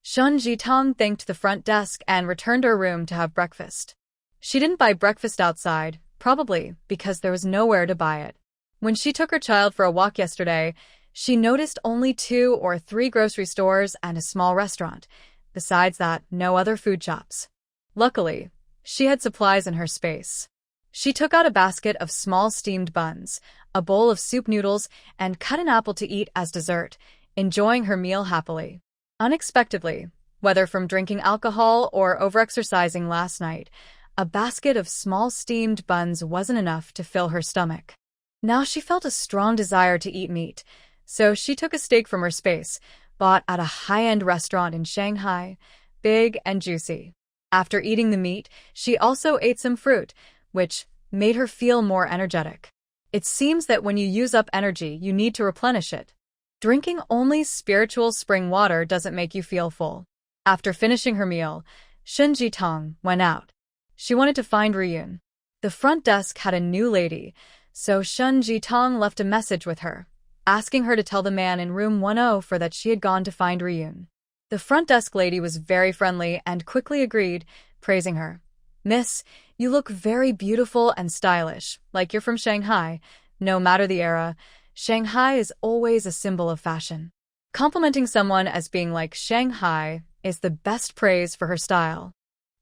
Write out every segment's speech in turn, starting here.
Shun Jitong thanked the front desk and returned to her room to have breakfast. She didn't buy breakfast outside, probably because there was nowhere to buy it. When she took her child for a walk yesterday, she noticed only 2 or 3 grocery stores and a small restaurant. Besides that, no other food shops. Luckily, she had supplies in her space. She took out a basket of small steamed buns, a bowl of soup noodles, and cut an apple to eat as dessert, enjoying her meal happily. Unexpectedly, whether from drinking alcohol or overexercising last night, a basket of small steamed buns wasn't enough to fill her stomach. Now she felt a strong desire to eat meat, so she took a steak from her space, bought at a high-end restaurant in Shanghai, big and juicy. After eating the meat, she also ate some fruit, which made her feel more energetic. It seems that when you use up energy, you need to replenish it. Drinking only spiritual spring water doesn't make you feel full. After finishing her meal, Shun Jitong went out. She wanted to find Ryun. The front desk had a new lady, so Shun Jitong left a message with her, asking her to tell the man in room 104 that she had gone to find Ryun. The front desk lady was very friendly and quickly agreed, praising her. "Miss, you look very beautiful and stylish, like you're from Shanghai. No matter the era, Shanghai is always a symbol of fashion." Complimenting someone as being like Shanghai is the best praise for her style.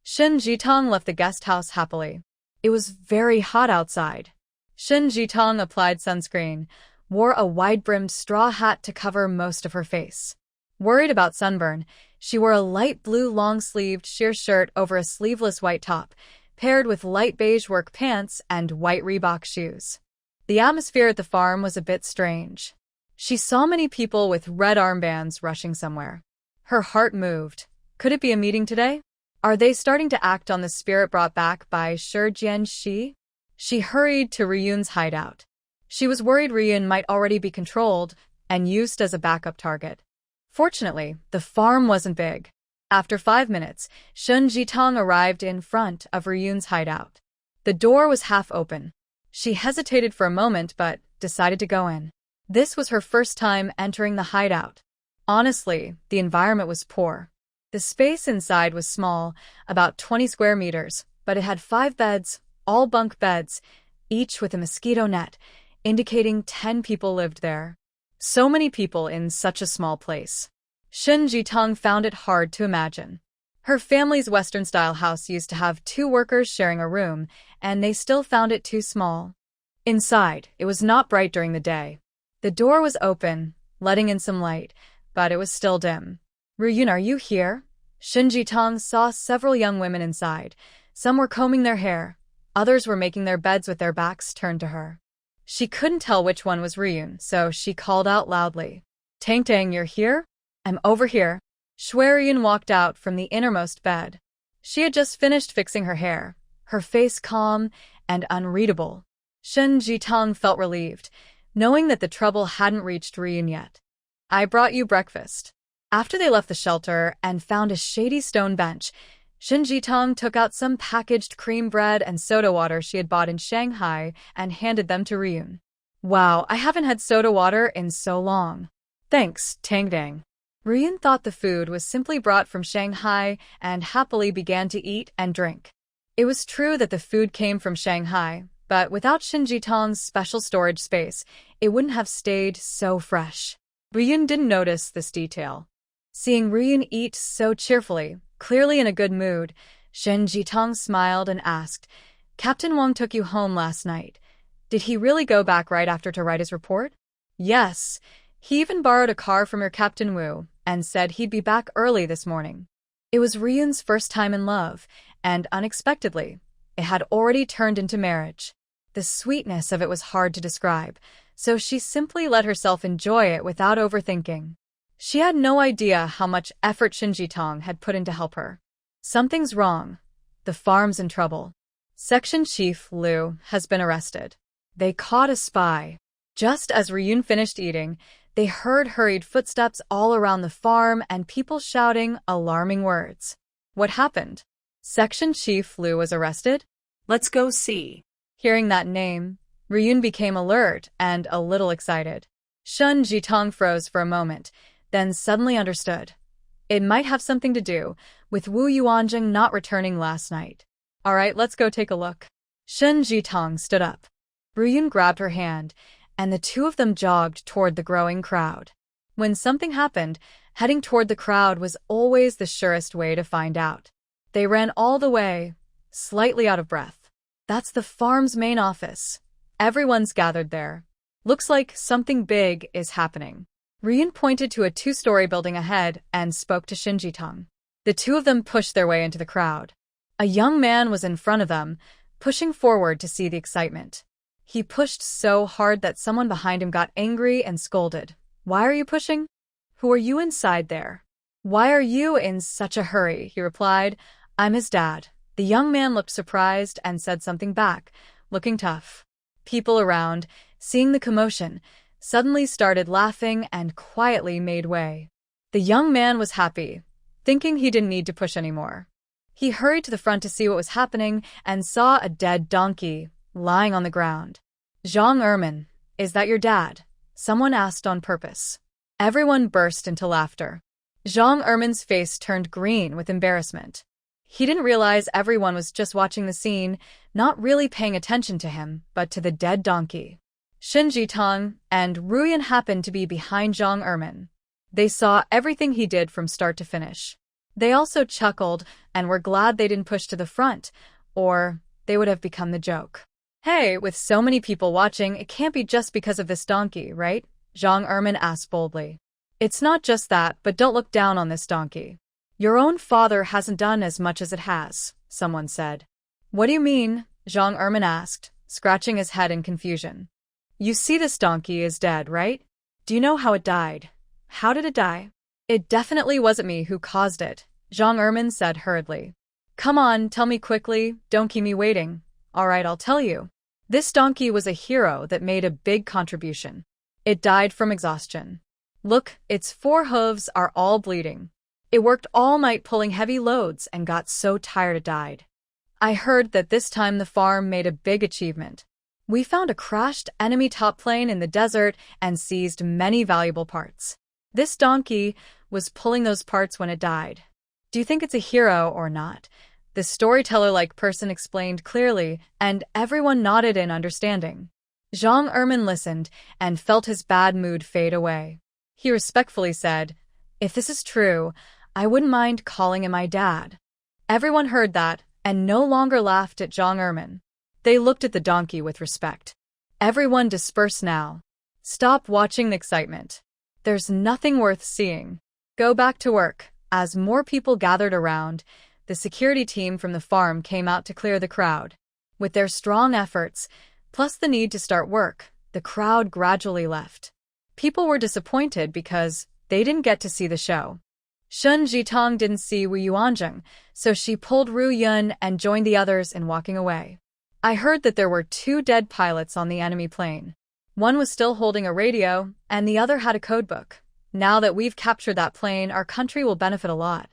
Shun Jitong left the guest house happily. It was very hot outside. Shun Jitong applied sunscreen, wore a wide-brimmed straw hat to cover most of her face. Worried about sunburn, she wore a light blue long-sleeved sheer shirt over a sleeveless white top, paired with light beige work pants and white Reebok shoes. The atmosphere at the farm was a bit strange. She saw many people with red armbands rushing somewhere. Her heart moved. Could it be a meeting today? Are they starting to act on the spirit brought back by Shi Jianxi? She hurried to Ryun's hideout. She was worried Ryun might already be controlled and used as a backup target. Fortunately, the farm wasn't big. After 5 minutes, Shun Jitong arrived in front of Ryun's hideout. The door was half open. She hesitated for a moment but decided to go in. This was her first time entering the hideout. Honestly, the environment was poor. The space inside was small, about 20 square meters, but it had 5 beds, all bunk beds, each with a mosquito net, indicating 10 people lived there. So many people in such a small place. Shun Jitong found it hard to imagine. Her family's Western-style house used to have 2 workers sharing a room, and they still found it too small. Inside, it was not bright during the day. The door was open, letting in some light, but it was still dim. "Ryun, are you here?" Shun Jitong saw several young women inside. Some were combing their hair. Others were making their beds with their backs turned to her. She couldn't tell which one was Ryun, so she called out loudly. "Tang Tang, you're here? I'm over here." Ryun walked out from the innermost bed. She had just finished fixing her hair, her face calm and unreadable. Shun Jitong felt relieved, knowing that the trouble hadn't reached Ryun yet. "I brought you breakfast." After they left the shelter and found a shady stone bench, Shun Jitong took out some packaged cream bread and soda water she had bought in Shanghai and handed them to Ryun. "Wow, I haven't had soda water in so long." "Thanks, Tang Tang." Ryun thought the food was simply brought from Shanghai and happily began to eat and drink. It was true that the food came from Shanghai, but without Shun Jitong's special storage space, it wouldn't have stayed so fresh. Ryun didn't notice this detail. Seeing Ryun eat so cheerfully, clearly in a good mood, Shun Jitong smiled and asked, "Captain Wang took you home last night. Did he really go back right after to write his report?" "Yes. He even borrowed a car from your Captain Wu and said he'd be back early this morning." It was Ryun's first time in love, and unexpectedly, it had already turned into marriage. The sweetness of it was hard to describe, so she simply let herself enjoy it without overthinking. She had no idea how much effort Shun Jitong had put in to help her. Something's wrong. The farm's in trouble. Section Chief Liu has been arrested. They caught a spy. Just as Ryun finished eating, they heard hurried footsteps all around the farm and people shouting alarming words. What happened? Section Chief Liu was arrested? Let's go see. Hearing that name, Ryun became alert and a little excited. Shun Jitong froze for a moment, then suddenly understood. It might have something to do with Wu Yuanjing not returning last night. All right, let's go take a look. Shen Jitong stood up. Ruyun grabbed her hand, and the two of them jogged toward the growing crowd. When something happened, heading toward the crowd was always the surest way to find out. They ran all the way, slightly out of breath. That's the farm's main office. Everyone's gathered there. Looks like something big is happening. Ruyun pointed to a 2-story building ahead and spoke to Shen Jitong. The two of them pushed their way into the crowd. A young man was in front of them, pushing forward to see the excitement. He pushed so hard that someone behind him got angry and scolded. "Why are you pushing? Who are you inside there?" "Why are you in such a hurry?" he replied. "I'm his dad." The young man looked surprised and said something back, looking tough. People around, seeing the commotion, suddenly started laughing and quietly made way. The young man was happy, thinking he didn't need to push anymore. He hurried to the front to see what was happening and saw a dead donkey lying on the ground. "Zhang Ermin, is that your dad?" someone asked on purpose. Everyone burst into laughter. Zhang Ermin's face turned green with embarrassment. He didn't realize everyone was just watching the scene, not really paying attention to him, but to the dead donkey. Shen Jitong and Ruyun happened to be behind Zhang Ermin. They saw everything he did from start to finish. They also chuckled and were glad they didn't push to the front, or they would have become the joke. "Hey, with so many people watching, it can't be just because of this donkey, right?" Zhang Ermin asked boldly. "It's not just that, but don't look down on this donkey. Your own father hasn't done as much as it has," someone said. "What do you mean?" Zhang Ermin asked, scratching his head in confusion. "You see this donkey is dead, right? Do you know how it died? How did it die?" "It definitely wasn't me who caused it," Zhang Ermin said hurriedly. "Come on, tell me quickly, don't keep me waiting." "All right, I'll tell you. This donkey was a hero that made a big contribution. It died from exhaustion. Look, its 4 hooves are all bleeding. It worked all night pulling heavy loads and got so tired it died. I heard that this time the farm made a big achievement. We found a crashed enemy top plane in the desert and seized many valuable parts. This donkey was pulling those parts when it died. Do you think it's a hero or not?" The storyteller-like person explained clearly, and everyone nodded in understanding. Zhang Ermin listened and felt his bad mood fade away. He respectfully said, "If this is true, I wouldn't mind calling him my dad." Everyone heard that and no longer laughed at Zhang Ermin. They looked at the donkey with respect. "Everyone disperse now. Stop watching the excitement. There's nothing worth seeing. Go back to work." As more people gathered around, the security team from the farm came out to clear the crowd. With their strong efforts, plus the need to start work, the crowd gradually left. People were disappointed because they didn't get to see the show. Shen Jitong didn't see Wu Yuanjing, so she pulled Ruyun and joined the others in walking away. "I heard that there were 2 dead pilots on the enemy plane. One was still holding a radio, and the other had a codebook. Now that we've captured that plane, our country will benefit a lot.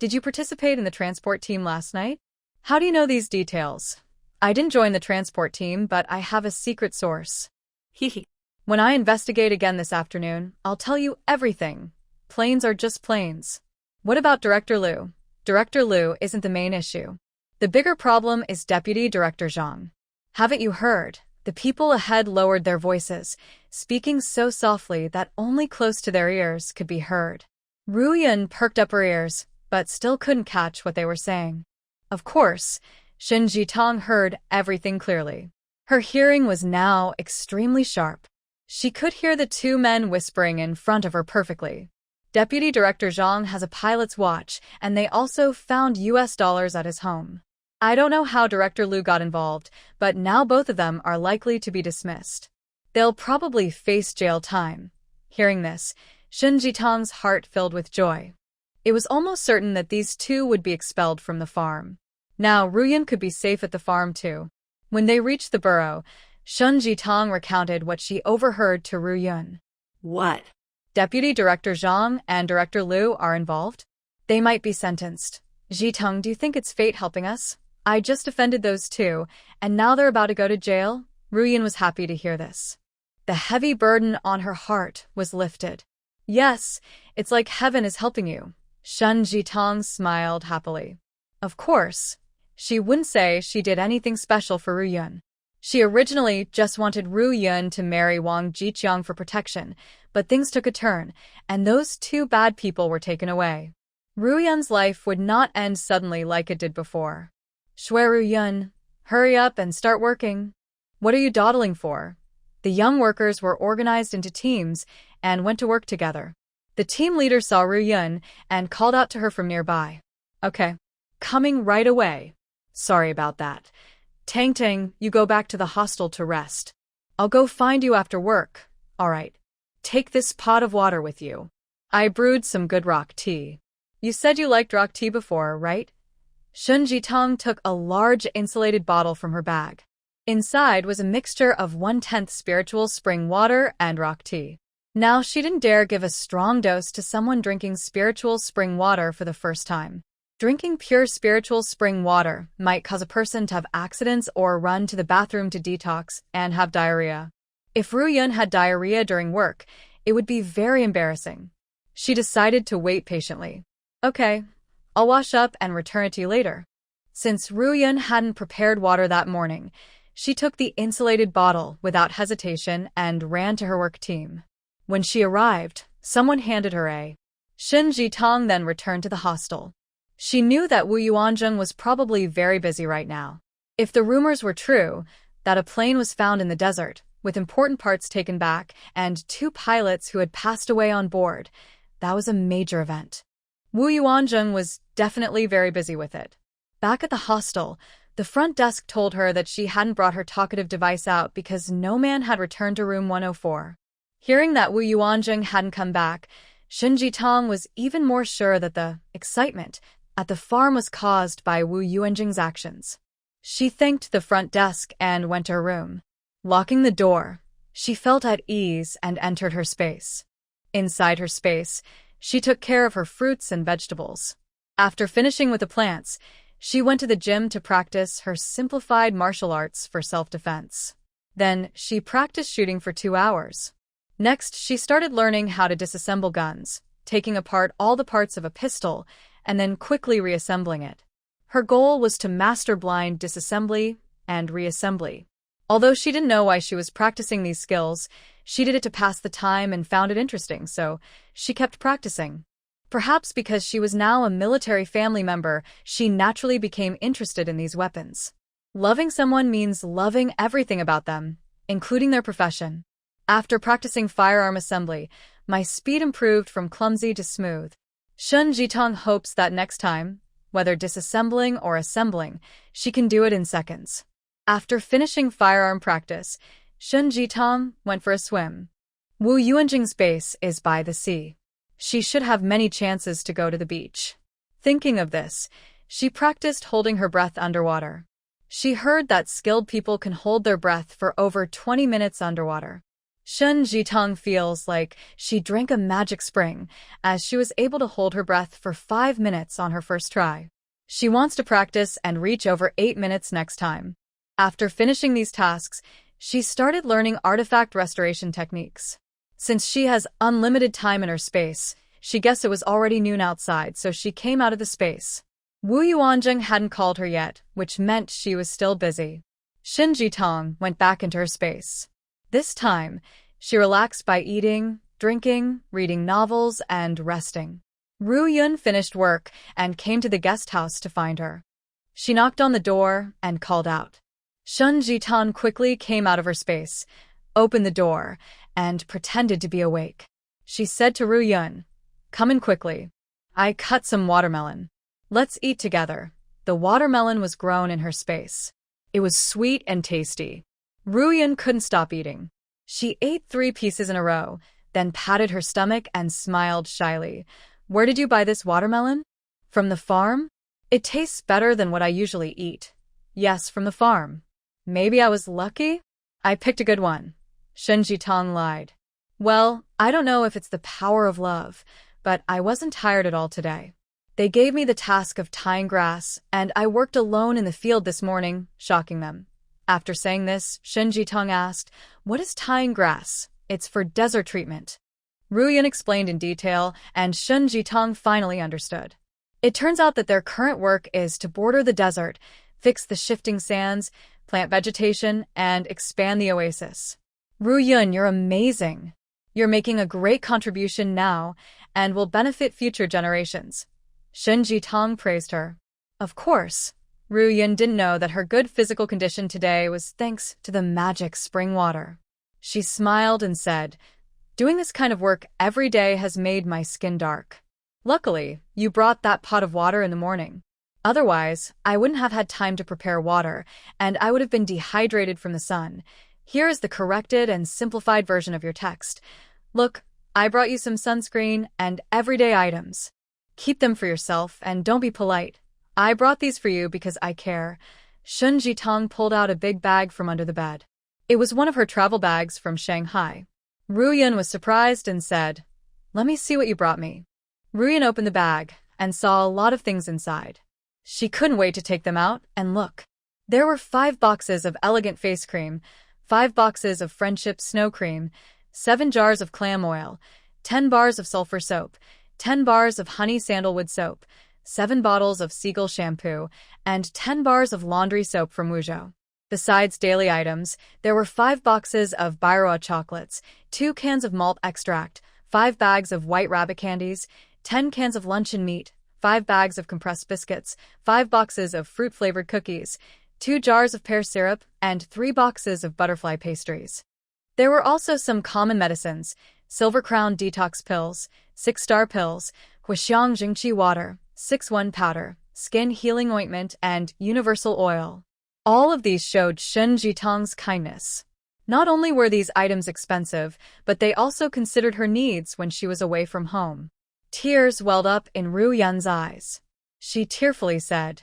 Did you participate in the transport team last night?" "How do you know these details?" "I didn't join the transport team, but I have a secret source. Hehe. When I investigate again this afternoon, I'll tell you everything. Planes are just planes." "What about Director Liu?" "Director Liu isn't the main issue. The bigger problem is Deputy Director Zhang. Haven't you heard?" The people ahead lowered their voices, speaking so softly that only close to their ears could be heard. Ruyun perked up her ears, but still couldn't catch what they were saying. Of course, Shen Jitong heard everything clearly. Her hearing was now extremely sharp. She could hear the 2 men whispering in front of her perfectly. Deputy Director Zhang has a pilot's watch, and they also found US dollars at his home. I don't know how Director Liu got involved, but now both of them are likely to be dismissed. They'll probably face jail time. Hearing this, Shen Jitong's heart filled with joy. It was almost certain that these 2 would be expelled from the farm. Now Ruyun could be safe at the farm too. When they reached the burrow, Shen Jitong recounted what she overheard to Ruyun. "What? Deputy Director Zhang and Director Liu are involved? They might be sentenced. Jitong, do you think it's fate helping us? I just offended those 2, and now they're about to go to jail?" Ruyun was happy to hear this. The heavy burden on her heart was lifted. "Yes, it's like heaven is helping you." Shun Jitong smiled happily. Of course. She wouldn't say she did anything special for Ru Yun. She originally just wanted Ru Yun to marry Wang Jiqiang for protection, but things took a turn, and those two bad people were taken away. Ru Yun's life would not end suddenly like it did before. Shui Ru Yun, hurry up and start working. What are you dawdling for? The young workers were organized into teams and went to work together. The team leader saw Ru Yun and called out to her from nearby. Okay. Coming right away. Sorry about that. Tang Tang, you go back to the hostel to rest. I'll go find you after work. All right. Take this pot of water with you. I brewed some good rock tea. You said you liked rock tea before, right? Shun Jitong took a large insulated bottle from her bag. Inside was a mixture of 1/10 spiritual spring water and rock tea. Now she didn't dare give a strong dose to someone drinking spiritual spring water for the first time. Drinking pure spiritual spring water might cause a person to have accidents or run to the bathroom to detox and have diarrhea. If Ru Yun had diarrhea during work, it would be very embarrassing. She decided to wait patiently. Okay, I'll wash up and return it to you later. Since Ru Yun hadn't prepared water that morning, she took the insulated bottle without hesitation and ran to her work team. When she arrived, someone handed her a. Shun Jitong then returned to the hostel. She knew that Wu Yuanzheng was probably very busy right now. If the rumors were true, that a plane was found in the desert, with important parts taken back, and 2 pilots who had passed away on board, that was a major event. Wu Yuanzheng was definitely very busy with it. Back at the hostel, the front desk told her that she hadn't brought her talkative device out because no man had returned to room 104. Hearing that Wu Yuanzheng hadn't come back, Shun Jitong was even more sure that the excitement at the farm was caused by Wu Yuanzheng's actions. She thanked the front desk and went to her room. Locking the door, she felt at ease and entered her space. Inside her space, she took care of her fruits and vegetables. After finishing with the plants, she went to the gym to practice her simplified martial arts for self-defense. Then, she practiced shooting for 2 hours. Next, she started learning how to disassemble guns, taking apart all the parts of a pistol and then quickly reassembling it. Her goal was to master blind disassembly and reassembly. Although she didn't know why she was practicing these skills, she did it to pass the time and found it interesting, so she kept practicing. Perhaps because she was now a military family member, she naturally became interested in these weapons. Loving someone means loving everything about them, including their profession. After practicing firearm assembly, my speed improved from clumsy to smooth. Shun Jitong hopes that next time, whether disassembling or assembling, she can do it in seconds. After finishing firearm practice, Shun Jitong went for a swim. Wu Yuanjing's base is by the sea. She should have many chances to go to the beach. Thinking of this, she practiced holding her breath underwater. She heard that skilled people can hold their breath for over 20 minutes underwater. Shun Jitong feels like she drank a magic spring, as she was able to hold her breath for 5 minutes on her first try. She wants to practice and reach over 8 minutes next time. After finishing these tasks, she started learning artifact restoration techniques. Since she has unlimited time in her space, she guessed it was already noon outside, so she came out of the space. Wu Yuanzheng hadn't called her yet, which meant she was still busy. Shun Jitong went back into her space. This time, she relaxed by eating, drinking, reading novels, and resting. Ru Yun finished work and came to the guest house to find her. She knocked on the door and called out. Shun Jitong quickly came out of her space, opened the door, and pretended to be awake. She said to Ru Yun, "Come in quickly. I cut some watermelon. Let's eat together." The watermelon was grown in her space. It was sweet and tasty. Ru Yun couldn't stop eating. She ate 3 pieces in a row, then patted her stomach and smiled shyly. "Where did you buy this watermelon?" "From the farm? It tastes better than what I usually eat." "Yes, from the farm." "Maybe I was lucky? I picked a good one." Shun Jitong lied. "Well, I don't know if it's the power of love, but I wasn't tired at all today. They gave me the task of tying grass, and I worked alone in the field this morning, shocking them." After saying this, Shun Jitong asked, "What is tying grass?" "It's for desert treatment." Ru Yun explained in detail, and Shun Jitong finally understood. It turns out that their current work is to border the desert, fix the shifting sands, plant vegetation, and expand the oasis. Ru Yun, you're amazing. You're making a great contribution now and will benefit future generations. Shun Jitong praised her. Of course, Ru Yun didn't know that her good physical condition today was thanks to the magic spring water. She smiled and said, "Doing this kind of work every day has made my skin dark. Luckily, you brought that pot of water in the morning. Otherwise, I wouldn't have had time to prepare water, and I would have been dehydrated from the sun. Here is the corrected and simplified version of your text. Look, I brought you some sunscreen and everyday items. Keep them for yourself and don't be polite. I brought these for you because I care." Shun Jitong pulled out a big bag from under the bed. It was one of her travel bags from Shanghai. Ru Yun was surprised and said, "Let me see what you brought me." Ru Yun opened the bag and saw a lot of things inside. She couldn't wait to take them out and look. There were 5 boxes of elegant face cream, 5 boxes of friendship snow cream, 7 jars of clam oil, 10 bars of sulfur soap, 10 bars of honey sandalwood soap, 7 bottles of seagull shampoo, and 10 bars of laundry soap from Wuzhou. Besides daily items, there were 5 boxes of Bairoa chocolates, 2 cans of malt extract, 5 bags of white rabbit candies, 10 cans of luncheon meat, 5 bags of compressed biscuits, 5 boxes of fruit-flavored cookies, 2 jars of pear syrup, and 3 boxes of butterfly pastries. There were also some common medicines: Silver Crown detox pills, 6-star pills, Huixiang Jingqi water, 6-1 powder, skin healing ointment, and universal oil. All of these showed Shun Jitong's kindness. Not only were these items expensive, but they also considered her needs when she was away from home. Tears welled up in Ru Yun's eyes. She tearfully said,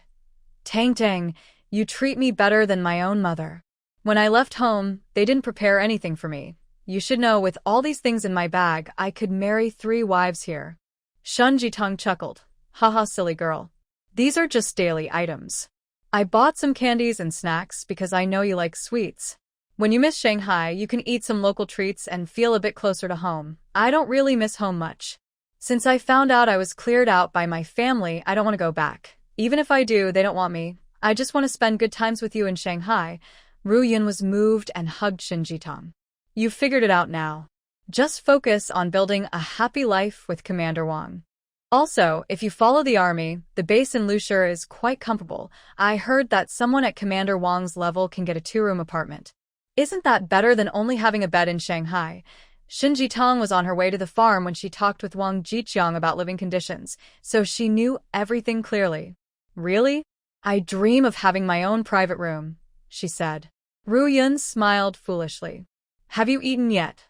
"Tang Tang, you treat me better than my own mother. When I left home, they didn't prepare anything for me. You should know with all these things in my bag, I could marry 3 wives here." Shun Jitong chuckled. "Haha, silly girl. These are just daily items. I bought some candies and snacks because I know you like sweets. When you miss Shanghai, you can eat some local treats and feel a bit closer to home. I don't really miss home much. Since I found out I was cleared out by my family, I don't want to go back. Even if I do, they don't want me. I just want to spend good times with you in Shanghai." Ru Yun was moved and hugged Shun Jitong. "You figured it out now. Just focus on building a happy life with Commander Wang. Also, if you follow the army, the base in Lushur is quite comfortable. I heard that someone at Commander Wang's level can get a 2-room apartment. Isn't that better than only having a bed in Shanghai?" Shun Jitong was on her way to the farm when she talked with Wang Jiqiang about living conditions, so she knew everything clearly. "Really? I dream of having my own private room," she said. Ru Yun smiled foolishly. "Have you eaten yet?"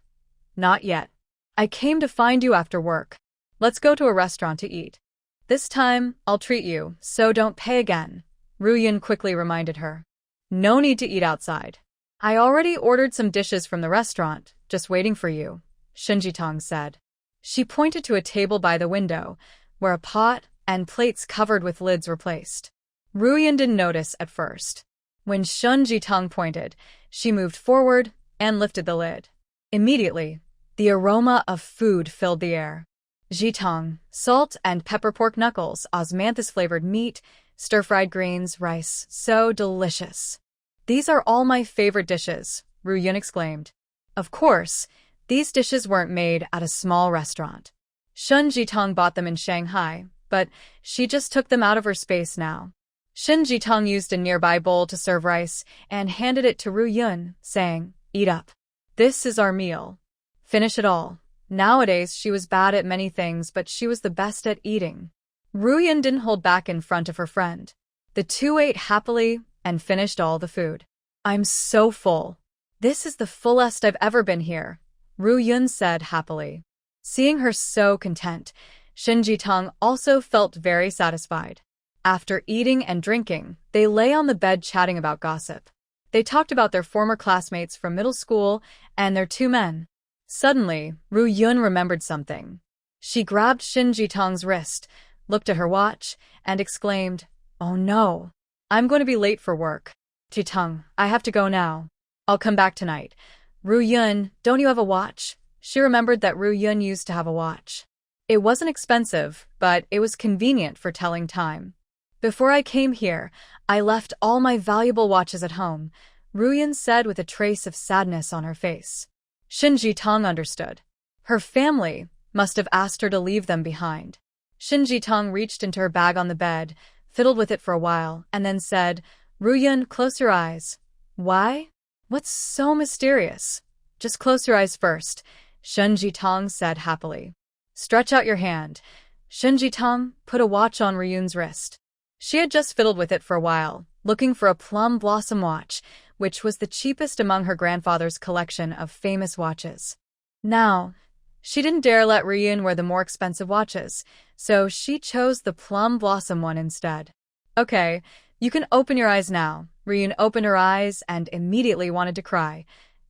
"Not yet. I came to find you after work. Let's go to a restaurant to eat. This time, I'll treat you, so don't pay again," Ru Yun quickly reminded her. "No need to eat outside. I already ordered some dishes from the restaurant, just waiting for you," Shun Jitong said. She pointed to a table by the window, where a pot and plates covered with lids were placed. Ru Yun didn't notice at first. When Shun Jitong pointed, she moved forward and lifted the lid. Immediately, the aroma of food filled the air. Jitong, salt and pepper pork knuckles, osmanthus-flavored meat, stir-fried greens, rice, so delicious. "These are all my favorite dishes," Ru Yun exclaimed. Of course, these dishes weren't made at a small restaurant. Shun Jitong bought them in Shanghai, but she just took them out of her space now. Shun Jitong used a nearby bowl to serve rice and handed it to Ru Yun, saying, "Eat up. This is our meal. Finish it all." Nowadays, she was bad at many things, but she was the best at eating. Ru Yun didn't hold back in front of her friend. The two ate happily and finished all the food. "I'm so full. This is the fullest I've ever been here," Ru Yun said happily. Seeing her so content, Shun Jitong also felt very satisfied. After eating and drinking, they lay on the bed chatting about gossip. They talked about their former classmates from middle school and their 2 men. Suddenly, Ru Yun remembered something. She grabbed Shun Jitong's wrist, looked at her watch, and exclaimed, "Oh no, I'm going to be late for work. Jitong, I have to go now. I'll come back tonight." "Ru Yun, don't you have a watch?" She remembered that Ru Yun used to have a watch. It wasn't expensive, but it was convenient for telling time. Before I came here, I left all my valuable watches at home, Ru Yun said with a trace of sadness on her face. Shin Jitong understood. Her family must have asked her to leave them behind. Shin Jitong reached into her bag on the bed, fiddled with it for a while, and then said, Ru Yun, close your eyes. Why? What's so mysterious? Just close your eyes first, Shin Jitong said happily. Stretch out your hand. Shin Jitong put a watch on Ru Yun's wrist. She had just fiddled with it for a while, looking for a plum blossom watch, which was the cheapest among her grandfather's collection of famous watches. Now, she didn't dare let Ru Yun wear the more expensive watches, so she chose the plum blossom one instead. Okay, you can open your eyes now. Ru Yun opened her eyes and immediately wanted to cry.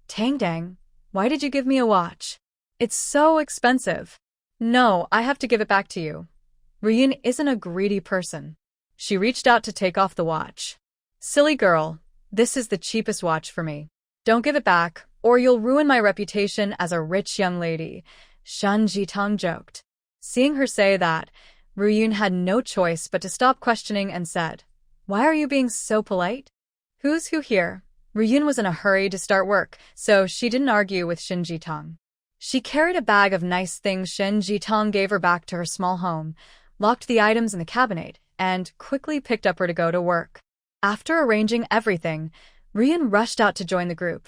Tang dang, why did you give me a watch? It's so expensive. No, I have to give it back to you. Ru Yun isn't a greedy person. She reached out to take off the watch. Silly girl, this is the cheapest watch for me. Don't give it back, or you'll ruin my reputation as a rich young lady, Shin Jitong joked. Seeing her say that, Ru Yun had no choice but to stop questioning and said, Why are you being so polite? Who's who here? Ru Yun was in a hurry to start work, so she didn't argue with Shin Jitong. She carried a bag of nice things Shin Jitong gave her back to her small home, locked the items in the cabinet, and quickly picked up her to go to work. After arranging everything, Ru Yun rushed out to join the group,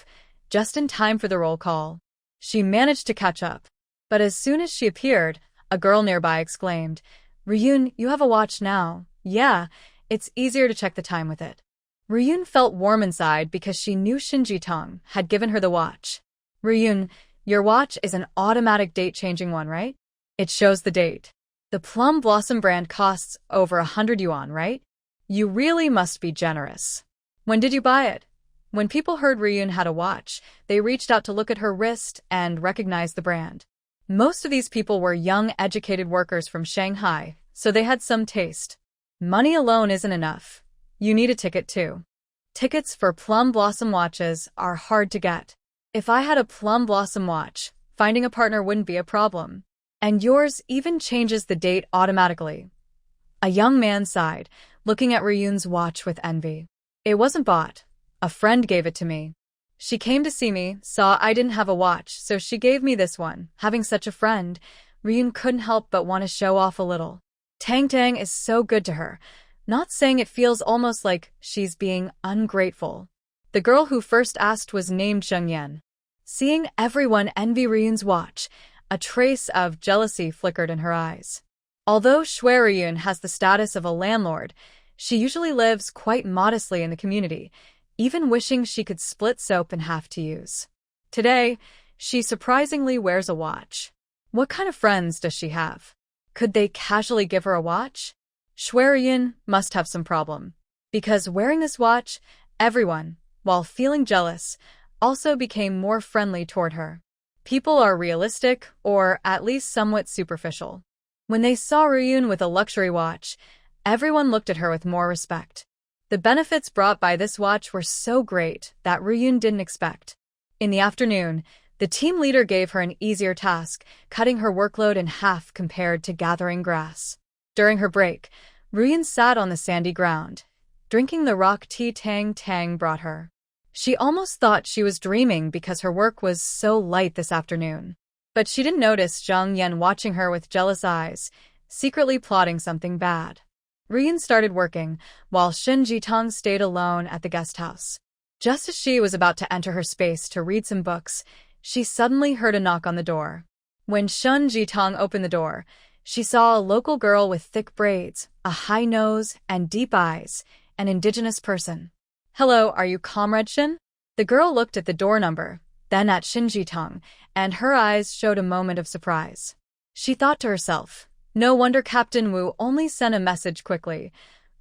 just in time for the roll call. She managed to catch up. But as soon as she appeared, a girl nearby exclaimed, Ru Yun, you have a watch now. Yeah, it's easier to check the time with it. Ru Yun felt warm inside because she knew Shin Jitong had given her the watch. Ru Yun, your watch is an automatic date-changing one, right? It shows the date. The Plum Blossom brand costs over 100 yuan, right? You really must be generous. When did you buy it? When people heard Ru Yun had a watch, they reached out to look at her wrist and recognized the brand. Most of these people were young, educated workers from Shanghai, so they had some taste. Money alone isn't enough. You need a ticket too. Tickets for Plum Blossom watches are hard to get. If I had a Plum Blossom watch, finding a partner wouldn't be a problem. And yours even changes the date automatically. A young man sighed, looking at Ru Yun's watch with envy. It wasn't bought. A friend gave it to me. She came to see me, saw I didn't have a watch, so she gave me this one. Having such a friend, Ru Yun couldn't help but want to show off a little. Tang Tang is so good to her, not saying it feels almost like she's being ungrateful. The girl who first asked was named Zheng Yan. Seeing everyone envy Ru Yun's watch, a trace of jealousy flickered in her eyes. Although Shui Ru Yun has the status of a landlord, she usually lives quite modestly in the community, even wishing she could split soap in half to use. Today, she surprisingly wears a watch. What kind of friends does she have? Could they casually give her a watch? Shui Ru Yun must have some problem. Because wearing this watch, everyone, while feeling jealous, also became more friendly toward her. People are realistic, or at least somewhat superficial. When they saw Ru Yun with a luxury watch, everyone looked at her with more respect. The benefits brought by this watch were so great that Ru Yun didn't expect. In the afternoon, the team leader gave her an easier task, cutting her workload in half compared to gathering grass. During her break, Ru Yun sat on the sandy ground, drinking the rock tea Tang Tang brought her. She almost thought she was dreaming because her work was so light this afternoon. But she didn't notice Zhang Yan watching her with jealous eyes, secretly plotting something bad. Ru Yun started working, while Shin Jitong stayed alone at the guest house. Just as she was about to enter her space to read some books, she suddenly heard a knock on the door. When Shin Jitong opened the door, she saw a local girl with thick braids, a high nose, and deep eyes, an indigenous person. Hello, are you Comrade Shin? The girl looked at the door number, then at Shin Jitong, and her eyes showed a moment of surprise. She thought to herself, no wonder Captain Wu only sent a message quickly.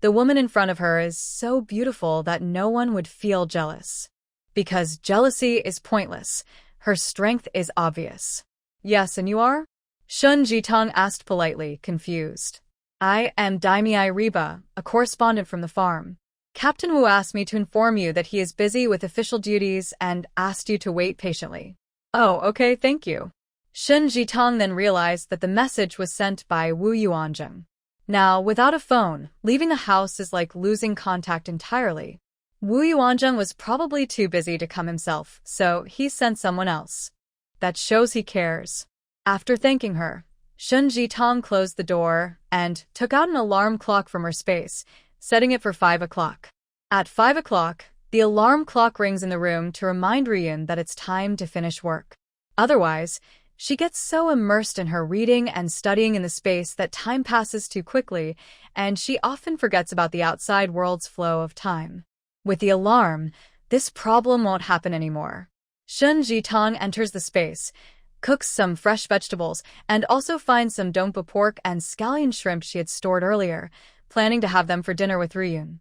The woman in front of her is so beautiful that no one would feel jealous. Because jealousy is pointless, her strength is obvious. Yes, and you are? Shin Jitong asked politely, confused. I am Daimei Reba, a correspondent from the farm. Captain Wu asked me to inform you that he is busy with official duties and asked you to wait patiently. Oh, okay, thank you. Shen Jitong then realized that the message was sent by Wu Yuanzheng. Now, without a phone, leaving the house is like losing contact entirely. Wu Yuanzheng was probably too busy to come himself, so he sent someone else. That shows he cares. After thanking her, Shen Jitong closed the door and took out an alarm clock from her space, setting it for 5 o'clock. At 5 o'clock, the alarm clock rings in the room to remind Ryun that it's time to finish work. Otherwise, she gets so immersed in her reading and studying in the space that time passes too quickly, and she often forgets about the outside world's flow of time. With the alarm, this problem won't happen anymore. Shen Jitong enters the space, cooks some fresh vegetables, and also finds some dongpa pork and scallion shrimp she had stored earlier, planning to have them for dinner with Ryun.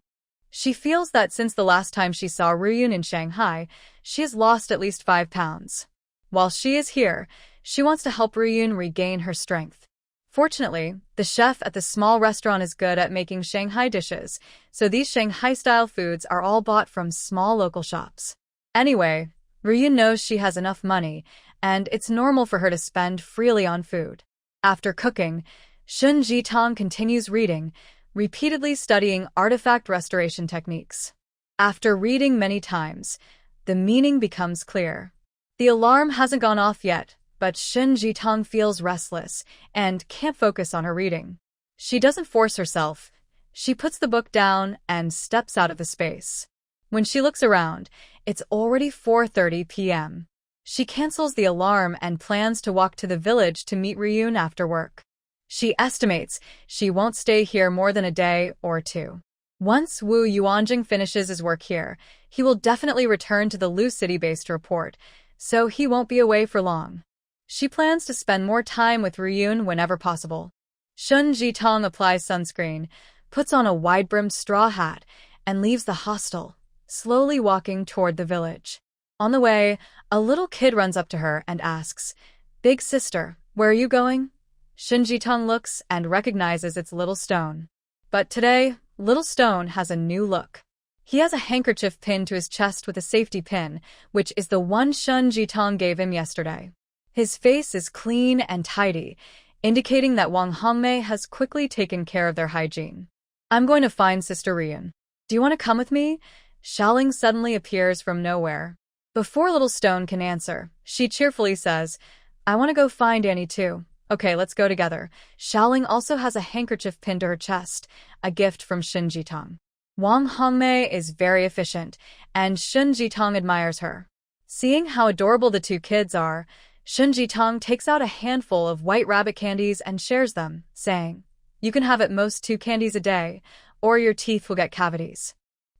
She feels that since the last time she saw Ryun in Shanghai, she has lost at least 5 pounds. While she is here, she wants to help Ryun regain her strength. Fortunately, the chef at the small restaurant is good at making Shanghai dishes, so these Shanghai-style foods are all bought from small local shops. Anyway, Ryun knows she has enough money, and it's normal for her to spend freely on food. After cooking, Shen Jitong continues reading, repeatedly studying artifact restoration techniques. After reading many times, the meaning becomes clear. The alarm hasn't gone off yet, but Shen Jitong feels restless and can't focus on her reading. She doesn't force herself. She puts the book down and steps out of the space. When she looks around, it's already 4:30 p.m. She cancels the alarm and plans to walk to the village to meet Ryun after work. She estimates she won't stay here more than a day or two. Once Wu Yuanjing finishes his work here, he will definitely return to the Lu City base to report, so he won't be away for long. She plans to spend more time with Ryun whenever possible. Shen Jitong applies sunscreen, puts on a wide-brimmed straw hat, and leaves the hostel, slowly walking toward the village. On the way, a little kid runs up to her and asks, "Big sister, where are you going?" Shen Jitong looks and recognizes it's Little Stone. But today, Little Stone has a new look. He has a handkerchief pinned to his chest with a safety pin, which is the one Shen Jitong gave him yesterday. His face is clean and tidy, indicating that Wang Hongmei has quickly taken care of their hygiene. "I'm going to find Sister Ryun. Do you want to come with me?" Xiaoling suddenly appears from nowhere. Before Little Stone can answer, she cheerfully says, "I want to go find Annie too." "Okay, let's go together." Xiaoling also has a handkerchief pinned to her chest, a gift from Shen Jitong. Wang Hongmei is very efficient, and Shen Jitong admires her. Seeing how adorable the two kids are, Shen Jitong takes out a handful of white rabbit candies and shares them, saying, "You can have at most 2 candies a day, or your teeth will get cavities."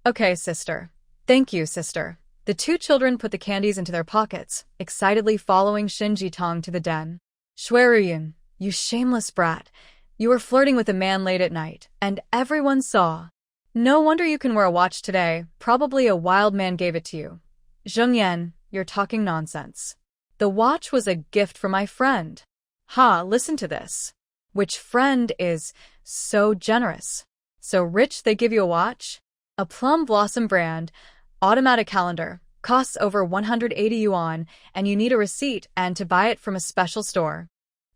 "Okay, sister." "Thank you, sister." The two children put the candies into their pockets, excitedly following Shen Jitong to the den. "Shui Ryun, you shameless brat. You were flirting with a man late at night, and everyone saw. No wonder you can wear a watch today. Probably a wild man gave it to you." "Zheng Yan, you're talking nonsense. The watch was a gift from my friend." "Ha, listen to this. Which friend is so generous? So rich they give you a watch?" A Plum Blossom brand, automatic calendar, costs over 180 yuan, and you need a receipt and to buy it from a special store.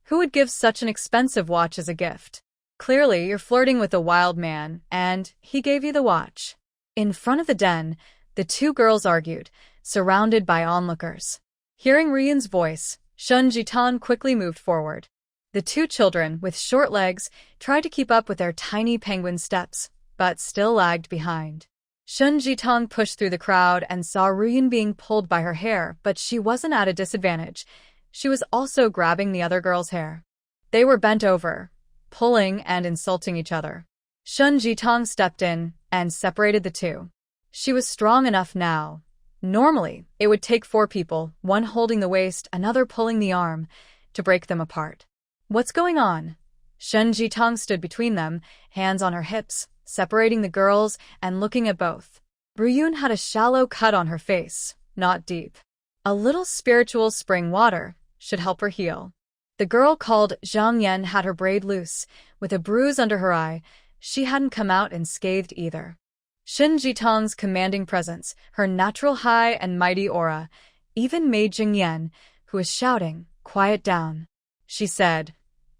Who would give such an expensive watch as a gift? Clearly, you're flirting with a wild man, and he gave you the watch. In front of the den, the two girls argued, surrounded by onlookers. Hearing Ryun's voice, Shen Jitong quickly moved forward. The two children, with short legs, tried to keep up with their tiny penguin steps, but still lagged behind. Shen Jitong pushed through the crowd and saw Ryun being pulled by her hair, but she wasn't at a disadvantage. She was also grabbing the other girl's hair. They were bent over, pulling and insulting each other. Shen Jitong stepped in and separated the two. She was strong enough now. Normally, it would take 4 people, one holding the waist, another pulling the arm, to break them apart. "What's going on?" Shen Jitong stood between them, hands on her hips, separating the girls and looking at both. Ryun had a shallow cut on her face, not deep. A little spiritual spring water should help her heal. The girl called Zhang Yan had her braid loose, with a bruise under her eye. She hadn't come out unscathed either. Shen Jitong's commanding presence, her natural high and mighty aura, even made Jing Yan, who was shouting, Quiet down, she said.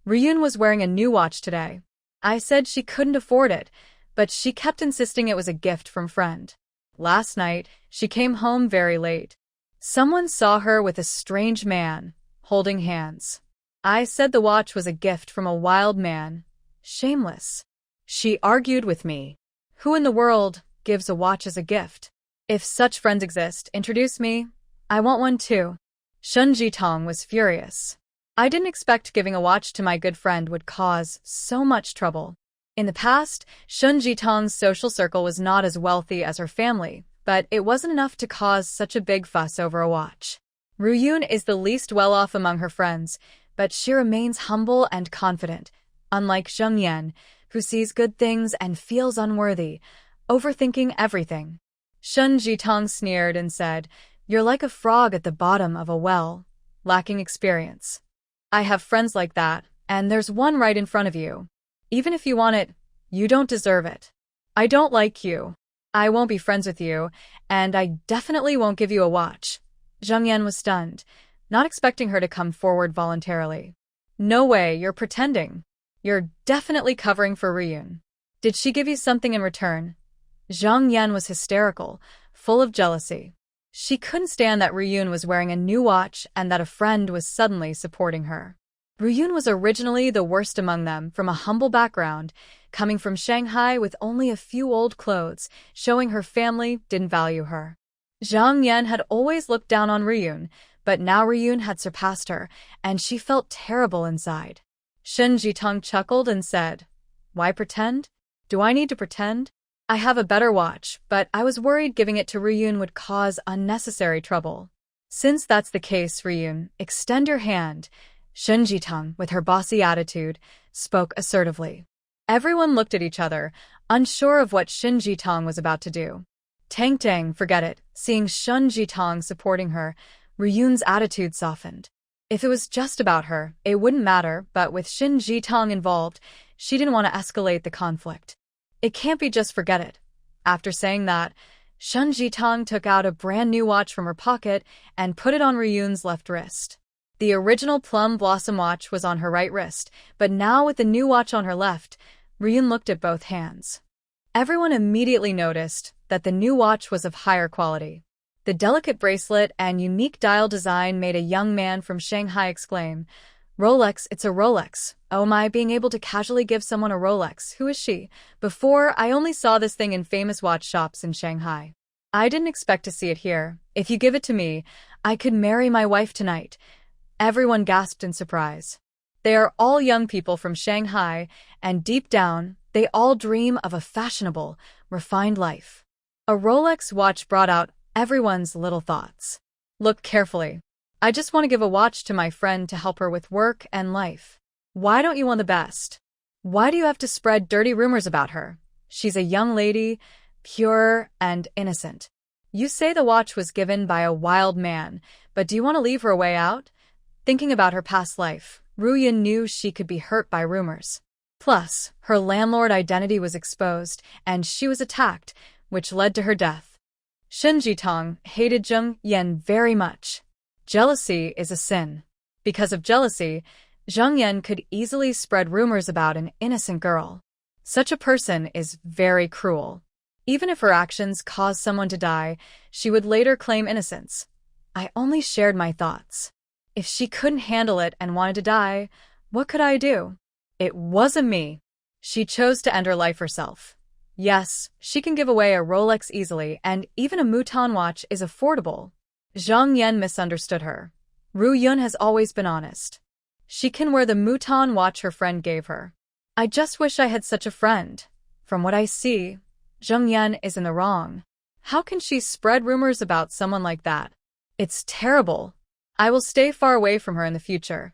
Ryun was wearing a new watch today. I said she couldn't afford it, but she kept insisting it was a gift from friend. Last night, she came home very late. Someone saw her with a strange man, holding hands. I said the watch was a gift from a wild man. Shameless. She argued with me. Who in the world gives a watch as a gift? If such friends exist, introduce me. I want one too. Shun Jitong was furious. I didn't expect giving a watch to my good friend would cause so much trouble. In the past, Shun Jitong's social circle was not as wealthy as her family, but it wasn't enough to cause such a big fuss over a watch. Ryun is the least well-off among her friends, but she remains humble and confident, unlike Zheng Yan, who sees good things and feels unworthy, overthinking everything. Shun Jitong sneered and said, "You're like a frog at the bottom of a well, lacking experience. I have friends like that, and there's one right in front of you. Even if you want it, you don't deserve it. I don't like you. I won't be friends with you, and I definitely won't give you a watch." Zheng Yan was stunned, not expecting her to come forward voluntarily. "No way, you're pretending. You're definitely covering for Ryun. Did she give you something in return?" Zheng Yan was hysterical, full of jealousy. She couldn't stand that Ryun was wearing a new watch and that a friend was suddenly supporting her. Ryun was originally the worst among them, from a humble background, coming from Shanghai with only a few old clothes, showing her family didn't value her. Zhang Yan had always looked down on Ryun, but now Ryun had surpassed her, and she felt terrible inside. Shen Jitong chuckled and said, "Why pretend? Do I need to pretend? I have a better watch, but I was worried giving it to Ryun would cause unnecessary trouble." "Since that's the case, Ryun, extend your hand." Shen Jitong, with her bossy attitude, spoke assertively. Everyone looked at each other, unsure of what Shen Jitong was about to do. Tang, forget it. Seeing Shen Jitong supporting her, Ryun's attitude softened. If it was just about her, it wouldn't matter, but with Shen Jitong involved, she didn't want to escalate the conflict. "It can't be just forget it." After saying that, Shen Jitong took out a brand new watch from her pocket and put it on Ryun's left wrist. The original Plum Blossom watch was on her right wrist, but now with the new watch on her left, Ryun looked at both hands. Everyone immediately noticed that the new watch was of higher quality. The delicate bracelet and unique dial design made a young man from Shanghai exclaim, "Rolex, it's a Rolex. Oh my, being able to casually give someone a Rolex. Who is she? Before, I only saw this thing in famous watch shops in Shanghai. I didn't expect to see it here. If you give it to me, I could marry my wife tonight." Everyone gasped in surprise. They are all young people from Shanghai, and deep down, they all dream of a fashionable, refined life. A Rolex watch brought out everyone's little thoughts. "Look carefully. I just want to give a watch to my friend to help her with work and life. Why don't you want the best? Why do you have to spread dirty rumors about her? She's a young lady, pure and innocent. You say the watch was given by a wild man, but do you want to leave her a way out?" Thinking about her past life, Ryun knew she could be hurt by rumors. Plus, her landlord identity was exposed, and she was attacked, which led to her death. Shen Jitong hated Zheng Yan very much. Jealousy is a sin. Because of jealousy, Zheng Yan could easily spread rumors about an innocent girl. Such a person is very cruel. Even if her actions caused someone to die, she would later claim innocence. "I only shared my thoughts. If she couldn't handle it and wanted to die, what could I do? It wasn't me." She chose to end her life herself. Yes, she can give away a Rolex easily, and even a Mouton watch is affordable. Zhang Yan misunderstood her. Ryun has always been honest. She can wear the Mouton watch her friend gave her. "I just wish I had such a friend. From what I see, Zheng Yan is in the wrong. How can she spread rumors about someone like that? It's terrible. I will stay far away from her in the future."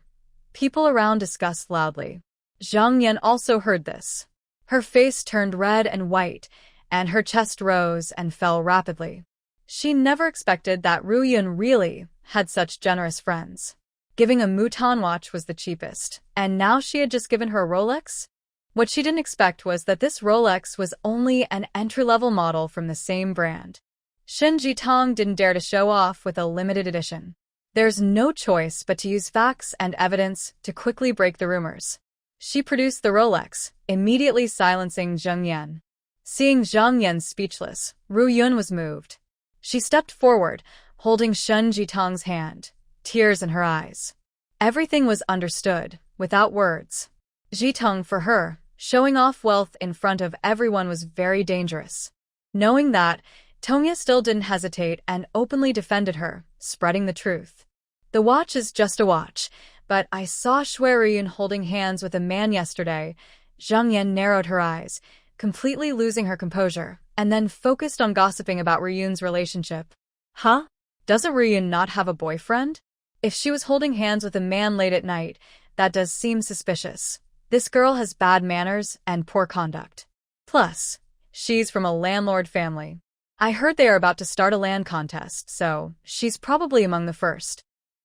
People around discussed loudly. Zhang Yan also heard this. Her face turned red and white, and her chest rose and fell rapidly. She never expected that Ryun really had such generous friends. Giving a Mouton watch was the cheapest, and now she had just given her a Rolex? What she didn't expect was that this Rolex was only an entry-level model from the same brand. Shen Jitong didn't dare to show off with a limited edition. There's no choice but to use facts and evidence to quickly break the rumors. She produced the Rolex, immediately silencing Zheng Yan. Seeing Zheng Yan speechless, Ru Yun was moved. She stepped forward, holding Shen Jitong's hand, tears in her eyes. Everything was understood, without words. Jitong, for her, showing off wealth in front of everyone was very dangerous. Knowing that, Tongya still didn't hesitate and openly defended her, spreading the truth. The watch is just a watch, but I saw Shui Ruyun holding hands with a man yesterday. Zheng Yan narrowed her eyes, completely losing her composure, and then focused on gossiping about Ruyun's relationship. Huh? Doesn't Ruyun not have a boyfriend? If she was holding hands with a man late at night, that does seem suspicious. This girl has bad manners and poor conduct. Plus, she's from a landlord family. I heard they are about to start a land contest, so she's probably among the first.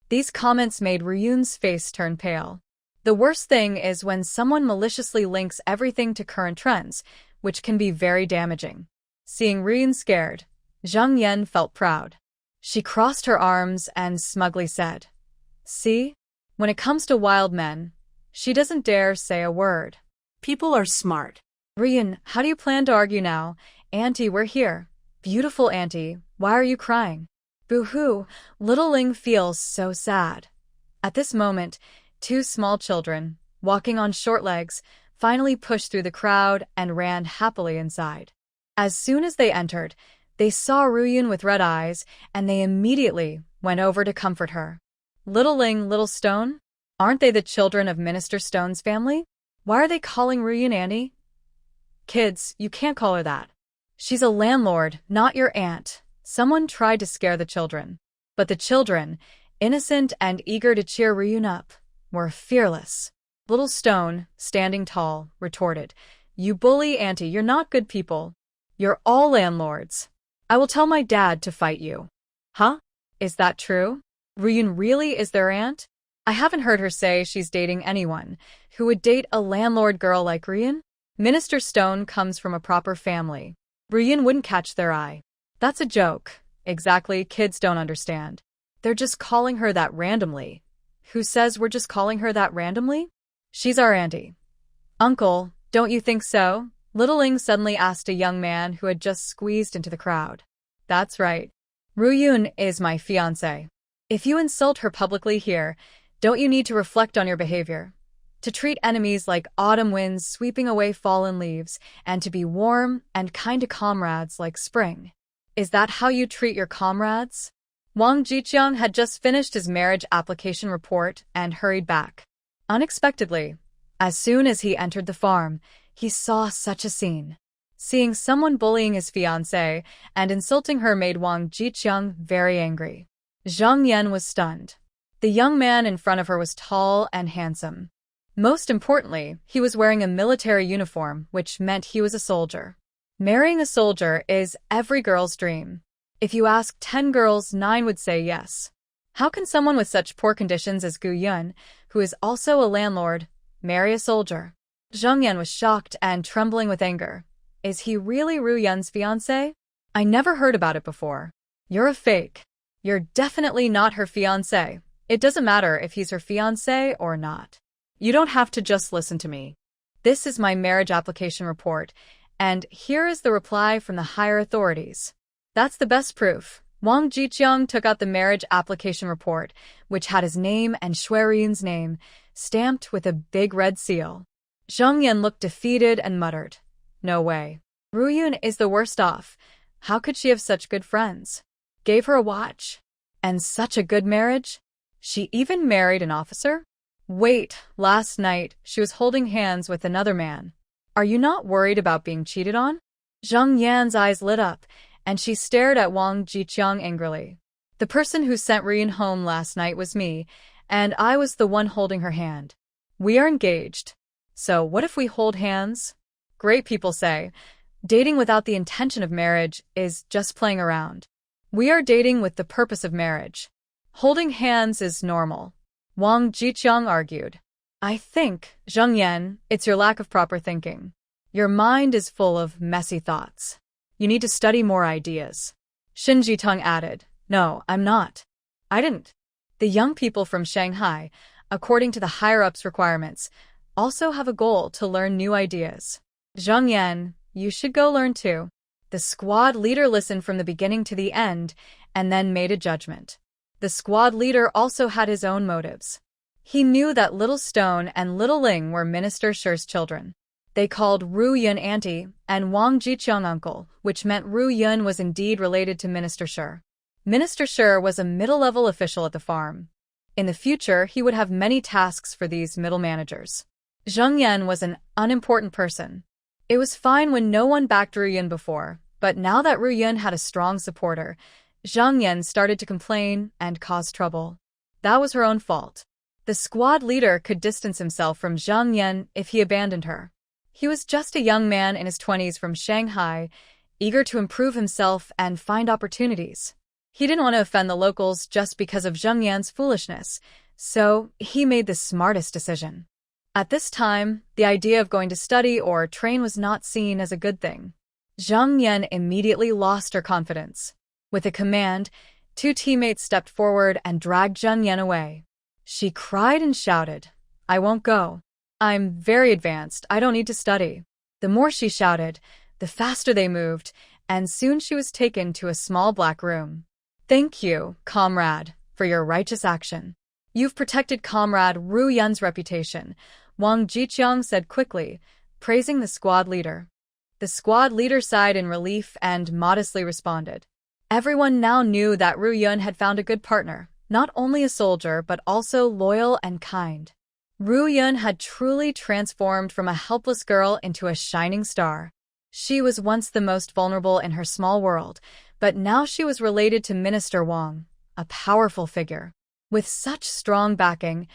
These comments made Ruyun's face turn pale. The worst thing is when someone maliciously links everything to current trends, which can be very damaging. Seeing Ruyun scared, Zheng Yan felt proud. She crossed her arms and smugly said, "See? When it comes to wild men, she doesn't dare say a word." People are smart. Ruyun, how do you plan to argue now? Auntie, we're here. Beautiful auntie, why are you crying? Boo-hoo, little Ling feels so sad. At this moment, two small children, walking on short legs, finally pushed through the crowd and ran happily inside. As soon as they entered, they saw Ruyun with red eyes, and they immediately went over to comfort her. Little Ling, little Stone? Aren't they the children of Minister Stone's family? Why are they calling Ruyun Auntie? Kids, you can't call her that. She's a landlord, not your aunt. Someone tried to scare the children. But the children, innocent and eager to cheer Ruyun up, were fearless. Little Stone, standing tall, retorted, "You bully auntie, you're not good people. You're all landlords. I will tell my dad to fight you." Huh? Is that true? Ruyun really is their aunt? I haven't heard her say she's dating anyone who would date a landlord girl like Ruyun. Minister Stone comes from a proper family. Ruyun wouldn't catch their eye. That's a joke. Exactly, kids don't understand. They're just calling her that randomly. Who says we're just calling her that randomly? She's our auntie. Uncle, don't you think so? Little Ling suddenly asked a young man who had just squeezed into the crowd. That's right. Ruyun is my fiancé. If you insult her publicly here, don't you need to reflect on your behavior? To treat enemies like autumn winds sweeping away fallen leaves, and to be warm and kind to comrades like spring. Is that how you treat your comrades? Wang Jiqiang had just finished his marriage application report and hurried back. Unexpectedly, as soon as he entered the farm, he saw such a scene. Seeing someone bullying his fiancée and insulting her made Wang Jiqiang very angry. Zheng Yan was stunned. The young man in front of her was tall and handsome. Most importantly, he was wearing a military uniform, which meant he was a soldier. Marrying a soldier is every girl's dream. If you ask 10 girls, 9 would say yes. How can someone with such poor conditions as Gu Yun, who is also a landlord, marry a soldier? Zheng Yan was shocked and trembling with anger. Is he really Ru Yun's fiancé? I never heard about it before. You're a fake. You're definitely not her fiancé. It doesn't matter if he's her fiancé or not. You don't have to just listen to me. This is my marriage application report, and here is the reply from the higher authorities. That's the best proof. Wang Jiqiang took out the marriage application report, which had his name and Shui Ruyun's name, stamped with a big red seal. Zheng Yan looked defeated and muttered, "No way. Ruyun is the worst off. How could she have such good friends? Gave her a watch? And such a good marriage? She even married an officer? Wait, last night, she was holding hands with another man. Are you not worried about being cheated on?" Zheng Yan's eyes lit up, and she stared at Wang Jiqiang angrily. The person who sent Ruyun home last night was me, and I was the one holding her hand. We are engaged. So what if we hold hands? Great people say, dating without the intention of marriage is just playing around. We are dating with the purpose of marriage. Holding hands is normal. Wang Jiqiang argued. I think, Zheng Yan, it's your lack of proper thinking. Your mind is full of messy thoughts. You need to study more ideas. Xin Jitong added. No, I'm not. I didn't. The young people from Shanghai, according to the higher-ups' requirements, also have a goal to learn new ideas. Zheng Yan, you should go learn too. The squad leader listened from the beginning to the end and then made a judgment. The squad leader also had his own motives. He knew that Little Stone and Little Ling were Minister Shi's children. They called Ru Yun auntie and Wang Jiqiang uncle, which meant Ru Yun was indeed related to Minister Shi. Minister Shi was a middle-level official at the farm. In the future, he would have many tasks for these middle managers. Zheng Yan was an unimportant person. It was fine when no one backed Ru Yun before, but now that Ru Yun had a strong supporter, Zheng Yan started to complain and cause trouble. That was her own fault. The squad leader could distance himself from Zheng Yan if he abandoned her. He was just a young man in his 20s from Shanghai, eager to improve himself and find opportunities. He didn't want to offend the locals just because of Zheng Yan's foolishness, so he made the smartest decision. At this time, the idea of going to study or train was not seen as a good thing. Zheng Yan immediately lost her confidence. With a command, two teammates stepped forward and dragged Zheng Yan away. She cried and shouted, "I won't go. I'm very advanced, I don't need to study." The more she shouted, the faster they moved, and soon she was taken to a small black room. "Thank you, comrade, for your righteous action. You've protected Comrade Ru Yun's reputation," Wang Jiqiang said quickly, praising the squad leader. The squad leader sighed in relief and modestly responded. Everyone now knew that Ru Yun had found a good partner, not only a soldier but also loyal and kind. Ru Yun had truly transformed from a helpless girl into a shining star. She was once the most vulnerable in her small world, but now she was related to Minister Wang, a powerful figure. With such strong backing,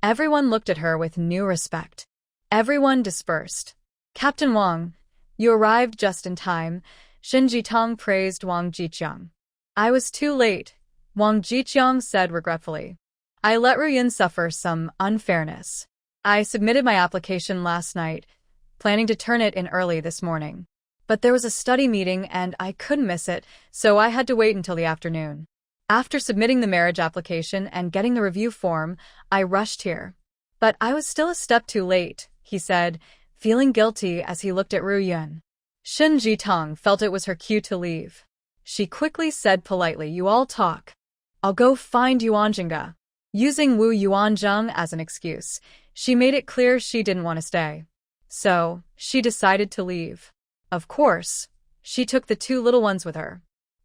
everyone looked at her with new respect. Everyone dispersed. "Captain Wang, you arrived just in time," Xin Jitong praised Wang Jiqiang. "I was too late," Wang Jiqiang said regretfully. "I let Ru Yun suffer some unfairness. I submitted my application last night, planning to turn it in early this morning. But there was a study meeting and I couldn't miss it, so I had to wait until the afternoon. After submitting the marriage application and getting the review form, I rushed here. But I was still a step too late," he said, feeling guilty as he looked at Ru Yun. Xin Jitong felt it was her cue to leave. She quickly said politely, "You all talk. I'll go find Yuanjinga." Using Wu Yuanzheng as an excuse, she made it clear she didn't want to stay. So, she decided to leave. Of course, she took the two little ones with her.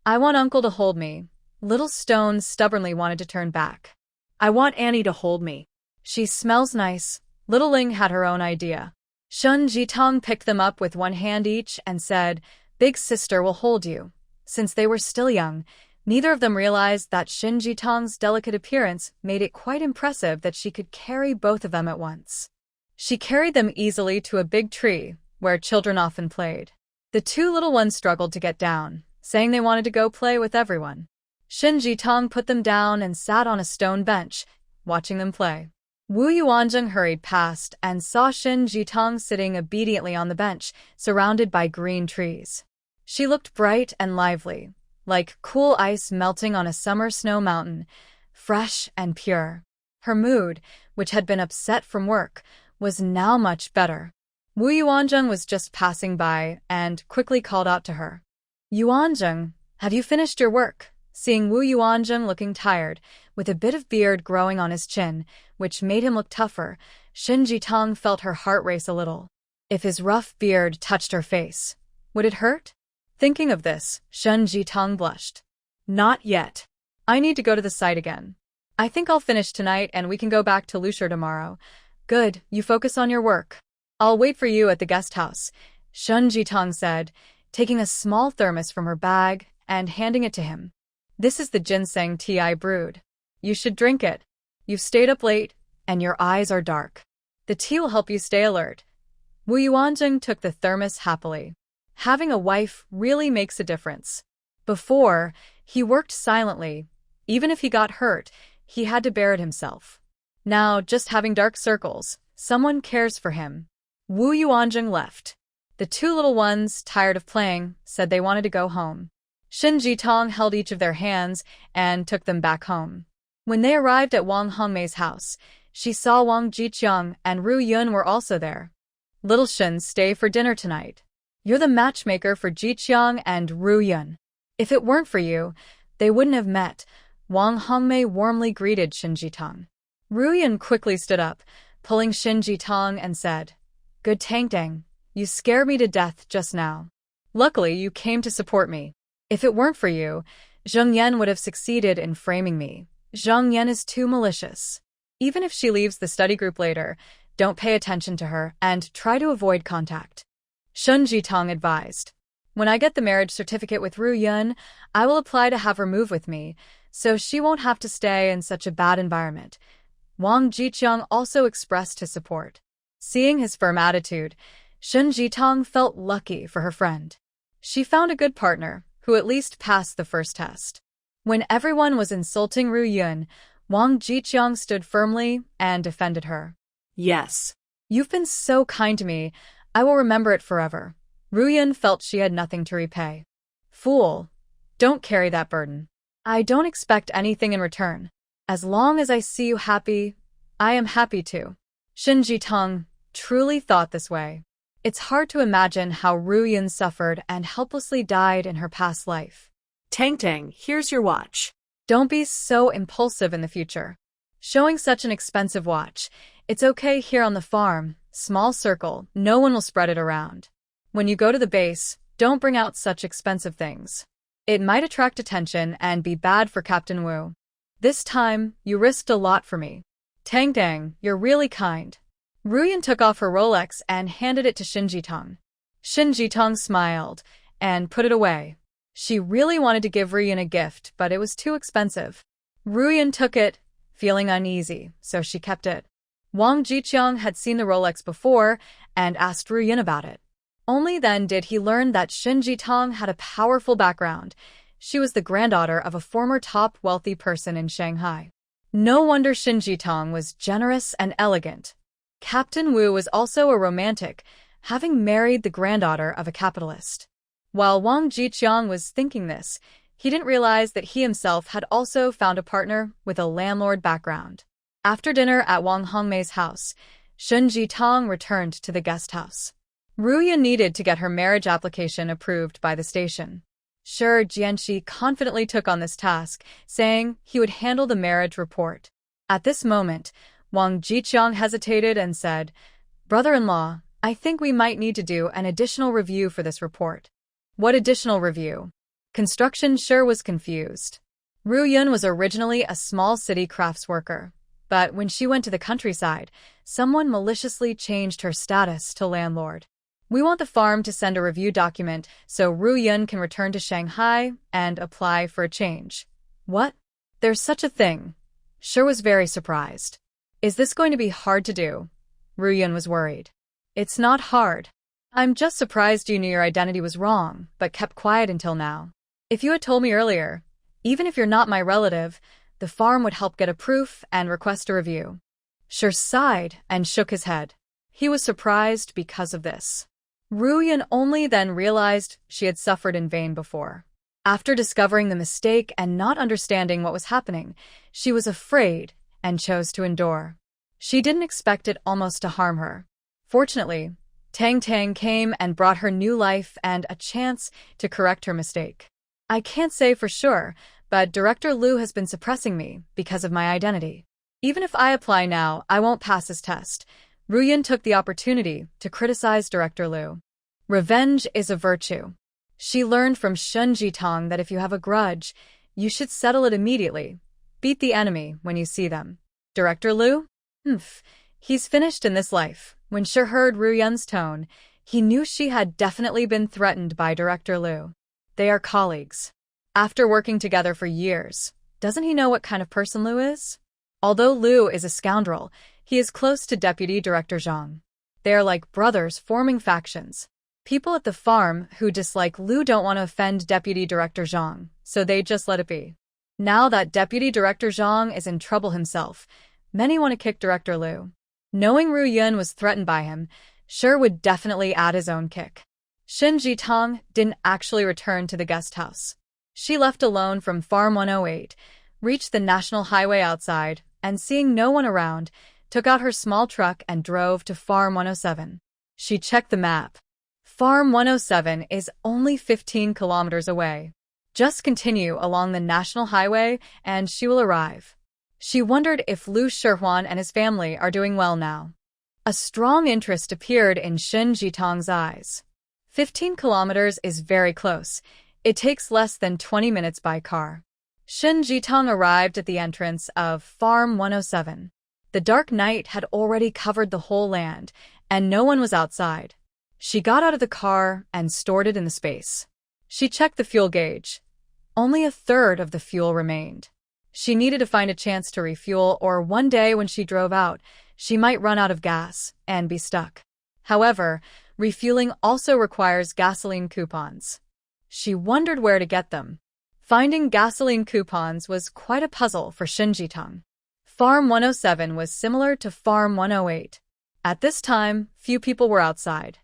"I want Uncle to hold me." Little Stone stubbornly wanted to turn back. "I want Annie to hold me. She smells nice." Little Ling had her own idea. Shun Jitong picked them up with one hand each and said, "Big sister will hold you." Since they were still young, neither of them realized that Shin Jitong's delicate appearance made it quite impressive that she could carry both of them at once. She carried them easily to a big tree, where children often played. The two little ones struggled to get down, saying they wanted to go play with everyone. Shin Jitong put them down and sat on a stone bench, watching them play. Wu Yuanzheng hurried past and saw Shin Jitong sitting obediently on the bench, surrounded by green trees. She looked bright and lively, like cool ice melting on a summer snow mountain, fresh and pure. Her mood, which had been upset from work, was now much better. Wu Yuanzheng was just passing by and quickly called out to her. "Yuanzheng, have you finished your work?" Seeing Wu Yuanzheng looking tired, with a bit of beard growing on his chin, which made him look tougher, Shin Jitong felt her heart race a little. If his rough beard touched her face, would it hurt? Thinking of this, Shin Jitong blushed. "Not yet. I need to go to the site again. I think I'll finish tonight and we can go back to Lushur tomorrow." "Good, you focus on your work. I'll wait for you at the guest house," Shin Jitong said, taking a small thermos from her bag and handing it to him. "This is the ginseng tea I brewed. You should drink it. You've stayed up late, and your eyes are dark. The tea will help you stay alert." Wu Yuanzheng took the thermos happily. Having a wife really makes a difference. Before, he worked silently. Even if he got hurt, he had to bear it himself. Now, just having dark circles, someone cares for him. Wu Yuanzheng left. The two little ones, tired of playing, said they wanted to go home. Shin Jitong held each of their hands and took them back home. When they arrived at Wang Hongmei's house, she saw Wang Jiqiang and Ru Yun were also there. Little Shen, stay for dinner tonight. You're the matchmaker for Jiqiang and Ru Yun. If it weren't for you, they wouldn't have met. Wang Hongmei warmly greeted Shen Jitang. Ru Yun quickly stood up, pulling Shen Jitang and said, Good Tangdang, you scared me to death just now. Luckily, you came to support me. If it weren't for you, Zheng Yan would have succeeded in framing me. Zheng Yan is too malicious. Even if she leaves the study group later, don't pay attention to her and try to avoid contact. Shen Jitang advised. When I get the marriage certificate with Ru Yun, I will apply to have her move with me, so she won't have to stay in such a bad environment. Wang Jiqiang also expressed his support. Seeing his firm attitude, Shen Jitang felt lucky for her friend. She found a good partner, who at least passed the first test. When everyone was insulting Ru Yun, Wang Jiqiang stood firmly and defended her. Yes. You've been so kind to me, I will remember it forever. Ru Yun felt she had nothing to repay. Fool. Don't carry that burden. I don't expect anything in return. As long as I see you happy, I am happy too. Shen Jitang truly thought this way. It's hard to imagine how Ru Yun suffered and helplessly died in her past life. Tang, here's your watch. Don't be so impulsive in the future. Showing such an expensive watch, it's okay here on the farm, small circle, no one will spread it around. When you go to the base, don't bring out such expensive things. It might attract attention and be bad for Captain Wu. This time, you risked a lot for me. Tangdang, you're really kind. Ru Yun took off her Rolex and handed it to Shen Jitang. Shen Jitang smiled and put it away. She really wanted to give Ru Yun a gift, but it was too expensive. Ru Yun took it, feeling uneasy, so she kept it. Wang Jiqiang had seen the Rolex before and asked Ru Yun about it. Only then did he learn that Shen Jitang had a powerful background. She was the granddaughter of a former top wealthy person in Shanghai. No wonder Shen Jitang was generous and elegant. Captain Wu was also a romantic, having married the granddaughter of a capitalist. While Wang Jiqiang was thinking this, he didn't realize that he himself had also found a partner with a landlord background. After dinner at Wang Hongmei's house, Shen Jitang returned to the guest house. Ru Yun needed to get her marriage application approved by the station. Sure, Jianxi confidently took on this task, saying he would handle the marriage report. At this moment, Wang Jiqiang hesitated and said, Brother-in-law, I think we might need to do an additional review for this report. What additional review? Construction sure was confused. Ru Yun was originally a small city crafts worker, but when she went to the countryside, someone maliciously changed her status to landlord. We want the farm to send a review document so Ru Yun can return to Shanghai and apply for a change. What? There's such a thing. Sure was very surprised. Is this going to be hard to do? Ru Yun was worried. It's not hard. I'm just surprised you knew your identity was wrong, but kept quiet until now. If you had told me earlier, even if you're not my relative, the farm would help get a proof and request a review. Sure sighed and shook his head. He was surprised because of this. Ru Yun only then realized she had suffered in vain before. After discovering the mistake and not understanding what was happening, she was afraid and chose to endure. She didn't expect it almost to harm her. Fortunately, Tang came and brought her new life and a chance to correct her mistake. I can't say for sure, but Director Liu has been suppressing me because of my identity. Even if I apply now, I won't pass his test. Ru Yun took the opportunity to criticize Director Liu. Revenge is a virtue. She learned from Shen Jitang that if you have a grudge, you should settle it immediately. Beat the enemy when you see them. Director Liu? He's finished in this life. When she heard Ru Yun's tone, he knew she had definitely been threatened by Director Liu. They are colleagues. After working together for years, doesn't he know what kind of person Liu is? Although Liu is a scoundrel, he is close to Deputy Director Zhang. They are like brothers forming factions. People at the farm who dislike Liu don't want to offend Deputy Director Zhang, so they just let it be. Now that Deputy Director Zhang is in trouble himself, many want to kick Director Liu. Knowing Ru Yun was threatened by him, Sure would definitely add his own kick. Shen Jitang didn't actually return to the guest house. She left alone from Farm 108, reached the national highway outside, and seeing no one around, took out her small truck and drove to Farm 107. She checked the map. Farm 107 is only 15 kilometers away. Just continue along the national highway and she will arrive. She wondered if Lu Shihwan and his family are doing well now. A strong interest appeared in Shen Jitong's eyes. 15 kilometers is very close. It takes less than 20 minutes by car. Shen Jitong arrived at the entrance of Farm 107. The dark night had already covered the whole land, and no one was outside. She got out of the car and stored it in the space. She checked the fuel gauge. Only a third of the fuel remained. She needed to find a chance to refuel, or one day when she drove out, she might run out of gas and be stuck. However, refueling also requires gasoline coupons. She wondered where to get them. Finding gasoline coupons was quite a puzzle for Shen Jitong. Farm 107 was similar to Farm 108. At this time, few people were outside.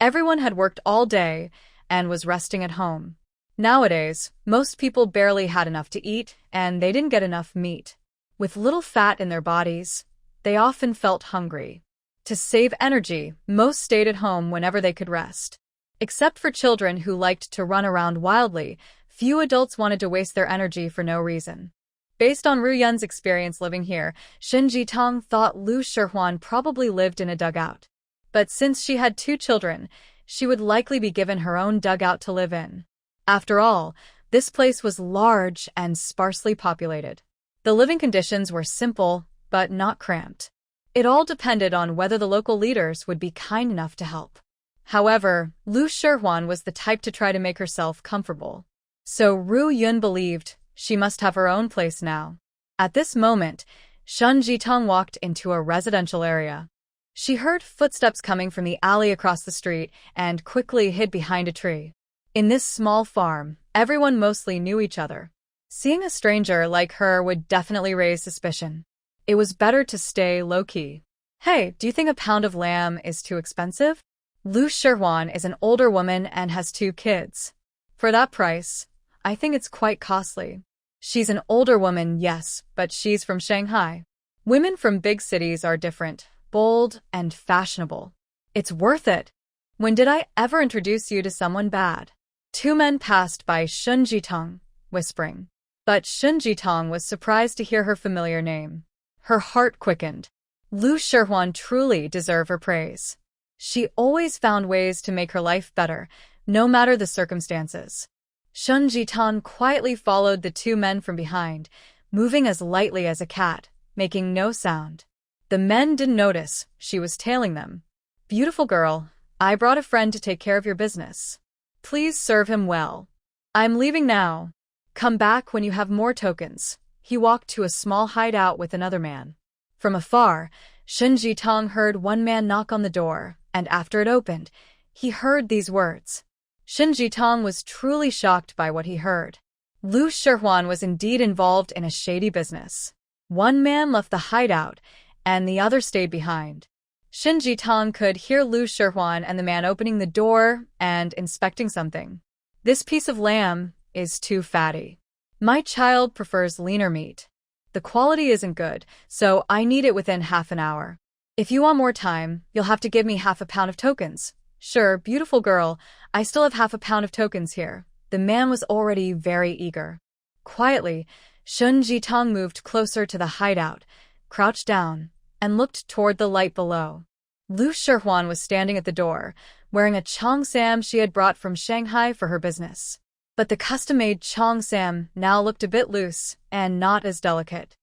Everyone had worked all day and was resting at home. Nowadays, most people barely had enough to eat, and they didn't get enough meat. With little fat in their bodies, they often felt hungry. To save energy, most stayed at home whenever they could rest. Except for children who liked to run around wildly, few adults wanted to waste their energy for no reason. Based on Ru Yun's experience living here, Shen Jitong thought Lu Shihwan probably lived in a dugout. But since she had 2 children, she would likely be given her own dugout to live in. After all, this place was large and sparsely populated. The living conditions were simple, but not cramped. It all depended on whether the local leaders would be kind enough to help. However, Lu Shihwan was the type to try to make herself comfortable. So Ru Yun believed she must have her own place now. At this moment, Shen Jitong walked into a residential area. She heard footsteps coming from the alley across the street and quickly hid behind a tree. In this small farm, everyone mostly knew each other. Seeing a stranger like her would definitely raise suspicion. It was better to stay low-key. Hey, do you think a pound of lamb is too expensive? Lu Shihwan is an older woman and has 2 kids. For that price, I think it's quite costly. She's an older woman, yes, but she's from Shanghai. Women from big cities are different, bold, and fashionable. It's worth it. When did I ever introduce you to someone bad? 2 men passed by Shen Jitong, whispering. But Shen Jitong was surprised to hear her familiar name. Her heart quickened. Lu Shihwan truly deserved her praise. She always found ways to make her life better, no matter the circumstances. Shen Jitong quietly followed the 2 men from behind, moving as lightly as a cat, making no sound. The men didn't notice she was tailing them. Beautiful girl, I brought a friend to take care of your business. Please serve him well. I'm leaving now. Come back when you have more tokens. He walked to a small hideout with another man. From afar, Shen Jitong heard one man knock on the door, and after it opened, he heard these words. Shen Jitong was truly shocked by what he heard. Lu Shihwan was indeed involved in a shady business. One man left the hideout, and the other stayed behind. Shen Jitong could hear Lu Shihwan and the man opening the door and inspecting something. This piece of lamb is too fatty. My child prefers leaner meat. The quality isn't good, so I need it within half an hour. If you want more time, you'll have to give me half a pound of tokens. Sure, beautiful girl, I still have half a pound of tokens here. The man was already very eager. Quietly, Shen Jitong moved closer to the hideout, crouched down, and looked toward the light below. Lu Shihwan was standing at the door, wearing a cheongsam she had brought from Shanghai for her business. But the custom-made cheongsam now looked a bit loose and not as delicate.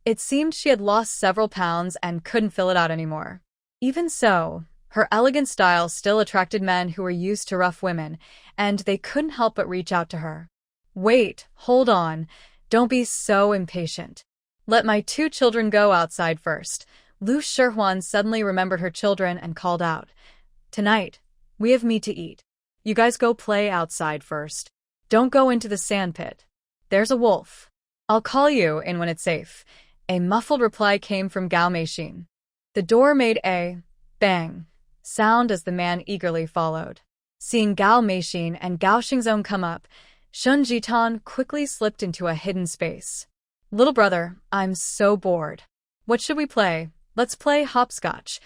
It seemed she had lost several pounds and couldn't fill it out anymore. Even so, her elegant style still attracted men who were used to rough women, and they couldn't help but reach out to her. Wait, hold on, don't be so impatient. Let my 2 children go outside first. Lu Shihwan suddenly remembered her children and called out. Tonight, we have meat to eat. You guys go play outside first. Don't go into the sandpit. There's a wolf. I'll call you in when it's safe. A muffled reply came from Gao Meixin. The door made a bang sound as the man eagerly followed. Seeing Gao Meixin and Gao Xingzong come up, Shen Jitong quickly slipped into a hidden space. Little brother, I'm so bored. What should we play? Let's play hopscotch.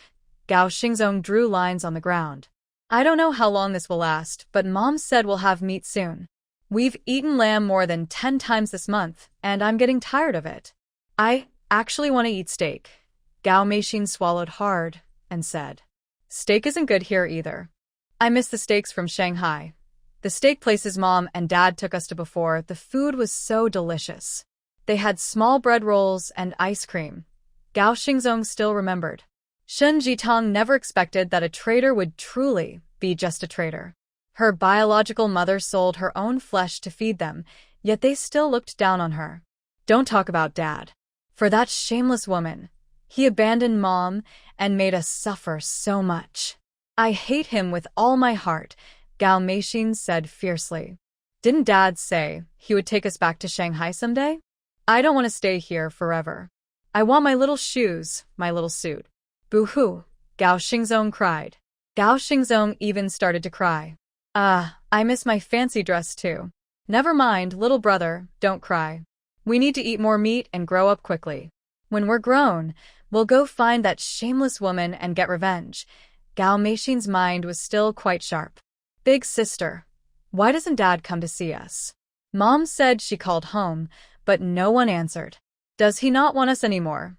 Gao Xingzong drew lines on the ground. I don't know how long this will last, but Mom said we'll have meat soon. We've eaten lamb more than 10 times this month, and I'm getting tired of it. I actually want to eat steak. Gao Meixin swallowed hard and said, Steak isn't good here either. I miss the steaks from Shanghai. The steak places Mom and Dad took us to before, the food was so delicious. They had small bread rolls and ice cream. Gao Xingzong still remembered. Shen Jitong never expected that a trader would truly be just a trader. Her biological mother sold her own flesh to feed them, yet they still looked down on her. Don't talk about Dad. For that shameless woman, he abandoned Mom and made us suffer so much. I hate him with all my heart, Gao Meixin said fiercely. Didn't Dad say he would take us back to Shanghai someday? I don't want to stay here forever. I want my little shoes, my little suit. Boo-hoo, Gao Xingzong cried. Gao Xingzong even started to cry. I miss my fancy dress too. Never mind, little brother, don't cry. We need to eat more meat and grow up quickly. When we're grown, we'll go find that shameless woman and get revenge. Gao Meixin's mind was still quite sharp. Big sister, why doesn't Dad come to see us? Mom said she called home, but no one answered. Does he not want us anymore?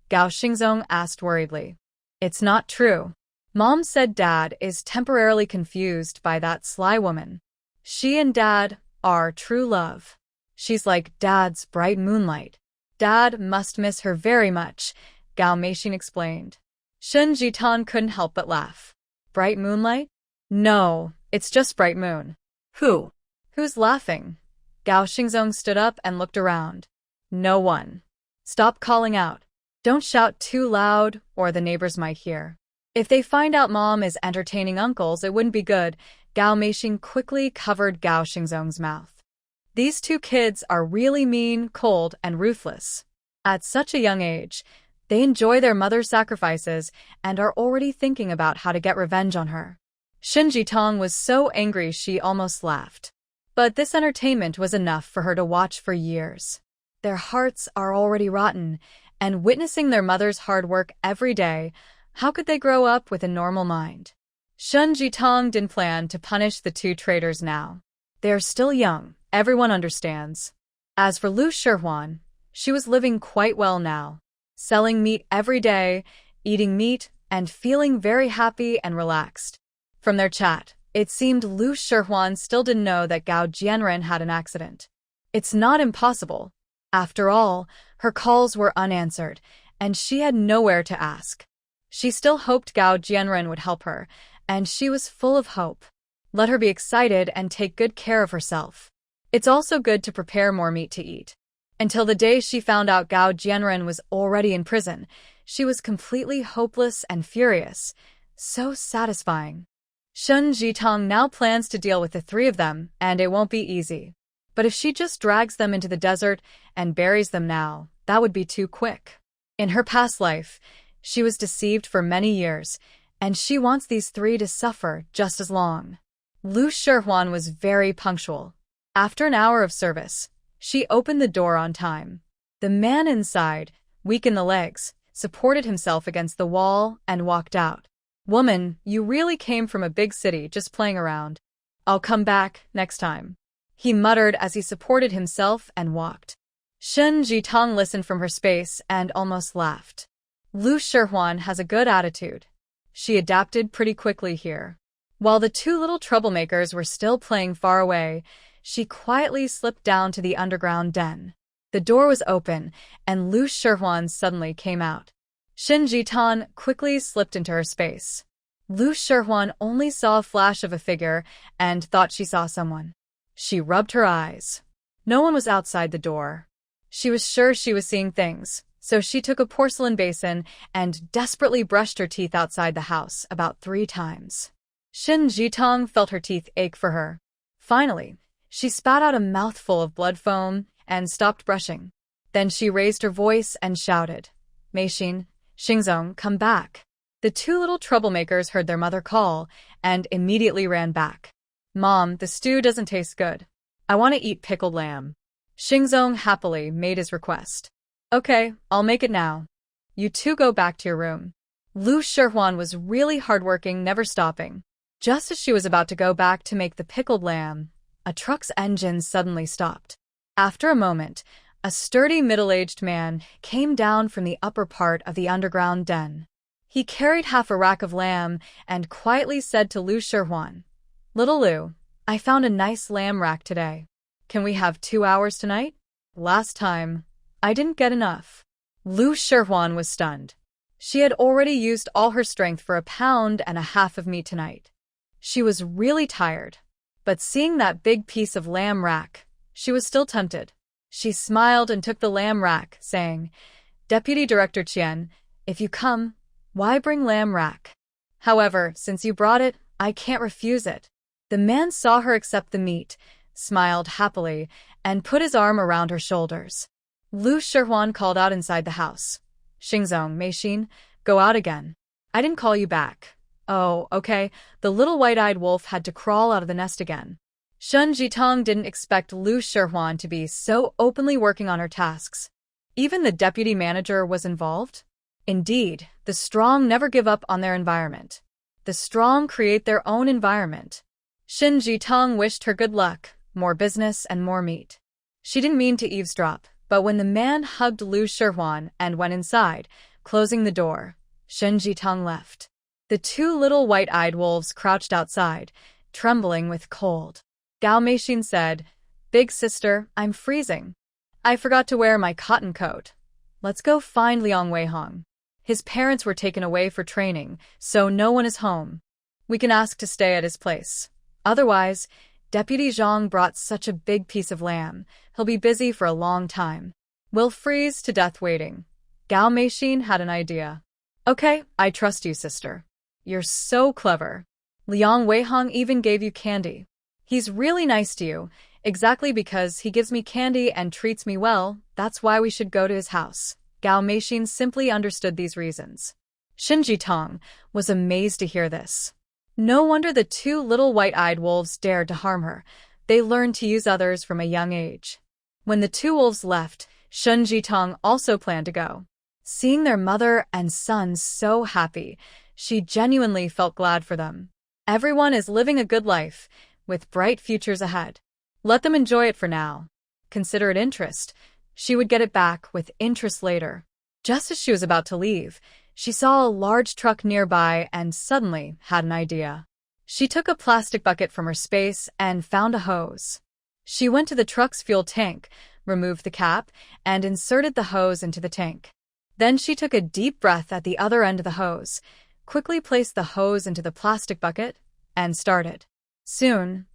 Gao Xingzong asked worriedly. It's not true. Mom said Dad is temporarily confused by that sly woman. She and Dad are true love. She's like Dad's bright moonlight. Dad must miss her very much, Gao Meixin explained. Shen Jitong couldn't help but laugh. Bright moonlight? No, it's just bright moon. Who? Who's laughing? Gao Xingzong stood up and looked around. No one. Stop calling out. Don't shout too loud, or the neighbors might hear. If they find out Mom is entertaining uncles, it wouldn't be good. Gao Meixin quickly covered Gao Xingzong's mouth. These two kids are really mean, cold, and ruthless. At such a young age, they enjoy their mother's sacrifices and are already thinking about how to get revenge on her. Shen Jitong was so angry she almost laughed. But this entertainment was enough for her to watch for years. Their hearts are already rotten, and witnessing their mother's hard work every day, how could they grow up with a normal mind? Shen Jitong didn't plan to punish the two traitors now. They are still young, everyone understands. As for Lu Shihuan, she was living quite well now, selling meat every day, eating meat, and feeling very happy and relaxed. From their chat, it seemed Lu Shihuan still didn't know that Gao Jianren had an accident. It's not impossible. After all, her calls were unanswered, and she had nowhere to ask. She still hoped Gao Jianren would help her, and she was full of hope. Let her be excited and take good care of herself. It's also good to prepare more meat to eat. Until the day she found out Gao Jianren was already in prison, she was completely hopeless and furious. So satisfying. Shen Jitong now plans to deal with the three of them, and it won't be easy. But if she just drags them into the desert and buries them now, that would be too quick. In her past life, she was deceived for many years, and she wants these three to suffer just as long. Lu Shihuan was very punctual. After an hour of service, she opened the door on time. The man inside, weak in the legs, supported himself against the wall and walked out. Woman, you really came from a big city just playing around. I'll come back next time. He muttered as he supported himself and walked. Shen Jitong listened from her space and almost laughed. Lu Shihuan has a good attitude. She adapted pretty quickly here. While the two little troublemakers were still playing far away, she quietly slipped down to the underground den. The door was open, and Lu Shihuan suddenly came out. Shen Jitong quickly slipped into her space. Lu Shihuan only saw a flash of a figure and thought she saw someone. She rubbed her eyes. No one was outside the door. She was sure she was seeing things, so she took a porcelain basin and desperately brushed her teeth outside the house about 3 times. Shen Jitong felt her teeth ache for her. Finally, she spat out a mouthful of blood foam and stopped brushing. Then she raised her voice and shouted, Meixin, Xingzong, come back. The two little troublemakers heard their mother call and immediately ran back. Mom, the stew doesn't taste good. I want to eat pickled lamb. Xingzong happily made his request. Okay, I'll make it now. You two go back to your room. Lu Shihuan was really hardworking, never stopping. Just as she was about to go back to make the pickled lamb, a truck's engine suddenly stopped. After a moment, a sturdy middle-aged man came down from the upper part of the underground den. He carried half a rack of lamb and quietly said to Lu Shihuan, "Little Lu, I found a nice lamb rack today. Can we have 2 hours tonight? Last time, I didn't get enough." Lu Shihuan was stunned. She had already used all her strength for 1.5 pounds of meat tonight. She was really tired, but seeing that big piece of lamb rack, she was still tempted. She smiled and took the lamb rack, saying, "Deputy Director Qian, if you come, why bring lamb rack? However, since you brought it, I can't refuse it." The man saw her accept the meat, smiled happily, and put his arm around her shoulders. Lu Shihuan called out inside the house. "Xingzong, Meixin, go out again. I didn't call you back." "Oh, okay." The little white-eyed wolf had to crawl out of the nest again. Shun Jitong didn't expect Lu Shihuan to be so openly working on her tasks. Even the deputy manager was involved. Indeed, the strong never give up on their environment. The strong create their own environment. Shin Jitong wished her good luck, more business and more meat. She didn't mean to eavesdrop, but when the man hugged Lu Shihuan and went inside, closing the door, Shin Jitong left. The two little white-eyed wolves crouched outside, trembling with cold. Gao Meixin said, "Big sister, I'm freezing. I forgot to wear my cotton coat. Let's go find Liang Weihong. His parents were taken away for training, so no one is home. We can ask to stay at his place. Otherwise, Deputy Zhang brought such a big piece of lamb, he'll be busy for a long time. We'll freeze to death waiting." Gao Meixin had an idea. "Okay, I trust you, sister. You're so clever. Liang Weihong even gave you candy. He's really nice to you, exactly because he gives me candy and treats me well, that's why we should go to his house." Gao Meixin simply understood these reasons. Shin Jitong was amazed to hear this. No wonder the two little white-eyed wolves dared to harm her. They learned to use others from a young age. When the two wolves left, Shun Jitong also planned to go. Seeing their mother and son so happy, she genuinely felt glad for them. Everyone is living a good life, with bright futures ahead. Let them enjoy it for now. Consider it interest. She would get it back with interest later. Just as she was about to leave, she saw a large truck nearby and suddenly had an idea. She took a plastic bucket from her space and found a hose. She went to the truck's fuel tank, removed the cap, and inserted the hose into the tank. Then she took a deep breath at the other end of the hose, quickly placed the hose into the plastic bucket, and started. Soon,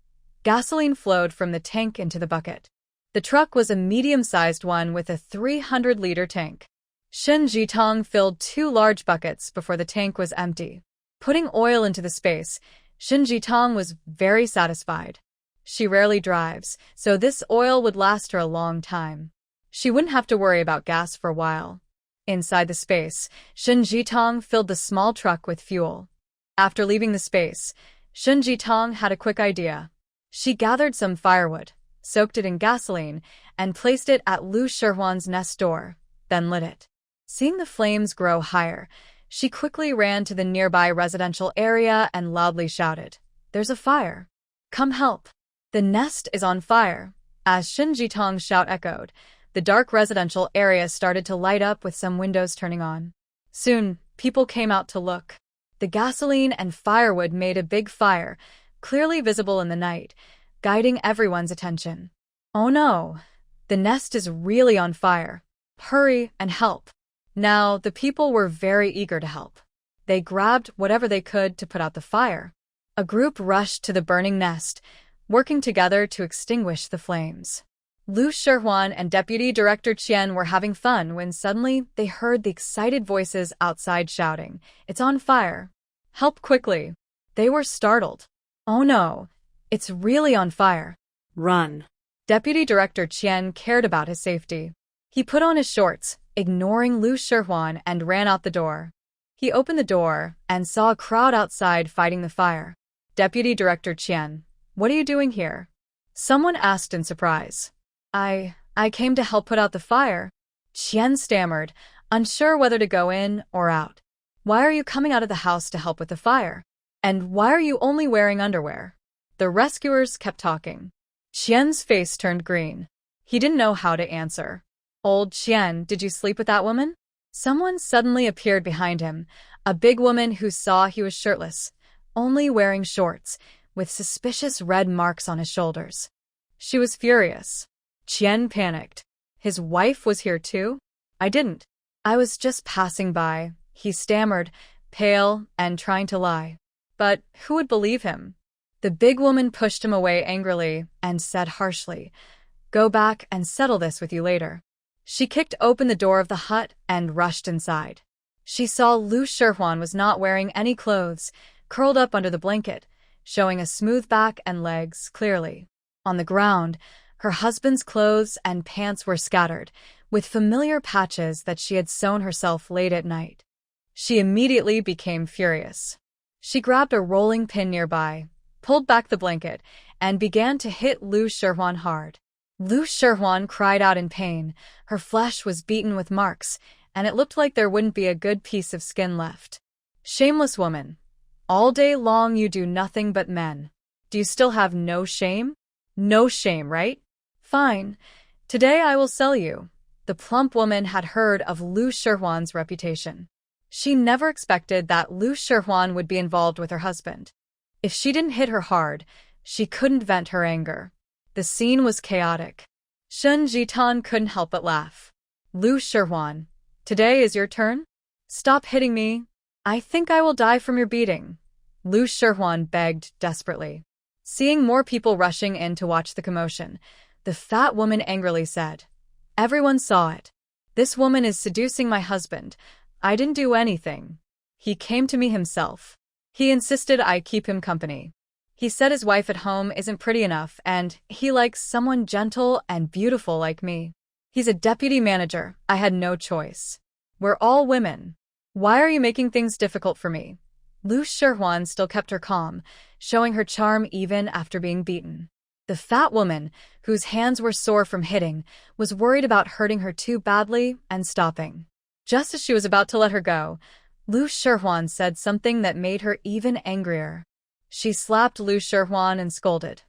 gasoline flowed from the tank into the bucket. The truck was a medium-sized one with a 300-liter tank. Shin Jitong filled 2 large buckets before the tank was empty. Putting oil into the space, Shin Jitong was very satisfied. She rarely drives, so this oil would last her a long time. She wouldn't have to worry about gas for a while. Inside the space, Shin Jitong filled the small truck with fuel. After leaving the space, Shin Jitong had a quick idea. She gathered some firewood, soaked it in gasoline, and placed it at Lu Shihuan's nest door, then lit it. Seeing the flames grow higher, she quickly ran to the nearby residential area and loudly shouted, "There's a fire! Come help! The nest is on fire!" As Shin Jitong's shout echoed, the dark residential area started to light up with some windows turning on. Soon, people came out to look. The gasoline and firewood made a big fire, clearly visible in the night, guiding everyone's attention. "Oh no! The nest is really on fire! Hurry and help!" Now, the people were very eager to help. They grabbed whatever they could to put out the fire. A group rushed to the burning nest, working together to extinguish the flames. Lu Shihuan and Deputy Director Qian were having fun when suddenly they heard the excited voices outside shouting, "It's on fire! Help quickly!" They were startled. "Oh no! It's really on fire!" Run! Deputy Director Qian cared about his safety. He put on his shorts, ignoring Lu Shihuan, and ran out the door. He opened the door and saw a crowd outside fighting the fire. "Deputy Director Qian, what are you doing here?" Someone asked in surprise. I came to help put out the fire. Qian stammered, unsure whether to go in or out. Why are you coming out of the house to help with the fire? And why are you only wearing underwear? The rescuers kept talking. Qian's face turned green. He didn't know how to answer. Old Qian, did you sleep with that woman? Someone suddenly appeared behind him, a big woman who saw he was shirtless, only wearing shorts, with suspicious red marks on his shoulders. She was furious. Qian panicked. His wife was here too? I didn't. I was just passing by, he stammered, pale and trying to lie. But who would believe him? The big woman pushed him away angrily and said harshly, "Go back and settle this with you later." She kicked open the door of the hut and rushed inside. She saw Lu Shihuan was not wearing any clothes, curled up under the blanket, showing a smooth back and legs clearly. On the ground, her husband's clothes and pants were scattered, with familiar patches that she had sewn herself late at night. She immediately became furious. She grabbed a rolling pin nearby, pulled back the blanket, and began to hit Lu Shihuan hard. Lu Shihuan cried out in pain. Her flesh was beaten with marks, and it looked like there wouldn't be a good piece of skin left. Shameless woman. All day long you do nothing but men. Do you still have no shame? No shame, right? Fine. Today I will sell you. The plump woman had heard of Lu Shihuan's reputation. She never expected that Lu Shihuan would be involved with her husband. If she didn't hit her hard, she couldn't vent her anger. The scene was chaotic. Shun Jitan couldn't help but laugh. Lu Shihuan, today is your turn? Stop hitting me. I think I will die from your beating. Lu Shihuan begged desperately. Seeing more people rushing in to watch the commotion, the fat woman angrily said, "Everyone saw it. This woman is seducing my husband. I didn't do anything. He came to me himself. He insisted I keep him company. He said his wife at home isn't pretty enough and he likes someone gentle and beautiful like me. He's a deputy manager. I had no choice. We're all women. Why are you making things difficult for me?" Lu Shihuan still kept her calm, showing her charm even after being beaten. The fat woman, whose hands were sore from hitting, was worried about hurting her too badly and stopping. Just as she was about to let her go, Lu Shihuan said something that made her even angrier. She slapped Lu Shihuan and scolded.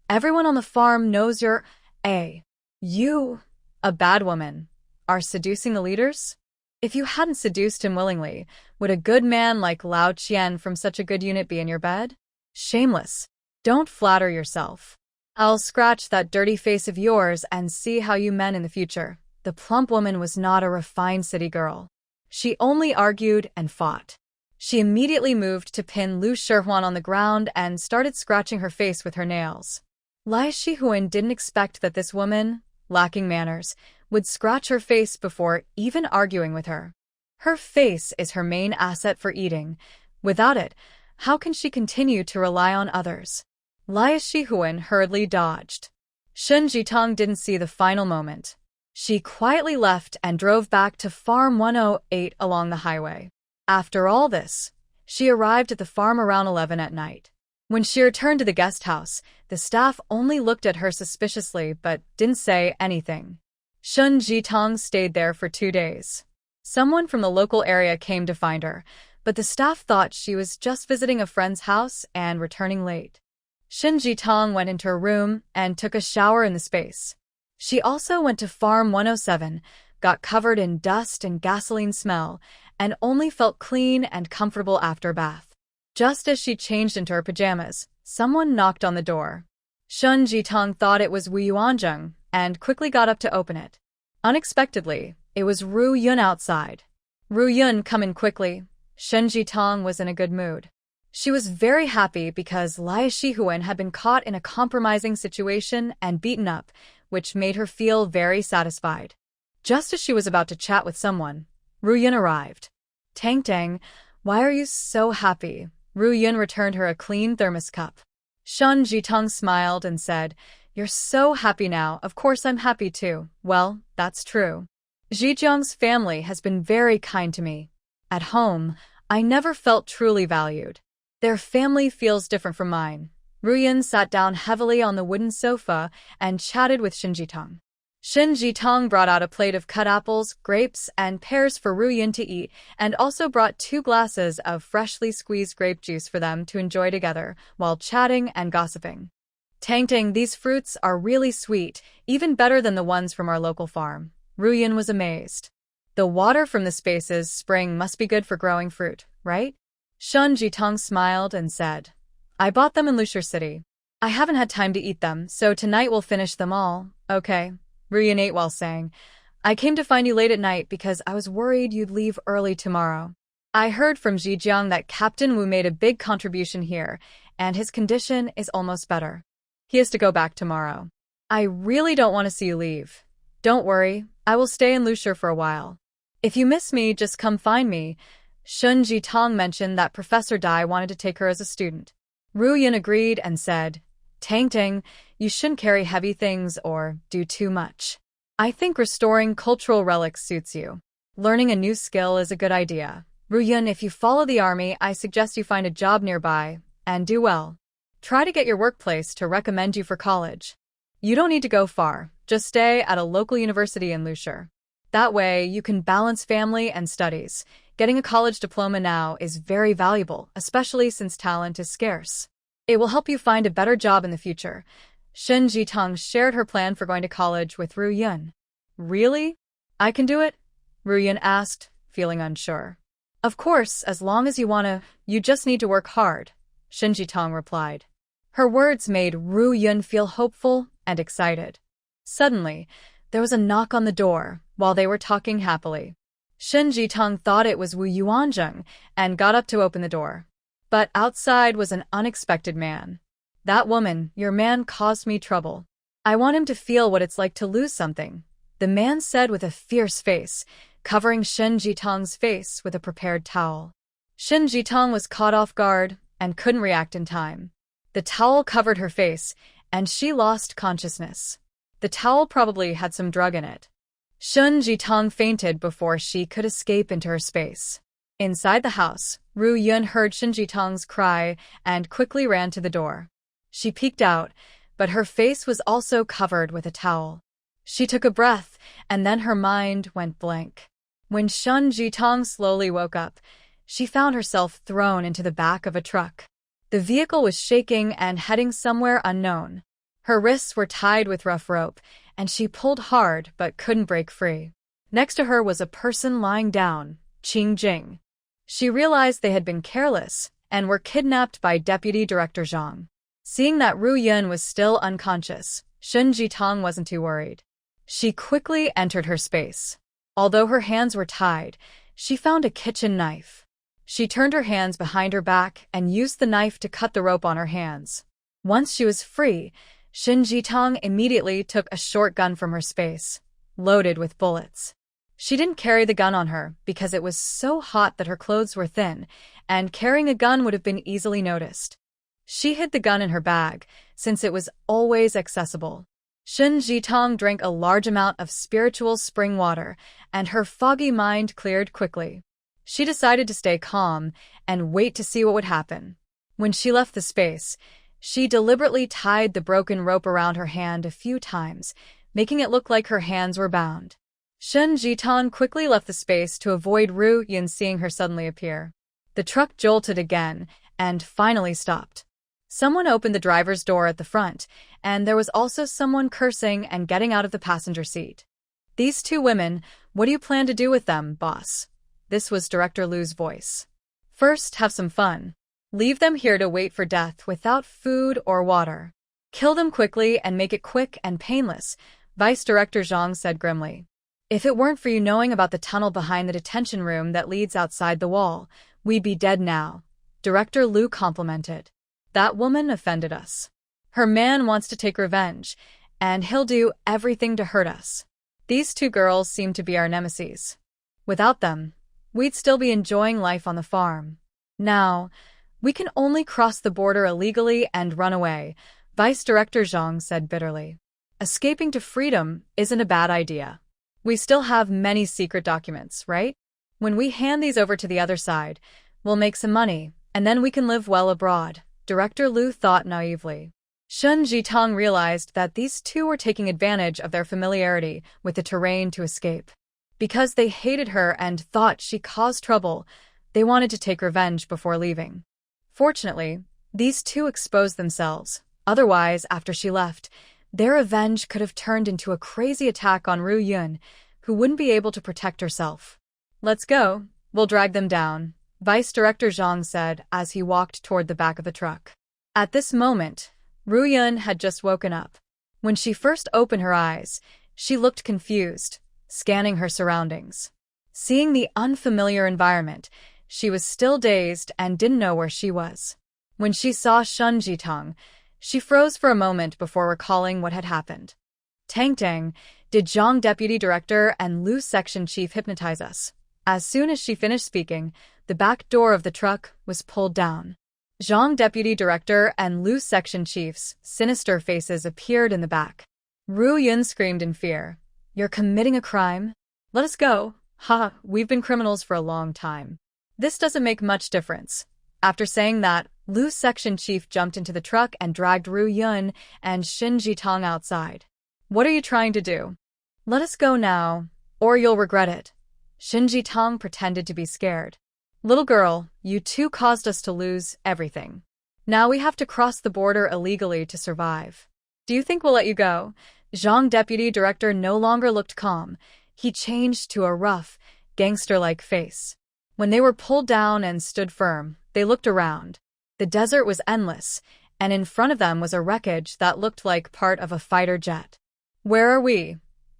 "Everyone on the farm knows you, a bad woman, are seducing the leaders? If you hadn't seduced him willingly, would a good man like Lao Qian from such a good unit be in your bed? Shameless. Don't flatter yourself. I'll scratch that dirty face of yours and see how you men in the future." The plump woman was not a refined city girl. She only argued and fought. She immediately moved to pin Lu Shihuan on the ground and started scratching her face with her nails. Lai Shihuan didn't expect that this woman, lacking manners, would scratch her face before even arguing with her. Her face is her main asset for eating. Without it, how can she continue to rely on others? Lai Shihuan hurriedly dodged. Shun Jitong didn't see the final moment. She quietly left and drove back to Farm 108 along the highway. After all this, she arrived at the farm around 11 at night. When she returned to the guest house, the staff only looked at her suspiciously but didn't say anything. Shun Jitong stayed there for 2 days. Someone from the local area came to find her, but the staff thought she was just visiting a friend's house and returning late. Shun Jitong went into her room and took a shower in the space. She also went to Farm 107, got covered in dust and gasoline smell, and only felt clean and comfortable after a bath. Just as she changed into her pajamas, someone knocked on the door. Shun Jitong thought it was Wu Yuanzheng and quickly got up to open it. Unexpectedly, it was Ru Yun outside. "Ru Yun, come in quickly." Shun Jitong was in a good mood. She was very happy because Lai Shihuan had been caught in a compromising situation and beaten up, which made her feel very satisfied. Just as she was about to chat with someone, Ru Yun arrived. "Tang Tang, why are you so happy?" Ru Yun returned her a clean thermos cup. Shun Jitong smiled and said, "You're so happy now, of course I'm happy too." "Well, that's true. Zhijiang's family has been very kind to me. At home, I never felt truly valued. Their family feels different from mine." Ru Yun sat down heavily on the wooden sofa and chatted with Shun Jitong. Shin Jitong brought out a plate of cut apples, grapes, and pears for Ru Yun to eat, and also brought 2 glasses of freshly squeezed grape juice for them to enjoy together, while chatting and gossiping. Tang, these fruits are really sweet, even better than the ones from our local farm. Ru Yun was amazed. The water from the space's spring must be good for growing fruit, right? Shin Jitong smiled and said, I bought them in Lushur City. I haven't had time to eat them, so tonight we'll finish them all. Okay. Ru Yun ate while saying, I came to find you late at night because I was worried you'd leave early tomorrow. I heard from Zhejiang that Captain Wu made a big contribution here, and his condition is almost better. He has to go back tomorrow. I really don't want to see you leave. Don't worry, I will stay in Lushur for a while. If you miss me, just come find me. Shin Jitong mentioned that Professor Dai wanted to take her as a student. Ru Yun agreed and said, Tang, you shouldn't carry heavy things or do too much. I think restoring cultural relics suits you. Learning a new skill is a good idea. Ru Yun, if you follow the army, I suggest you find a job nearby and do well. Try to get your workplace to recommend you for college. You don't need to go far, just stay at a local university in Lushur. That way, you can balance family and studies. Getting a college diploma now is very valuable, especially since talent is scarce. It will help you find a better job in the future. Shin Jitong shared her plan for going to college with Ru Yun. Really? I can do it? Ru Yun asked, feeling unsure. Of course, as long as you wanna, you just need to work hard, Shin Jitong replied. Her words made Ru Yun feel hopeful and excited. Suddenly, there was a knock on the door while they were talking happily. Shin Jitong thought it was Wu Yuanzheng and got up to open the door. But outside was an unexpected man. That woman, your man, caused me trouble. I want him to feel what it's like to lose something, the man said with a fierce face, covering Shin Jitong's face with a prepared towel. Shin Jitong was caught off guard and couldn't react in time. The towel covered her face, and she lost consciousness. The towel probably had some drug in it. Shin Jitong fainted before she could escape into her space. Inside the house, Ru Yun heard Shin Jitong's cry and quickly ran to the door. She peeked out, but her face was also covered with a towel. She took a breath, and then her mind went blank. When Shin Jitong slowly woke up, she found herself thrown into the back of a truck. The vehicle was shaking and heading somewhere unknown. Her wrists were tied with rough rope, and she pulled hard but couldn't break free. Next to her was a person lying down, Qing Jing. She realized they had been careless and were kidnapped by Deputy Director Zhang. Seeing that Ru Yun was still unconscious, Shin Jitong wasn't too worried. She quickly entered her space. Although her hands were tied, she found a kitchen knife. She turned her hands behind her back and used the knife to cut the rope on her hands. Once she was free, Shin Jitong immediately took a short gun from her space, loaded with bullets. She didn't carry the gun on her because it was so hot that her clothes were thin, and carrying a gun would have been easily noticed. She hid the gun in her bag, since it was always accessible. Shin Jitong drank a large amount of spiritual spring water, and her foggy mind cleared quickly. She decided to stay calm and wait to see what would happen. When she left the space, she deliberately tied the broken rope around her hand a few times, making it look like her hands were bound. Shin Jitong quickly left the space to avoid Ru Yun seeing her suddenly appear. The truck jolted again and finally stopped. Someone opened the driver's door at the front, and there was also someone cursing and getting out of the passenger seat. These 2 women, what do you plan to do with them, boss? This was Director Lu's voice. First, have some fun. Leave them here to wait for death without food or water. Kill them quickly and make it quick and painless, Vice Director Zhang said grimly. If it weren't for you knowing about the tunnel behind the detention room that leads outside the wall, we'd be dead now, Director Lu complimented. That woman offended us. Her man wants to take revenge, and he'll do everything to hurt us. These 2 girls seem to be our nemesis. Without them, we'd still be enjoying life on the farm. Now, we can only cross the border illegally and run away, Vice Director Zhang said bitterly. Escaping to freedom isn't a bad idea. We still have many secret documents, right? When we hand these over to the other side, we'll make some money, and then we can live well abroad, Director Lu thought naively. Shun Jitong realized that these two were taking advantage of their familiarity with the terrain to escape. Because they hated her and thought she caused trouble, they wanted to take revenge before leaving. Fortunately, these two exposed themselves. Otherwise, after she left, their revenge could have turned into a crazy attack on Ru Yun, who wouldn't be able to protect herself. "Let's go. We'll drag them down," Vice Director Zhang said as he walked toward the back of the truck. At this moment, Ru Yun had just woken up. When she first opened her eyes, she looked confused, scanning her surroundings. Seeing the unfamiliar environment, she was still dazed and didn't know where she was. When she saw Shun Jitong, she froze for a moment before recalling what had happened. "Tang, did Zhang Deputy Director and Lu Section Chief hypnotize us?" As soon as she finished speaking, the back door of the truck was pulled down. Zhang Deputy Director and Lu Section Chief's sinister faces appeared in the back. Ru Yun screamed in fear. "You're committing a crime? Let us go. Ha, we've been criminals for a long time. This doesn't make much difference." After saying that, Lu Section Chief jumped into the truck and dragged Ru Yun and Shin Jitong outside. "What are you trying to do? Let us go now, or you'll regret it." Shin Jitong pretended to be scared. "Little girl, you two caused us to lose everything. Now we have to cross the border illegally to survive. Do you think we'll let you go?" Zhang Deputy Director no longer looked calm. He changed to a rough, gangster-like face. When they were pulled down and stood firm, they looked around. The desert was endless, and in front of them was a wreckage that looked like part of a fighter jet. "Where are we?"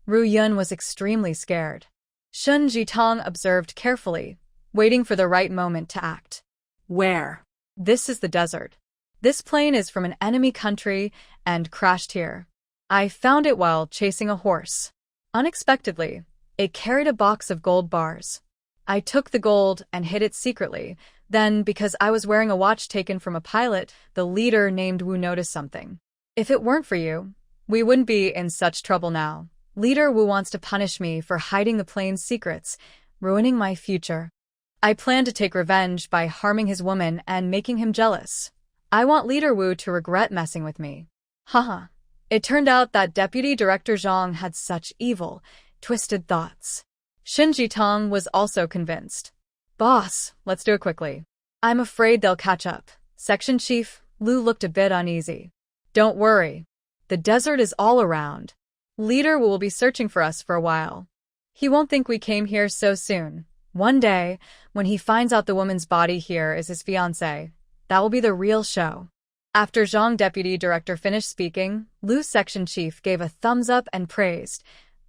Ru Yun was extremely scared. Shun Jitong observed carefully, waiting for the right moment to act. Where? "This is the desert. This plane is from an enemy country and crashed here. I found it while chasing a horse. Unexpectedly, it carried a box of gold bars. I took the gold and hid it secretly. Then, because I was wearing a watch taken from a pilot, the leader named Wu noticed something. If it weren't for you, we wouldn't be in such trouble now. Leader Wu wants to punish me for hiding the plane's secrets, ruining my future. I plan to take revenge by harming his woman and making him jealous. I want Leader Wu to regret messing with me." Haha. It turned out that Deputy Director Zhang had such evil, twisted thoughts. Shin Jitong was also convinced. "Boss, let's do it quickly. I'm afraid they'll catch up." Section Chief Lu looked a bit uneasy. "Don't worry. The desert is all around. Leader Wu will be searching for us for a while. He won't think we came here so soon. One day, when he finds out the woman's body here is his fiancée, that will be the real show." After Zhang Deputy Director finished speaking, Lu Section Chief gave a thumbs up and praised.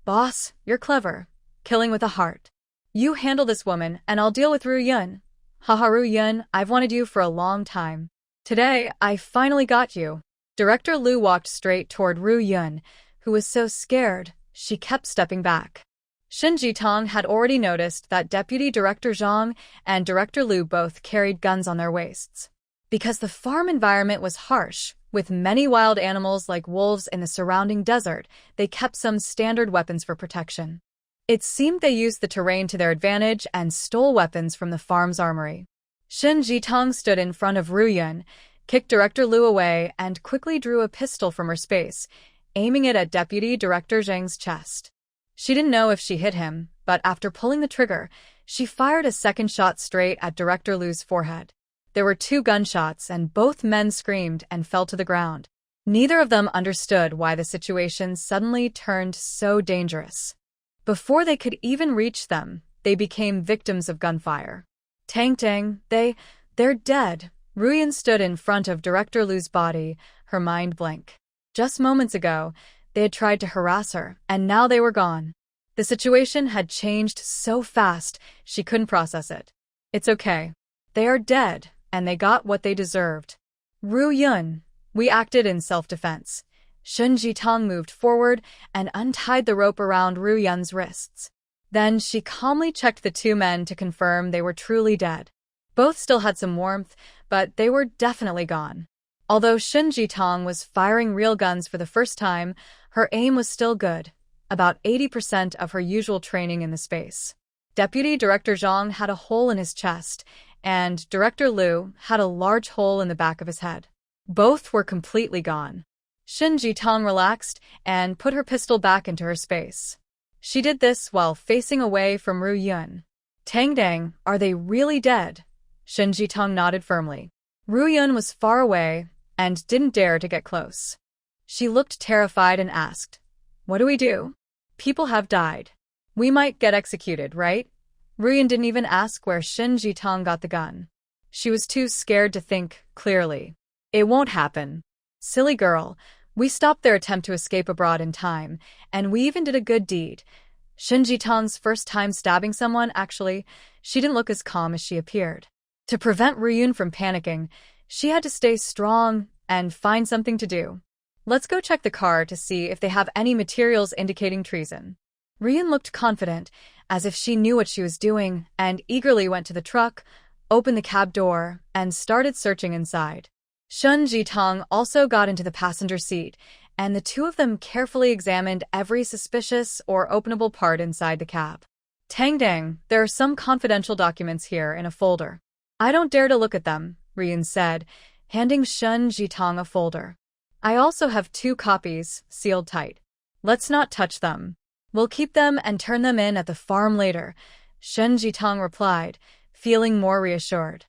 "Boss, you're clever. Killing with a heart. You handle this woman and I'll deal with Ru Yun. Haha, Ru Yun, I've wanted you for a long time. Today, I finally got you." Director Lu walked straight toward Ru Yun, who was so scared, she kept stepping back. Shin Jitong had already noticed that Deputy Director Zhang and Director Lu both carried guns on their waists. Because the farm environment was harsh, with many wild animals like wolves in the surrounding desert, they kept some standard weapons for protection. It seemed they used the terrain to their advantage and stole weapons from the farm's armory. Shin Jitong stood in front of Ru Yun, kicked Director Lu away, and quickly drew a pistol from her space, aiming it at Deputy Director Zhang's chest. She didn't know if she hit him, but after pulling the trigger, she fired a second shot straight at Director Lu's forehead. There were 2 gunshots, and both men screamed and fell to the ground. Neither of them understood why the situation suddenly turned so dangerous. Before they could even reach them, they became victims of gunfire. "Tang, they're dead." Ru Yun stood in front of Director Lu's body, her mind blank. Just moments ago, they had tried to harass her, and now they were gone. The situation had changed so fast, she couldn't process it. "It's okay. They are dead, and they got what they deserved." "Ru Yun, we acted in self-defense." Shun Jitong moved forward and untied the rope around Ru Yun's wrists. Then she calmly checked the 2 men to confirm they were truly dead. Both still had some warmth, but they were definitely gone. Although Shun Jitong was firing real guns for the first time, her aim was still good, about 80% of her usual training in the space. Deputy Director Zhang had a hole in his chest, and Director Lu had a large hole in the back of his head. Both were completely gone. Shin Jitong relaxed and put her pistol back into her space. She did this while facing away from Ru Yun. Tangdang, are they really dead? Shin Jitong nodded firmly. Ru Yun was far away and didn't dare to get close. She looked terrified and asked, "What do we do? People have died. We might get executed, right?" Ru Yun didn't even ask where Shin Jitong got the gun. She was too scared to think clearly. "It won't happen. Silly girl, we stopped their attempt to escape abroad in time, and we even did a good deed." Shin Jitong's first time stabbing someone, actually, she didn't look as calm as she appeared. To prevent Ru Yun from panicking, she had to stay strong and find something to do. "Let's go check the car to see if they have any materials indicating treason." Ru Yun looked confident, as if she knew what she was doing, and eagerly went to the truck, opened the cab door, and started searching inside. Shin Jitong also got into the passenger seat, and the two of them carefully examined every suspicious or openable part inside the cab. "Tangdang, there are some confidential documents here in a folder." "I don't dare to look at them," Ru Yun said, handing Shin Jitong a folder. "I also have 2 copies, sealed tight. Let's not touch them. We'll keep them and turn them in at the farm later," Shin Jitong replied, feeling more reassured.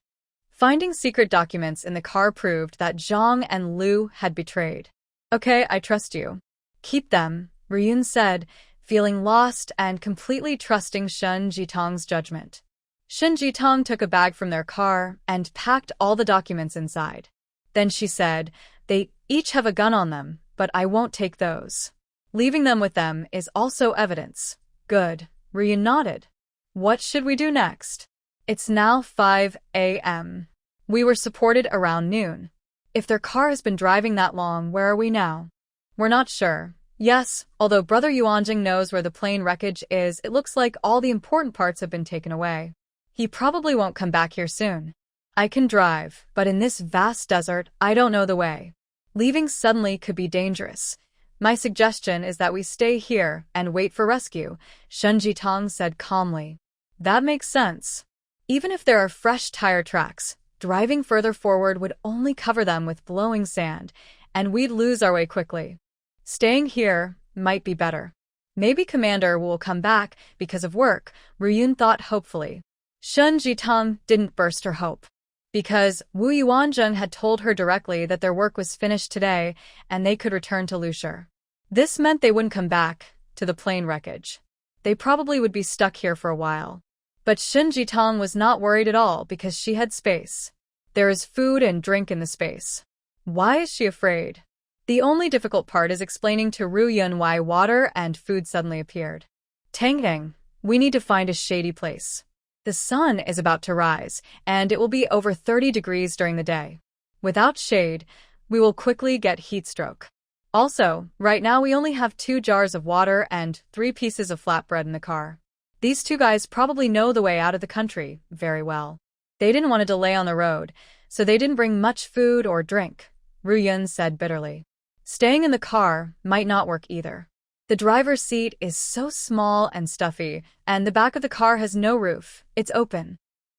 Finding secret documents in the car proved that Zhang and Liu had betrayed. "Okay, I trust you. Keep them," Ru Yun said, feeling lost and completely trusting Shin Jitong's judgment. Shin Jitong took a bag from their car and packed all the documents inside. Then she said, "They each have a gun on them, but I won't take those. Leaving them with them is also evidence." "Good," Ru Yun nodded. "What should we do next?" It's now 5 a.m. We were supported around noon. If their car has been driving that long, where are we now? We're not sure. Yes, although Brother Yuanjing knows where the plane wreckage is, it looks like all the important parts have been taken away. He probably won't come back here soon. I can drive, but in this vast desert, I don't know the way. Leaving suddenly could be dangerous. My suggestion is that we stay here and wait for rescue, Shin Jitong said calmly. That makes sense. Even if there are fresh tire tracks, driving further forward would only cover them with blowing sand, and we'd lose our way quickly. Staying here might be better. Maybe Commander will come back because of work, Ru Yun thought hopefully. Shin Jitong didn't burst her hope. Because Wu Yuanzheng had told her directly that their work was finished today and they could return to Lushur. This meant they wouldn't come back to the plane wreckage. They probably would be stuck here for a while. But Shin Jitong was not worried at all because she had space. There is food and drink in the space. Why is she afraid? The only difficult part is explaining to Ru Yun why water and food suddenly appeared. "Tangdang, we need to find a shady place. The sun is about to rise, and it will be over 30 degrees during the day. Without shade, we will quickly get heat stroke. Also, right now we only have 2 jars of water and 3 pieces of flatbread in the car. These 2 guys probably know the way out of the country very well. They didn't want to delay on the road, so they didn't bring much food or drink," Ru Yun said bitterly. "Staying in the car might not work either. The driver's seat is so small and stuffy, and the back of the car has no roof. It's open."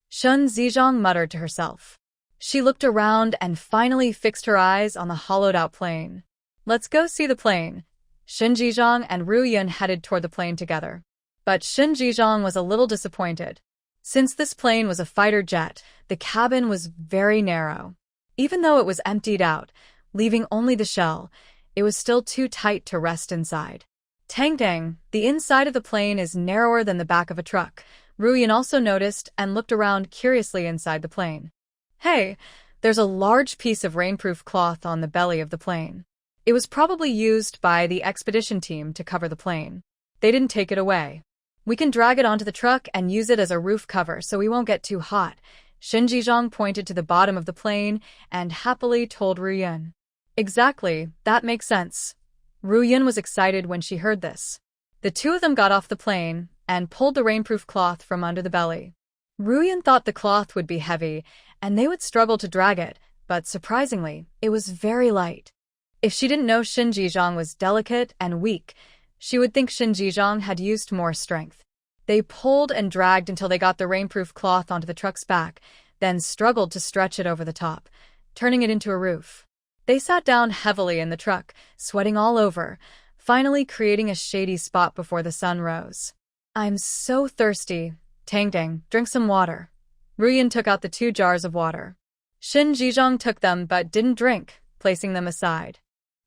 Shin Zizhong muttered to herself. She looked around and finally fixed her eyes on the hollowed-out plane. "Let's go see the plane." Shin Zizhong and Ru Yun headed toward the plane together. But Shin Zizhong was a little disappointed. Since this plane was a fighter jet, the cabin was very narrow. Even though it was emptied out, leaving only the shell, it was still too tight to rest inside. "Tangdang, the inside of the plane is narrower than the back of a truck," Ru Yun also noticed and looked around curiously inside the plane. "Hey, there's a large piece of rainproof cloth on the belly of the plane. It was probably used by the expedition team to cover the plane. They didn't take it away. We can drag it onto the truck and use it as a roof cover so we won't get too hot." Shin Jizhong pointed to the bottom of the plane and happily told Ru Yun. "Exactly, that makes sense." Ru Yun was excited when she heard this. The two of them got off the plane and pulled the rainproof cloth from under the belly. Ru Yun thought the cloth would be heavy and they would struggle to drag it, but surprisingly, it was very light. If she didn't know Shin Jizhong was delicate and weak, she would think Shin Jizhong had used more strength. They pulled and dragged until they got the rainproof cloth onto the truck's back, then struggled to stretch it over the top, turning it into a roof. They sat down heavily in the truck, sweating all over, finally creating a shady spot before the sun rose. I'm so thirsty. Tangdang, drink some water. Ruyan took out the 2 jars of water. Shin Jizhong took them but didn't drink, placing them aside.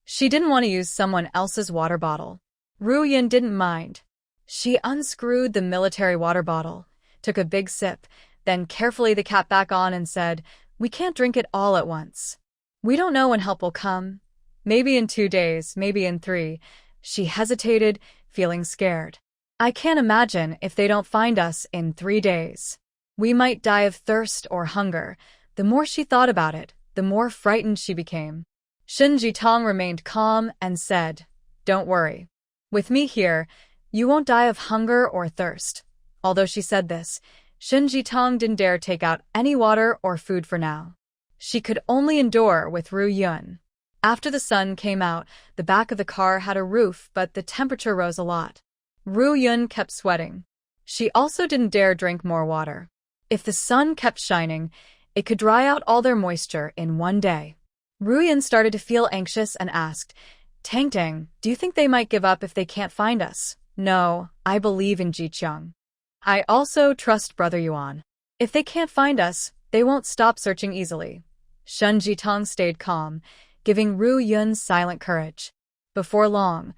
She didn't want to use someone else's water bottle. Ruyan didn't mind. She unscrewed the military water bottle, took a big sip, then carefully the cap back on and said, "We can't drink it all at once. We don't know when help will come. Maybe in 2 days, maybe in 3. She hesitated, feeling scared. I can't imagine if they don't find us in 3 days. We might die of thirst or hunger. The more she thought about it, the more frightened she became. Shin Jitong remained calm and said, "Don't worry. With me here, you won't die of hunger or thirst." Although she said this, Shin Jitong didn't dare take out any water or food for now. She could only endure with Ru Yun. After the sun came out, the back of the car had a roof, but the temperature rose a lot. Ru Yun kept sweating. She also didn't dare drink more water. If the sun kept shining, it could dry out all their moisture in 1 day. Ru Yun started to feel anxious and asked, "Tangdang, do you think they might give up if they can't find us?" "No, I believe in Jiqiang. I also trust Brother Yuan. If they can't find us, they won't stop searching easily." Shun Jitong stayed calm, giving Ru Yun silent courage. Before long,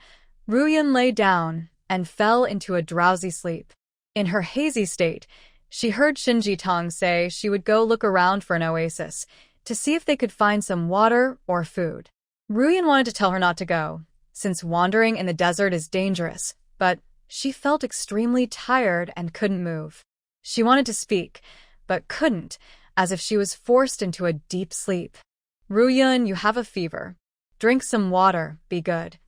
Ru Yun lay down and fell into a drowsy sleep. In her hazy state, she heard Shin Jitong say she would go look around for an oasis to see if they could find some water or food. Ru Yun wanted to tell her not to go, since wandering in the desert is dangerous, but she felt extremely tired and couldn't move. She wanted to speak, but couldn't, as if she was forced into a deep sleep. "Ru Yun, you have a fever. Drink some water, be good."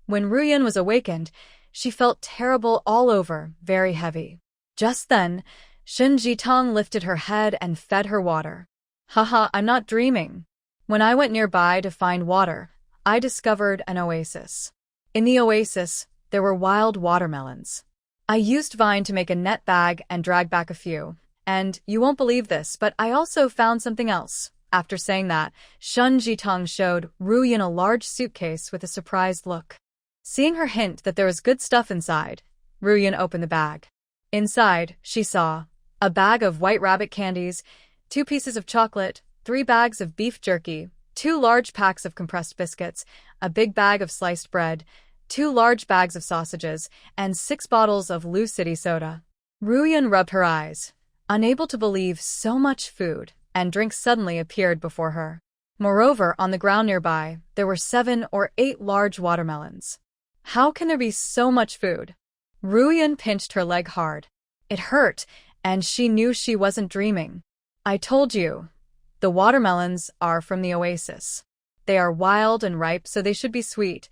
When Ru Yun was awakened, she felt terrible all over, very heavy. Just then, Shin Jitong lifted her head and fed her water. "Haha, I'm not dreaming. When I went nearby to find water, I discovered an oasis. In the oasis, there were wild watermelons. I used vine to make a net bag and drag back a few. And you won't believe this, but I also found something else." After saying that, Shun Jitong showed Ru Yun a large suitcase with a surprised look. Seeing her hint that there was good stuff inside, Ru Yun opened the bag. Inside, she saw a bag of white rabbit candies, 2 pieces of chocolate, 3 bags of beef jerky, 2 large packs of compressed biscuits, a big bag of sliced bread, 2 large bags of sausages, and 6 bottles of Lu City soda. Ru Yun rubbed her eyes, unable to believe so much food and drink suddenly appeared before her. Moreover, on the ground nearby, there were 7 or 8 large watermelons. How can there be so much food? Ru Yun pinched her leg hard. It hurt, and she knew she wasn't dreaming. "I told you. The watermelons are from the oasis. They are wild and ripe, so they should be sweet.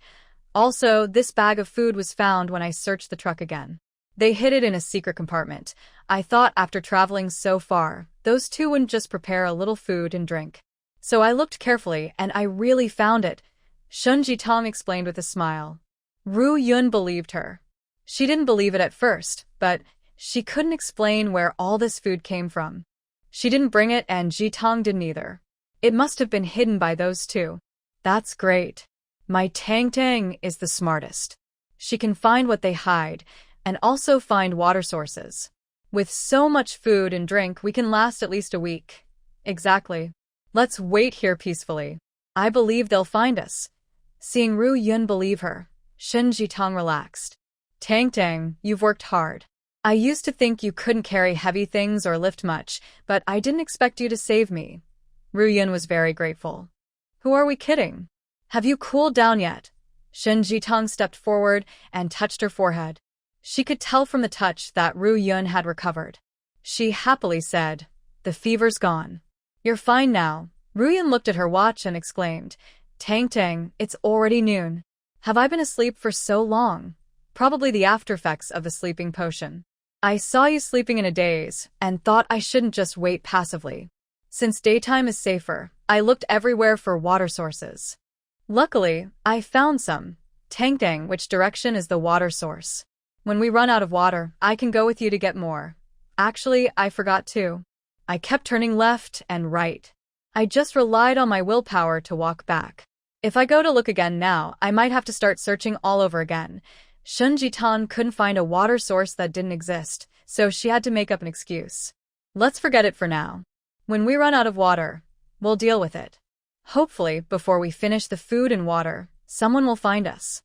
Also, this bag of food was found when I searched the truck again. They hid it in a secret compartment. I thought after traveling so far, those 2 wouldn't just prepare a little food and drink. So I looked carefully, and I really found it," Shun Jitong explained with a smile. Ru Yun believed her. She didn't believe it at first, but she couldn't explain where all this food came from. She didn't bring it, and Jitong didn't either. It must have been hidden by those 2. "That's great. My Tang is the smartest. She can find what they hide, and also find water sources. With so much food and drink, we can last at least a week." "Exactly. Let's wait here peacefully. I believe they'll find us." Seeing Ru Yun believe her, Shin Jitong relaxed. "Tang, you've worked hard. I used to think you couldn't carry heavy things or lift much, but I didn't expect you to save me." Ru Yun was very grateful. "Who are we kidding? Have you cooled down yet?" Shin Jitong stepped forward and touched her forehead. She could tell from the touch that Ru Yun had recovered. She happily said, "The fever's gone. You're fine now." Ru Yun looked at her watch and exclaimed, Tang, it's already noon. Have I been asleep for so long?" Probably the after-effects of the sleeping potion. "I saw you sleeping in a daze, and thought I shouldn't just wait passively. Since daytime is safer, I looked everywhere for water sources. Luckily, I found some. Tang, which direction is the water source? When we run out of water, I can go with you to get more. Actually, I forgot too. I kept turning left and right. I just relied on my willpower to walk back." If I go to look again now, I might have to start searching all over again. Shun Jitang couldn't find a water source that didn't exist, so she had to make up an excuse. Let's forget it for now. When we run out of water, we'll deal with it. Hopefully, before we finish the food and water, someone will find us.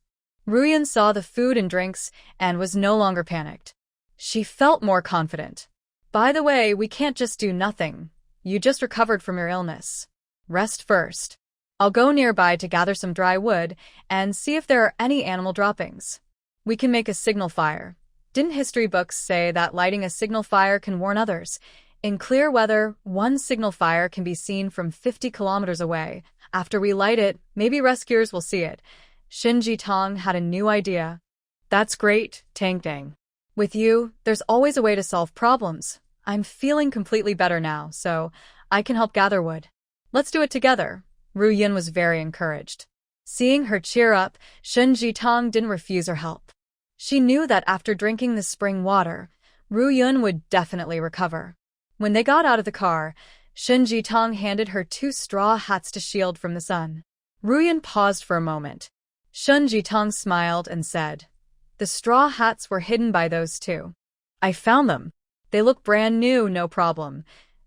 Ruyan saw the food and drinks and was no longer panicked. She felt more confident. By the way, we can't just do nothing. You just recovered from your illness. Rest first. I'll go nearby to gather some dry wood and see if there are any animal droppings. We can make a signal fire. Didn't history books say that lighting a signal fire can warn others? In clear weather, one signal fire can be seen from 50 kilometers away. After we light it, maybe rescuers will see it. Shin Jitang had a new idea. That's great, Tang Tang. With you, there's always a way to solve problems. I'm feeling completely better now, so I can help gather wood. Let's do it together. Ru Yun was very encouraged. Seeing her cheer up, Shin Jitang didn't refuse her help. She knew that after drinking the spring water, Ru Yun would definitely recover. When they got out of the car, Shin Jitang handed her 2 straw hats to shield from the sun. Ru Yun paused for a moment. Shin Jitang smiled and said, "The straw hats were hidden by those 2. I found them. They look brand new, no problem.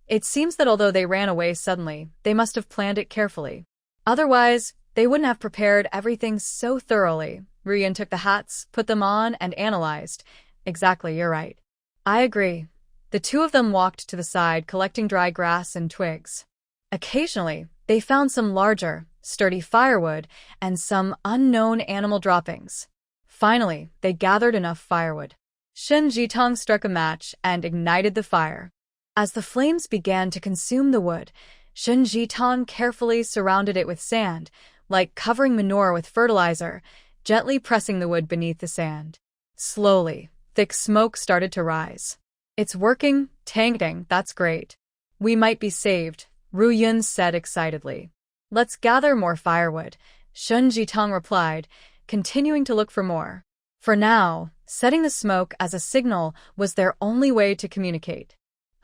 It seems that although they ran away suddenly, they must have planned it carefully. Otherwise, they wouldn't have prepared everything so thoroughly." Ruyan took the hats, put them on, and analyzed. Exactly, you're right. I agree. The 2 of them walked to the side, collecting dry grass and twigs. Occasionally, they found some larger, sturdy firewood and some unknown animal droppings. Finally, they gathered enough firewood. Shin Jitang struck a match and ignited the fire. As the flames began to consume the wood, Shin Jitang carefully surrounded it with sand, like covering manure with fertilizer, gently pressing the wood beneath the sand. Slowly, thick smoke started to rise. It's working, Tang Tang, that's great. We might be saved, Ru Yun said excitedly. Let's gather more firewood, Shin Jitang replied, continuing to look for more. For now, setting the smoke as a signal was their only way to communicate.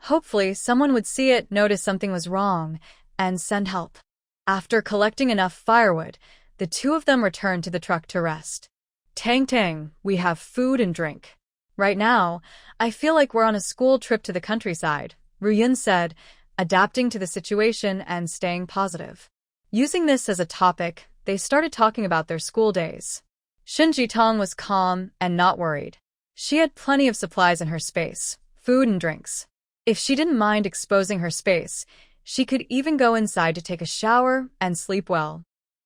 Hopefully, someone would see it, notice something was wrong, and send help. After collecting enough firewood, the 2 of them returned to the truck to rest. Tang Tang, we have food and drink. Right now, I feel like we're on a school trip to the countryside, Ru Yun said, adapting to the situation and staying positive. Using this as a topic, they started talking about their school days. Shin Jitang was calm and not worried. She had plenty of supplies in her space, food and drinks. If she didn't mind exposing her space, she could even go inside to take a shower and sleep well.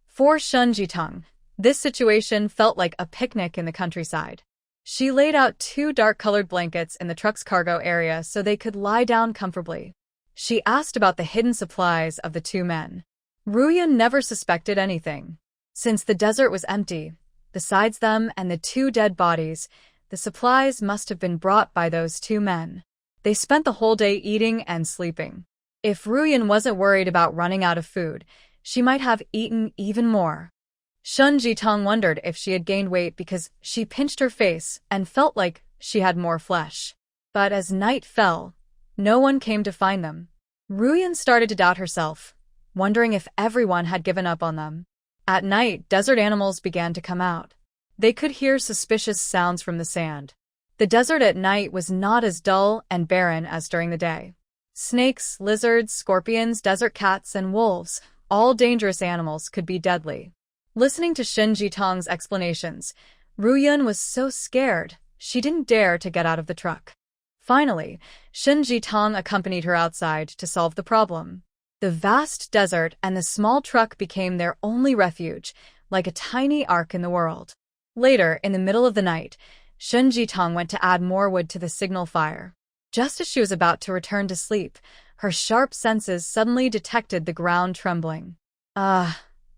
For Shin Jitang, this situation felt like a picnic in the countryside. She laid out 2 dark-colored blankets in the truck's cargo area so they could lie down comfortably. She asked about the hidden supplies of the 2 men. Ruya never suspected anything. Since the desert was empty, besides them and the 2 dead bodies, the supplies must have been brought by those 2 men. They spent the whole day eating and sleeping. If Ruyan wasn't worried about running out of food, she might have eaten even more. Shun Jitang wondered if she had gained weight because she pinched her face and felt like she had more flesh. But as night fell, no one came to find them. Ruyan started to doubt herself, wondering if everyone had given up on them. At night, desert animals began to come out. They could hear suspicious sounds from the sand. The desert at night was not as dull and barren as during the day. Snakes, lizards, scorpions, desert cats, and wolves, all dangerous animals, could be deadly. Listening to Shin Jitang's explanations, Ruyun was so scared she didn't dare to get out of the truck. Finally, Shin Jitang accompanied her outside to solve the problem. The vast desert and the small truck became their only refuge, like a tiny ark in the world. Later, in the middle of the night, Shin Jitang went to add more wood to the signal fire. Just as she was about to return to sleep, her sharp senses suddenly detected the ground trembling.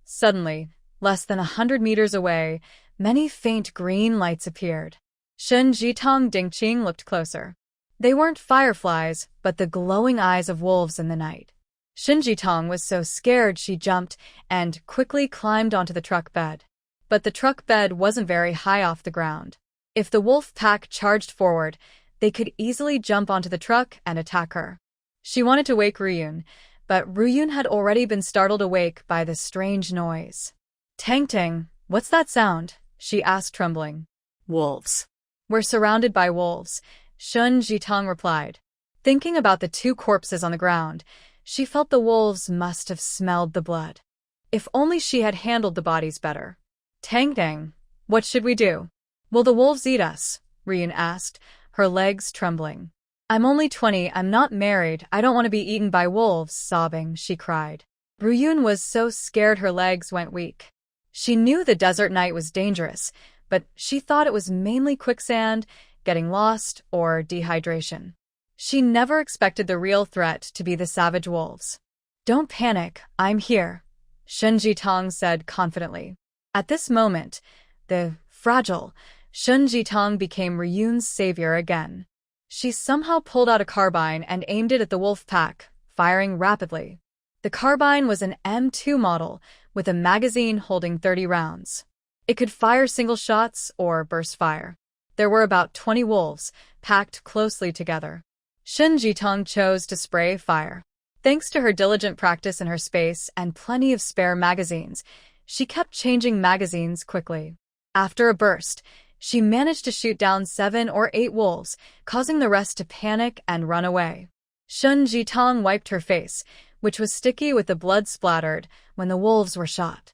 Suddenly, less than 100 meters away, many faint green lights appeared. Shin Jitang Dingqing looked closer. They weren't fireflies, but the glowing eyes of wolves in the night. Shin Jitang was so scared she jumped and quickly climbed onto the truck bed. But the truck bed wasn't very high off the ground. If the wolf pack charged forward, they could easily jump onto the truck and attack her. She wanted to wake Ruyun, but Ruyun had already been startled awake by the strange noise. Tang Tang, what's that sound? She asked, trembling. Wolves. We're surrounded by wolves, Shun Jitong replied. Thinking about the two corpses on the ground, she felt the wolves must have smelled the blood. If only she had handled the bodies better. Tang Tang, what should we do? Will the wolves eat us? Ryun asked, her legs trembling. I'm only 20, I'm not married, I don't want to be eaten by wolves, sobbing, she cried. Ryun was so scared her legs went weak. She knew the desert night was dangerous, but she thought it was mainly quicksand, getting lost, or dehydration. She never expected the real threat to be the savage wolves. Don't panic, I'm here, Shun Jitong said confidently. At this moment, the fragile Shun Jitong became Ryun's savior again. She somehow pulled out a carbine and aimed it at the wolf pack, firing rapidly. The carbine was an M2 model with a magazine holding 30 rounds. It could fire single shots or burst fire. There were about 20 wolves, packed closely together. Shun Jitong chose to spray fire. Thanks to her diligent practice in her space and plenty of spare magazines, she kept changing magazines quickly. After a burst, she managed to shoot down 7 or 8 wolves, causing the rest to panic and run away. Shun Jitong wiped her face, which was sticky with the blood splattered when the wolves were shot.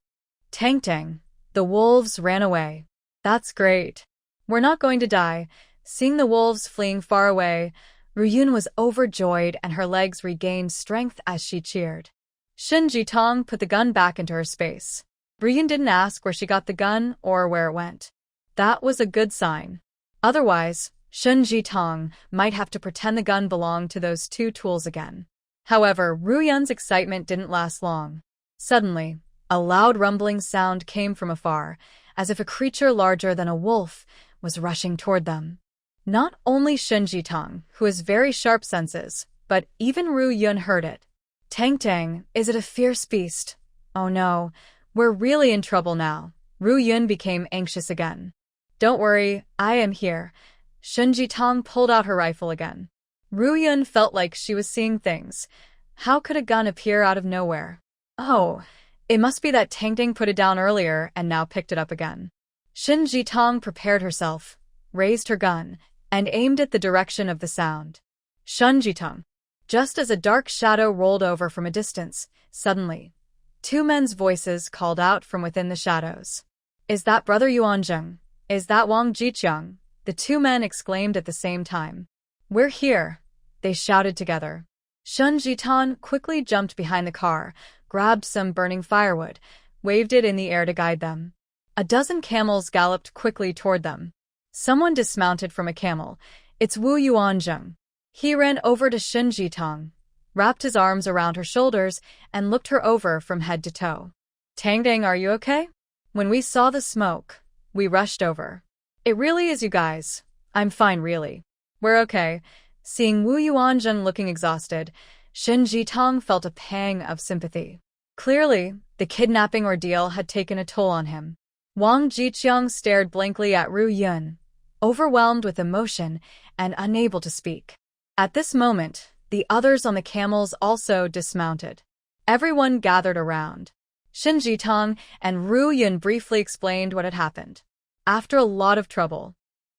Tang Tang, the wolves ran away. That's great. We're not going to die. Seeing the wolves fleeing far away, Ryun was overjoyed and her legs regained strength as she cheered. Shun Jitong put the gun back into her space. Ryun didn't ask where she got the gun or where it went. That was a good sign. Otherwise, Shun Jitong might have to pretend the gun belonged to those two tools again. However, Ryun's excitement didn't last long. Suddenly, a loud rumbling sound came from afar, as if a creature larger than a wolf was rushing toward them. Not only Shun Jitong, who has very sharp senses, but even Ryun heard it. Tang Tang, is it a fierce beast? Oh no, we're really in trouble now. Ryun became anxious again. Don't worry, I am here. Shun Jitong pulled out her rifle again. Ryun felt like she was seeing things. How could a gun appear out of nowhere? Oh, it must be that Tang Tang put it down earlier and now picked it up again. Shun Jitong prepared herself, raised her gun, and aimed at the direction of the sound. Shun Jitong. Just as a dark shadow rolled over from a distance, suddenly, 2 men's voices called out from within the shadows. Is that Brother Yuanzheng? Is that Wang Jiqiang? The 2 men exclaimed at the same time. We're here, they shouted together. Shun Jitong quickly jumped behind the car, grabbed some burning firewood, waved it in the air to guide them. A dozen camels galloped quickly toward them. Someone dismounted from a camel. It's Wu Yuanzheng. He ran over to Shun Jitong, wrapped his arms around her shoulders, and looked her over from head to toe. Tang Tang, are you okay? When we saw the smoke, we rushed over. It really is you guys. I'm fine, really. We're okay. Seeing Wu Yuanzheng looking exhausted, Shun Jitong felt a pang of sympathy. Clearly, the kidnapping ordeal had taken a toll on him. Wang Jiqiang stared blankly at Ryun, overwhelmed with emotion and unable to speak. At this moment, the others on the camels also dismounted. Everyone gathered around. Shun Jitong and Ryun briefly explained what had happened. After a lot of trouble,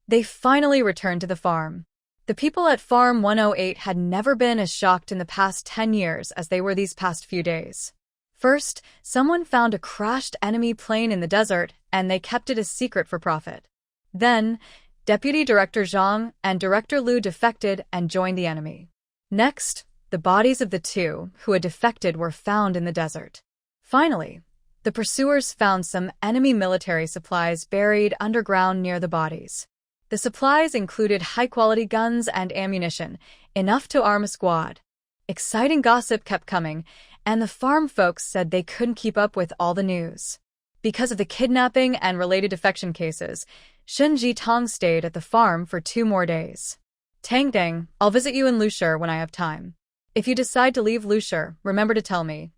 they finally returned to the farm. The people at Farm 108 had never been as shocked in the past 10 years as they were these past few days. First, someone found a crashed enemy plane in the desert, and they kept it a secret for profit. Then, Deputy Director Zhang and Director Liu defected and joined the enemy. Next, the bodies of the 2 who had defected were found in the desert. Finally, the pursuers found some enemy military supplies buried underground near the bodies. The supplies included high-quality guns and ammunition, enough to arm a squad. Exciting gossip kept coming, and the farm folks said they couldn't keep up with all the news. Because of the kidnapping and related defection cases, Shun Jitong stayed at the farm for 2 more days. Tang Tang, I'll visit you in Lushur when I have time. If you decide to leave Lushur, remember to tell me.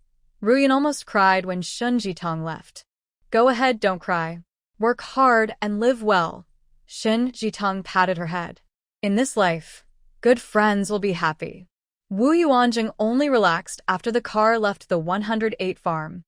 Ryun almost cried when Shun Jitong left. Go ahead, don't cry. Work hard and live well. Shun Jitong patted her head. In this life, good friends will be happy. Wu Yuanzheng only relaxed after the car left the 108 farm.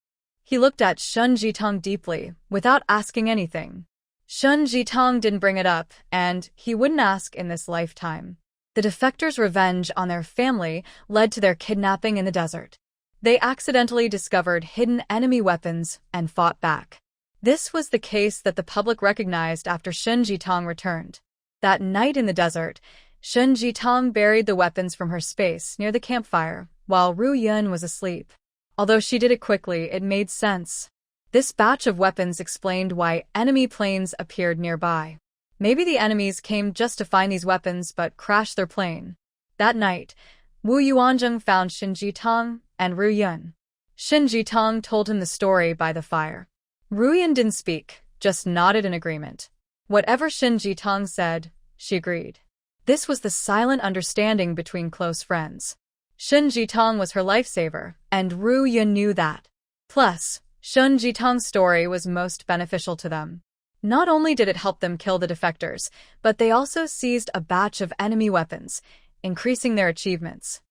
He looked at Shun Jitong deeply, without asking anything. Shun Jitong didn't bring it up, and he wouldn't ask in this lifetime. The defectors' revenge on their family led to their kidnapping in the desert. They accidentally discovered hidden enemy weapons and fought back. This was the case that the public recognized after Shun Jitong returned. That night in the desert, Shun Jitong buried the weapons from her space near the campfire, while Ru Yun was asleep. Although she did it quickly, it made sense. This batch of weapons explained why enemy planes appeared nearby. Maybe the enemies came just to find these weapons but crashed their plane. That night, Wu Yuanzheng found Shin Jitong and Ru Yun. Shin Jitong told him the story by the fire. Ru Yun didn't speak, just nodded in agreement. Whatever Shin Jitong said, she agreed. This was the silent understanding between close friends. Shin Jitong was her lifesaver, and Ru Yun knew that. Plus, Shun Jitong's story was most beneficial to them. Not only did it help them kill the defectors, but they also seized a batch of enemy weapons, increasing their achievements.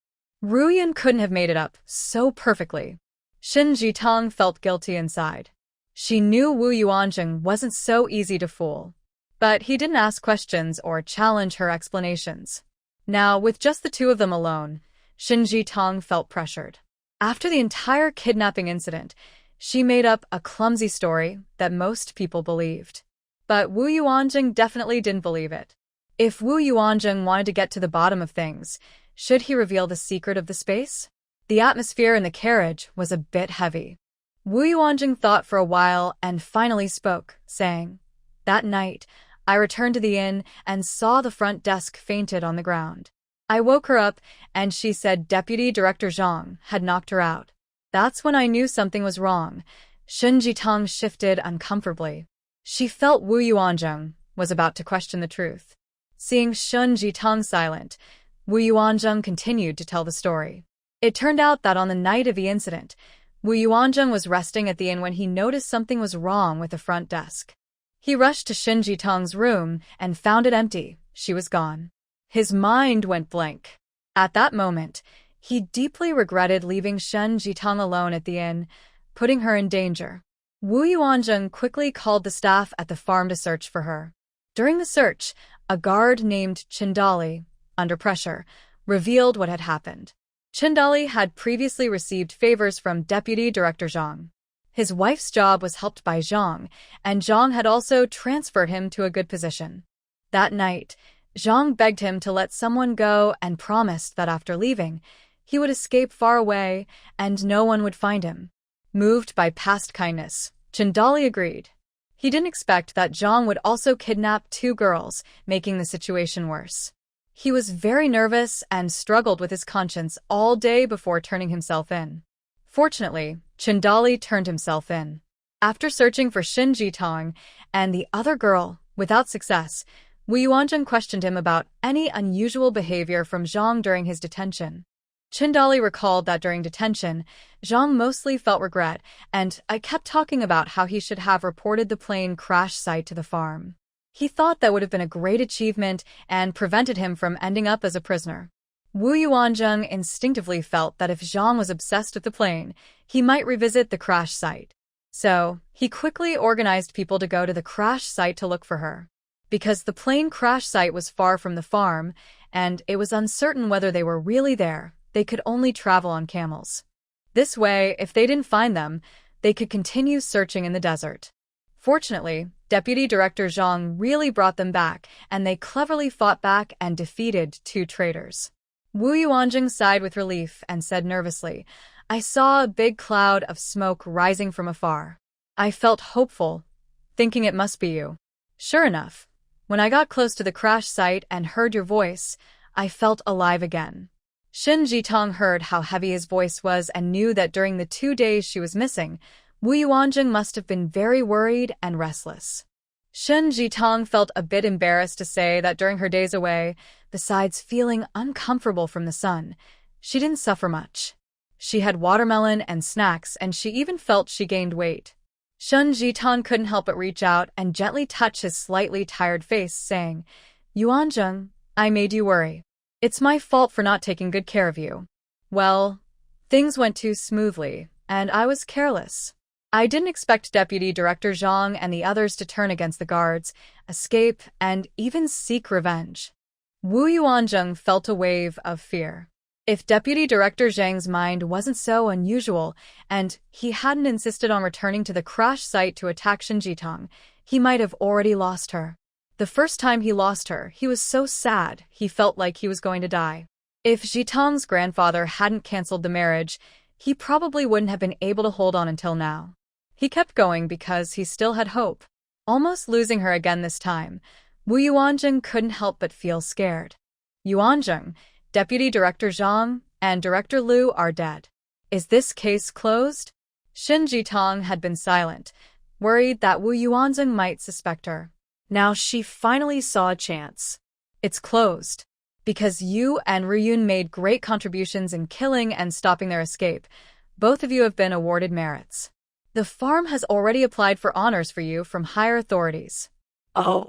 Ru Yun couldn't have made it up so perfectly. Shin Jitong felt guilty inside. She knew Wu Yuanzheng wasn't so easy to fool. But he didn't ask questions or challenge her explanations. Now, with just the two of them alone, Shin Jitong felt pressured. After the entire kidnapping incident, she made up a clumsy story that most people believed. But Wu Yuanzheng definitely didn't believe it. If Wu Yuanzheng wanted to get to the bottom of things, should he reveal the secret of the space? The atmosphere in the carriage was a bit heavy. Wu Yuanzheng thought for a while and finally spoke, saying, "That night, I returned to the inn and saw the front desk fainted on the ground. I woke her up, and she said Deputy Director Zhang had knocked her out. That's when I knew something was wrong." Shun Jitong shifted uncomfortably. She felt Wu Yuanzheng was about to question the truth. Seeing Shun Jitong silent, Wu Yuanzheng continued to tell the story. It turned out that on the night of the incident, Wu Yuanzheng was resting at the inn when he noticed something was wrong with the front desk. He rushed to Shin Jitong's room and found it empty. She was gone. His mind went blank. At that moment, he deeply regretted leaving Shin Jitong alone at the inn, putting her in danger. Wu Yuanzheng quickly called the staff at the farm to search for her. During the search, a guard named Chindali, under pressure, revealed what had happened. Chindali had previously received favors from Deputy Director Zhang. His wife's job was helped by Zhang, and Zhang had also transferred him to a good position. That night, Zhang begged him to let someone go and promised that after leaving, he would escape far away and no one would find him. Moved by past kindness, Chindali agreed. He didn't expect that Zhang would also kidnap two girls, making the situation worse. He was very nervous and struggled with his conscience all day before turning himself in. Fortunately, Chindali turned himself in. After searching for Shin Jitong and the other girl, without success, Wu Yuanzheng questioned him about any unusual behavior from Zhang during his detention. Chindali recalled that during detention, Zhang mostly felt regret, and I kept talking about how he should have reported the plane crash site to the farm. He thought that would have been a great achievement and prevented him from ending up as a prisoner. Wu Yuanzheng instinctively felt that if Zhang was obsessed with the plane, he might revisit the crash site. So, he quickly organized people to go to the crash site to look for her. Because the plane crash site was far from the farm, and it was uncertain whether they were really there, they could only travel on camels. This way, if they didn't find them, they could continue searching in the desert. Fortunately, Deputy Director Zhang really brought them back, and they cleverly fought back and defeated two traitors. Wu Yuanzheng sighed with relief and said nervously, "I saw a big cloud of smoke rising from afar. I felt hopeful, thinking it must be you. Sure enough, when I got close to the crash site and heard your voice, I felt alive again." Shin Jitong heard how heavy his voice was and knew that during the 2 days she was missing, Wu Yuanzheng must have been very worried and restless. Shin Jitong felt a bit embarrassed to say that during her days away, besides feeling uncomfortable from the sun, she didn't suffer much. She had watermelon and snacks, and she even felt she gained weight. Shin Jitong couldn't help but reach out and gently touch his slightly tired face, saying, "Yuanzheng, I made you worry. It's my fault for not taking good care of you. Well, things went too smoothly, and I was careless. I didn't expect Deputy Director Zhang and the others to turn against the guards, escape, and even seek revenge. Wu Yuanzheng felt a wave of fear. If Deputy Director Zhang's mind wasn't so unusual, and he hadn't insisted on returning to the crash site to attack Xinjitang, he might have already lost her. The first time he lost her, he was so sad he felt like he was going to die. If Jitang's grandfather hadn't cancelled the marriage, he probably wouldn't have been able to hold on until now. He kept going because he still had hope. Almost losing her again this time, Wu Yuanzheng couldn't help but feel scared. Yuanzheng, Deputy Director Zhang, and Director Liu are dead. Is this case closed? Xin Jitang had been silent, worried that Wu Yuanzheng might suspect her. Now she finally saw a chance. It's closed. Because you and Ruyun made great contributions in killing and stopping their escape, both of you have been awarded merits. The farm has already applied for honors for you from higher authorities. Oh.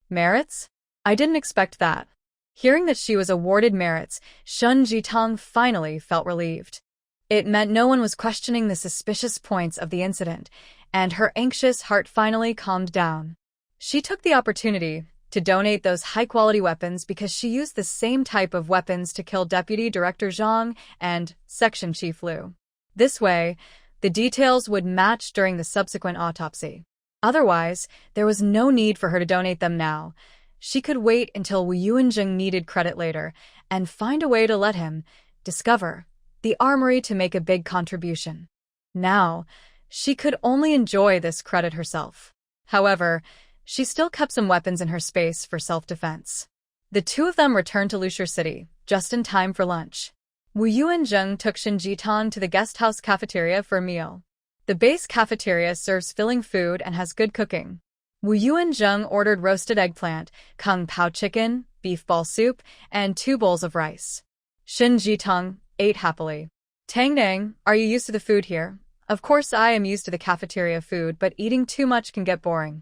Merits? I didn't expect that. Hearing that she was awarded merits, Shun Jitang finally felt relieved. It meant no one was questioning the suspicious points of the incident, and her anxious heart finally calmed down. She took the opportunity to donate those high-quality weapons because she used the same type of weapons to kill Deputy Director Zhang and Section Chief Liu. This way, the details would match during the subsequent autopsy. Otherwise, there was no need for her to donate them now. She could wait until Wu Yuanzheng needed credit later and find a way to let him discover the armory to make a big contribution. Now, she could only enjoy this credit herself. However, she still kept some weapons in her space for self-defense. The two of them returned to Lushur City, just in time for lunch. Wu Yuanzheng took Xin Jitang to the guest house cafeteria for a meal. The base cafeteria serves filling food and has good cooking. Wu Yuanzheng ordered roasted eggplant, kung pao chicken, beef ball soup, and 2 bowls of rice. Xin Jitang ate happily. Tang Nang, are you used to the food here? Of course I am used to the cafeteria food, but eating too much can get boring.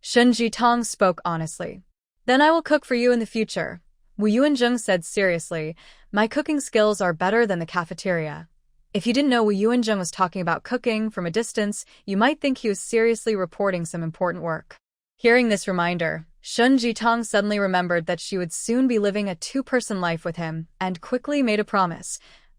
Xin Jitang spoke honestly. Then I will cook for you in the future. Wu Yuanzheng said seriously, my cooking skills are better than the cafeteria. If you didn't know Wu Yuanzheng was talking about cooking from a distance, you might think he was seriously reporting some important work. Hearing this reminder, Shun Jitang suddenly remembered that she would soon be living a 2-person life with him and quickly made a promise.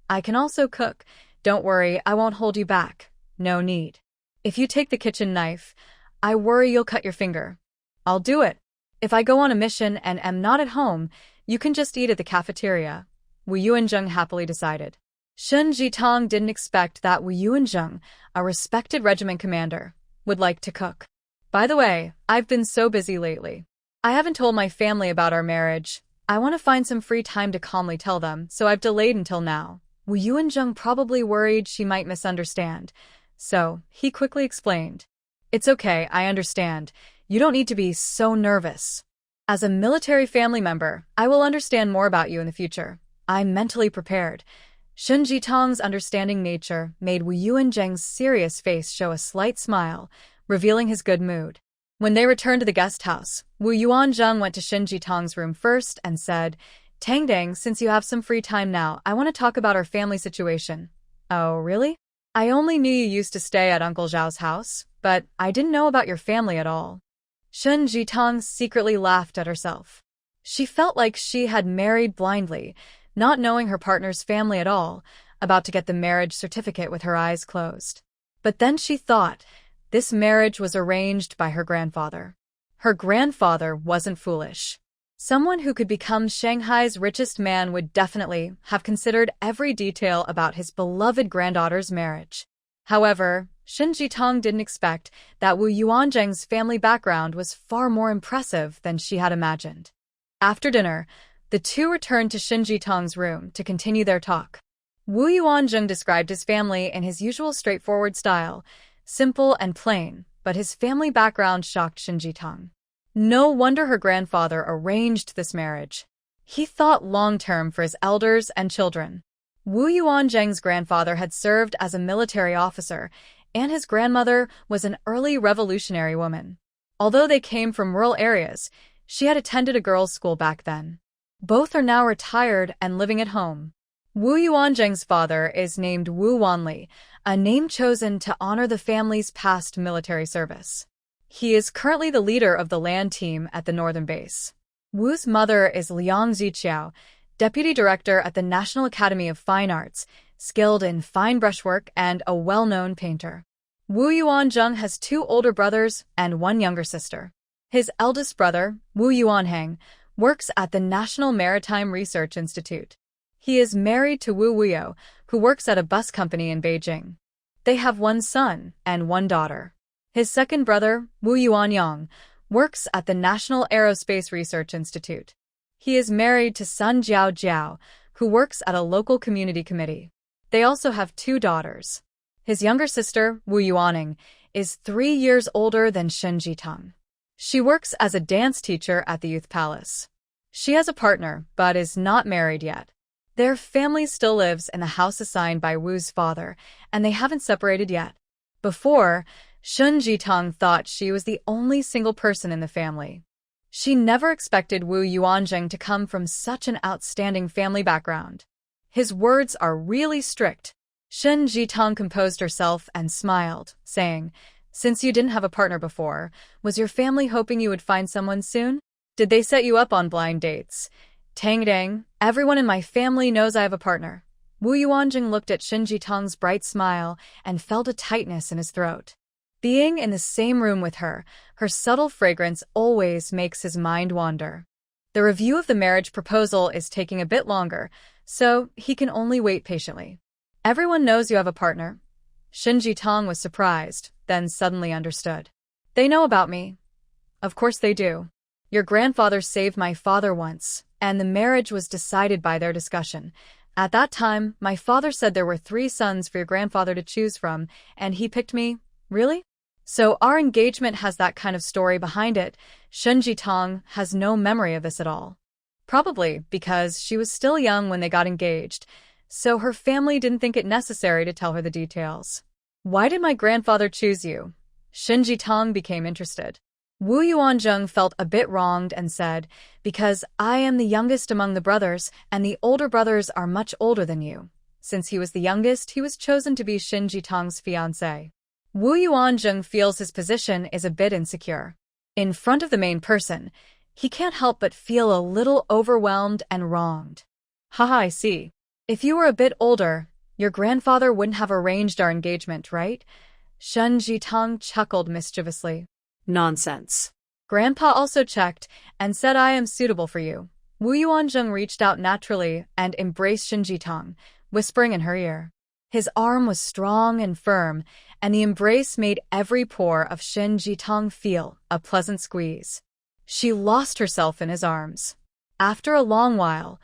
I can also cook. Don't worry, I won't hold you back. No need. If you take the kitchen knife, I worry you'll cut your finger. I'll do it. If I go on a mission and am not at home, you can just eat at the cafeteria. Wu Yuanzheng happily decided. Shun Jitang didn't expect that Wu Yuanzheng, a respected regiment commander, would like to cook. By the way, I've been so busy lately. I haven't told my family about our marriage. I want to find some free time to calmly tell them, so I've delayed until now. Wu Yuanzheng probably worried she might misunderstand, so he quickly explained. It's okay, I understand. You don't need to be so nervous. As a military family member, I will understand more about you in the future. I'm mentally prepared. Shun Jitang's understanding nature made Wu Yuanzheng's serious face show a slight smile, revealing his good mood. When they returned to the guest house, Wu Yuanzheng went to Xin Jitang's room first and said, Tang Dang, since you have some free time now, I want to talk about our family situation. Oh, really? I only knew you used to stay at Uncle Zhao's house, but I didn't know about your family at all. Shun Jitang secretly laughed at herself. She felt like she had married blindly, not knowing her partner's family at all, about to get the marriage certificate with her eyes closed. But then she thought, this marriage was arranged by her grandfather. Her grandfather wasn't foolish. Someone who could become Shanghai's richest man would definitely have considered every detail about his beloved granddaughter's marriage. However, Xin Jitang didn't expect that Wu Yuanzheng's family background was far more impressive than she had imagined. After dinner, the two returned to Xin Jitang's room to continue their talk. Wu Yuanzheng described his family in his usual straightforward style, simple and plain, but his family background shocked Xin Jitang. No wonder her grandfather arranged this marriage. He thought long-term for his elders and children. Wu Yuanzheng's grandfather had served as a military officer, and his grandmother was an early revolutionary woman. Although they came from rural areas, she had attended a girls' school back then. Both are now retired and living at home. Wu Yuanzheng's father is named Wu Wanli, a name chosen to honor the family's past military service. He is currently the leader of the land team at the northern base. Wu's mother is Liang Ziqiao, deputy director at the National Academy of Fine Arts, skilled in fine brushwork and a well-known painter. Wu Yuanzheng has two older brothers and one younger sister. His eldest brother, Wu Yuanheng, works at the National Maritime Research Institute. He is married to Wu Wuyo, who works at a bus company in Beijing. They have one son and one daughter. His second brother, Wu Yuanyang, works at the National Aerospace Research Institute. He is married to Sun Jiao Jiao, who works at a local community committee. They also have two daughters. His younger sister, Wu Yuaning, is 3 years older than Shen Jitang. She works as a dance teacher at the Youth Palace. She has a partner, but is not married yet. Their family still lives in the house assigned by Wu's father, and they haven't separated yet. Before, Shen Jitang thought she was the only single person in the family. She never expected Wu Yuanzheng to come from such an outstanding family background. His words are really strict. Shen Jitang composed herself and smiled, saying, "Since you didn't have a partner before, was your family hoping you would find someone soon? Did they set you up on blind dates?" "Tang dang, everyone in my family knows I have a partner." Wu Yuanzheng looked at Shen Jitang's bright smile and felt a tightness in his throat. Being in the same room with her, her subtle fragrance always makes his mind wander. The review of the marriage proposal is taking a bit longer, so he can only wait patiently. "Everyone knows you have a partner." Shen Jitang was surprised, then suddenly understood. "They know about me." "Of course they do. Your grandfather saved my father once, and the marriage was decided by their discussion. At that time, my father said there were 3 sons for your grandfather to choose from, and he picked me." "Really? So our engagement has that kind of story behind it." Shen Jitang has no memory of this at all. Probably because she was still young when they got engaged, so her family didn't think it necessary to tell her the details. "Why did my grandfather choose you?" Shen Jitang became interested. Wu Yuanzheng felt a bit wronged and said, "Because I am the youngest among the brothers, and the older brothers are much older than you." Since he was the youngest, he was chosen to be Shen Jitang's fiancé. Wu Yuanzheng feels his position is a bit insecure. In front of the main person, he can't help but feel a little overwhelmed and wronged. "Haha, I see. If you were a bit older, your grandfather wouldn't have arranged our engagement, right?" Shen Jitang chuckled mischievously. Nonsense. "Grandpa also checked and said I am suitable for you." Wu Yuanzheng reached out naturally and embraced Shen Jitang, whispering in her ear. His arm was strong and firm, and the embrace made every pore of Shen Jitang feel a pleasant squeeze. She lost herself in his arms. After a long while,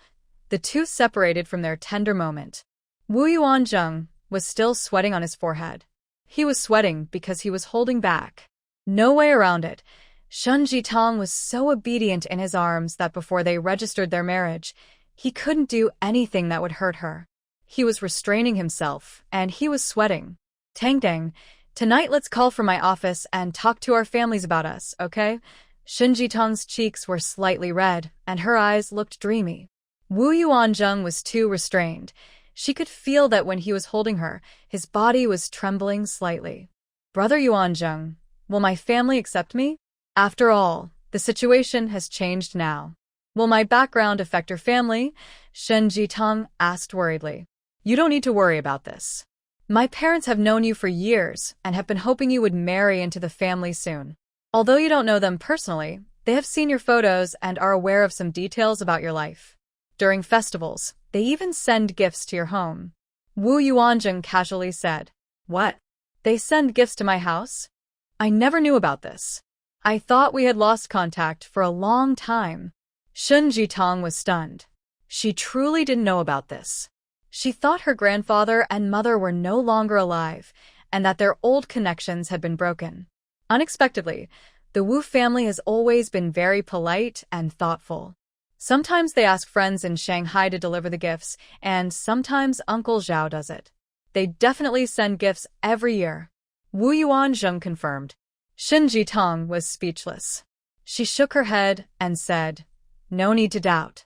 the two separated from their tender moment. Wu Yuanzheng was still sweating on his forehead. He was sweating because he was holding back. No way around it. Shen Jitang was so obedient in his arms that before they registered their marriage, he couldn't do anything that would hurt her. He was restraining himself, and he was sweating. "Tang dang, tonight let's call from my office and talk to our families about us, okay?" Shen Jitang's cheeks were slightly red, and her eyes looked dreamy. Wu Yuanzheng was too restrained. She could feel that when he was holding her, his body was trembling slightly. "Brother Yuanzheng, will my family accept me? After all, the situation has changed now." "Will my background affect your family?" Shen Jitang asked worriedly. "You don't need to worry about this. My parents have known you for years and have been hoping you would marry into the family soon. Although you don't know them personally, they have seen your photos and are aware of some details about your life. During festivals, they even send gifts to your home." Wu Yuanzheng casually said. "What? They send gifts to my house? I never knew about this. I thought we had lost contact for a long time." Shen Jitang was stunned. She truly didn't know about this. She thought her grandfather and mother were no longer alive, and that their old connections had been broken. Unexpectedly, the Wu family has always been very polite and thoughtful. Sometimes they ask friends in Shanghai to deliver the gifts, and sometimes Uncle Zhao does it. They definitely send gifts every year. Wu Yuanzheng confirmed. Shen Jitang was speechless. She shook her head and said, "No need to doubt."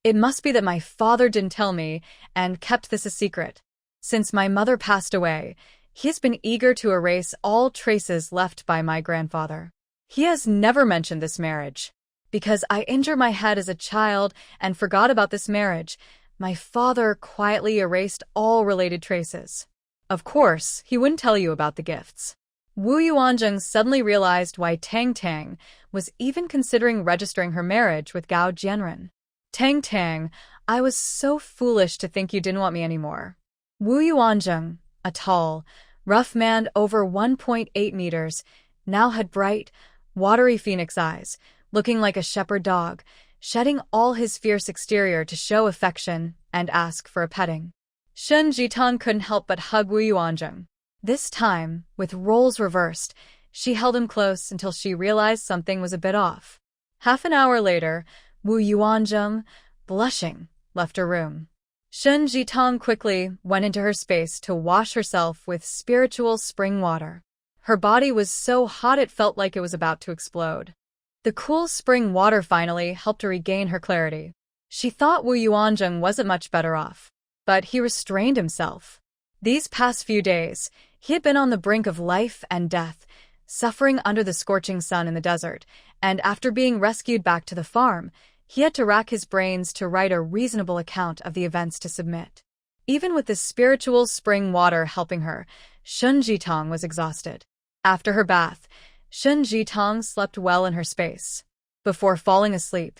It must be that my father didn't tell me and kept this a secret. Since my mother passed away, he has been eager to erase all traces left by my grandfather. He has never mentioned this marriage. Because I injured my head as a child and forgot about this marriage, my father quietly erased all related traces. Of course, he wouldn't tell you about the gifts. Wu Yuanzheng suddenly realized why Tang Tang was even considering registering her marriage with Gao Jianren. Tang Tang, I was so foolish to think you didn't want me anymore. Wu Yuanzheng, a tall, rough man over 1.8 meters, now had bright, watery phoenix eyes, looking like a shepherd dog, shedding all his fierce exterior to show affection and ask for a petting. Shen Jitang couldn't help but hug Wu Yuanzheng. This time, with roles reversed, she held him close until she realized something was a bit off. Half an hour later, Wu Yuanzheng, blushing, left her room. Shen Jitang quickly went into her space to wash herself with spiritual spring water. Her body was so hot it felt like it was about to explode. The cool spring water finally helped her regain her clarity. She thought Wu Yuanzheng wasn't much better off, but he restrained himself. These past few days, he had been on the brink of life and death, suffering under the scorching sun in the desert, and after being rescued back to the farm, he had to rack his brains to write a reasonable account of the events to submit. Even with the spiritual spring water helping her, Shen Jitang was exhausted. After her bath, Shen Jitang slept well in her space. Before falling asleep,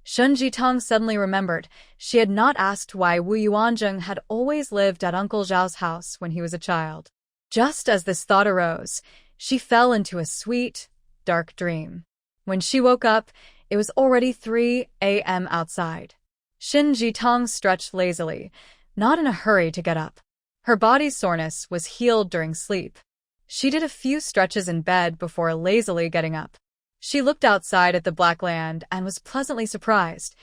Shen Jitang suddenly remembered she had not asked why Wu Yuanzheng had always lived at Uncle Zhao's house when he was a child. Just as this thought arose, she fell into a sweet, dark dream. When she woke up, it was already 3 a.m. outside. Shen Jitang stretched lazily, not in a hurry to get up. Her body's soreness was healed during sleep. She did a few stretches in bed before lazily getting up. She looked outside at the black land and was pleasantly surprised.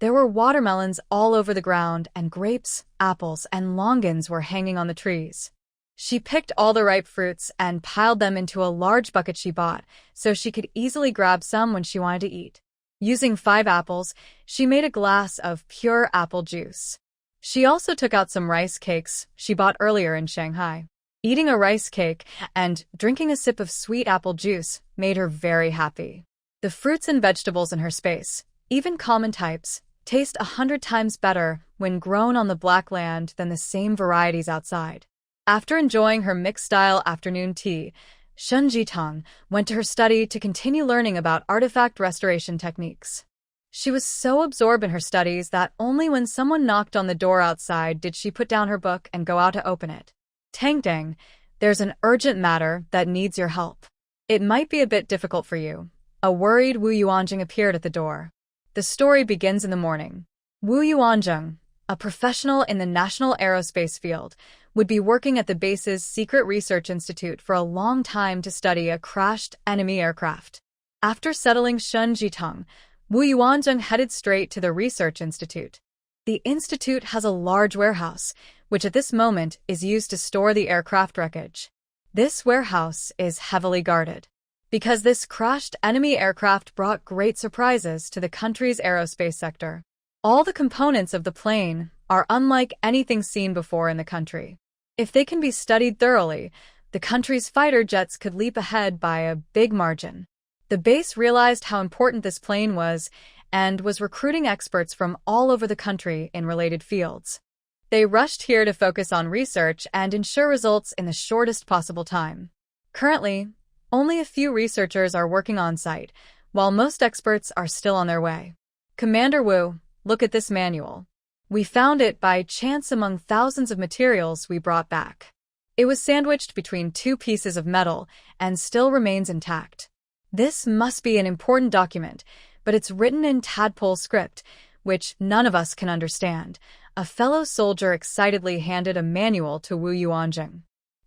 There were watermelons all over the ground, and grapes, apples, and longans were hanging on the trees. She picked all the ripe fruits and piled them into a large bucket she bought, so she could easily grab some when she wanted to eat. Using 5 apples, she made a glass of pure apple juice. She also took out some rice cakes she bought earlier in Shanghai. Eating a rice cake and drinking a sip of sweet apple juice made her very happy. The fruits and vegetables in her space, even common types, taste 100 times better when grown on the black land than the same varieties outside. After enjoying her mixed-style afternoon tea, Shen Jitang went to her study to continue learning about artifact restoration techniques. She was so absorbed in her studies that only when someone knocked on the door outside did she put down her book and go out to open it. Tang Tang, there's an urgent matter that needs your help. It might be a bit difficult for you. A worried Wu Yuanzheng appeared at the door. The story begins in the morning. Wu Yuanzheng, a professional in the national aerospace field, would be working at the base's secret research institute for a long time to study a crashed enemy aircraft. After settling Shen Jitang, Wu Yuanzheng headed straight to the research institute. The institute has a large warehouse, which at this moment is used to store the aircraft wreckage. This warehouse is heavily guarded, because this crashed enemy aircraft brought great surprises to the country's aerospace sector. All the components of the plane are unlike anything seen before in the country. If they can be studied thoroughly, the country's fighter jets could leap ahead by a big margin. The base realized how important this plane was and was recruiting experts from all over the country in related fields. They rushed here to focus on research and ensure results in the shortest possible time. Currently, only a few researchers are working on site, while most experts are still on their way. Commander Wu, look at this manual. We found it by chance among thousands of materials we brought back. It was sandwiched between 2 pieces of metal and still remains intact. This must be an important document, but it's written in tadpole script, which none of us can understand. A fellow soldier excitedly handed a manual to Wu Yuanzheng.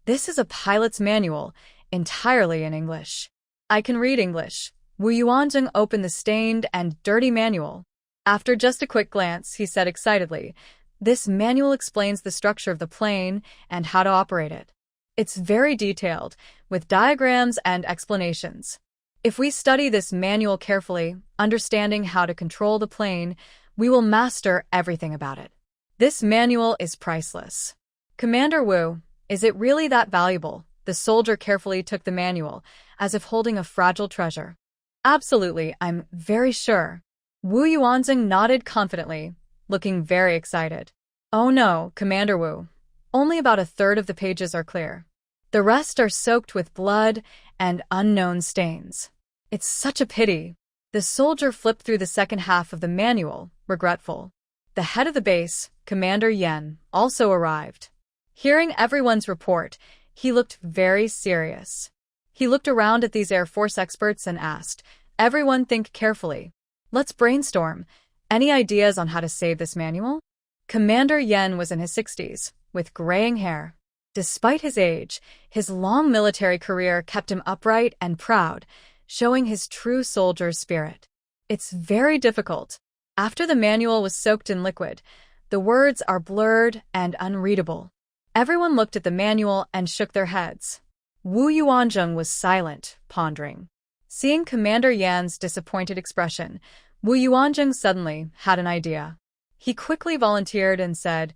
This is a pilot's manual, entirely in English. I can read English. Wu Yuanzheng opened the stained and dirty manual. After just a quick glance, he said excitedly, "This manual explains the structure of the plane and how to operate it. It's very detailed, with diagrams and explanations. If we study this manual carefully, understanding how to control the plane, We will master everything about it. This manual is priceless. Commander Wu, is it really that valuable? The soldier carefully took the manual, as if holding a fragile treasure. Absolutely, I'm very sure. Wu Yuanzheng nodded confidently, looking very excited. Oh no, Commander Wu. Only about a third of the pages are clear. The rest are soaked with blood and unknown stains. It's such a pity. The soldier flipped through the second half of the manual, regretful. The head of the base, Commander Yen, also arrived. Hearing everyone's report, he looked very serious. He looked around at these Air Force experts and asked, "Everyone think carefully. Let's brainstorm. Any ideas on how to save this manual?" Commander Yen was in his 60s, with graying hair. Despite his age, his long military career kept him upright and proud, showing his true soldier's spirit. It's very difficult. After the manual was soaked in liquid, the words are blurred and unreadable. Everyone looked at the manual and shook their heads. Wu Yuanzheng was silent, pondering. Seeing Commander Yan's disappointed expression, Wu Yuanzheng suddenly had an idea. He quickly volunteered and said,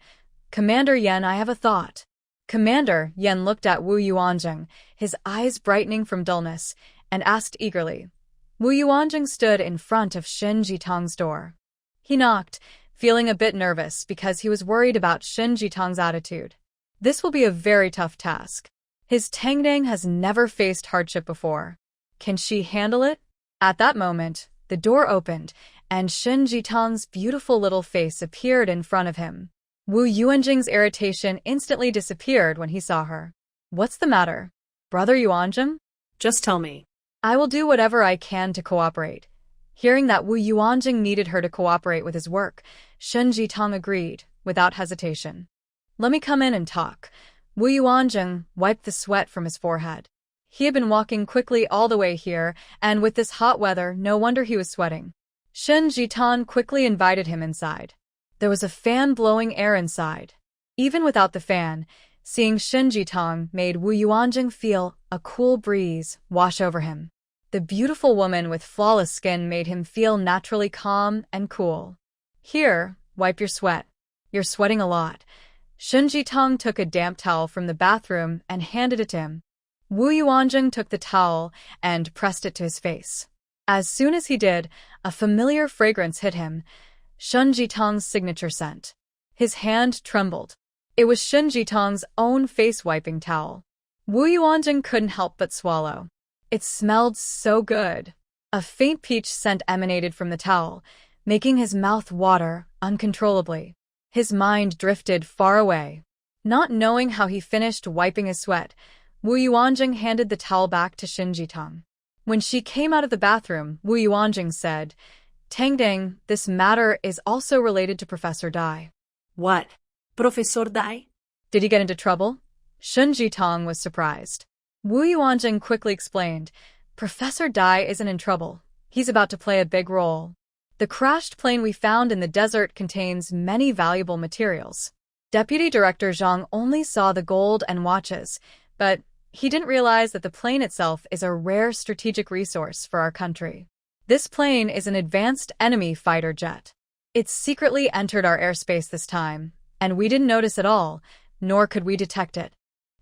"Commander Yan, I have a thought." Commander Yan looked at Wu Yuanzheng, his eyes brightening from dullness, and asked eagerly. Wu Yuanzheng stood in front of Shen Jitong's door. He knocked, feeling a bit nervous because he was worried about Shen Jitong's attitude. This will be a very tough task. His Tangdang has never faced hardship before. Can she handle it? At that moment, the door opened, and Shen Jitong's beautiful little face appeared in front of him. Wu Yuanzheng's irritation instantly disappeared when he saw her. "What's the matter? Brother Yuanzheng?" Just tell me. "I will do whatever I can to cooperate." Hearing that Wu Yuanzheng needed her to cooperate with his work, Shen Jitong agreed, without hesitation. "Let me come in and talk." Wu Yuanzheng wiped the sweat from his forehead. He had been walking quickly all the way here, and with this hot weather, no wonder he was sweating. Shen Jitong quickly invited him inside. There was a fan blowing air inside. Even without the fan, seeing Shen Jitong made Wu Yuanzheng feel a cool breeze wash over him. The beautiful woman with flawless skin made him feel naturally calm and cool. "Here, wipe your sweat. You're sweating a lot." Shen Jitong took a damp towel from the bathroom and handed it to him. Wu Yuanzheng took the towel and pressed it to his face. As soon as he did, a familiar fragrance hit him, Shen Jitong's signature scent. His hand trembled. It was Shen Jitong's own face-wiping towel. Wu Yuanzheng couldn't help but swallow. It smelled so good. A faint peach scent emanated from the towel, making his mouth water uncontrollably. His mind drifted far away. Not knowing how he finished wiping his sweat, Wu Yuanzheng handed the towel back to Shen Jitong. When she came out of the bathroom, Wu Yuanzheng said, "Tangdang, this matter is also related to Professor Dai." What? Professor Dai? "Did he get into trouble?" Shen Jitong was surprised. Wu Yuanzheng quickly explained, "Professor Dai isn't in trouble. He's about to play a big role. The crashed plane we found in the desert contains many valuable materials. Deputy Director Zhang only saw the gold and watches, but he didn't realize that the plane itself is a rare strategic resource for our country. This plane is an advanced enemy fighter jet. It secretly entered our airspace this time, and we didn't notice at all, nor could we detect it.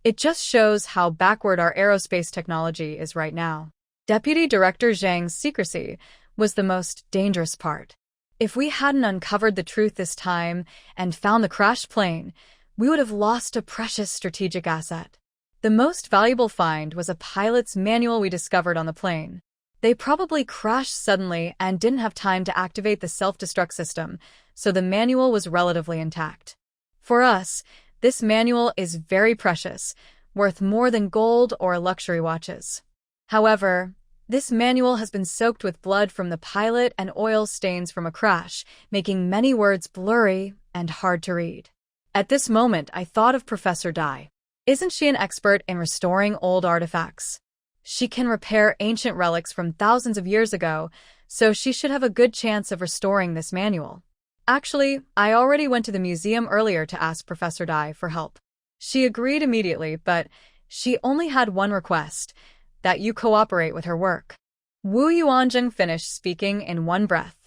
It just shows how backward our aerospace technology is right now." Deputy Director Zhang's secrecy was the most dangerous part. If we hadn't uncovered the truth this time and found the crashed plane, we would have lost a precious strategic asset. The most valuable find was a pilot's manual we discovered on the plane. They probably crashed suddenly and didn't have time to activate the self-destruct system, so the manual was relatively intact. For us, this manual is very precious, worth more than gold or luxury watches. However, this manual has been soaked with blood from the pilot and oil stains from a crash, making many words blurry and hard to read. At this moment, I thought of Professor Dai. Isn't she an expert in restoring old artifacts? She can repair ancient relics from thousands of years ago, so she should have a good chance of restoring this manual. Actually, I already went to the museum earlier to ask Professor Dai for help. She agreed immediately, but she only had one request, that you cooperate with her work." Wu Yuanzheng finished speaking in one breath.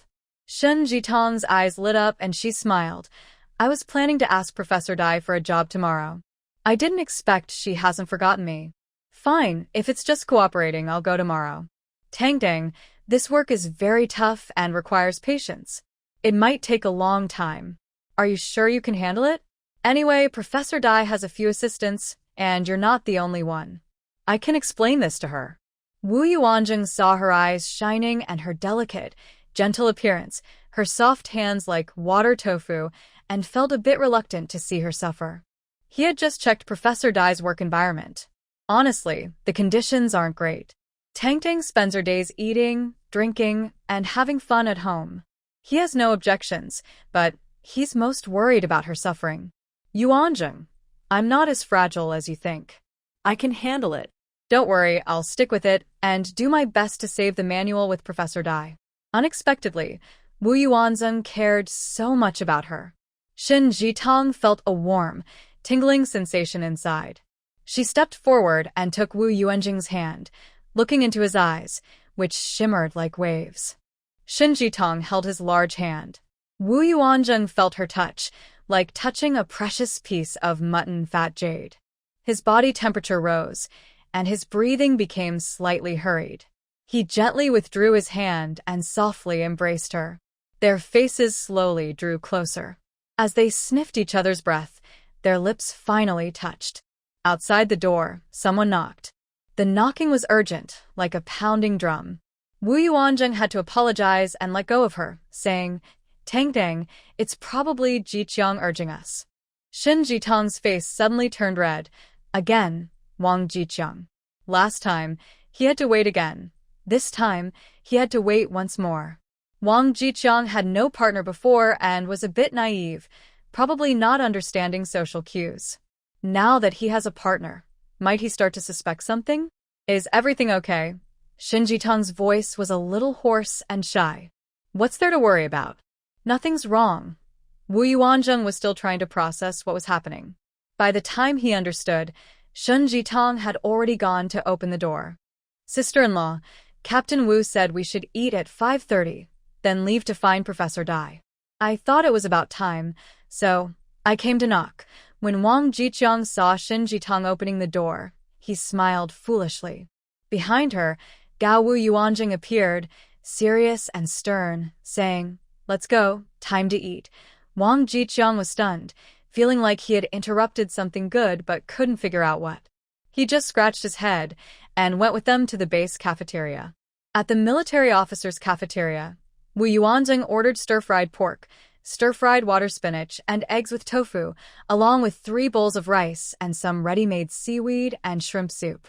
Shun Jitong's eyes lit up and she smiled. I was planning to ask Professor Dai for a job tomorrow. I didn't expect she hasn't forgotten me. Fine, if it's just cooperating, I'll go tomorrow. Tangdang, this work is very tough and requires patience. It might take a long time. Are you sure you can handle it? Anyway, Professor Dai has a few assistants, and you're not the only one. I can explain this to her. Wu Yuanjing saw her eyes shining and her delicate, gentle appearance, her soft hands like water tofu, and felt a bit reluctant to see her suffer. He had just checked Professor Dai's work environment. Honestly, the conditions aren't great. Tangtang spends her days eating, drinking, and having fun at home. He has no objections, but he's most worried about her suffering. Yuanjing, I'm not as fragile as you think. I can handle it. Don't worry, I'll stick with it and do my best to save the manual with Professor Dai. Unexpectedly, Wu Yuanzheng cared so much about her. Shin Jitong felt a warm, tingling sensation inside. She stepped forward and took Wu Yuanjing's hand, looking into his eyes, which shimmered like waves. Shin Jitong held his large hand. Wu Yuanzheng felt her touch, like touching a precious piece of mutton fat jade. His body temperature rose, and his breathing became slightly hurried. He gently withdrew his hand and softly embraced her. Their faces slowly drew closer. As they sniffed each other's breath, their lips finally touched. Outside the door, someone knocked. The knocking was urgent, like a pounding drum. Wu Yuanjing had to apologize and let go of her, saying, Tangdang, it's probably Jiqiang urging us. Shin Jitong's face suddenly turned red. Again, Wang Jiqiang. Last time, he had to wait again. This time, he had to wait once more. Wang Jiqiang had no partner before and was a bit naive, probably not understanding social cues. Now that he has a partner, might he start to suspect something? Is everything okay? Shin Jitong's voice was a little hoarse and shy. What's there to worry about? Nothing's wrong. Wu Yuanzheng was still trying to process what was happening. By the time he understood, Shin Jitong had already gone to open the door. Sister-in-law, Captain Wu said we should eat at 5:30, then leave to find Professor Dai. I thought it was about time, so I came to knock. When Wang Jiqiang saw Shin Jitong opening the door, he smiled foolishly. Behind her, Gao Wu Yuanjing appeared, serious and stern, saying, Let's go, time to eat. Wang Jiqiang was stunned, feeling like he had interrupted something good but couldn't figure out what. He just scratched his head and went with them to the base cafeteria. At the military officers' cafeteria, Wu Yuanjing ordered stir-fried pork, stir-fried water spinach, and eggs with tofu, along with 3 bowls of rice and some ready-made seaweed and shrimp soup.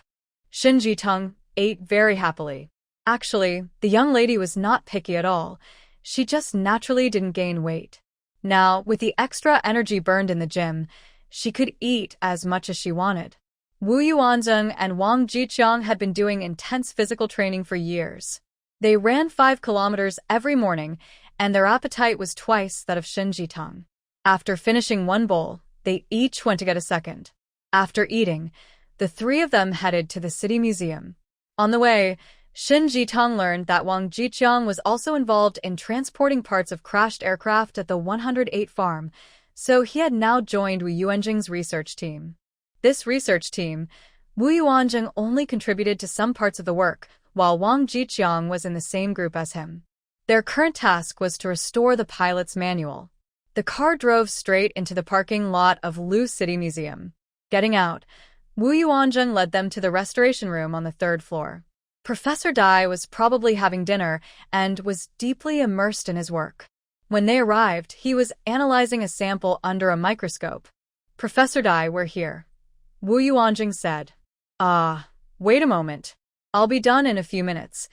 Shin Jitong ate very happily. Actually, the young lady was not picky at all. She just naturally didn't gain weight. Now, with the extra energy burned in the gym, she could eat as much as she wanted. Wu Yuanzheng and Wang Jiqiang had been doing intense physical training for years. They ran 5 kilometers every morning, and their appetite was twice that of Shin Jitong. After finishing 1 bowl, they each went to get a second. After eating, the 3 of them headed to the city museum. On the way, Shin Jitong learned that Wang Jiqiang was also involved in transporting parts of crashed aircraft at the 108 farm, so he had now joined Wu Yuanjing's research team. This research team, Wu Yuanjing only contributed to some parts of the work, while Wang Jiqiang was in the same group as him. Their current task was to restore the pilot's manual. The car drove straight into the parking lot of Lu City Museum. Getting out, Wu Yuanjing led them to the restoration room on the 3rd floor. Professor Dai was probably having dinner and was deeply immersed in his work. When they arrived, he was analyzing a sample under a microscope. Professor Dai, we're here. Wu Yuanjing said. Wait a moment. I'll be done in a few minutes.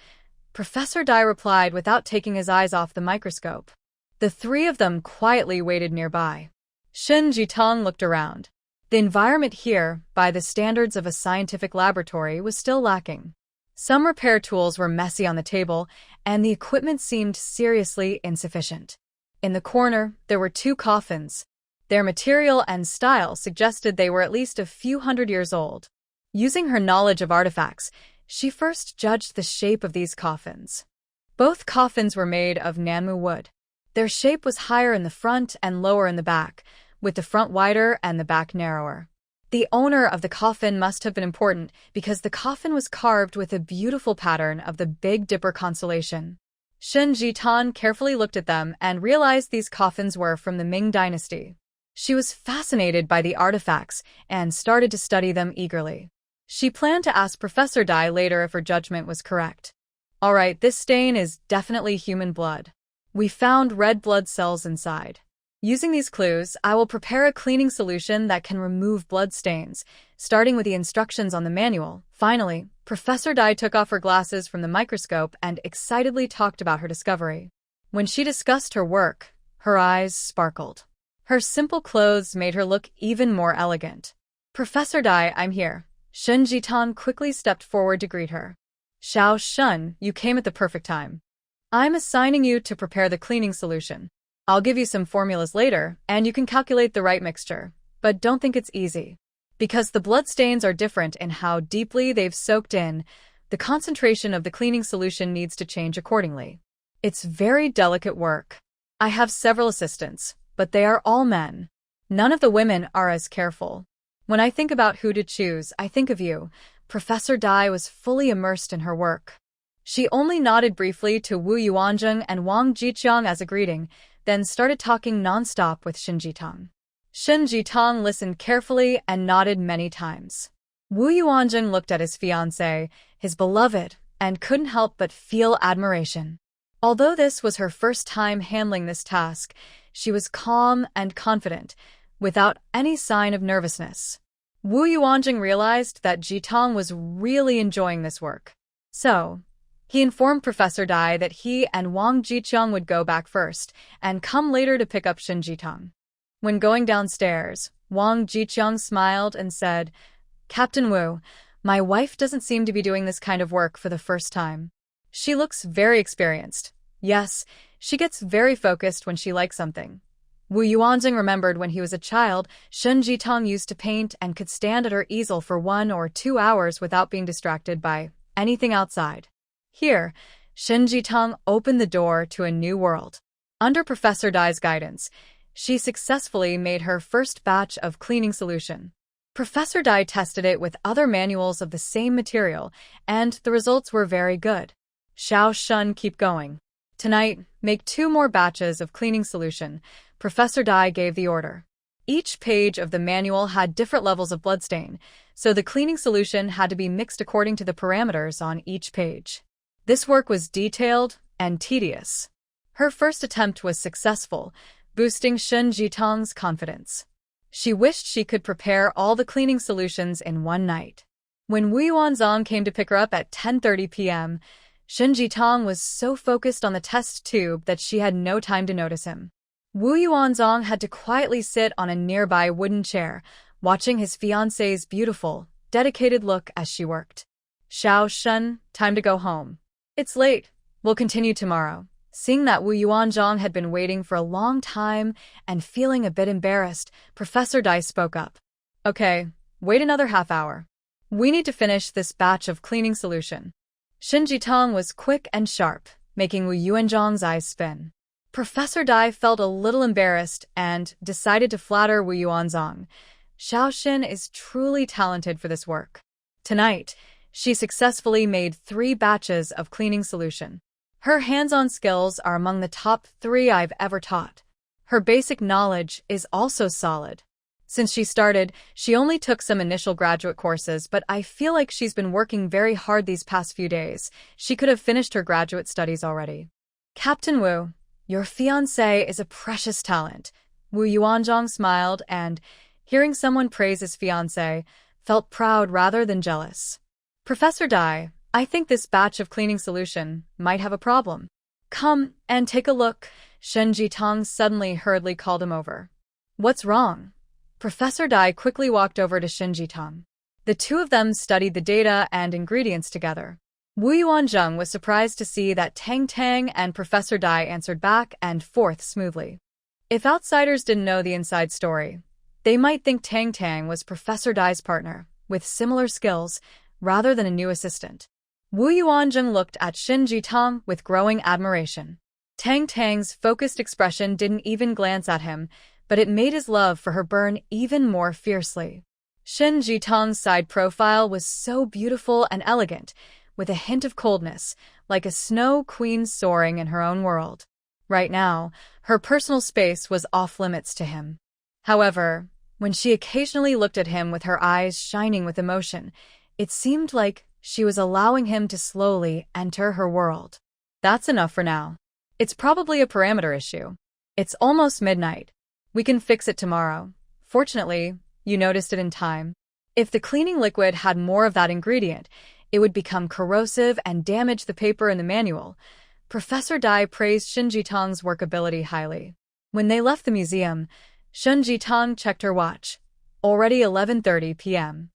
Professor Dai replied without taking his eyes off the microscope. The 3 of them quietly waited nearby. Shin Jitong looked around. The environment here, by the standards of a scientific laboratory, was still lacking. Some repair tools were messy on the table, and the equipment seemed seriously insufficient. In the corner, there were 2 coffins. Their material and style suggested they were at least a few hundred years old. Using her knowledge of artifacts, she first judged the shape of these coffins. Both coffins were made of Nanmu wood. Their shape was higher in the front and lower in the back, with the front wider and the back narrower. The owner of the coffin must have been important because the coffin was carved with a beautiful pattern of the Big Dipper constellation. Shen Jitan carefully looked at them and realized these coffins were from the Ming dynasty. She was fascinated by the artifacts and started to study them eagerly. She planned to ask Professor Dai later if her judgment was correct. All right, this stain is definitely human blood. We found red blood cells inside. Using these clues, I will prepare a cleaning solution that can remove blood stains, starting with the instructions on the manual. Finally, Professor Dai took off her glasses from the microscope and excitedly talked about her discovery. When she discussed her work, her eyes sparkled. Her simple clothes made her look even more elegant. Professor Dai, I'm here. Shen Jitan quickly stepped forward to greet her. Xiao Shun, you came at the perfect time. I'm assigning you to prepare the cleaning solution. I'll give you some formulas later, and you can calculate the right mixture. But don't think it's easy. Because the bloodstains are different in how deeply they've soaked in, the concentration of the cleaning solution needs to change accordingly. It's very delicate work. I have several assistants, but they are all men. None of the women are as careful. When I think about who to choose, I think of you. Professor Dai was fully immersed in her work. She only nodded briefly to Wu Yuanzheng and Wang Jiqiang as a greeting, then started talking non-stop with Shen Jitang. Shen Jitang listened carefully and nodded many times. Wu Yuanzheng looked at his fiancé, his beloved, and couldn't help but feel admiration. Although this was her first time handling this task, she was calm and confident, without any sign of nervousness. Wu Yuanjing realized that Jitang was really enjoying this work. So, he informed Professor Dai that he and Wang Jiqiang would go back first and come later to pick up Shen Jitang. When going downstairs, Wang Jiqiang smiled and said, Captain Wu, my wife doesn't seem to be doing this kind of work for the first time. She looks very experienced. Yes, she gets very focused when she likes something. Wu Yuanjing remembered when he was a child, Shen Jitang used to paint and could stand at her easel for 1 or 2 hours without being distracted by anything outside. Here, Shen Jitang opened the door to a new world. Under Professor Dai's guidance, she successfully made her first batch of cleaning solution. Professor Dai tested it with other manuals of the same material, and the results were very good. Xiao Shun, keep going. Tonight, make 2 more batches of cleaning solution. Professor Dai gave the order. Each page of the manual had different levels of bloodstain, so the cleaning solution had to be mixed according to the parameters on each page. This work was detailed and tedious. Her first attempt was successful, boosting Shen Jitang's confidence. She wished she could prepare all the cleaning solutions in one night. When Wu Yuanzong came to pick her up at 10:30 p.m., Shen Jitang was so focused on the test tube that she had no time to notice him. Wu Yuanzong had to quietly sit on a nearby wooden chair, watching his fiancée's beautiful, dedicated look as she worked. Xiao Shun, time to go home. It's late. We'll continue tomorrow. Seeing that Wu Yuanzhong had been waiting for a long time and feeling a bit embarrassed, Professor Dai spoke up. Okay, wait another half hour. We need to finish this batch of cleaning solution. Shen Jitang was quick and sharp, making Wu Yuanzhong's eyes spin. Professor Dai felt a little embarrassed and decided to flatter Wu Yuanzong. Xiao Xin is truly talented for this work. Tonight, she successfully made 3 batches of cleaning solution. Her hands-on skills are among the top 3 I've ever taught. Her basic knowledge is also solid. Since she started, she only took some initial graduate courses, but I feel like she's been working very hard these past few days. She could have finished her graduate studies already. Captain Wu, your fiancé is a precious talent. Wu Yuanzhong smiled and, hearing someone praise his fiancé, felt proud rather than jealous. Professor Dai, I think this batch of cleaning solution might have a problem. Come and take a look. Shen Jitang suddenly hurriedly called him over. What's wrong? Professor Dai quickly walked over to Shen Jitang. The 2 of them studied the data and ingredients together. Wu Yuanzheng was surprised to see that Tang Tang and Professor Dai answered back and forth smoothly. If outsiders didn't know the inside story, they might think Tang Tang was Professor Dai's partner, with similar skills, rather than a new assistant. Wu Yuanzheng looked at Shen Jitang with growing admiration. Tang Tang's focused expression didn't even glance at him, but it made his love for her burn even more fiercely. Shen Jitong's side profile was so beautiful and elegant, with a hint of coldness, like a snow queen soaring in her own world. Right now, her personal space was off-limits to him. However, when she occasionally looked at him with her eyes shining with emotion, it seemed like she was allowing him to slowly enter her world. That's enough for now. It's probably a parameter issue. It's almost midnight. We can fix it tomorrow. Fortunately, you noticed it in time. If the cleaning liquid had more of that ingredient, it would become corrosive and damage the paper in the manual. Professor Dai praised Shen Jitong's workability highly. When they left the museum, Shen Jitong checked her watch. Already 11:30 p.m.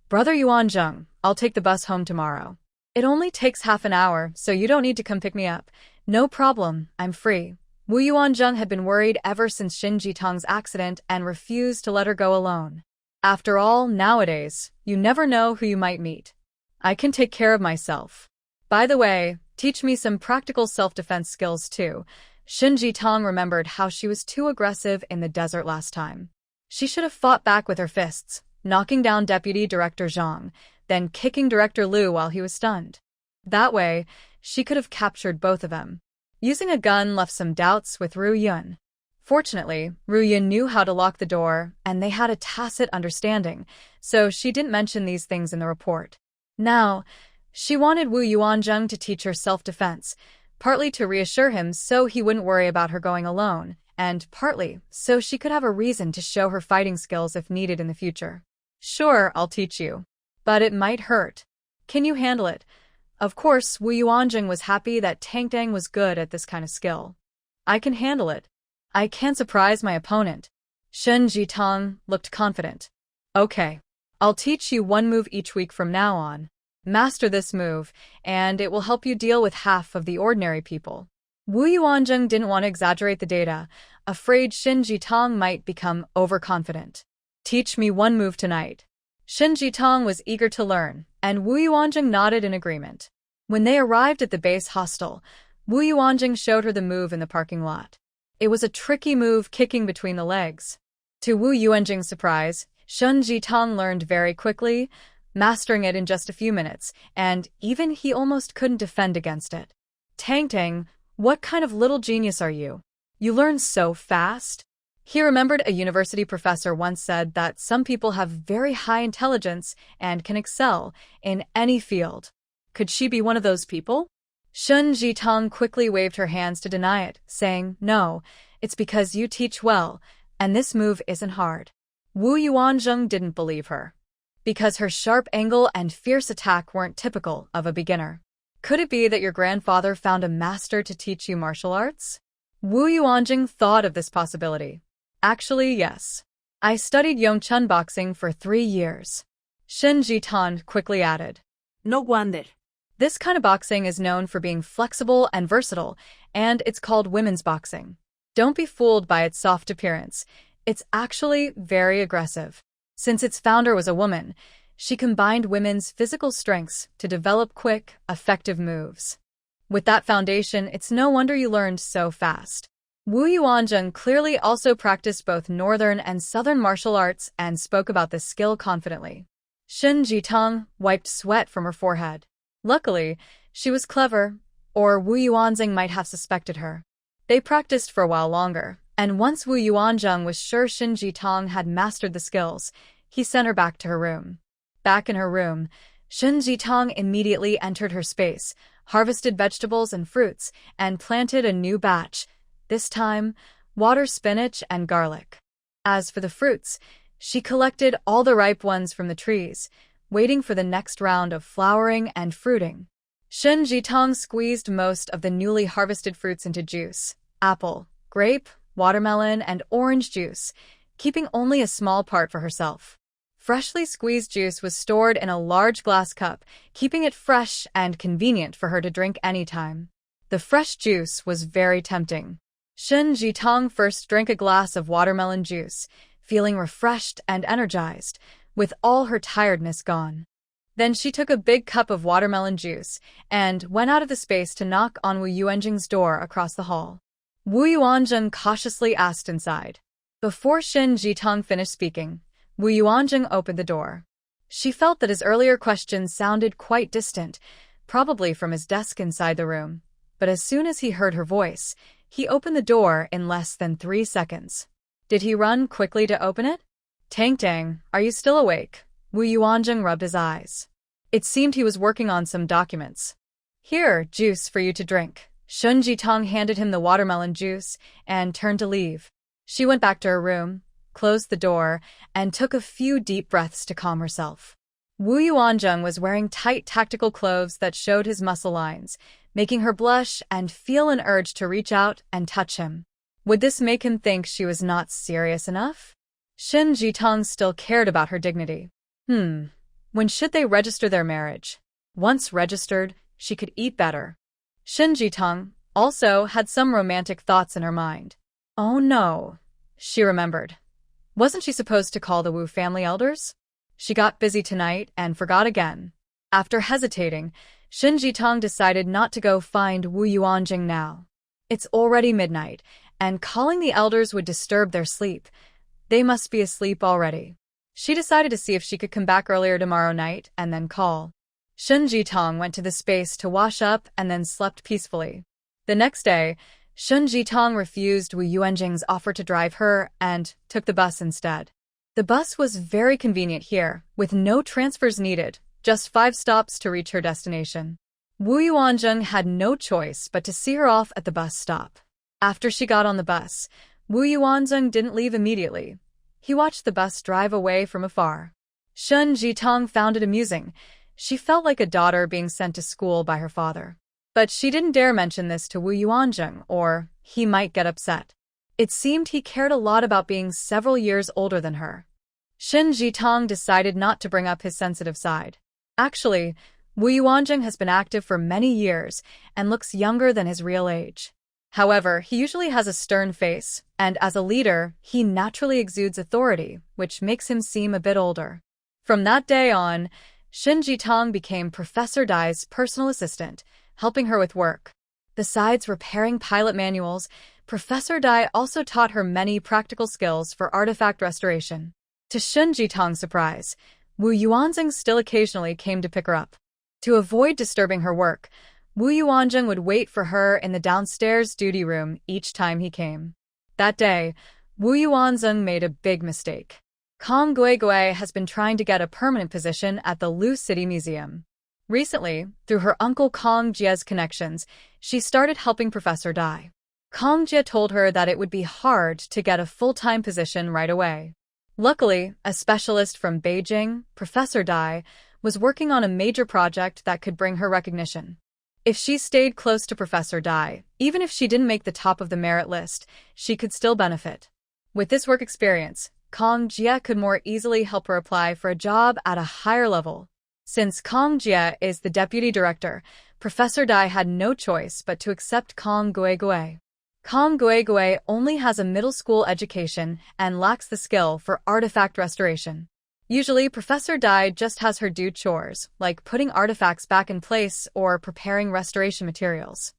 Brother Yuanzheng, I'll take the bus home tomorrow. It only takes half an hour, so you don't need to come pick me up. No problem, I'm free. Wu Yuanzheng had been worried ever since Shen Jitong's accident and refused to let her go alone. After all, nowadays, you never know who you might meet. I can take care of myself. By the way, teach me some practical self-defense skills too. Shen Jitong remembered how she was too aggressive in the desert last time. She should have fought back with her fists, knocking down Deputy Director Zhang, then kicking Director Liu while he was stunned. That way, she could have captured both of them. Using a gun left some doubts with Ru Yun. Fortunately, Ru Yun knew how to lock the door, and they had a tacit understanding, so she didn't mention these things in the report. Now, she wanted Wu Yuanzheng to teach her self-defense, partly to reassure him so he wouldn't worry about her going alone, and partly so she could have a reason to show her fighting skills if needed in the future. Sure, I'll teach you. But it might hurt. Can you handle it? Of course, Wu Yuanzheng was happy that Tang Tang was good at this kind of skill. I can handle it. I can surprise my opponent. Shen Jitong looked confident. Okay. I'll teach you one move each week from now on. Master this move, and it will help you deal with half of the ordinary people. Wu Yuanzheng didn't want to exaggerate the data, afraid Shen Jitong might become overconfident. Teach me one move tonight. Shen Jitong was eager to learn, and Wu Yuanzheng nodded in agreement. When they arrived at the base hostel, Wu Yuanzheng showed her the move in the parking lot. It was a tricky move kicking between the legs. To Wu Yuanzheng's surprise, Shen Jitong learned very quickly, mastering it in just a few minutes, and even he almost couldn't defend against it. Tang Tang, what kind of little genius are you? You learn so fast? He remembered a university professor once said that some people have very high intelligence and can excel in any field. Could she be one of those people? Shen Jitong quickly waved her hands to deny it, saying, No, it's because you teach well, and this move isn't hard. Wu Yuanzheng didn't believe her. Because her sharp angle and fierce attack weren't typical of a beginner. Could it be that your grandfather found a master to teach you martial arts? Wu Yuanzheng thought of this possibility. Actually, yes. I studied Yongchun boxing for 3 years. Shen Jitong quickly added. No wonder. This kind of boxing is known for being flexible and versatile, and it's called women's boxing. Don't be fooled by its soft appearance. It's actually very aggressive. Since its founder was a woman, she combined women's physical strengths to develop quick, effective moves. With that foundation, it's no wonder you learned so fast. Wu Yuanzheng clearly also practiced both northern and southern martial arts and spoke about this skill confidently. Shen Jitong wiped sweat from her forehead. Luckily, she was clever, or Wu Yuanzheng might have suspected her. They practiced for a while longer, and once Wu Yuanzheng was sure Shen Jitong had mastered the skills, he sent her back to her room. Back in her room, Shen Jitong immediately entered her space, harvested vegetables and fruits, and planted a new batch, this time, water spinach and garlic. As for the fruits, she collected all the ripe ones from the trees, waiting for the next round of flowering and fruiting. Shen Jitong squeezed most of the newly harvested fruits into juice: apple, grape, watermelon, and orange juice, keeping only a small part for herself. Freshly squeezed juice was stored in a large glass cup, keeping it fresh and convenient for her to drink anytime. The fresh juice was very tempting. Shen Jitong first drank a glass of watermelon juice, feeling refreshed and energized, with all her tiredness gone. Then she took a big cup of watermelon juice and went out of the space to knock on Wu Yuanjing's door across the hall. Wu Yuanjing cautiously asked inside. Before Shin Jitong finished speaking, Wu Yuanjing opened the door. She felt that his earlier questions sounded quite distant, probably from his desk inside the room. But as soon as he heard her voice, he opened the door in less than 3 seconds. Did he run quickly to open it? Tang Tang, are you still awake? Wu Yuanjing rubbed his eyes. It seemed he was working on some documents. Here, juice for you to drink. Shun Jitong handed him the watermelon juice and turned to leave. She went back to her room, closed the door, and took a few deep breaths to calm herself. Wu Yuanjing was wearing tight tactical clothes that showed his muscle lines, making her blush and feel an urge to reach out and touch him. Would this make him think she was not serious enough? Shin Jitong still cared about her dignity. When should they register their marriage? Once registered, she could eat better. Shin Jitong also had some romantic thoughts in her mind. Oh no, she remembered. Wasn't she supposed to call the Wu family elders? She got busy tonight and forgot again. After hesitating, Shin Jitong decided not to go find Wu Yuanjing now. It's already midnight, and calling the elders would disturb their sleep. They must be asleep already. She decided to see if she could come back earlier tomorrow night and then call. Shin Jitong went to the space to wash up and then slept peacefully. The next day, Shun Jitong refused Wu Yuanjing's offer to drive her and took the bus instead. The bus was very convenient here, with no transfers needed, just 5 stops to reach her destination. Wu Yuanjing had no choice but to see her off at the bus stop. After she got on the bus, Wu Yuanjing didn't leave immediately. He watched the bus drive away from afar. Shun Jitong found it amusing. She felt like a daughter being sent to school by her father. But she didn't dare mention this to Wu Yuanjing, or he might get upset. It seemed he cared a lot about being several years older than her. Shin Jitong decided not to bring up his sensitive side. Actually, Wu Yuanjing has been active for many years and looks younger than his real age. However, he usually has a stern face, and as a leader, he naturally exudes authority, which makes him seem a bit older. From that day on, Shin Jitong became Professor Dai's personal assistant, helping her with work. Besides repairing pilot manuals, Professor Dai also taught her many practical skills for artifact restoration. To Shin Jitong's surprise, Wu Yuanjing still occasionally came to pick her up. To avoid disturbing her work, Wu Yuanjing would wait for her in the downstairs duty room each time he came. That day, Wu Yuanjing made a big mistake. Kong Guigui has been trying to get a permanent position at the Lu City Museum. Recently, through her uncle Kong Jie's connections, she started helping Professor Dai. Kong Jie told her that it would be hard to get a full-time position right away. Luckily, a specialist from Beijing, Professor Dai, was working on a major project that could bring her recognition. If she stayed close to Professor Dai, even if she didn't make the top of the merit list, she could still benefit. With this work experience, Kong Jie could more easily help her apply for a job at a higher level. Since Kong Jie is the deputy director, Professor Dai had no choice but to accept Kong Guigui. Kong Guigui only has a middle school education and lacks the skill for artifact restoration. Usually, Professor Dai just has her do chores, like putting artifacts back in place or preparing restoration materials.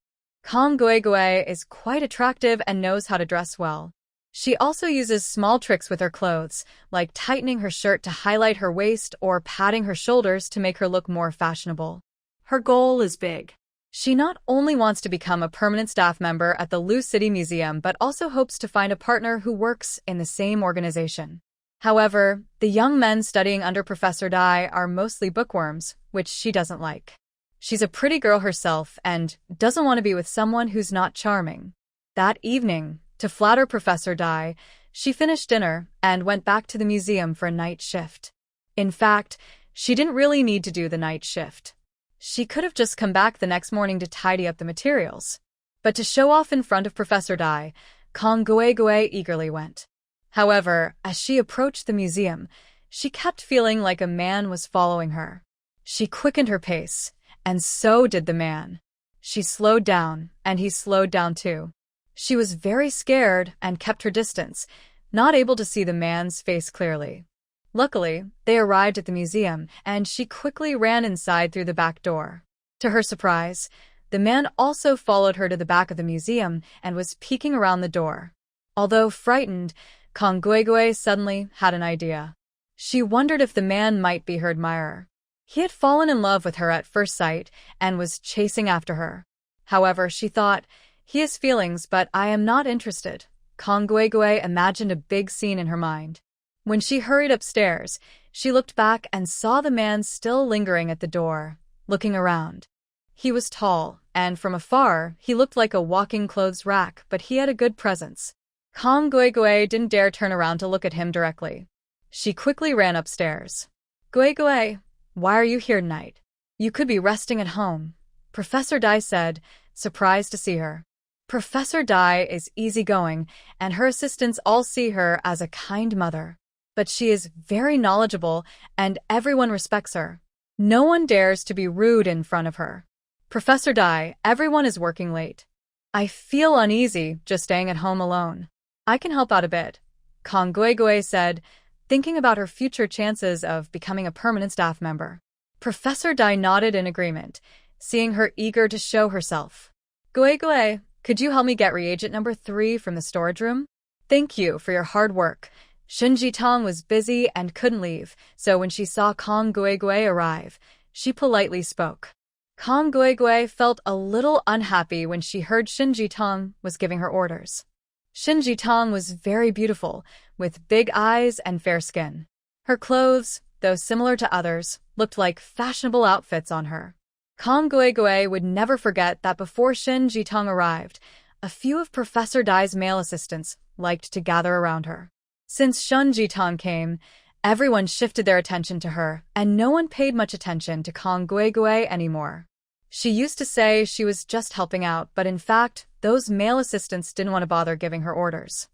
Kong Guigui is quite attractive and knows how to dress well. She also uses small tricks with her clothes, like tightening her shirt to highlight her waist or padding her shoulders to make her look more fashionable. Her goal is big. She not only wants to become a permanent staff member at the Lu City Museum but also hopes to find a partner who works in the same organization. However, the young men studying under Professor Dai are mostly bookworms, which she doesn't like. She's a pretty girl herself and doesn't want to be with someone who's not charming. That evening, to flatter Professor Dai, she finished dinner and went back to the museum for a night shift. In fact, she didn't really need to do the night shift. She could have just come back the next morning to tidy up the materials. But to show off in front of Professor Dai, Kong Guigui eagerly went. However, as she approached the museum, she kept feeling like a man was following her. She quickened her pace, and so did the man. She slowed down, and he slowed down too. She was very scared and kept her distance, not able to see the man's face clearly. Luckily, they arrived at the museum, and she quickly ran inside through the back door. To her surprise, the man also followed her to the back of the museum and was peeking around the door. Although frightened, Kang Guigui suddenly had an idea. She wondered if the man might be her admirer. He had fallen in love with her at first sight and was chasing after her. However, she thought, he has feelings, but I am not interested. Kang Guigui imagined a big scene in her mind. When she hurried upstairs, she looked back and saw the man still lingering at the door, looking around. He was tall, and from afar, he looked like a walking clothes rack, but he had a good presence. Kang Guigui didn't dare turn around to look at him directly. She quickly ran upstairs. Guigui, why are you here tonight? You could be resting at home, Professor Dai said, surprised to see her. Professor Dai is easygoing, and her assistants all see her as a kind mother. But she is very knowledgeable, and everyone respects her. No one dares to be rude in front of her. Professor Dai, everyone is working late. I feel uneasy just staying at home alone. I can help out a bit, Kang Guigui said, thinking about her future chances of becoming a permanent staff member. Professor Dai nodded in agreement, seeing her eager to show herself. Guigui, could you help me get reagent number 3 from the storage room? Thank you for your hard work. Shunji Tong was busy and couldn't leave, so when she saw Kang Guigui arrive, she politely spoke. Kang Guigui felt a little unhappy when she heard Shinji Tong was giving her orders. Shinji Tong was very beautiful, with big eyes and fair skin. Her clothes, though similar to others, looked like fashionable outfits on her. Kang Guigui would never forget that before Shinji Tong arrived, a few of Professor Dai's male assistants liked to gather around her. Since Shinji Tong came, everyone shifted their attention to her, and no one paid much attention to Kang Guigui anymore. She used to say she was just helping out, but in fact, those male assistants didn't want to bother giving her orders.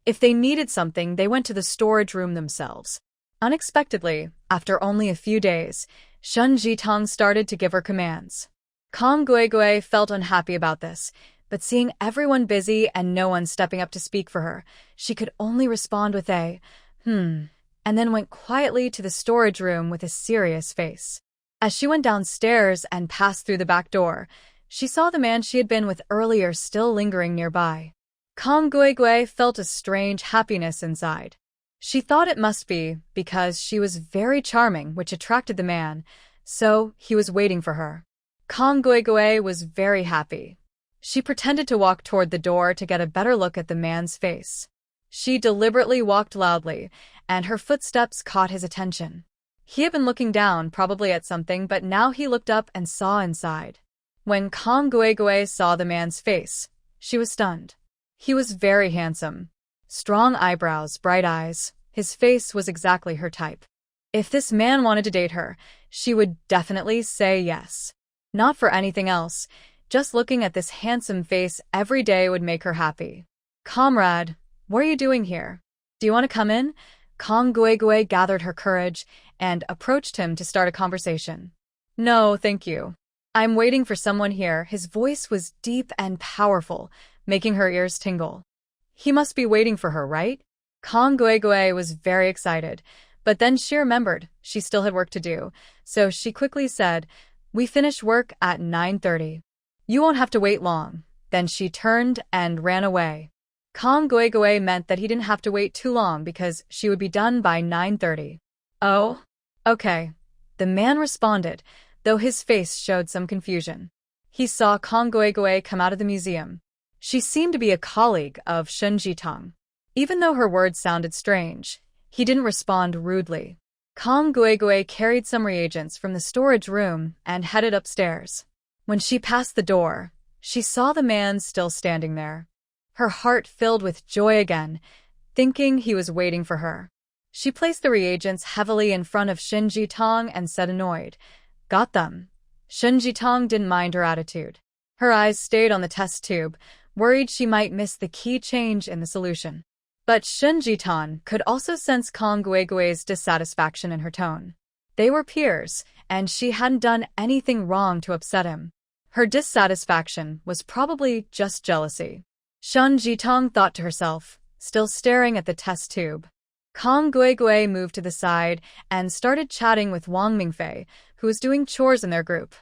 If they needed something, they went to the storage room themselves. Unexpectedly, after only a few days, Shinji Tong started to give her commands. Kang Guigui felt unhappy about this, but seeing everyone busy and no one stepping up to speak for her, she could only respond with a, and then went quietly to the storage room with a serious face. As she went downstairs and passed through the back door, she saw the man she had been with earlier still lingering nearby. Kang Guigui felt a strange happiness inside. She thought it must be because she was very charming, which attracted the man, so he was waiting for her. Kang Guigui was very happy. She pretended to walk toward the door to get a better look at the man's face. She deliberately walked loudly, and her footsteps caught his attention. He had been looking down, probably at something, but now he looked up and saw inside. When Kang Guigui saw the man's face, she was stunned. He was very handsome. Strong eyebrows, bright eyes. His face was exactly her type. If this man wanted to date her, she would definitely say yes. Not for anything else. Just looking at this handsome face every day would make her happy. Comrade, what are you doing here? Do you want to come in? Kang Guigui gathered her courage and approached him to start a conversation. No, thank you. I'm waiting for someone here. His voice was deep and powerful, making her ears tingle. He must be waiting for her, right? Kang Guigui was very excited, but then she remembered she still had work to do, so she quickly said, "We finish work at 9:30. You won't have to wait long." Then she turned and ran away. Kang Guigui meant that he didn't have to wait too long because she would be done by 9:30. Oh? Okay. The man responded, though his face showed some confusion. He saw Kang Guigui come out of the museum. She seemed to be a colleague of Shinji Tong. Even though her words sounded strange, he didn't respond rudely. Kang Guigui carried some reagents from the storage room and headed upstairs. When she passed the door, she saw the man still standing there. Her heart filled with joy again, thinking he was waiting for her. She placed the reagents heavily in front of Shinji Tong and said annoyed, "Got them." Shinji Tong didn't mind her attitude. Her eyes stayed on the test tube, worried she might miss the key change in the solution. But Shinji Tong could also sense Kang Guigui's dissatisfaction in her tone. They were peers, and she hadn't done anything wrong to upset him. Her dissatisfaction was probably just jealousy. Shinji Tong thought to herself, still staring at the test tube. Kong Guigui moved to the side and started chatting with Wang Mingfei, who was doing chores in their group.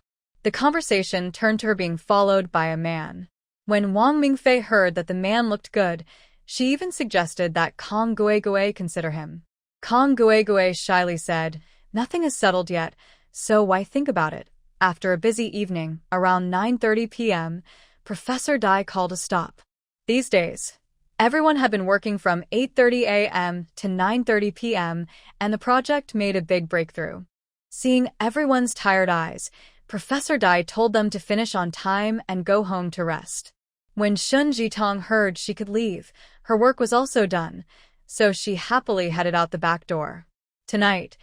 The conversation turned to her being followed by a man. When Wang Mingfei heard that the man looked good, she even suggested that Kong Guigui consider him. Kong Guigui shyly said, "Nothing is settled yet, so why think about it?" After a busy evening, around 9:30 p.m., Professor Dai called a stop. These days, everyone had been working from 8:30 a.m. to 9:30 p.m., and the project made a big breakthrough. Seeing everyone's tired eyes, Professor Dai told them to finish on time and go home to rest. When Shun Jitong heard she could leave, her work was also done, so she happily headed out the back door. Tonight,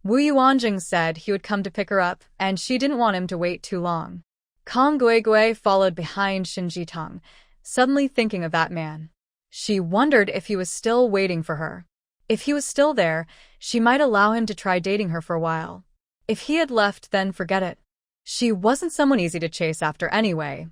Wu Yuanjing said he would come to pick her up, and she didn't want him to wait too long. Kong Guigui followed behind Shin Jitong, suddenly thinking of that man. She wondered if he was still waiting for her. If he was still there, she might allow him to try dating her for a while. If he had left, then forget it. She wasn't someone easy to chase after anyway.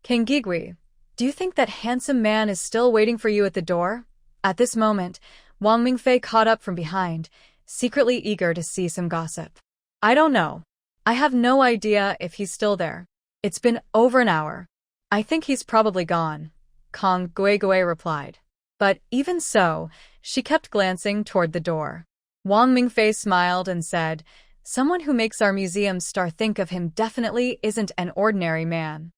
King Gigui, do you think that handsome man is still waiting for you at the door? At this moment, Wang Mingfei caught up from behind, secretly eager to see some gossip. I don't know. I have no idea if he's still there. It's been over an hour. I think he's probably gone, Kong Guigui replied. But even so, she kept glancing toward the door. Wang Mingfei smiled and said, "Someone who makes our museum star think of him definitely isn't an ordinary man."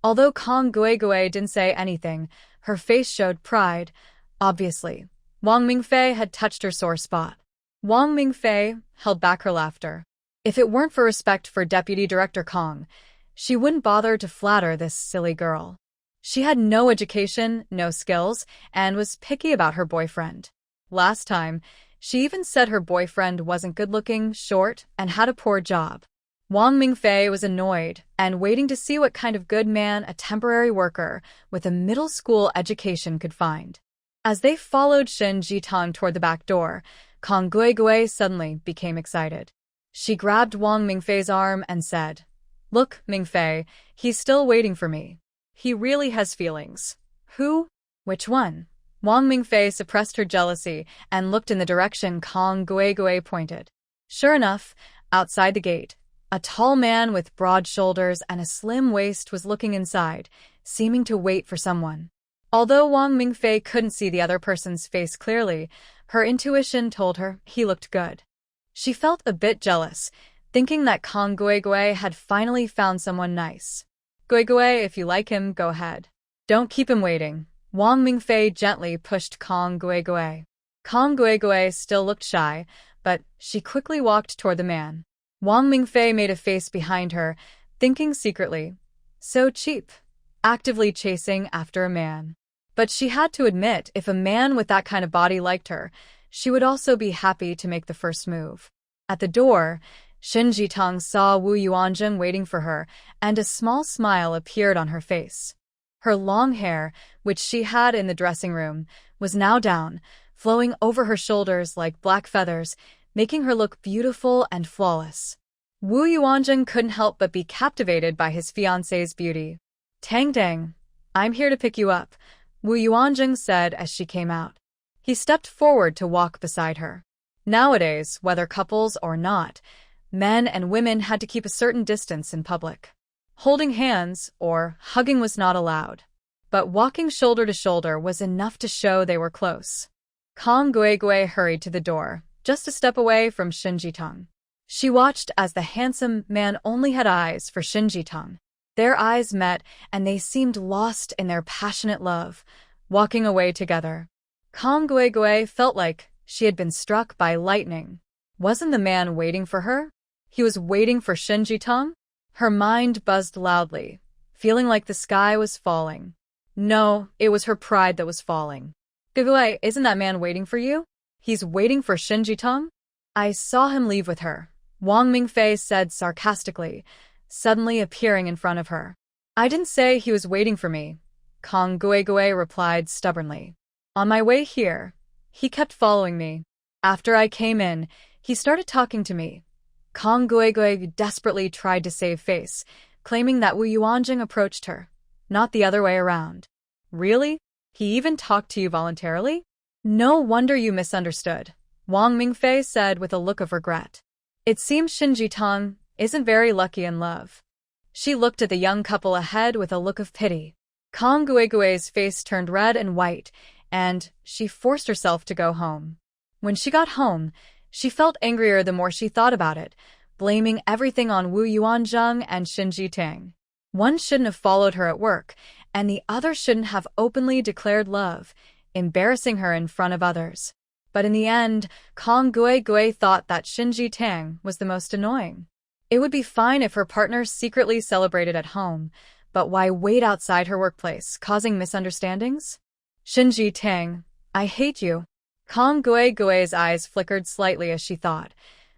Although Kong Guigui didn't say anything, her face showed pride. Obviously, Wang Mingfei had touched her sore spot. Wang Mingfei held back her laughter. If it weren't for respect for Deputy Director Kong, she wouldn't bother to flatter this silly girl. She had no education, no skills, and was picky about her boyfriend. Last time, she even said her boyfriend wasn't good-looking, short, and had a poor job. Wang Mingfei was annoyed and waiting to see what kind of good man a temporary worker with a middle school education could find. As they followed Shin Jitong toward the back door, Kong Guigui suddenly became excited. She grabbed Wang Mingfei's arm and said, "Look, Mingfei, he's still waiting for me. He really has feelings." "Who? Which one?" Wang Mingfei suppressed her jealousy and looked in the direction Kong Guigui pointed. Sure enough, outside the gate, a tall man with broad shoulders and a slim waist was looking inside, seeming to wait for someone. Although Wang Mingfei couldn't see the other person's face clearly, her intuition told her he looked good. She felt a bit jealous, thinking that Kong Guigui had finally found someone nice. "Guigui, if you like him, go ahead. Don't keep him waiting." Wang Mingfei gently pushed Kong Guigui. Kong Guigui still looked shy, but she quickly walked toward the man. Wang Mingfei made a face behind her, thinking secretly, "So cheap, actively chasing after a man." But she had to admit, if a man with that kind of body liked her, she would also be happy to make the first move. At the door, Shin Jitong saw Wu Yuanjing waiting for her, and a small smile appeared on her face. Her long hair, which she had in the dressing room, was now down, flowing over her shoulders like black feathers, making her look beautiful and flawless. Wu Yuanjing couldn't help but be captivated by his fiancée's beauty. "Tang Dang, I'm here to pick you up," Wu Yuanjing said as she came out. He stepped forward to walk beside her. Nowadays, whether couples or not, men and women had to keep a certain distance in public. Holding hands or hugging was not allowed. But walking shoulder to shoulder was enough to show they were close. Kong Guigui hurried to the door, just a step away from Shin Jitong. She watched as the handsome man only had eyes for Shin Jitong. Their eyes met, and they seemed lost in their passionate love, walking away together. Kong Guigui felt like she had been struck by lightning. Wasn't the man waiting for her? He was waiting for Shin Jitong? Her mind buzzed loudly, feeling like the sky was falling. No, it was her pride that was falling. "Guigui, isn't that man waiting for you? He's waiting for Shin Jitong?" "I saw him leave with her," Wang Mingfei said sarcastically, suddenly appearing in front of her. "I didn't say he was waiting for me," Kong Guigui replied stubbornly. "On my way here, he kept following me. After I came in, he started talking to me." Kong Guigui desperately tried to save face, claiming that Wu Yuanjing approached her, not the other way around. "Really? He even talked to you voluntarily?" No wonder you misunderstood, Wang Mingfei said with a look of regret. It seems Shin Jitang isn't very lucky in love. She looked at the young couple ahead with a look of pity. Kang Guigui's face turned red and white, and she forced herself to go home. When she got home, she felt angrier the more she thought about it, blaming everything on Wu Yuanzheng and Shin Jitang. One shouldn't have followed her at work, and the other shouldn't have openly declared love, embarrassing her in front of others. But in the end, Kang Guigui thought that Shin Jitang was the most annoying. It would be fine if her partners secretly celebrated at home, but why wait outside her workplace, causing misunderstandings? Shin Jitang, I hate you. Kang Guigui's eyes flickered slightly as she thought.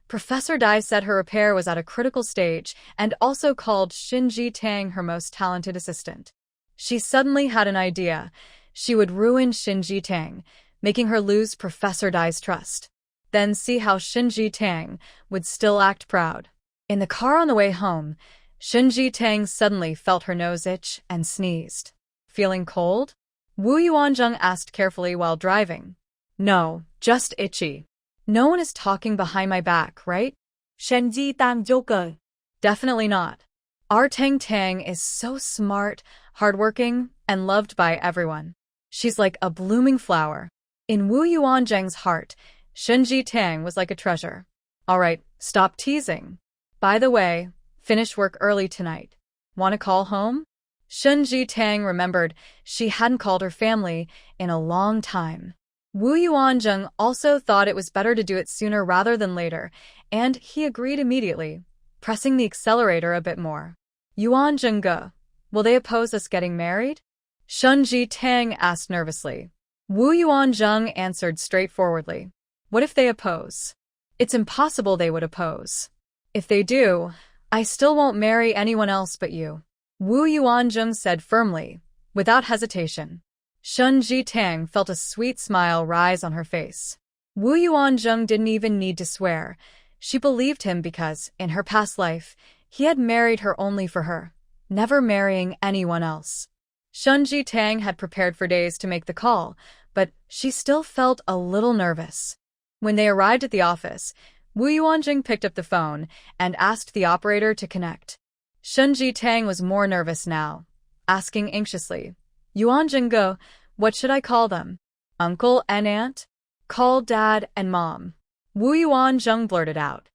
Professor Dai said her repair was at a critical stage and also called Shin Jitang her most talented assistant. She suddenly had an idea. She would ruin Shin Jitang, making her lose Professor Dai's trust. Then see how Shin Jitang would still act proud. In the car on the way home, Shin Jitang suddenly felt her nose itch and sneezed. Feeling cold? Wu Yuanzheng asked carefully while driving. No, just itchy. No one is talking behind my back, right? Shen Jitang Joker. Definitely not. Our Tang Tang is so smart, hardworking, and loved by everyone. She's like a blooming flower. In Wu Yuanzheng's heart, Shin Jitang was like a treasure. All right, stop teasing. By the way, finish work early tonight. Want to call home? Shin Jitang remembered she hadn't called her family in a long time. Wu Yuanzheng also thought it was better to do it sooner rather than later, and he agreed immediately, pressing the accelerator a bit more. Yuanzheng Ge, will they oppose us getting married? Shin Jitang asked nervously. Wu Yuanzheng answered straightforwardly. What if they oppose? It's impossible they would oppose. If they do, I still won't marry anyone else but you. Wu Yuanzheng said firmly, without hesitation. Shin Jitang felt a sweet smile rise on her face. Wu Yuanzheng didn't even need to swear. She believed him because, in her past life, he had married her only for her, never marrying anyone else. Shin Jitang had prepared for days to make the call, but she still felt a little nervous. When they arrived at the office, Wu Yuanzheng picked up the phone and asked the operator to connect. Shin Jitang was more nervous now, asking anxiously, Yuanzheng Ge, what should I call them? Uncle and aunt? Call dad and mom. Wu Yuanzheng blurted out.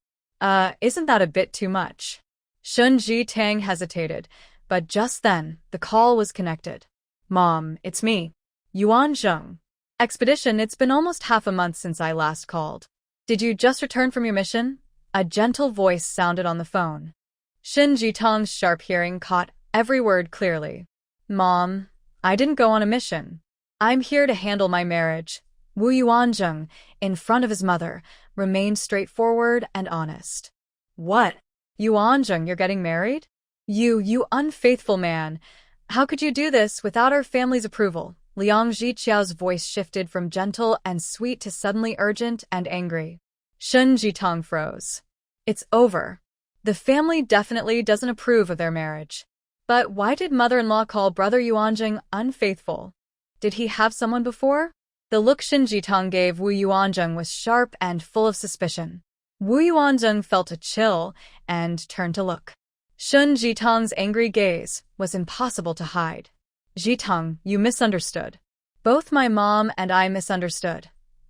Isn't that a bit too much? Shin Jitang hesitated, but just then, the call was connected. Mom, it's me. Yuanzheng. Expedition, it's been almost half a month since I last called. Did you just return from your mission? A gentle voice sounded on the phone. Shin Jitang's sharp hearing caught every word clearly. Mom, I didn't go on a mission. I'm here to handle my marriage. Wu Yuanzheng, in front of his mother, remained straightforward and honest. What? Yuanzheng, you're getting married? You unfaithful man. How could you do this without our family's approval? Liang Zhiqiao's voice shifted from gentle and sweet to suddenly urgent and angry. Shin Jitang froze. It's over. The family definitely doesn't approve of their marriage. But why did mother-in-law call brother Yuanzheng unfaithful? Did he have someone before? The look Shin Jitang gave Wu Yuanzheng was sharp and full of suspicion. Wu Yuanzheng felt a chill and turned to look. Shin Jitang's angry gaze was impossible to hide. Jitang, you misunderstood. Both my mom and I misunderstood.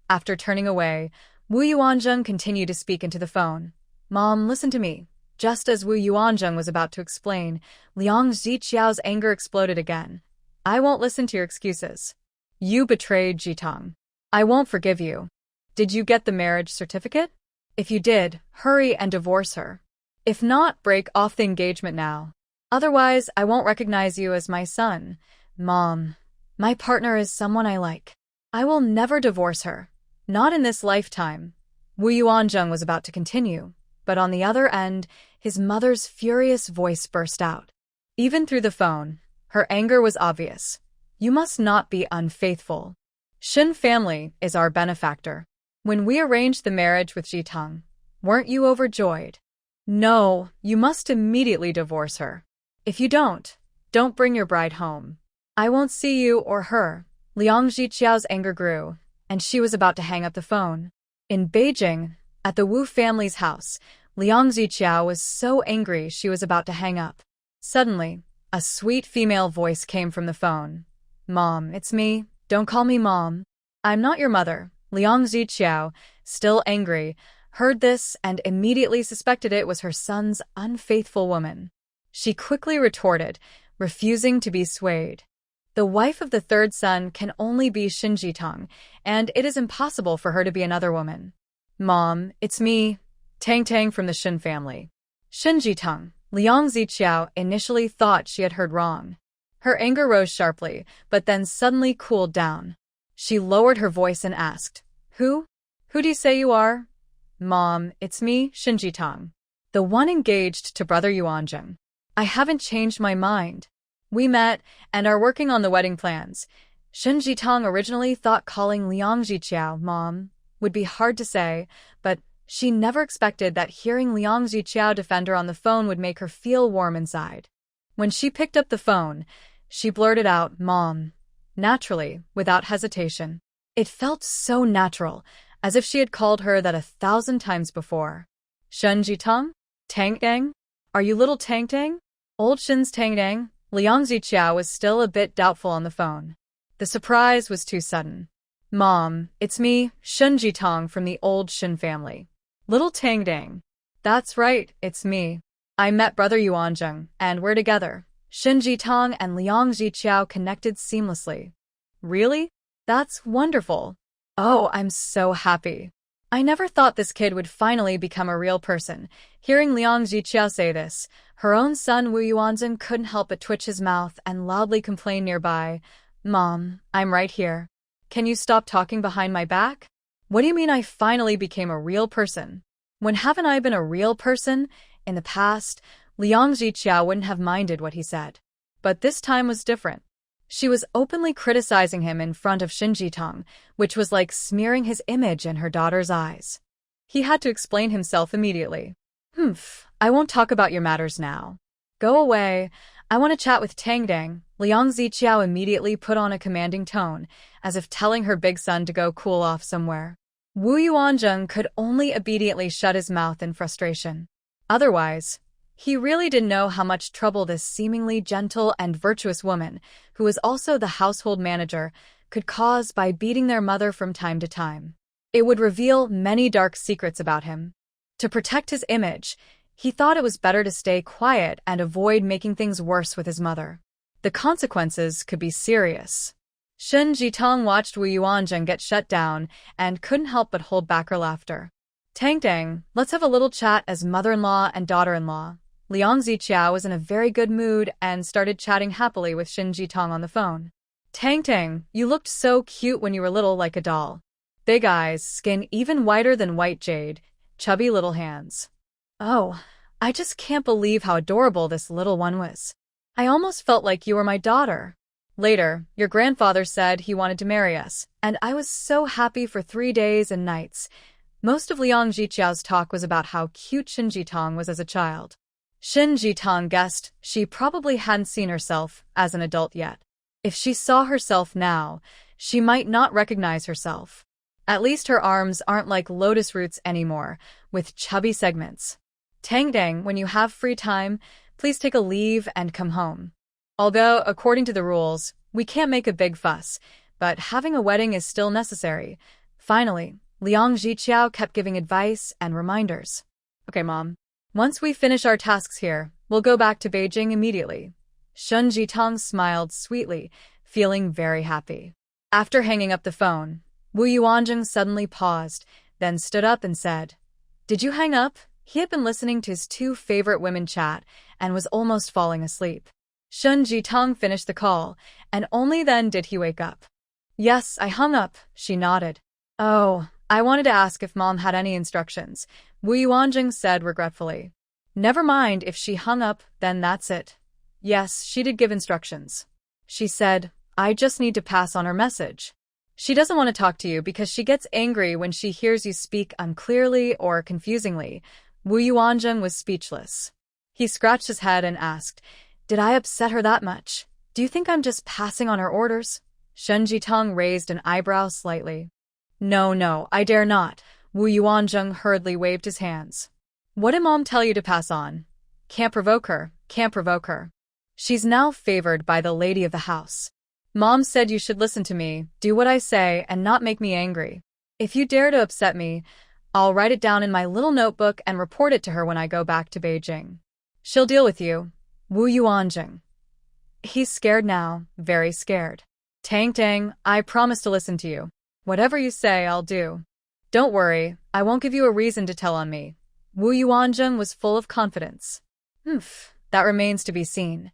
After turning away, Wu Yuanzheng continued to speak into the phone. Mom, listen to me. Just as Wu Yuanzheng was about to explain, Liang Zhiqiao's anger exploded again. I won't listen to your excuses. You betrayed Jitang. I won't forgive you. Did you get the marriage certificate? If you did, hurry and divorce her. If not, break off the engagement now. Otherwise, I won't recognize you as my son. Mom, my partner is someone I like. I will never divorce her. Not in this lifetime. Wu Yuanzheng was about to continue, but on the other end, his mother's furious voice burst out. Even through the phone, her anger was obvious. You must not be unfaithful. Shin family is our benefactor. When we arranged the marriage with Jitang, weren't you overjoyed? No, you must immediately divorce her. If you don't bring your bride home. I won't see you or her. Liang Zhiqiao's anger grew, and she was about to hang up the phone. In Beijing, at the Wu family's house, Liang Ziqiao was so angry she was about to hang up. Suddenly, a sweet female voice came from the phone. "Mom, it's me. Don't call me Mom. I'm not your mother." Liang Ziqiao, still angry, heard this and immediately suspected it was her son's unfaithful woman. She quickly retorted, refusing to be swayed. The wife of the third son can only be Xinjitang, and it is impossible for her to be another woman. "Mom, it's me, Tang Tang from the Shin family." Xinjitang, Liang Ziqiao initially thought she had heard wrong. Her anger rose sharply, but then suddenly cooled down. She lowered her voice and asked, Who? Who do you say you are?" "Mom, it's me, Xinjitang, the one engaged to brother Yuanzheng. I haven't changed my mind. We met and are working on the wedding plans." Xinjitang originally thought calling Liang Ziqiao Mom would be hard to say, but she never expected that hearing Liang Ziqiao defend her on the phone would make her feel warm inside. When she picked up the phone, she blurted out, "Mom," naturally, without hesitation. It felt so natural, as if she had called her that 1,000 times before. "Xinjitang? Tang Tang? Are you little Tang Tang? Old Shin's Tang Tang?" Liang Ziqiao was still a bit doubtful on the phone. The surprise was too sudden. "Mom, it's me, Xinjitang from the old Shin family. Little Tang Tang." "That's right, it's me. I met brother Yuanzheng, and we're together." Xinjitang and Liang Ziqiao connected seamlessly. "Really? That's wonderful. Oh, I'm so happy. I never thought this kid would finally become a real person." Hearing Liang Ziqiao say this, her own son Wu Yuanzhen couldn't help but twitch his mouth and loudly complain nearby, "Mom, I'm right here. Can you stop talking behind my back? What do you mean I finally became a real person? When haven't I been a real person?" In the past, Liang Ziqiao wouldn't have minded what he said. But this time was different. She was openly criticizing him in front of Xinjitang, which was like smearing his image in her daughter's eyes. He had to explain himself immediately. I won't talk about your matters now. Go away. I want to chat with Tang Tang." Liang Ziqiao immediately put on a commanding tone, as if telling her big son to go cool off somewhere. Wu Yuanzheng could only obediently shut his mouth in frustration. Otherwise, he really didn't know how much trouble this seemingly gentle and virtuous woman, who was also the household manager, could cause by beating their mother from time to time. It would reveal many dark secrets about him. To protect his image, he thought it was better to stay quiet and avoid making things worse with his mother. The consequences could be serious. Xinjitang watched Wu Yuanzheng get shut down and couldn't help but hold back her laughter. "Tang Tang, let's have a little chat as mother-in-law and daughter-in-law." Liang Ziqiao was in a very good mood and started chatting happily with Xinjitang on the phone. "Tang Tang, you looked so cute when you were little, like a doll. Big eyes, skin even whiter than white jade, chubby little hands. Oh, I just can't believe how adorable this little one was. I almost felt like you were my daughter. Later, your grandfather said he wanted to marry us, and I was so happy for 3 days and nights." Most of Liang Ziqiao's talk was about how cute Xinjitang was as a child. Xinjitang guessed she probably hadn't seen herself as an adult yet. If she saw herself now, she might not recognize herself. At least her arms aren't like lotus roots anymore, with chubby segments. "Tang Tang, when you have free time, please take a leave and come home. Although, according to the rules, we can't make a big fuss, but having a wedding is still necessary." Finally, Liang Ziqiao kept giving advice and reminders. "Okay, Mom. Once we finish our tasks here, we'll go back to Beijing immediately." Xinjitang smiled sweetly, feeling very happy. After hanging up the phone, Wu Yuanzheng suddenly paused, then stood up and said, "Did you hang up?" He had been listening to his 2 favorite women chat and was almost falling asleep. Xinjitang finished the call, and only then did he wake up. "Yes, I hung up," she nodded. "Oh, I wanted to ask if Mom had any instructions," Wu Yuanzheng said regretfully. "Never mind, if she hung up, then that's it." "Yes, she did give instructions. She said, I just need to pass on her message. She doesn't want to talk to you because she gets angry when she hears you speak unclearly or confusingly." Wu Yuanzheng was speechless. He scratched his head and asked, "Did I upset her that much? Do you think I'm just passing on her orders?" Xinjitang raised an eyebrow slightly. No, I dare not. Wu Yuanzheng hurriedly waved his hands. What did Mom tell you to pass on? Can't provoke her, can't provoke her. She's now favored by the lady of the house. Mom said you should listen to me, do what I say, and not make me angry. If you dare to upset me, I'll write it down in my little notebook and report it to her when I go back to Beijing. She'll deal with you. Wu Yuanjing. He's scared now, very scared. Tang, I promise to listen to you. Whatever you say, I'll do. Don't worry, I won't give you a reason to tell on me. Wu Yuanzheng was full of confidence. That remains to be seen.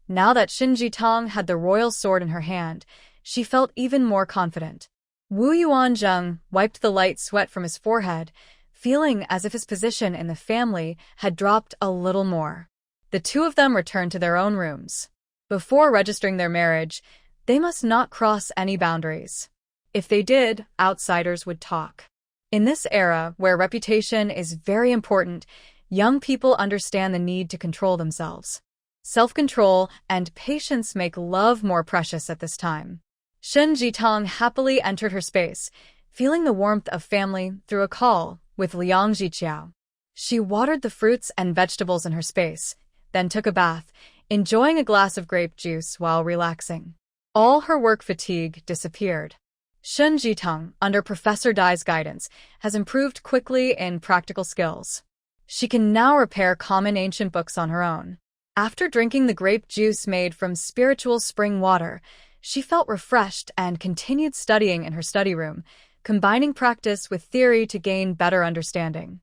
Now that Shinji Tong had the royal sword in her hand, she felt even more confident. Wu Yuanzheng wiped the light sweat from his forehead, feeling as if his position in the family had dropped a little more. The two of them returned to their own rooms. Before registering their marriage, they must not cross any boundaries. If they did, outsiders would talk. In this era, where reputation is very important, young people understand the need to control themselves. Self-control and patience make love more precious at this time. Shen Jitong happily entered her space, feeling the warmth of family through a call with Liang Jiqiao. She watered the fruits and vegetables in her space, then took a bath, enjoying a glass of grape juice while relaxing. All her work fatigue disappeared. Shen Jitong, under Professor Dai's guidance, has improved quickly in practical skills. She can now repair common ancient books on her own. After drinking the grape juice made from spiritual spring water, she felt refreshed and continued studying in her study room, combining practice with theory to gain better understanding.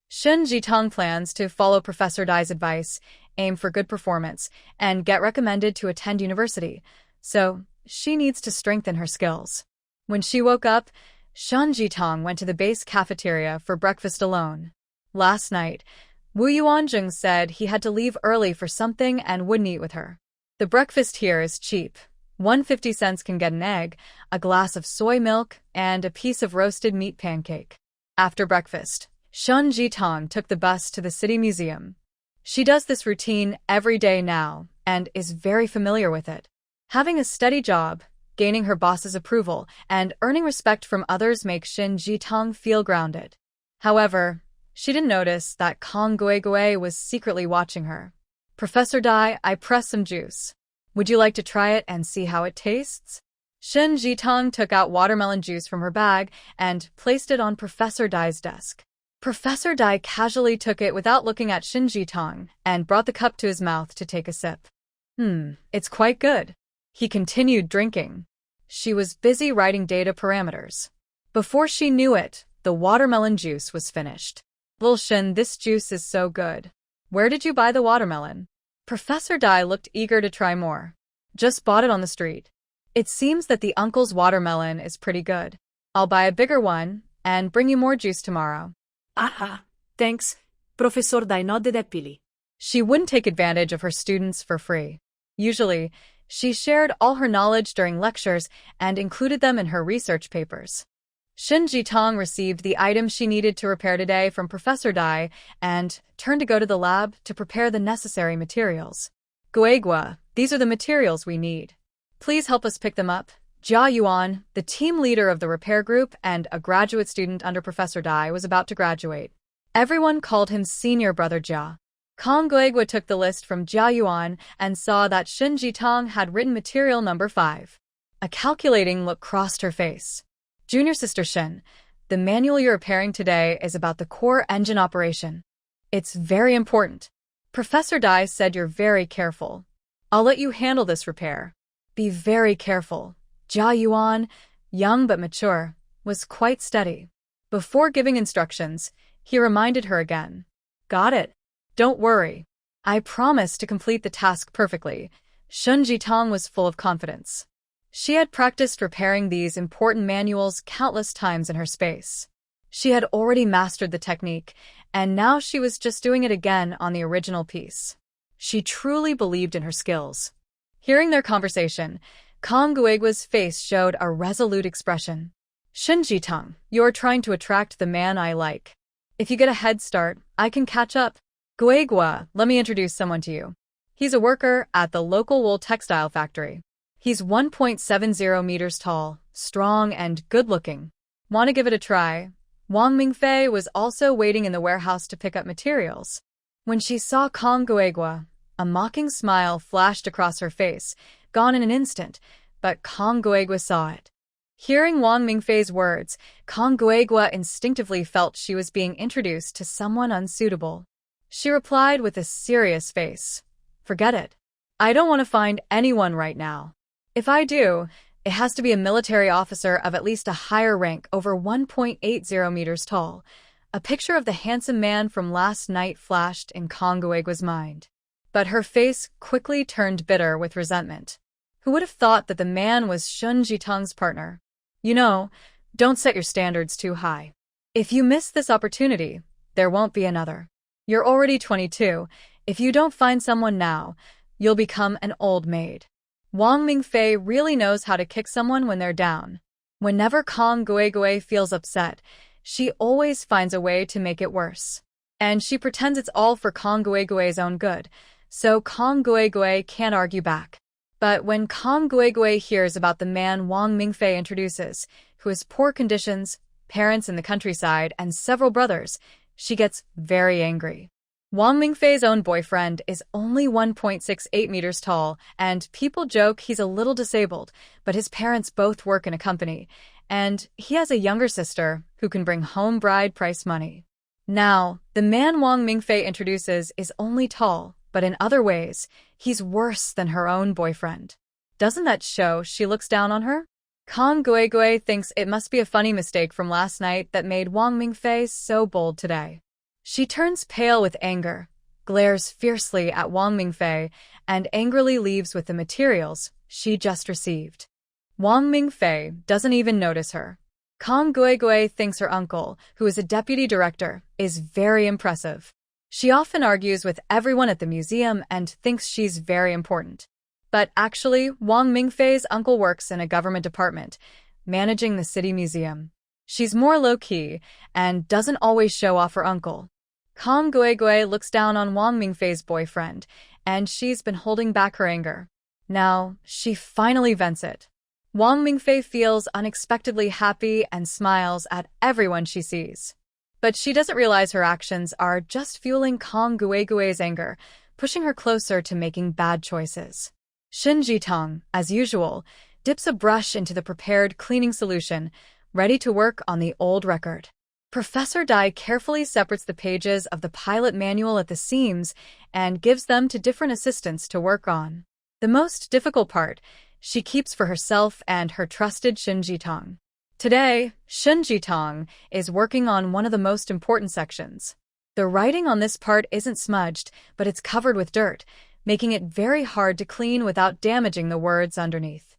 Shen Jitong plans to follow Professor Dai's advice, aim for good performance, and get recommended to attend university, so she needs to strengthen her skills. When she woke up, Shen Jitong went to the base cafeteria for breakfast alone. Last night, Wu Yuanjing said he had to leave early for something and wouldn't eat with her. The breakfast here is cheap. 150 cents can get an egg, a glass of soy milk, and a piece of roasted meat pancake. After breakfast, Shen Jitong took the bus to the city museum. She does this routine every day now and is very familiar with it. Having a steady job, gaining her boss's approval, and earning respect from others make Shen Jitong feel grounded. However, she didn't notice that Kong Guigui was secretly watching her. Professor Dai, I pressed some juice. Would you like to try it and see how it tastes? Shen Jitong took out watermelon juice from her bag and placed it on Professor Dai's desk. Professor Dai casually took it without looking at Shen Jitong and brought the cup to his mouth to take a sip. It's quite good. He continued drinking. She was busy writing data parameters. Before she knew it, the watermelon juice was finished. Lil Shen, this juice is so good. Where did you buy the watermelon? Professor Dai looked eager to try more. Just bought it on the street. It seems that the uncle's watermelon is pretty good. I'll buy a bigger one and bring you more juice tomorrow. Thanks, Professor Dai nodded happily. She wouldn't take advantage of her students for free. Usually, she shared all her knowledge during lectures and included them in her research papers. Shen Jitong received the items she needed to repair today from Professor Dai and turned to go to the lab to prepare the necessary materials. Guigui, these are the materials we need. Please help us pick them up. Jia Yuan, the team leader of the repair group and a graduate student under Professor Dai, was about to graduate. Everyone called him Senior Brother Jia. Kong Guigui took the list from Jia Yuan and saw that Shen Jitong had written material number 5. A calculating look crossed her face. Junior Sister Shen, the manual you're repairing today is about the core engine operation. It's very important. Professor Dai said you're very careful. I'll let you handle this repair. Be very careful. Jia Yuan, young but mature, was quite steady. Before giving instructions, he reminded her again. Got it. Don't worry. I promise to complete the task perfectly. Shen Jitong was full of confidence. She had practiced repairing these important manuals countless times in her space. She had already mastered the technique, and now she was just doing it again on the original piece. She truly believed in her skills. Hearing their conversation, Kong Guigui's face showed a resolute expression. Shen Jitong, you're trying to attract the man I like. If you get a head start, I can catch up. Guigui, let me introduce someone to you. He's a worker at the local wool textile factory. He's 1.70 meters tall, strong and good-looking. Want to give it a try? Wang Mingfei was also waiting in the warehouse to pick up materials. When she saw Kong Guegua, a mocking smile flashed across her face, gone in an instant, but Kong Guegua saw it. Hearing Wang Mingfei's words, Kong Guegua instinctively felt she was being introduced to someone unsuitable. She replied with a serious face, "Forget it. I don't want to find anyone right now. If I do, it has to be a military officer of at least a higher rank over 1.80 meters tall." A picture of the handsome man from last night flashed in Kong Guegua's mind. But her face quickly turned bitter with resentment. Who would have thought that the man was Shun Jitong's partner? You know, don't set your standards too high. If you miss this opportunity, there won't be another. You're already 22. If you don't find someone now, you'll become an old maid. Wang Mingfei really knows how to kick someone when they're down. Whenever Kong Guegua feels upset, she always finds a way to make it worse. And she pretends it's all for Kong Guegua's own good, so Kong Guegua can't argue back. But when Kong Guegua hears about the man Wang Mingfei introduces, who has poor conditions, parents in the countryside, and several brothers, she gets very angry. Wang Mingfei's own boyfriend is only 1.68 meters tall, and people joke he's a little disabled, but his parents both work in a company, and he has a younger sister who can bring home bride price money. Now, the man Wang Mingfei introduces is only tall, but in other ways, he's worse than her own boyfriend. Doesn't that show she looks down on her? Kong Guegua thinks it must be a funny mistake from last night that made Wang Mingfei so bold today. She turns pale with anger, glares fiercely at Wang Mingfei, and angrily leaves with the materials she just received. Wang Mingfei doesn't even notice her. Kong Guegua thinks her uncle, who is a deputy director, is very impressive. She often argues with everyone at the museum and thinks she's very important. But actually, Wang Mingfei's uncle works in a government department, managing the city museum. She's more low-key and doesn't always show off her uncle. Kong Guegua looks down on Wang Mingfei's boyfriend, and she's been holding back her anger. Now, she finally vents it. Wang Mingfei feels unexpectedly happy and smiles at everyone she sees. But she doesn't realize her actions are just fueling Kong Guegua's anger, pushing her closer to making bad choices. Shun Jitong, as usual, dips a brush into the prepared cleaning solution, ready to work on the old record. Professor Dai carefully separates the pages of the pilot manual at the seams and gives them to different assistants to work on. The most difficult part, she keeps for herself and her trusted Shun Jitong. Today, Shun Jitong is working on one of the most important sections. The writing on this part isn't smudged, but it's covered with dirt, making it very hard to clean without damaging the words underneath.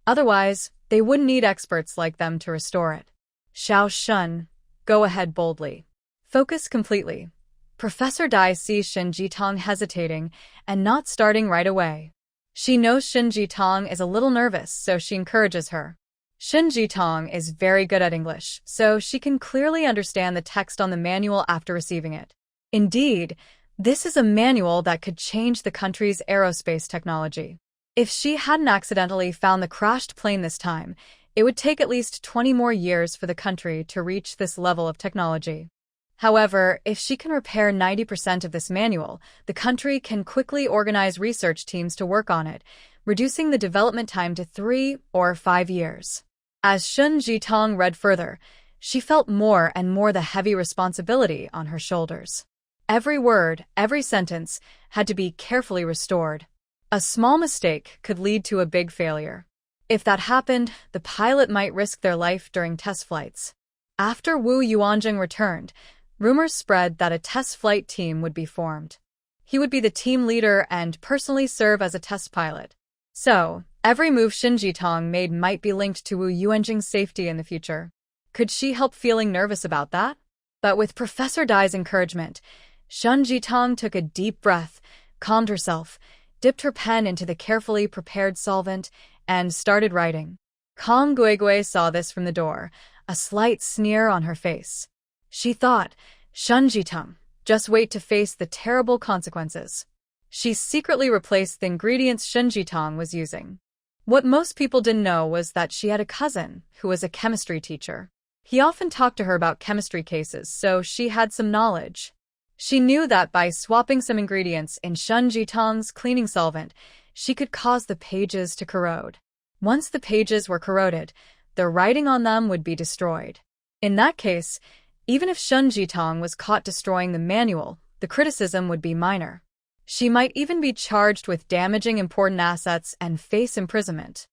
Otherwise, they wouldn't need experts like them to restore it. Xiao Shun, go ahead boldly. Focus completely. Professor Dai sees Shun Jitong hesitating and not starting right away. She knows Shun Jitong is a little nervous, so she encourages her. Shun Jitong is very good at English, so she can clearly understand the text on the manual after receiving it. Indeed, this is a manual that could change the country's aerospace technology. If she hadn't accidentally found the crashed plane this time, it would take at least 20 more years for the country to reach this level of technology. However, if she can repair 90% of this manual, the country can quickly organize research teams to work on it, reducing the development time to 3 or 5 years. As Shun Jitong read further, she felt more and more the heavy responsibility on her shoulders. Every word, every sentence had to be carefully restored. A small mistake could lead to a big failure. If that happened, the pilot might risk their life during test flights. After Wu Yuanjing returned, rumors spread that a test flight team would be formed. He would be the team leader and personally serve as a test pilot. So, every move Shun Jitong made might be linked to Wu Yuanjing's safety in the future. Could she help feeling nervous about that? But with Professor Dai's encouragement, Shun Jitong took a deep breath, calmed herself, dipped her pen into the carefully prepared solvent, and started writing. Kong Guegua saw this from the door, a slight sneer on her face. She thought, Shun Jitong, just wait to face the terrible consequences. She secretly replaced the ingredients Shun Jitong was using. What most people didn't know was that she had a cousin who was a chemistry teacher. He often talked to her about chemistry cases, so she had some knowledge. She knew that by swapping some ingredients in Shun Jitong's cleaning solvent, she could cause the pages to corrode. Once the pages were corroded, the writing on them would be destroyed. In that case, even if Shun Jitong was caught destroying the manual, the criticism would be minor. She might even be charged with damaging important assets and face imprisonment.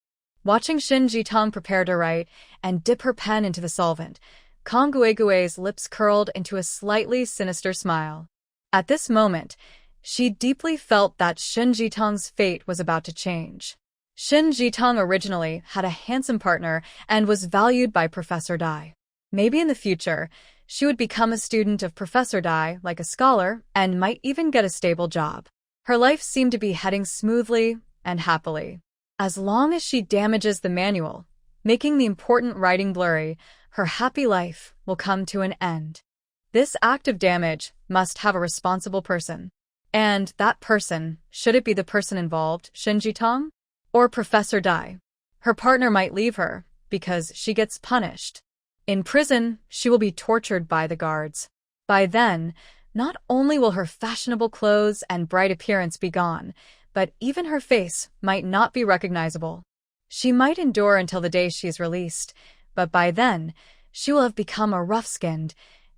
Watching Shin Jitong prepare to write and dip her pen into the solvent, Kang Guegue's lips curled into a slightly sinister smile. At this moment, she deeply felt that Shin Jitong's fate was about to change. Shin Jitong originally had a handsome partner and was valued by Professor Dai. Maybe in the future, she would become a student of Professor Dai like a scholar and might even get a stable job. Her life seemed to be heading smoothly and happily. As long as she damages the manual, making the important writing blurry, her happy life will come to an end. This act of damage must have a responsible person. And that person, should it be the person involved, Shin Jitong? Or Professor Dai? Her partner might leave her because she gets punished. In prison, she will be tortured by the guards. By then, not only will her fashionable clothes and bright appearance be gone, but even her face might not be recognizable. She might endure until the day she is released, but by then, she will have become a rough-skinned,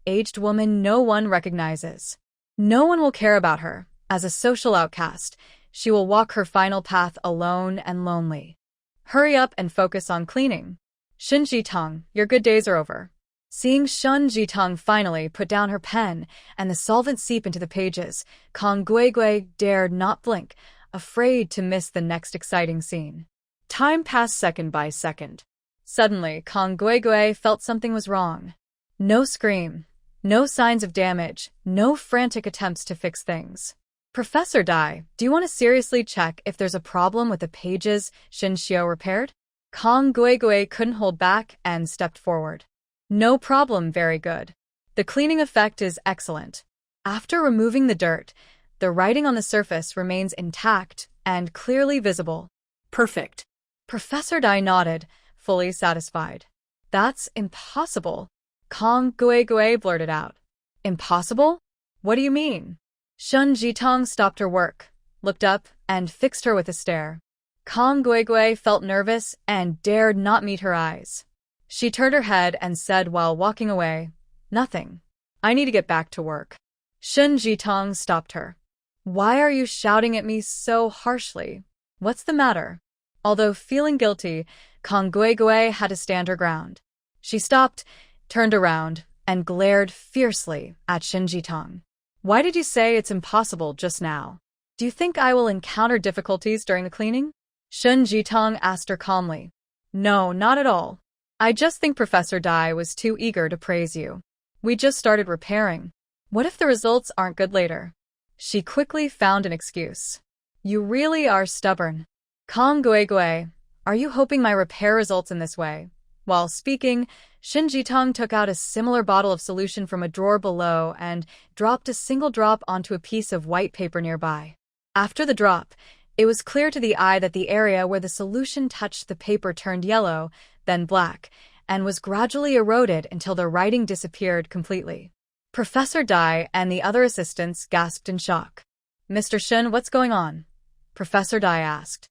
aged woman no one recognizes. No one will care about her. As a social outcast, she will walk her final path alone and lonely. Hurry up and focus on cleaning. Shin Jitong, your good days are over. Seeing Shun Jitong finally put down her pen and the solvent seep into the pages, Kang Guegue dared not blink, afraid to miss the next exciting scene. Time passed second by second. Suddenly, Kang Guegue felt something was wrong. No scream, no signs of damage, no frantic attempts to fix things. Professor Dai, do you want to seriously check if there's a problem with the pages Shin Xiao repaired? Kang Guegue couldn't hold back and stepped forward. No problem, very good. The cleaning effect is excellent. After removing the dirt, the writing on the surface remains intact and clearly visible. Perfect. Professor Dai nodded, fully satisfied. That's impossible. Kang Guegue blurted out. Impossible? What do you mean? Shun Jitong stopped her work, looked up, and fixed her with a stare. Kang Guegue felt nervous and dared not meet her eyes. She turned her head and said while walking away, "Nothing. I need to get back to work." Shun Jitong stopped her. "Why are you shouting at me so harshly? What's the matter?" Although feeling guilty, Kang Guegue had to stand her ground. She stopped, turned around, and glared fiercely at Shin Jitong. "Why did you say it's impossible just now? Do you think I will encounter difficulties during the cleaning?" Shun Jitong asked her calmly. "No, not at all. I just think Professor Dai was too eager to praise you. We just started repairing. What if the results aren't good later?" She quickly found an excuse. "You really are stubborn. Kang Guegue, are you hoping my repair results in this way?" While speaking, Shin Jitong took out a similar bottle of solution from a drawer below and dropped a single drop onto a piece of white paper nearby. After the drop, it was clear to the eye that the area where the solution touched the paper turned yellow, then black, and was gradually eroded until the writing disappeared completely. Professor Dai and the other assistants gasped in shock. "Mr. Shin, what's going on?" Professor Dai asked.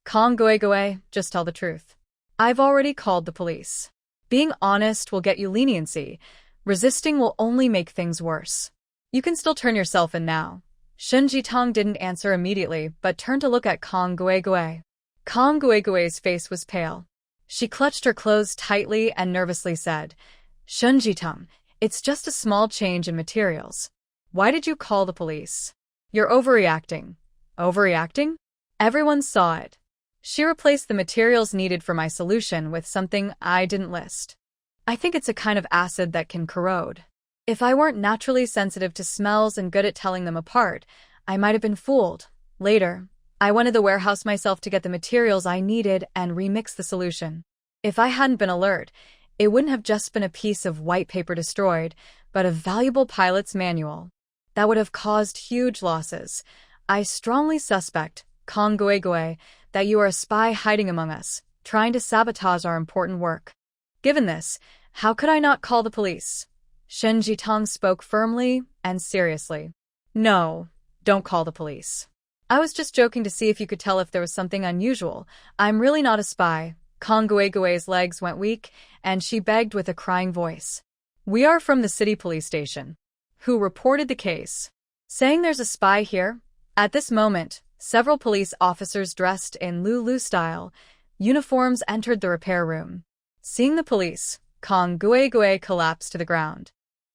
"Kang Guegue, just tell the truth. I've already called the police. Being honest will get you leniency. Resisting will only make things worse. You can still turn yourself in now." Shin Jitong didn't answer immediately, but turned to look at Kang Guegue. Kang Guegue's face was pale. She clutched her clothes tightly and nervously said, "Shin Jitong, it's just a small change in materials. Why did you call the police? You're overreacting." "Overreacting?" "Everyone saw it. She replaced the materials needed for my solution with something I didn't list. I think it's a kind of acid that can corrode. If I weren't naturally sensitive to smells and good at telling them apart, I might have been fooled. Later, I went to the warehouse myself to get the materials I needed and remix the solution. If I hadn't been alert, it wouldn't have just been a piece of white paper destroyed, but a valuable pilot's manual. That would have caused huge losses. I strongly suspect, Kang Guegue, that you are a spy hiding among us, trying to sabotage our important work. Given this, How could I not call the police? Shen Jitong spoke firmly and seriously. No, don't call the police. I was just joking to see if you could tell if there was something unusual. I'm really not a spy. Kong Guegue's legs went weak, and she begged with a crying voice. We are from the city police station. Who reported the case? Saying there's a spy here? At this moment, several police officers dressed in Lulu style uniforms entered the repair room. Seeing the police, Kong Guegue collapsed to the ground.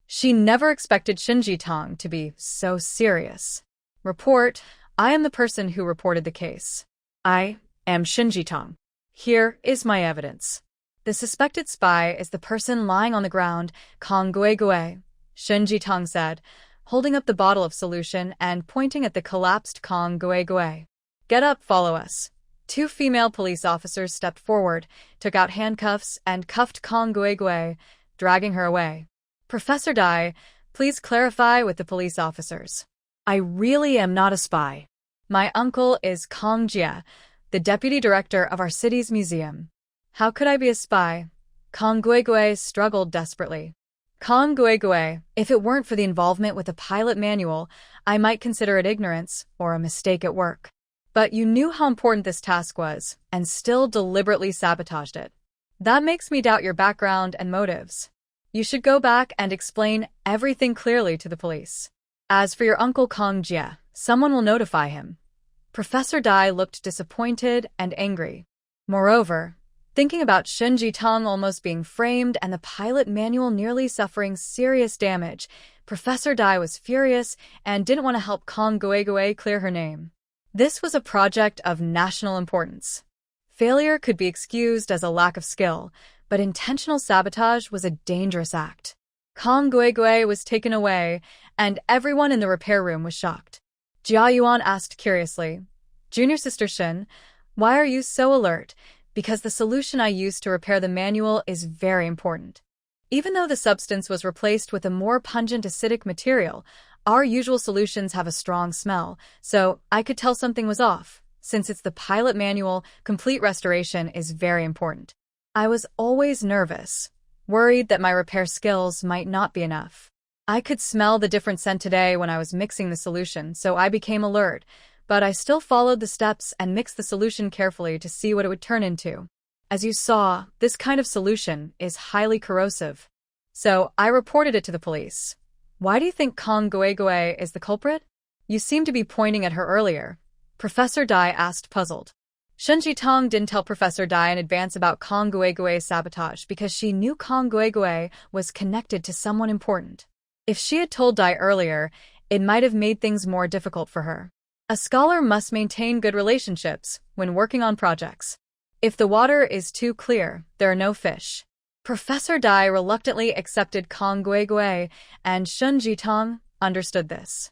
She never expected Shen Jitong to be so serious. Report, I am the person who reported the case. I am Shen Jitong. Here is my evidence. The suspected spy is the person lying on the ground, Kong Guegue, Shen Jitong said, holding up the bottle of solution and pointing at the collapsed Kong Guegue. Get up, follow us. Two female police officers stepped forward, took out handcuffs, and cuffed Kong Guegue, dragging her away. Professor Dai, please clarify with the police officers. I really am not a spy. My uncle is Kong Jia, the deputy director of our city's museum. How could I be a spy? Kong Guegue struggled desperately. Kong Guegue, if it weren't for the involvement with the pilot manual, I might consider it ignorance or a mistake at work. But you knew how important this task was, and still deliberately sabotaged it. That makes me doubt your background and motives. You should go back and explain everything clearly to the police. As for your uncle Kong Jia, someone will notify him. Professor Dai looked disappointed and angry. Moreover, thinking about Shen Jitong almost being framed and the pilot manual nearly suffering serious damage, Professor Dai was furious and didn't want to help Kong Guegue clear her name. This was a project of national importance. Failure could be excused as a lack of skill, but intentional sabotage was a dangerous act. Kong Guegue was taken away, and everyone in the repair room was shocked. Jia Yuan asked curiously, Junior Sister Shen, why are you so alert? Because the solution I used to repair the manual is very important. Even though the substance was replaced with a more pungent acidic material, our usual solutions have a strong smell, so I could tell something was off. Since it's the pilot manual, complete restoration is very important. I was always nervous, worried that my repair skills might not be enough. I could smell the different scent today when I was mixing the solution, so I became alert, but I still followed the steps and mixed the solution carefully to see what it would turn into. As you saw, this kind of solution is highly corrosive. So I reported it to the police. Why do you think Kong Guegue is the culprit? You seemed to be pointing at her earlier. Professor Dai asked, puzzled. Shen Jitong didn't tell Professor Dai in advance about Kong Guegue's sabotage because she knew Kong Guegue was connected to someone important. If she had told Dai earlier, it might have made things more difficult for her. A scholar must maintain good relationships when working on projects. If the water is too clear, there are no fish. Professor Dai reluctantly accepted Kong Guegue, and Shen Jitong understood this.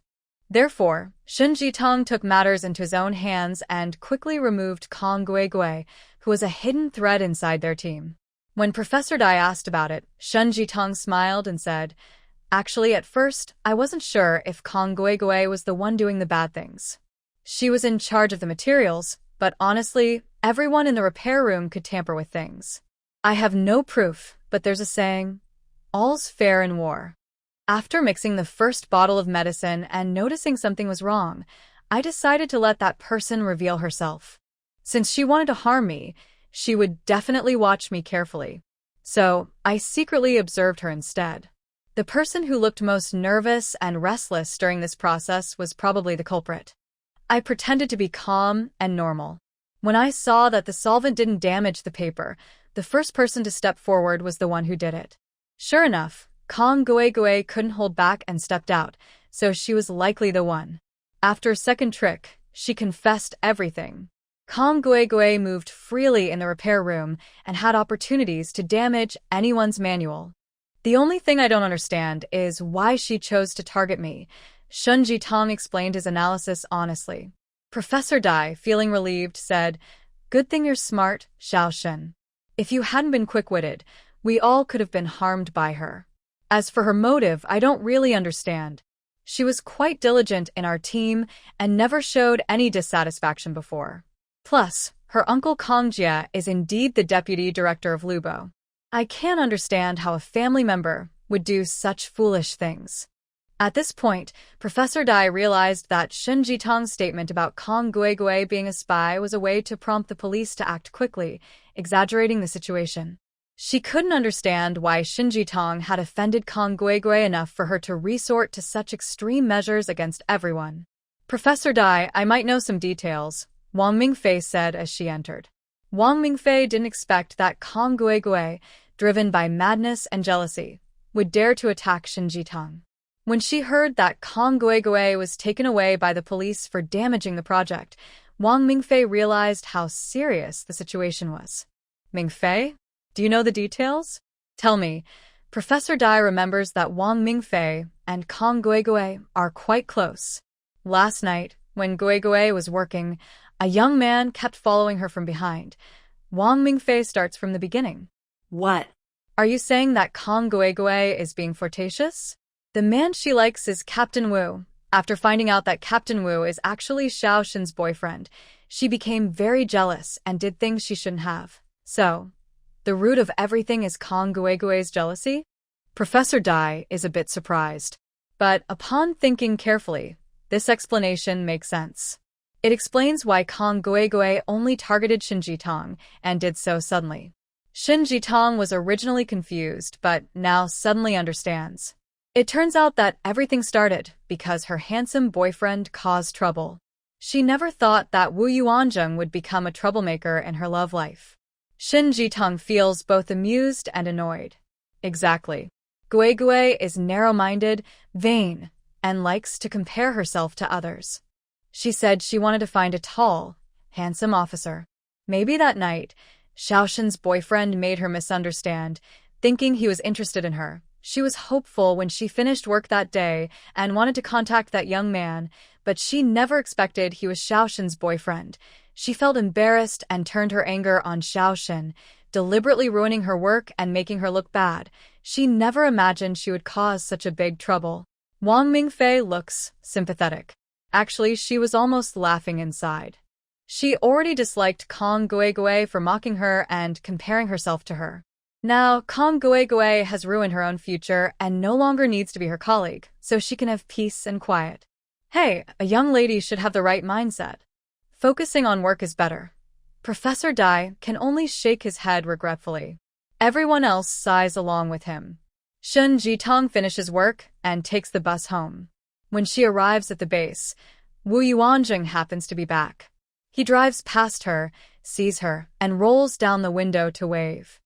Therefore, Shen Jitong took matters into his own hands and quickly removed Kong Guegue, who was a hidden thread inside their team. When Professor Dai asked about it, Shen Jitong smiled and said, Actually, at first, I wasn't sure if Kong Guegue was the one doing the bad things. She was in charge of the materials, but honestly, everyone in the repair room could tamper with things. I have no proof, but there's a saying, all's fair in war. After mixing the first bottle of medicine and noticing something was wrong, I decided to let that person reveal herself. Since she wanted to harm me, she would definitely watch me carefully. So, I secretly observed her instead. The person who looked most nervous and restless during this process was probably the culprit. I pretended to be calm and normal. When I saw that the solvent didn't damage the paper, the first person to step forward was the one who did it. Sure enough, Kong Guegue couldn't hold back and stepped out, so she was likely the one. After a second trick, she confessed everything. Kong Guegue moved freely in the repair room and had opportunities to damage anyone's manual. The only thing I don't understand is why she chose to target me. Shen Jitong explained his analysis honestly. Professor Dai, feeling relieved, said, Good thing you're smart, Xiao Shen. If you hadn't been quick-witted, we all could have been harmed by her. As for her motive, I don't really understand. She was quite diligent in our team and never showed any dissatisfaction before. Plus, her uncle Kong Jia is indeed the deputy director of Lubo. I can't understand how a family member would do such foolish things. At this point, Professor Dai realized that Shin Jitong's statement about Kong Guigui being a spy was a way to prompt the police to act quickly, exaggerating the situation. She couldn't understand why Shin Jitong had offended Kong Guigui enough for her to resort to such extreme measures against everyone. Professor Dai, I might know some details, Wang Mingfei said as she entered. Wang Mingfei didn't expect that Kong Guigui, driven by madness and jealousy, would dare to attack Shin Jitong. When she heard that Kong Guigui was taken away by the police for damaging the project, Wang Mingfei realized how serious the situation was. Mingfei? Do you know the details? Tell me. Professor Dai remembers that Wang Mingfei and Kong Guigui are quite close. Last night, when Guigui was working, a young man kept following her from behind. Wang Mingfei starts from the beginning. What? Are you saying that Kong Guigui is being flirtatious? The man she likes is Captain Wu. After finding out that Captain Wu is actually Xiao Shin's boyfriend, she became very jealous and did things she shouldn't have. So, the root of everything is Kong Guigui's jealousy? Professor Dai is a bit surprised. But upon thinking carefully, this explanation makes sense. It explains why Kong Guigui only targeted Shin Jitong and did so suddenly. Shin Jitong was originally confused, but now suddenly understands. It turns out that everything started because her handsome boyfriend caused trouble. She never thought that Wu Yuanzheng would become a troublemaker in her love life. Shin Jitong feels both amused and annoyed. Exactly. Guigui is narrow-minded, vain, and likes to compare herself to others. She said she wanted to find a tall, handsome officer. Maybe that night, Xiao Shin's boyfriend made her misunderstand, thinking he was interested in her. She was hopeful when she finished work that day and wanted to contact that young man, but she never expected he was Xiao Shin's boyfriend. She felt embarrassed and turned her anger on Xiao Shin, deliberately ruining her work and making her look bad. She never imagined she would cause such a big trouble. Wang Mingfei looks sympathetic. Actually, she was almost laughing inside. She already disliked Kong Guigui for mocking her and comparing herself to her. Now, Kong Guigui has ruined her own future and no longer needs to be her colleague, so she can have peace and quiet. Hey, a young lady should have the right mindset. Focusing on work is better. Professor Dai can only shake his head regretfully. Everyone else sighs along with him. Shin Jitong finishes work and takes the bus home. When she arrives at the base, Wu Yuanzheng happens to be back. He drives past her, sees her, and rolls down the window to wave.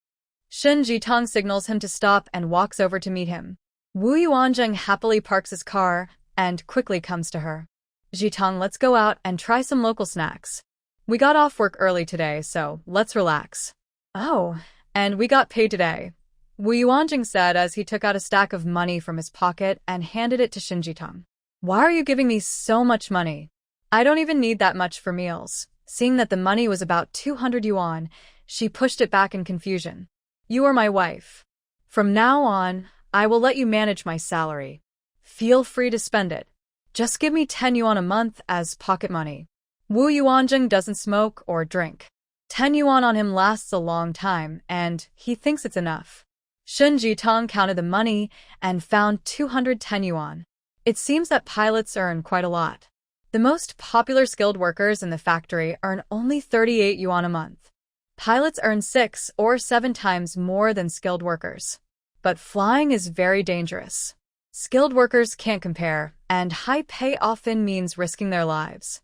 Shin Jitong signals him to stop and walks over to meet him. Wu Yuanzheng happily parks his car and quickly comes to her. Jitong, let's go out and try some local snacks. We got off work early today, so let's relax. Oh, and we got paid today, Wu Yuanjing said as he took out a stack of money from his pocket and handed it to Shin Jitong. Why are you giving me so much money? I don't even need that much for meals. Seeing that the money was about 200 yuan, she pushed it back in confusion. You are my wife. From now on, I will let you manage my salary. Feel free to spend it. Just give me 10 yuan a month as pocket money. Wu Yuanjing doesn't smoke or drink. 10 yuan on him lasts a long time, and he thinks it's enough. Shin Jitong counted the money and found 210 yuan. It seems that pilots earn quite a lot. The most popular skilled workers in the factory earn only 38 yuan a month. Pilots earn 6 or 7 times more than skilled workers. But flying is very dangerous. Skilled workers can't compare, and high pay often means risking their lives.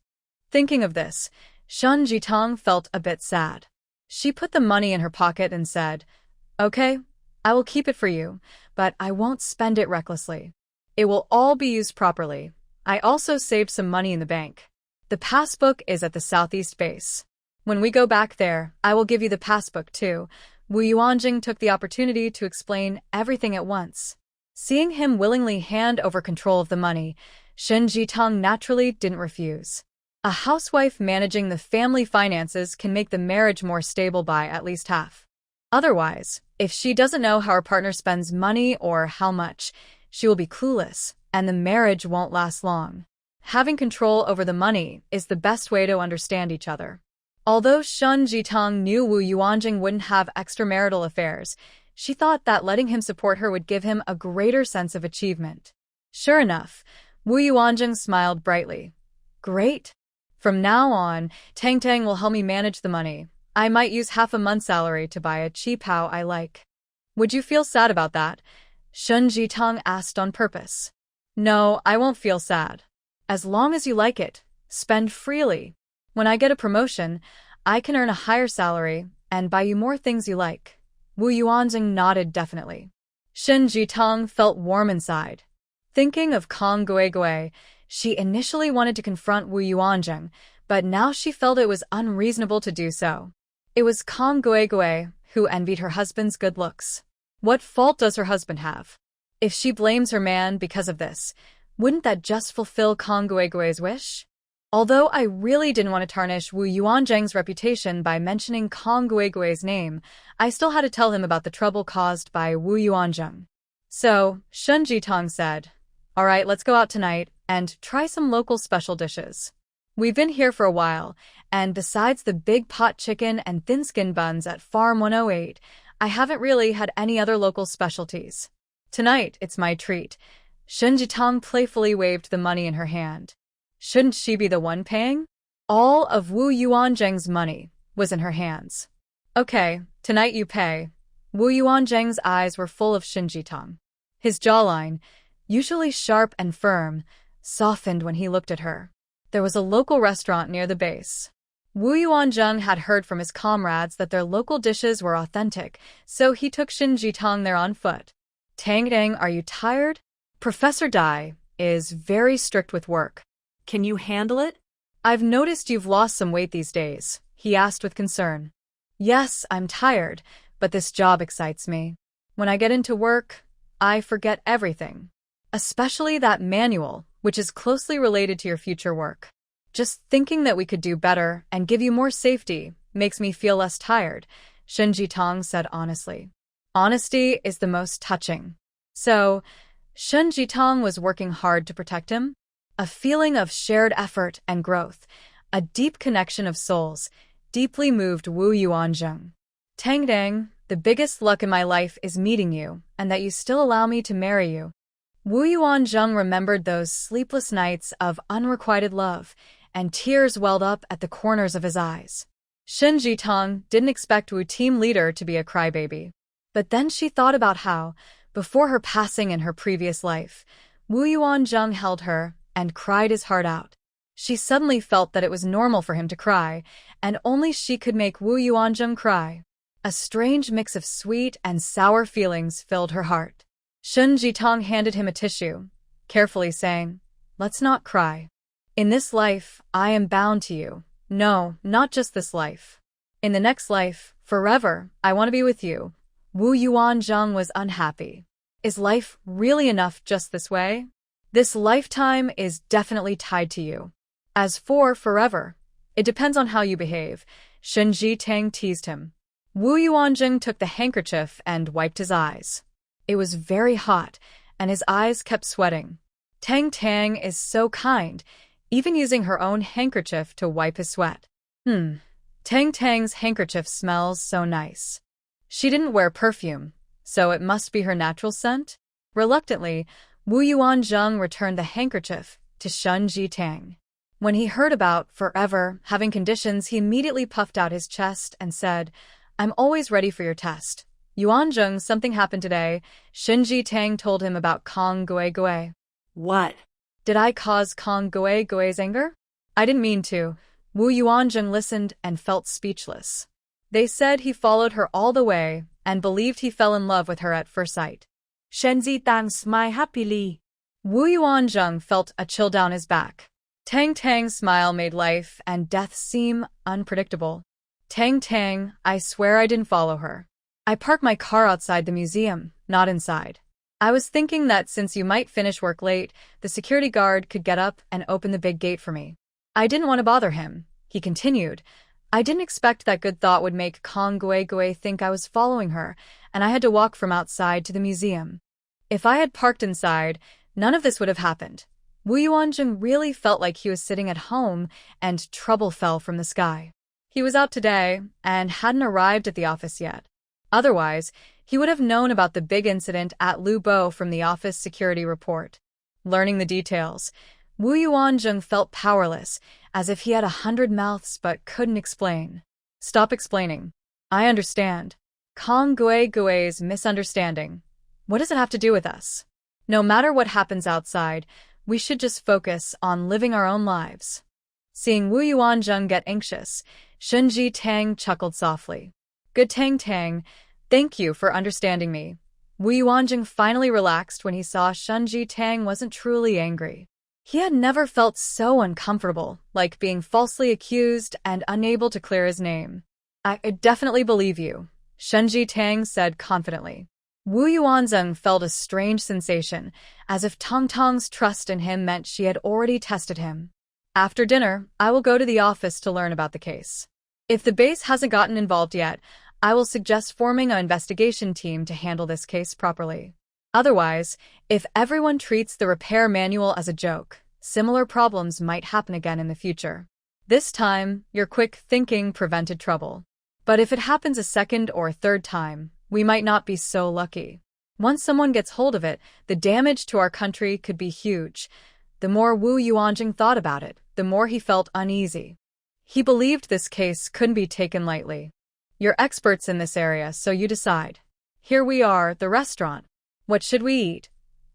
Thinking of this, Shin Jitong felt a bit sad. She put the money in her pocket and said, "Okay, I will keep it for you, but I won't spend it recklessly. It will all be used properly. I also saved some money in the bank. The passbook is at the southeast base. When we go back there, I will give you the passbook too." Wu Yuanjing took the opportunity to explain everything at once. Seeing him willingly hand over control of the money, Shin Jitong naturally didn't refuse. A housewife managing the family finances can make the marriage more stable by at least half. Otherwise, if she doesn't know how her partner spends money or how much, she will be clueless, and the marriage won't last long. Having control over the money is the best way to understand each other. Although Shin Jitong knew Wu Yuanjing wouldn't have extramarital affairs, She thought that letting him support her would give him a greater sense of achievement. Sure enough, Wu Yuanzheng smiled brightly. Great. From now on, Tang Tang will help me manage the money. I might use half a month's salary to buy a cheap how I like. Would you feel sad about that? Shen Jitong asked on purpose. No, I won't feel sad. As long as you like it, spend freely. When I get a promotion, I can earn a higher salary and buy you more things you like. Wu Yuanzheng nodded definitely. Shen Jitong felt warm inside. Thinking of Kong Guigui, she initially wanted to confront Wu Yuanzheng, but now she felt it was unreasonable to do so. It was Kong Guigui who envied her husband's good looks. What fault does her husband have? If she blames her man because of this, wouldn't that just fulfill Kong Guigui's wish? Although I really didn't want to tarnish Wu Yuanzheng's reputation by mentioning Kong Guigui's name, I still had to tell him about the trouble caused by Wu Yuanzheng. So, Shen Jitong said, all right, let's go out tonight and try some local special dishes. We've been here for a while, and besides the big pot chicken and thin-skin buns at Farm 108, I haven't really had any other local specialties. Tonight, it's my treat. Shen Jitong playfully waved the money in her hand. Shouldn't she be the one paying? All of Wu Yuanzheng's money was in her hands. Okay, tonight you pay. Wu Yuanzheng's eyes were full of Shen Jitong. His jawline, usually sharp and firm, softened when he looked at her. There was a local restaurant near the base. Wu Yuanzheng had heard from his comrades that their local dishes were authentic, so he took Shen Jitong there on foot. Tang Tang, are you tired? Professor Dai is very strict with work. Can you handle it? I've noticed you've lost some weight these days, he asked with concern. Yes, I'm tired, but this job excites me. When I get into work, I forget everything. Especially that manual, which is closely related to your future work. Just thinking that we could do better and give you more safety makes me feel less tired, Shen Jitong said honestly. Honesty is the most touching. So, Shen Jitong was working hard to protect him? A feeling of shared effort and growth, a deep connection of souls, deeply moved Wu Yuanzheng. Tang Tang, the biggest luck in my life is meeting you, and that you still allow me to marry you. Wu Yuanzheng remembered those sleepless nights of unrequited love, and tears welled up at the corners of his eyes. Shen Jitong didn't expect Wu team leader to be a crybaby. But then she thought about how, before her passing in her previous life, Wu Yuanzheng held her and cried his heart out. She suddenly felt that it was normal for him to cry, and only she could make Wu Yuanzheng cry. A strange mix of sweet and sour feelings filled her heart. Shen Jitong handed him a tissue, carefully saying, let's not cry. In this life, I am bound to you. No, not just this life. In the next life, forever, I want to be with you. Wu Yuanzheng was unhappy. Is life really enough just this way? This lifetime is definitely tied to you. As for forever, it depends on how you behave, Shen Jitong teased him. Wu Yuanzheng took the handkerchief and wiped his eyes. It was very hot, and his eyes kept sweating. Tang Tang is so kind, even using her own handkerchief to wipe his sweat. Tang Tang's handkerchief smells so nice. She didn't wear perfume, so it must be her natural scent? Reluctantly, Wu Yuanzheng returned the handkerchief to Shen Jitong. When he heard about forever having conditions, he immediately puffed out his chest and said, I'm always ready for your test. Yuanzheng, something happened today. Shen Jitong told him about Kong Guigui. What? Did I cause Kong Guigui's anger? I didn't mean to. Wu Yuanzheng listened and felt speechless. They said he followed her all the way and believed he fell in love with her at first sight. Shen Jitong smiled happily. Wu Yuanzheng felt a chill down his back. Tang Tang's smile made life and death seem unpredictable. Tang Tang, I swear I didn't follow her. I parked my car outside the museum, not inside. I was thinking that since you might finish work late, the security guard could get up and open the big gate for me. I didn't want to bother him, he continued. I didn't expect that good thought would make Kong Guigui think I was following her, and I had to walk from outside to the museum. If I had parked inside, none of this would have happened. Wu Yuanzheng really felt like he was sitting at home and trouble fell from the sky. He was out today and hadn't arrived at the office yet. Otherwise, He would have known about the big incident at Lu Bo from the office security report. Learning the details, Wu Yuanzheng felt powerless, as if he had 100 mouths but couldn't explain. Stop explaining. I understand. Kong Gui's misunderstanding. What does it have to do with us? No matter what happens outside, we should just focus on living our own lives. Seeing Wu Yuanzheng get anxious, Shunji Tang chuckled softly. Good Tang Tang, thank you for understanding me. Wu Yuanzheng finally relaxed when he saw Shunji Tang wasn't truly angry. He had never felt so uncomfortable, like being falsely accused and unable to clear his name. I definitely believe you, Shunji Tang said confidently. Wu Yuanzheng felt a strange sensation, as if Tong Tong's trust in him meant she had already tested him. After dinner, I will go to the office to learn about the case. If the base hasn't gotten involved yet, I will suggest forming an investigation team to handle this case properly. Otherwise, if everyone treats the repair manual as a joke, similar problems might happen again in the future. This time, your quick thinking prevented trouble. But if it happens a second or third time, we might not be so lucky. Once someone gets hold of it, the damage to our country could be huge. The more Wu Yuanjing thought about it, the more he felt uneasy. He believed this case couldn't be taken lightly. You're experts in this area, so you decide. Here we are, the restaurant. What should we eat?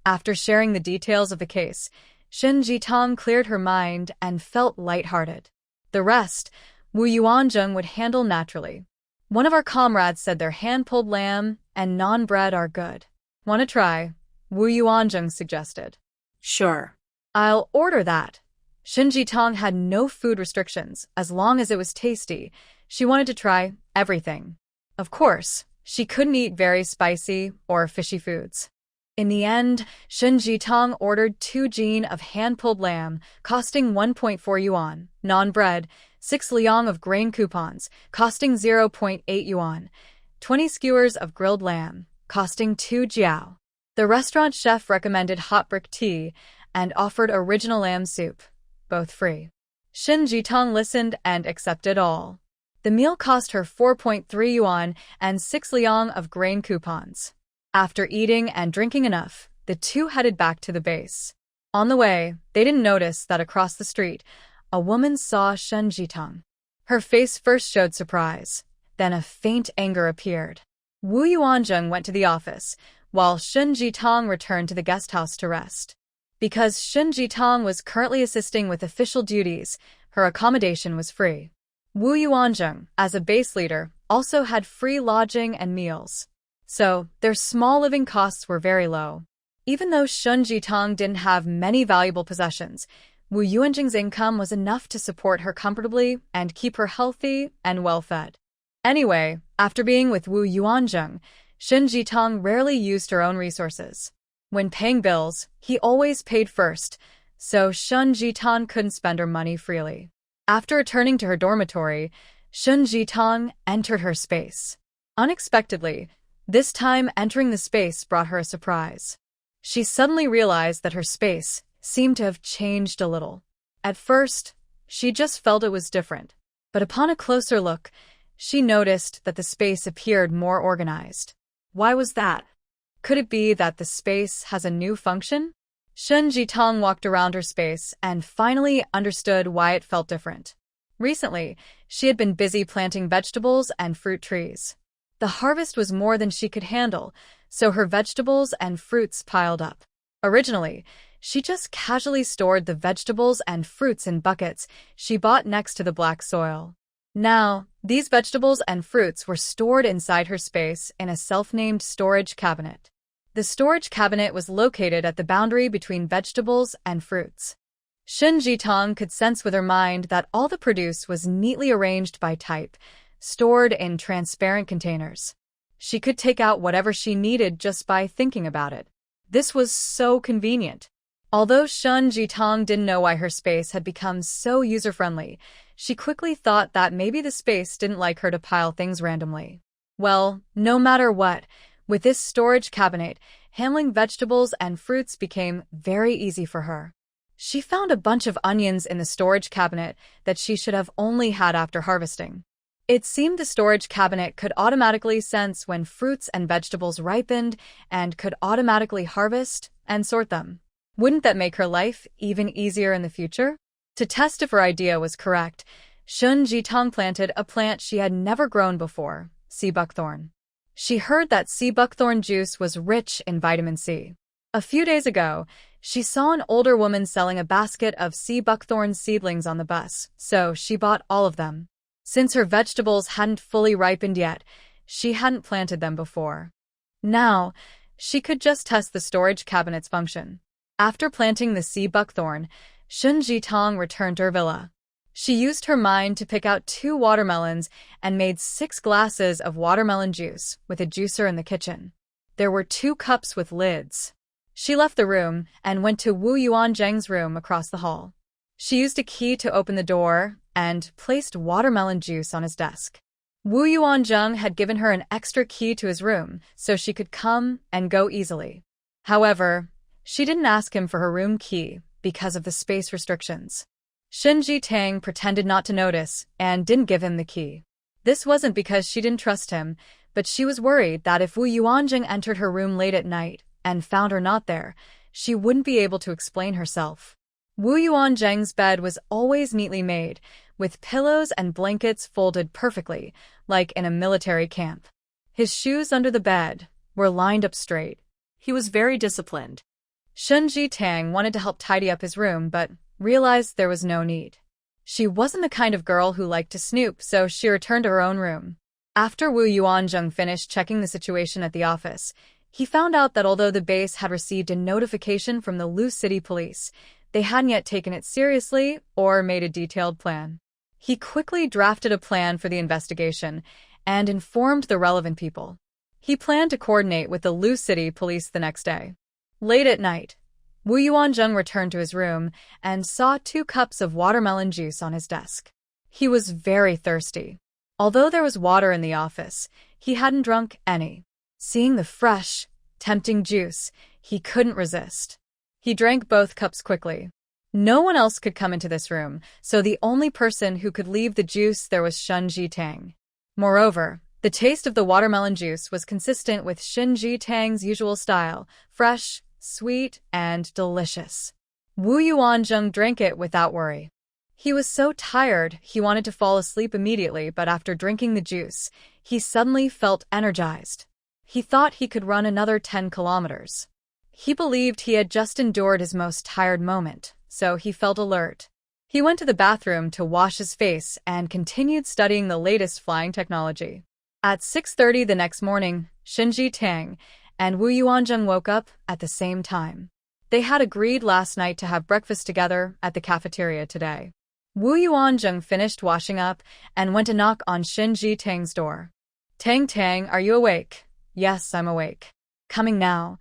After sharing the details of the case, Shin Jitong cleared her mind and felt lighthearted. The rest, Wu Yuanzheng would handle naturally. One of our comrades said their hand-pulled lamb and naan bread are good. Want to try? Wu Yuanzheng suggested. Sure. I'll order that. Shin Jitong had no food restrictions as long as it was tasty. She wanted to try everything. Of course, she couldn't eat very spicy or fishy foods. In the end, Shin Jitong ordered 2 jin of hand-pulled lamb, costing 1.4 yuan, naan bread, 6 liang of grain coupons, costing 0.8 yuan, 20 skewers of grilled lamb, costing 2 jiao. The restaurant chef recommended hot brick tea and offered original lamb soup, both free. Shin Jitong listened and accepted all. The meal cost her 4.3 yuan and 6 liang of grain coupons. After eating and drinking enough, the two headed back to the base. On the way, they didn't notice that across the street, a woman saw Shin Jitong. Her face first showed surprise, then a faint anger appeared. Wu Yuanzheng went to the office, while Shin Jitong returned to the guest house to rest. Because Shin Jitong was currently assisting with official duties, her accommodation was free. Wu Yuanzheng, as a base leader, also had free lodging and meals. So, their small living costs were very low. Even though Shin Jitong didn't have many valuable possessions, Wu Yuanjing's income was enough to support her comfortably and keep her healthy and well-fed. Anyway, after being with Wu Yuanzheng, Shin Jitong rarely used her own resources. When paying bills, he always paid first, so Shin Jitong couldn't spend her money freely. After returning to her dormitory, Shin Jitong entered her space. Unexpectedly, this time entering the space brought her a surprise. She suddenly realized that her space seemed to have changed a little. At first, she just felt it was different. But upon a closer look, she noticed that the space appeared more organized. Why was that? Could it be that the space has a new function? Shin Jitong walked around her space and finally understood why it felt different. Recently, she had been busy planting vegetables and fruit trees. The harvest was more than she could handle, so her vegetables and fruits piled up. Originally, she just casually stored the vegetables and fruits in buckets she bought next to the black soil. Now, these vegetables and fruits were stored inside her space in a self-named storage cabinet. The storage cabinet was located at the boundary between vegetables and fruits. Shin Jitong could sense with her mind that all the produce was neatly arranged by type, stored in transparent containers. She could take out whatever she needed just by thinking about it. This was so convenient. Although Shin Jitong didn't know why her space had become so user-friendly, she quickly thought that maybe the space didn't like her to pile things randomly. Well, no matter what, with this storage cabinet, handling vegetables and fruits became very easy for her. She found a bunch of onions in the storage cabinet that she should have only had after harvesting. It seemed the storage cabinet could automatically sense when fruits and vegetables ripened and could automatically harvest and sort them. Wouldn't that make her life even easier in the future? To test if her idea was correct, Shun Jitong planted a plant she had never grown before, sea buckthorn. She heard that sea buckthorn juice was rich in vitamin C. A few days ago, she saw an older woman selling a basket of sea buckthorn seedlings on the bus, so she bought all of them. Since her vegetables hadn't fully ripened yet, she hadn't planted them before. Now, she could just test the storage cabinet's function. After planting the sea buckthorn, Shun Jitong returned to her villa. She used her mind to pick out 2 watermelons and made 6 glasses of watermelon juice with a juicer in the kitchen. There were 2 cups with lids. She left the room and went to Wu Yuanzheng's room across the hall. She used a key to open the door and placed watermelon juice on his desk. Wu Yuanzheng had given her an extra key to his room so she could come and go easily. However, she didn't ask him for her room key because of the space restrictions. Shin Jitang pretended not to notice and didn't give him the key. This wasn't because she didn't trust him, but she was worried that if Wu Yuanjing entered her room late at night and found her not there, she wouldn't be able to explain herself. Wu Yuanzheng's bed was always neatly made, with pillows and blankets folded perfectly, like in a military camp. His shoes under the bed were lined up straight. He was very disciplined. Shun Jitang wanted to help tidy up his room, but realized there was no need. She wasn't the kind of girl who liked to snoop, so she returned to her own room. After Wu Yuanzheng finished checking the situation at the office, he found out that although the base had received a notification from the Lu City police, they hadn't yet taken it seriously or made a detailed plan. He quickly drafted a plan for the investigation and informed the relevant people. He planned to coordinate with the Lu City police the next day. Late at night, Wu Yuanzheng returned to his room and saw 2 cups of watermelon juice on his desk. He was very thirsty. Although there was water in the office, he hadn't drunk any. Seeing the fresh, tempting juice, he couldn't resist. He drank both cups quickly. No one else could come into this room, so the only person who could leave the juice there was Shun Jitang. Moreover, the taste of the watermelon juice was consistent with Shun Jitang's usual style, fresh, sweet, and delicious. Wu Yuanzheng drank it without worry. He was so tired he wanted to fall asleep immediately, but after drinking the juice, he suddenly felt energized. He thought he could run another 10 kilometers. He believed he had just endured his most tired moment, so he felt alert. He went to the bathroom to wash his face and continued studying the latest flying technology. At 6:30 the next morning, Shin Jitang and Wu Yuanzheng woke up at the same time. They had agreed last night to have breakfast together at the cafeteria today. Wu Yuanzheng finished washing up and went to knock on Shin Jitang's door. "Tang Tang, are you awake?" "Yes, I'm awake." "Coming now."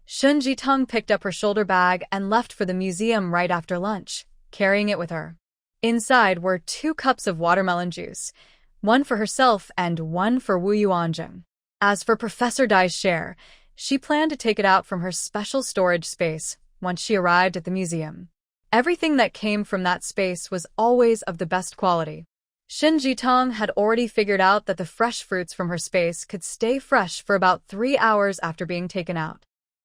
Shun Jitang picked up her shoulder bag and left for the museum right after lunch, carrying it with her. Inside were 2 cups of watermelon juice, one for herself and one for Wu Yuanzheng. As for Professor Dai's share, she planned to take it out from her special storage space once she arrived at the museum. Everything that came from that space was always of the best quality. Shin Jitang had already figured out that the fresh fruits from her space could stay fresh for about 3 hours after being taken out.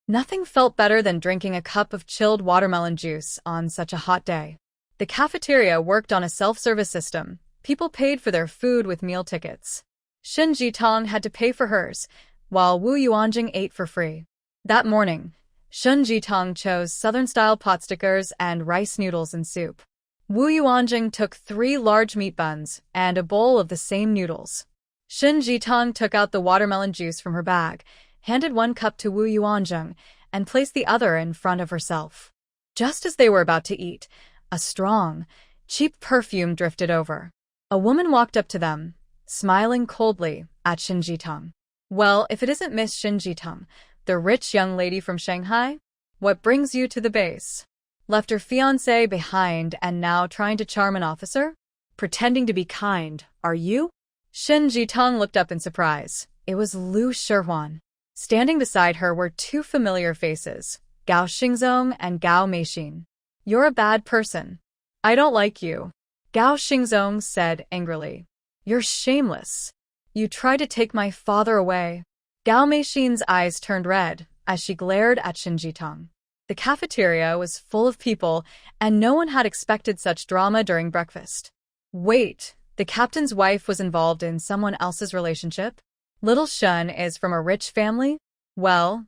Nothing felt better than drinking a cup of chilled watermelon juice on such a hot day. The cafeteria worked on a self-service system. People paid for their food with meal tickets. Shin Jitang had to pay for hers, while Wu Yuanjing ate for free. That morning, Shun Jitang chose Southern-style pot stickers and rice noodles and soup. Wu Yuanjing took 3 large meat buns and a bowl of the same noodles. Shun Jitang took out the watermelon juice from her bag, handed 1 cup to Wu Yuanjing, and placed the other in front of herself. Just as they were about to eat, a strong, cheap perfume drifted over. A woman walked up to them, smiling coldly at Shin Jitang. "Well, if it isn't Miss Shin Jitang, the rich young lady from Shanghai? What brings you to the base? Left her fiancé behind and now trying to charm an officer? Pretending to be kind, are you?" Shin Jitang looked up in surprise. It was Lu Shihuan. Standing beside her were 2 familiar faces, Gao Xingzong and Gao Meixin. "You're a bad person. I don't like you," Gao Xingzong said angrily. You're shameless. You tried to take my father away. Gao Meixin's eyes turned red as she glared at Shin Jitong. The cafeteria was full of people, and no one had expected such drama during breakfast. Wait, the captain's wife was involved in someone else's relationship? Little Shun is from a rich family? Well,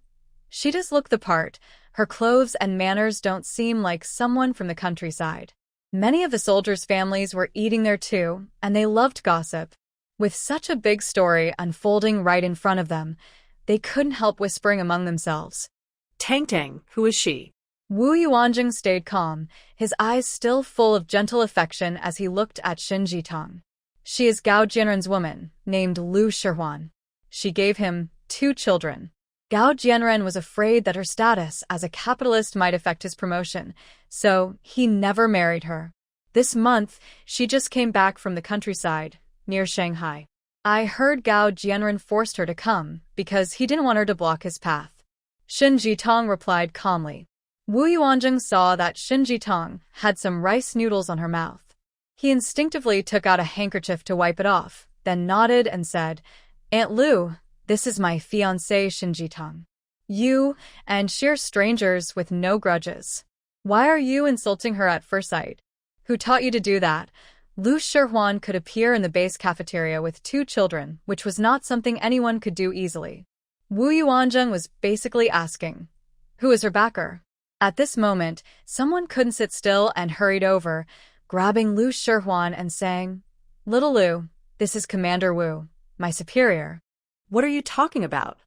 she does look the part. Her clothes and manners don't seem like someone from the countryside. Many of the soldiers' families were eating there too, and they loved gossip. With such a big story unfolding right in front of them, they couldn't help whispering among themselves. Tang Tang, who is she? Wu Yuanjing stayed calm, his eyes still full of gentle affection as he looked at Shin Jitong. She is Gao Jianren's woman, named Lu Shihuan. She gave him 2 children. Gao Jianren was afraid that her status as a capitalist might affect his promotion, so he never married her. This month, she just came back from the countryside, near Shanghai. I heard Gao Jianren forced her to come because he didn't want her to block his path. Shin Jitong replied calmly. Wu Yuanjing saw that Shin Jitong had some rice noodles on her mouth. He instinctively took out a handkerchief to wipe it off, then nodded and said, Aunt Lu, this is my fiancé Shin Jitong. You and sheer strangers with no grudges. Why are you insulting her at first sight? Who taught you to do that? Lu Shihuan could appear in the base cafeteria with 2 children, which was not something anyone could do easily. Wu Yuanzheng was basically asking, who is her backer? At this moment, someone couldn't sit still and hurried over, grabbing Lu Shihuan and saying, Little Lu, this is Commander Wu, my superior. What are you talking about?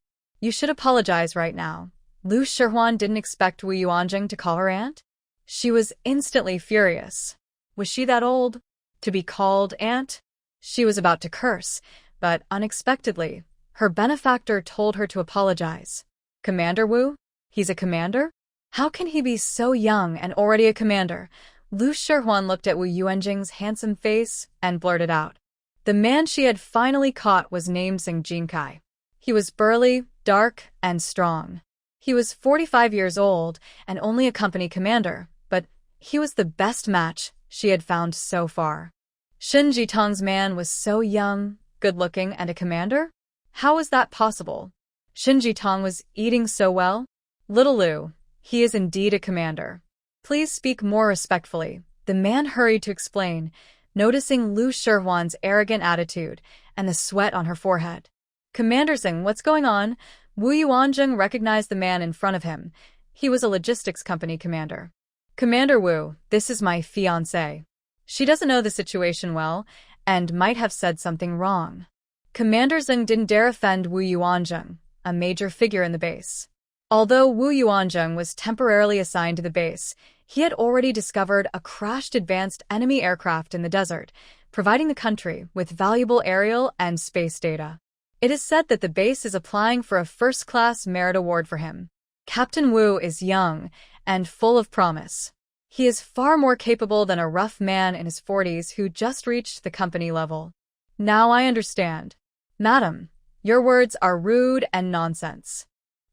You should apologize right now. Lu Shihuan didn't expect Wu Yuanjing to call her aunt. She was instantly furious. Was she that old to be called aunt? She was about to curse, but unexpectedly, her benefactor told her to apologize. Commander Wu? He's a commander? How can he be so young and already a commander? Lu Shihuan looked at Wu Yuanjing's handsome face and blurted out. The man she had finally caught was named Xing Jinkai. He was burly, dark, and strong. He was 45 years old and only a company commander, but he was the best match she had found so far. Shin Jitong's man was so young, good-looking, and a commander? How was that possible? Shin Jitong was eating so well? Little Lu, he is indeed a commander. Please speak more respectfully. The man hurried to explain, noticing Lu Shihuan's arrogant attitude and the sweat on her forehead. Commander Xing, what's going on? Wu Yuanjing recognized the man in front of him. He was a logistics company commander. Commander Wu, this is my fiancée. She doesn't know the situation well, and might have said something wrong. Commander Xing didn't dare offend Wu Yuanjing, a major figure in the base. Although Wu Yuanjing was temporarily assigned to the base, he had already discovered a crashed advanced enemy aircraft in the desert, providing the country with valuable aerial and space data. It is said that the base is applying for a first-class merit award for him. Captain Wu is young and full of promise. He is far more capable than a rough man in his 40s who just reached the company level. Now I understand. Madam, your words are rude and nonsense.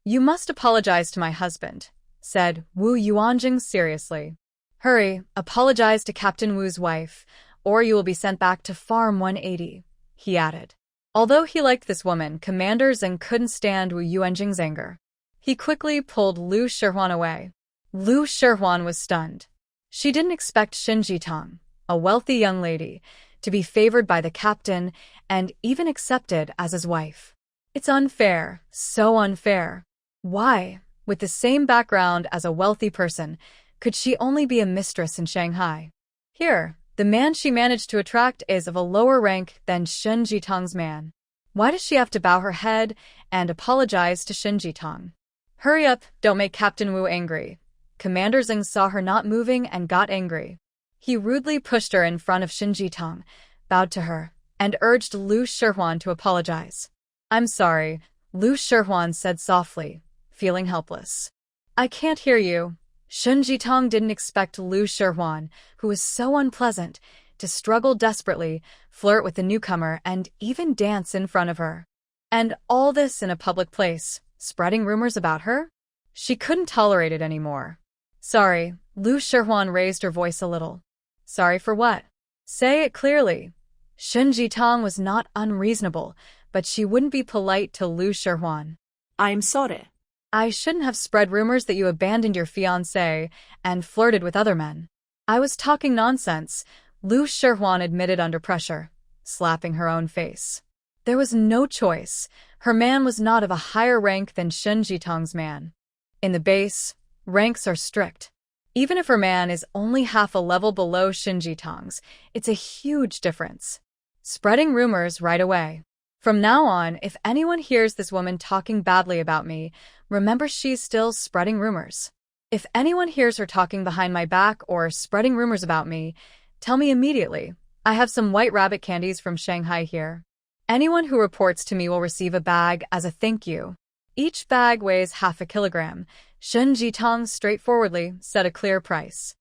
You must apologize to my husband, said Wu Yuanjing seriously. Hurry, apologize to Captain Wu's wife, or you will be sent back to Farm 180, he added. Although he liked this woman, Commander Xing couldn't stand Wu Yuanjing's anger. He quickly pulled Lu Shihuan away. Lu Shihuan was stunned. She didn't expect Shin Jitong, a wealthy young lady, to be favored by the captain and even accepted as his wife. It's unfair, so unfair. Why, with the same background as a wealthy person, could she only be a mistress in Shanghai? Here, the man she managed to attract is of a lower rank than Shin Jitong's man. Why does she have to bow her head and apologize to Shin Jitong? Hurry up, don't make Captain Wu angry. Commander Xing saw her not moving and got angry. He rudely pushed her in front of Shin Jitong, bowed to her, and urged Lu Shihuan to apologize. I'm sorry, Lu Shihuan said softly, feeling helpless. I can't hear you. Shin Jitong didn't expect Lu Shihuan, who was so unpleasant, to struggle desperately, flirt with the newcomer, and even dance in front of her. And all this in a public place, spreading rumors about her? She couldn't tolerate it anymore. Sorry, Lu Shihuan raised her voice a little. Sorry for what? Say it clearly. Shun Jitong was not unreasonable, but she wouldn't be polite to Lu Shihwan. I'm sorry. I shouldn't have spread rumors that you abandoned your fiancé and flirted with other men. I was talking nonsense, Lu Shihwan admitted under pressure, slapping her own face. There was no choice. Her man was not of a higher rank than Shun Jitong's man. In the base, ranks are strict. Even if her man is only half a level below Shun Jitong's, it's a huge difference. Spreading rumors right away. From now on, if anyone hears this woman talking badly about me, remember she's still spreading rumors. If anyone hears her talking behind my back or spreading rumors about me, tell me immediately. I have some white rabbit candies from Shanghai here. Anyone who reports to me will receive a bag as a thank you. Each bag weighs half a kilogram. Shun Jitong straightforwardly set a clear price.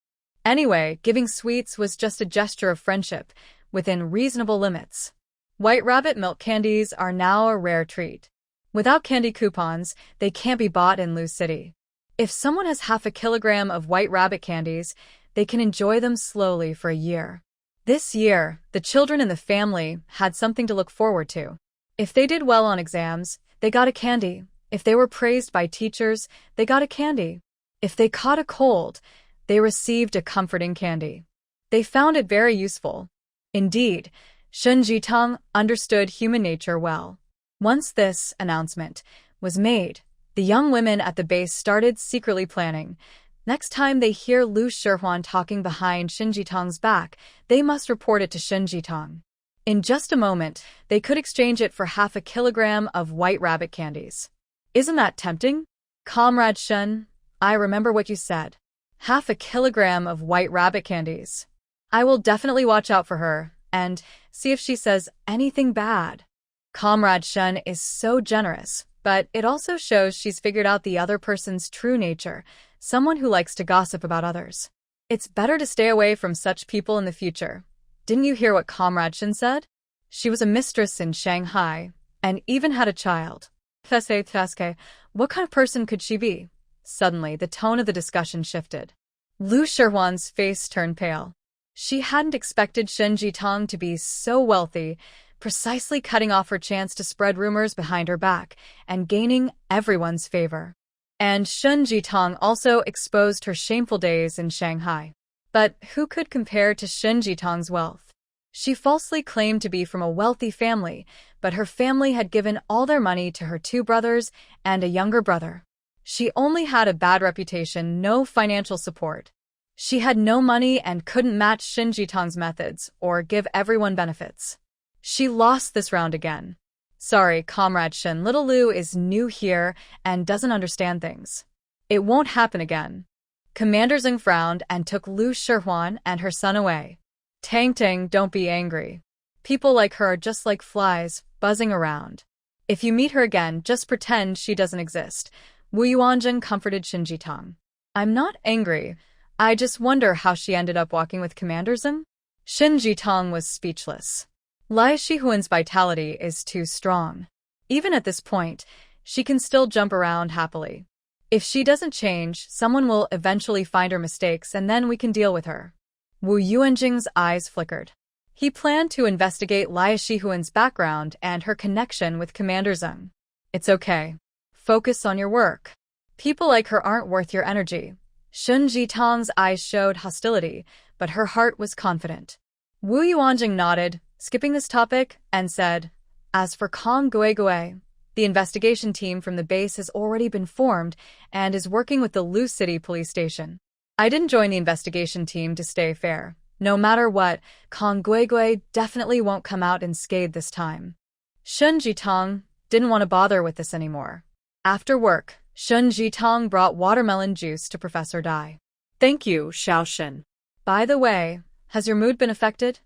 Anyway, giving sweets was just a gesture of friendship, within reasonable limits. White rabbit milk candies are now a rare treat. Without candy coupons, they can't be bought in Lu City. If someone has half a kilogram of white rabbit candies, they can enjoy them slowly for a year. This year, the children in the family had something to look forward to. If they did well on exams, they got a candy. If they were praised by teachers, they got a candy. If they caught a cold, they received a comforting candy. They found it very useful. Indeed, Shun Jitong understood human nature well. Once this announcement was made, the young women at the base started secretly planning. Next time they hear Lu Shihwan talking behind Shun Jitong's back, they must report it to Shun Jitong. In just a moment, they could exchange it for half a kilogram of white rabbit candies. Isn't that tempting? Comrade Shun, I remember what you said. Half a kilogram of white rabbit candies. I will definitely watch out for her and see if she says anything bad. Comrade Shun is so generous, but it also shows she's figured out the other person's true nature, someone who likes to gossip about others. It's better to stay away from such people in the future. Didn't you hear what Comrade Shun said? She was a mistress in Shanghai, and even had a child. What kind of person could she be? Suddenly, the tone of the discussion shifted. Lu Shihwan's face turned pale. She hadn't expected Shun Jitong to be so wealthy, precisely cutting off her chance to spread rumors behind her back and gaining everyone's favor. And Shun Jitong also exposed her shameful days in Shanghai. But who could compare to Shun Jitong's wealth? She falsely claimed to be from a wealthy family, but her family had given all their money to her 2 brothers and a younger brother. She only had a bad reputation, no financial support. She had no money and couldn't match Shun Jitong's methods or give everyone benefits. She lost this round again. Sorry, Comrade Shun, little Lu is new here and doesn't understand things. It won't happen again. Commander Zheng frowned and took Lu Shihwan and her son away. Tang Tang, don't be angry. People like her are just like flies, buzzing around. If you meet her again, just pretend she doesn't exist. Wu Yuanzheng comforted Shun Jitong. I'm not angry. I just wonder how she ended up walking with Commander Zheng. Shun Jitong was speechless. Lai Shihuan's vitality is too strong. Even at this point, she can still jump around happily. If she doesn't change, someone will eventually find her mistakes and then we can deal with her. Wu Yuanjing's eyes flickered. He planned to investigate Lai Shihuan's background and her connection with Commander Zheng. It's okay. Focus on your work. People like her aren't worth your energy. Shun Jitong's eyes showed hostility, but her heart was confident. Wu Yuanjing nodded, skipping this topic, and said, As for Kong Guegue, the investigation team from the base has already been formed and is working with the Lu City police station. I didn't join the investigation team to stay fair. No matter what, Kong Guegue definitely won't come out unscathed this time. Shun Jitong didn't want to bother with this anymore. After work, Shun Jitong brought watermelon juice to Professor Dai. Thank you, Xiao Shen. By the way, has your mood been affected?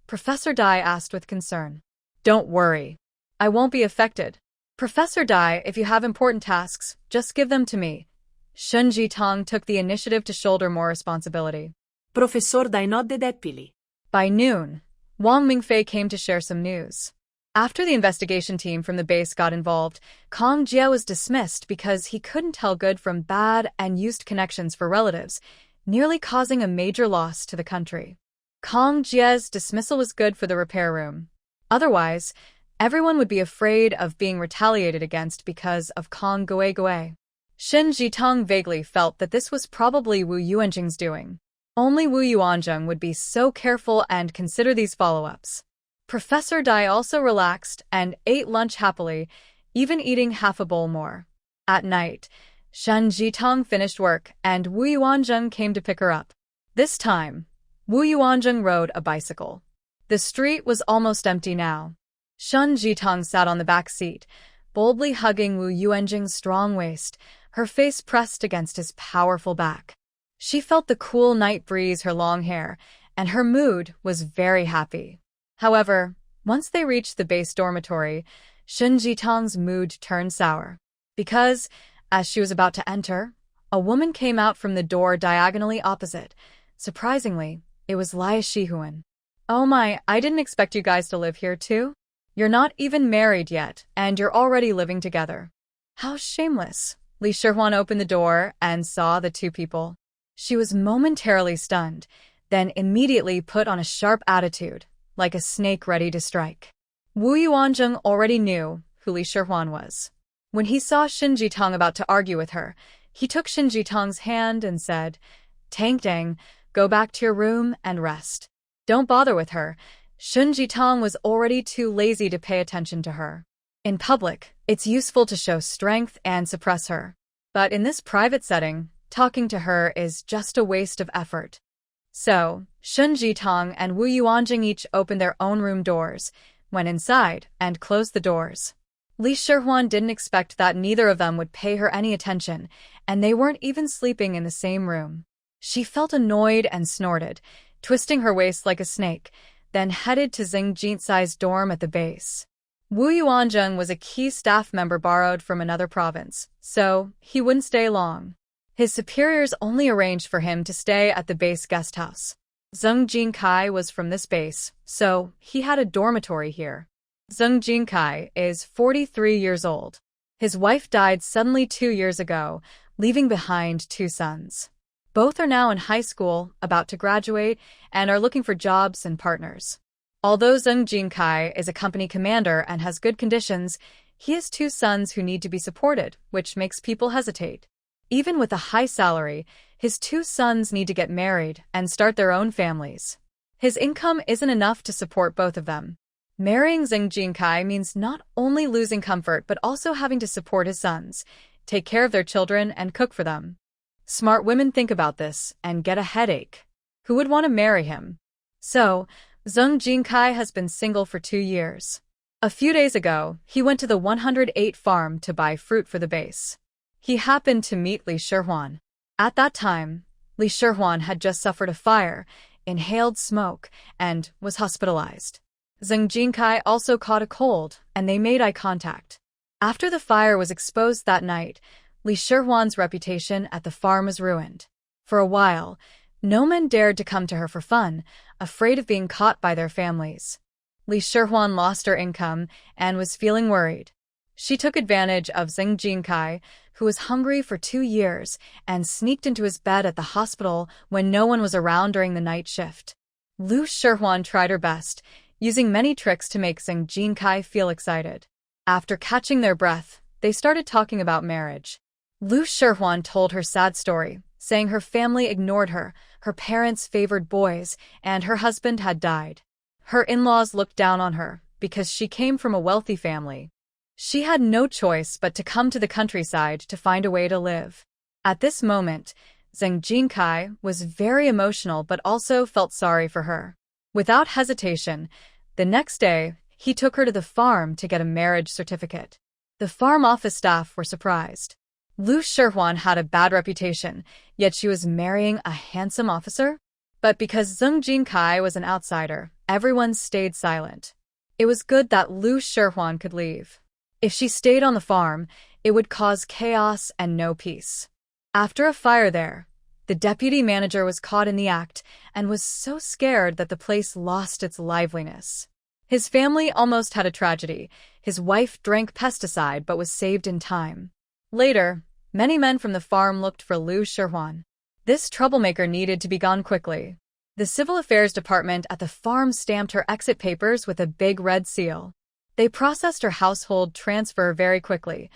Professor Dai asked with concern. Don't worry. I won't be affected. Professor Dai, if you have important tasks, just give them to me. Shun Jitong took the initiative to shoulder more responsibility. Professor Dai nodded happily. By noon, Wang Mingfei came to share some news. After the investigation team from the base got involved, Kong Jia was dismissed because he couldn't tell good from bad and used connections for relatives, nearly causing a major loss to the country. Kong Jie's dismissal was good for the repair room. Otherwise, everyone would be afraid of being retaliated against because of Kong Goe. Shin Jitong vaguely felt that this was probably Wu Yuanjing's doing. Only Wu Yuanjing would be so careful and consider these follow-ups. Professor Dai also relaxed and ate lunch happily, even eating half a bowl more. At night, Shen Jitong finished work and Wu Yuanjing came to pick her up. This time, Wu Yuanjing rode a bicycle. The street was almost empty now. Shen Jitong sat on the back seat, boldly hugging Wu Yuanjing's strong waist, her face pressed against his powerful back. She felt the cool night breeze her long hair, and her mood was very happy. However, once they reached the base dormitory, Shen Jitong's mood turned sour. Because, as she was about to enter, a woman came out from the door diagonally opposite. Surprisingly, it was Lia Shihuan. "Oh my, I didn't expect you guys to live here too? You're not even married yet, and you're already living together. How shameless." Li Shihuan opened the door and saw the two people. She was momentarily stunned, then immediately put on a sharp attitude, like a snake ready to strike. Wu Yuanjing already knew who Li Shihuan was. When he saw Shin Jitong about to argue with her, he took Shin Jitong's hand and said, "Tang Dang, go back to your room and rest. Don't bother with her." Shin Jitong was already too lazy to pay attention to her. In public, it's useful to show strength and suppress her. But in this private setting, talking to her is just a waste of effort. So, Shin Jitong and Wu Yuanjing each opened their own room doors, went inside, and closed the doors. Li Shihuan didn't expect that neither of them would pay her any attention, and they weren't even sleeping in the same room. She felt annoyed and snorted, twisting her waist like a snake, then headed to Zheng Jinsai's dorm at the base. Wu Yuanjing was a key staff member borrowed from another province, so he wouldn't stay long. His superiors only arranged for him to stay at the base guest house. Zheng Jinkai was from this base, so he had a dormitory here. Zheng Jinkai is 43 years old. His wife died suddenly 2 years ago, leaving behind 2 sons. Both are now in high school, about to graduate, and are looking for jobs and partners. Although Zheng Jinkai is a company commander and has good conditions, he has 2 sons who need to be supported, which makes people hesitate. Even with a high salary, his 2 sons need to get married and start their own families. His income isn't enough to support both of them. Marrying Zheng Jinkai means not only losing comfort but also having to support his sons, take care of their children, and cook for them. Smart women think about this and get a headache. Who would want to marry him? So, Zheng Jinkai has been single for 2 years. A few days ago, he went to the 108 farm to buy fruit for the base. He happened to meet Li Shihuan. At that time, Li Shihuan had just suffered a fire, inhaled smoke, and was hospitalized. Zheng Jinkai also caught a cold, and they made eye contact. After the fire was exposed that night, Li Shihuan's reputation at the farm was ruined. For a while, no men dared to come to her for fun, afraid of being caught by their families. Li Shihuan lost her income and was feeling worried. She took advantage of Zheng Jinkai, who was hungry for 2 years, and sneaked into his bed at the hospital when no one was around during the night shift. Li Shihuan tried her best, using many tricks to make Zheng Jinkai feel excited. After catching their breath, they started talking about marriage. Li Shihuan told her sad story, saying her family ignored her parents favored boys, and her husband had died. Her in-laws looked down on her because she came from a wealthy family. She had no choice but to come to the countryside to find a way to live. At this moment, Zheng Jinkai was very emotional but also felt sorry for her. Without hesitation, the next day, he took her to the farm to get a marriage certificate. The farm office staff were surprised. Li Shihuan had a bad reputation, yet she was marrying a handsome officer? But because Zheng Jinkai was an outsider, everyone stayed silent. It was good that Li Shihuan could leave. If she stayed on the farm, it would cause chaos and no peace. After a fire there, the deputy manager was caught in the act and was so scared that the place lost its liveliness. His family almost had a tragedy. His wife drank pesticide but was saved in time. Later, many men from the farm looked for Li Shihuan. This troublemaker needed to be gone quickly. The Civil Affairs Department at the farm stamped her exit papers with a big red seal. They processed her household transfer very quickly,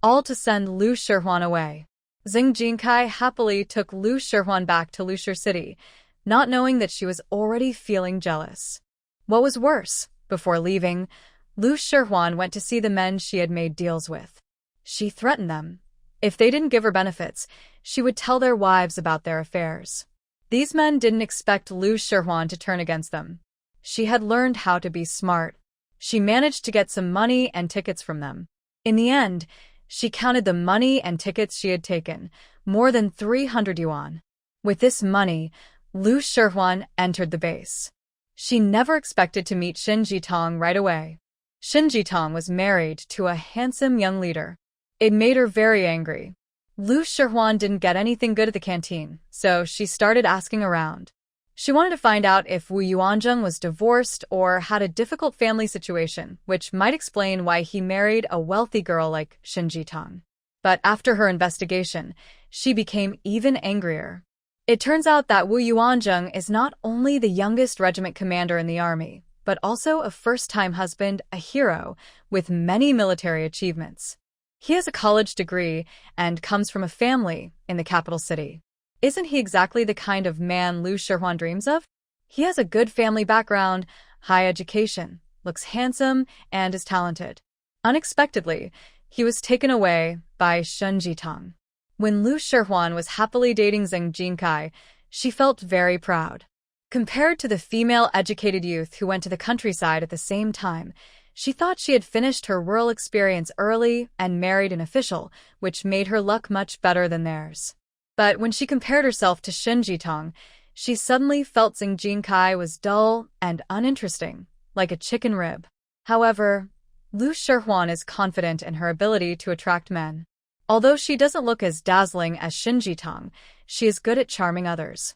all to send Lu Shihwan away. Zheng Jinkai happily took Lu Shihwan back to Lushir City, not knowing that she was already feeling jealous. What was worse, before leaving, Lu Shihwan went to see the men she had made deals with. She threatened them. If they didn't give her benefits, she would tell their wives about their affairs. These men didn't expect Lu Shihwan to turn against them. She had learned how to be smart. She managed to get some money and tickets from them. In the end, she counted the money and tickets she had taken, more than 300 yuan. With this money, Lu Shihwan entered the base. She never expected to meet Shin Jitong right away. Shin Jitong was married to a handsome young leader. It made her very angry. Lu Shihwan didn't get anything good at the canteen, so she started asking around. She wanted to find out if Wu Yuanzheng was divorced or had a difficult family situation, which might explain why he married a wealthy girl like Shin Jitong. But after her investigation, she became even angrier. It turns out that Wu Yuanzheng is not only the youngest regiment commander in the army, but also a first-time husband, a hero, with many military achievements. He has a college degree and comes from a family in the capital city. Isn't he exactly the kind of man Lu Shihwan dreams of? He has a good family background, high education, looks handsome, and is talented. Unexpectedly, he was taken away by Shin Jitong. When Lu Shihwan was happily dating Zheng Jinkai, she felt very proud. Compared to the female educated youth who went to the countryside at the same time, she thought she had finished her rural experience early and married an official, which made her luck much better than theirs. But when she compared herself to Shin Jitong, she suddenly felt Zheng Jinkai was dull and uninteresting, like a chicken rib. However, Lu Shihwan is confident in her ability to attract men. Although she doesn't look as dazzling as Shin Jitong, she is good at charming others.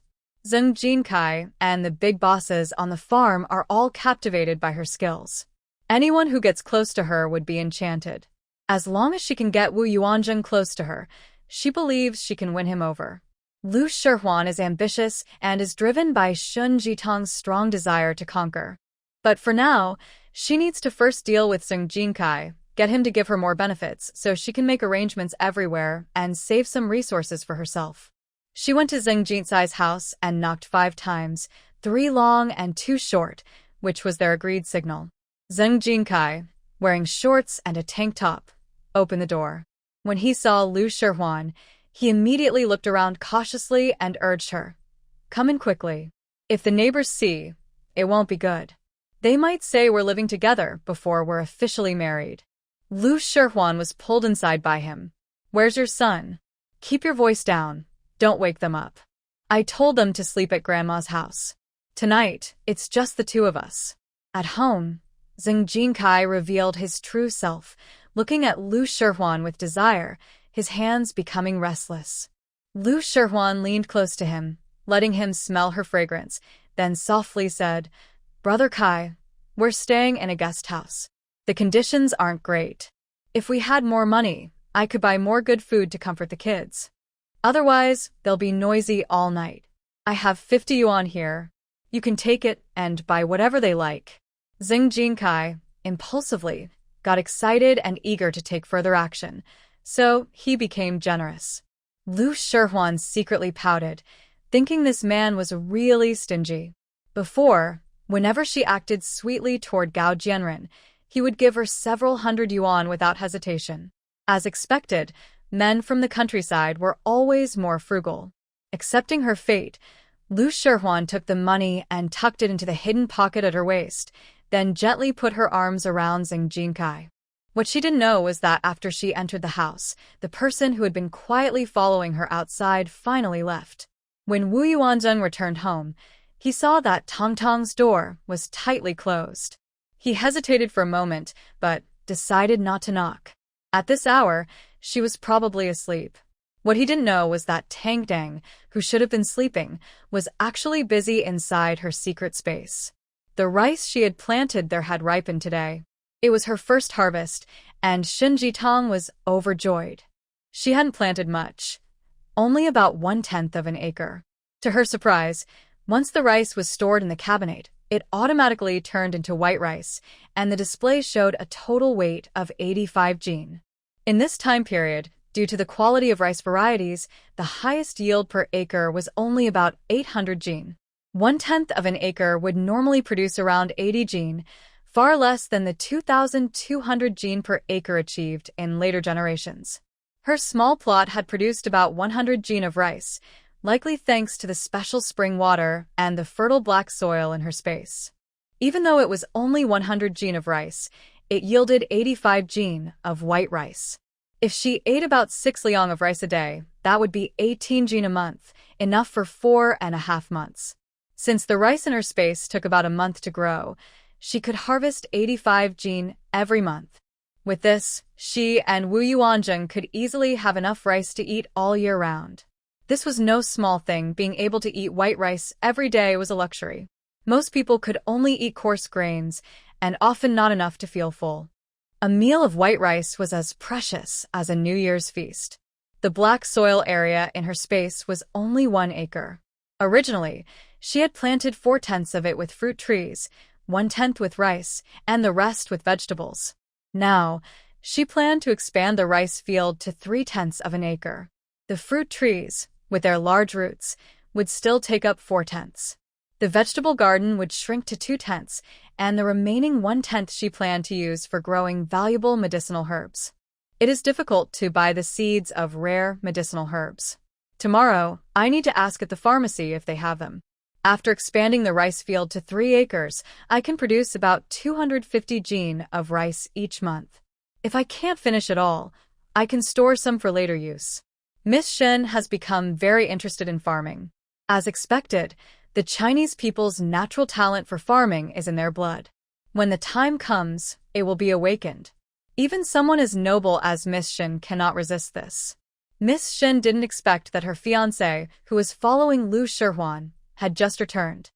Zheng Jinkai and the big bosses on the farm are all captivated by her skills. Anyone who gets close to her would be enchanted. As long as she can get Wu Yuanzheng close to her, she believes she can win him over. Lu Shihwan is ambitious and is driven by Shin Jitong's strong desire to conquer. But for now, she needs to first deal with Zheng Jinkai, get him to give her more benefits so she can make arrangements everywhere and save some resources for herself. She went to Zheng Jinkai's house and knocked 5 times, 3 long and 2 short, which was their agreed signal. Zheng Jinkai, wearing shorts and a tank top, opened the door. When he saw Lu Shihwan, he immediately looked around cautiously and urged her, "Come in quickly. If the neighbors see, it won't be good. They might say we're living together before we're officially married." Lu Shihwan was pulled inside by him. "Where's your son? Keep your voice down. Don't wake them up. I told them to sleep at Grandma's house. Tonight, it's just the 2 of us." At home, Zheng Jinkai revealed his true self, looking at Lu Shihwan with desire, his hands becoming restless. Lu Shihwan leaned close to him, letting him smell her fragrance, then softly said, "Brother Kai, we're staying in a guest house. The conditions aren't great. If we had more money, I could buy more good food to comfort the kids. Otherwise, they'll be noisy all night. I have 50 yuan here. You can take it and buy whatever they like." Zheng Jinkai, impulsively, got excited and eager to take further action, so he became generous. Lu Shihwan secretly pouted, thinking this man was really stingy. Before, whenever she acted sweetly toward Gao Jianren, he would give her several hundred yuan without hesitation. As expected, men from the countryside were always more frugal. Accepting her fate, Lu Shihwan took the money and tucked it into the hidden pocket at her waist, then gently put her arms around Zheng Jinkai. What she didn't know was that after she entered the house, the person who had been quietly following her outside finally left. When Wu Yuanzheng returned home, he saw that Tong Tong's door was tightly closed. He hesitated for a moment, but decided not to knock. At this hour, she was probably asleep. What he didn't know was that Tang Dang, who should have been sleeping, was actually busy inside her secret space. The rice she had planted there had ripened today. It was her first harvest, and Shin Jitong was overjoyed. She hadn't planted much, only about 1/10 of an acre. To her surprise, Once the rice was stored in the cabinet, it automatically turned into white rice, and the display showed a total weight of 85 jin. In this time period, due to the quality of rice varieties, the highest yield per acre was only about 800 jin. 1/10 of an acre would normally produce around 80 jin, far less than the 2,200 jin per acre achieved in later generations. Her small plot had produced about 100 jin of rice, likely thanks to the special spring water and the fertile black soil in her space. Even though it was only 100 jin of rice, it yielded 85 jin of white rice. If she ate about 6 liang of rice a day, that would be 18 jin a month, enough for 4.5 months. Since the rice in her space took about a month to grow, she could harvest 85 jin every month. With this, she and Wu Yuanzheng could easily have enough rice to eat all year round. This was no small thing. Being able to eat white rice every day was a luxury. Most people could only eat coarse grains, and often not enough to feel full. A meal of white rice was as precious as a New Year's feast. The black soil area in her space was only 1 acre. Originally, she had planted 4/10 of it with fruit trees, 1/10 with rice, and the rest with vegetables. Now, she planned to expand the rice field to 3/10 of an acre. The fruit trees, with their large roots, would still take up 4/10. The vegetable garden would shrink to 2/10, and the remaining 1/10 she planned to use for growing valuable medicinal herbs. It is difficult to buy the seeds of rare medicinal herbs. Tomorrow, I need to ask at the pharmacy if they have them. After expanding the rice field to 3 acres, I can produce about 250 jin of rice each month. If I can't finish it all, I can store some for later use. Miss Shen has become very interested in farming. As expected, the Chinese people's natural talent for farming is in their blood. When the time comes, it will be awakened. Even someone as noble as Miss Shen cannot resist this. Miss Shen didn't expect that her fiancé, who was following Lu Shihuan, had just returned.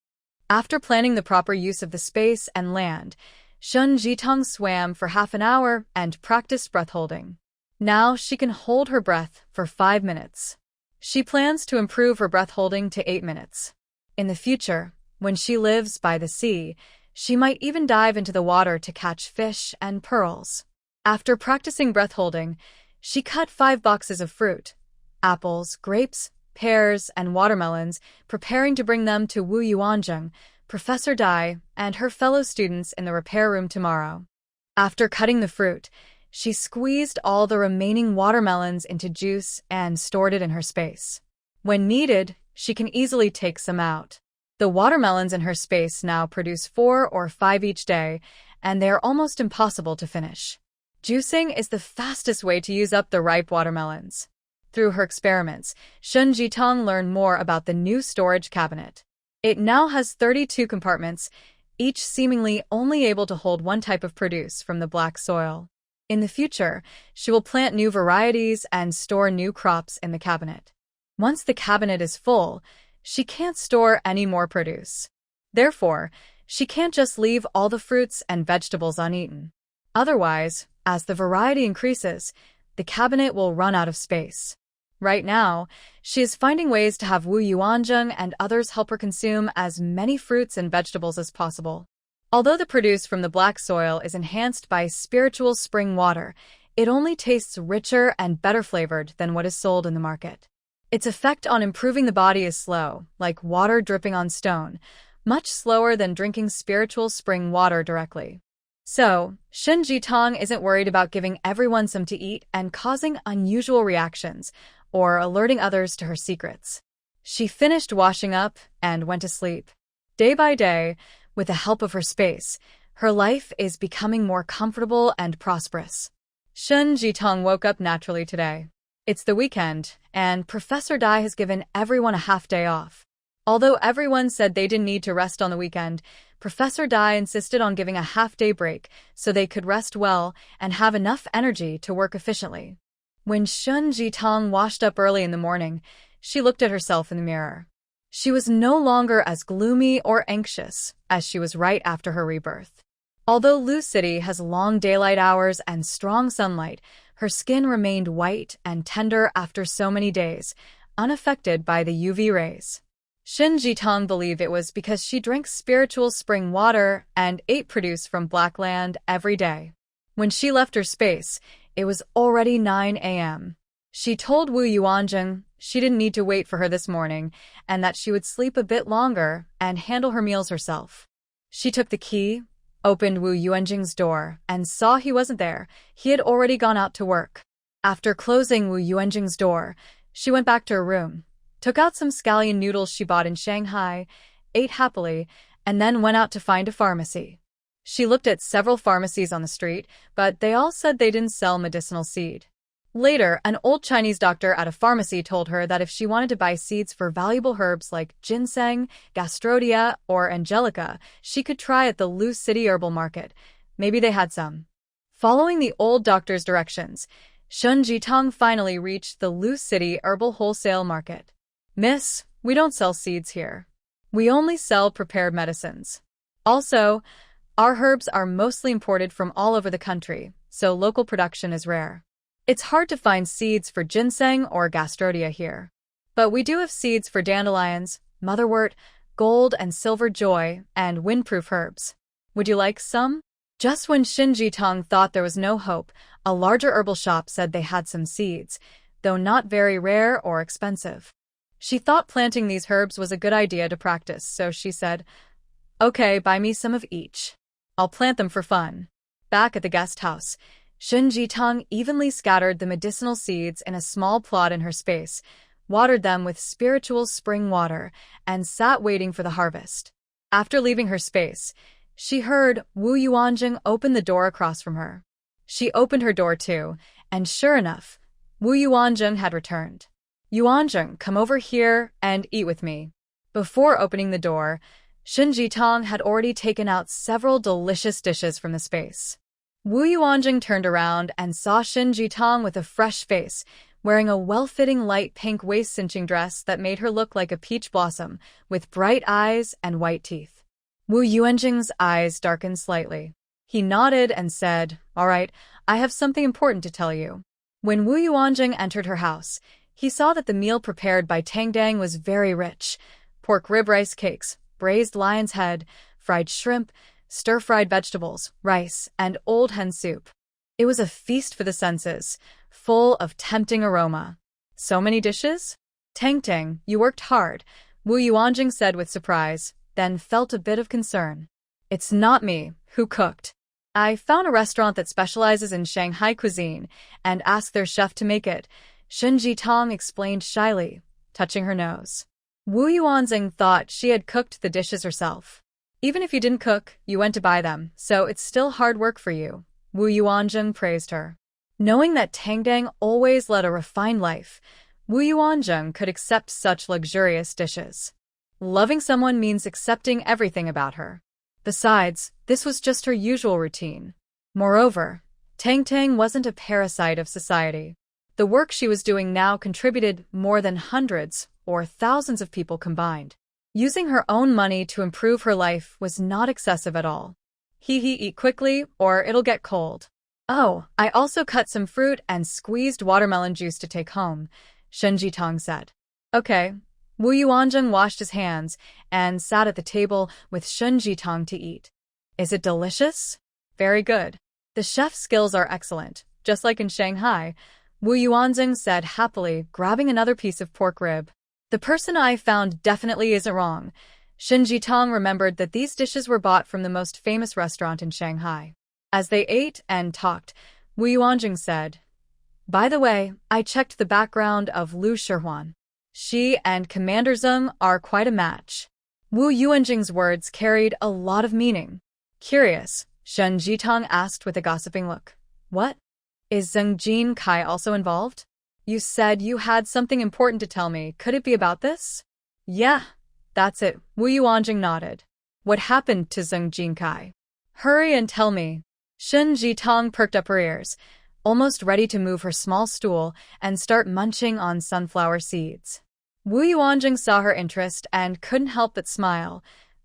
After planning the proper use of the space and land, Shun Jitong swam for half an hour and practiced breath-holding. Now she can hold her breath for 5 minutes. She plans to improve her breath-holding to 8 minutes. In the future, when she lives by the sea, she might even dive into the water to catch fish and pearls. After practicing breath-holding, she cut 5 boxes of fruit, apples, grapes, pears, and watermelons, preparing to bring them to Wu Yuanzheng, Professor Dai, and her fellow students in the repair room tomorrow. After cutting the fruit, she squeezed all the remaining watermelons into juice and stored it in her space. When needed, she can easily take some out. The watermelons in her space now produce 4 or 5 each day, and they are almost impossible to finish. Juicing is the fastest way to use up the ripe watermelons. Through her experiments, Shun Jitong learned more about the new storage cabinet. It now has 32 compartments, each seemingly only able to hold one type of produce from the black soil. In the future, she will plant new varieties and store new crops in the cabinet. Once the cabinet is full, she can't store any more produce. Therefore, she can't just leave all the fruits and vegetables uneaten. Otherwise, as the variety increases, the cabinet will run out of space. Right now, she is finding ways to have Wu Yuanzheng and others help her consume as many fruits and vegetables as possible. Although the produce from the black soil is enhanced by spiritual spring water, it only tastes richer and better flavored than what is sold in the market. Its effect on improving the body is slow, like water dripping on stone, much slower than drinking spiritual spring water directly. So, Shun Jitong isn't worried about giving everyone some to eat and causing unusual reactions, or alerting others to her secrets. She finished washing up and went to sleep. Day by day, with the help of her space, her life is becoming more comfortable and prosperous. Shun Jitong woke up naturally today. It's the weekend, and Professor Dai has given everyone a half-day off. Although everyone said they didn't need to rest on the weekend, Professor Dai insisted on giving a half-day break so they could rest well and have enough energy to work efficiently. When Shun Jitong washed up early in the morning, she looked at herself in the mirror. She was no longer as gloomy or anxious as she was right after her rebirth. Although Lu City has long daylight hours and strong sunlight, her skin remained white and tender after so many days, unaffected by the UV rays. Shin Jitong believed it was because she drank spiritual spring water and ate produce from Black Land every day. When she left her space, it was already 9 a.m. She told Wu Yuanjing she didn't need to wait for her this morning and that she would sleep a bit longer and handle her meals herself. She took the key, opened Wu Yuanjing's door, and saw he wasn't there. He had already gone out to work. After closing Wu Yuanjing's door, she went back to her room, took out some scallion noodles she bought in Shanghai, ate happily, and then went out to find a pharmacy. She looked at several pharmacies on the street, but they all said they didn't sell medicinal seed. Later, an old Chinese doctor at a pharmacy told her that if she wanted to buy seeds for valuable herbs like ginseng, gastrodia, or angelica, she could try at the Lu City Herbal Market. Maybe they had some. Following the old doctor's directions, Shun Jitong finally reached the Lu City Herbal Wholesale Market. "Miss, we don't sell seeds here. We only sell prepared medicines. Also, our herbs are mostly imported from all over the country, so local production is rare. It's hard to find seeds for ginseng or gastrodia here. But we do have seeds for dandelions, motherwort, gold and silver joy, and windproof herbs. Would you like some?" Just when Shin Jitong thought there was no hope, a larger herbal shop said they had some seeds, though not very rare or expensive. She thought planting these herbs was a good idea to practice, so she said, "Okay, buy me some of each. I'll plant them for fun." Back at the guest house, Shin Jitong evenly scattered the medicinal seeds in a small plot in her space, watered them with spiritual spring water, and sat waiting for the harvest. After leaving her space, she heard Wu Yuanjing open the door across from her. She opened her door too, and sure enough, Wu Yuanjing had returned. "Yuanjing, come over here and eat with me." Before opening the door, Shin Jitong had already taken out several delicious dishes from the space. Wu Yuanjing turned around and saw Shin Jitong with a fresh face, wearing a well-fitting light pink waist-cinching dress that made her look like a peach blossom, with bright eyes and white teeth. Wu Yuanjing's eyes darkened slightly. He nodded and said, "All right, I have something important to tell you." When Wu Yuanjing entered her house, he saw that the meal prepared by Tang Dang was very rich: pork rib rice cakes, braised lion's head, fried shrimp, stir-fried vegetables, rice, and old hen soup. It was a feast for the senses, full of tempting aroma. "So many dishes? Tang Tang, you worked hard," Wu Yuanjing said with surprise, then felt a bit of concern. "It's not me who cooked. I found a restaurant that specializes in Shanghai cuisine and asked their chef to make it," Shin Jitong explained shyly, touching her nose. Wu Yuanjing thought she had cooked the dishes herself. "Even if you didn't cook, you went to buy them, so it's still hard work for you," Wu Yuanjing praised her. Knowing that Tang Dang always led a refined life, Wu Yuanjing could accept such luxurious dishes. Loving someone means accepting everything about her. Besides, this was just her usual routine. Moreover, Tang Tang wasn't a parasite of society. The work she was doing now contributed more than hundreds or thousands of people combined. Using her own money to improve her life was not excessive at all. Eat quickly or it'll get cold. "Oh, I also cut some fruit and squeezed watermelon juice to take home," Shin Jitong said. "Okay." Wu Yuanjing washed his hands and sat at the table with Shin Jitong to eat. "Is it delicious?" "Very good. The chef's skills are excellent, just like in Shanghai," Wu Yuanjing said happily, grabbing another piece of pork rib. "The person I found definitely isn't wrong." Shin Jitong remembered that these dishes were bought from the most famous restaurant in Shanghai. As they ate and talked, Wu Yuanjing said, "By the way, I checked the background of Lu Shihuan. She and Commander Zeng are quite a match." Wu Yuanjing's words carried a lot of meaning. Curious, Shin Jitong asked with a gossiping look. "What? Is Zeng Jin Kai also involved? You said you had something important to tell me. Could it be about this?" "Yeah, that's it," Wu Yuanjing nodded. "What happened to Zeng Jin Kai? Hurry and tell me." Shin Jitong perked up her ears, almost ready to move her small stool and start munching on sunflower seeds. Wu Yuanjing saw her interest and couldn't help but smile,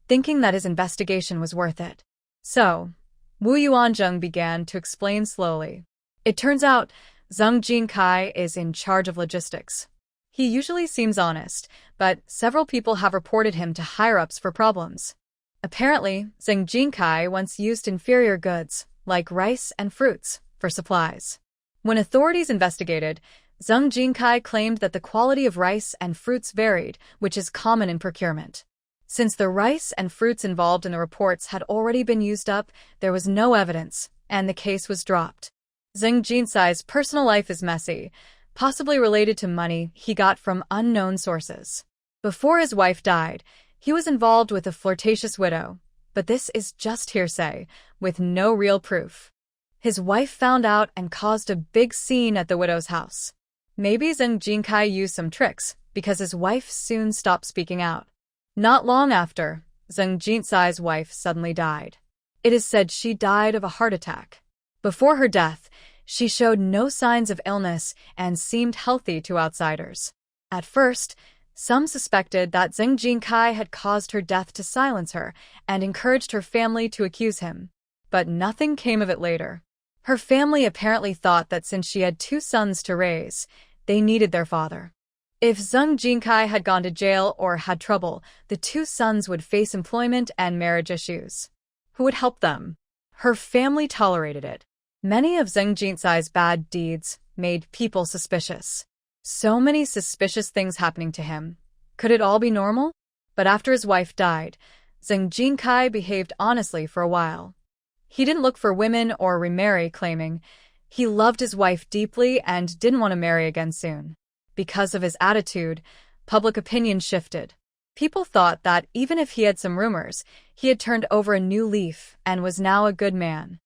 thinking that his investigation was worth it. So, Wu Yuanjing began to explain slowly. "It turns out Zeng Jin Kai is in charge of logistics. He usually seems honest, but several people have reported him to higher-ups for problems. Apparently, Zheng Jinkai once used inferior goods, like rice and fruits, for supplies. When authorities investigated, Zheng Jinkai claimed that the quality of rice and fruits varied, which is common in procurement. Since the rice and fruits involved in the reports had already been used up, there was no evidence, and the case was dropped. Zheng Jinkai's personal life is messy, possibly related to money he got from unknown sources. Before his wife died, he was involved with a flirtatious widow, but this is just hearsay, with no real proof. His wife found out and caused a big scene at the widow's house. Maybe Zheng Jinkai used some tricks, because his wife soon stopped speaking out. Not long after, Zheng Jinkai's wife suddenly died. It is said she died of a heart attack. Before her death, she showed no signs of illness and seemed healthy to outsiders. At first, some suspected that Zheng Jinkai had caused her death to silence her and encouraged her family to accuse him. But nothing came of it later. Her family apparently thought that since she had 2 sons to raise, they needed their father. If Zheng Jinkai had gone to jail or had trouble, the 2 sons would face employment and marriage issues. Who would help them? Her family tolerated it. Many of Zheng Jinkai's bad deeds made people suspicious. So many suspicious things happening to him. Could it all be normal? But after his wife died, Zheng Jinkai behaved honestly for a while. He didn't look for women or remarry, claiming he loved his wife deeply and didn't want to marry again soon. Because of his attitude, public opinion shifted. People thought that even if he had some rumors, he had turned over a new leaf and was now a good man.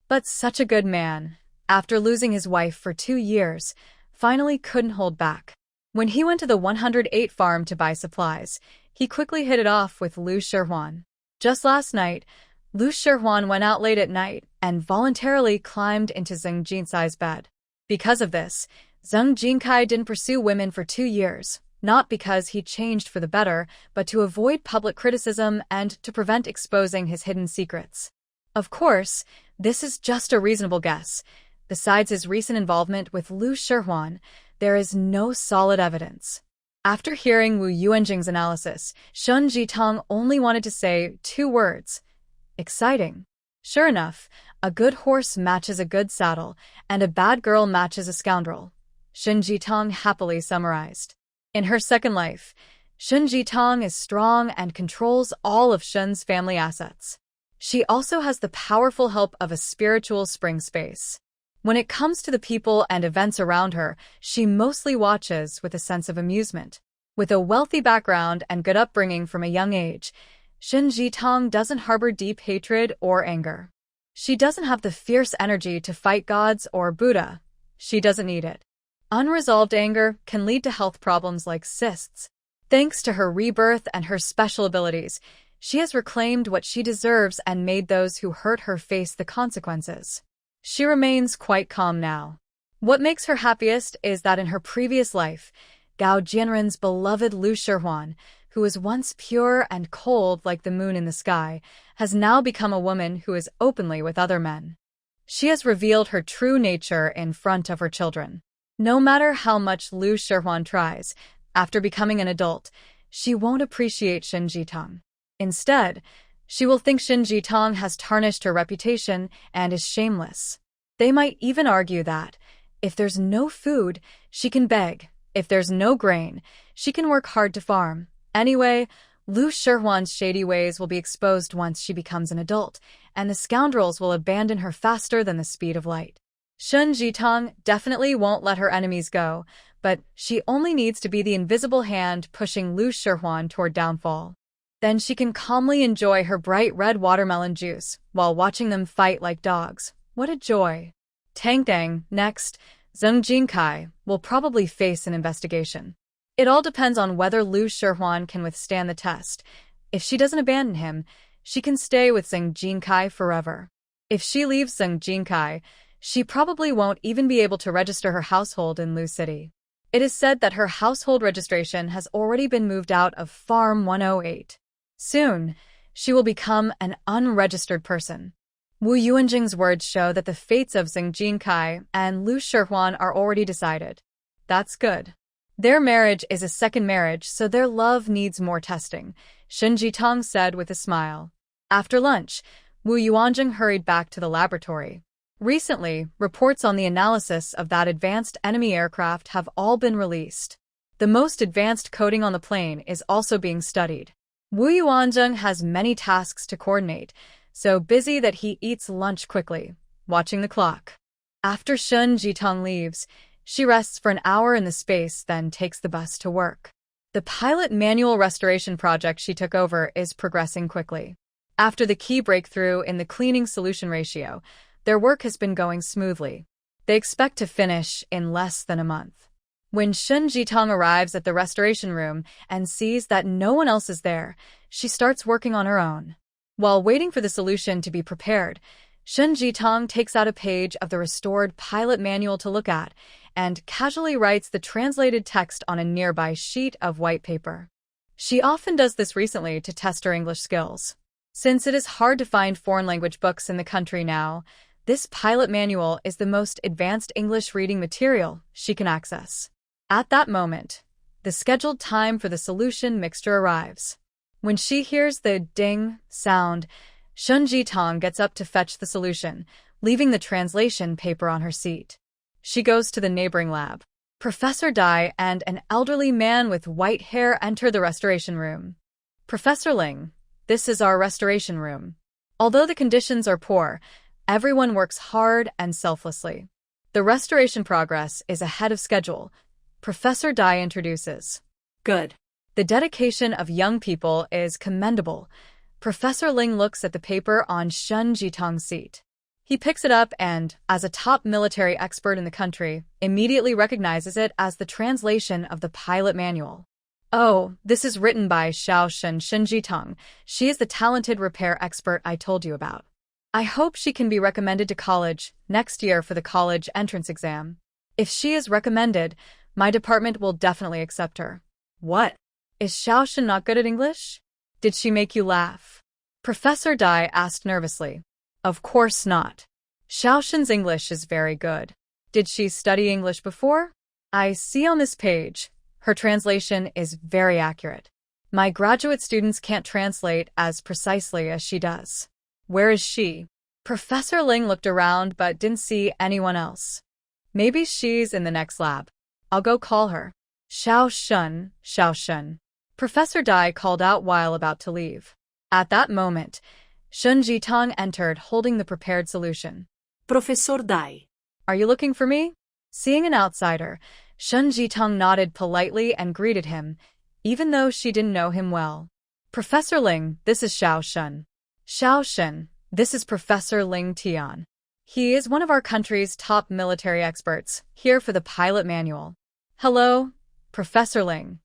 But such a good man, after losing his wife for 2 years, finally couldn't hold back. When he went to the 108 farm to buy supplies, he quickly hit it off with Liu Shihuan. Just last night, Liu Shihuan went out late at night and voluntarily climbed into Zheng Jinkai's bed. Because of this, Zheng Jinkai didn't pursue women for 2 years, not because he changed for the better, but to avoid public criticism and to prevent exposing his hidden secrets. Of course, this is just a reasonable guess. Besides his recent involvement with Liu Shihuan, there is no solid evidence. After hearing Wu Yuanjing's analysis, Shun Jitong only wanted to say 2 words: exciting. Sure enough, a good horse matches a good saddle, and a bad girl matches a scoundrel, Shun Jitong happily summarized. In her second life, Shun Jitong is strong and controls all of Shun's family assets. She also has the powerful help of a spiritual spring space. When it comes to the people and events around her, she mostly watches with a sense of amusement. With a wealthy background and good upbringing from a young age, Shun Jitong doesn't harbor deep hatred or anger. She doesn't have the fierce energy to fight gods or Buddha. She doesn't need it. Unresolved anger can lead to health problems like cysts. Thanks to her rebirth and her special abilities, she has reclaimed what she deserves and made those who hurt her face the consequences. She remains quite calm now. What makes her happiest is that in her previous life, Gao Jianren's beloved Liu Shihuan, who was once pure and cold like the moon in the sky, has now become a woman who is openly with other men. She has revealed her true nature in front of her children. No matter how much Liu Shihuan tries, after becoming an adult, she won't appreciate Shun Jitong. Instead, she will think Shun Jitong has tarnished her reputation and is shameless. They might even argue that, if there's no food, she can beg. If there's no grain, she can work hard to farm. Anyway, Liu Shihuan's shady ways will be exposed once she becomes an adult, and the scoundrels will abandon her faster than the speed of light. Shun Jitong definitely won't let her enemies go, but she only needs to be the invisible hand pushing Liu Shihuan toward downfall. Then she can calmly enjoy her bright red watermelon juice while watching them fight like dogs. What a joy! Tangdang, next, Zheng Jinkai, will probably face an investigation. It all depends on whether Liu Shihuan can withstand the test. If she doesn't abandon him, she can stay with Zheng Jinkai forever. If she leaves Zheng Jinkai, she probably won't even be able to register her household in Lu City. It is said that her household registration has already been moved out of Farm 108. Soon, she will become an unregistered person. Wu Yuanjing's words show that the fates of Zheng Jinkai and Liu Shihuan are already decided. That's good. Their marriage is a second marriage, so their love needs more testing, Shen Jitong said with a smile. After lunch, Wu Yuanzheng hurried back to the laboratory. Recently, reports on the analysis of that advanced enemy aircraft have all been released. The most advanced coating on the plane is also being studied. Wu Yuanzheng has many tasks to coordinate, so busy that he eats lunch quickly, watching the clock. After Shen Jitong leaves, she rests for an hour in the space, then takes the bus to work. The pilot manual restoration project she took over is progressing quickly. After the key breakthrough in the cleaning solution ratio, their work has been going smoothly. They expect to finish in less than a month. When Shen Jitong arrives at the restoration room and sees that no one else is there, she starts working on her own. While waiting for the solution to be prepared, Shen Jitong takes out a page of the restored pilot manual to look at and casually writes the translated text on a nearby sheet of white paper. She often does this recently to test her English skills. Since it is hard to find foreign language books in the country now, this pilot manual is the most advanced English reading material she can access. At that moment, the scheduled time for the solution mixture arrives. When she hears the ding sound, Shen Jitong gets up to fetch the solution, leaving the translation paper on her seat. She goes to the neighboring lab. Professor Dai and an elderly man with white hair enter the restoration room. Professor Ling, this is our restoration room. Although the conditions are poor, everyone works hard and selflessly. The restoration progress is ahead of schedule, Professor Dai introduces. Good. The dedication of young people is commendable. Professor Ling looks at the paper on Shen Jitong's seat. He picks it up and, as a top military expert in the country, immediately recognizes it as the translation of the pilot manual. Oh, this is written by Shen Jitong. She is the talented repair expert I told you about. I hope she can be recommended to college next year for the college entrance exam. If she is recommended, my department will definitely accept her. What? Is Shen not good at English? Did she make you laugh? Professor Dai asked nervously. Of course not. Shen's English is very good. Did she study English before? I see on this page. Her translation is very accurate. My graduate students can't translate as precisely as she does. Where is she? Professor Ling looked around but didn't see anyone else. Maybe she's in the next lab. I'll go call her. Shen. Professor Dai called out while about to leave. At that moment, Shen Jitong entered holding the prepared solution. Professor Dai. Are you looking for me? Seeing an outsider, Shen Jitong nodded politely and greeted him, even though she didn't know him well. Professor Ling, this is Shen. Shen, this is Professor Ling Tian. He is one of our country's top military experts, here for the pilot manual. Hello, Professor Ling.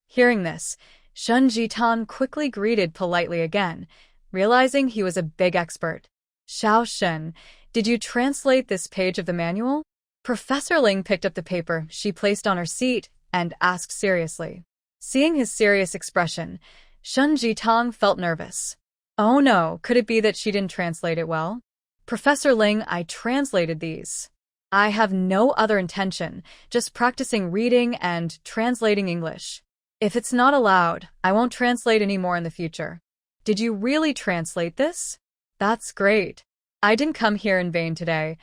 Hearing this, Shen Jitong quickly greeted politely again, realizing he was a big expert. Shen, did you translate this page of the manual? Professor Ling picked up the paper she placed on her seat and asked seriously. Seeing his serious expression, Shen Jitong felt nervous. Oh no, could it be that she didn't translate it well? Professor Ling, I translated these. I have no other intention, just practicing reading and translating English. If it's not allowed, I won't translate any more in the future. Did you really translate this? That's great. I didn't come here in vain today.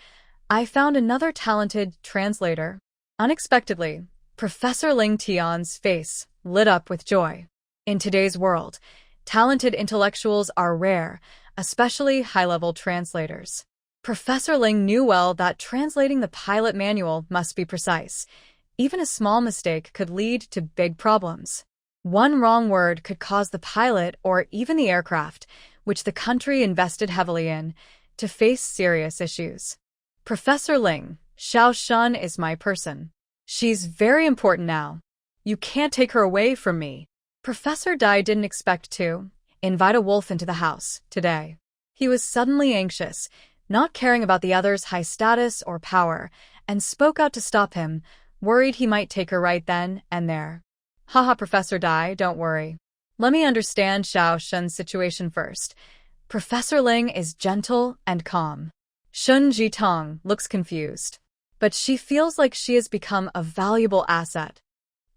I found another talented translator. Unexpectedly, Professor Ling Tian's face lit up with joy. In today's world, talented intellectuals are rare, especially high-level translators. Professor Ling knew well that translating the pilot manual must be precise. Even a small mistake could lead to big problems. One wrong word could cause the pilot or even the aircraft, which the country invested heavily in, to face serious issues. Professor Ling, Shen is my person. She's very important now. You can't take her away from me. Professor Dai didn't expect to invite a wolf into the house today. He was suddenly anxious, not caring about the other's high status or power, and spoke out to stop him, worried he might take her right then and there. Haha, Professor Dai, don't worry. Let me understand Shen's situation first. Professor Ling is gentle and calm. Shen Jitong looks confused, but she feels like she has become a valuable asset.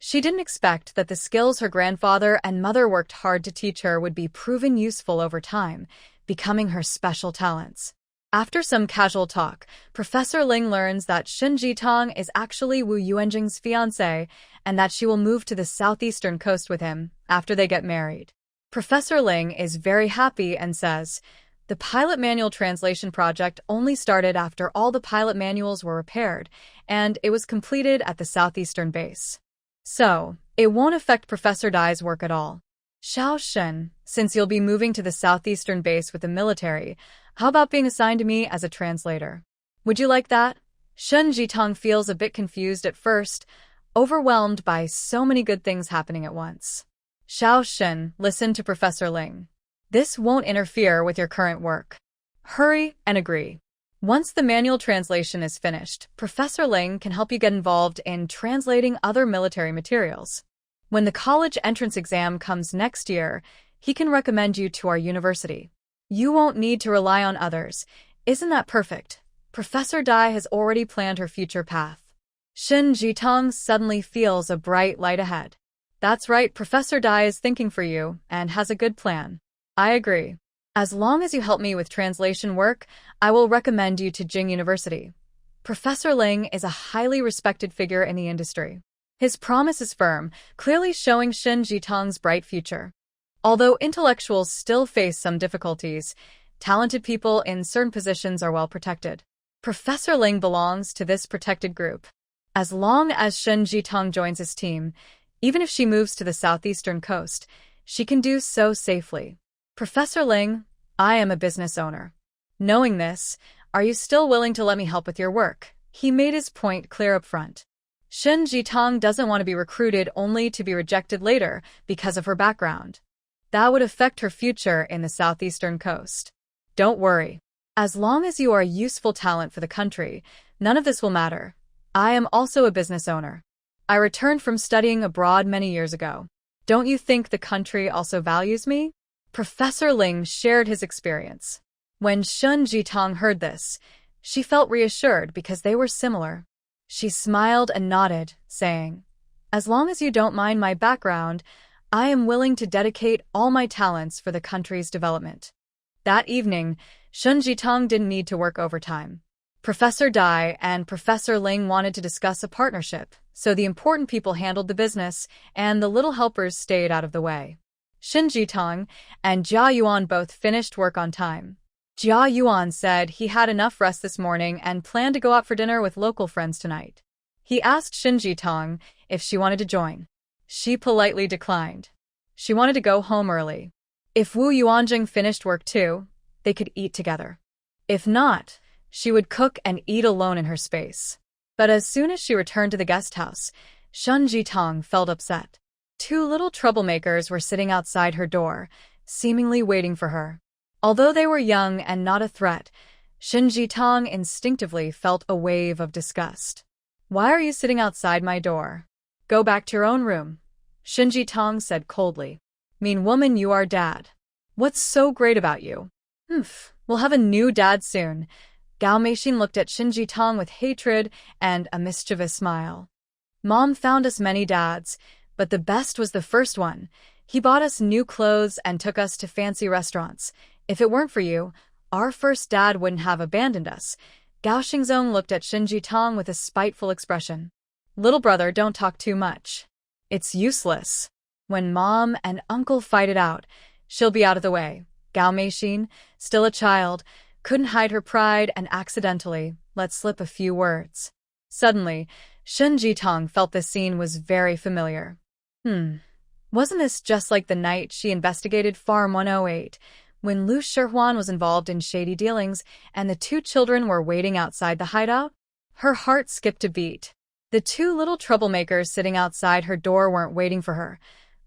She didn't expect that the skills her grandfather and mother worked hard to teach her would be proven useful over time, becoming her special talents. After some casual talk, Professor Ling learns that Shen Jitong is actually Wu Yuanjing's fiancé and that she will move to the southeastern coast with him after they get married. Professor Ling is very happy and says, "The pilot manual translation project only started after all the pilot manuals were repaired, and it was completed at the southeastern base. So, it won't affect Professor Dai's work at all. Xiao Shen, since you'll be moving to the southeastern base with the military, how about being assigned to me as a translator? Would you like that?" Shen Jitong feels a bit confused at first, overwhelmed by so many good things happening at once. Xiao Shen, listen to Professor Ling. This won't interfere with your current work. Hurry and agree. Once the manual translation is finished, Professor Ling can help you get involved in translating other military materials. When the college entrance exam comes next year, he can recommend you to our university. You won't need to rely on others. Isn't that perfect? Professor Dai has already planned her future path. Shen Jitong suddenly feels a bright light ahead. That's right, Professor Dai is thinking for you and has a good plan. I agree. As long as you help me with translation work, I will recommend you to Jing University. Professor Ling is a highly respected figure in the industry. His promise is firm, clearly showing Shen Jitong's bright future. Although intellectuals still face some difficulties, talented people in certain positions are well protected. Professor Ling belongs to this protected group. As long as Shen Jitong joins his team, even if she moves to the southeastern coast, she can do so safely. Professor Ling, I am a business owner. Knowing this, are you still willing to let me help with your work? He made his point clear up front. Shen Jitong doesn't want to be recruited only to be rejected later because of her background. That would affect her future in the southeastern coast. Don't worry. As long as you are a useful talent for the country, none of this will matter. I am also a business owner. I returned from studying abroad many years ago. Don't you think the country also values me? Professor Ling shared his experience. When Shen Jitong heard this, she felt reassured because they were similar. She smiled and nodded, saying, "As long as you don't mind my background, I am willing to dedicate all my talents for the country's development." That evening, Shen Jitong didn't need to work overtime. Professor Dai and Professor Ling wanted to discuss a partnership, so the important people handled the business, and the little helpers stayed out of the way. Shen Jitong and Jia Yuan both finished work on time. Jia Yuan said he had enough rest this morning and planned to go out for dinner with local friends tonight. He asked Shen Jitong if she wanted to join. She politely declined. She wanted to go home early. If Wu Yuanjing finished work too, they could eat together. If not, she would cook and eat alone in her space. But as soon as she returned to the guest house, Shen Jitong felt upset. Two little troublemakers were sitting outside her door, seemingly waiting for her. Although they were young and not a threat, Shen Jitong instinctively felt a wave of disgust. "Why are you sitting outside my door? Go back to your own room," Shen Jitong said coldly. "Mean woman, you are dad. What's so great about you?" We'll have a new dad soon." Gao Meixin looked at Shen Jitong with hatred and a mischievous smile. "Mom found us many dads, but the best was the first one. He bought us new clothes and took us to fancy restaurants. If it weren't for you, our first dad wouldn't have abandoned us." Gao Xingzong looked at Shen Jitong with a spiteful expression. "Little brother, don't talk too much. It's useless. When mom and uncle fight it out, she'll be out of the way." Gao Meixin, still a child, couldn't hide her pride and accidentally let slip a few words. Suddenly, Shen Jitong felt the scene was very familiar. Wasn't this just like the night she investigated Farm 108, when Lu Shihuan was involved in shady dealings and the two children were waiting outside the hideout? Her heart skipped a beat. The two little troublemakers sitting outside her door weren't waiting for her.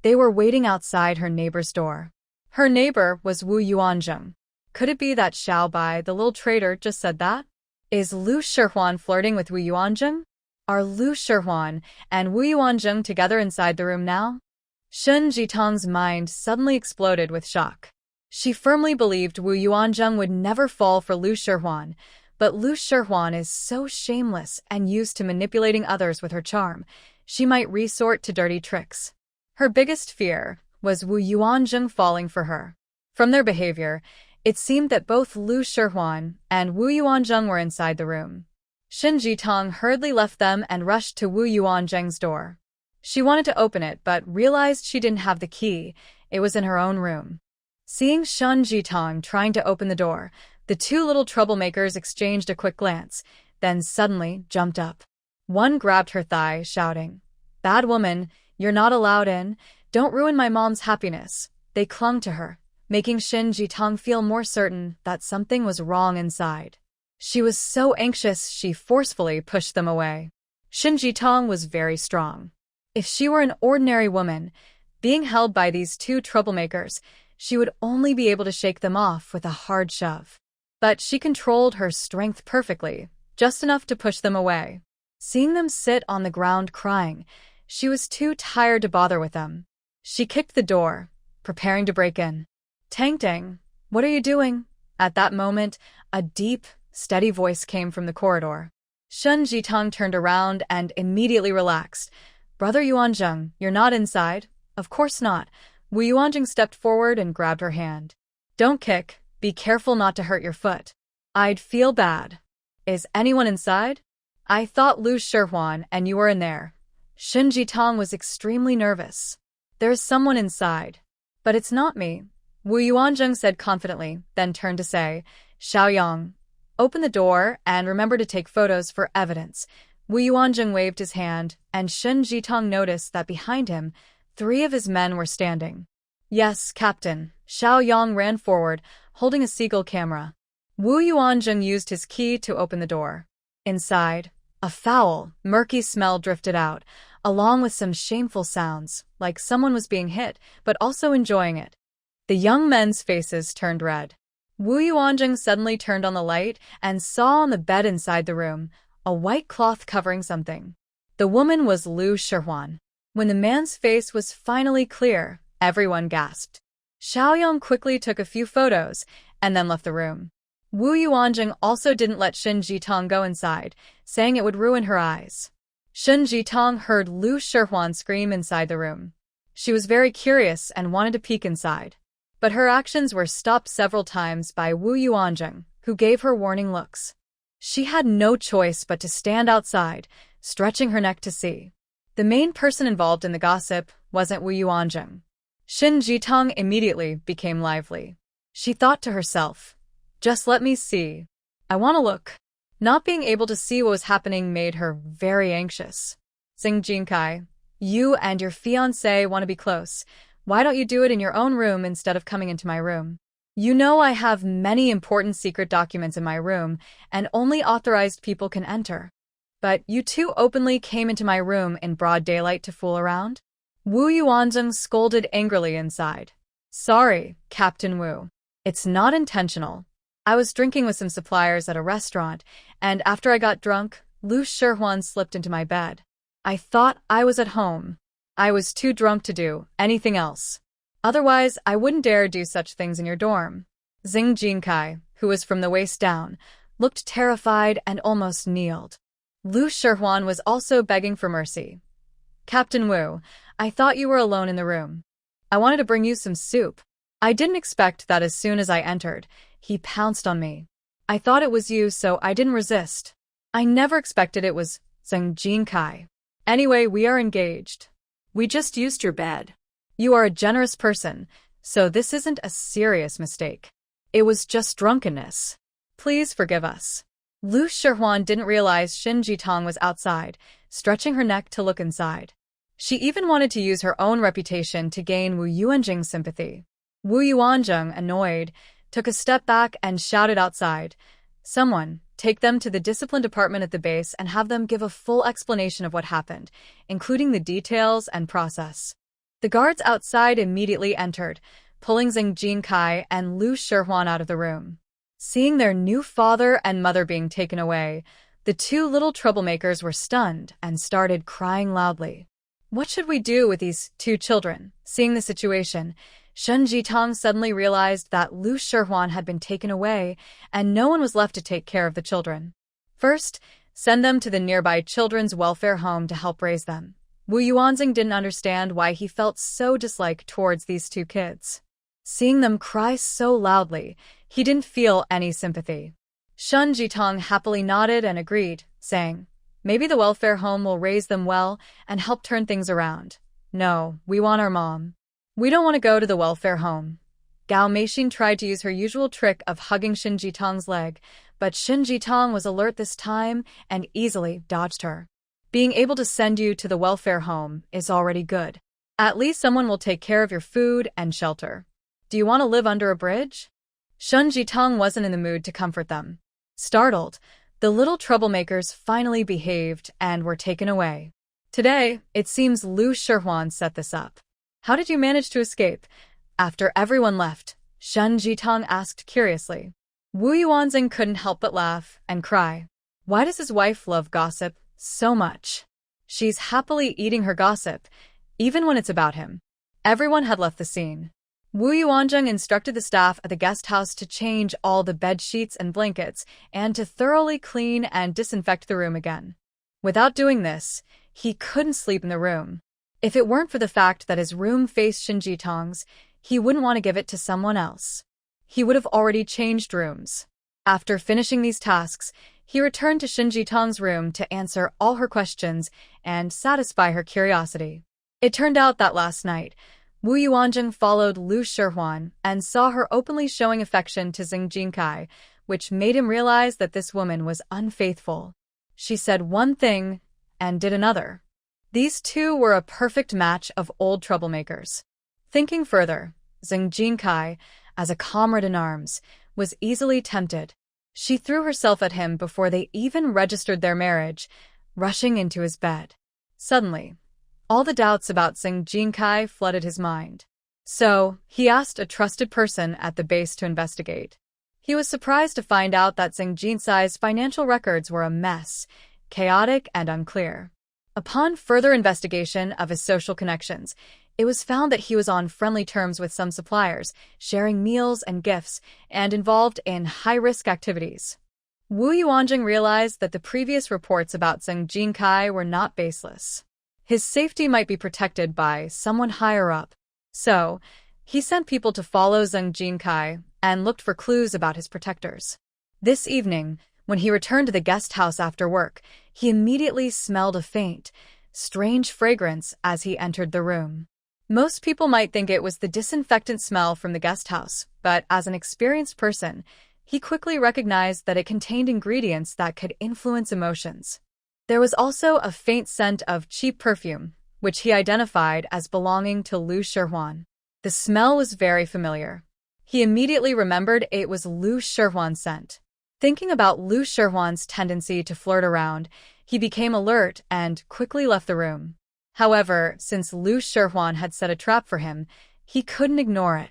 They were waiting outside her neighbor's door. Her neighbor was Wu Yuanzheng. Could it be that Xiao Bai, the little traitor, just said that? Is Lu Shihuan flirting with Wu Yuanzheng? Are Lu Shihuan and Wu Yuanzheng together inside the room now? Shen Jitong's mind suddenly exploded with shock. She firmly believed Wu Yuanzheng would never fall for Lu Shihuan, but Lu Shihuan is so shameless and used to manipulating others with her charm. she might resort to dirty tricks. Her biggest fear was Wu Yuanzheng falling for her. From their behavior, it seemed that both Lu Shihuan and Wu Yuanzheng were inside the room. Shin Jitong hurriedly left them and rushed to Wu Yuanzheng's door. She wanted to open it but realized she didn't have the key. It was in her own room. Seeing Shin Jitong trying to open the door, the two little troublemakers exchanged a quick glance, then suddenly jumped up. One grabbed her thigh, shouting, "Bad woman, you're not allowed in. Don't ruin my mom's happiness." They clung to her, making Shin Jitong feel more certain that something was wrong inside. She was so anxious she forcefully pushed them away. Shin Jitong was very strong. If she were an ordinary woman, being held by these two troublemakers, she would only be able to shake them off with a hard shove. But she controlled her strength perfectly, just enough to push them away. Seeing them sit on the ground crying, she was too tired to bother with them. She kicked the door, preparing to break in. "Tang Tang, what are you doing?" At that moment, a deep, steady voice came from the corridor. Shin Jitong turned around and immediately relaxed. "Brother Yuanzheng, you're not inside?" "Of course not." Wu Yuanzheng stepped forward and grabbed her hand. "Don't kick. Be careful not to hurt your foot." "I'd feel bad." "Is anyone inside?" "I thought Lu Shihuan and you were in there." Shin Jitong was extremely nervous. "There's someone inside." "But it's not me," Wu Yuanzheng said confidently, then turned to say, "Xiaoyang, open the door and remember to take photos for evidence." Wu Yuanzheng waved his hand, and Shin Jitong noticed that behind him, 3 of his men were standing. "Yes, Captain." Xiaoyang ran forward, holding a seagull camera. Wu Yuanzheng used his key to open the door. Inside, a foul, murky smell drifted out, along with some shameful sounds, like someone was being hit, but also enjoying it. The young men's faces turned red. Wu Yuanzheng suddenly turned on the light and saw on the bed inside the room a white cloth covering something. The woman was Lu Shihuan. When the man's face was finally clear, everyone gasped. Xiaoyang quickly took a few photos and then left the room. Wu Yuanzheng also didn't let Shin Jitong go inside, saying it would ruin her eyes. Shin Jitong heard Lu Shihuan scream inside the room. She was very curious and wanted to peek inside. But her actions were stopped several times by Wu Yuanzheng, who gave her warning looks. She had no choice but to stand outside, stretching her neck to see. The main person involved in the gossip wasn't Wu Yuanzheng. Shin Jitong immediately became lively. She thought to herself, "Just let me see. I want to look." Not being able to see what was happening made her very anxious. "Xing Jinkai, you and your fiancé want to be close. Why don't you do it in your own room instead of coming into my room? You know I have many important secret documents in my room, and only authorized people can enter. But you two openly came into my room in broad daylight to fool around?" Wu Yuanzheng scolded angrily inside. "Sorry, Captain Wu. It's not intentional. I was drinking with some suppliers at a restaurant, and after I got drunk, Lu Shihuan slipped into my bed. I thought I was at home. I was too drunk to do anything else. Otherwise, I wouldn't dare do such things in your dorm." Xing Jinkai, who was from the waist down, looked terrified and almost kneeled. Lu Shihuan was also begging for mercy. "Captain Wu, I thought you were alone in the room. I wanted to bring you some soup. I didn't expect that as soon as I entered, he pounced on me. I thought it was you, so I didn't resist. I never expected it was Xing Jinkai. Anyway, we are engaged. We just used your bed." You are a generous person, so this isn't a serious mistake. It was just drunkenness. Please forgive us." Lu Shihuan didn't realize Shin Jitong was outside, stretching her neck to look inside. She even wanted to use her own reputation to gain Wu Yuanzheng's sympathy. Wu Yuanzheng, annoyed, took a step back and shouted outside, "Someone, take them to the discipline department at the base and have them give a full explanation of what happened, including the details and process." The guards outside immediately entered, pulling Xing Jinkai and Lu Shihuan out of the room. Seeing their new father and mother being taken away, the two little troublemakers were stunned and started crying loudly. What should we do with these two children? Seeing the situation, Shin Jitong suddenly realized that Lu Shihuan had been taken away and no one was left to take care of the children. First, send them to the nearby children's welfare home to help raise them. Wu Yuanzing didn't understand why he felt so dislike towards these two kids. Seeing them cry so loudly, he didn't feel any sympathy. Shun Jitong happily nodded and agreed, saying, "Maybe the welfare home will raise them well and help turn things around. No, we want our mom. We don't want to go to the welfare home." Gao Meixin tried to use her usual trick of hugging Shin Jitong's leg, but Shin Jitong was alert this time and easily dodged her. Being able to send you to the welfare home is already good. At least someone will take care of your food and shelter. Do you want to live under a bridge? Shun Jitong wasn't in the mood to comfort them. Startled, the little troublemakers finally behaved and were taken away. Today, it seems Lu Shihuan set this up. How did you manage to escape? After everyone left, Shun Jitong asked curiously. Wu Yuanzing couldn't help but laugh and cry. Why does his wife love gossip so much? She's happily eating her gossip, even when it's about him. Everyone had left the scene. Wu Yuanzheng instructed the staff at the guest house to change all the bed sheets and blankets and to thoroughly clean and disinfect the room again. Without doing this, he couldn't sleep in the room. If it weren't for the fact that his room faced Shin Jitong's, he wouldn't want to give it to someone else. He would have already changed rooms. After finishing these tasks, he returned to Shin Jitong's room to answer all her questions and satisfy her curiosity. It turned out that last night, Wu Yuanzheng followed Lu Shihuan and saw her openly showing affection to Xing Jinkai, which made him realize that this woman was unfaithful. She said one thing and did another. These two were a perfect match of old troublemakers. Thinking further, Xing Jinkai, as a comrade-in-arms, was easily tempted. She threw herself at him before they even registered their marriage, rushing into his bed. Suddenly, all the doubts about Xing Jinkai flooded his mind. So, he asked a trusted person at the base to investigate. He was surprised to find out that Xing Jinkai's financial records were a mess, chaotic and unclear. Upon further investigation of his social connections, it was found that he was on friendly terms with some suppliers, sharing meals and gifts, and involved in high-risk activities. Wu Yuanzheng realized that the previous reports about Xing Jinkai were not baseless. His safety might be protected by someone higher up. So, he sent people to follow Xing Jinkai and looked for clues about his protectors. This evening, when he returned to the guest house after work, he immediately smelled a faint, strange fragrance as he entered the room. Most people might think it was the disinfectant smell from the guest house, but as an experienced person, he quickly recognized that it contained ingredients that could influence emotions. There was also a faint scent of cheap perfume, which he identified as belonging to Lu Shihuan. The smell was very familiar. He immediately remembered it was Lu Shihuan's scent. Thinking about Lu Shihuan's tendency to flirt around, he became alert and quickly left the room. However, since Lu Shihuan had set a trap for him, he couldn't ignore it.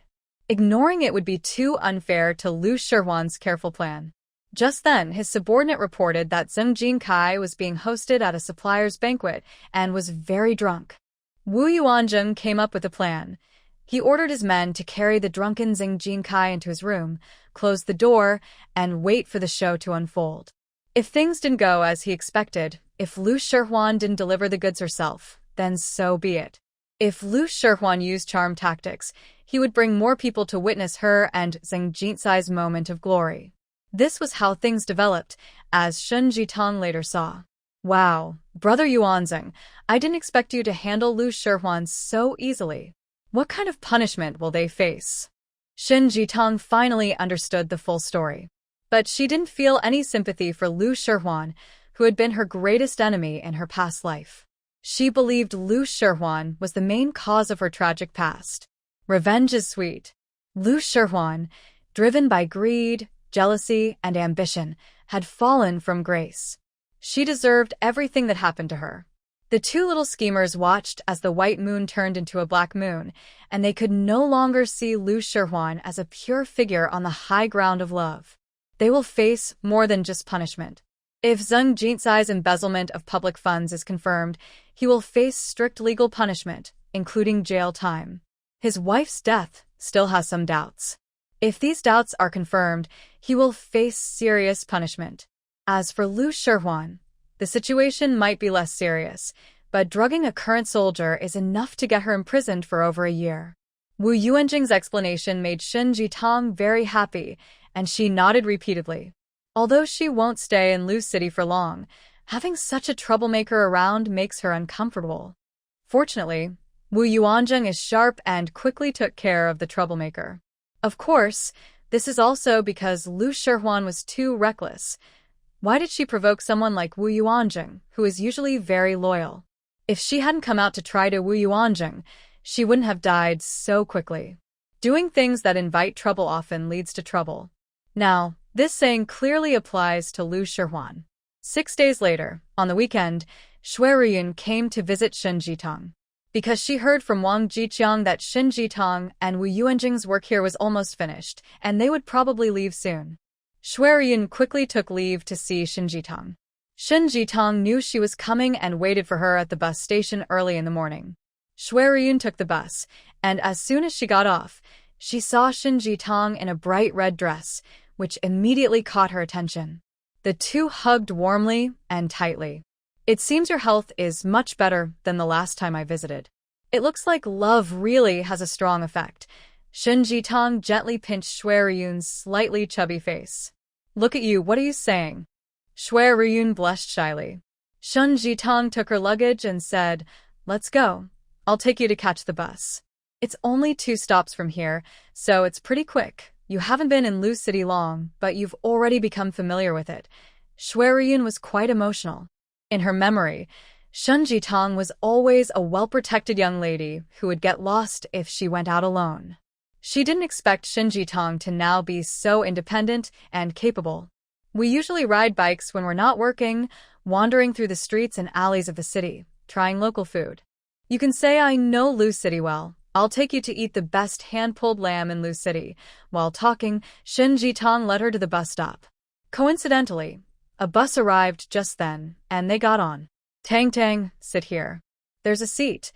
Ignoring it would be too unfair to Lu Shihuan's careful plan. Just then, his subordinate reported that Xing Jinkai was being hosted at a supplier's banquet and was very drunk. Wu Yuanzheng came up with a plan. He ordered his men to carry the drunken Xing Jinkai into his room, close the door, and wait for the show to unfold. If things didn't go as he expected, if Lu Shihuan didn't deliver the goods herself, then so be it. If Lu Shihuan used charm tactics, he would bring more people to witness her and Xing Jinkai's moment of glory. This was how things developed, as Shun Jitong later saw. Wow, Brother Yuanzing, I didn't expect you to handle Lu Shihuan so easily. What kind of punishment will they face? Shin Jitong finally understood the full story. But she didn't feel any sympathy for Lu Shihuan, who had been her greatest enemy in her past life. She believed Lu Shihuan was the main cause of her tragic past. Revenge is sweet. Lu Shihuan, driven by greed, jealousy, and ambition, had fallen from grace. She deserved everything that happened to her. The two little schemers watched as the white moon turned into a black moon, and they could no longer see Lu Shihuan as a pure figure on the high ground of love. They will face more than just punishment. If Xing Jinkai's embezzlement of public funds is confirmed, he will face strict legal punishment, including jail time. His wife's death still has some doubts. If these doubts are confirmed, he will face serious punishment. As for Lu Shihuan, the situation might be less serious. but drugging a current soldier is enough to get her imprisoned for over a year. Wu Yuanjing's explanation made Shen Jitong very happy, and she nodded repeatedly. Although she won't stay in Lu City for long, having such a troublemaker around makes her uncomfortable. Fortunately, Wu Yuanjing is sharp and quickly took care of the troublemaker. Of course, this is also because Lu Shihuan was too reckless. Why did she provoke someone like Wu Yuanjing, who is usually very loyal? If she hadn't come out to try to Wu Yuanjing, she wouldn't have died so quickly. Doing things that invite trouble often leads to trouble. Now, this saying clearly applies to Lu Shihuan. 6 days later, on the weekend, Shui Riyun came to visit Shen Jitong. Because she heard from Wang Jiqiang that Shen Jitong and Wu Yuanjing's work here was almost finished, and they would probably leave soon. Shui Riyun quickly took leave to see Shen Jitong. Shen Jitong knew she was coming and waited for her at the bus station early in the morning. Shui Riyun took the bus, and as soon as she got off, she saw Shen Jitong in a bright red dress, which immediately caught her attention. The two hugged warmly and tightly. It seems your health is much better than the last time I visited. It looks like love really has a strong effect. Shen Jitong gently pinched Shui Riyun's slightly chubby face. Look at you, what are you saying? Shui Riyun blushed shyly. Shen Jitong took her luggage and said, let's go. I'll take you to catch the bus. It's only 2 stops from here, so it's pretty quick. You haven't been in Lu City long, but you've already become familiar with it. Shui Riyun was quite emotional. In her memory, Shen Jitong was always a well-protected young lady who would get lost if she went out alone. She didn't expect Shen Jitong to now be so independent and capable. We usually ride bikes when we're not working, wandering through the streets and alleys of the city, trying local food. You can say I know Lu City well. I'll take you to eat the best hand-pulled lamb in Lu City. While talking, Shen Jitong led her to the bus stop. Coincidentally, a bus arrived just then, and they got on. Tang Tang, sit here. There's a seat.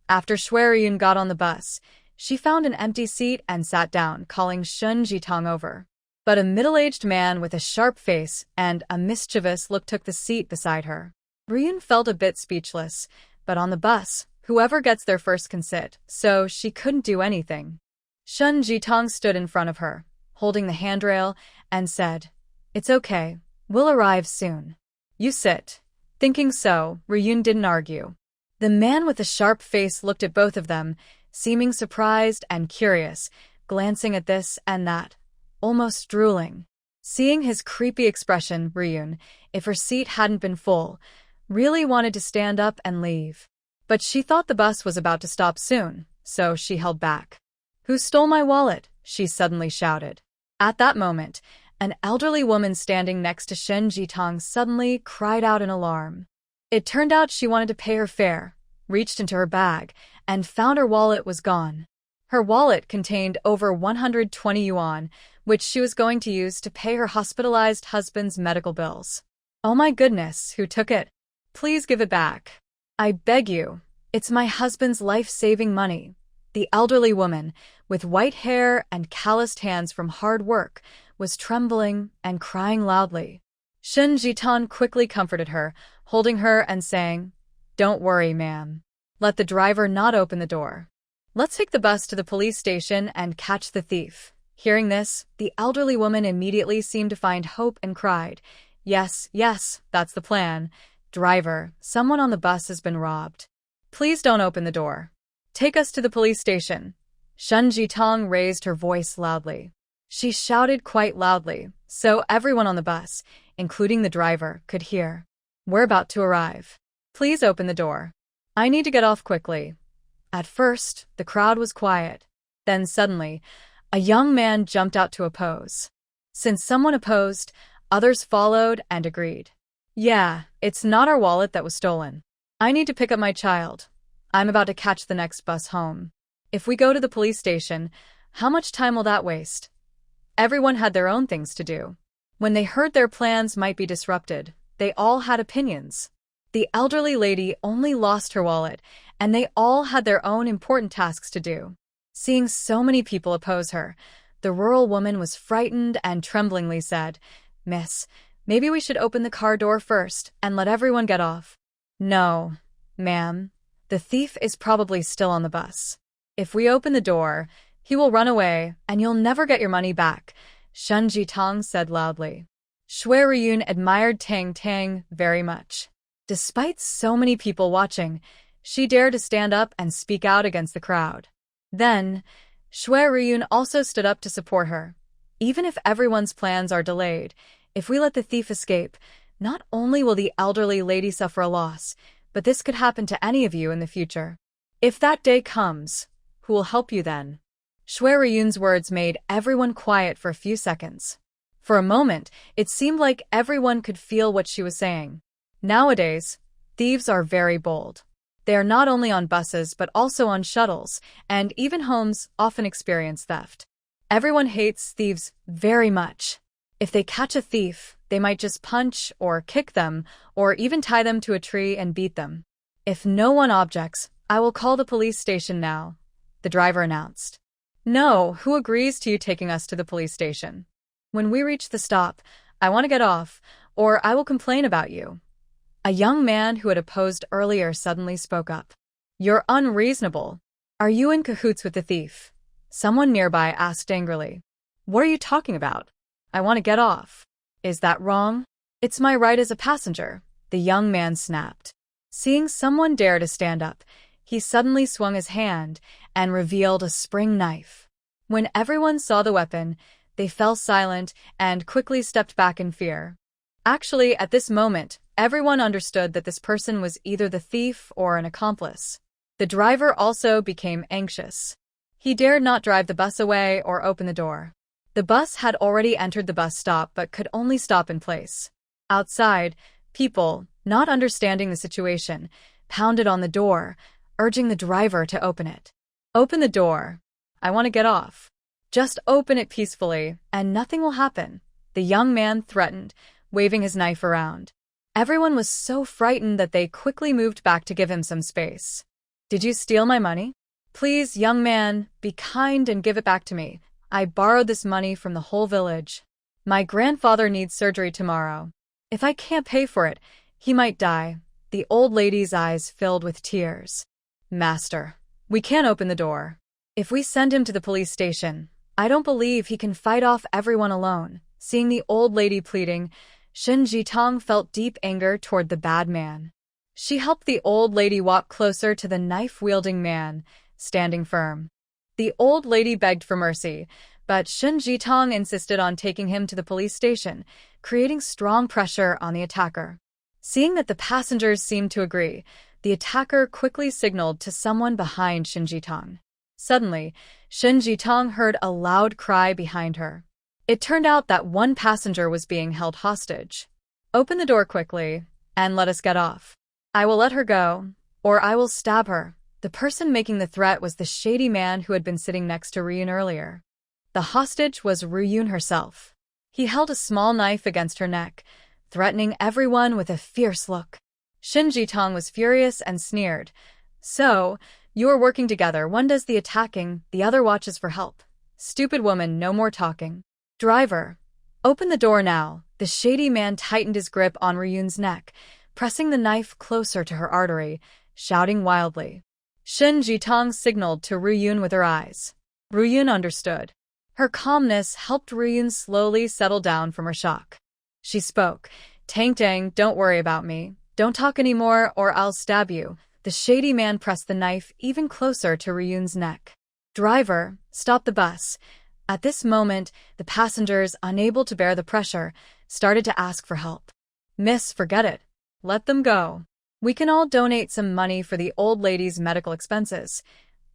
After Shui Riyun got on the bus, she found an empty seat and sat down, calling Shen Jitong over. But a middle-aged man with a sharp face and a mischievous look took the seat beside her. Riyun felt a bit speechless, but on the bus, whoever gets there first can sit, so she couldn't do anything. Shen Jitong stood in front of her, holding the handrail, and said, it's okay. We'll arrive soon. You sit. Thinking so, Riyun didn't argue. The man with the sharp face looked at both of them, seeming surprised and curious, glancing at this and that, almost drooling. Seeing his creepy expression, Riyun, if her seat hadn't been full, really wanted to stand up and leave. But she thought the bus was about to stop soon, so she held back. Who stole my wallet? She suddenly shouted. At that moment, an elderly woman standing next to Shen Jitong suddenly cried out in alarm. It turned out she wanted to pay her fare, reached into her bag, and found her wallet was gone. Her wallet contained over 120 yuan, which she was going to use to pay her hospitalized husband's medical bills. Oh my goodness, who took it? Please give it back. I beg you. It's my husband's life-saving money. The elderly woman, with white hair and calloused hands from hard work, was trembling and crying loudly. Shen Jitong quickly comforted her, holding her and saying, don't worry, ma'am. Let the driver not open the door. Let's take the bus to the police station and catch the thief. Hearing this, the elderly woman immediately seemed to find hope and cried, yes, that's the plan. Driver, someone on the bus has been robbed. Please don't open the door. Take us to the police station. Shen Jitong raised her voice loudly. She shouted quite loudly, so everyone on the bus, including the driver, could hear. We're about to arrive. Please open the door. I need to get off quickly. At first, the crowd was quiet. Then suddenly, a young man jumped out to oppose. Since someone opposed, others followed and agreed. Yeah, it's not our wallet that was stolen. I need to pick up my child. I'm about to catch the next bus home. If we go to the police station, how much time will that waste? Everyone had their own things to do. When they heard their plans might be disrupted, they all had opinions. The elderly lady only lost her wallet, and they all had their own important tasks to do. Seeing so many people oppose her, the rural woman was frightened and tremblingly said, Miss, maybe we should open the car door first and let everyone get off. No, Ma'am, the thief is probably still on the bus. If we open the door, he will run away and you'll never get your money back, Shen Jitong said loudly. Shui Riyun admired Tang Tang very much. Despite so many people watching, she dared to stand up and speak out against the crowd. Then, Shui Riyun also stood up to support her. Even if everyone's plans are delayed, if we let the thief escape, not only will the elderly lady suffer a loss, but this could happen to any of you in the future. If that day comes, who will help you then? Shui Riyun's words made everyone quiet for a few seconds. For a moment, it seemed like everyone could feel what she was saying. Nowadays, thieves are very bold. They are not only on buses but also on shuttles, and even homes often experience theft. Everyone hates thieves very much. If they catch a thief, they might just punch or kick them, or even tie them to a tree and beat them. If no one objects, I will call the police station now, the driver announced. No, who agrees to you taking us to the police station? When we reach the stop, I want to get off, or I will complain about you. A young man who had opposed earlier suddenly spoke up. You're unreasonable. Are you in cahoots with the thief? Someone nearby asked angrily. What are you talking about? I want to get off. Is that wrong? It's my right as a passenger, the young man snapped. Seeing someone dare to stand up, he suddenly swung his hand and revealed a spring knife. When everyone saw the weapon, they fell silent and quickly stepped back in fear. Actually, at this moment, everyone understood that this person was either the thief or an accomplice. The driver also became anxious. He dared not drive the bus away or open the door. The bus had already entered the bus stop but could only stop in place. Outside, people, not understanding the situation, pounded on the door, urging the driver to open it. Open the door. I want to get off. Just open it peacefully, and nothing will happen, the young man threatened, waving his knife around. Everyone was so frightened that they quickly moved back to give him some space. Did you steal my money? Please, young man, be kind and give it back to me. I borrowed this money from the whole village. My grandfather needs surgery tomorrow. If I can't pay for it, he might die. The old lady's eyes filled with tears. Master, we can't open the door. If we send him to the police station, I don't believe he can fight off everyone alone. Seeing the old lady pleading, Shen Jitong felt deep anger toward the bad man. She helped the old lady walk closer to the knife-wielding man, standing firm. The old lady begged for mercy, but Shen Jitong insisted on taking him to the police station, creating strong pressure on the attacker. Seeing that the passengers seemed to agree, the attacker quickly signaled to someone behind Shen Jitong. Suddenly, Shen Jitong heard a loud cry behind her. It turned out that one passenger was being held hostage. Open the door quickly, and let us get off. I will let her go, or I will stab her. The person making the threat was the shady man who had been sitting next to Ryun earlier. The hostage was Ryun herself. He held a small knife against her neck, threatening everyone with a fierce look. Shen Jitong was furious and sneered. So, you are working together. One does the attacking, the other watches for help. Stupid woman, no more talking. Driver, open the door now. The shady man tightened his grip on Ryun's neck, pressing the knife closer to her artery, shouting wildly. Shen Jitong signaled to Ryun with her eyes. Ryun understood. Her calmness helped Ryun slowly settle down from her shock. She spoke. Tang Tang, don't worry about me. Don't talk anymore or I'll stab you. The shady man pressed the knife even closer to Ryun's neck. Driver, stop the bus. At this moment, the passengers, unable to bear the pressure, started to ask for help. Miss, forget it. Let them go. We can all donate some money for the old lady's medical expenses.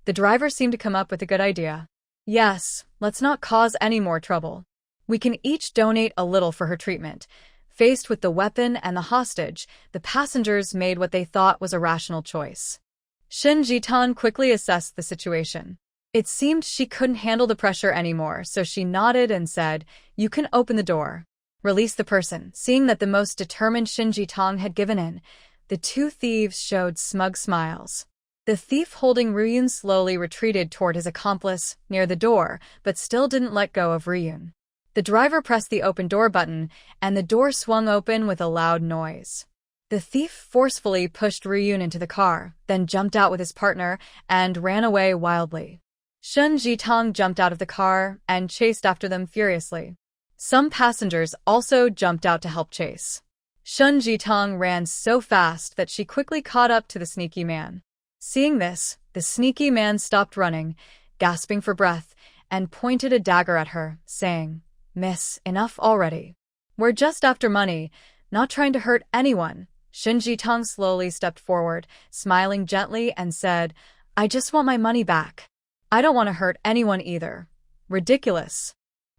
The driver seemed to come up with a good idea. Yes, let's not cause any more trouble. We can each donate a little for her treatment. Faced with the weapon and the hostage, the passengers made what they thought was a rational choice. Shen Jitong quickly assessed the situation. It seemed she couldn't handle the pressure anymore, so she nodded and said, You can open the door. Release the person. Seeing that the most determined Shen Jitong had given in, the two thieves showed smug smiles. The thief holding Ryun slowly retreated toward his accomplice near the door, but still didn't let go of Ryun. The driver pressed the open door button, and the door swung open with a loud noise. The thief forcefully pushed Ryun into the car, then jumped out with his partner and ran away wildly. Shun Jitong jumped out of the car and chased after them furiously. Some passengers also jumped out to help chase. Shun Jitong ran so fast that she quickly caught up to the sneaky man. Seeing this, the sneaky man stopped running, gasping for breath, and pointed a dagger at her, saying, "Miss, enough already. We're just after money, not trying to hurt anyone." Shun Jitong slowly stepped forward, smiling gently, and said, "I just want my money back. I don't want to hurt anyone either." Ridiculous.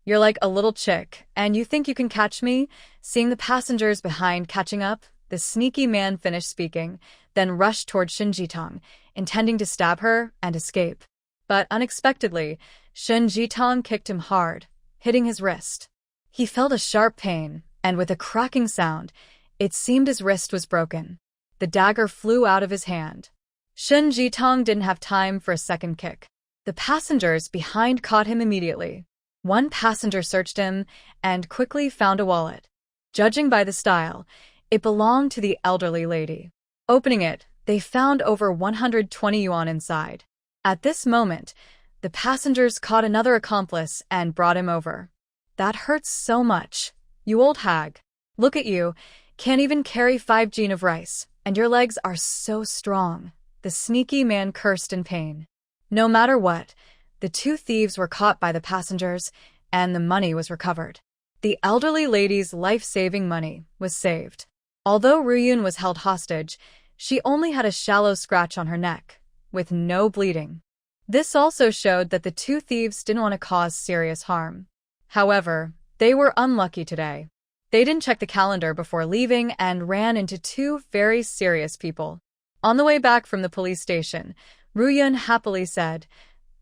You're like a little chick, and you think you can catch me? Seeing the passengers behind catching up, the sneaky man finished speaking, then rushed toward Shun Jitong, intending to stab her and escape. But unexpectedly, Shun Jitong kicked him hard, hitting his wrist. He felt a sharp pain, and with a cracking sound, it seemed his wrist was broken. The dagger flew out of his hand. Shun Jitong didn't have time for a second kick. The passengers behind caught him immediately. One passenger searched him and quickly found a wallet. Judging by the style, it belonged to the elderly lady. Opening it, they found over 120 yuan inside. At this moment, the passengers caught another accomplice and brought him over. "That hurts so much. You old hag. Look at you, can't even carry 5 jean of rice, and your legs are so strong." The sneaky man cursed in pain. No matter what, the 2 thieves were caught by the passengers, and the money was recovered. The elderly lady's life-saving money was saved. Although Ryun was held hostage, she only had a shallow scratch on her neck, with no bleeding. This also showed that the 2 thieves didn't want to cause serious harm. However, they were unlucky today. They didn't check the calendar before leaving and ran into 2 very serious people. On the way back from the police station, Ryun happily said,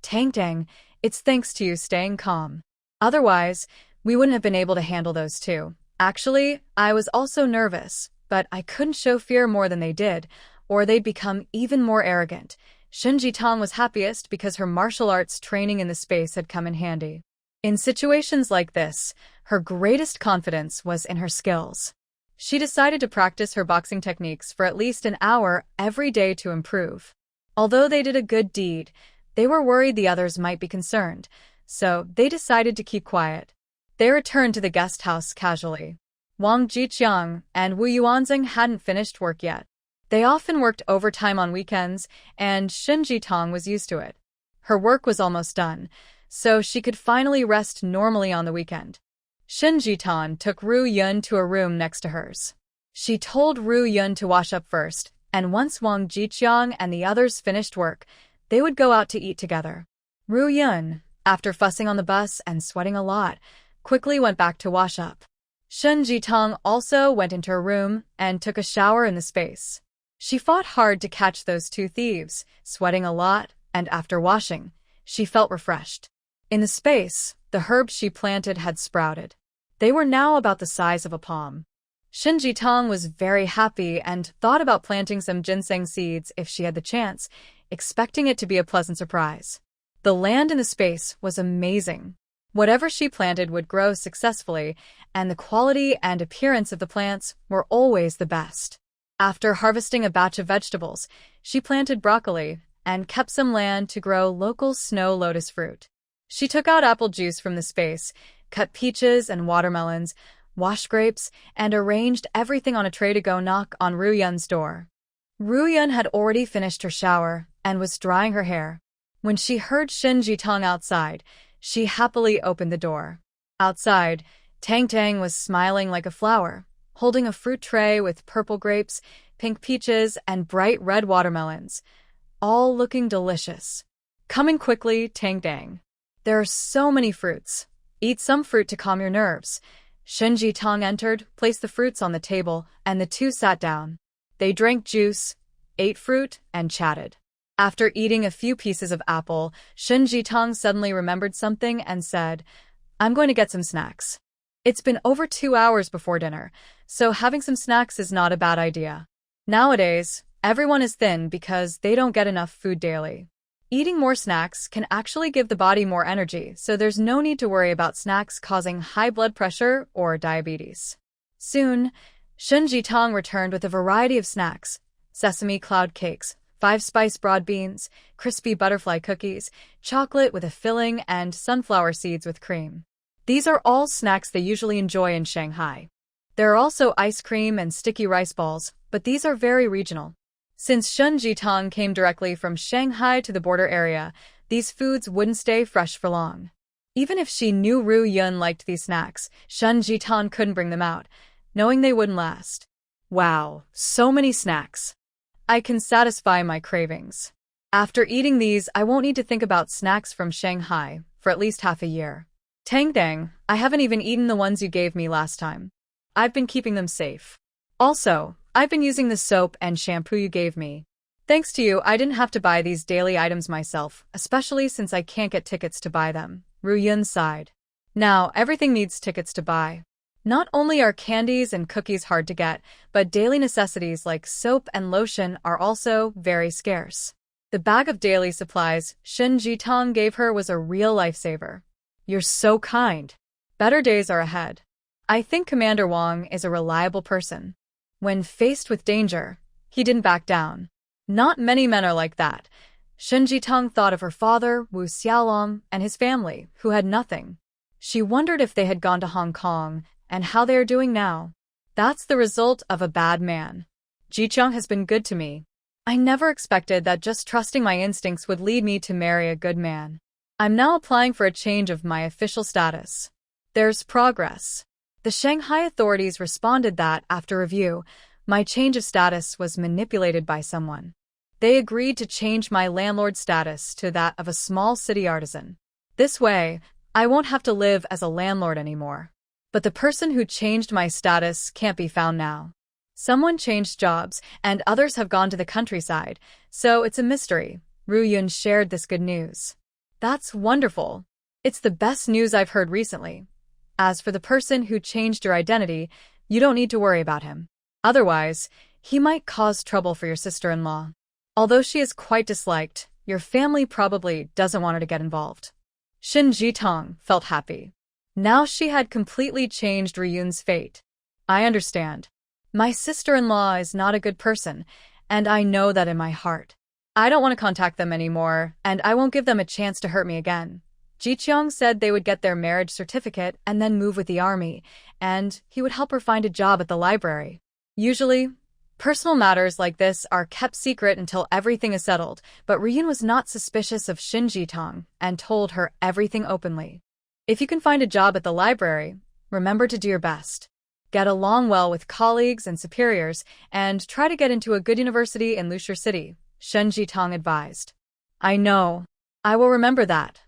"Tang Tang, it's thanks to you staying calm. Otherwise, we wouldn't have been able to handle those 2. Actually, I was also nervous, but I couldn't show fear more than they did, or they'd become even more arrogant." Shun Jitong was happiest because her martial arts training in the space had come in handy. In situations like this, her greatest confidence was in her skills. She decided to practice her boxing techniques for at least an hour every day to improve. Although they did a good deed, they were worried the others might be concerned, so they decided to keep quiet. They returned to the guest house casually. Wang Jiqiang and Wu Yuanzing hadn't finished work yet. They often worked overtime on weekends, and Shun Jitong was used to it. Her work was almost done, so she could finally rest normally on the weekend. Shun Jitong took Ru Yun to a room next to hers. She told Ru Yun to wash up first, and once Wang Jiqiang and the others finished work, they would go out to eat together. Ru Yun, after fussing on the bus and sweating a lot, quickly went back to wash up. Shun Jitong also went into her room and took a shower in the space. She fought hard to catch those 2 thieves, sweating a lot, and after washing, she felt refreshed. In the space, the herbs she planted had sprouted. They were now about the size of a palm. Shun Jitong was very happy and thought about planting some ginseng seeds if she had the chance, expecting it to be a pleasant surprise. The land in the space was amazing. Whatever she planted would grow successfully, and the quality and appearance of the plants were always the best. After harvesting a batch of vegetables, she planted broccoli and kept some land to grow local snow lotus fruit. She took out apple juice from the space, cut peaches and watermelons, washed grapes, and arranged everything on a tray to go knock on Ru Yun's door. Ru Yun had already finished her shower and was drying her hair. When she heard Shun Jitong outside, she happily opened the door. Outside, Tang Tang was smiling like a flower, holding a fruit tray with purple grapes, pink peaches, and bright red watermelons, all looking delicious. Coming quickly, Tang Tang. There are so many fruits. Eat some fruit to calm your nerves. Shun Jitong entered, placed the fruits on the table, and the 2 sat down. They drank juice, ate fruit, and chatted. After eating a few pieces of apple, Shun Jitong suddenly remembered something and said, "I'm going to get some snacks. It's been over 2 hours before dinner, so having some snacks is not a bad idea. Nowadays, everyone is thin because they don't get enough food daily. Eating more snacks can actually give the body more energy, so there's no need to worry about snacks causing high blood pressure or diabetes." Soon, Shun Jitong returned with a variety of snacks: sesame cloud cakes, 5-spice broad beans, crispy butterfly cookies, chocolate with a filling, and sunflower seeds with cream. These are all snacks they usually enjoy in Shanghai. There are also ice cream and sticky rice balls, but these are very regional. Since Shun Jitong came directly from Shanghai to the border area, these foods wouldn't stay fresh for long. Even if she knew Ru Yun liked these snacks, Shun Jitong couldn't bring them out, knowing they wouldn't last. Wow, so many snacks. I can satisfy my cravings. After eating these, I won't need to think about snacks from Shanghai for at least half a year. Tang dang, I haven't even eaten the ones you gave me last time. I've been keeping them safe. Also, I've been using the soap and shampoo you gave me. Thanks to you, I didn't have to buy these daily items myself, especially since I can't get tickets to buy them. Ru Yun sighed. Now, everything needs tickets to buy. Not only are candies and cookies hard to get, but daily necessities like soap and lotion are also very scarce. The bag of daily supplies Shun Jitong gave her was a real lifesaver. You're so kind. Better days are ahead. I think Commander Wang is a reliable person. When faced with danger, he didn't back down. Not many men are like that. Shun Jitong thought of her father, Wu Xiaolong, and his family, who had nothing. She wondered if they had gone to Hong Kong, and how they are doing now. That's the result of a bad man. Jicheng has been good to me. I never expected that just trusting my instincts would lead me to marry a good man. I'm now applying for a change of my official status. There's progress. The Shanghai authorities responded that, after review, my change of status was manipulated by someone. They agreed to change my landlord status to that of a small city artisan. This way, I won't have to live as a landlord anymore. But the person who changed my status can't be found now. Someone changed jobs, and others have gone to the countryside, so it's a mystery. Ru Yun shared this good news. That's wonderful. It's the best news I've heard recently. As for the person who changed your identity, you don't need to worry about him. Otherwise, he might cause trouble for your sister-in-law. Although she is quite disliked, your family probably doesn't want her to get involved. Shun Jitong felt happy. Now she had completely changed Ryun's fate. I understand. My sister-in-law is not a good person, and I know that in my heart. I don't want to contact them anymore, and I won't give them a chance to hurt me again. Jicheng said they would get their marriage certificate and then move with the army, and he would help her find a job at the library. Usually, personal matters like this are kept secret until everything is settled, but Ryun was not suspicious of Shun Jitong and told her everything openly. If you can find a job at the library, remember to do your best. Get along well with colleagues and superiors, and try to get into a good university in Lushur City, Shun Jitong advised. I know. I will remember that.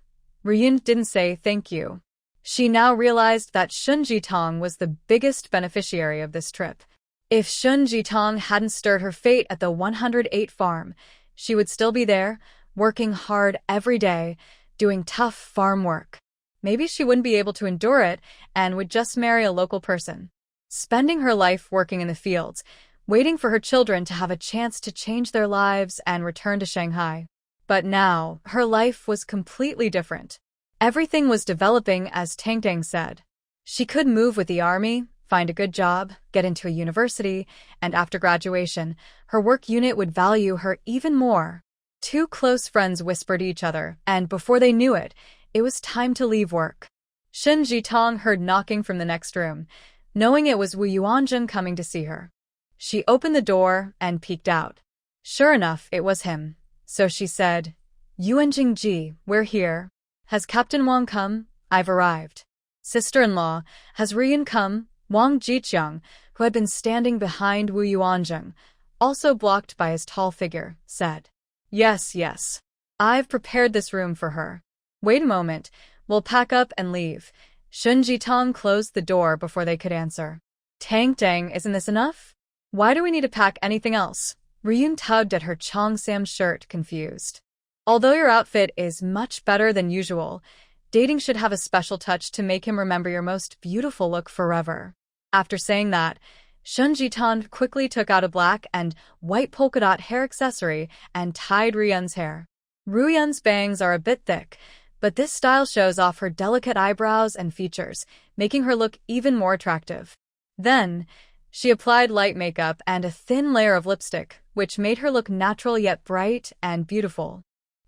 Ryun didn't say thank you. She now realized that Shun Jitong was the biggest beneficiary of this trip. If Shun Jitong hadn't stirred her fate at the 108 farm, she would still be there, working hard every day, doing tough farm work. Maybe she wouldn't be able to endure it and would just marry a local person. Spending her life working in the fields, waiting for her children to have a chance to change their lives and return to Shanghai. But now, her life was completely different. Everything was developing as Tang Tang said. She could move with the army, find a good job, get into a university, and after graduation, her work unit would value her even more. Two close friends whispered each other, and before they knew it, it was time to leave work. Shun Jitong heard knocking from the next room, knowing it was Wu Yuanzheng coming to see her. She opened the door and peeked out. Sure enough, it was him. So she said, Yuanjing Ji, we're here. Has Captain Wang come? I've arrived. Sister-in-law, has Ryun come? Wang Jiqiang, who had been standing behind Wu Yuanzheng, also blocked by his tall figure, said, Yes, yes. I've prepared this room for her. Wait a moment, we'll pack up and leave. Shun Jitong closed the door before they could answer. Tang Tang, isn't this enough? Why do we need to pack anything else? Ryun tugged at her Cheongsam shirt, confused. Although your outfit is much better than usual, dating should have a special touch to make him remember your most beautiful look forever. After saying that, Shun Jitong quickly took out a black and white polka dot hair accessory and tied Ryun's hair. Ryun's bangs are a bit thick, but this style shows off her delicate eyebrows and features, making her look even more attractive. Then, She applied light makeup and a thin layer of lipstick, which made her look natural yet bright and beautiful.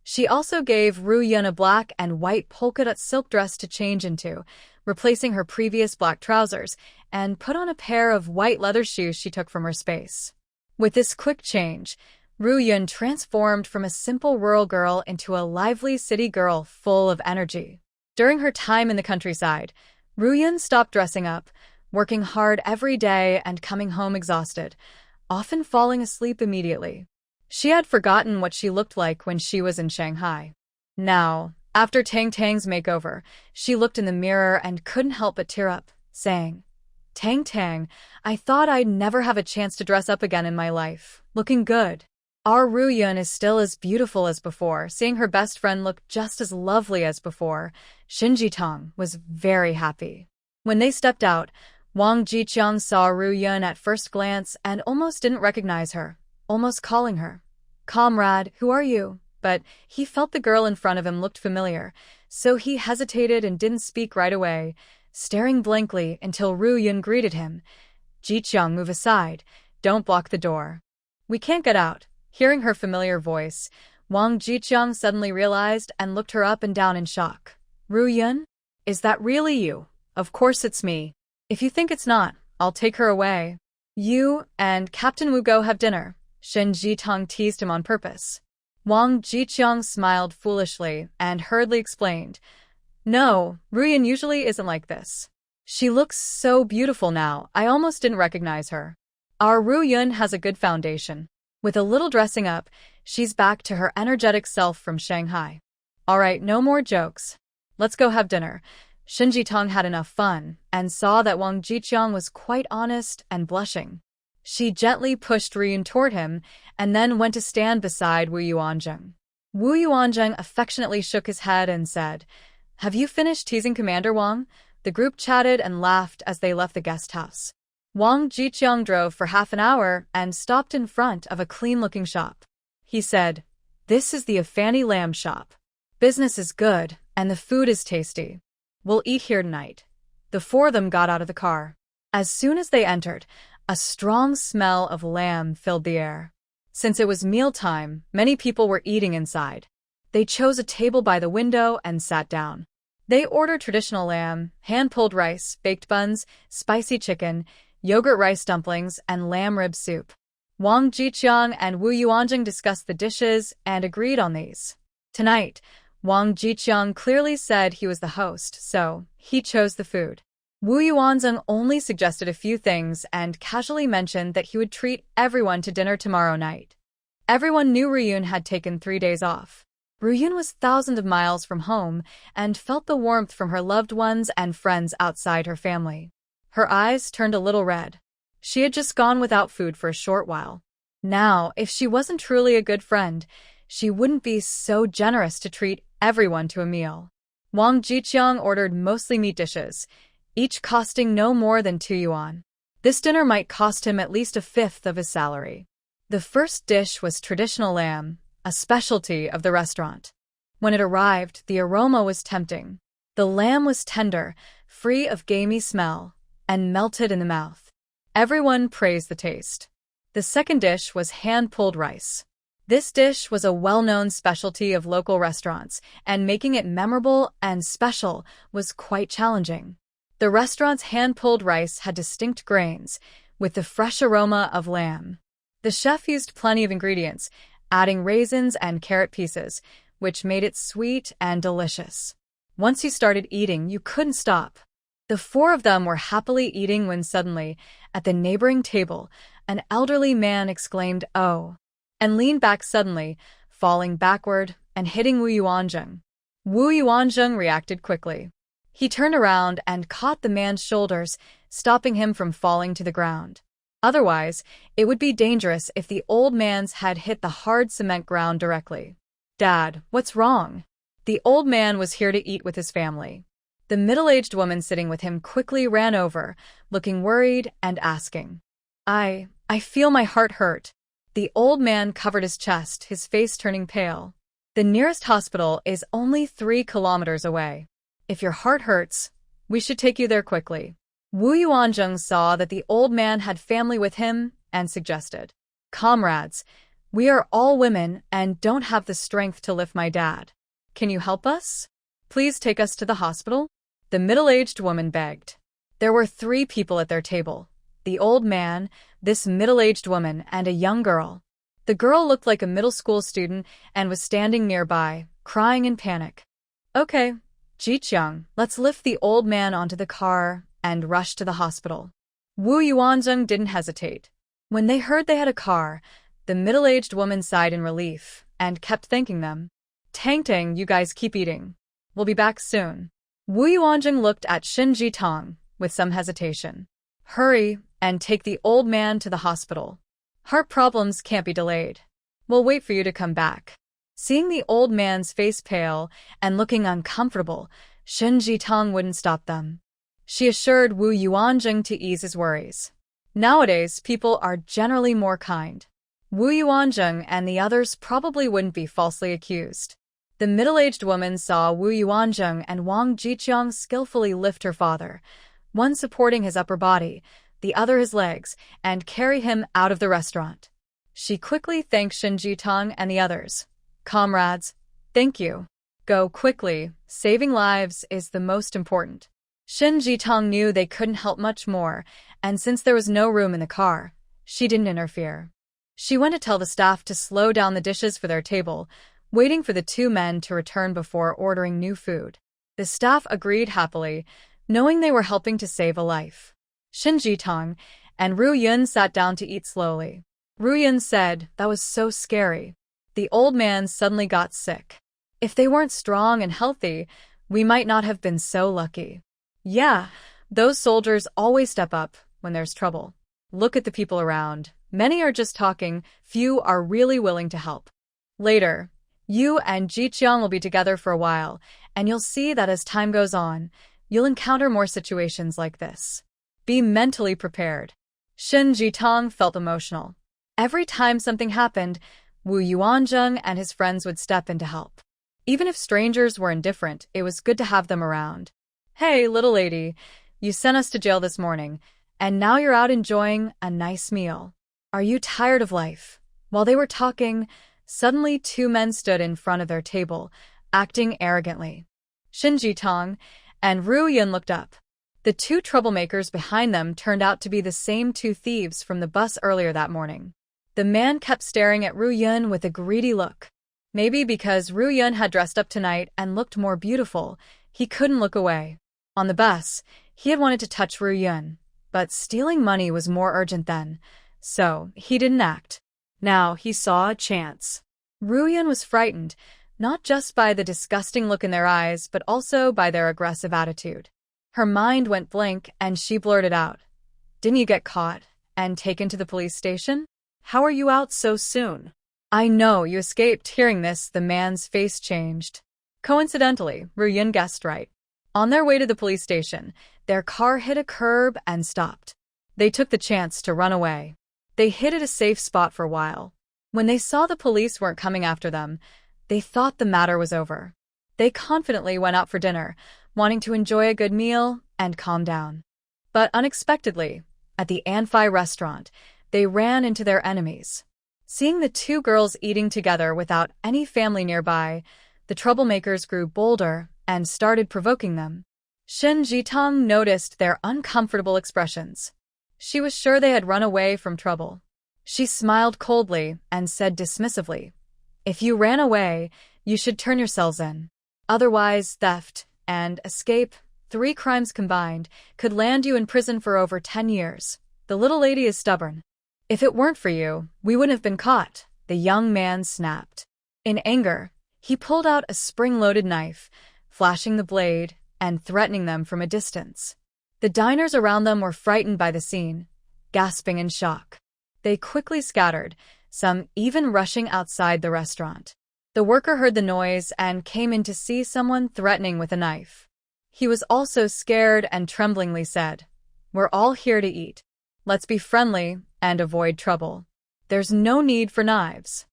She also gave Roo-yeon a black and white polka-dot silk dress to change into, replacing her previous black trousers, and put on a pair of white leather shoes she took from her space. With this quick change, Roo-yeon transformed from a simple rural girl into a lively city girl full of energy. During her time in the countryside, Roo-yeon stopped dressing up, working hard every day and coming home exhausted, often falling asleep immediately. She had forgotten what she looked like when she was in Shanghai. Now, after Tang Tang's makeover, she looked in the mirror and couldn't help but tear up, saying, "Tang Tang, I thought I'd never have a chance to dress up again in my life. Looking good." Our Roo-yeon is still as beautiful as before. Seeing her best friend look just as lovely as before, Shin Ji-tong was very happy. When they stepped out, Wang Ji-cheong saw Roo-yeon at first glance and almost didn't recognize her, almost calling her, "Comrade, who are you?" But he felt the girl in front of him looked familiar, so he hesitated and didn't speak right away, staring blankly until Roo-yeon greeted him. "Ji-cheong, move aside. Don't block the door. We can't get out." Hearing her familiar voice, Wang Ji-cheong suddenly realized and looked her up and down in shock. "Roo-yeon? Is that really you?" "Of course it's me. If you think it's not, I'll take her away." "You and Captain Wu go have dinner." Shin Ji-tong teased him on purpose. Wang Ji-cheong smiled foolishly and hurriedly explained, "No, Roo-yeon usually isn't like this. She looks so beautiful now, I almost didn't recognize her. Our Roo-yeon has a good foundation. With a little dressing up, she's back to her energetic self from Shanghai. All right, no more jokes. Let's go have dinner." Shin Ji-tong had enough fun and saw that Wang Ji-cheong was quite honest and blushing. She gently pushed Roo-yeon toward him and then went to stand beside Wu Yuanzheng. Wu Yuanzheng affectionately shook his head and said, "Have you finished teasing Commander Wang?" The group chatted and laughed as they left the guest house. Wang Ji-cheong drove for half an hour and stopped in front of a clean-looking shop. He said, "This is the Afani Lamb shop. Business is good and the food is tasty. We'll eat here tonight." The four of them got out of the car. As soon as they entered, a strong smell of lamb filled the air. Since it was mealtime, many people were eating inside. They chose a table by the window and sat down. They ordered traditional lamb, hand-pulled rice, baked buns, spicy chicken, yogurt rice dumplings, and lamb rib soup. Wang Ji-cheong and Wu Yuanzheng discussed the dishes and agreed on these. Tonight, Wang Ji-cheong clearly said he was the host, so he chose the food. Wu Yuanzheng only suggested a few things and casually mentioned that he would treat everyone to dinner tomorrow night. Everyone knew Roo-yeon had taken 3 days off. Roo-yeon was thousands of miles from home and felt the warmth from her loved ones and friends outside her family. Her eyes turned a little red. She had just gone without food for a short while. Now, if she wasn't truly a good friend, she wouldn't be so generous to treat everyone to a meal. Wang Ji-cheong ordered mostly meat dishes, each costing no more than 2 yuan. This dinner might cost him at least a fifth of his salary. The first dish was traditional lamb, a specialty of the restaurant. When it arrived, the aroma was tempting. The lamb was tender, free of gamey smell, and melted in the mouth. Everyone praised the taste. The second dish was hand-pulled rice. This dish was a well-known specialty of local restaurants, and making it memorable and special was quite challenging. The restaurant's hand-pulled rice had distinct grains, with the fresh aroma of lamb. The chef used plenty of ingredients, adding raisins and carrot pieces, which made it sweet and delicious. Once you started eating, you couldn't stop. The four of them were happily eating when suddenly, at the neighboring table, an elderly man exclaimed, "Oh!" and leaned back suddenly, falling backward and hitting Wu Yuanzheng. Wu Yuanzheng reacted quickly. He turned around and caught the man's shoulders, stopping him from falling to the ground. Otherwise, it would be dangerous if the old man's head hit the hard cement ground directly. "Dad, what's wrong?" The old man was here to eat with his family. The middle-aged woman sitting with him quickly ran over, looking worried and asking, I feel my heart hurt." The old man covered his chest, his face turning pale. "The nearest hospital is only 3 kilometers away. If your heart hurts, we should take you there quickly." Wu Yuanzheng saw that the old man had family with him and suggested, "Comrades, we are all women and don't have the strength to lift my dad. Can you help us? Please take us to the hospital?" The middle-aged woman begged. There were 3 people at their table: the old man, this middle-aged woman, and a young girl. The girl looked like a middle school student and was standing nearby, crying in panic. "Okay, Jiqiang, let's lift the old man onto the car and rush to the hospital." Wu Yuanzheng didn't hesitate. When they heard they had a car, the middle-aged woman sighed in relief and kept thanking them. "Tang Tang, you guys keep eating. We'll be back soon." Wu Yuanzheng looked at Shin Jitong with some hesitation. "Hurry and take the old man to the hospital. Heart problems can't be delayed. We'll wait for you to come back." Seeing the old man's face pale and looking uncomfortable, Shin Jitong wouldn't stop them. She assured Wu Yuanzheng to ease his worries. Nowadays, people are generally more kind. Wu Yuanzheng and the others probably wouldn't be falsely accused. The middle-aged woman saw Wu Yuanzheng and Wang Jiqiang skillfully lift her father, one supporting his upper body, the other his legs, and carry him out of the restaurant. She quickly thanked Shin Jitong and the others. "Comrades, thank you. Go quickly, saving lives is the most important." Shin Jitong knew they couldn't help much more, and since there was no room in the car, she didn't interfere. She went to tell the staff to slow down the dishes for their table, waiting for the 2 men to return before ordering new food. The staff agreed happily, knowing they were helping to save a life. Shin Jitong and Ru Yun sat down to eat slowly. Ru Yun said, "That was so scary. The old man suddenly got sick. If they weren't strong and healthy, we might not have been so lucky." "Yeah, those soldiers always step up when there's trouble. Look at the people around. Many are just talking, few are really willing to help. Later, you and Jiqiang will be together for a while, and you'll see that as time goes on, you'll encounter more situations like this. Be mentally prepared." Shin Jitong felt emotional. Every time something happened, Wu Yuanzheng and his friends would step in to help. Even if strangers were indifferent, it was good to have them around. "Hey, little lady, you sent us to jail this morning, and now you're out enjoying a nice meal. Are you tired of life?" While they were talking, suddenly 2 men stood in front of their table, acting arrogantly. Shin Jitong and Ru Yun looked up. The 2 troublemakers behind them turned out to be the same 2 thieves from the bus earlier that morning. The man kept staring at Ru Yun with a greedy look. Maybe because Ru Yun had dressed up tonight and looked more beautiful, he couldn't look away. On the bus, he had wanted to touch Ru Yun, but stealing money was more urgent then, so he didn't act. Now he saw a chance. Ru Yun was frightened, not just by the disgusting look in their eyes, but also by their aggressive attitude. Her mind went blank and she blurted out, "Didn't you get caught and taken to the police station? How are you out so soon?" "I know, you escaped." Hearing this, the man's face changed. Coincidentally, Ru Yun guessed right. On their way to the police station, their car hit a curb and stopped. They took the chance to run away. They hid at a safe spot for a while. When they saw the police weren't coming after them, they thought the matter was over. They confidently went out for dinner, wanting to enjoy a good meal and calm down. But unexpectedly, at the Anfi restaurant, they ran into their enemies. Seeing the 2 girls eating together without any family nearby, the troublemakers grew bolder and started provoking them. Shin Jitong noticed their uncomfortable expressions. She was sure they had run away from trouble. She smiled coldly and said dismissively, "If you ran away, you should turn yourselves in. Otherwise, theft and escape, 3 crimes combined, could land you in prison for over 10 years. The little lady is stubborn. If it weren't for you, we wouldn't have been caught," the young man snapped. In anger, he pulled out a spring-loaded knife, flashing the blade and threatening them from a distance. The diners around them were frightened by the scene, gasping in shock. They quickly scattered, some even rushing outside the restaurant. The worker heard the noise and came in to see someone threatening with a knife. He was also scared and tremblingly said, "We're all here to eat. Let's be friendly and avoid trouble. There's no need for knives.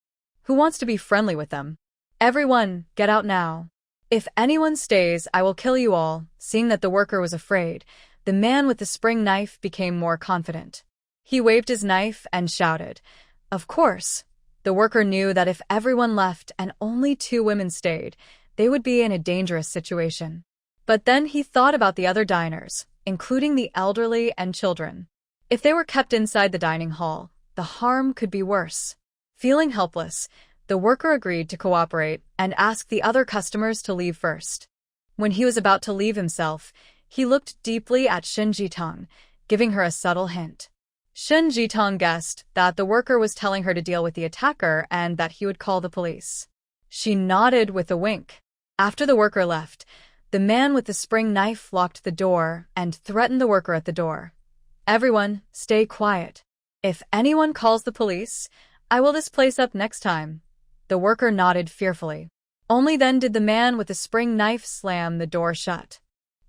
Who wants to be friendly with them? Everyone, get out now. If anyone stays, I will kill you all." Seeing that the worker was afraid, The man with the spring knife became more confident. He waved his knife and shouted, "Of course." The worker knew that if everyone left and only 2 women stayed, they would be in a dangerous situation. But then he thought about the other diners, including the elderly and children. If they were kept inside the dining hall, the harm could be worse. Feeling helpless, the worker agreed to cooperate and asked the other customers to leave first. When he was about to leave himself, he looked deeply at Shin Jitong, giving her a subtle hint. Shin Jitong guessed that the worker was telling her to deal with the attacker and that he would call the police. She nodded with a wink. After the worker left, the man with the spring knife locked the door and threatened the worker at the door. "Everyone, stay quiet. If anyone calls the police, I will this place up next time." The worker nodded fearfully. Only then did the man with the spring knife slam the door shut.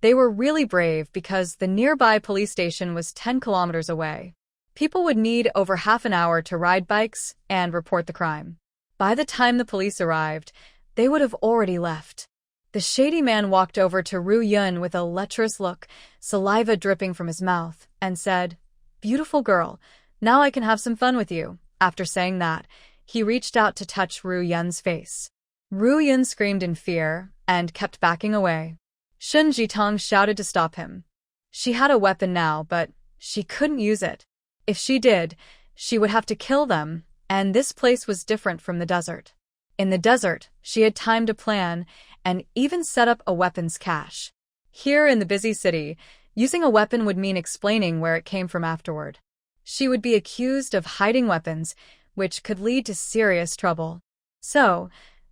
They were really brave because the nearby police station was 10 kilometers away. People would need over half an hour to ride bikes and report the crime. By the time the police arrived, they would have already left. The shady man walked over to Ru Yun with a lecherous look, saliva dripping from his mouth, and said, "Beautiful girl, now I can have some fun with you." After saying that, he reached out to touch Ru Yun's face. Ru Yun screamed in fear and kept backing away. Shin Jitong shouted to stop him. She had a weapon now, but she couldn't use it. If she did, she would have to kill them, and this place was different from the desert. In the desert, she had time to plan and even set up a weapons cache. Here in the busy city, using a weapon would mean explaining where it came from afterward. She would be accused of hiding weapons, which could lead to serious trouble. So,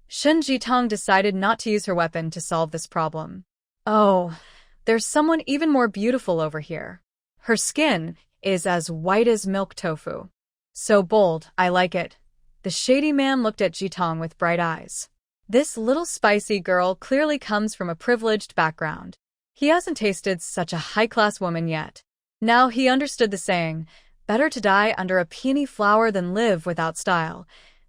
Shin Jitong decided not to use her weapon to solve this problem. "Oh, there's someone even more beautiful over here. Her skin is as white as milk tofu. So bold, I like it." The shady man looked at Jitong with bright eyes. This little spicy girl clearly comes from a privileged background. He hasn't tasted such a high-class woman yet. Now he understood the saying, "Better to die under a peony flower than live without style."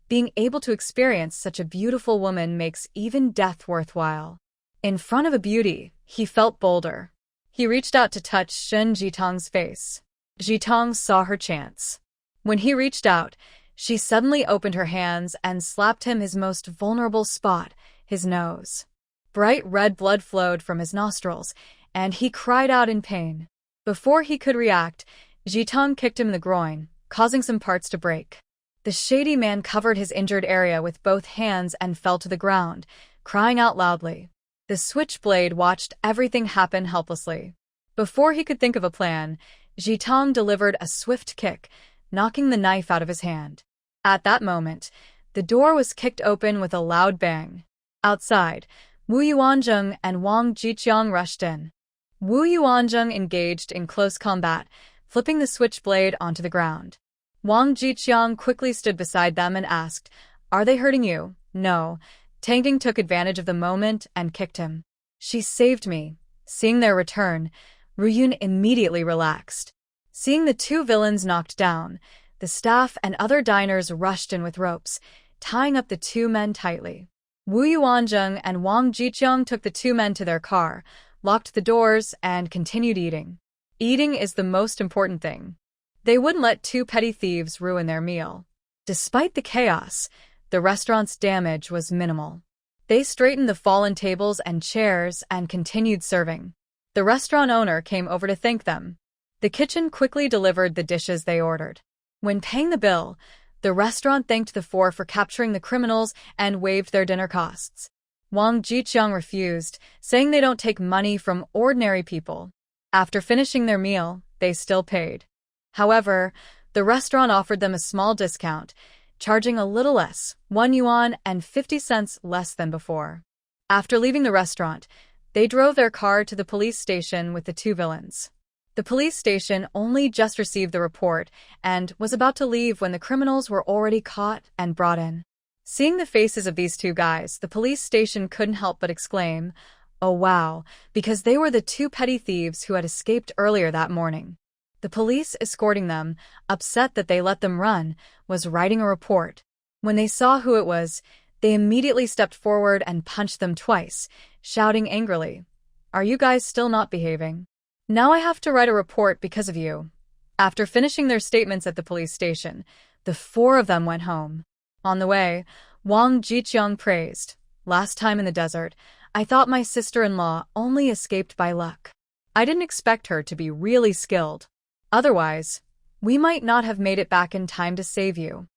Being able to experience such a beautiful woman makes even death worthwhile. In front of a beauty, he felt bolder. He reached out to touch Shin Jitong's face. Jitong saw her chance. When he reached out, she suddenly opened her hands and slapped him his most vulnerable spot, his nose. Bright red blood flowed from his nostrils, and he cried out in pain. Before he could react, Jitong kicked him in the groin, causing some parts to break. The shady man covered his injured area with both hands and fell to the ground, crying out loudly. The switchblade watched everything happen helplessly. Before he could think of a plan, Jitong delivered a swift kick, knocking the knife out of his hand. At that moment, the door was kicked open with a loud bang. Outside, Wu Yuanzheng and Wang Jiqiang rushed in. Wu Yuanzheng engaged in close combat, flipping the switchblade onto the ground. Wang Jiqiang quickly stood beside them and asked, "Are they hurting you?" "No." Tangding took advantage of the moment and kicked him. "She saved me." Seeing their return, Ruyun immediately relaxed. Seeing the 2 villains knocked down, the staff and other diners rushed in with ropes, tying up the 2 men tightly. Wu Yuanzheng and Wang Jiqiang took the 2 men to their car, locked the doors, and continued eating. Eating is the most important thing. They wouldn't let 2 petty thieves ruin their meal. Despite the chaos, the restaurant's damage was minimal. They straightened the fallen tables and chairs and continued serving. The restaurant owner came over to thank them. The kitchen quickly delivered the dishes they ordered. When paying the bill, the restaurant thanked the 4 for capturing the criminals and waived their dinner costs. Wang Jiqiang refused, saying they don't take money from ordinary people. After finishing their meal, they still paid. However, the restaurant offered them a small discount, charging a little less, 1 yuan and 50 cents less than before. After leaving the restaurant, they drove their car to the police station with the 2 villains. The police station only just received the report and was about to leave when the criminals were already caught and brought in. Seeing the faces of these 2 guys, the police station couldn't help but exclaim, "Oh wow," because they were the 2 petty thieves who had escaped earlier that morning. The police escorting them, upset that they let them run, was writing a report. When they saw who it was, they immediately stepped forward and punched them twice, shouting angrily, "Are you guys still not behaving?" Now I have to write a report because of you. After finishing their statements at the police station, the four of them went home. On the way, Wang Jiqiang praised. Last time in the desert, I thought my sister-in-law only escaped by luck. I didn't expect her to be really skilled. Otherwise, we might not have made it back in time to save you.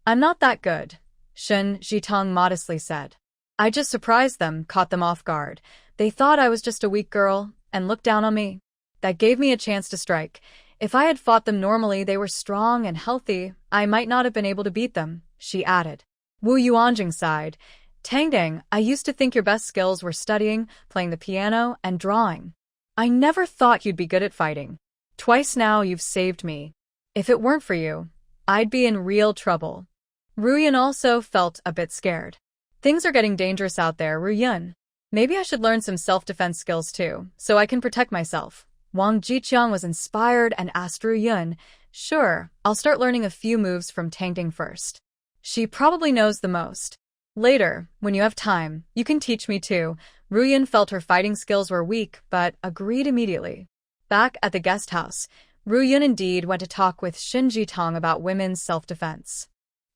I'm not that good, Shen Jitong modestly said. I just surprised them, caught them off guard. They thought I was just a weak girl and looked down on me. That gave me a chance to strike. If I had fought them normally, they were strong and healthy, I might not have been able to beat them, she added. Wu Yuanjing sighed. Tangdang, I used to think your best skills were studying, playing the piano, and drawing. I never thought you'd be good at fighting. Twice now you've saved me. If it weren't for you, I'd be in real trouble. Ruyun also felt a bit scared. Things are getting dangerous out there, Ruyun. Maybe I should learn some self-defense skills too, so I can protect myself. Wang Jiqiang was inspired and asked Ruyun, Sure, I'll start learning a few moves from Tangding first. She probably knows the most. Later, when you have time, you can teach me too. Ruyun felt her fighting skills were weak, but agreed immediately. Back at the guest house, Ruyun indeed went to talk with Shen Jitong about women's self-defense.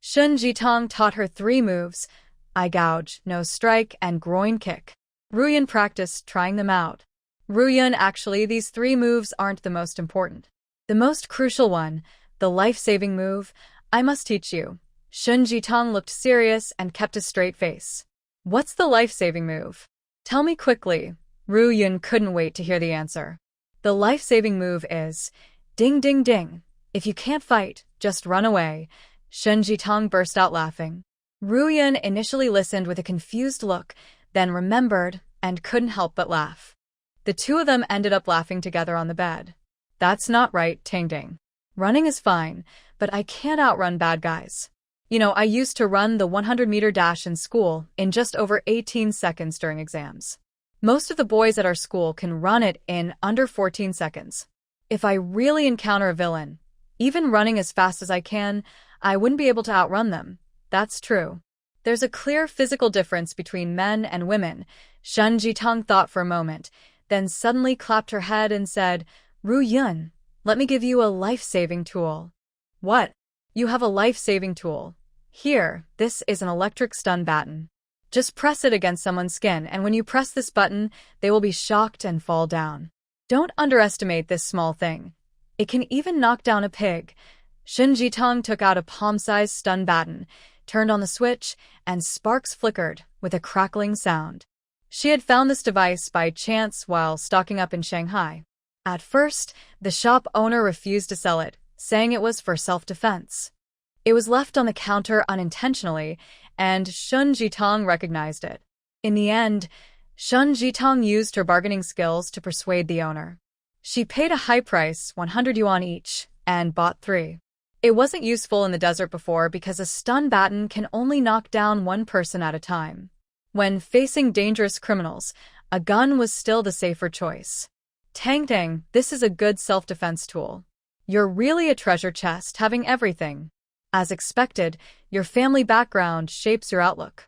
Shen Jitong taught her 3 moves, eye gouge, nose strike, and groin kick. Ruyun practiced trying them out. Ruyun, actually, these 3 moves aren't the most important. The most crucial one, the life-saving move, I must teach you. Shen Jitong looked serious and kept a straight face. What's the life-saving move? Tell me quickly. Ruyun couldn't wait to hear the answer. The life-saving move is ding ding ding. If you can't fight, just run away. Shen Jitong burst out laughing. Ruyun initially listened with a confused look, then remembered and couldn't help but laugh. The two of them ended up laughing together on the bed. That's not right, Tangding. Running is fine, but I can't outrun bad guys. You know, I used to run the 100-meter dash in school in just over 18 seconds during exams. Most of the boys at our school can run it in under 14 seconds. If I really encounter a villain, even running as fast as I can, I wouldn't be able to outrun them. That's true. There's a clear physical difference between men and women. Shen Jitong thought for a moment, then suddenly clapped her head and said, Ruyun, let me give you a life-saving tool. What? You have a life-saving tool. Here, this is an electric stun baton. Just press it against someone's skin, and when you press this button, they will be shocked and fall down. Don't underestimate this small thing. It can even knock down a pig. Shen Jitong took out a palm-sized stun baton, turned on the switch, and sparks flickered with a crackling sound. She had found this device by chance while stocking up in Shanghai. At first, the shop owner refused to sell it, saying it was for self-defense. It was left on the counter unintentionally, and Shen Jitong recognized it. In the end, Shen Jitong used her bargaining skills to persuade the owner. She paid a high price, 100 yuan each, and bought 3. It wasn't useful in the desert before because a stun baton can only knock down 1 person at a time. When facing dangerous criminals, a gun was still the safer choice. Tangdang, this is a good self-defense tool. You're really a treasure chest, having everything. As expected, your family background shapes your outlook.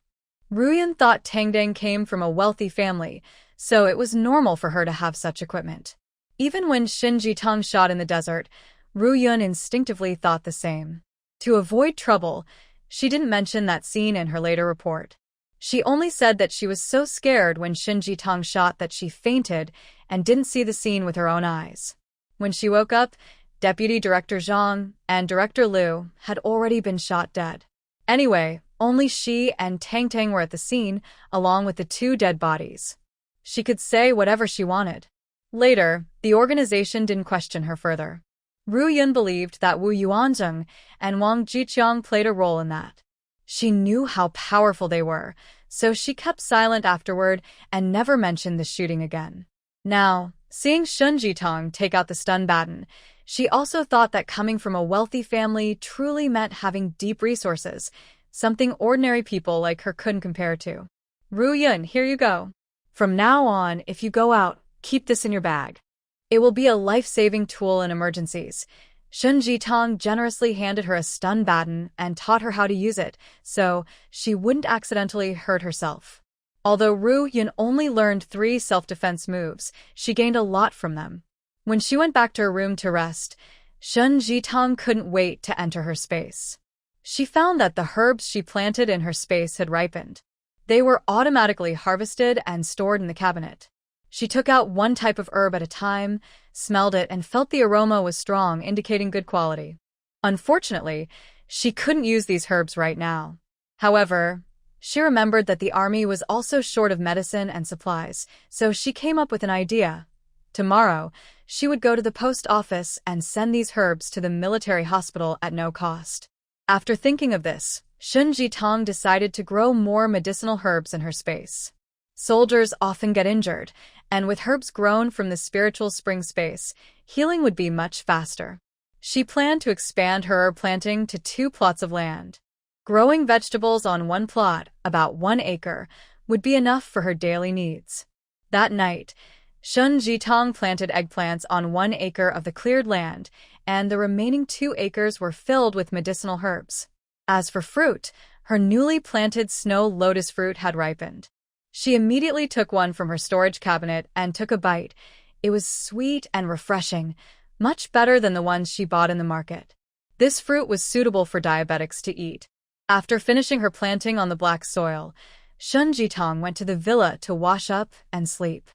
Ruyun thought Tangdang came from a wealthy family, so it was normal for her to have such equipment. Even when Shen Jitong shot in the desert, Ruyun instinctively thought the same. To avoid trouble, she didn't mention that scene in her later report. She only said that she was so scared when Shen Jitong shot that she fainted and didn't see the scene with her own eyes. When she woke up, Deputy Director Zhang and Director Liu had already been shot dead. Anyway, only she and Tangdang were at the scene, along with the 2 dead bodies. She could say whatever she wanted. Later, the organization didn't question her further. Ruyun believed that Wu Yuanzheng and Wang Jiqiang played a role in that. She knew how powerful they were, so she kept silent afterward and never mentioned the shooting again. Now, seeing Shen Jitong take out the stun baton, she also thought that coming from a wealthy family truly meant having deep resources, something ordinary people like her couldn't compare to. Ruyun, here you go. From now on, if you go out, keep this in your bag. It will be a life-saving tool in emergencies. Shen Jitong generously handed her a stun baton and taught her how to use it, so she wouldn't accidentally hurt herself. Although Ruyun only learned 3 self-defense moves, she gained a lot from them. When she went back to her room to rest, Shun Jitong couldn't wait to enter her space. She found that the herbs she planted in her space had ripened. They were automatically harvested and stored in the cabinet. She took out one type of herb at a time, smelled it, and felt the aroma was strong, indicating good quality. Unfortunately, she couldn't use these herbs right now. However, she remembered that the army was also short of medicine and supplies, so she came up with an idea. Tomorrow, she would go to the post office and send these herbs to the military hospital at no cost. After thinking of this, Shun Jitong decided to grow more medicinal herbs in her space. Soldiers often get injured, and with herbs grown from the spiritual spring space, healing would be much faster. She planned to expand her herb planting to 2 plots of land. Growing vegetables on one plot, about 1 acre, would be enough for her daily needs. That night, Shun Jitong planted eggplants on 1 acre of the cleared land, and the remaining 2 acres were filled with medicinal herbs. As for fruit, her newly planted snow lotus fruit had ripened. She immediately took one from her storage cabinet and took a bite. It was sweet and refreshing, much better than the ones she bought in the market. This fruit was suitable for diabetics to eat. After finishing her planting on the black soil, Shun Jitong went to the villa to wash up and sleep.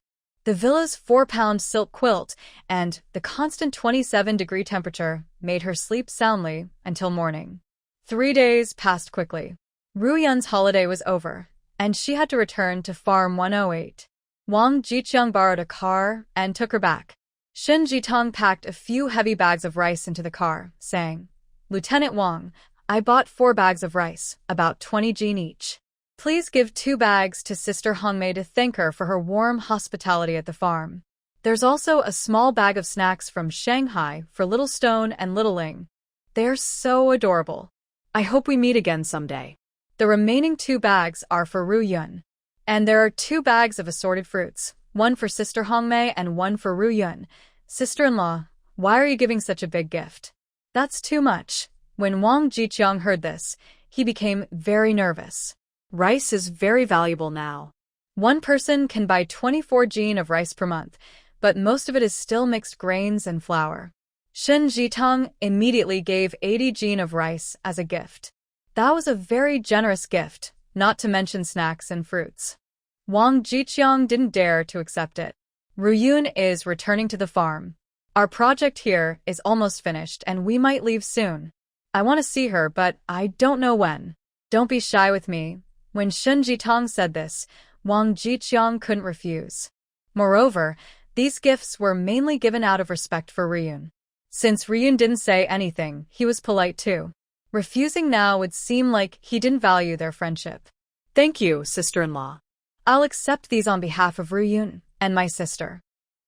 The villa's 4-pound silk quilt and the constant 27-degree temperature made her sleep soundly until morning. 3 days passed quickly. Ruyun's holiday was over, and she had to return to Farm 108. Wang Jiqiang borrowed a car and took her back. Shun Jitong packed a few heavy bags of rice into the car, saying, "Lieutenant Wang, I bought 4 bags of rice, about 20 jin each. Please give 2 bags to Sister Hongmei to thank her for her warm hospitality at the farm. There's also a small bag of snacks from Shanghai for Little Stone and Little Ling. They're so adorable. I hope we meet again someday." The remaining 2 bags are for Ruyun. And there are 2 bags of assorted fruits, one for Sister Hongmei and one for Ruyun. "Sister-in-law, why are you giving such a big gift?" "That's too much." When Wang Jiqiang heard this, he became very nervous. Rice is very valuable now. One person can buy 24 jin of rice per month, but most of it is still mixed grains and flour. Shun Jitong immediately gave 80 jin of rice as a gift. That was a very generous gift, not to mention snacks and fruits. Wang Jiqiang didn't dare to accept it. "Ruyun is returning to the farm. Our project here is almost finished and we might leave soon. I want to see her, but I don't know when. Don't be shy with me." When Shun Jitong said this, Wang Jiqiang couldn't refuse. Moreover, these gifts were mainly given out of respect for Ruyun. Since Ruyun didn't say anything, he was polite too. Refusing now would seem like he didn't value their friendship. Thank you, sister-in-law. I'll accept these on behalf of Ruyun and my sister.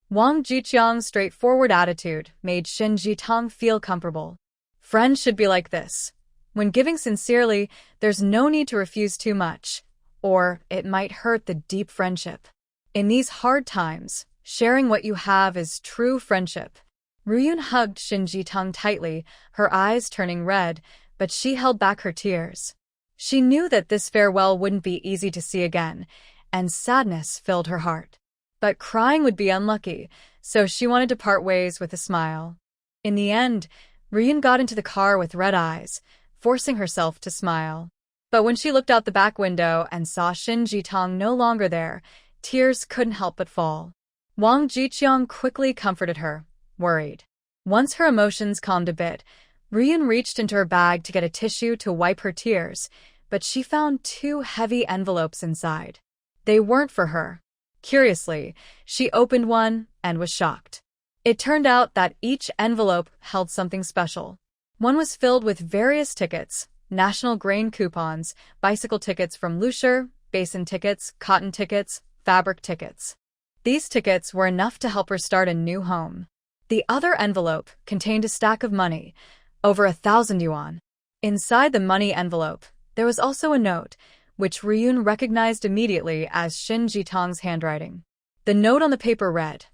Wang Jiqiang's straightforward attitude made Shun Jitong feel comfortable. Friends should be like this. When giving sincerely, there's no need to refuse too much, or it might hurt the deep friendship. In these hard times, sharing what you have is true friendship. Ruyun hugged Shun Jitong tightly, her eyes turning red, but she held back her tears. She knew that this farewell wouldn't be easy to see again, and sadness filled her heart. But crying would be unlucky, so she wanted to part ways with a smile. In the end, Ruyun got into the car with red eyes, forcing herself to smile. But when she looked out the back window and saw Shun Jitong no longer there, tears couldn't help but fall. Wang Jiqiang quickly comforted her, worried. Once her emotions calmed a bit, Ruyun reached into her bag to get a tissue to wipe her tears, but she found 2 heavy envelopes inside. They weren't for her. Curiously, she opened one and was shocked. It turned out that each envelope held something special. One was filled with various tickets, national grain coupons, bicycle tickets from Lusher, basin tickets, cotton tickets, fabric tickets. These tickets were enough to help her start a new home. The other envelope contained a stack of money, over 1,000 yuan. Inside the money envelope, there was also a note, which Ruyun recognized immediately as Shun Jitong's handwriting. The note on the paper read,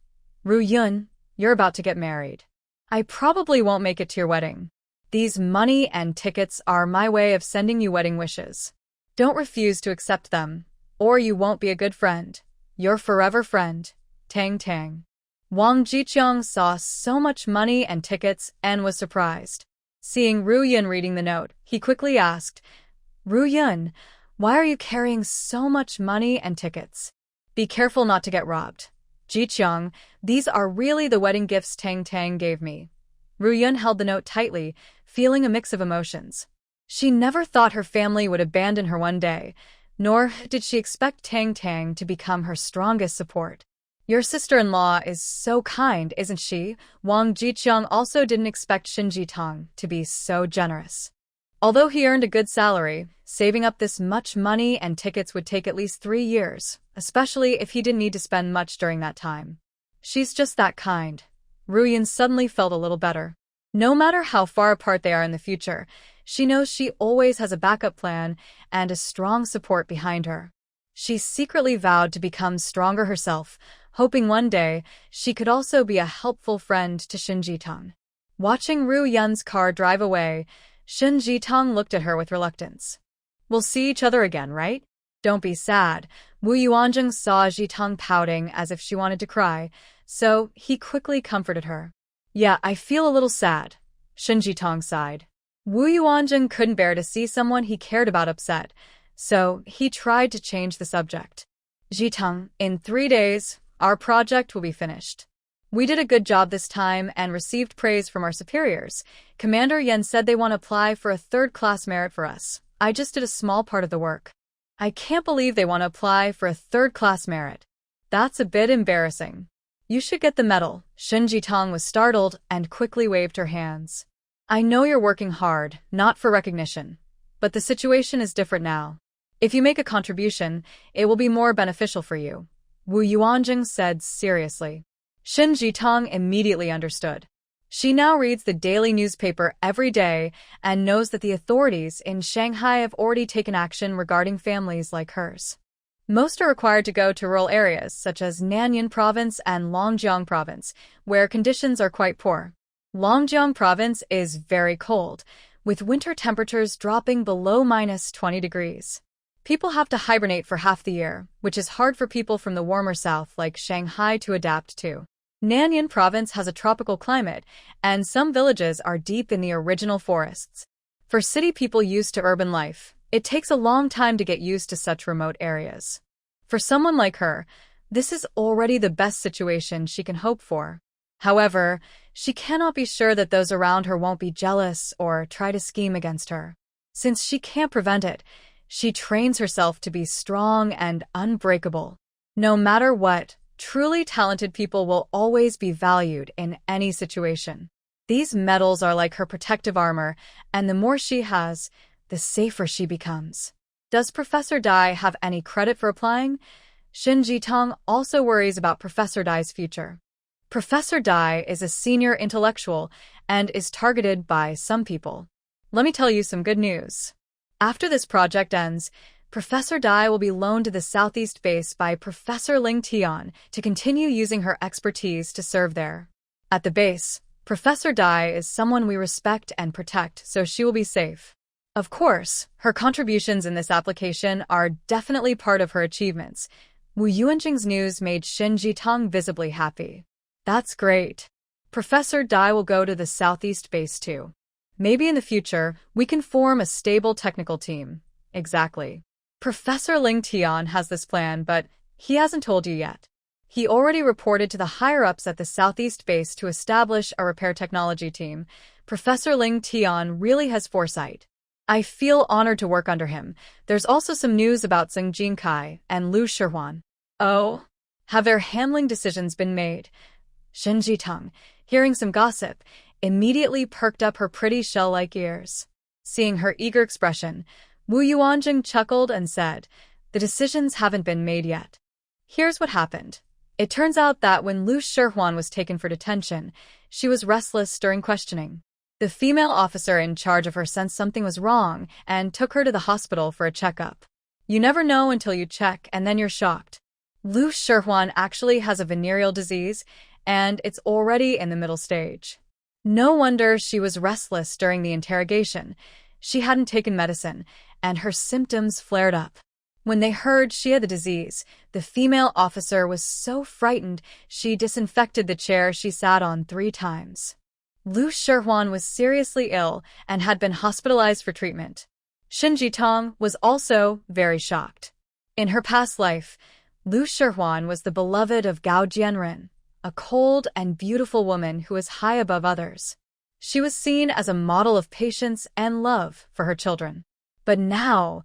"Ruyun, you're about to get married. I probably won't make it to your wedding. These money and tickets are my way of sending you wedding wishes. Don't refuse to accept them, or you won't be a good friend. Your forever friend, Tang Tang." Wang Jiqiang saw so much money and tickets and was surprised. Seeing Ru Yun reading the note, he quickly asked, Ru Yun, why are you carrying so much money and tickets? Be careful not to get robbed. Jiqiang, these are really the wedding gifts Tang Tang gave me. Ru Yun held the note tightly, feeling a mix of emotions. She never thought her family would abandon her one day, nor did she expect Tang Tang to become her strongest support. Your sister-in-law is so kind, isn't she? Wang Jiqiang also didn't expect Shin Jitang to be so generous. Although he earned a good salary, saving up this much money and tickets would take at least 3 years, especially if he didn't need to spend much during that time. She's just that kind. Ru Yun suddenly felt a little better. No matter how far apart they are in the future, she knows she always has a backup plan and a strong support behind her. She secretly vowed to become stronger herself, hoping one day she could also be a helpful friend to Shin Jitang. Watching Ru Yun's car drive away, Shin Jitang looked at her with reluctance. We'll see each other again, right? Don't be sad. Wu Yuanjing saw Jitang pouting as if she wanted to cry, so he quickly comforted her. Yeah, I feel a little sad. Shin Jitang sighed. Wu Yuanjing couldn't bear to see someone he cared about upset, so he tried to change the subject. Jitang, in 3 days, our project will be finished. We did a good job this time and received praise from our superiors. Commander Yen said they want to apply for a 3rd-class merit for us. I just did a small part of the work. I can't believe they want to apply for a 3rd-class merit. That's a bit embarrassing. You should get the medal. Shin Jitang was startled and quickly waved her hands. I know you're working hard, not for recognition. But the situation is different now. If you make a contribution, it will be more beneficial for you. Wu Yuanjing said seriously. Shin Jitang immediately understood. She now reads the daily newspaper every day and knows that the authorities in Shanghai have already taken action regarding families like hers. Most are required to go to rural areas such as Nanyuan Province and Longjiang Province, where conditions are quite poor. Longjiang Province is very cold, with winter temperatures dropping below -20 degrees. People have to hibernate for half the year, which is hard for people from the warmer south like Shanghai to adapt to. Nanyuan Province has a tropical climate, and some villages are deep in the original forests. For city people used to urban life, it takes a long time to get used to such remote areas. For someone like her, this is already the best situation she can hope for. However, she cannot be sure that those around her won't be jealous or try to scheme against her. Since she can't prevent it, she trains herself to be strong and unbreakable. No matter what, truly talented people will always be valued in any situation. These medals are like her protective armor, and the more she has, the safer she becomes. Does Professor Dai have any credit for applying? Shin Jitang also worries about Professor Dai's future. Professor Dai is a senior intellectual and is targeted by some people. Let me tell you some good news. After this project ends, Professor Dai will be loaned to the Southeast Base by Professor Ling Tian to continue using her expertise to serve there. At the base, Professor Dai is someone we respect and protect, so she will be safe. Of course, her contributions in this application are definitely part of her achievements. Wu Yuanjing's news made Shin Jitang visibly happy. That's great. Professor Dai will go to the Southeast Base too. Maybe in the future, we can form a stable technical team. Exactly. Professor Ling Tian has this plan, but he hasn't told you yet. He already reported to the higher-ups at the Southeast Base to establish a repair technology team. Professor Ling Tian really has foresight. I feel honored to work under him. There's also some news about Zheng Jinkai and Lu Shihuan. Oh, have their handling decisions been made? Shin Jitang, hearing some gossip, immediately perked up her pretty shell-like ears. Seeing her eager expression, Wu Yuanjing chuckled and said, the decisions haven't been made yet. Here's what happened. It turns out that when Lu Shihuan was taken for detention, she was restless during questioning. The female officer in charge of her sensed something was wrong and took her to the hospital for a checkup. You never know until you check, and then you're shocked. Lu Shihuan actually has a venereal disease, and it's already in the middle stage. No wonder she was restless during the interrogation. She hadn't taken medicine, and her symptoms flared up. When they heard she had the disease, the female officer was so frightened she disinfected the chair she sat on 3 times. Lu Shihwan was seriously ill and had been hospitalized for treatment. Shin Jitong was also very shocked. In her past life, Lu Shihwan was the beloved of Gao Jianren, a cold and beautiful woman who was high above others. She was seen as a model of patience and love for her children. But now,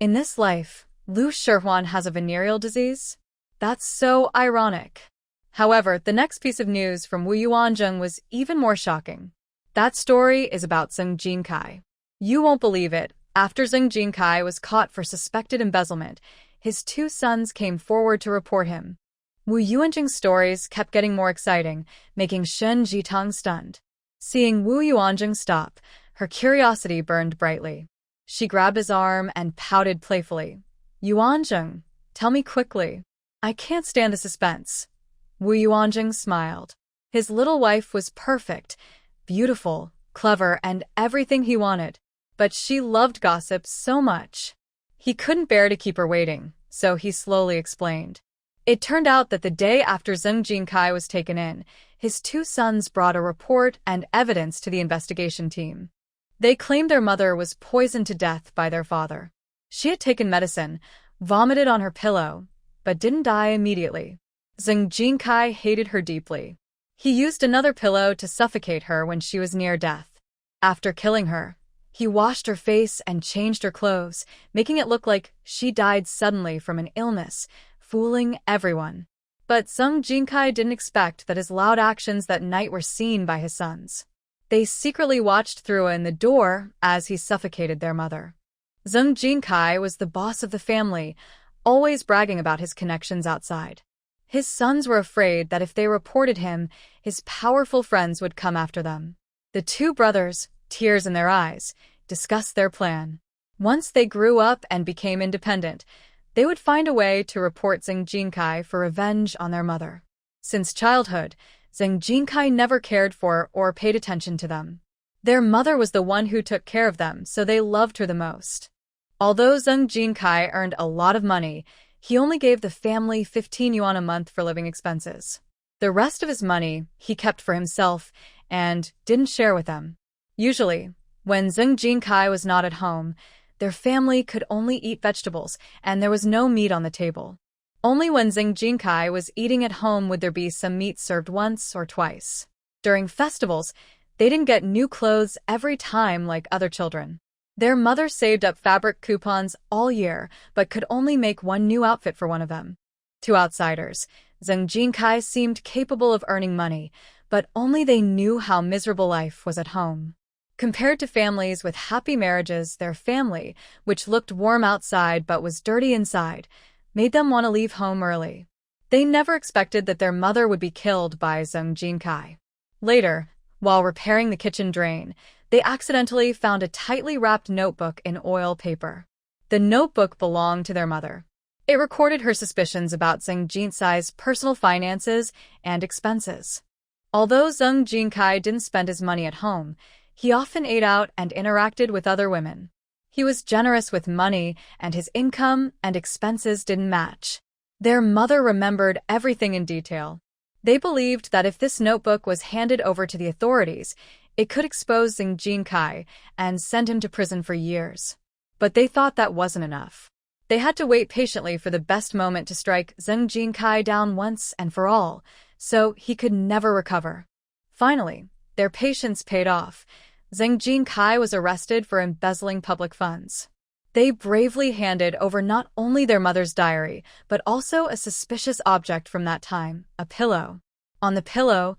in this life, Lu Shihwan has a venereal disease? That's so ironic. However, the next piece of news from Wu Yuanzheng was even more shocking. That story is about Zheng Jinkai. You won't believe it. After Zheng Jinkai was caught for suspected embezzlement, his 2 sons came forward to report him. Wu Yuanzheng's stories kept getting more exciting, making Shen Jitong stunned. Seeing Wu Yuanzheng stop, her curiosity burned brightly. She grabbed his arm and pouted playfully. Yuanzheng, tell me quickly. I can't stand the suspense. Wu Yuanzheng smiled. His little wife was perfect, beautiful, clever, and everything he wanted. But she loved gossip so much. He couldn't bear to keep her waiting, so he slowly explained. It turned out that the day after Zheng Jinkai was taken in, his 2 sons brought a report and evidence to the investigation team. They claimed their mother was poisoned to death by their father. She had taken medicine, vomited on her pillow, but didn't die immediately. Zheng Jinkai hated her deeply. He used another pillow to suffocate her when she was near death. After killing her, he washed her face and changed her clothes, making it look like she died suddenly from an illness, fooling everyone. But Zheng Jinkai didn't expect that his loud actions that night were seen by his sons. They secretly watched through in the door as he suffocated their mother. Zheng Jinkai was the boss of the family, always bragging about his connections outside. His sons were afraid that if they reported him, his powerful friends would come after them. The 2 brothers, tears in their eyes, discussed their plan. Once they grew up and became independent, they would find a way to report Zheng Jinkai for revenge on their mother. Since childhood, Zheng Jinkai never cared for or paid attention to them. Their mother was the one who took care of them, so they loved her the most. Although Zheng Jinkai earned a lot of money, he only gave the family 15 yuan a month for living expenses. The rest of his money he kept for himself and didn't share with them. Usually, when Zheng Jinkai was not at home, their family could only eat vegetables, and there was no meat on the table. Only when Zheng Jinkai was eating at home would there be some meat served once or twice. During festivals, they didn't get new clothes every time like other children. Their mother saved up fabric coupons all year, but could only make 1 new outfit for one of them. To outsiders, Zheng Jinkai seemed capable of earning money, but only they knew how miserable life was at home. Compared to families with happy marriages, their family, which looked warm outside but was dirty inside, made them want to leave home early. They never expected that their mother would be killed by Zheng Jinkai. Later, while repairing the kitchen drain, they accidentally found a tightly wrapped notebook in oil paper. The notebook belonged to their mother. It recorded her suspicions about Zheng Jinkai's personal finances and expenses. Although Zheng Jinkai didn't spend his money at home, he often ate out and interacted with other women. He was generous with money, and his income and expenses didn't match. Their mother remembered everything in detail. They believed that if this notebook was handed over to the authorities, it could expose Zheng Jinkai and send him to prison for years. But they thought that wasn't enough. They had to wait patiently for the best moment to strike Zheng Jinkai down once and for all, so he could never recover. Finally, their patience paid off. Zheng Jinkai was arrested for embezzling public funds. They bravely handed over not only their mother's diary, but also a suspicious object from that time, a pillow. On the pillow,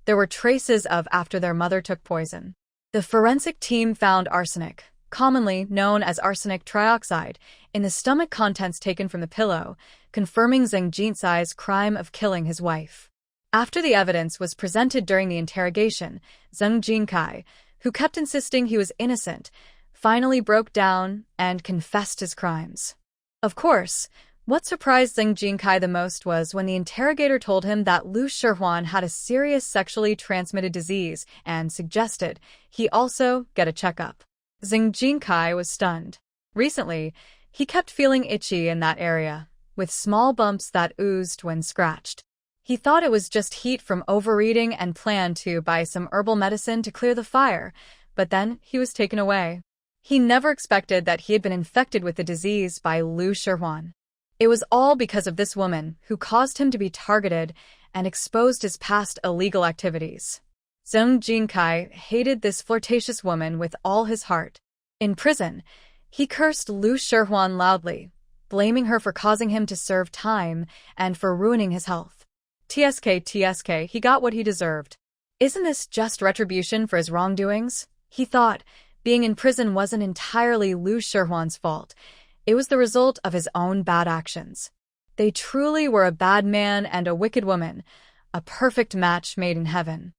there were traces of after their mother took poison. The forensic team found arsenic, commonly known as arsenic trioxide, in the stomach contents taken from the pillow, confirming Zheng Jinkai's crime of killing his wife. After the evidence was presented during the interrogation, Zheng Jinkai, who kept insisting he was innocent, finally broke down and confessed his crimes. Of course, what surprised Zheng Jinkai the most was when the interrogator told him that Lu Shihwan had a serious sexually transmitted disease and suggested he also get a checkup. Zheng Jinkai was stunned. Recently, He kept feeling itchy in that area, with small bumps that oozed when scratched. He thought it was just heat from overeating and planned to buy some herbal medicine to clear the fire, but then he was taken away. He never expected that he had been infected with the disease by Lu Shihwan. It was all because of this woman who caused him to be targeted and exposed his past illegal activities. Zheng Jinkai hated this flirtatious woman with all his heart. In prison, he cursed Lu Shihwan loudly, blaming her for causing him to serve time and for ruining his health. TSK, he got what he deserved. Isn't this just retribution for his wrongdoings? He thought. Being in prison wasn't entirely Lu Shihwan's fault. It was the result of his own bad actions. They truly were a bad man and a wicked woman, a perfect match made in heaven.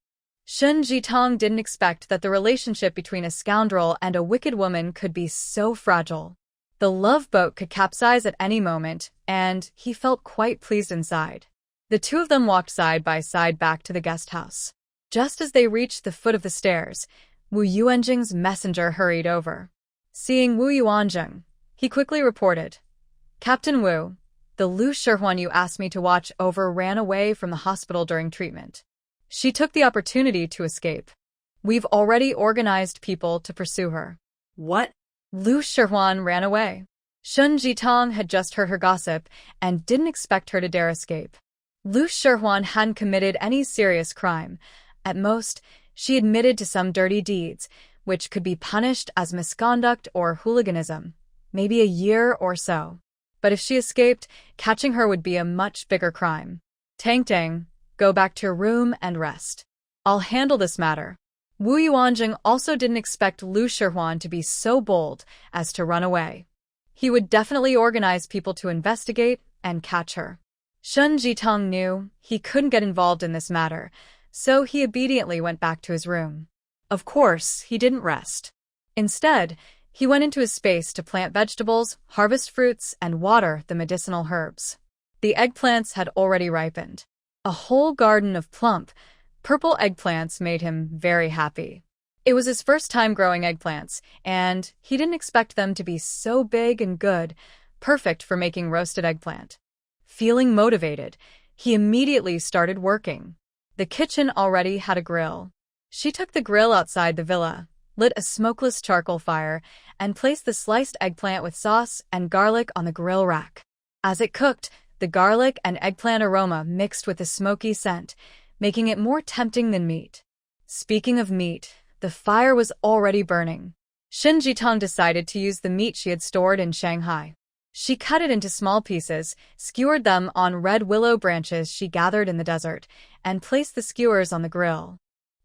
Shen Jitong didn't expect that the relationship between a scoundrel and a wicked woman could be so fragile. The love boat could capsize at any moment, and he felt quite pleased inside. The two of them walked side by side back to the guest house. Just as they reached the foot of the stairs, Wu Yuanjing's messenger hurried over. Seeing Wu Yuanjing, he quickly reported, "Captain Wu, the Lu Shihwan you asked me to watch over ran away from the hospital during treatment. She took the opportunity to escape. We've already organized people to pursue her." What? Lu Shihwan ran away. Shun Jitong had just heard her gossip and didn't expect her to dare escape. Lu Shihwan hadn't committed any serious crime. At most, she admitted to some dirty deeds, which could be punished as misconduct or hooliganism, maybe a year or so. But if she escaped, catching her would be a much bigger crime. Tang Tang, go back to your room and rest. I'll handle this matter. Wu Yuanjing also didn't expect Lu Shihwan to be so bold as to run away. He would definitely organize people to investigate and catch her. Shun Jitong knew he couldn't get involved in this matter, so he obediently went back to his room. Of course, he didn't rest. Instead, he went into his space to plant vegetables, harvest fruits, and water the medicinal herbs. The eggplants had already ripened. A whole garden of plump, purple eggplants made him very happy. It was his first time growing eggplants, and he didn't expect them to be so big and good, perfect for making roasted eggplant. Feeling motivated, he immediately started working. The kitchen already had a grill. She took the grill outside the villa, lit a smokeless charcoal fire, and placed the sliced eggplant with sauce and garlic on the grill rack. As it cooked, the garlic and eggplant aroma mixed with the smoky scent, making it more tempting than meat. Speaking of meat, the fire was already burning. Shin Jitong decided to use the meat she had stored in Shanghai. She cut it into small pieces, skewered them on red willow branches she gathered in the desert, and placed the skewers on the grill.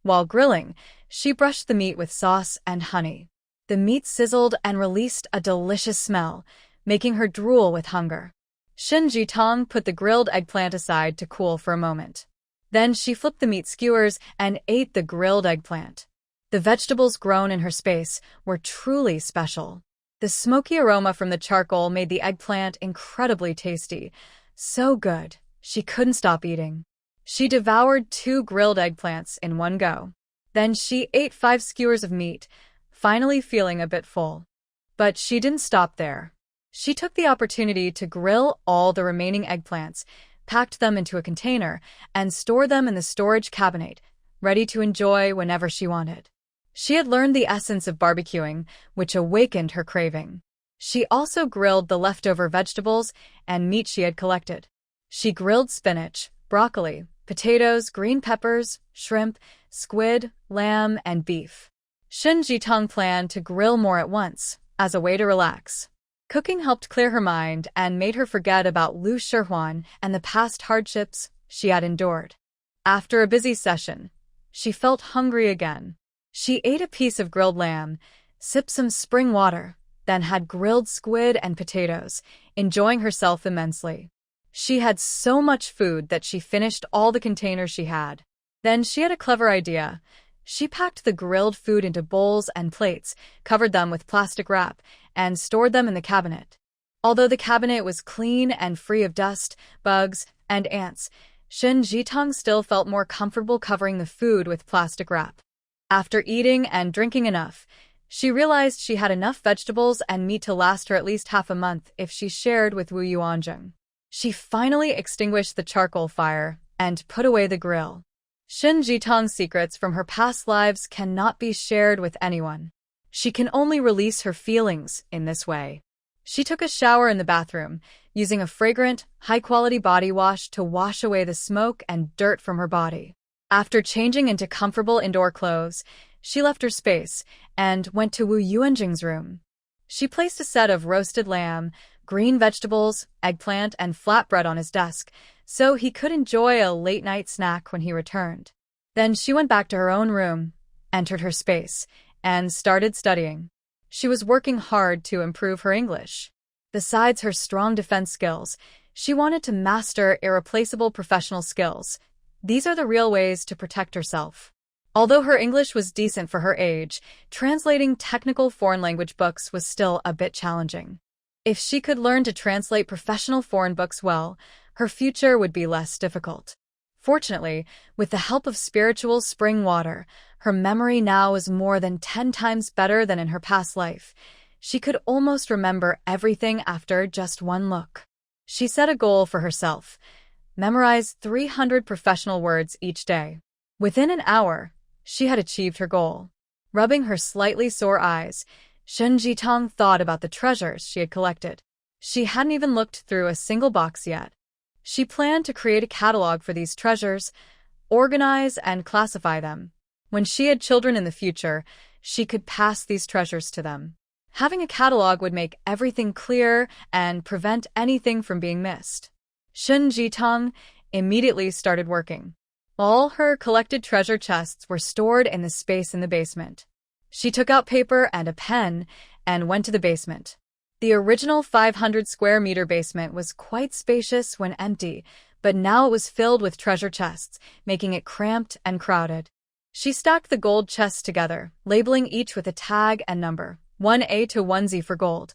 While grilling, she brushed the meat with sauce and honey. The meat sizzled and released a delicious smell, making her drool with hunger. Shin Jitong put the grilled eggplant aside to cool for a moment. Then she flipped the meat skewers and ate the grilled eggplant. The vegetables grown in her space were truly special. The smoky aroma from the charcoal made the eggplant incredibly tasty. So good, she couldn't stop eating. She devoured 2 grilled eggplants in one go. Then she ate 5 skewers of meat, finally feeling a bit full. But she didn't stop there. She took the opportunity to grill all the remaining eggplants, packed them into a container, and stored them in the storage cabinet, ready to enjoy whenever she wanted. She had learned the essence of barbecuing, which awakened her craving. She also grilled the leftover vegetables and meat she had collected. She grilled spinach, broccoli, potatoes, green peppers, shrimp, squid, lamb, and beef. Shin Jitong planned to grill more at once, as a way to relax. Cooking helped clear her mind and made her forget about Lu Shihwan and the past hardships she had endured. After a busy session, she felt hungry again. She ate a piece of grilled lamb, sipped some spring water, then had grilled squid and potatoes, enjoying herself immensely. She had so much food that she finished all the containers she had. Then she had a clever idea. She packed the grilled food into bowls and plates, covered them with plastic wrap, and stored them in the cabinet. Although the cabinet was clean and free of dust, bugs, and ants, Shin Jitong still felt more comfortable covering the food with plastic wrap. After eating and drinking enough, She realized she had enough vegetables and meat to last her at least half a month if she shared with Wu Yuanzheng. She finally extinguished the charcoal fire and put away the grill. Shen Jitong's secrets from her past lives cannot be shared with anyone. She can only release her feelings in this way. She took a shower in the bathroom, using a fragrant, high-quality body wash to wash away the smoke and dirt from her body. After changing into comfortable indoor clothes, she left her space and went to Wu Yuanjing's room. She placed a set of roasted lamb, green vegetables, eggplant, and flatbread on his desk, so he could enjoy a late-night snack when he returned. Then she went back to her own room, entered her space, and started studying. She was working hard to improve her English. Besides her strong defense skills, she wanted to master irreplaceable professional skills. These are the real ways to protect herself. Although her English was decent for her age, translating technical foreign language books was still a bit challenging. If she could learn to translate professional foreign books well, her future would be less difficult. Fortunately, with the help of spiritual spring water, her memory now is more than 10 times better than in her past life. She could almost remember everything after just one look. She set a goal for herself: memorize 300 professional words each day. Within an hour, she had achieved her goal. Rubbing her slightly sore eyes, Shen Jitong thought about the treasures she had collected. She hadn't even looked through a single box yet. She planned to create a catalog for these treasures, organize and classify them. When she had children in the future, she could pass these treasures to them. Having a catalog would make everything clear and prevent anything from being missed. Shen Jitong immediately started working. All her collected treasure chests were stored in the space in the basement. She took out paper and a pen and went to the basement. The original 500 square meter basement was quite spacious when empty, but now it was filled with treasure chests, making it cramped and crowded. She stacked the gold chests together, labeling each with a tag and number: 1A to 1Z for gold,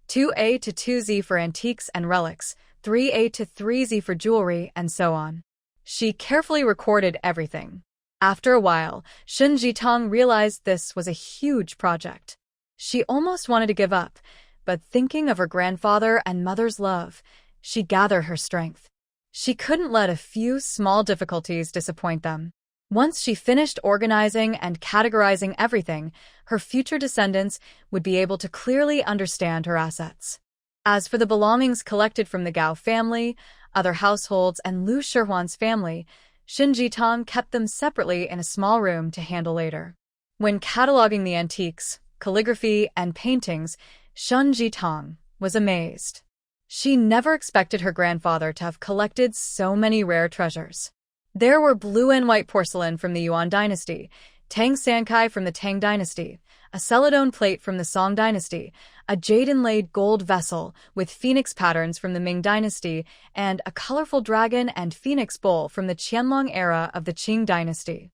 2A to 2Z for antiques and relics, 3A to 3Z for jewelry, and so on. She carefully recorded everything. After a while, Shen Jitong realized this was a huge project. She almost wanted to give up, but thinking of her grandfather and mother's love, she gathered her strength. She couldn't let a few small difficulties disappoint them. Once she finished organizing and categorizing everything, her future descendants would be able to clearly understand her assets. As for the belongings collected from the Gao family, other households, and Lu Shihuan's family, Shen Jitong kept them separately in a small room to handle later. When cataloging the antiques, calligraphy, and paintings, Shen Jitong was amazed. She never expected her grandfather to have collected so many rare treasures. There were blue and white porcelain from the Yuan dynasty, Tang Sankai from the Tang dynasty, a celadone plate from the Song dynasty, a jade-inlaid gold vessel with phoenix patterns from the Ming dynasty, and a colorful dragon and phoenix bowl from the Qianlong era of the Qing dynasty.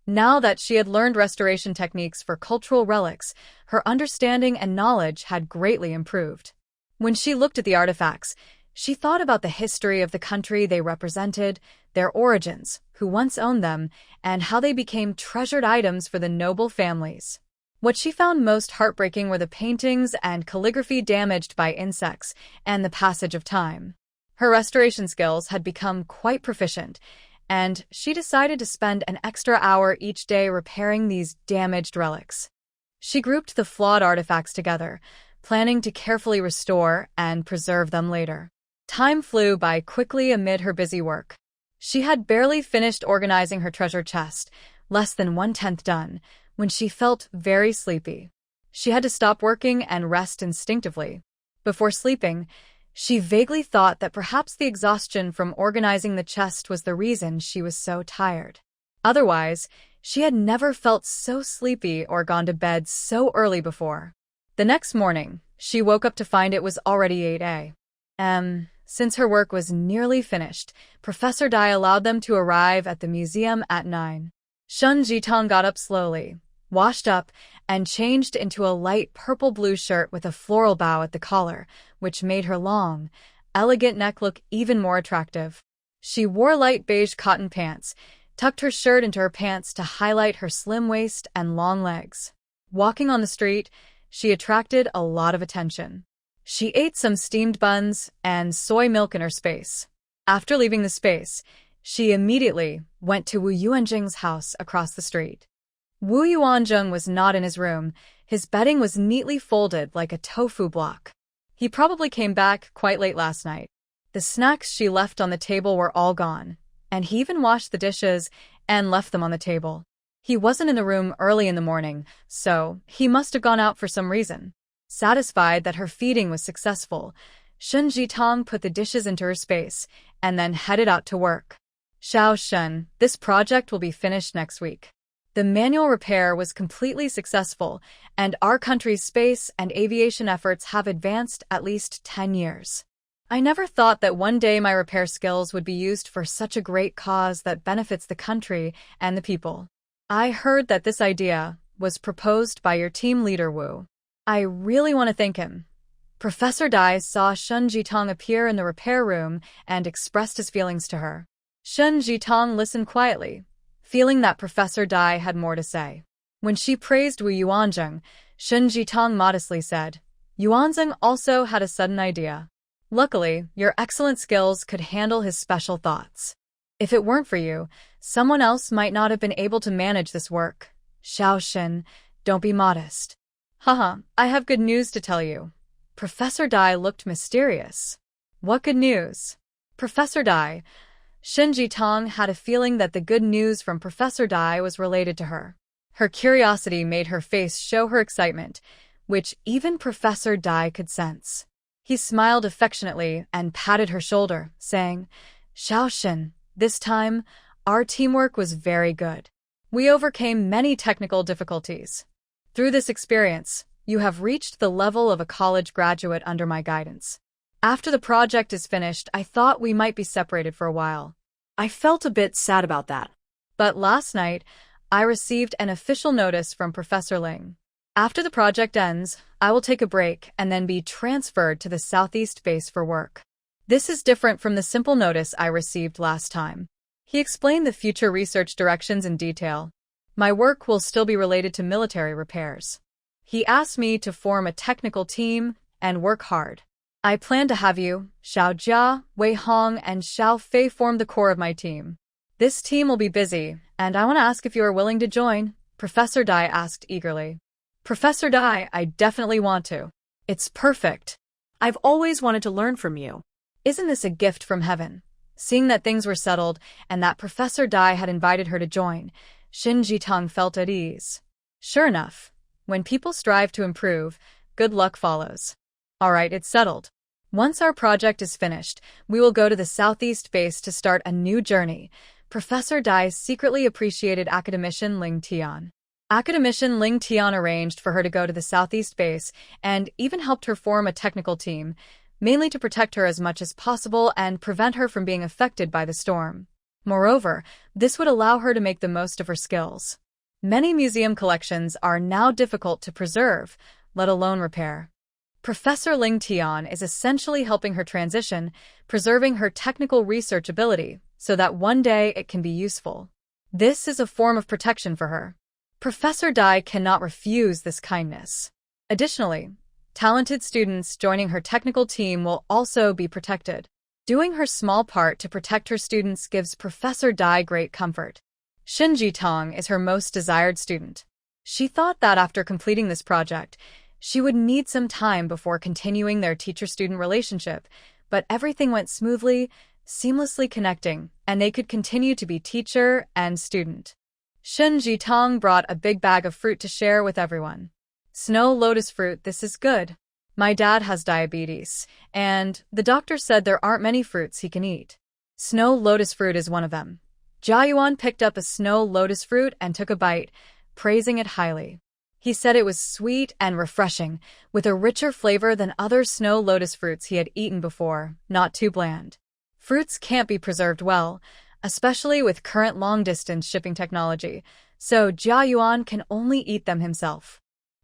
Now that she had learned restoration techniques for cultural relics, her understanding and knowledge had greatly improved. When she looked at the artifacts, she thought about the history of the country they represented, their origins, who once owned them, and how they became treasured items for the noble families. What she found most heartbreaking were the paintings and calligraphy damaged by insects and the passage of time. Her restoration skills had become quite proficient, and she decided to spend an extra hour each day repairing these damaged relics. She grouped the flawed artifacts together, planning to carefully restore and preserve them later. Time flew by quickly amid her busy work. She had barely finished organizing her treasure chest, less than 1/10 done, when she felt very sleepy. She had to stop working and rest instinctively. Before sleeping, she vaguely thought that perhaps the exhaustion from organizing the chest was the reason she was so tired. Otherwise, she had never felt so sleepy or gone to bed so early before. The next morning, she woke up to find it was already 8 a.m. Since her work was nearly finished, Professor Dai allowed them to arrive at the museum at 9. Shen Jitong got up slowly, washed up, and changed into a light purple-blue shirt with a floral bow at the collar, which made her long, elegant neck look even more attractive. She wore light beige cotton pants, tucked her shirt into her pants to highlight her slim waist and long legs. Walking on the street, she attracted a lot of attention. She ate some steamed buns and soy milk in her space. After leaving the space, she immediately went to Wu Yuanjing's house across the street. Wu Yuanjing was not in his room. His bedding was neatly folded like a tofu block. He probably came back quite late last night. The snacks she left on the table were all gone, and he even washed the dishes and left them on the table. He wasn't in the room early in the morning, so he must have gone out for some reason. Satisfied that her feeding was successful, Shun Jitong put the dishes into her space and then headed out to work. Xiao Shun, this project will be finished next week. The manual repair was completely successful, and our country's space and aviation efforts have advanced at least 10 years. I never thought that one day my repair skills would be used for such a great cause that benefits the country and the people. I heard that this idea was proposed by your team leader Wu. I really want to thank him. Professor Dai saw Shun Jitong appear in the repair room and expressed his feelings to her. Shun Jitong listened quietly, feeling that Professor Dai had more to say. When she praised Wu Yuanzheng, Shun Jitong modestly said, Yuanzheng also had a sudden idea. Luckily, your excellent skills could handle his special thoughts. If it weren't for you, someone else might not have been able to manage this work. Xiao Shin, don't be modest. Haha, I have good news to tell you. Professor Dai looked mysterious. What good news? Professor Dai. Shin Jitong had a feeling that the good news from Professor Dai was related to her. Her curiosity made her face show her excitement, which even Professor Dai could sense. He smiled affectionately and patted her shoulder, saying, Xiao Shin, this time, our teamwork was very good. We overcame many technical difficulties. Through this experience, you have reached the level of a college graduate under my guidance. After the project is finished, I thought we might be separated for a while. I felt a bit sad about that. But last night, I received an official notice from Professor Ling. After the project ends, I will take a break and then be transferred to the Southeast base for work. This is different from the simple notice I received last time. He explained the future research directions in detail. My work will still be related to military repairs. He asked me to form a technical team and work hard. I plan to have you, Xiao Jia, Wei Hong, and Xiao Fei form the core of my team. This team will be busy, and I want to ask if you are willing to join, Professor Dai asked eagerly. Professor Dai, I definitely want to. It's perfect. I've always wanted to learn from you. Isn't this a gift from heaven? Seeing that things were settled and that Professor Dai had invited her to join, Shin Jitong felt at ease. Sure enough, when people strive to improve, good luck follows. All right, it's settled. Once our project is finished, we will go to the Southeast base to start a new journey. Professor Dai secretly appreciated Academician Ling Tian. Academician Ling Tian arranged for her to go to the Southeast base and even helped her form a technical team, mainly to protect her as much as possible and prevent her from being affected by the storm. Moreover, this would allow her to make the most of her skills. Many museum collections are now difficult to preserve, let alone repair. Professor Ling Tian is essentially helping her transition, preserving her technical research ability so that one day it can be useful. This is a form of protection for her. Professor Dai cannot refuse this kindness. Additionally, talented students joining her technical team will also be protected. Doing her small part to protect her students gives Professor Dai great comfort. Shin Jitong is her most desired student. She thought that after completing this project, she would need some time before continuing their teacher-student relationship, but everything went smoothly, seamlessly connecting, and they could continue to be teacher and student. Shin Jitong brought a big bag of fruit to share with everyone. Snow lotus fruit, this is good. My dad has diabetes, and the doctor said there aren't many fruits he can eat. Snow lotus fruit is one of them. Jia Yuan picked up a snow lotus fruit and took a bite, praising it highly. He said it was sweet and refreshing, with a richer flavor than other snow lotus fruits he had eaten before, not too bland. Fruits can't be preserved well, especially with current long-distance shipping technology, so Jia Yuan can only eat them himself.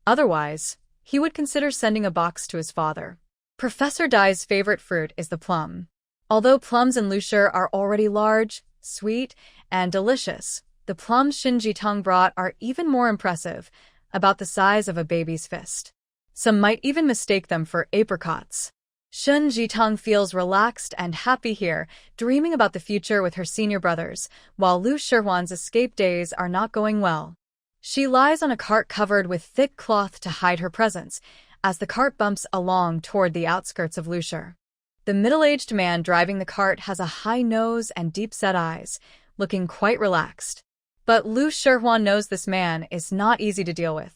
Otherwise, he would consider sending a box to his father. Professor Dai's favorite fruit is the plum. Although plums in Lushur are already large, sweet, and delicious, the plums Shin Jitong brought are even more impressive, about the size of a baby's fist. Some might even mistake them for apricots. Shun Jitong feels relaxed and happy here, dreaming about the future with her senior brothers, while Lu Shihwan's escape days are not going well. She lies on a cart covered with thick cloth to hide her presence, as the cart bumps along toward the outskirts of Lushur. The middle-aged man driving the cart has a high nose and deep-set eyes, looking quite relaxed. But Lu Shihwan knows this man is not easy to deal with.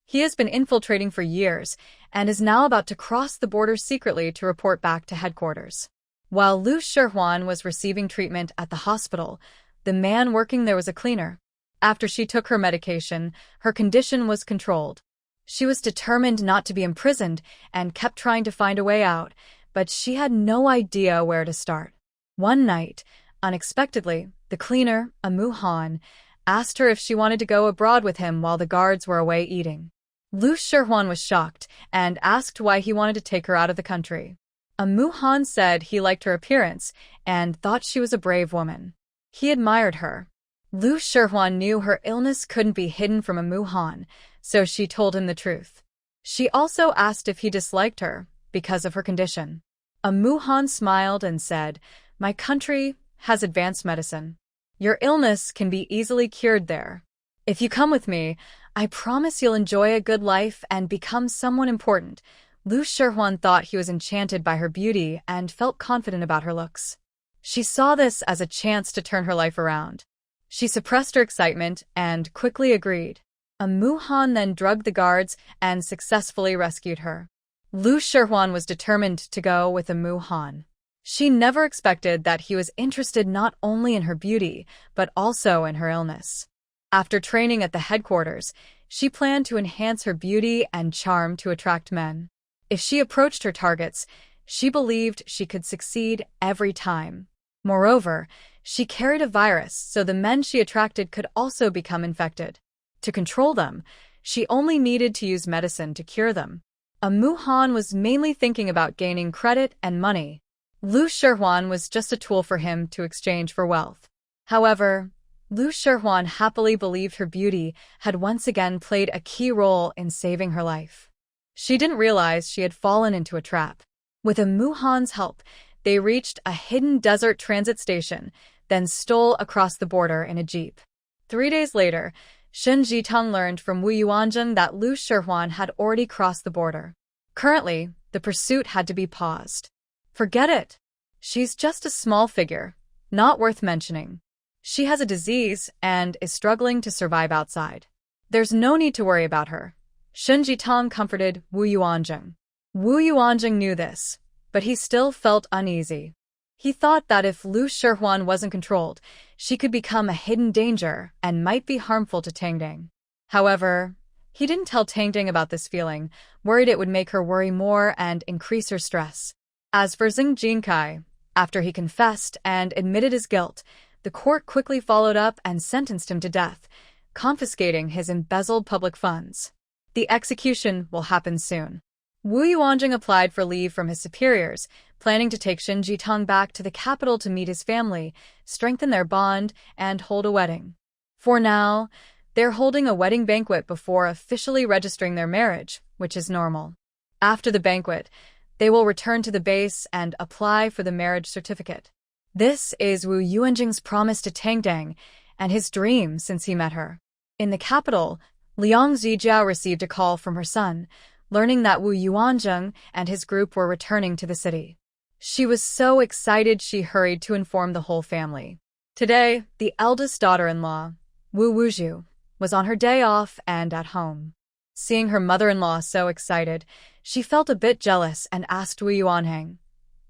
He has been infiltrating for years and is now about to cross the border secretly to report back to headquarters. While Lu Shihwan was receiving treatment at the hospital, the man working there was a cleaner. After she took her medication, her condition was controlled. She was determined not to be imprisoned and kept trying to find a way out, but she had no idea where to start. One night, unexpectedly, the cleaner, Amu Han, asked her if she wanted to go abroad with him while the guards were away eating. Lu Shihwan was shocked and asked why he wanted to take her out of the country. Amu Han said he liked her appearance and thought she was a brave woman. He admired her. Lu Shihwan knew her illness couldn't be hidden from Amu Han, so she told him the truth. She also asked if he disliked her because of her condition. Amu Han smiled and said, "My country has advanced medicine. Your illness can be easily cured there. If you come with me, I promise you'll enjoy a good life and become someone important." Lu Shihwan thought he was enchanted by her beauty and felt confident about her looks. She saw this as a chance to turn her life around. She suppressed her excitement and quickly agreed. Amu Han then drugged the guards and successfully rescued her. Lu Shihwan was determined to go with Amu Han. She never expected that he was interested not only in her beauty, but also in her illness. After training at the headquarters, she planned to enhance her beauty and charm to attract men. If she approached her targets, she believed she could succeed every time. Moreover, she carried a virus, so the men she attracted could also become infected. To control them, she only needed to use medicine to cure them. Amu Han was mainly thinking about gaining credit and money. Lu Shihwan was just a tool for him to exchange for wealth. However, Lu Shihwan happily believed her beauty had once again played a key role in saving her life. She didn't realize she had fallen into a trap. With Amu Han's help, they reached a hidden desert transit station, then stole across the border in a jeep. 3 days later, Shen Jitong learned from Wu Yuanzheng that Lu Shihwan had already crossed the border. Currently, the pursuit had to be paused. Forget it. She's just a small figure, not worth mentioning. She has a disease and is struggling to survive outside. There's no need to worry about her. Shen Jitong comforted Wu Yuanzheng. Wu Yuanzheng knew this, but he still felt uneasy. He thought that if Lu Shihwan wasn't controlled, she could become a hidden danger and might be harmful to Tangdang. However, he didn't tell Tangdang about this feeling, worried it would make her worry more and increase her stress. As for Xing Jinkai, after he confessed and admitted his guilt, the court quickly followed up and sentenced him to death, confiscating his embezzled public funds. The execution will happen soon. Wu Yuanzheng applied for leave from his superiors, planning to take Shen Jitong back to the capital to meet his family, strengthen their bond, and hold a wedding. For now, they're holding a wedding banquet before officially registering their marriage, which is normal. After the banquet, they will return to the base and apply for the marriage certificate. This is Wu Yuanzheng's promise to Tangdang and his dream since he met her. In the capital, Liang Zijiao received a call from her son, learning that Wu Yuanzheng and his group were returning to the city. She was so excited she hurried to inform the whole family. Today, the eldest daughter-in-law, Wu Wuzhu, was on her day off and at home. Seeing her mother-in-law so excited, she felt a bit jealous and asked Wu Yuanzheng,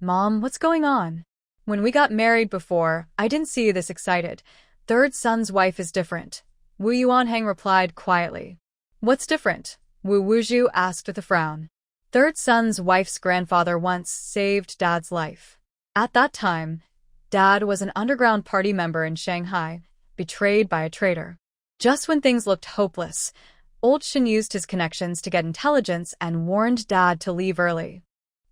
"Mom, what's going on? When we got married before, I didn't see you this excited. Third son's wife is different." Wu Yuanzheng replied quietly. "What's different?" Wu Wuzhu asked with a frown. Third son's wife's grandfather once saved Dad's life. At that time, Dad was an underground party member in Shanghai, betrayed by a traitor. Just when things looked hopeless, Old Shin used his connections to get intelligence and warned Dad to leave early.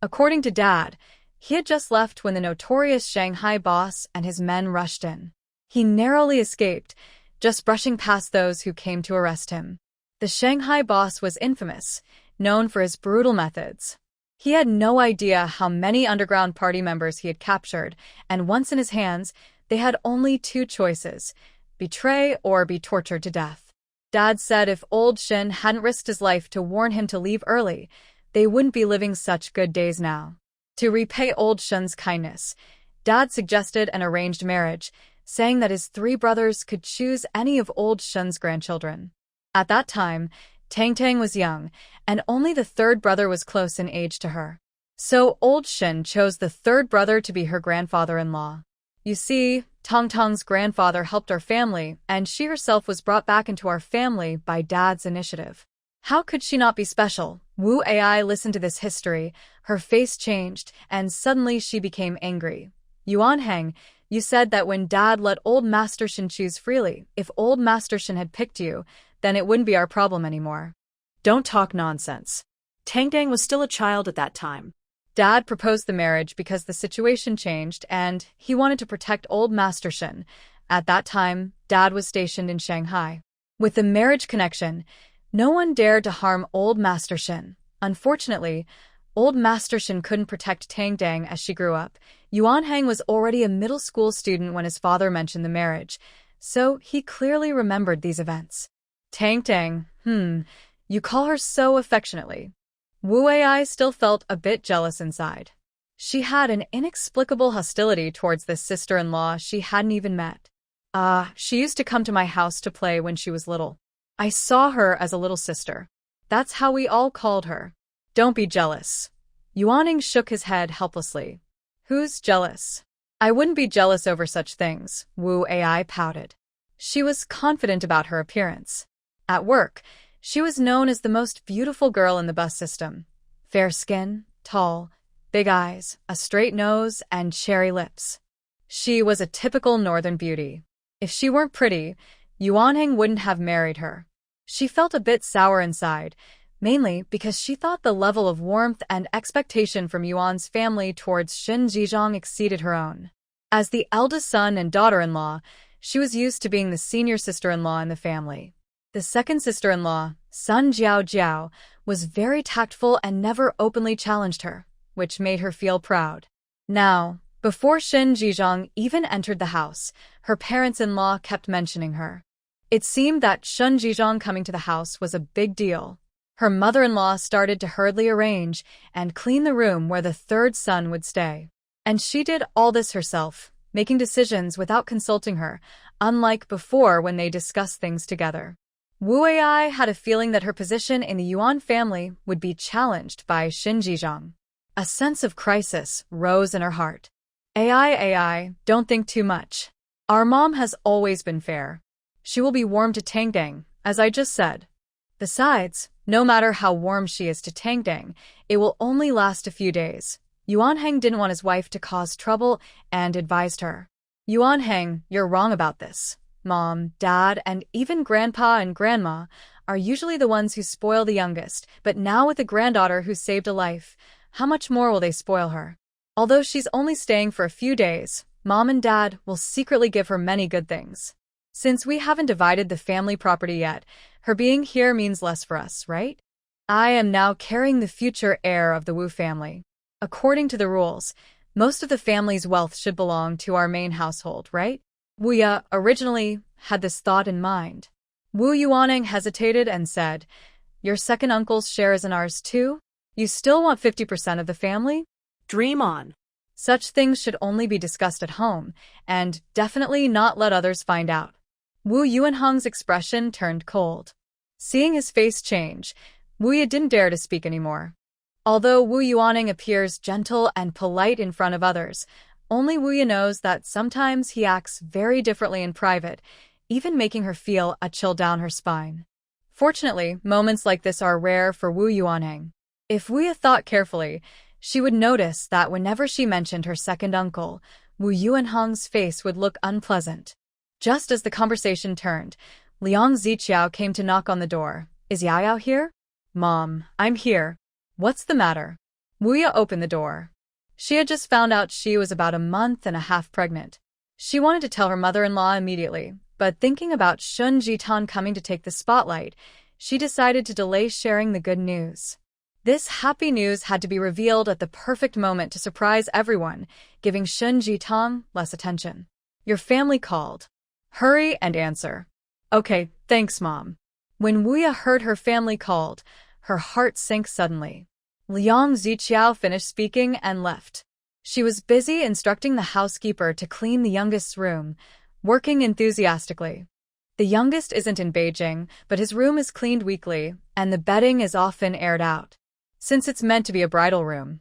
According to Dad, he had just left when the notorious Shanghai boss and his men rushed in. He narrowly escaped, just brushing past those who came to arrest him. The Shanghai boss was infamous, known for his brutal methods. He had no idea how many underground party members he had captured, and once in his hands, they had only two choices: betray or be tortured to death. Dad said if old Shin hadn't risked his life to warn him to leave early, they wouldn't be living such good days now. To repay old Shin's kindness, Dad suggested an arranged marriage, saying that his three brothers could choose any of old Shin's grandchildren. At that time, Tang Tang was young, and only the third brother was close in age to her. So old Shin chose the third brother to be her grandfather-in-law. You see, Tong Tong's grandfather helped our family, and she herself was brought back into our family by Dad's initiative. How could she not be special? Wu Ai listened to this history, her face changed, and suddenly she became angry. Yuan Heng, you said that when Dad let old Master Shin choose freely, if old Master Shin had picked you, then it wouldn't be our problem anymore. Don't talk nonsense. Tang Tang was still a child at that time. Dad proposed the marriage because the situation changed and he wanted to protect old Master Shin. At that time, Dad was stationed in Shanghai. With the marriage connection, no one dared to harm old Master Shin. Unfortunately, old Master Shin couldn't protect Tang Tang as she grew up. Yuan Heng was already a middle school student when his father mentioned the marriage, so he clearly remembered these events. Tang Tang, you call her so affectionately. Wu Ai still felt a bit jealous inside. She had an inexplicable hostility towards this sister-in-law she hadn't even met. She used to come to my house to play when she was little. I saw her as a little sister. That's how we all called her. Don't be jealous. Yuaning shook his head helplessly. Who's jealous? I wouldn't be jealous over such things, Wu Ai pouted. She was confident about her appearance. At work, she was known as the most beautiful girl in the bus system. Fair skin, tall, big eyes, a straight nose, and cherry lips. She was a typical northern beauty. If she weren't pretty, Yuanheng wouldn't have married her. She felt a bit sour inside, mainly because she thought the level of warmth and expectation from Yuan's family towards Shin Zizhong exceeded her own. As the eldest son and daughter-in-law, she was used to being the senior sister-in-law in the family. The second sister-in-law, Sun Jiao Jiao, was very tactful and never openly challenged her, which made her feel proud. Now, before Shin Zizhong even entered the house, her parents-in-law kept mentioning her. It seemed that Shin Zizhong coming to the house was a big deal. Her mother-in-law started to hurriedly arrange and clean the room where the third son would stay. And she did all this herself, making decisions without consulting her, unlike before when they discussed things together. Wu Ai had a feeling that her position in the Yuan family would be challenged by Shin Zizhong. A sense of crisis rose in her heart. AI, don't think too much. Our mom has always been fair. She will be warm to Tang Tang, as I just said. Besides, no matter how warm she is to Tang Tang, it will only last a few days. Yuan Heng didn't want his wife to cause trouble and advised her. Yuan Heng, you're wrong about this. Mom, Dad, and even Grandpa and Grandma are usually the ones who spoil the youngest, but now with a granddaughter who saved a life, how much more will they spoil her? Although she's only staying for a few days, Mom and Dad will secretly give her many good things. Since we haven't divided the family property yet, her being here means less for us, right? I am now carrying the future heir of the Wu family. According to the rules, most of the family's wealth should belong to our main household, right? Wu Ya originally had this thought in mind. Wu Yuaneng hesitated and said, Your second uncle's share is in ours too? You still want 50% of the family? Dream on. Such things should only be discussed at home, and definitely not let others find out. Wu Yuanheng's expression turned cold. Seeing his face change, Wu Ya didn't dare to speak anymore. Although Wu Yuaneng appears gentle and polite in front of others, only Wu Ya knows that sometimes he acts very differently in private, even making her feel a chill down her spine. Fortunately, moments like this are rare for Wu Yuaneng. If Wu Ya thought carefully, she would notice that whenever she mentioned her second uncle, Wu Yuanheng's face would look unpleasant. Just as the conversation turned, Liang Ziqiao came to knock on the door. Is Yao here? Mom, I'm here. What's the matter? Wu Ya opened the door. She had just found out she was about a month and a half pregnant. She wanted to tell her mother-in-law immediately, but thinking about Shun Jitan coming to take the spotlight, she decided to delay sharing the good news. This happy news had to be revealed at the perfect moment to surprise everyone, giving Shun Jitong less attention. Your family called. Hurry and answer. Okay, thanks, Mom. When Wuya heard her family called, her heart sank suddenly. Liang Ziqiao finished speaking and left. She was busy instructing the housekeeper to clean the youngest's room, working enthusiastically. The youngest isn't in Beijing, but his room is cleaned weekly, and the bedding is often aired out. Since it's meant to be a bridal room,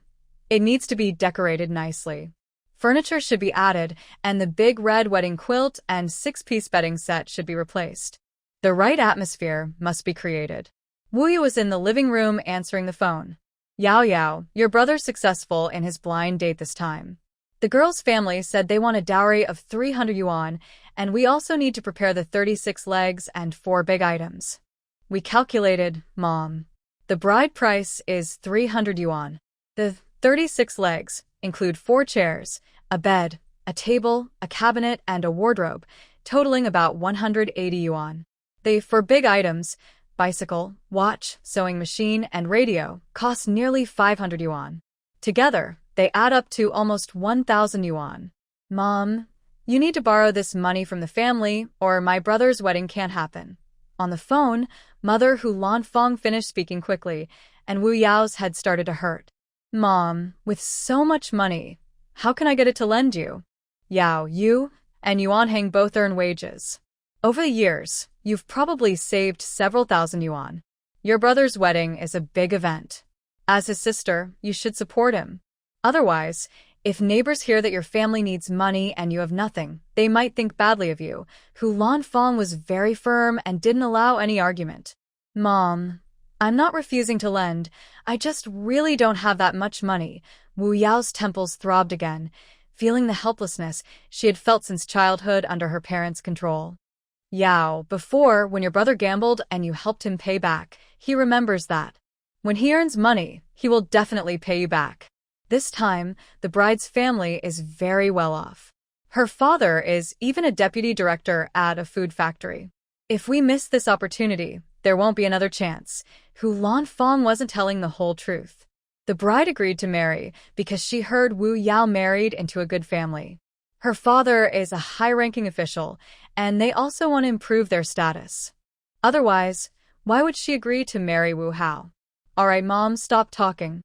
it needs to be decorated nicely. Furniture should be added, and the big red wedding quilt and 6-piece bedding set should be replaced. The right atmosphere must be created. Wuya was in the living room answering the phone. Yao Yao, your brother's successful in his blind date this time. The girl's family said they want a dowry of 300 yuan, and we also need to prepare the 36 legs and 4 big items. We calculated, Mom. The bride price is 300 yuan. The 36 legs include 4 chairs, a bed, a table, a cabinet, and a wardrobe, totaling about 180 yuan. The 4 big items, bicycle, watch, sewing machine, and radio, cost nearly 500 yuan. Together, they add up to almost 1,000 yuan. Mom, you need to borrow this money from the family, or my brother's wedding can't happen. On the phone, Mother Hu Lanfeng finished speaking quickly, and Wu Yao's head started to hurt. Mom, with so much money, how can I get it to lend you? Yao, you and Yuan Heng both earn wages. Over the years, you've probably saved several thousand yuan. Your brother's wedding is a big event. As his sister, you should support him. Otherwise, if neighbors hear that your family needs money and you have nothing, they might think badly of you. Hu Lanfeng was very firm and didn't allow any argument. Mom, I'm not refusing to lend. I just really don't have that much money. Wu Yao's temples throbbed again, feeling the helplessness she had felt since childhood under her parents' control. Yao, before, when your brother gambled and you helped him pay back, he remembers that. When he earns money, he will definitely pay you back. This time, the bride's family is very well off. Her father is even a deputy director at a food factory. If we miss this opportunity, there won't be another chance. Hu Lanfeng wasn't telling the whole truth. The bride agreed to marry because she heard Wu Yao married into a good family. Her father is a high-ranking official, and they also want to improve their status. Otherwise, why would she agree to marry Wu Hao? All right, Mom, stop talking.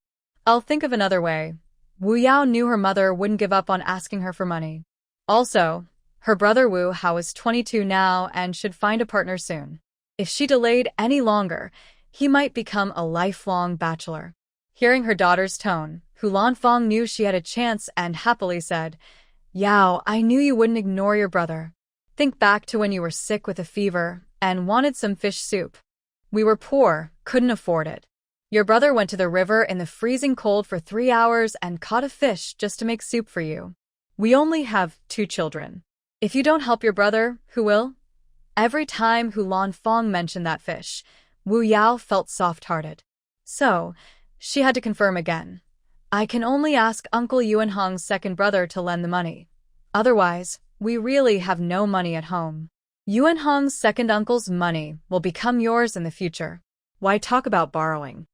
I'll think of another way. Wu Yao knew her mother wouldn't give up on asking her for money. Also, her brother Wu Hao is 22 now and should find a partner soon. If she delayed any longer, he might become a lifelong bachelor. Hearing her daughter's tone, Hu Lanfeng knew she had a chance and happily said, Yao, I knew you wouldn't ignore your brother. Think back to when you were sick with a fever and wanted some fish soup. We were poor, couldn't afford it. Your brother went to the river in the freezing cold for 3 hours and caught a fish just to make soup for you. We only have 2 children. If you don't help your brother, who will? Every time Hu Lanfeng mentioned that fish, Wu Yao felt soft-hearted. So, she had to confirm again. I can only ask Uncle Yuan Hong's second brother to lend the money. Otherwise, we really have no money at home. Yuan Hong's second uncle's money will become yours in the future. Why talk about borrowing?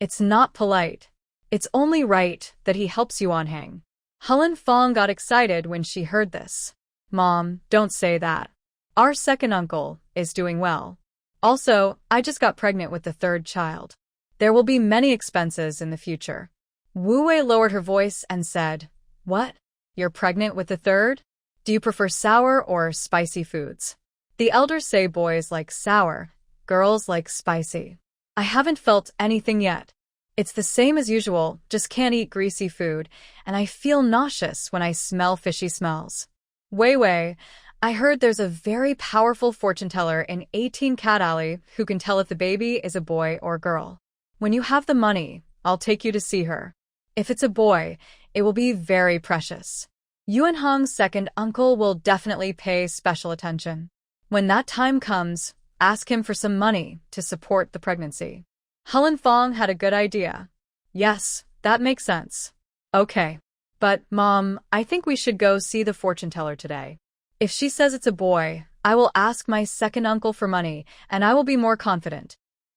It's not polite. It's only right that he helps Yuan Heng. Helen Fong got excited when she heard this. Mom, don't say that. Our second uncle is doing well. Also, I just got pregnant with the 3rd child. There will be many expenses in the future. Wu Wei lowered her voice and said, What? You're pregnant with the 3rd? Do you prefer sour or spicy foods? The elders say boys like sour, girls like spicy. I haven't felt anything yet. It's the same as usual, just can't eat greasy food, and I feel nauseous when I smell fishy smells. Wei Wei, I heard there's a very powerful fortune teller in 18 Cat Alley who can tell if the baby is a boy or girl. When you have the money, I'll take you to see her. If it's a boy, it will be very precious. Yuan Hong's second uncle will definitely pay special attention. When that time comes, ask him for some money to support the pregnancy. Helen Fong had a good idea. Yes, that makes sense. Okay. But, Mom, I think we should go see the fortune teller today. If she says it's a boy, I will ask my second uncle for money, and I will be more confident.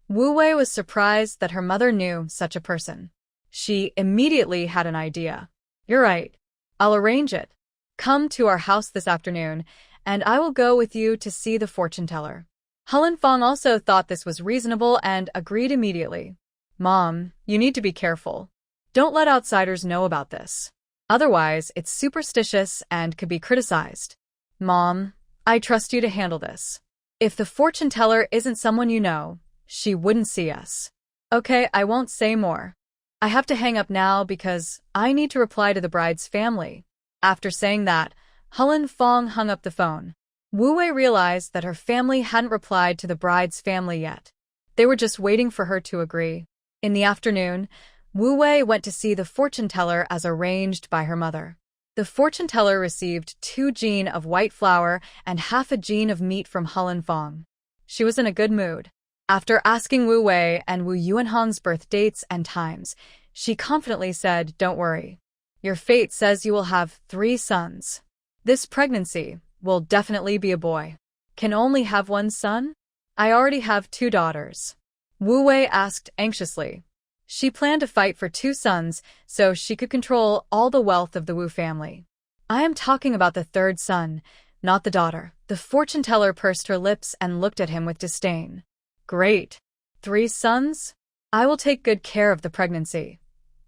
Wu Wei was surprised that her mother knew such a person. She immediately had an idea. "You're right. I'll arrange it. Come to our house this afternoon, and I will go with you to see the fortune teller." Helen Fong also thought this was reasonable and agreed immediately. "Mom, you need to be careful. Don't let outsiders know about this. Otherwise, it's superstitious and could be criticized." "Mom, I trust you to handle this. If the fortune teller isn't someone you know, she wouldn't see us." "Okay, I won't say more. I have to hang up now because I need to reply to the bride's family." After saying that, Helen Fong hung up the phone. Wu Wei realized that her family hadn't replied to the bride's family yet. They were just waiting for her to agree. In the afternoon, Wu Wei went to see the fortune teller as arranged by her mother. The fortune teller received 2 jin of white flour and half a jin of meat from Helen Fong. She was in a good mood. After asking Wu Wei and Wu Yuanhong's birth dates and times, she confidently said, "Don't worry. Your fate says you will have 3 sons. This pregnancy will definitely be a boy." "Can only have 1 son? I already have 2 daughters." Wu Wei asked anxiously. She planned to fight for 2 sons so she could control all the wealth of the Wu family. "I am talking about the 3rd son, not the daughter." The fortune teller pursed her lips and looked at him with disdain. "Great. 3 sons? I will take good care of the pregnancy."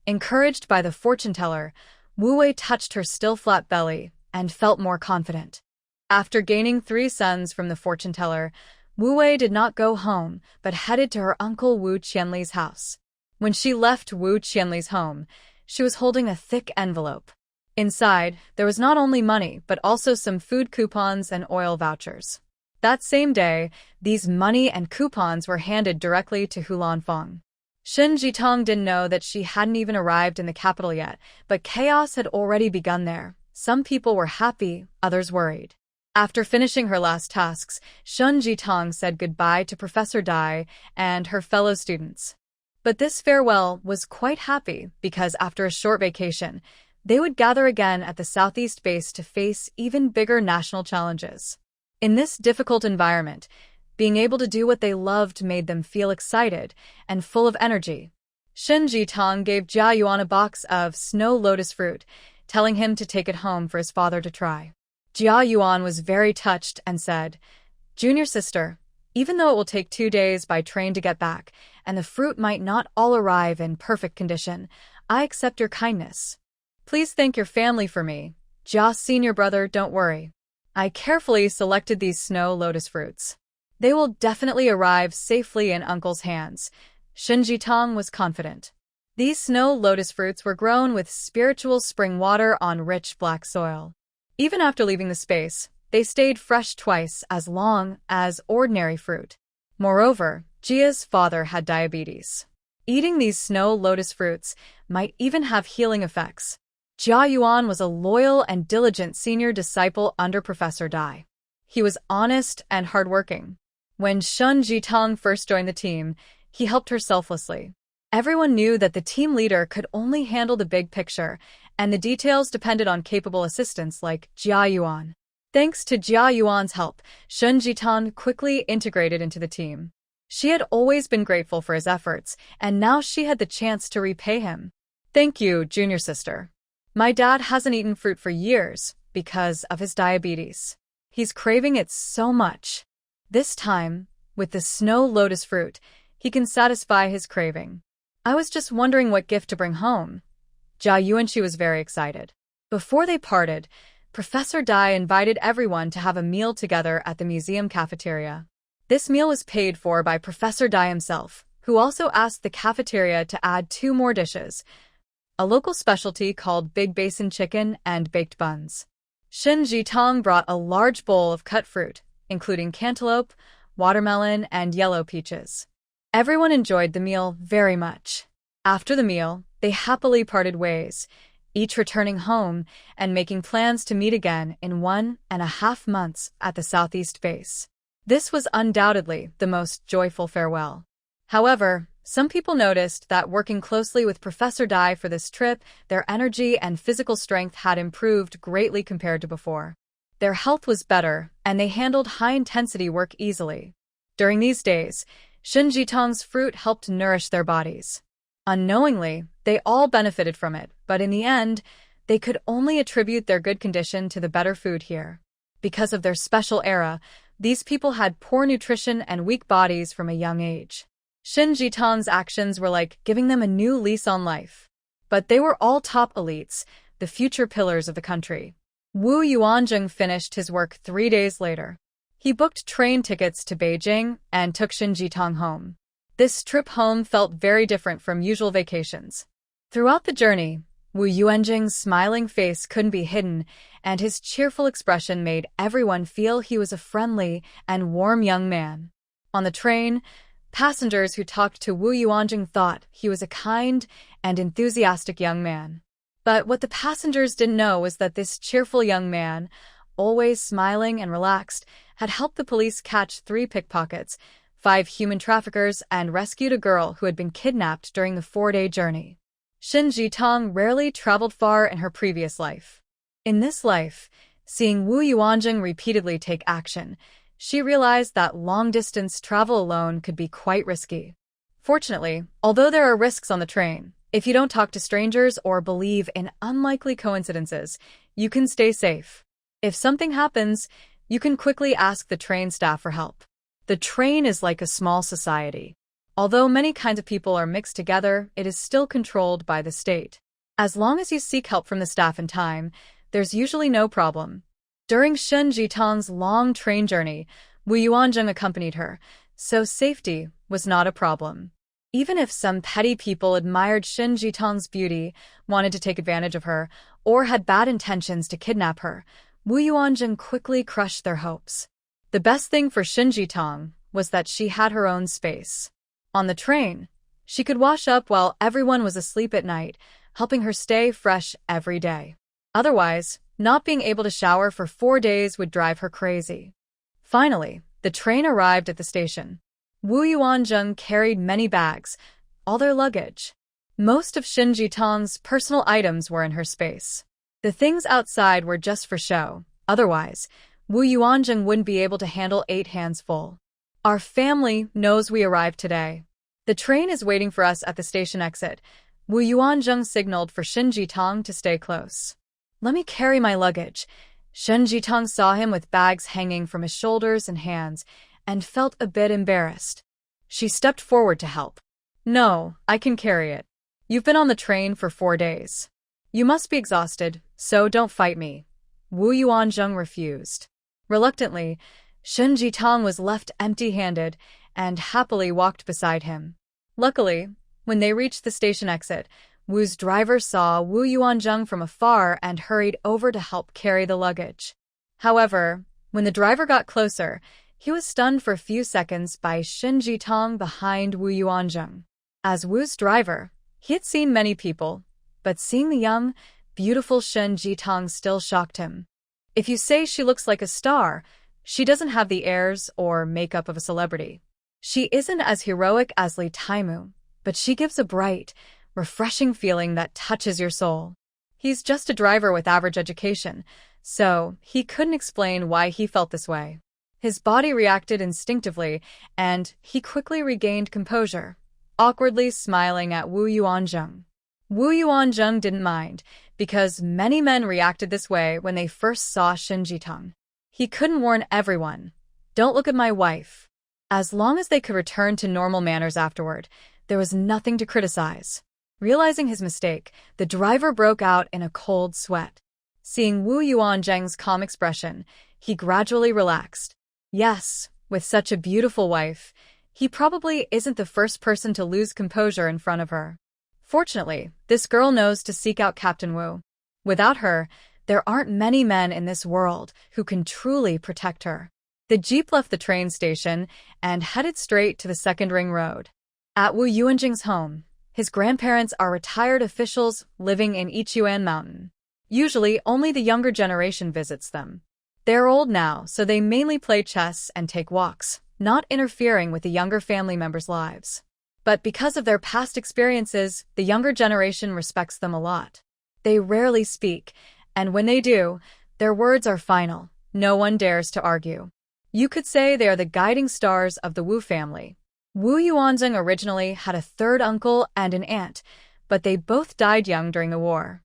Encouraged by the fortune teller, Wu Wei touched her still flat belly and felt more confident. After gaining 3 sons from the fortune teller, Wu Wei did not go home but headed to her uncle Wu Qianli's house. When she left Wu Qianli's home, she was holding a thick envelope. Inside, there was not only money but also some food coupons and oil vouchers. That same day, these money and coupons were handed directly to Hulan Fong. Shen Jitong didn't know that she hadn't even arrived in the capital yet, but chaos had already begun there. Some people were happy, others worried. After finishing her last tasks, Shen Jitong said goodbye to Professor Dai and her fellow students. But this farewell was quite happy because after a short vacation, they would gather again at the Southeast base to face even bigger national challenges. In this difficult environment, being able to do what they loved made them feel excited and full of energy. Shen Jitong gave Jia Yuan a box of snow lotus fruit, telling him to take it home for his father to try. Jia Yuan was very touched and said, "Junior sister, even though it will take 2 days by train to get back, and the fruit might not all arrive in perfect condition, I accept your kindness. Please thank your family for me. Jia's senior brother, don't worry. I carefully selected these snow lotus fruits. They will definitely arrive safely in Uncle's hands." Shen Jitong was confident. These snow lotus fruits were grown with spiritual spring water on rich black soil. Even after leaving the space, they stayed fresh twice as long as ordinary fruit. Moreover, Jia's father had diabetes. Eating these snow lotus fruits might even have healing effects. Jia Yuan was a loyal and diligent senior disciple under Professor Dai. He was honest and hardworking. When Shen Jitong first joined the team, he helped her selflessly. Everyone knew that the team leader could only handle the big picture, and the details depended on capable assistants like Jia Yuan. Thanks to Jia Yuan's help, Shen Jitong quickly integrated into the team. She had always been grateful for his efforts, and now she had the chance to repay him. "Thank you, junior sister. My dad hasn't eaten fruit for years because of his diabetes. He's craving it so much. This time, with the snow lotus fruit, he can satisfy his craving. I was just wondering what gift to bring home." Jia Yuanqi was very excited. Before they parted, Professor Dai invited everyone to have a meal together at the museum cafeteria. This meal was paid for by Professor Dai himself, who also asked the cafeteria to add 2 more dishes, a local specialty called Big Basin chicken and baked buns. Shen Jitong brought a large bowl of cut fruit, including cantaloupe, watermelon, and yellow peaches. Everyone enjoyed the meal very much. After the meal, they happily parted ways, each returning home and making plans to meet again in 1.5 months at the Southeast base. This was undoubtedly the most joyful farewell. However, some people noticed that working closely with Professor Dai for this trip, their energy and physical strength had improved greatly compared to before. Their health was better, and they handled high-intensity work easily. During these days, Shin Jitong's fruit helped nourish their bodies. Unknowingly, they all benefited from it, but in the end, they could only attribute their good condition to the better food here. Because of their special era, these people had poor nutrition and weak bodies from a young age. Shin Jitong's actions were like giving them a new lease on life. But they were all top elites, the future pillars of the country. Wu Yuanzheng finished his work 3 days later. He booked train tickets to Beijing and took Shin Jitong home. This trip home felt very different from usual vacations. Throughout the journey, Wu Yuanzheng's smiling face couldn't be hidden, and his cheerful expression made everyone feel he was a friendly and warm young man. On the train, passengers who talked to Wu Yuanzheng thought he was a kind and enthusiastic young man. But what the passengers didn't know was that this cheerful young man, always smiling and relaxed, had helped the police catch 3 pickpockets, 5 human traffickers, and rescued a girl who had been kidnapped during the 4-day journey. Shin Jitong rarely traveled far in her previous life. In this life, seeing Wu Yuanzheng repeatedly take action, she realized that long-distance travel alone could be quite risky. Fortunately, although there are risks on the train, if you don't talk to strangers or believe in unlikely coincidences, you can stay safe. If something happens, you can quickly ask the train staff for help. The train is like a small society. Although many kinds of people are mixed together, it is still controlled by the state. As long as you seek help from the staff in time, there's usually no problem. During Shin Jitong's long train journey, Wu Yuanzheng accompanied her, so safety was not a problem. Even if some petty people admired Shin Jitong's beauty, wanted to take advantage of her, or had bad intentions to kidnap her, Wu Yuanzheng quickly crushed their hopes. The best thing for Shin Jitong was that she had her own space. On the train, she could wash up while everyone was asleep at night, helping her stay fresh every day. Otherwise, not being able to shower for 4 days would drive her crazy. Finally, the train arrived at the station. Wu Yuanzheng carried many bags, all their luggage. Most of Shin Jitong's personal items were in her space. The things outside were just for show. Otherwise, Wu Yuanzheng wouldn't be able to handle 8 hands full. Our family knows we arrived today. The train is waiting for us at the station exit. Wu Yuanzheng signaled for Shin Jitong to stay close. Let me carry my luggage. Shin Jitong saw him with bags hanging from his shoulders and hands and felt a bit embarrassed. She stepped forward to help. No, I can carry it. You've been on the train for 4 days. You must be exhausted, so don't fight me. Wu Yuanzheng refused. Reluctantly, Shin Jitong was left empty-handed and happily walked beside him. Luckily, when they reached the station exit, Wu's driver saw Wu Yuanzheng from afar and hurried over to help carry the luggage. However, when the driver got closer, he was stunned for a few seconds by Shin Jitong behind Wu Yuanzheng. As Wu's driver, he had seen many people, but seeing the young, beautiful Shin Jitong still shocked him. If you say she looks like a star, she doesn't have the airs or makeup of a celebrity. She isn't as heroic as Li Taimu, but she gives a bright, refreshing feeling that touches your soul. He's just a driver with average education, so he couldn't explain why he felt this way. His body reacted instinctively, and he quickly regained composure, awkwardly smiling at Wu Yuanzheng. Wu Yuanzheng didn't mind, because many men reacted this way when they first saw Shin Jitong. He couldn't warn everyone, "Don't look at my wife." As long as they could return to normal manners afterward, there was nothing to criticize. Realizing his mistake, the driver broke out in a cold sweat. Seeing Wu Yuanzheng's calm expression, he gradually relaxed. Yes, with such a beautiful wife, he probably isn't the first person to lose composure in front of her. Fortunately, this girl knows to seek out Captain Wu. Without her, there aren't many men in this world who can truly protect her. The jeep left the train station and headed straight to the second ring road. At Wu Yuanzheng's home, his grandparents are retired officials living in Ichuan Mountain. Usually, only the younger generation visits them. They're old now, so they mainly play chess and take walks, not interfering with the younger family members' lives. But because of their past experiences, the younger generation respects them a lot. They rarely speak, and when they do, their words are final. No one dares to argue. You could say they are the guiding stars of the Wu family. Wu Yuanzheng originally had a third uncle and an aunt, but they both died young during the war.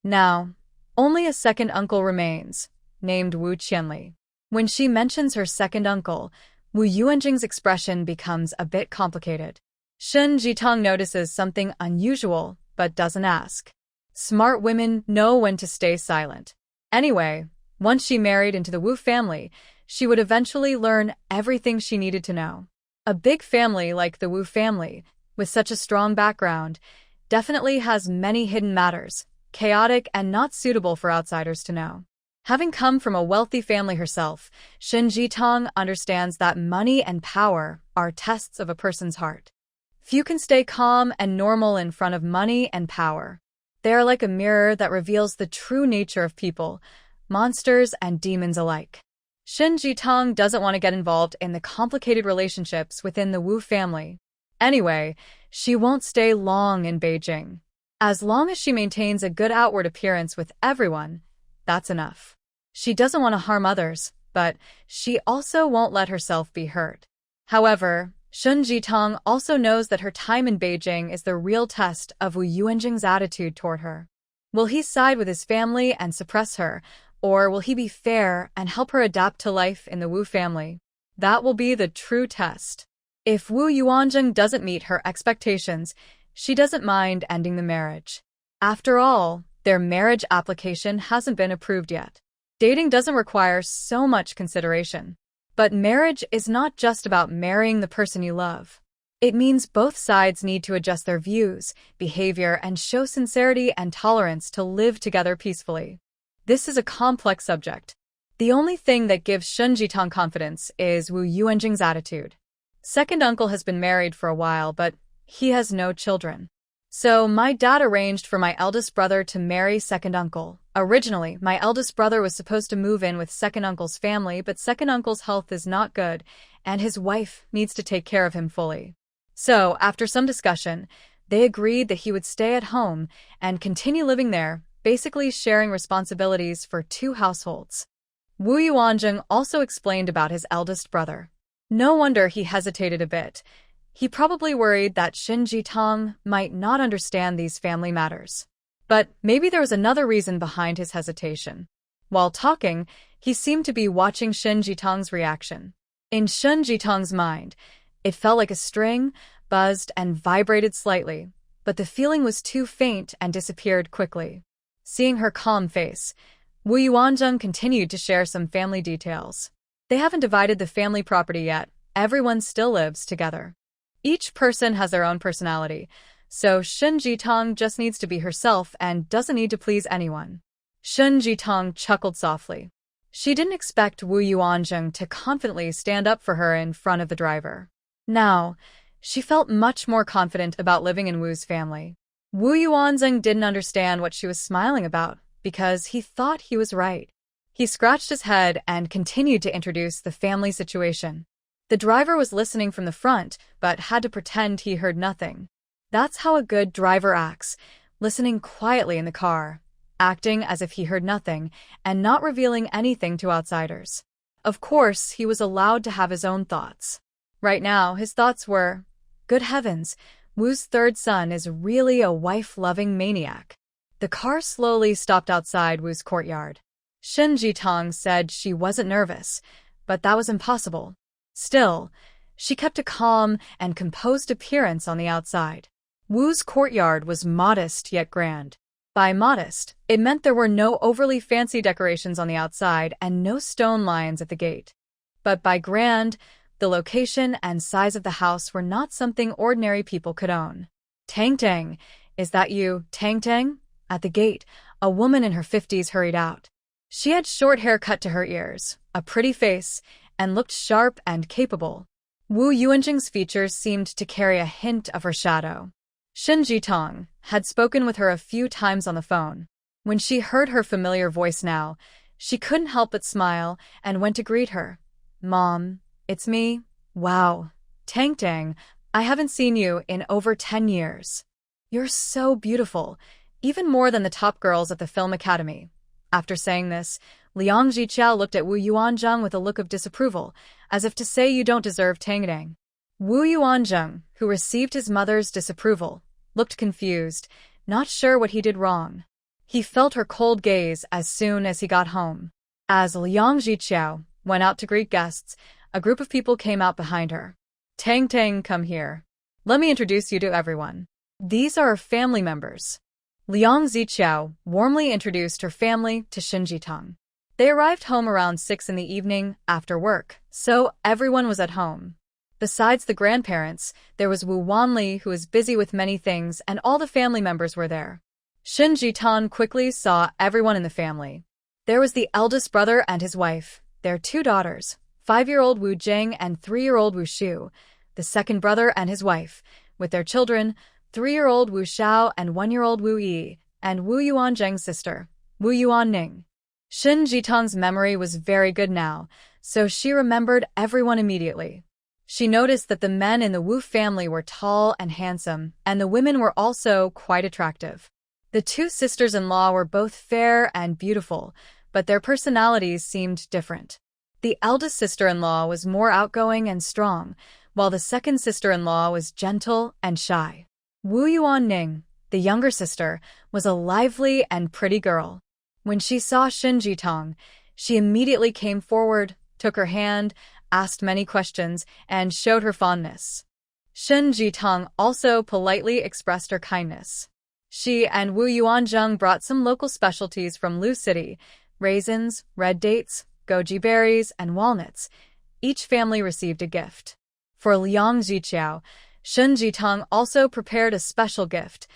Now, only a second uncle remains, named Wu Qianli. When she mentions her second uncle, Wu Yuanzheng's expression becomes a bit complicated. Shen Jitong notices something unusual, but doesn't ask. Smart women know when to stay silent. Anyway, once she married into the Wu family, she would eventually learn everything she needed to know. A big family like the Wu family, with such a strong background, definitely has many hidden matters, chaotic and not suitable for outsiders to know. Having come from a wealthy family herself, Shen Jitong understands that money and power are tests of a person's heart. Few can stay calm and normal in front of money and power. They are like a mirror that reveals the true nature of people, monsters and demons alike. Shen Jitong doesn't want to get involved in the complicated relationships within the Wu family. Anyway, she won't stay long in Beijing. As long as she maintains a good outward appearance with everyone, that's enough. She doesn't want to harm others, but she also won't let herself be hurt. However, Shen Jitong also knows that her time in Beijing is the real test of Wu Yuanzheng's attitude toward her. Will he side with his family and suppress her, or will he be fair and help her adapt to life in the Wu family? That will be the true test. If Wu Yuanzheng doesn't meet her expectations, she doesn't mind ending the marriage. After all, their marriage application hasn't been approved yet. Dating doesn't require so much consideration. But marriage is not just about marrying the person you love. It means both sides need to adjust their views, behavior, and show sincerity and tolerance to live together peacefully. This is a complex subject. The only thing that gives Shen Jitong confidence is Wu Yuanzheng's attitude. Second uncle has been married for a while, but he has no children. So my dad arranged for my eldest brother to marry second uncle. Originally, my eldest brother was supposed to move in with second uncle's family, but second uncle's health is not good, and his wife needs to take care of him fully. So, after some discussion, they agreed that he would stay at home and continue living there, basically sharing responsibilities for two households. Wu Yuanzheng also explained about his eldest brother. No wonder he hesitated a bit. He probably worried that Shen Jitong might not understand these family matters. But maybe there was another reason behind his hesitation. While talking, he seemed to be watching Shen Jitong's reaction. In Shen Jitong's mind, it felt like a string, buzzed and vibrated slightly, but the feeling was too faint and disappeared quickly. Seeing her calm face, Wu Yuanzheng continued to share some family details. They haven't divided the family property yet. Everyone still lives together. Each person has their own personality, so Shen Jitong just needs to be herself and doesn't need to please anyone. Shen Jitong chuckled softly. She didn't expect Wu Yuanzheng to confidently stand up for her in front of the driver. Now, she felt much more confident about living in Wu's family. Wu Yuanzheng didn't understand what she was smiling about, because he thought he was right. He scratched his head and continued to introduce the family situation. The driver was listening from the front, but had to pretend he heard nothing. That's how a good driver acts, listening quietly in the car, acting as if he heard nothing, and not revealing anything to outsiders. Of course, he was allowed to have his own thoughts. Right now, his thoughts were, good heavens, Wu's third son is really a wife-loving maniac. The car slowly stopped outside Wu's courtyard. Shen Jitong said she wasn't nervous, but that was impossible. Still, she kept a calm and composed appearance on the outside. Wu's courtyard was modest yet grand. By modest, it meant there were no overly fancy decorations on the outside and no stone lions at the gate. But by grand, the location and size of the house were not something ordinary people could own. Tang Tang, is that you, Tang Tang? At the gate, a woman in her 50s hurried out. She had short hair cut to her ears, a pretty face, and looked sharp and capable. Wu Yuanzheng's features seemed to carry a hint of her shadow. Shen Jitong had spoken with her a few times on the phone. When she heard her familiar voice now, she couldn't help but smile and went to greet her. Mom, it's me. Wow. Tang Tang, I haven't seen you in over 10 years. You're so beautiful, even more than the top girls at the film academy. After saying this, Liang Jiqiao looked at Wu Yuanzheng with a look of disapproval, as if to say you don't deserve Tang Tang. Wu Yuanzheng, who received his mother's disapproval, looked confused, not sure what he did wrong. He felt her cold gaze as soon as he got home. As Liang Zhiqiao went out to greet guests, a group of people came out behind her. Tang Tang, come here. Let me introduce you to everyone. These are our family members. Liang Ziqiao warmly introduced her family to Xinjitang. They arrived home around 6 in the evening after work, so everyone was at home. Besides the grandparents, there was Wu Wanli, who was busy with many things, and all the family members were there. Xinjitang quickly saw everyone in the family. There was the eldest brother and his wife, their 2 daughters, 5-year-old Wu Jing and 3-year-old Wu Shu, the second brother and his wife, with their children, 3-year-old Wu Xiao and 1-year-old Wu Yi, and Wu Yuanzheng's sister, Wu Yuanning. Xinjitang's memory was very good now, so she remembered everyone immediately. She noticed that the men in the Wu family were tall and handsome, and the women were also quite attractive. The 2 sisters-in-law were both fair and beautiful, but their personalities seemed different. The eldest sister-in-law was more outgoing and strong, while the second sister-in-law was gentle and shy. Wu Yuanning, the younger sister, was a lively and pretty girl. When she saw Xinjitang, she immediately came forward, took her hand, asked many questions, and showed her fondness. Xinjitang also politely expressed her kindness. She and Wu Yuanzheng brought some local specialties from Lu City: raisins, red dates, goji berries, and walnuts. Each family received a gift. For Liang Zhiqiao, Xinjitang also prepared a special gift,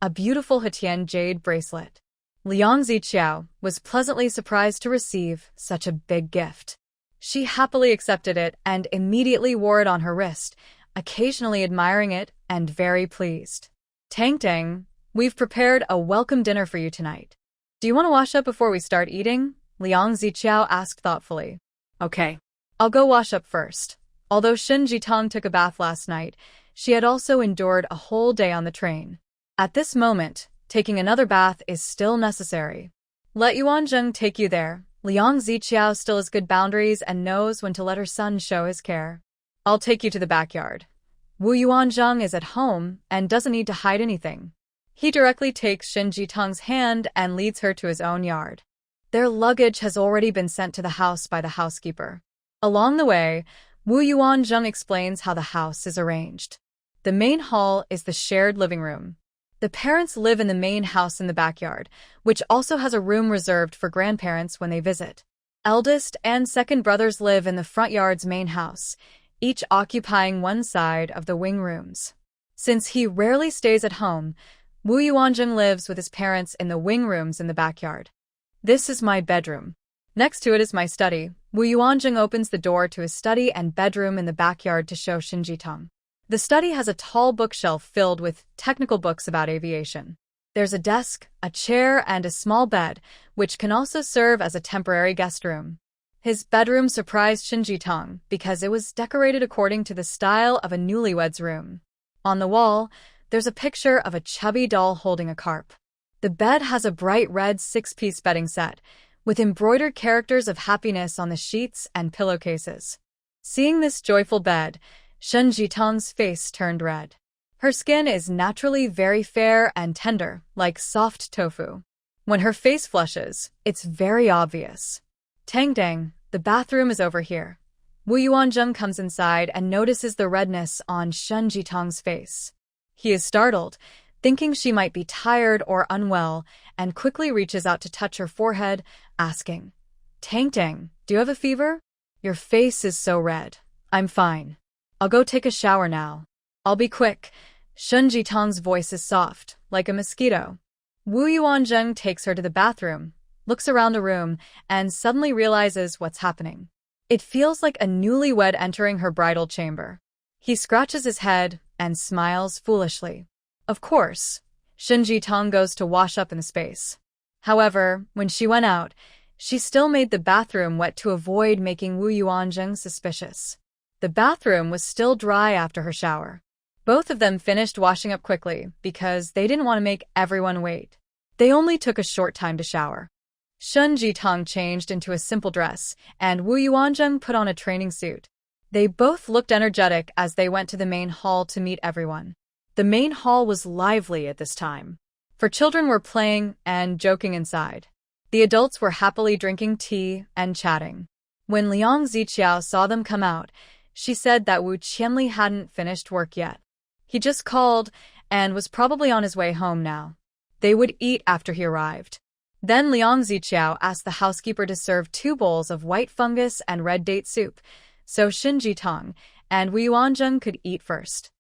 a beautiful Hetian jade bracelet. Liang Ziqiao was pleasantly surprised to receive such a big gift. She happily accepted it and immediately wore it on her wrist, occasionally admiring it and very pleased. Tang Tang, we've prepared a welcome dinner for you tonight. Do you want to wash up before we start eating? Liang Ziqiao asked thoughtfully. Okay. I'll go wash up first. Although Xinjitang took a bath last night, she had also endured a whole day on the train. At this moment, taking another bath is still necessary. Let Yuanzheng take you there. Liang Ziqiao still has good boundaries and knows when to let her son show his care. I'll take you to the backyard. Wu Yuanzheng is at home and doesn't need to hide anything. He directly takes Xinjitang's hand and leads her to his own yard. Their luggage has already been sent to the house by the housekeeper. Along the way, Wu Yuanzheng explains how the house is arranged. The main hall is the shared living room. The parents live in the main house in the backyard, which also has a room reserved for grandparents when they visit. Eldest and second brothers live in the front yard's main house, each occupying one side of the wing rooms. Since he rarely stays at home, Wu Yuanzheng lives with his parents in the wing rooms in the backyard. This is my bedroom. Next to it is my study. Wu Yuanzheng opens the door to his study and bedroom in the backyard to show Xinjitang. The study has a tall bookshelf filled with technical books about aviation. There's a desk, a chair, and a small bed, which can also serve as a temporary guest room. His bedroom surprised Xinjitang because it was decorated according to the style of a newlywed's room. On the wall, there's a picture of a chubby doll holding a carp. The bed has a bright red 6-piece bedding set, with embroidered characters of happiness on the sheets and pillowcases. Seeing this joyful bed, Xinjitang's face turned red. Her skin is naturally very fair and tender, like soft tofu. When her face flushes, it's very obvious. Tang Tang, the bathroom is over here. Wu Yuanzheng comes inside and notices the redness on Xinjitang's face. He is startled, thinking she might be tired or unwell, and quickly reaches out to touch her forehead, asking, Tang Tang, do you have a fever? Your face is so red. I'm fine. I'll go take a shower now. I'll be quick. Xinjitang's voice is soft, like a mosquito. Wu Yuanzheng takes her to the bathroom, looks around the room, and suddenly realizes what's happening. It feels like a newlywed entering her bridal chamber. He scratches his head and smiles foolishly. Of course, Xinjitang goes to wash up in the space. However, when she went out, she still made the bathroom wet to avoid making Wu Yuanzheng suspicious. The bathroom was still dry after her shower. Both of them finished washing up quickly because they didn't want to make everyone wait. They only took a short time to shower. Xinjitang changed into a simple dress, and Wu Yuanzheng put on a training suit. They both looked energetic as they went to the main hall to meet everyone. The main hall was lively at this time, for children were playing and joking inside. The adults were happily drinking tea and chatting. When Liang Ziqiao saw them come out, she said that Wu Qianli hadn't finished work yet. He just called and was probably on his way home now. They would eat after he arrived. Then Liang Ziqiao asked the housekeeper to serve 2 bowls of white fungus and red date soup, so Xin Jitong and Wu Yuanzheng could eat first.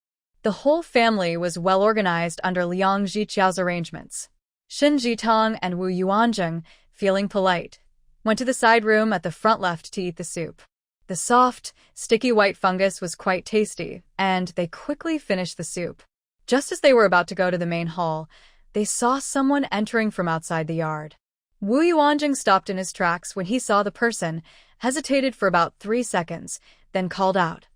The whole family was well organized under Liang Ziqiao's arrangements. Xin Jitong and Wu Yuanzheng, feeling polite, went to the side room at the front left to eat the soup. The soft, sticky white fungus was quite tasty, and they quickly finished the soup. Just as they were about to go to the main hall, they saw someone entering from outside the yard. Wu Yuanzheng stopped in his tracks when he saw the person, hesitated for about 3 seconds, then called out.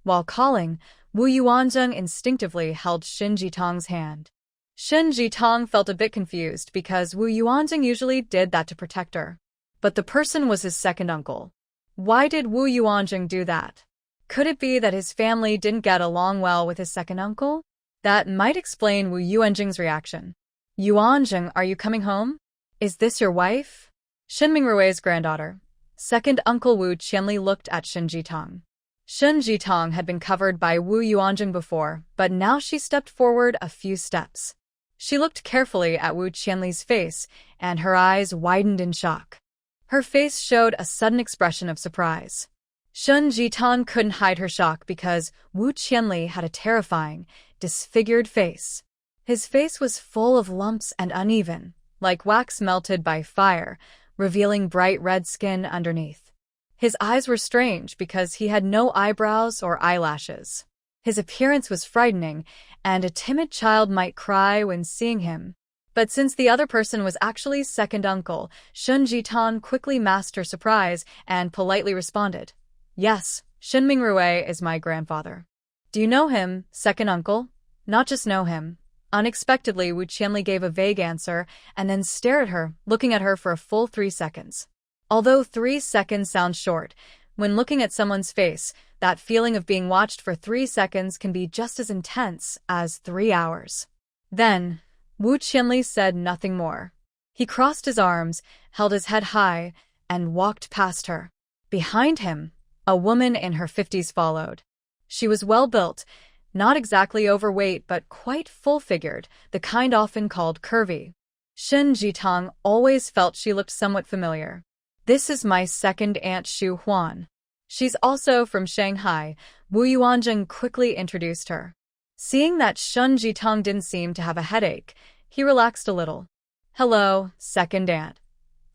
While calling, Wu Yuanzheng instinctively held Xin Jitong's hand. Xin Jitong felt a bit confused because Wu Yuanzheng usually did that to protect her. But the person was his second uncle. Why did Wu Yuanzheng do that? Could it be that his family didn't get along well with his second uncle? That might explain Wu Yuanzheng's reaction. Yuanzheng, are you coming home? Is this your wife? Xin Mingrui's granddaughter. Second uncle Wu Qianli looked at Xin Jitong. Xin Jitong had been covered by Wu Yuanzheng before, but now she stepped forward a few steps. She looked carefully at Wu Qianli's face, and her eyes widened in shock. Her face showed a sudden expression of surprise. Xin Jitong couldn't hide her shock because Wu Qianli had a terrifying, disfigured face. His face was full of lumps and uneven, like wax melted by fire, revealing bright red skin underneath. His eyes were strange because he had no eyebrows or eyelashes. His appearance was frightening, and a timid child might cry when seeing him. But since the other person was actually second uncle, Xin Jitong quickly masked her surprise and politely responded, Yes, Xin Mingrui is my grandfather. Do you know him, second uncle? Not just know him. Unexpectedly, Wu Qianli gave a vague answer and then stared at her, looking at her for a full 3 seconds. Although 3 seconds sounds short, when looking at someone's face, that feeling of being watched for 3 seconds can be just as intense as 3 hours. Then, Wu Qianli said nothing more. He crossed his arms, held his head high, and walked past her. Behind him, a woman in her 50s followed. She was well-built, not exactly overweight but quite full-figured, the kind often called curvy. Xin Jitong always felt she looked somewhat familiar. This is my second aunt Xu Huan. She's also from Shanghai, Wu Yuanzheng quickly introduced her. Seeing that Xin Jitong didn't seem to have a headache, he relaxed a little. Hello, second aunt.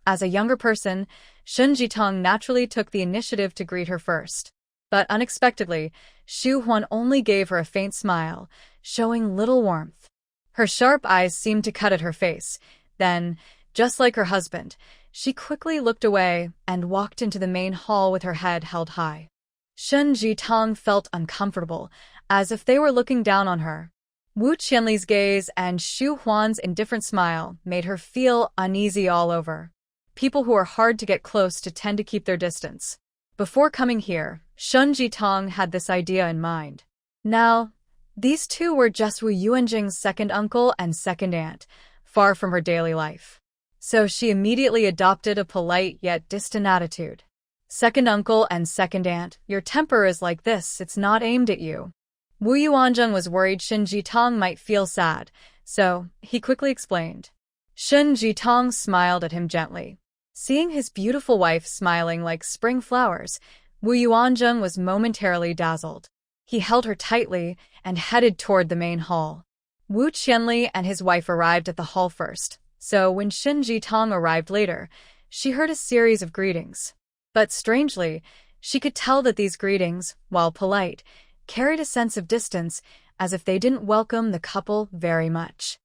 As a younger person, Xin Jitong naturally took the initiative to greet her first. But unexpectedly, Xu Huan only gave her a faint smile, showing little warmth. Her sharp eyes seemed to cut at her face. Then, just like her husband, she quickly looked away and walked into the main hall with her head held high. Xin Jitong felt uncomfortable, as if they were looking down on her. Wu Qianli's gaze and Xu Huan's indifferent smile made her feel uneasy all over. People who are hard to get close to tend to keep their distance. Before coming here, Xin Jitong had this idea in mind. Now, these two were just Wu Yuanzheng's second uncle and second aunt, far from her daily life. So she immediately adopted a polite yet distant attitude. Second uncle and second aunt, your temper is like this, it's not aimed at you. Wu Yuanzheng was worried Xin Jitong might feel sad, so he quickly explained. Xin Jitong smiled at him gently. Seeing his beautiful wife smiling like spring flowers, Wu Yuanzheng was momentarily dazzled. He held her tightly and headed toward the main hall. Wu Qianli and his wife arrived at the hall first, so when Xin Jitong arrived later, she heard a series of greetings. But strangely, she could tell that these greetings, while polite, carried a sense of distance, as if they didn't welcome the couple very much.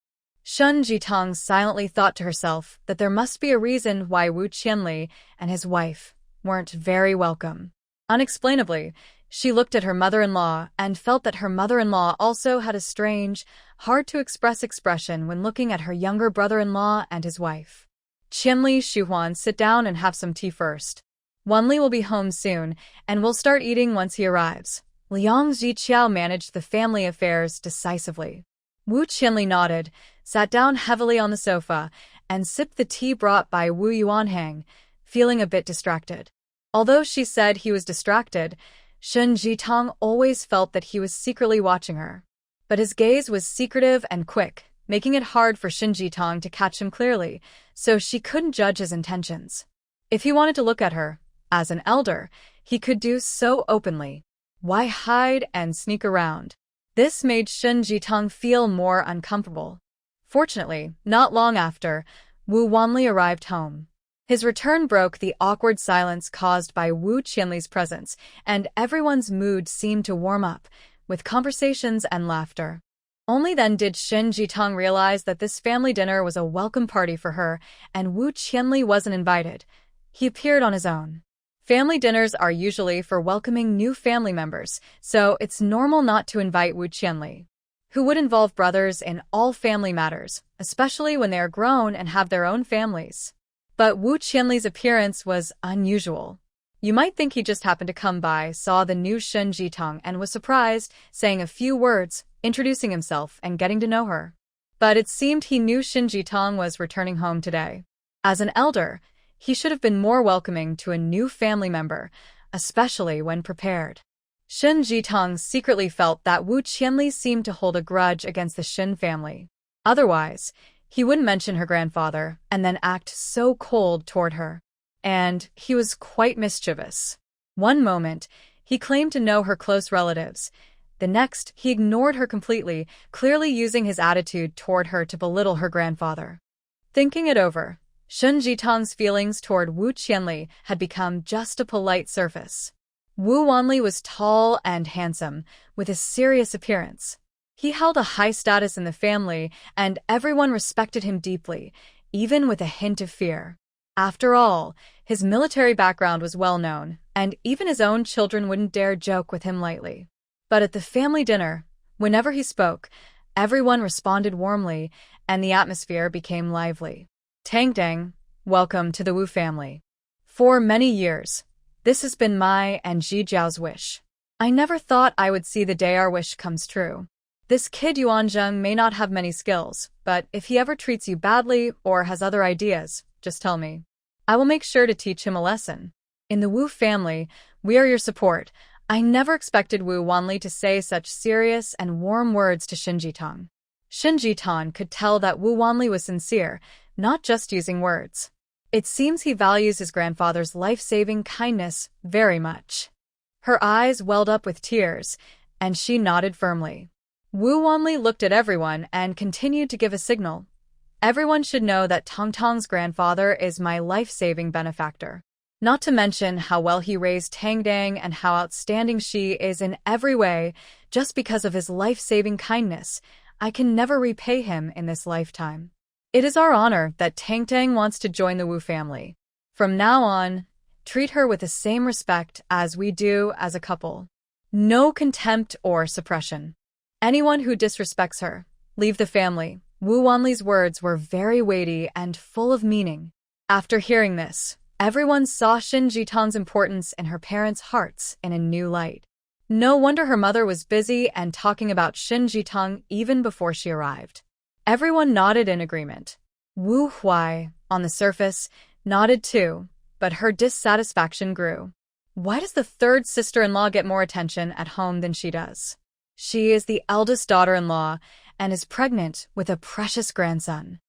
Xin Jitong silently thought to herself that there must be a reason why Wu Qianli and his wife weren't very welcome. Unexplainably, she looked at her mother-in-law and felt that her mother-in-law also had a strange, hard-to-express expression when looking at her younger brother-in-law and his wife. Qianli, Xu Huan, sit down and have some tea first. Wanli will be home soon, and we'll start eating once he arrives. Liang Ziqiao managed the family affairs decisively. Wu Qianli nodded, sat down heavily on the sofa, and sipped the tea brought by Wu Yuanhang, feeling a bit distracted. Although she said he was distracted, Shen Jitong always felt that he was secretly watching her. But his gaze was secretive and quick, making it hard for Shen Jitong to catch him clearly, so she couldn't judge his intentions. If he wanted to look at her, as an elder, he could do so openly. Why hide and sneak around? This made Shen Jitong feel more uncomfortable. Fortunately, not long after, Wu Wanli arrived home. His return broke the awkward silence caused by Wu Qianli's presence, and everyone's mood seemed to warm up, with conversations and laughter. Only then did Shen Jitong realize that this family dinner was a welcome party for her, and Wu Qianli wasn't invited. He appeared on his own. Family dinners are usually for welcoming new family members, so it's normal not to invite Wu Qianli, who would involve brothers in all family matters, especially when they are grown and have their own families. But Wu Qianli's appearance was unusual. You might think he just happened to come by, saw the new Shen Jitong, and was surprised, saying a few words, introducing himself and getting to know her. But it seemed he knew Shen Jitong was returning home today. As an elder, he should have been more welcoming to a new family member, especially when prepared. Shen Jitong secretly felt that Wu Qianli seemed to hold a grudge against the Shen family. Otherwise, he wouldn't mention her grandfather and then act so cold toward her. And he was quite mischievous. One moment, he claimed to know her close relatives. The next, he ignored her completely, clearly using his attitude toward her to belittle her grandfather. Thinking it over, Shen Jitong's feelings toward Wu Qianli had become just a polite surface. Wu Wanli was tall and handsome, with a serious appearance. He held a high status in the family, and everyone respected him deeply, even with a hint of fear. After all, his military background was well known, and even his own children wouldn't dare joke with him lightly. But at the family dinner, whenever he spoke, everyone responded warmly, and the atmosphere became lively. Tangdang, welcome to the Wu family. For many years, this has been my and Ji Jiao's wish. I never thought I would see the day our wish comes true. This kid Yuanzheng may not have many skills, but if he ever treats you badly or has other ideas, just tell me. I will make sure to teach him a lesson. In the Wu family, we are your support. I never expected Wu Wanli to say such serious and warm words to Shen Jitong. Shen Jitong could tell that Wu Wanli was sincere, not just using words. It seems he values his grandfather's life-saving kindness very much. Her eyes welled up with tears, and she nodded firmly. Wu Wanli looked at everyone and continued to give a signal. Everyone should know that Tongtong's grandfather is my life-saving benefactor. Not to mention how well he raised Tangdang and how outstanding she is in every way, just because of his life-saving kindness. I can never repay him in this lifetime. It is our honor that Tangdang wants to join the Wu family. From now on, treat her with the same respect as we do as a couple. No contempt or suppression. Anyone who disrespects her, leave the family. Wu Wanli's words were very weighty and full of meaning. After hearing this, everyone saw Shen Jitong's importance in her parents' hearts in a new light. No wonder her mother was busy and talking about Shen Jitong even before she arrived. Everyone nodded in agreement. Wu Huai, on the surface, nodded too, but her dissatisfaction grew. Why does the third sister-in-law get more attention at home than she does? She is the eldest daughter-in-law and is pregnant with a precious grandson.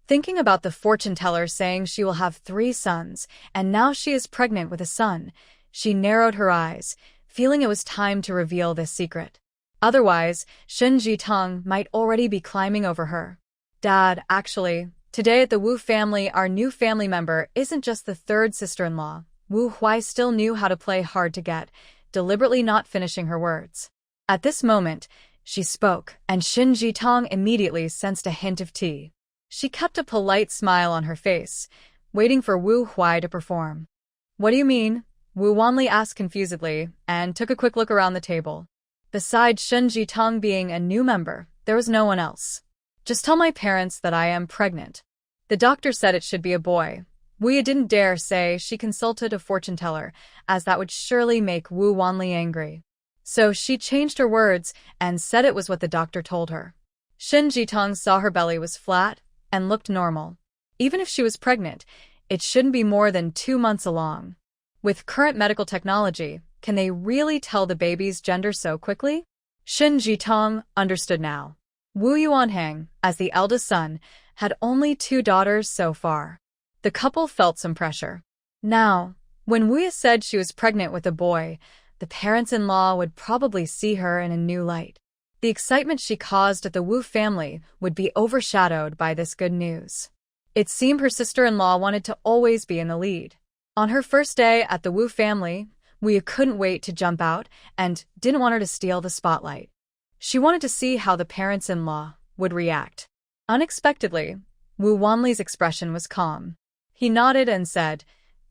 Thinking about the fortune teller saying she will have 3 sons, and now she is pregnant with a son, she narrowed her eyes, feeling it was time to reveal this secret. Otherwise, Shen Jitong might already be climbing over her. Dad, actually, today at the Wu family, our new family member isn't just the third sister-in-law. Wu Huai still knew how to play hard to get, deliberately not finishing her words. At this moment, she spoke, and Shen Jitong immediately sensed a hint of tea. She kept a polite smile on her face, waiting for Wu Huai to perform. What do you mean? Wu Wanli asked confusedly, and took a quick look around the table. Besides Shen Jitong being a new member, there was no one else. Just tell my parents that I am pregnant. The doctor said it should be a boy. Wu didn't dare say she consulted a fortune teller, as that would surely make Wu Wanli angry. So she changed her words and said it was what the doctor told her. Shen Jitong saw her belly was flat and looked normal. Even if she was pregnant, it shouldn't be more than 2 months along. With current medical technology, can they really tell the baby's gender so quickly? Shen Jitong understood now. Wu Yuanhang, as the eldest son, had only 2 daughters so far. The couple felt some pressure. Now, when Wu said she was pregnant with a boy, the parents-in-law would probably see her in a new light. The excitement she caused at the Wu family would be overshadowed by this good news. It seemed her sister-in-law wanted to always be in the lead. On her first day at the Wu family, Wu couldn't wait to jump out and didn't want her to steal the spotlight. She wanted to see how the parents-in-law would react. Unexpectedly, Wu Wanli's expression was calm. He nodded and said,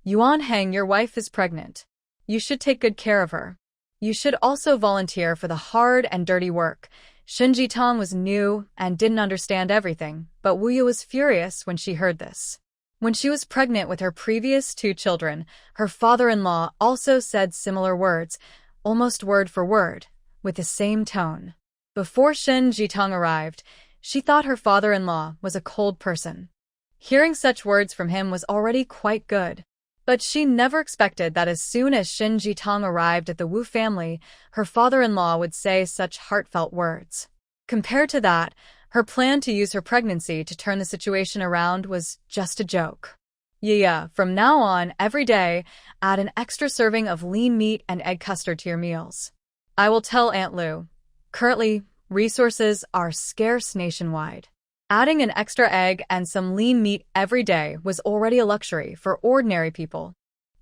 "Yuan Heng, your wife is pregnant. You should take good care of her. You should also volunteer for the hard and dirty work." Shen Jitong was new and didn't understand everything, but Wu Yu was furious when she heard this. When she was pregnant with her previous 2 children, her father-in-law also said similar words, almost word for word, with the same tone. Before Shen Jitong arrived, she thought her father-in-law was a cold person. Hearing such words from him was already quite good. But she never expected that as soon as Shen Jitong arrived at the Wu family, her father-in-law would say such heartfelt words. Compared to that, her plan to use her pregnancy to turn the situation around was just a joke. Yeah, from now on, every day, add an extra serving of lean meat and egg custard to your meals. I will tell Aunt Lu. Currently, resources are scarce nationwide. Adding an extra egg and some lean meat every day was already a luxury for ordinary people.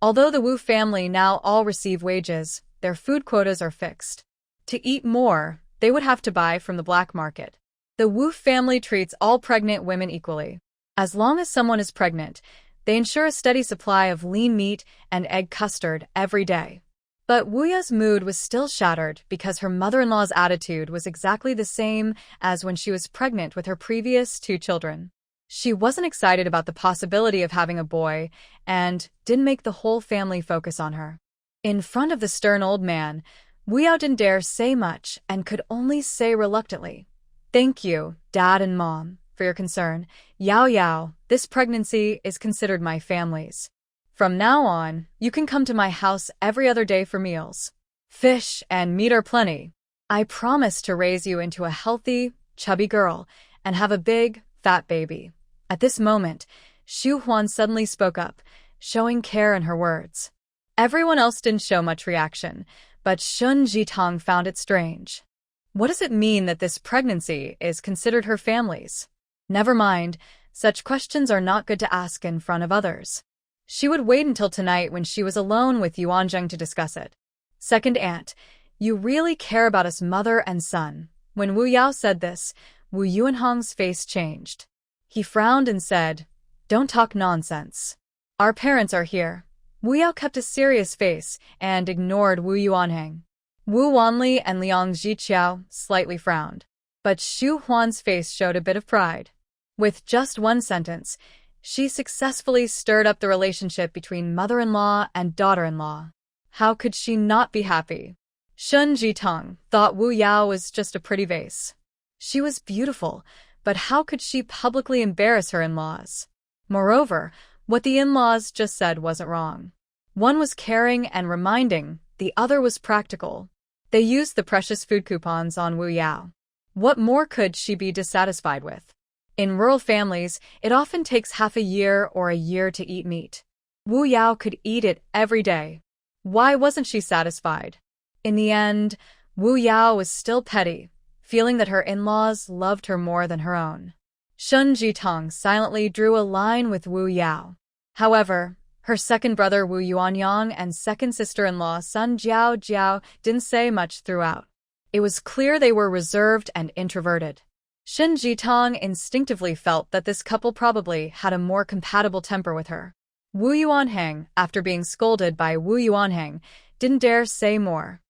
Although the Wu family now all receive wages, their food quotas are fixed. To eat more, they would have to buy from the black market. The Wu family treats all pregnant women equally. As long as someone is pregnant, they ensure a steady supply of lean meat and egg custard every day. But Wu Ya's mood was still shattered because her mother-in-law's attitude was exactly the same as when she was pregnant with her previous 2 children. She wasn't excited about the possibility of having a boy and didn't make the whole family focus on her. In front of the stern old man, Wu Yao didn't dare say much and could only say reluctantly, "Thank you, Dad and Mom, for your concern. Yao Yao, this pregnancy is considered my family's. From now on, you can come to my house every other day for meals. Fish and meat are plenty. I promise to raise you into a healthy, chubby girl and have a big, fat baby." At this moment, Xu Huan suddenly spoke up, showing care in her words. Everyone else didn't show much reaction, but Shen Jitong found it strange. What does it mean that this pregnancy is considered her family's? Never mind, such questions are not good to ask in front of others. She would wait until tonight when she was alone with Yuanzheng to discuss it. "Second aunt, you really care about us mother and son." When Wu Yao said this, Wu Yuanhong's face changed. He frowned and said, "Don't talk nonsense. Our parents are here." Wu Yao kept a serious face and ignored Wu Yuanheng. Wu Wanli and Liang Zhiqiao slightly frowned. But Xu Huan's face showed a bit of pride. With just one sentence, she successfully stirred up the relationship between mother-in-law and daughter-in-law. How could she not be happy? Shen Jitong thought Wu Yao was just a pretty vase. She was beautiful, but how could she publicly embarrass her in-laws? Moreover, what the in-laws just said wasn't wrong. One was caring and reminding, the other was practical. They used the precious food coupons on Wu Yao. What more could she be dissatisfied with? In rural families, it often takes half a year or a year to eat meat. Wu Yao could eat it every day. Why wasn't she satisfied? In the end, Wu Yao was still petty, feeling that her in-laws loved her more than her own. Shen Jitong silently drew a line with Wu Yao. However, her second brother Wu Yuanyang and second sister-in-law Sun Jiao didn't say much throughout. It was clear they were reserved and introverted. Shen Jitong instinctively felt that this couple probably had a more compatible temper with her. Wu Yuanheng, after being scolded by Wu Yuanheng, didn't dare say more.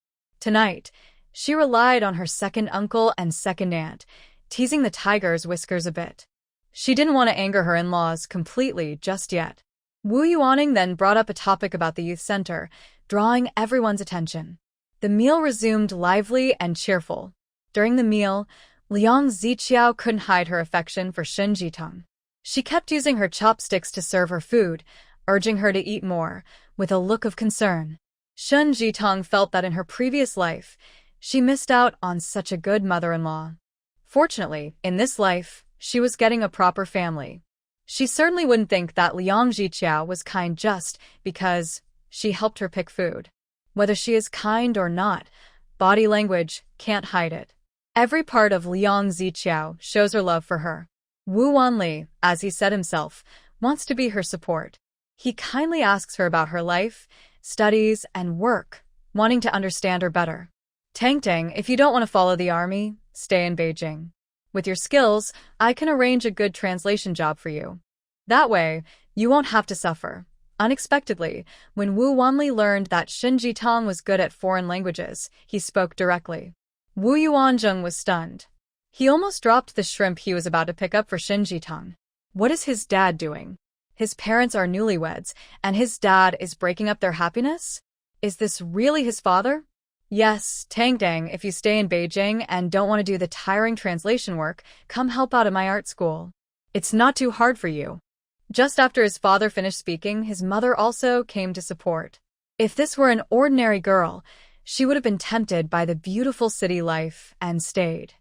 Tonight, she relied on her second uncle and second aunt, teasing the tiger's whiskers a bit. She didn't want to anger her in-laws completely just yet. Wu Yuaning then brought up a topic about the youth center, drawing everyone's attention. The meal resumed lively and cheerful. During the meal, Liang Ziqiao couldn't hide her affection for Shen Jitong. She kept using her chopsticks to serve her food, urging her to eat more, with a look of concern. Shen Jitong felt that in her previous life, she missed out on such a good mother-in-law. Fortunately, in this life, she was getting a proper family. She certainly wouldn't think that Liang Ziqiao was kind just because she helped her pick food. Whether she is kind or not, body language can't hide it. Every part of Liang Ziqiao shows her love for her. Wu Wanli, as he said himself, wants to be her support. He kindly asks her about her life, studies, and work, wanting to understand her better. Tang, if you don't want to follow the army, stay in Beijing. With your skills, I can arrange a good translation job for you. That way, you won't have to suffer. Unexpectedly, when Wu Wanli learned that Shen Jitong was good at foreign languages, he spoke directly. Wu Yuanzheng was stunned. He almost dropped the shrimp he was about to pick up for Shen Jitong. What is his dad doing? His parents are newlyweds, and his dad is breaking up their happiness? Is this really his father? Yes, Tang, if you stay in Beijing and don't want to do the tiring translation work, come help out at my art school. It's not too hard for you. Just after his father finished speaking, his mother also came to support. If this were an ordinary girl, she would have been tempted by the beautiful city life and stayed,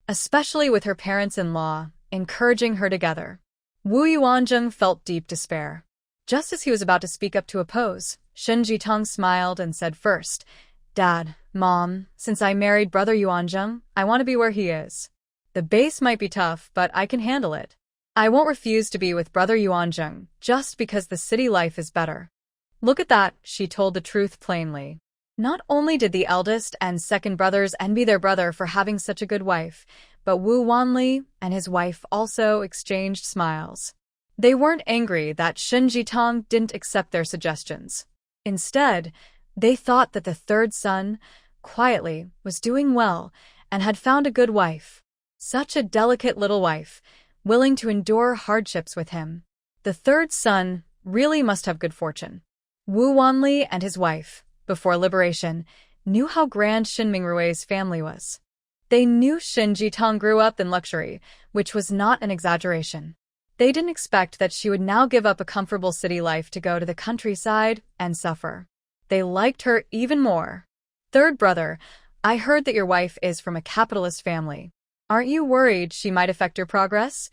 especially with her parents-in-law encouraging her together. Wu Yuanzheng felt deep despair. Just as he was about to speak up to oppose, Shen Jitong smiled and said first, Dad, Mom, since I married Brother Yuanzheng, I want to be where he is. The base might be tough, but I can handle it. I won't refuse to be with Brother Yuanzheng just because the city life is better. Look at that, she told the truth plainly. Not only did the eldest and second brothers envy their brother for having such a good wife, but Wu Wanli and his wife also exchanged smiles. They weren't angry that Shen Jitong didn't accept their suggestions. Instead, they thought that the third son, quietly, was doing well and had found a good wife. Such a delicate little wife, willing to endure hardships with him. The third son really must have good fortune. Wu Wanli and his wife, before liberation, knew how grand Shin Mingrui's family was. They knew Shen Jitong grew up in luxury, which was not an exaggeration. They didn't expect that she would now give up a comfortable city life to go to the countryside and suffer. They liked her even more. Third brother, I heard that your wife is from a capitalist family. Aren't you worried she might affect your progress?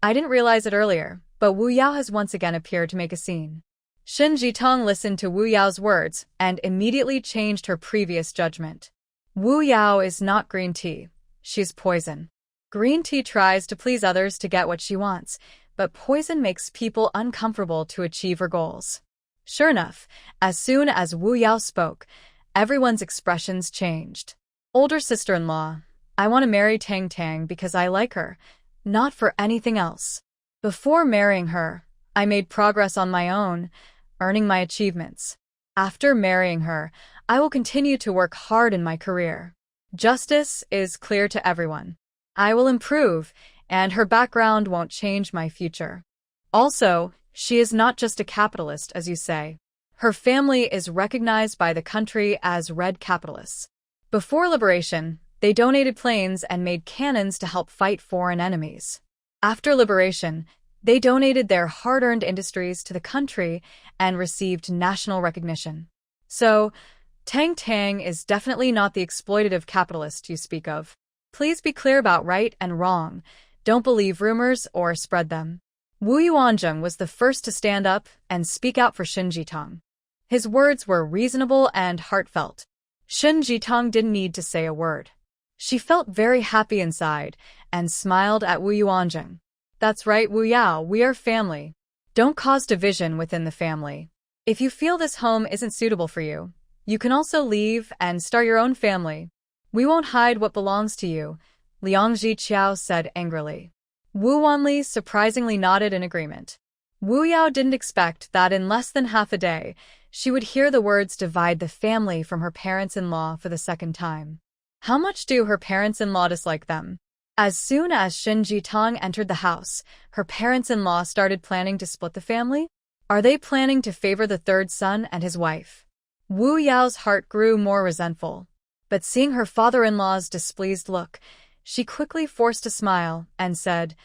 I didn't realize it earlier, but Wu Yao has once again appeared to make a scene. Shen Jitong listened to Wu Yao's words and immediately changed her previous judgment. Wu Yao is not green tea. She's poison. Green tea tries to please others to get what she wants, but poison makes people uncomfortable to achieve her goals. Sure enough, as soon as Wu Yao spoke, everyone's expressions changed. Older sister-in-law, I want to marry Tang because I like her, not for anything else. Before marrying her, I made progress on my own, earning my achievements. After marrying her, I will continue to work hard in my career. Justice is clear to everyone. I will improve, and her background won't change my future. Also, she is not just a capitalist, as you say. Her family is recognized by the country as red capitalists. Before liberation, they donated planes and made cannons to help fight foreign enemies. After liberation, they donated their hard-earned industries to the country and received national recognition. So, Tang is definitely not the exploitative capitalist you speak of. Please be clear about right and wrong. Don't believe rumors or spread them. Wu Yuanzheng was the first to stand up and speak out for Shen Jitong. His words were reasonable and heartfelt. Shen Jitong didn't need to say a word. She felt very happy inside and smiled at Wu Yuanzheng. That's right, Wu Yao, we are family. Don't cause division within the family. If you feel this home isn't suitable for you, you can also leave and start your own family. We won't hide what belongs to you, Liang Ziqiao said angrily. Wu Wanli surprisingly nodded in agreement. Wu Yao didn't expect that in less than half a day, she would hear the words divide the family from her parents-in-law for the second time. How much do her parents-in-law dislike them? As soon as Shen Jitong entered the house, her parents-in-law started planning to split the family. Are they planning to favor the third son and his wife? Wu Yao's heart grew more resentful. But seeing her father-in-law's displeased look, she quickly forced a smile and said,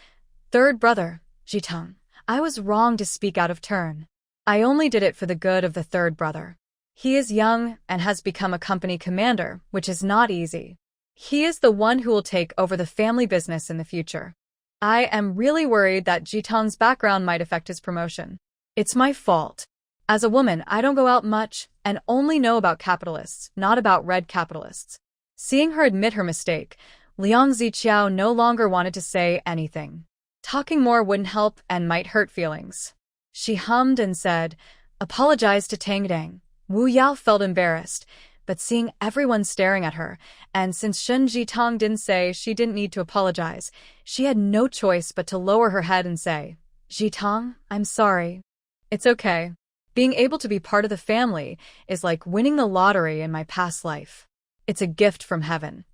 "Third brother, Jitang, I was wrong to speak out of turn. I only did it for the good of the third brother. He is young and has become a company commander, which is not easy. He is the one who will take over the family business in the future. I am really worried that Jitang's background might affect his promotion. It's my fault. As a woman, I don't go out much and only know about capitalists, not about red capitalists." Seeing her admit her mistake, Liang Ziqiao no longer wanted to say anything. Talking more wouldn't help and might hurt feelings. She hummed and said, "Apologize to Tangdang." Wu Yao felt embarrassed, but seeing everyone staring at her, and since Shen Jitang didn't say she didn't need to apologize, she had no choice but to lower her head and say, "Jitang, I'm sorry." "It's okay. Being able to be part of the family is like winning the lottery in my past life. It's a gift from heaven.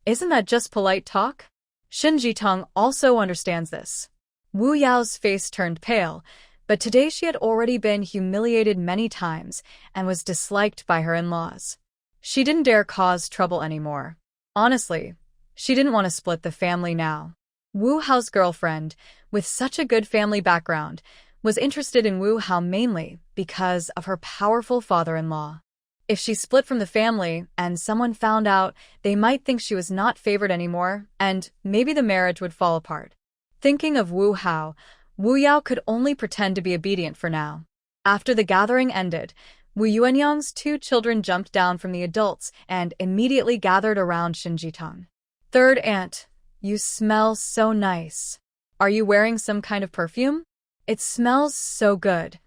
Isn't that just polite talk?" Shen Jitang also understands this. Wu Yao's face turned pale, but today she had already been humiliated many times and was disliked by her in-laws. She didn't dare cause trouble anymore. Honestly, she didn't want to split the family now. Wu Hao's girlfriend, with such a good family background, was interested in Wu Hao mainly because of her powerful father-in-law. If she split from the family and someone found out, they might think she was not favored anymore, and maybe the marriage would fall apart. Thinking of Wu Hao, Wu Yao could only pretend to be obedient for now. After the gathering ended, Wu Yuanyang's 2 children jumped down from the adults and immediately gathered around Shen Jitang. "Third aunt, you smell so nice. Are you wearing some kind of perfume? It smells so good."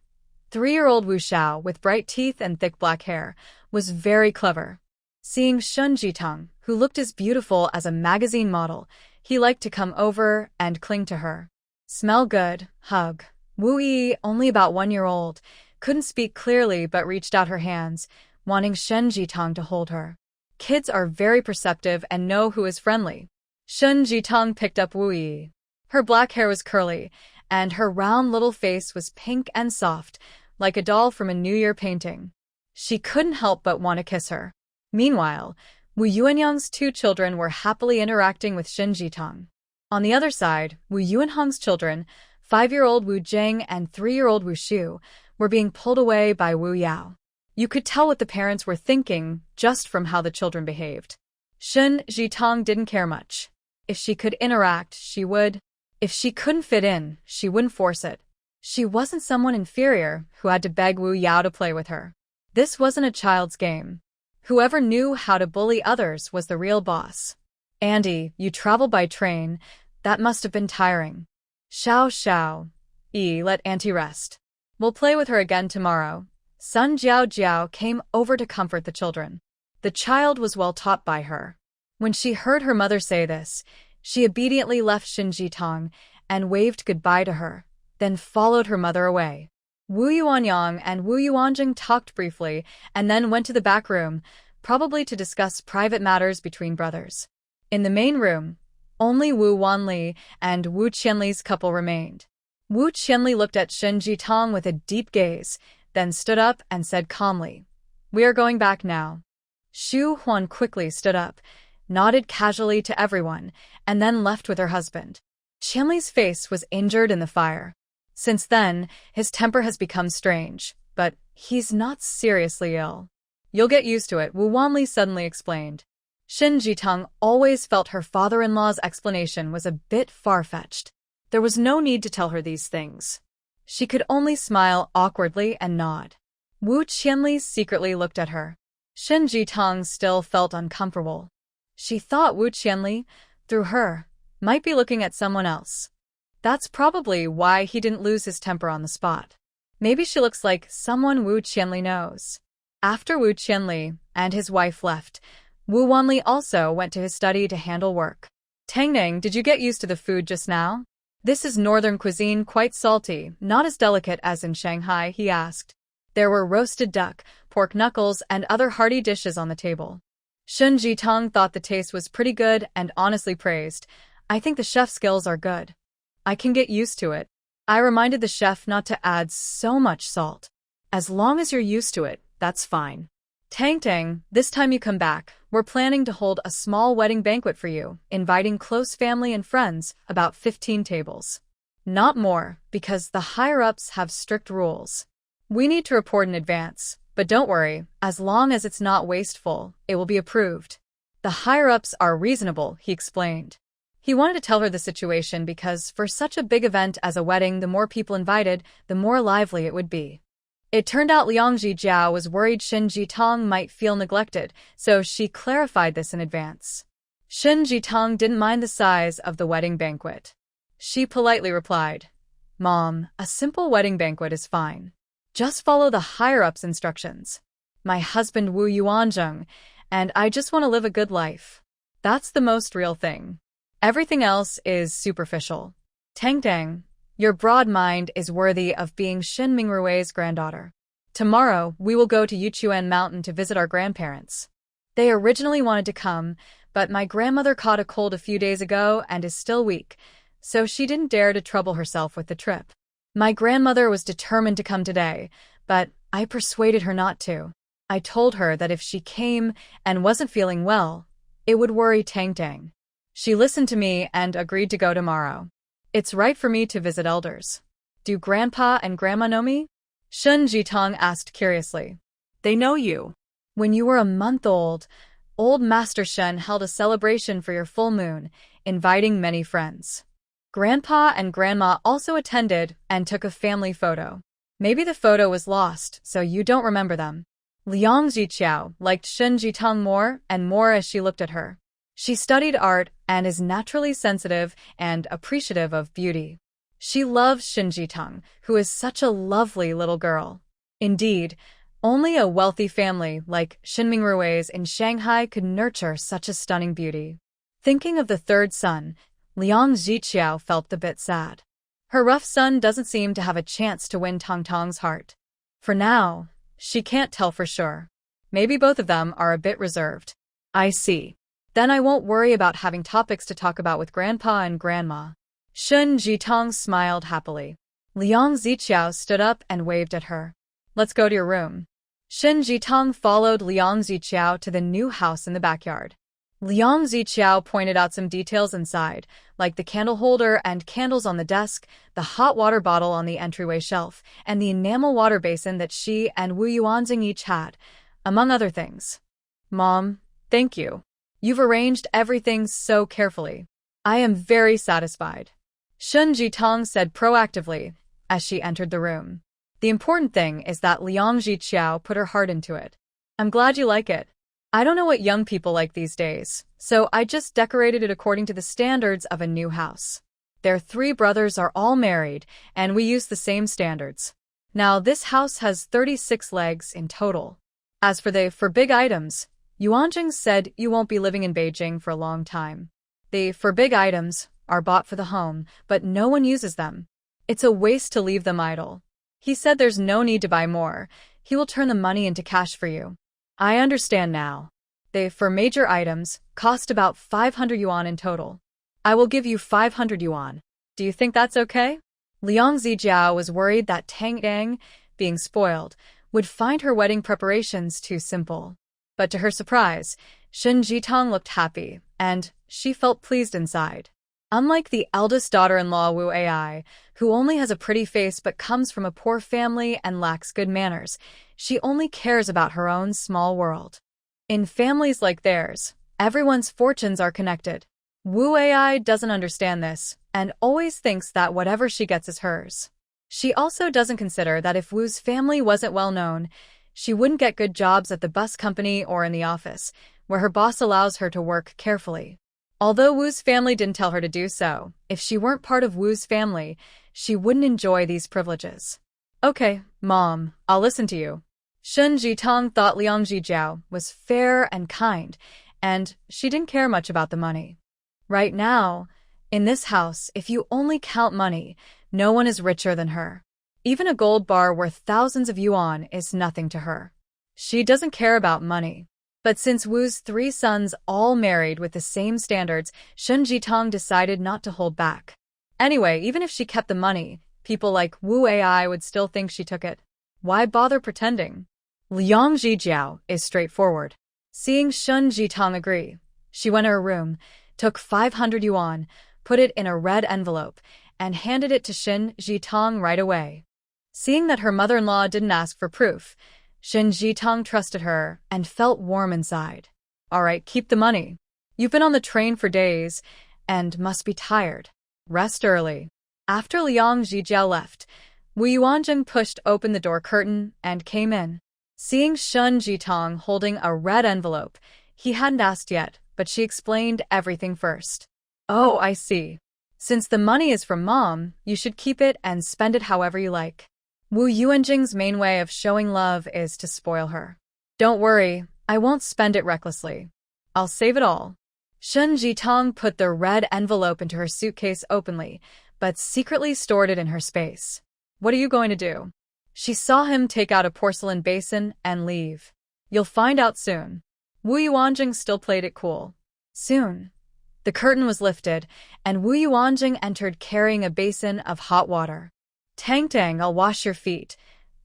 3-year-old Wu Xiao, with bright teeth and thick black hair, was very clever. Seeing Shen Jitang, who looked as beautiful as a magazine model, he liked to come over and cling to her. "Smell good, hug." Wu Yi, only about 1 year old, couldn't speak clearly but reached out her hands, wanting Shen Jitang to hold her. Kids are very perceptive and know who is friendly. Shen Jitang picked up Wu Yi. Her black hair was curly, and her round little face was pink and soft, like a doll from a New Year painting. She couldn't help but want to kiss her. Meanwhile, Wu Yuanyang's 2 children were happily interacting with Shen Jitang. On the other side, Wu Yuanhong's children, 5-year-old Wu Jing and 3-year-old Wu Shu, were being pulled away by Wu Yao. You could tell what the parents were thinking just from how the children behaved. Shen Jitang didn't care much. If she could interact, she would. If she couldn't fit in, she wouldn't force it. She wasn't someone inferior who had to beg Wu Yao to play with her. This wasn't a child's game. Whoever knew how to bully others was the real boss. "Andy, you travel by train. That must have been tiring." Xiao. Let Auntie rest. We'll play with her again tomorrow." Sun Jiao came over to comfort the children. The child was well taught by her. When she heard her mother say this, she obediently left Shen Jitang and waved goodbye to her, then followed her mother away. Wu Yuanyang and Wu Yuanjing talked briefly and then went to the back room, probably to discuss private matters between brothers. In the main room, only Wu Wanli and Wu Qianli's couple remained. Wu Qianli looked at Shen Jitang with a deep gaze, then stood up and said calmly, "We are going back now." Xu Huan quickly stood up, nodded casually to everyone, and then left with her husband. Qianli's face was injured in the fire. Since then, his temper has become strange, but he's not seriously ill. "You'll get used to it," Wu Wanli suddenly explained. Shen Jitang always felt her father-in-law's explanation was a bit far-fetched. There was no need to tell her these things. She could only smile awkwardly and nod. Wu Qianli secretly looked at her. Shen Jitang still felt uncomfortable. She thought Wu Qianli, through her, might be looking at someone else. That's probably why he didn't lose his temper on the spot. Maybe she looks like someone Wu Qianli knows. After Wu Qianli and his wife left, Wu Wanli also went to his study to handle work. "Tangneng, did you get used to the food just now? This is northern cuisine, quite salty, not as delicate as in Shanghai," he asked. There were roasted duck, pork knuckles, and other hearty dishes on the table. Shen Jitang thought the taste was pretty good and honestly praised, "I think the chef's skills are good. I can get used to it. I reminded the chef not to add so much salt. As long as you're used to it, that's fine. Tang, this time you come back, we're planning to hold a small wedding banquet for you, inviting close family and friends, about 15 tables. Not more, because the higher-ups have strict rules. We need to report in advance, but don't worry, as long as it's not wasteful, it will be approved. The higher-ups are reasonable, he explained. He wanted to tell her the situation because for such a big event as a wedding, the more people invited, the more lively it would be. It turned out Liang Jijiao was worried Shen Jitong might feel neglected, so she clarified this in advance. Shen Jitong didn't mind the size of the wedding banquet. She politely replied, "Mom, a simple wedding banquet is fine. Just follow the higher-ups' instructions. My husband Wu Yuanzheng, and I just want to live a good life. That's the most real thing. Everything else is superficial. Tang, your broad mind is worthy of being Shen Mingrui's granddaughter. Tomorrow, we will go to Yuchuan Mountain to visit our grandparents. They originally wanted to come, but my grandmother caught a cold a few days ago and is still weak, so she didn't dare to trouble herself with the trip. My grandmother was determined to come today, but I persuaded her not to. I told her that if she came and wasn't feeling well, it would worry Tang. She listened to me and agreed to go tomorrow. It's right for me to visit elders. Do Grandpa and Grandma know me?" Shen Jitong asked curiously. They know you. When you were a month old, old Master Shen held a celebration for your full moon, inviting many friends. Grandpa and Grandma also attended and took a family photo. Maybe the photo was lost, so you don't remember them. Liang Jiqiao liked Shen Jitong more and more as she looked at her. She studied art and is naturally sensitive and appreciative of beauty. She loves Shen Jitong, who is such a lovely little girl. Indeed, only a wealthy family like Shen Mingrui's in Shanghai could nurture such a stunning beauty. Thinking of the third son, Liang Jiqiao felt a bit sad. Her rough son doesn't seem to have a chance to win Tong's heart. For now, she can't tell for sure. Maybe both of them are a bit reserved. I see. Then I won't worry about having topics to talk about with Grandpa and Grandma. Shen Jitong smiled happily. Liang Ziqiao stood up and waved at her. Let's go to your room. Shen Jitong followed Liang Ziqiao to the new house in the backyard. Liang Ziqiao pointed out some details inside, like the candle holder and candles on the desk, the hot water bottle on the entryway shelf, and the enamel water basin that she and Wu Yuanzing each had, among other things. Mom, thank you. You've arranged everything so carefully. I am very satisfied. Shen Jitong said proactively as she entered the room. The important thing is that Liang Jiqiao put her heart into it. I'm glad you like it. I don't know what young people like these days, so I just decorated it according to the standards of a new house. Their 3 brothers are all married, and we use the same standards. Now this house has 36 legs in total. As for big items, Yuanjing said you won't be living in Beijing for a long time. The for big items are bought for the home, but no one uses them. It's a waste to leave them idle. He said there's no need to buy more. He will turn the money into cash for you. I understand now. They for major items cost about 500 yuan in total. I will give you 500 yuan. Do you think that's okay? Liang Zijiao was worried that Tang, being spoiled, would find her wedding preparations too simple. But to her surprise, Shen Jitong looked happy, and she felt pleased inside. Unlike the eldest daughter-in-law Wu Ai, who only has a pretty face but comes from a poor family and lacks good manners, she only cares about her own small world. In families like theirs, everyone's fortunes are connected. Wu Ai doesn't understand this, and always thinks that whatever she gets is hers. She also doesn't consider that if Wu's family wasn't well known, she wouldn't get good jobs at the bus company or in the office, where her boss allows her to work carefully. Although Wu's family didn't tell her to do so, if she weren't part of Wu's family, she wouldn't enjoy these privileges. Okay, Mom, I'll listen to you. Shen Jitong thought Liang Jijiao was fair and kind, and she didn't care much about the money. Right now, in this house, if you only count money, no one is richer than her. Even a gold bar worth thousands of yuan is nothing to her. She doesn't care about money. But since Wu's 3 sons all married with the same standards, Shen Jitong decided not to hold back. Anyway, even if she kept the money, People like Wu Ai would still think she took it. Why bother pretending? Liang Zhijiao is straightforward. Seeing Shun Jitong agree, she went to her room, took 500 yuan, put it in a red envelope, and handed it to Shin Jitong right away. Seeing that her mother-in-law didn't ask for proof, Shin Jitong trusted her and felt warm inside. All right, keep the money. You've been on the train for days and must be tired. Rest early. After Liang Zhijiao left, Wu Yuanjing pushed open the door curtain and came in. Seeing Shun Jitong holding a red envelope, he hadn't asked yet, but she explained everything first. Oh, I see. Since the money is from Mom, you should keep it and spend it however you like. Wu Yuanjing's main way of showing love is to spoil her. Don't worry, I won't spend it recklessly. I'll save it all. Shun Jitong put the red envelope into her suitcase openly, but secretly stored it in her space. What are you going to do? She saw him take out a porcelain basin and leave. You'll find out soon. Wu Yuanjing still played it cool. Soon, the curtain was lifted, and Wu Yuanjing entered carrying a basin of hot water. Tang Tang, I'll wash your feet.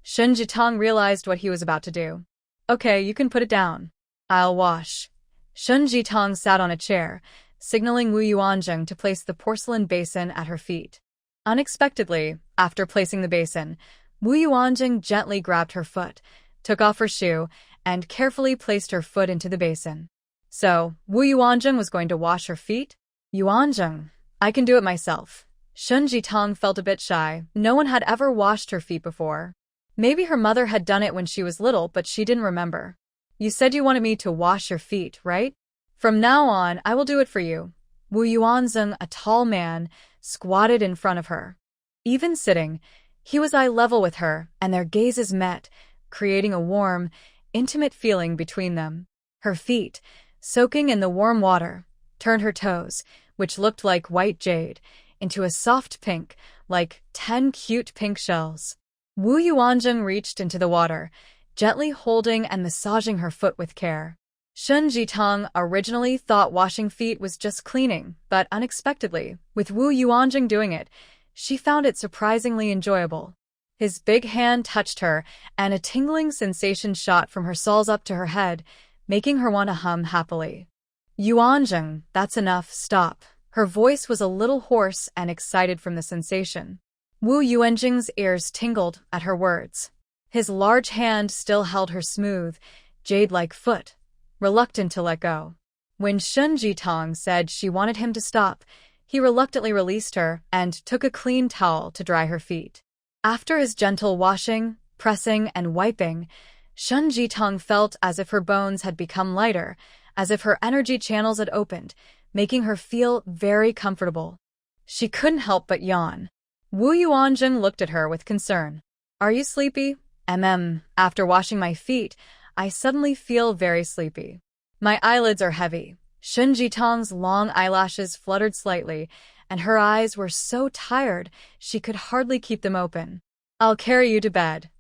Shun Jitong realized what he was about to do. Okay, you can put it down. I'll wash. Shun Jitong sat on a chair, signaling Wu Yuanjing to place the porcelain basin at her feet. Unexpectedly, after placing the basin, Wu Yuanjing gently grabbed her foot, took off her shoe, and carefully placed her foot into the basin. So, Wu Yuanjing was going to wash her feet? Yuanjing, I can do it myself. Shun Jitong felt a bit shy. No one had ever washed her feet before. Maybe her mother had done it when she was little, but she didn't remember. You said you wanted me to wash your feet, right? From now on, I will do it for you. Wu Yuanzheng, a tall man, squatted in front of her. Even sitting, he was eye level with her, and their gazes met, creating a warm, intimate feeling between them. Her feet, soaking in the warm water, turned her toes, which looked like white jade, into a soft pink, like 10 cute pink shells. Wu Yuanzheng reached into the water, gently holding and massaging her foot with care. Shun Jitong originally thought washing feet was just cleaning, but unexpectedly, with Wu Yuanjing doing it, she found it surprisingly enjoyable. His big hand touched her, and a tingling sensation shot from her soles up to her head, making her want to hum happily. Yuanjing, that's enough, stop. Her voice was a little hoarse and excited from the sensation. Wu Yuanjing's ears tingled at her words. His large hand still held her smooth, jade-like foot, reluctant to let go. When Shun Jitong said she wanted him to stop, he reluctantly released her and took a clean towel to dry her feet. After his gentle washing, pressing, and wiping, Shun Jitong felt as if her bones had become lighter, as if her energy channels had opened, making her feel very comfortable. She couldn't help but yawn. Wu Yuanjing looked at her with concern. Are you sleepy? After washing my feet, I suddenly feel very sleepy. My eyelids are heavy. Shun Jitong's long eyelashes fluttered slightly, and her eyes were so tired she could hardly keep them open. I'll carry you to bed.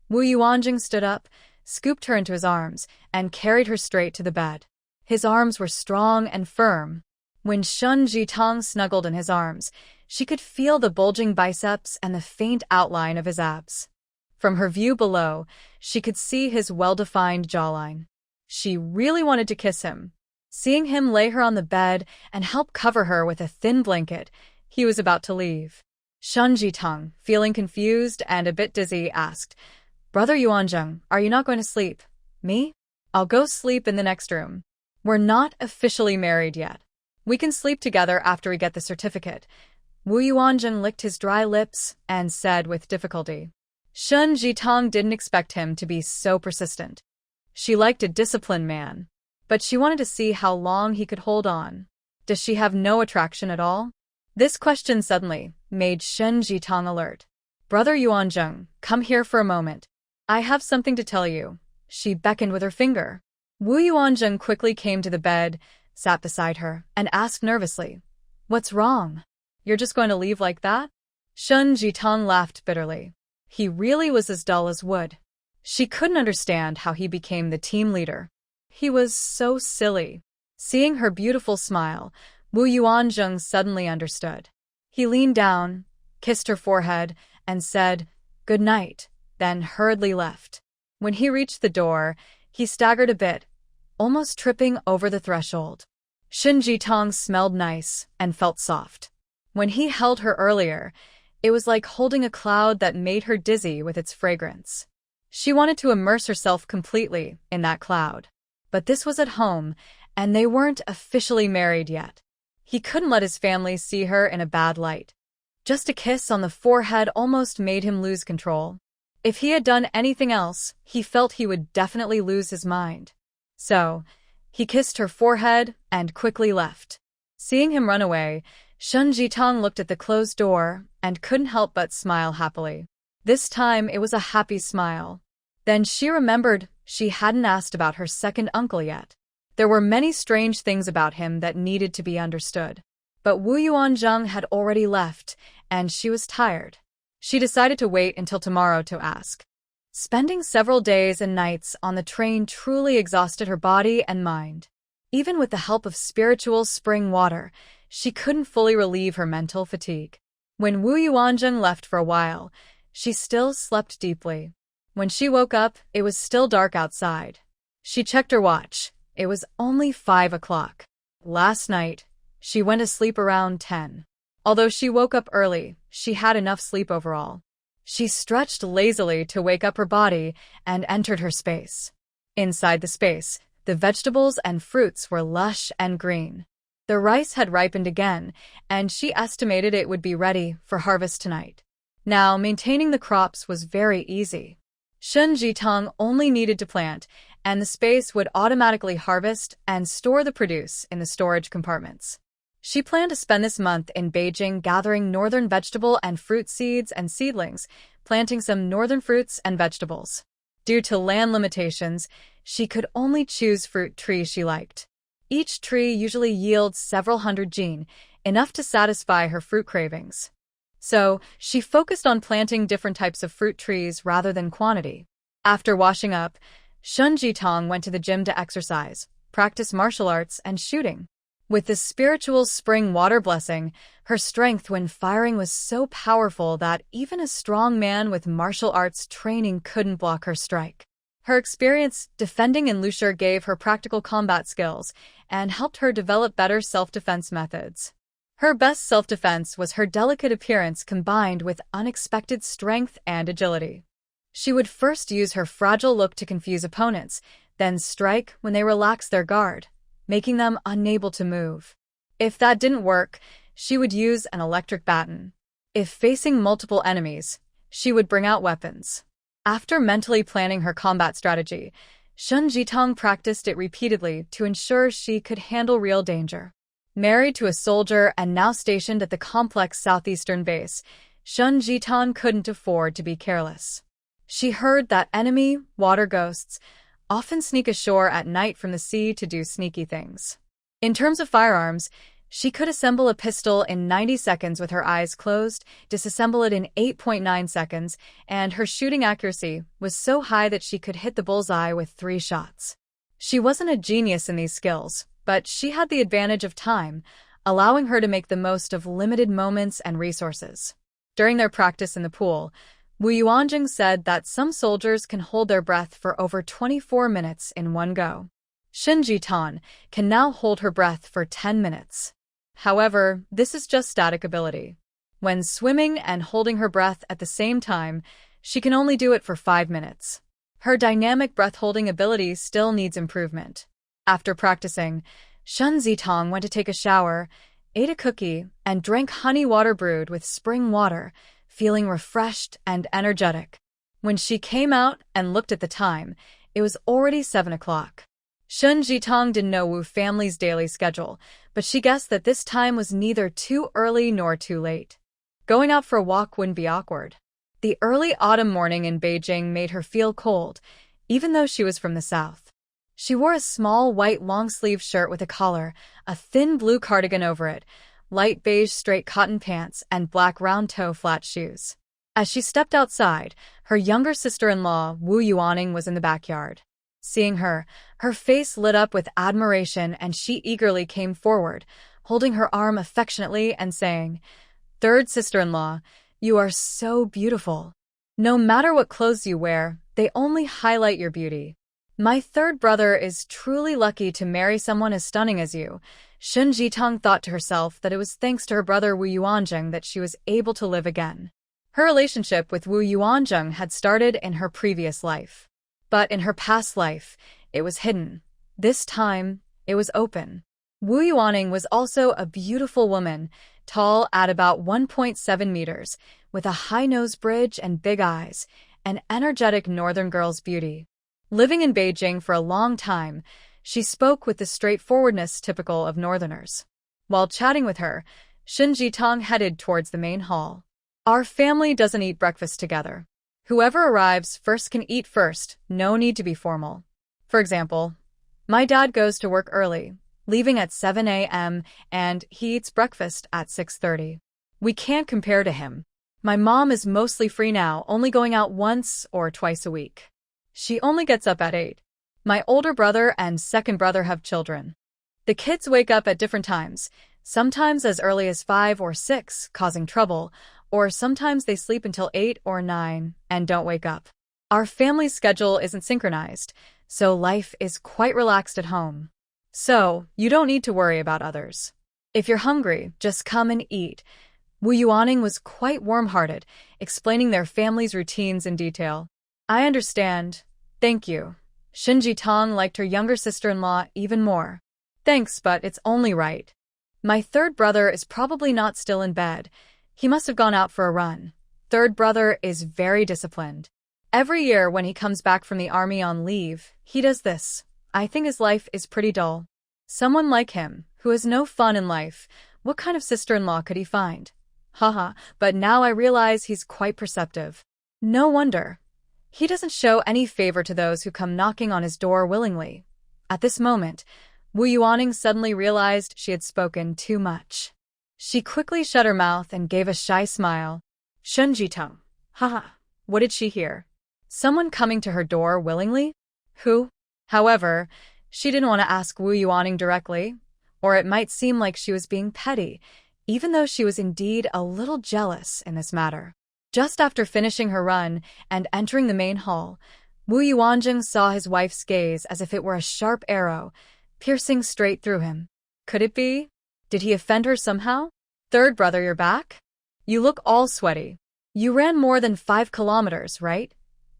Wu Yuanjing stood up, scooped her into his arms, and carried her straight to the bed. His arms were strong and firm. When Shun Jitong snuggled in his arms, she could feel the bulging biceps and the faint outline of his abs. From her view below, she could see his well-defined jawline. She really wanted to kiss him. Seeing him lay her on the bed and help cover her with a thin blanket, he was about to leave. Shun Jitong, feeling confused and a bit dizzy, asked, Brother Yuanzheng, are you not going to sleep? Me? I'll go sleep in the next room. We're not officially married yet. We can sleep together after we get the certificate. Wu Yuanzheng licked his dry lips and said with difficulty. Shun Jitong didn't expect him to be so persistent. She liked a disciplined man, but she wanted to see how long he could hold on. Does she have no attraction at all? This question suddenly made Shun Jitong alert. Brother Yuanzheng, come here for a moment. I have something to tell you. She beckoned with her finger. Wu Yuanzheng quickly came to the bed, sat beside her, and asked nervously, What's wrong? You're just going to leave like that? Shun Jitong laughed bitterly. He really was as dull as wood. She couldn't understand how he became the team leader. He was so silly. Seeing her beautiful smile, Wu Yuanzheng suddenly understood. He leaned down, kissed her forehead, and said, "Good night," then hurriedly left. When he reached the door, he staggered a bit, almost tripping over the threshold. Shin Jitong smelled nice and felt soft. When he held her earlier, it was like holding a cloud that made her dizzy with its fragrance. She wanted to immerse herself completely in that cloud. But this was at home, and they weren't officially married yet. He couldn't let his family see her in a bad light. Just a kiss on the forehead almost made him lose control. If he had done anything else, he felt he would definitely lose his mind. So, he kissed her forehead and quickly left. Seeing him run away, Shun Jitong looked at the closed door and couldn't help but smile happily. This time it was a happy smile. Then she remembered she hadn't asked about her second uncle yet. There were many strange things about him that needed to be understood. But Wu Yuanzheng had already left, and she was tired. She decided to wait until tomorrow to ask. Spending several days and nights on the train truly exhausted her body and mind. Even with the help of spiritual spring water, she couldn't fully relieve her mental fatigue. When Wu Yuanzheng left for a while, she still slept deeply. When she woke up, it was still dark outside. She checked her watch. It was only 5 o'clock. Last night, she went to sleep around 10. Although she woke up early, she had enough sleep overall. She stretched lazily to wake up her body and entered her space. Inside the space, the vegetables and fruits were lush and green. The rice had ripened again, and she estimated it would be ready for harvest tonight. Now, maintaining the crops was very easy. Shun Jitong only needed to plant, and the space would automatically harvest and store the produce in the storage compartments. She planned to spend this month in Beijing gathering northern vegetable and fruit seeds and seedlings, planting some northern fruits and vegetables. Due to land limitations, she could only choose fruit trees she liked. Each tree usually yields several hundred jin, enough to satisfy her fruit cravings. So, she focused on planting different types of fruit trees rather than quantity. After washing up, Shun Jitong went to the gym to exercise, practice martial arts, and shooting. With the spiritual spring water blessing, her strength when firing was so powerful that even a strong man with martial arts training couldn't block her strike. Her experience defending in Lushur gave her practical combat skills and helped her develop better self-defense methods. Her best self-defense was her delicate appearance combined with unexpected strength and agility. She would first use her fragile look to confuse opponents, then strike when they relaxed their guard, making them unable to move. If that didn't work, she would use an electric baton. If facing multiple enemies, she would bring out weapons. After mentally planning her combat strategy, Shun Jitong practiced it repeatedly to ensure she could handle real danger. Married to a soldier and now stationed at the complex southeastern base, Shun Jitong couldn't afford to be careless. She heard that enemy water ghosts often sneak ashore at night from the sea to do sneaky things. In terms of firearms, she could assemble a pistol in 90 seconds with her eyes closed, disassemble it in 8.9 seconds, and her shooting accuracy was so high that she could hit the bullseye with 3 shots. She wasn't a genius in these skills, but she had the advantage of time, allowing her to make the most of limited moments and resources. During their practice in the pool, Wu Yuanjing said that some soldiers can hold their breath for over 24 minutes in one go. Shin Jitan can now hold her breath for 10 minutes. However, this is just static ability. When swimming and holding her breath at the same time, she can only do it for 5 minutes. Her dynamic breath-holding ability still needs improvement. After practicing, Shun Zitong went to take a shower, ate a cookie, and drank honey water brewed with spring water, feeling refreshed and energetic. When she came out and looked at the time, it was already 7 o'clock. Shun Jitong didn't know Wu family's daily schedule, but she guessed that this time was neither too early nor too late. Going out for a walk wouldn't be awkward. The early autumn morning in Beijing made her feel cold, even though she was from the south. She wore a small white long-sleeve shirt with a collar, a thin blue cardigan over it, light beige straight cotton pants, and black round-toe flat shoes. As she stepped outside, her younger sister-in-law, Wu Yuaning, was in the backyard. Seeing her, her face lit up with admiration and she eagerly came forward, holding her arm affectionately and saying, "Third sister-in-law, You are so beautiful. No matter what clothes you wear, they only highlight your beauty. My third brother is truly lucky to marry someone as stunning as you. Shun Jitong thought to herself that it was thanks to her brother Wu Yuanzheng that she was able to live again. Her relationship with Wu Yuanzheng had started in her previous life. But in her past life, it was hidden. This time, it was open. Wu Yuanning was also a beautiful woman, tall at about 1.7 meters, with a high nose bridge and big eyes, an energetic northern girl's beauty. Living in Beijing for a long time, she spoke with the straightforwardness typical of northerners. While chatting with her, Shun Jitong headed towards the main hall. Our family doesn't eat breakfast together. Whoever arrives first can eat first, no need to be formal. For example, my dad goes to work early, leaving at 7 a.m., and he eats breakfast at 6:30. We can't compare to him. My mom is mostly free now, only going out once or twice a week. She only gets up at 8. My older brother and second brother have children. The kids wake up at different times, sometimes as early as 5 or 6, causing trouble, or sometimes they sleep until 8 or 9 and don't wake up. Our family schedule isn't synchronized, so life is quite relaxed at home. So, you don't need to worry about others. If you're hungry, just come and eat. Wu Yuanning was quite warm-hearted, explaining their family's routines in detail. I understand. Thank you. Shun Jitong liked her younger sister-in-law even more. Thanks, but it's only right. My third brother is probably not still in bed. He must have gone out for a run. Third brother is very disciplined. Every year when he comes back from the army on leave, he does this. I think his life is pretty dull. Someone like him, who has no fun in life, what kind of sister-in-law could he find? Haha, but now I realize he's quite perceptive. No wonder. He doesn't show any favor to those who come knocking on his door willingly. At this moment, Wu Yuanning suddenly realized she had spoken too much. She quickly shut her mouth and gave a shy smile. Shun Jitong. Haha, what did she hear? Someone coming to her door willingly? Who? However, she didn't want to ask Wu Yuanning directly, or it might seem like she was being petty, even though she was indeed a little jealous in this matter. Just after finishing her run and entering the main hall, Wu Yuanzheng saw his wife's gaze as if it were a sharp arrow, piercing straight through him. Could it be? Did he offend her somehow? Third brother, you're back? You look all sweaty. You ran more than 5 kilometers, right?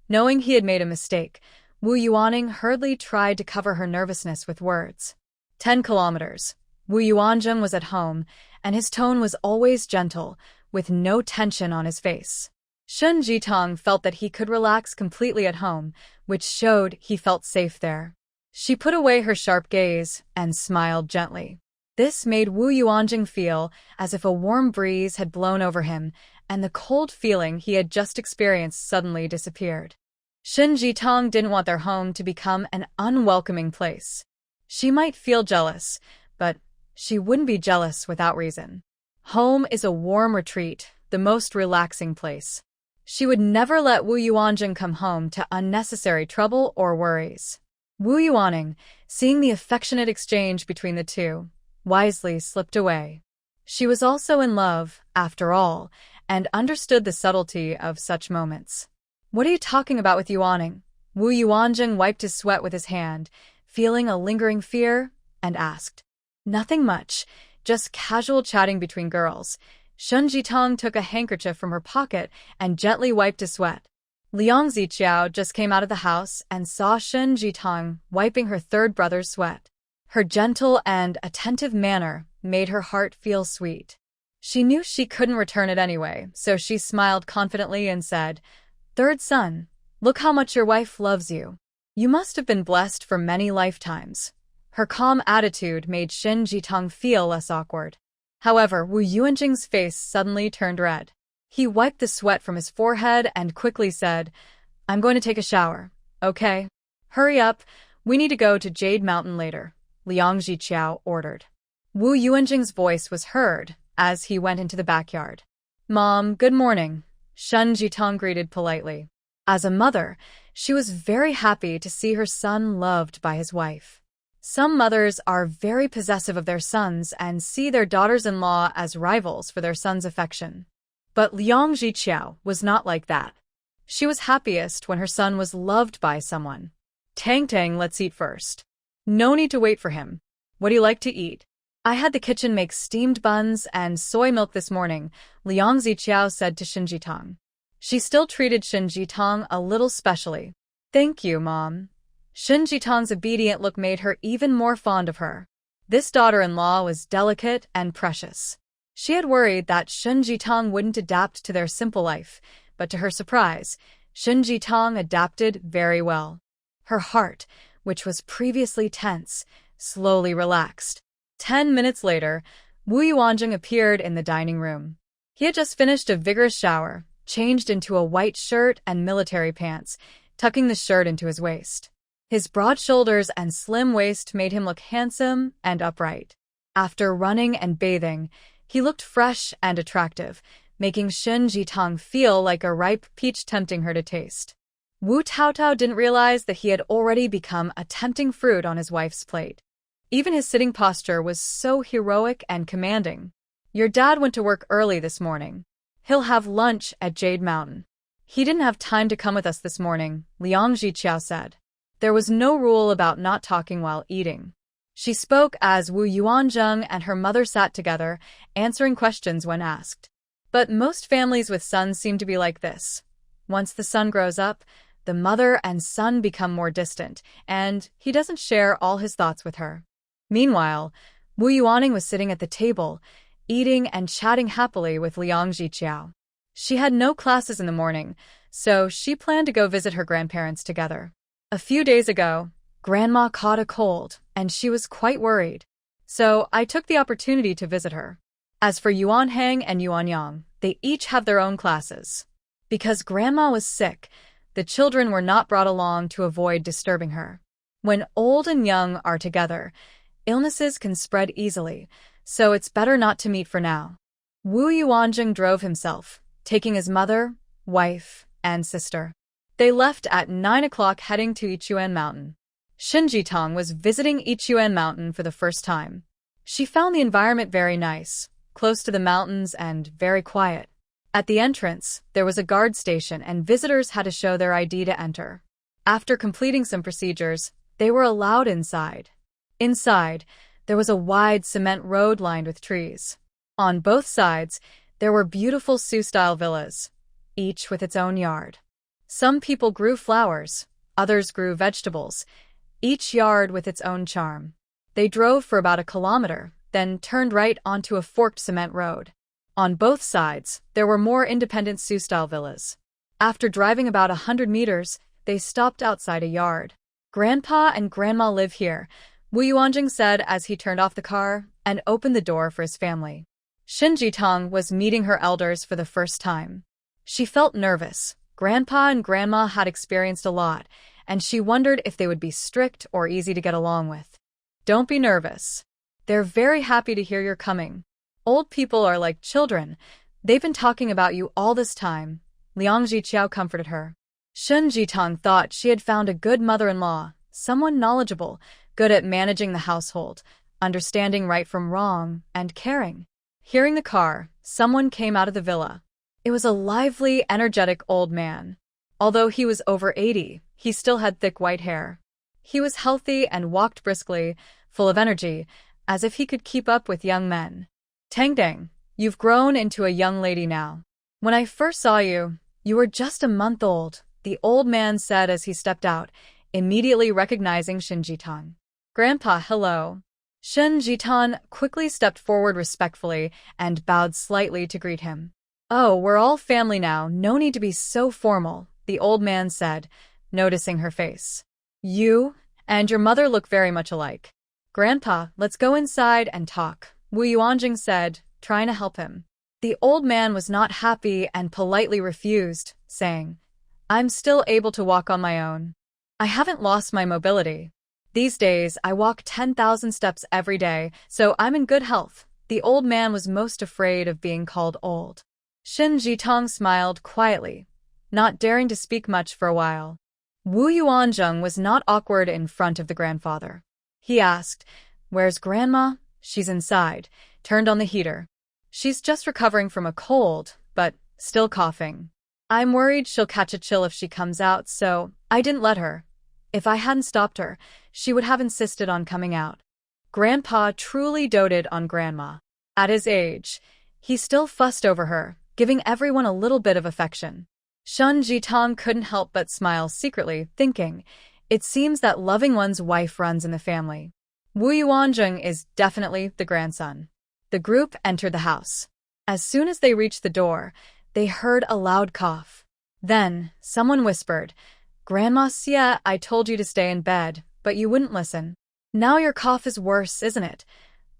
Knowing he had made a mistake, Wu Yuanning hurriedly tried to cover her nervousness with words. 10 kilometers. Wu Yuanzheng was at home, and his tone was always gentle, with no tension on his face. Shun Jitong felt that he could relax completely at home, which showed he felt safe there. She put away her sharp gaze and smiled gently. This made Wu Yuanzheng feel as if a warm breeze had blown over him, and the cold feeling he had just experienced suddenly disappeared. Shun Jitong didn't want their home to become an unwelcoming place. She might feel jealous, but she wouldn't be jealous without reason. Home is a warm retreat, the most relaxing place. She would never let Wu Yuanzheng come home to unnecessary trouble or worries. Wu Yuanning, seeing the affectionate exchange between the two, wisely slipped away. She was also in love, after all, and understood the subtlety of such moments. What are you talking about with Yuanning? Wu Yuanzheng wiped his sweat with his hand, feeling a lingering fear, and asked. Nothing much, just casual chatting between girls. Shun Jitong took a handkerchief from her pocket and gently wiped his sweat. Liang Ziqiao just came out of the house and saw Shun Jitong wiping her third brother's sweat. Her gentle and attentive manner made her heart feel sweet. She knew she couldn't return it anyway, so she smiled confidently and said, Third son, look how much your wife loves you. You must have been blessed for many lifetimes. Her calm attitude made Shun Jitong feel less awkward. However, Wu Yuanzheng's face suddenly turned red. He wiped the sweat from his forehead and quickly said, I'm going to take a shower, okay? Hurry up, we need to go to Jade Mountain later, Liang Ziqiao ordered. Wu Yuanzheng's voice was heard as he went into the backyard. Mom, good morning, Shun Jitong greeted politely. As a mother, she was very happy to see her son loved by his wife. Some mothers are very possessive of their sons and see their daughters-in-law as rivals for their son's affection. But Liang Jiqiao was not like that. She was happiest when her son was loved by someone. Tang Tang, let's eat first. No need to wait for him. What do you like to eat? I had the kitchen make steamed buns and soy milk this morning, Liang Ziqiao said to Shin Jitang. She still treated Shin Jitang a little specially. Thank you, Mom. Shin Jitang's obedient look made her even more fond of her. This daughter-in-law was delicate and precious. She had worried that Shin Jitang wouldn't adapt to their simple life, but to her surprise, Shin Jitang adapted very well. Her heart, which was previously tense, slowly relaxed. 10 minutes later, Wu Yuanjing appeared in the dining room. He had just finished a vigorous shower, changed into a white shirt and military pants, tucking the shirt into his waist. His broad shoulders and slim waist made him look handsome and upright. After running and bathing, he looked fresh and attractive, making Shin Jitang feel like a ripe peach tempting her to taste. Wu Taotao didn't realize that he had already become a tempting fruit on his wife's plate. Even his sitting posture was so heroic and commanding. Your dad went to work early this morning. He'll have lunch at Jade Mountain. He didn't have time to come with us this morning, Liang Jiqiao said. There was no rule about not talking while eating. She spoke as Wu Yuanzheng and her mother sat together, answering questions when asked. But most families with sons seem to be like this. Once the son grows up, the mother and son become more distant, and he doesn't share all his thoughts with her. Meanwhile, Wu Yuanning was sitting at the table, eating and chatting happily with Liang Jiqiao. She had no classes in the morning, so she planned to go visit her grandparents together. A few days ago, Grandma caught a cold, and she was quite worried. So I took the opportunity to visit her. As for Yuan Hang and Yuan Yang, they each have their own classes. Because Grandma was sick, the children were not brought along to avoid disturbing her. When old and young are together, illnesses can spread easily, so it's better not to meet for now. Wu Yuanjing drove himself, taking his mother, wife, and sister. They left at 9 o'clock heading to Ichuan Mountain. Shin Jitang was visiting Ichuan Mountain for the first time. She found the environment very nice, close to the mountains and very quiet. At the entrance, there was a guard station and visitors had to show their ID to enter. After completing some procedures, they were allowed inside. Inside, there was a wide cement road lined with trees. On both sides, there were beautiful Sioux-style villas, each with its own yard. Some people grew flowers, others grew vegetables, each yard with its own charm. They drove for about a kilometer, then turned right onto a forked cement road. On both sides, there were more independent Sioux-style villas. After driving about 100 meters, they stopped outside a yard. Grandpa and Grandma live here, Wu Yuanjing said as he turned off the car and opened the door for his family. Shin Jitang was meeting her elders for the first time. She felt nervous. Grandpa and Grandma had experienced a lot, and she wondered if they would be strict or easy to get along with. Don't be nervous. They're very happy to hear you're coming. Old people are like children. They've been talking about you all this time, Liang Jiqiao comforted her. Shin Jitang thought she had found a good mother-in-law, someone knowledgeable, good at managing the household, understanding right from wrong, and caring. Hearing the car, someone came out of the villa. It was a lively, energetic old man. Although he was over 80, he still had thick white hair. He was healthy and walked briskly, full of energy, as if he could keep up with young men. Tang Tang, you've grown into a young lady now. When I first saw you, you were just a month old, the old man said as he stepped out, immediately recognizing Shin Jitang. Grandpa, hello. Shin Jitang quickly stepped forward respectfully and bowed slightly to greet him. Oh, we're all family now, no need to be so formal, the old man said, noticing her face. You and your mother look very much alike. Grandpa, let's go inside and talk, Wu Yuanjing said, trying to help him. The old man was not happy and politely refused, saying, I'm still able to walk on my own. I haven't lost my mobility. These days, I walk 10,000 steps every day, so I'm in good health. The old man was most afraid of being called old. Shin Jitang smiled quietly, not daring to speak much for a while. Wu Yuanzheng was not awkward in front of the grandfather. He asked, Where's Grandma? She's inside, turned on the heater. She's just recovering from a cold, but still coughing. I'm worried she'll catch a chill if she comes out, so I didn't let her. If I hadn't stopped her, she would have insisted on coming out. Grandpa truly doted on Grandma. At his age, he still fussed over her, giving everyone a little bit of affection. Shun Jitong couldn't help but smile secretly, thinking, it seems that loving one's wife runs in the family. Wu Yuanzheng is definitely the grandson. The group entered the house. As soon as they reached the door, they heard a loud cough. Then, someone whispered, Grandma Xia, I told you to stay in bed, but you wouldn't listen. Now your cough is worse, isn't it?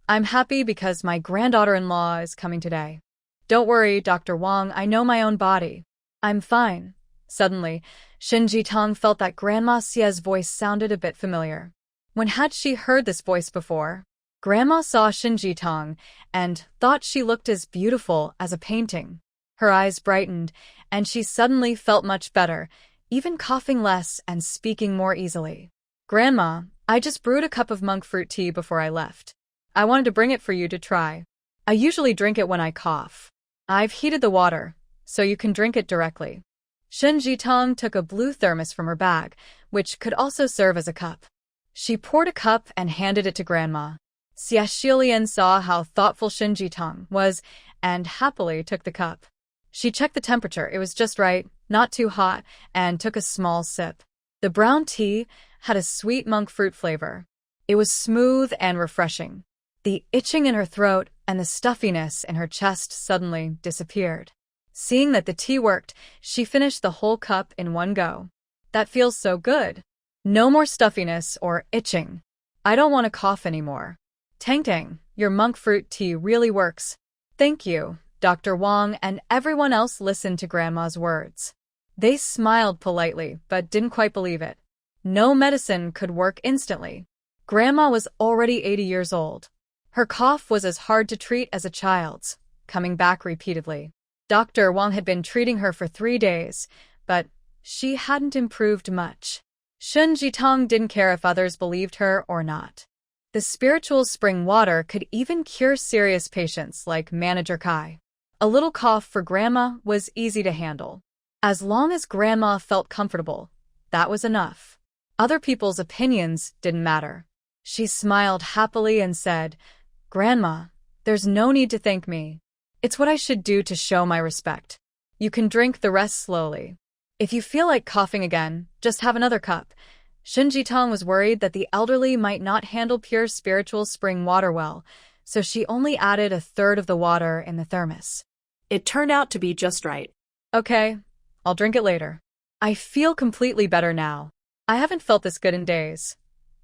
I'm happy because my granddaughter-in-law is coming today. Don't worry, Dr. Wang, I know my own body. I'm fine. Suddenly, Shin Jitong felt that Grandma Xia's voice sounded a bit familiar. When had she heard this voice before? Grandma saw Shin Jitong and thought she looked as beautiful as a painting. Her eyes brightened, and she suddenly felt much better, even coughing less and speaking more easily. Grandma, I just brewed a cup of monk fruit tea before I left. I wanted to bring it for you to try. I usually drink it when I cough. I've heated the water, so you can drink it directly. Shin Jitong took a blue thermos from her bag, which could also serve as a cup. She poured a cup and handed it to Grandma. Xia Shilian saw how thoughtful Shin Jitong was and happily took the cup. She checked the temperature, it was just right, not too hot, and took a small sip. The brown tea had a sweet monk fruit flavor. It was smooth and refreshing. The itching in her throat and the stuffiness in her chest suddenly disappeared. Seeing that the tea worked, she finished the whole cup in one go. That feels so good. No more stuffiness or itching. I don't want to cough anymore. Tang Tang, your monk fruit tea really works. Thank you, Dr. Wang, and everyone else listened to Grandma's words. They smiled politely, but didn't quite believe it. No medicine could work instantly. Grandma was already 80 years old. Her cough was as hard to treat as a child's, coming back repeatedly. Dr. Wang had been treating her for 3 days, but she hadn't improved much. Shun Jitong didn't care if others believed her or not. The spiritual spring water could even cure serious patients like Manager Kai. A little cough for Grandma was easy to handle. As long as Grandma felt comfortable, that was enough. Other people's opinions didn't matter. She smiled happily and said, Grandma, there's no need to thank me. It's what I should do to show my respect. You can drink the rest slowly. If you feel like coughing again, just have another cup. Shin Jitong was worried that the elderly might not handle pure spiritual spring water well, so she only added a third of the water in the thermos. It turned out to be just right. Okay, I'll drink it later. I feel completely better now. I haven't felt this good in days.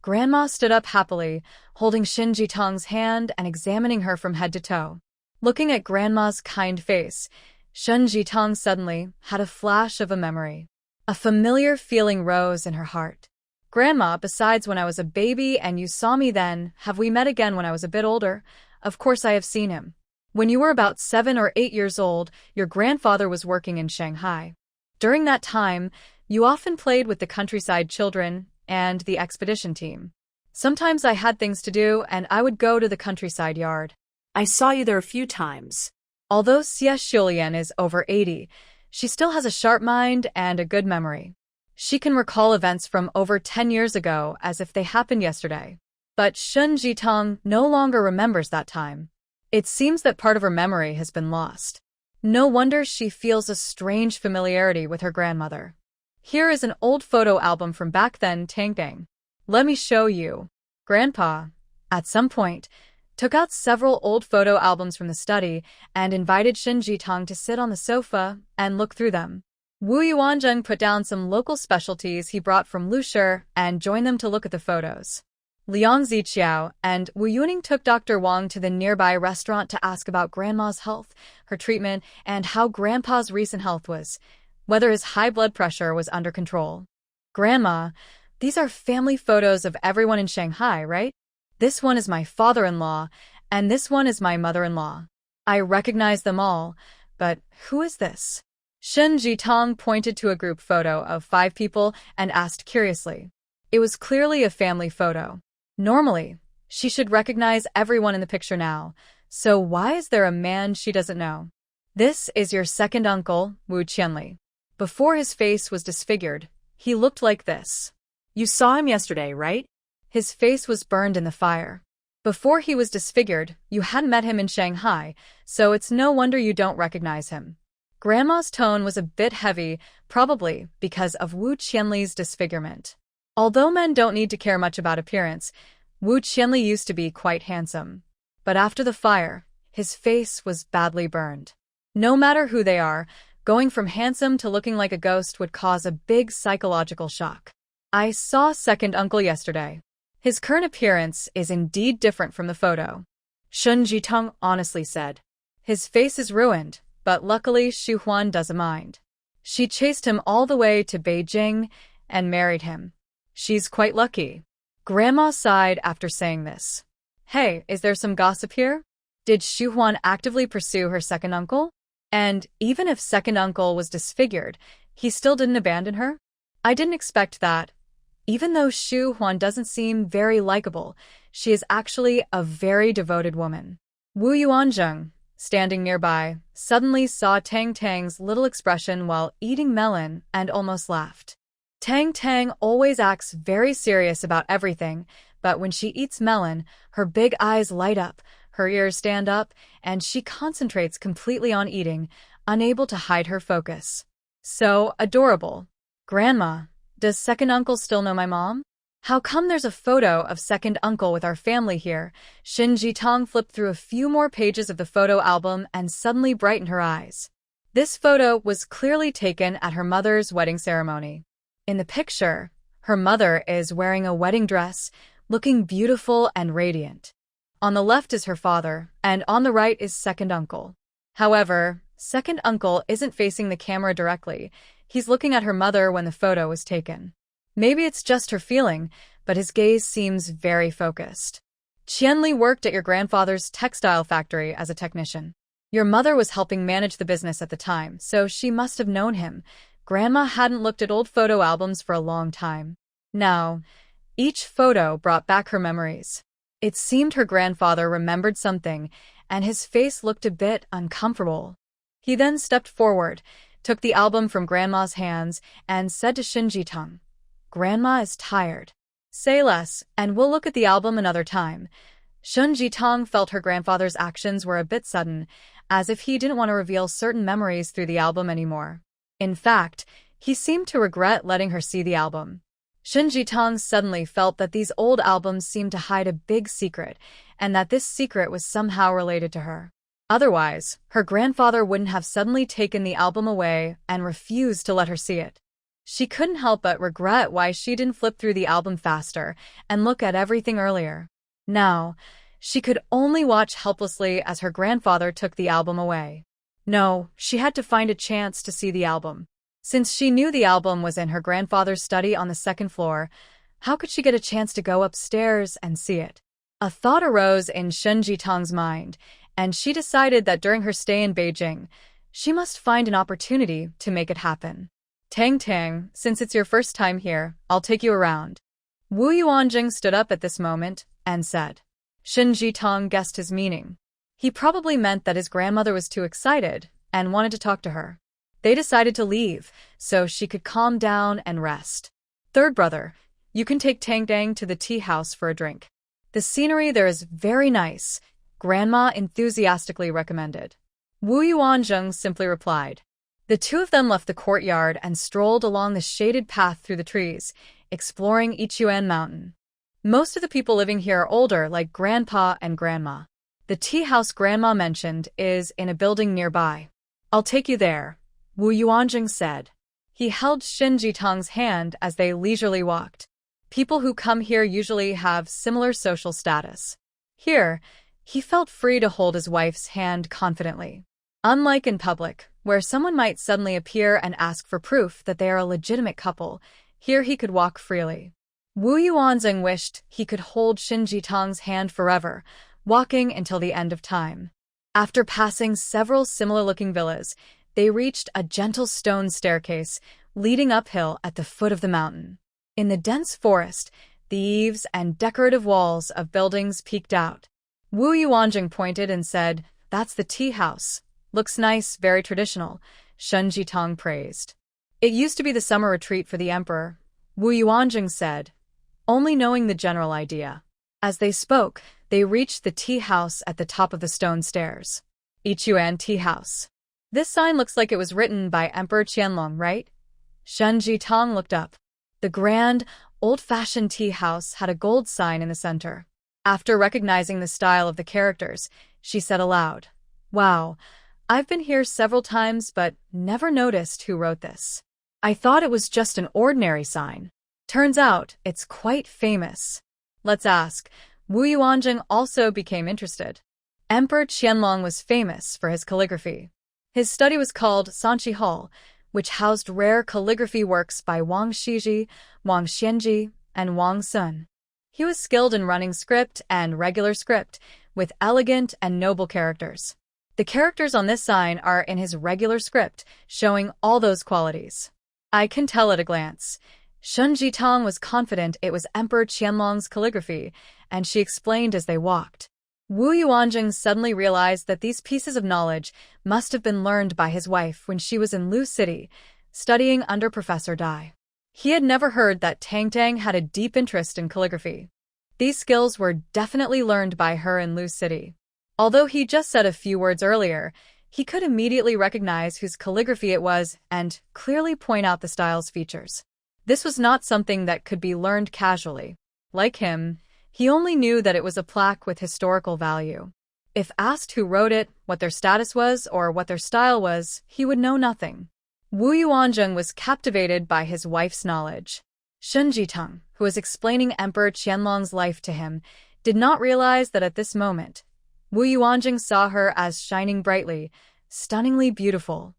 Grandma stood up happily, holding Shin Jitong's hand and examining her from head to toe. Looking at Grandma's kind face, Shin Jitong suddenly had a flash of a memory. A familiar feeling rose in her heart. Grandma, besides when I was a baby and you saw me then, have we met again when I was a bit older? Of course I have seen him. When you were about 7 or 8 years old, your grandfather was working in Shanghai. During that time, you often played with the countryside children and the expedition team. Sometimes I had things to do and I would go to the countryside yard. I saw you there a few times. Although Xia Shulian is over 80, she still has a sharp mind and a good memory. She can recall events from over 10 years ago as if they happened yesterday. But Shun Jitong no longer remembers that time. It seems that part of her memory has been lost. No wonder she feels a strange familiarity with her grandmother. Here is an old photo album from back then, Tang Tang. Let me show you. Grandpa, at some point, took out several old photo albums from the study and invited Shin Jitong to sit on the sofa and look through them. Wu Yuanzheng put down some local specialties he brought from Lushi and joined them to look at the photos. Liang Ziqiao and Wu Yuning took Dr. Wang to the nearby restaurant to ask about Grandma's health, her treatment, and how Grandpa's recent health was, whether his high blood pressure was under control. Grandma, these are family photos of everyone in Shanghai, right? This one is my father-in-law, and this one is my mother-in-law. I recognize them all, but who is this? Shin Jitong pointed to a group photo of 5 people and asked curiously. It was clearly a family photo. Normally, she should recognize everyone in the picture now, so why is there a man she doesn't know? This is your second uncle, Wu Qianli. Before his face was disfigured, he looked like this. You saw him yesterday, right? His face was burned in the fire. Before he was disfigured, you hadn't met him in Shanghai, so it's no wonder you don't recognize him. Grandma's tone was a bit heavy, probably because of Wu Qianli's disfigurement. Although men don't need to care much about appearance, Wu Qianli used to be quite handsome. But after the fire, his face was badly burned. No matter who they are, going from handsome to looking like a ghost would cause a big psychological shock. I saw second uncle yesterday. His current appearance is indeed different from the photo, Shen Jitong honestly said. His face is ruined, but luckily Xu Huan doesn't mind. She chased him all the way to Beijing and married him. She's quite lucky. Grandma sighed after saying this. Hey, is there some gossip here? Did Xu Huan actively pursue her second uncle? And even if second uncle was disfigured, he still didn't abandon her? I didn't expect that. Even though Xu Huan doesn't seem very likable, she is actually a very devoted woman. Wu Yuanzheng, standing nearby, suddenly saw Tang Tang's little expression while eating melon and almost laughed. Tang Tang always acts very serious about everything, but when she eats melon, her big eyes light up, her ears stand up, and she concentrates completely on eating, unable to hide her focus. So adorable. Grandma, does second uncle still know my mom? How come there's a photo of second uncle with our family here? Shin Jitong flipped through a few more pages of the photo album and suddenly brightened her eyes. This photo was clearly taken at her mother's wedding ceremony. In the picture, her mother is wearing a wedding dress, looking beautiful and radiant. On the left is her father, and on the right is second uncle. However, second uncle isn't facing the camera directly. He's looking at her mother when the photo was taken. Maybe it's just her feeling, but his gaze seems very focused. Qianli worked at your grandfather's textile factory as a technician. Your mother was helping manage the business at the time, so she must have known him. Grandma hadn't looked at old photo albums for a long time. Now, each photo brought back her memories. It seemed her grandfather remembered something, and his face looked a bit uncomfortable. He then stepped forward, took the album from Grandma's hands, and said to Shin Jitong, Grandma is tired. Say less, and we'll look at the album another time. Shin Jitong felt her grandfather's actions were a bit sudden, as if he didn't want to reveal certain memories through the album anymore. In fact, he seemed to regret letting her see the album. Shin Jitong suddenly felt that these old albums seemed to hide a big secret, and that this secret was somehow related to her. Otherwise, her grandfather wouldn't have suddenly taken the album away and refused to let her see it. She couldn't help but regret why she didn't flip through the album faster and look at everything earlier. Now, she could only watch helplessly as her grandfather took the album away. No, she had to find a chance to see the album. Since she knew the album was in her grandfather's study on the second floor, how could she get a chance to go upstairs and see it? A thought arose in Shen Jitong's mind, and she decided that during her stay in Beijing, she must find an opportunity to make it happen. Tang Tang, since it's your first time here, I'll take you around. Wu Yuanjing stood up at this moment and said. Shin Jitong guessed his meaning. He probably meant that his grandmother was too excited and wanted to talk to her. They decided to leave, so she could calm down and rest. Third brother, you can take Tang Tang to the tea house for a drink. The scenery there is very nice, Grandma enthusiastically recommended. Wu Yuanzheng simply replied. The two of them left the courtyard and strolled along the shaded path through the trees, exploring Ichuan Mountain. Most of the people living here are older, like Grandpa and Grandma. The tea house Grandma mentioned is in a building nearby. I'll take you there, Wu Yuanjing said. He held Shin Jitong's hand as they leisurely walked. People who come here usually have similar social status. Here, he felt free to hold his wife's hand confidently. Unlike in public, where someone might suddenly appear and ask for proof that they are a legitimate couple, here he could walk freely. Wu Yuanzing wished he could hold Shin Jitong's hand forever, walking until the end of time. After passing several similar-looking villas, they reached a gentle stone staircase leading uphill at the foot of the mountain. In the dense forest, the eaves and decorative walls of buildings peeked out. Wu Yuanjing pointed and said, That's the tea house. Looks nice, very traditional, Shen Jitong praised. It used to be the summer retreat for the emperor, Wu Yuanjing said, only knowing the general idea. As they spoke, they reached the tea house at the top of the stone stairs. Ichuan Tea House. This sign looks like it was written by Emperor Qianlong, right? Shen Jitong looked up. The grand, old-fashioned tea house had a gold sign in the center. After recognizing the style of the characters, she said aloud, "Wow, I've been here several times but never noticed who wrote this. I thought it was just an ordinary sign. Turns out it's quite famous. Let's ask." Wu Yuanjing also became interested. Emperor Qianlong was famous for his calligraphy. His study was called Sanqi Hall, which housed rare calligraphy works by Wang Shiji, Wang Xianji, and Wang Sun. He was skilled in running script and regular script, with elegant and noble characters. The characters on this sign are in his regular script, showing all those qualities. I can tell at a glance. Shen Jitong was confident it was Emperor Qianlong's calligraphy, and she explained as they walked. Wu Yuanjing suddenly realized that these pieces of knowledge must have been learned by his wife when she was in Lu City, studying under Professor Dai. He had never heard that Tang Tang had a deep interest in calligraphy. These skills were definitely learned by her in Lu City. Although he just said a few words earlier, he could immediately recognize whose calligraphy it was and clearly point out the style's features. This was not something that could be learned casually. Like him, he only knew that it was a plaque with historical value. If asked who wrote it, what their status was, or what their style was, he would know nothing. Wu Yuanzheng was captivated by his wife's knowledge. Shen Jitong, who was explaining Emperor Qianlong's life to him, did not realize that at this moment, Wu Yuanzheng saw her as shining brightly, stunningly beautiful.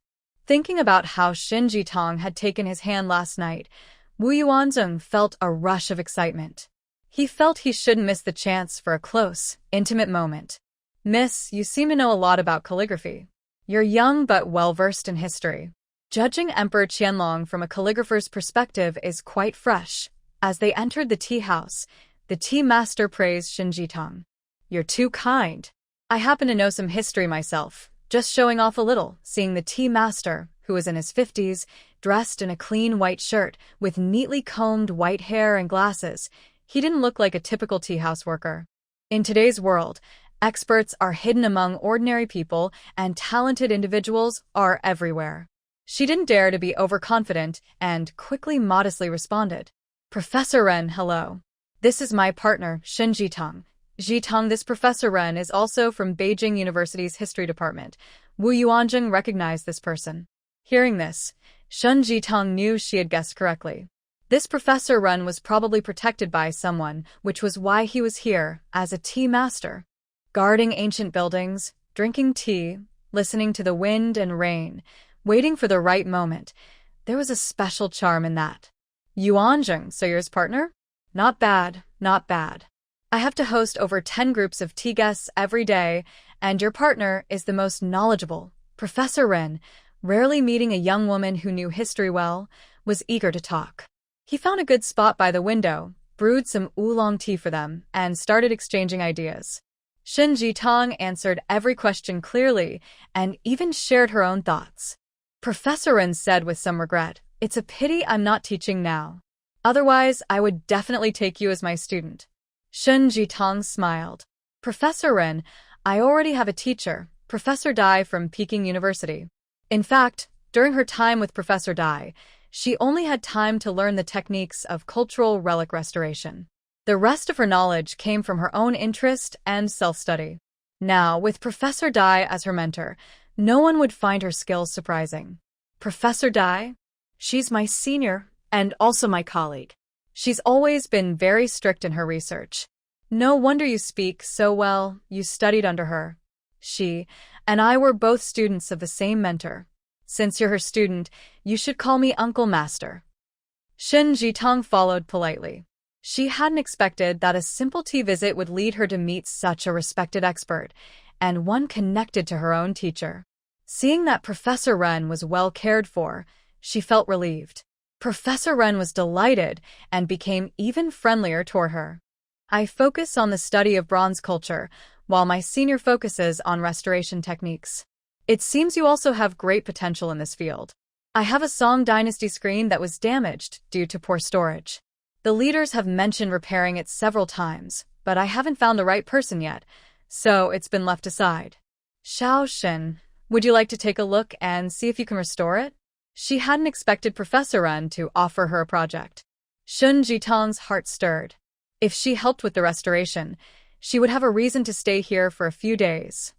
Thinking about how Shen Jitong had taken his hand last night, Wu Yuanzheng felt a rush of excitement. He felt he shouldn't miss the chance for a close, intimate moment. "Miss, you seem to know a lot about calligraphy. You're young but well-versed in history. Judging Emperor Qianlong from a calligrapher's perspective is quite fresh." As they entered the tea house, the tea master praised Shen Jitong. "You're too kind. I happen to know some history myself, just showing off a little," seeing the tea master, who was in his 50s, dressed in a clean white shirt, with neatly combed white hair and glasses. He didn't look like a typical tea house worker. In today's world, experts are hidden among ordinary people and talented individuals are everywhere. She didn't dare to be overconfident and quickly modestly responded. "Professor Ren, hello. This is my partner, Shen Jitong. Jitong, this Professor Ren is also from Beijing University's History Department." Wu Yuanzheng recognized this person. Hearing this, Shen Jitong knew she had guessed correctly. This Professor Ren was probably protected by someone, which was why he was here as a tea master. Guarding ancient buildings, drinking tea, listening to the wind and rain, waiting for the right moment. There was a special charm in that. "Yuanzheng, so you're his partner? Not bad, not bad. I have to host over 10 groups of tea guests every day, and your partner is the most knowledgeable." Professor Ren, rarely meeting a young woman who knew history well, was eager to talk. He found a good spot by the window, brewed some oolong tea for them, and started exchanging ideas. Shen Jitong answered every question clearly and even shared her own thoughts. Professor Ren said with some regret, "It's a pity I'm not teaching now. Otherwise, I would definitely take you as my student." Shen Jitong smiled. "Professor Ren, I already have a teacher, Professor Dai from Peking University. In fact, during her time with Professor Dai, she only had time to learn the techniques of cultural relic restoration. The rest of her knowledge came from her own interest and self-study. Now, with Professor Dai as her mentor, no one would find her skills surprising." "Professor Dai? She's my senior and also my colleague. She's always been very strict in her research. No wonder you speak so well, you studied under her. She and I were both students of the same mentor. Since you're her student, you should call me Uncle Master." Shen Jitong followed politely. She hadn't expected that a simple tea visit would lead her to meet such a respected expert, and one connected to her own teacher. Seeing that Professor Ren was well cared for, she felt relieved. Professor Ren was delighted and became even friendlier toward her. "I focus on the study of bronze culture, while my senior focuses on restoration techniques. It seems you also have great potential in this field. I have a Song Dynasty screen that was damaged due to poor storage. The leaders have mentioned repairing it several times, but I haven't found the right person yet, so it's been left aside. Xiao Shen, would you like to take a look and see if you can restore it? She hadn't expected Professor Ren to offer her a project. Shun Jitong's heart stirred. If she helped with the restoration, she would have a reason to stay here for a few days.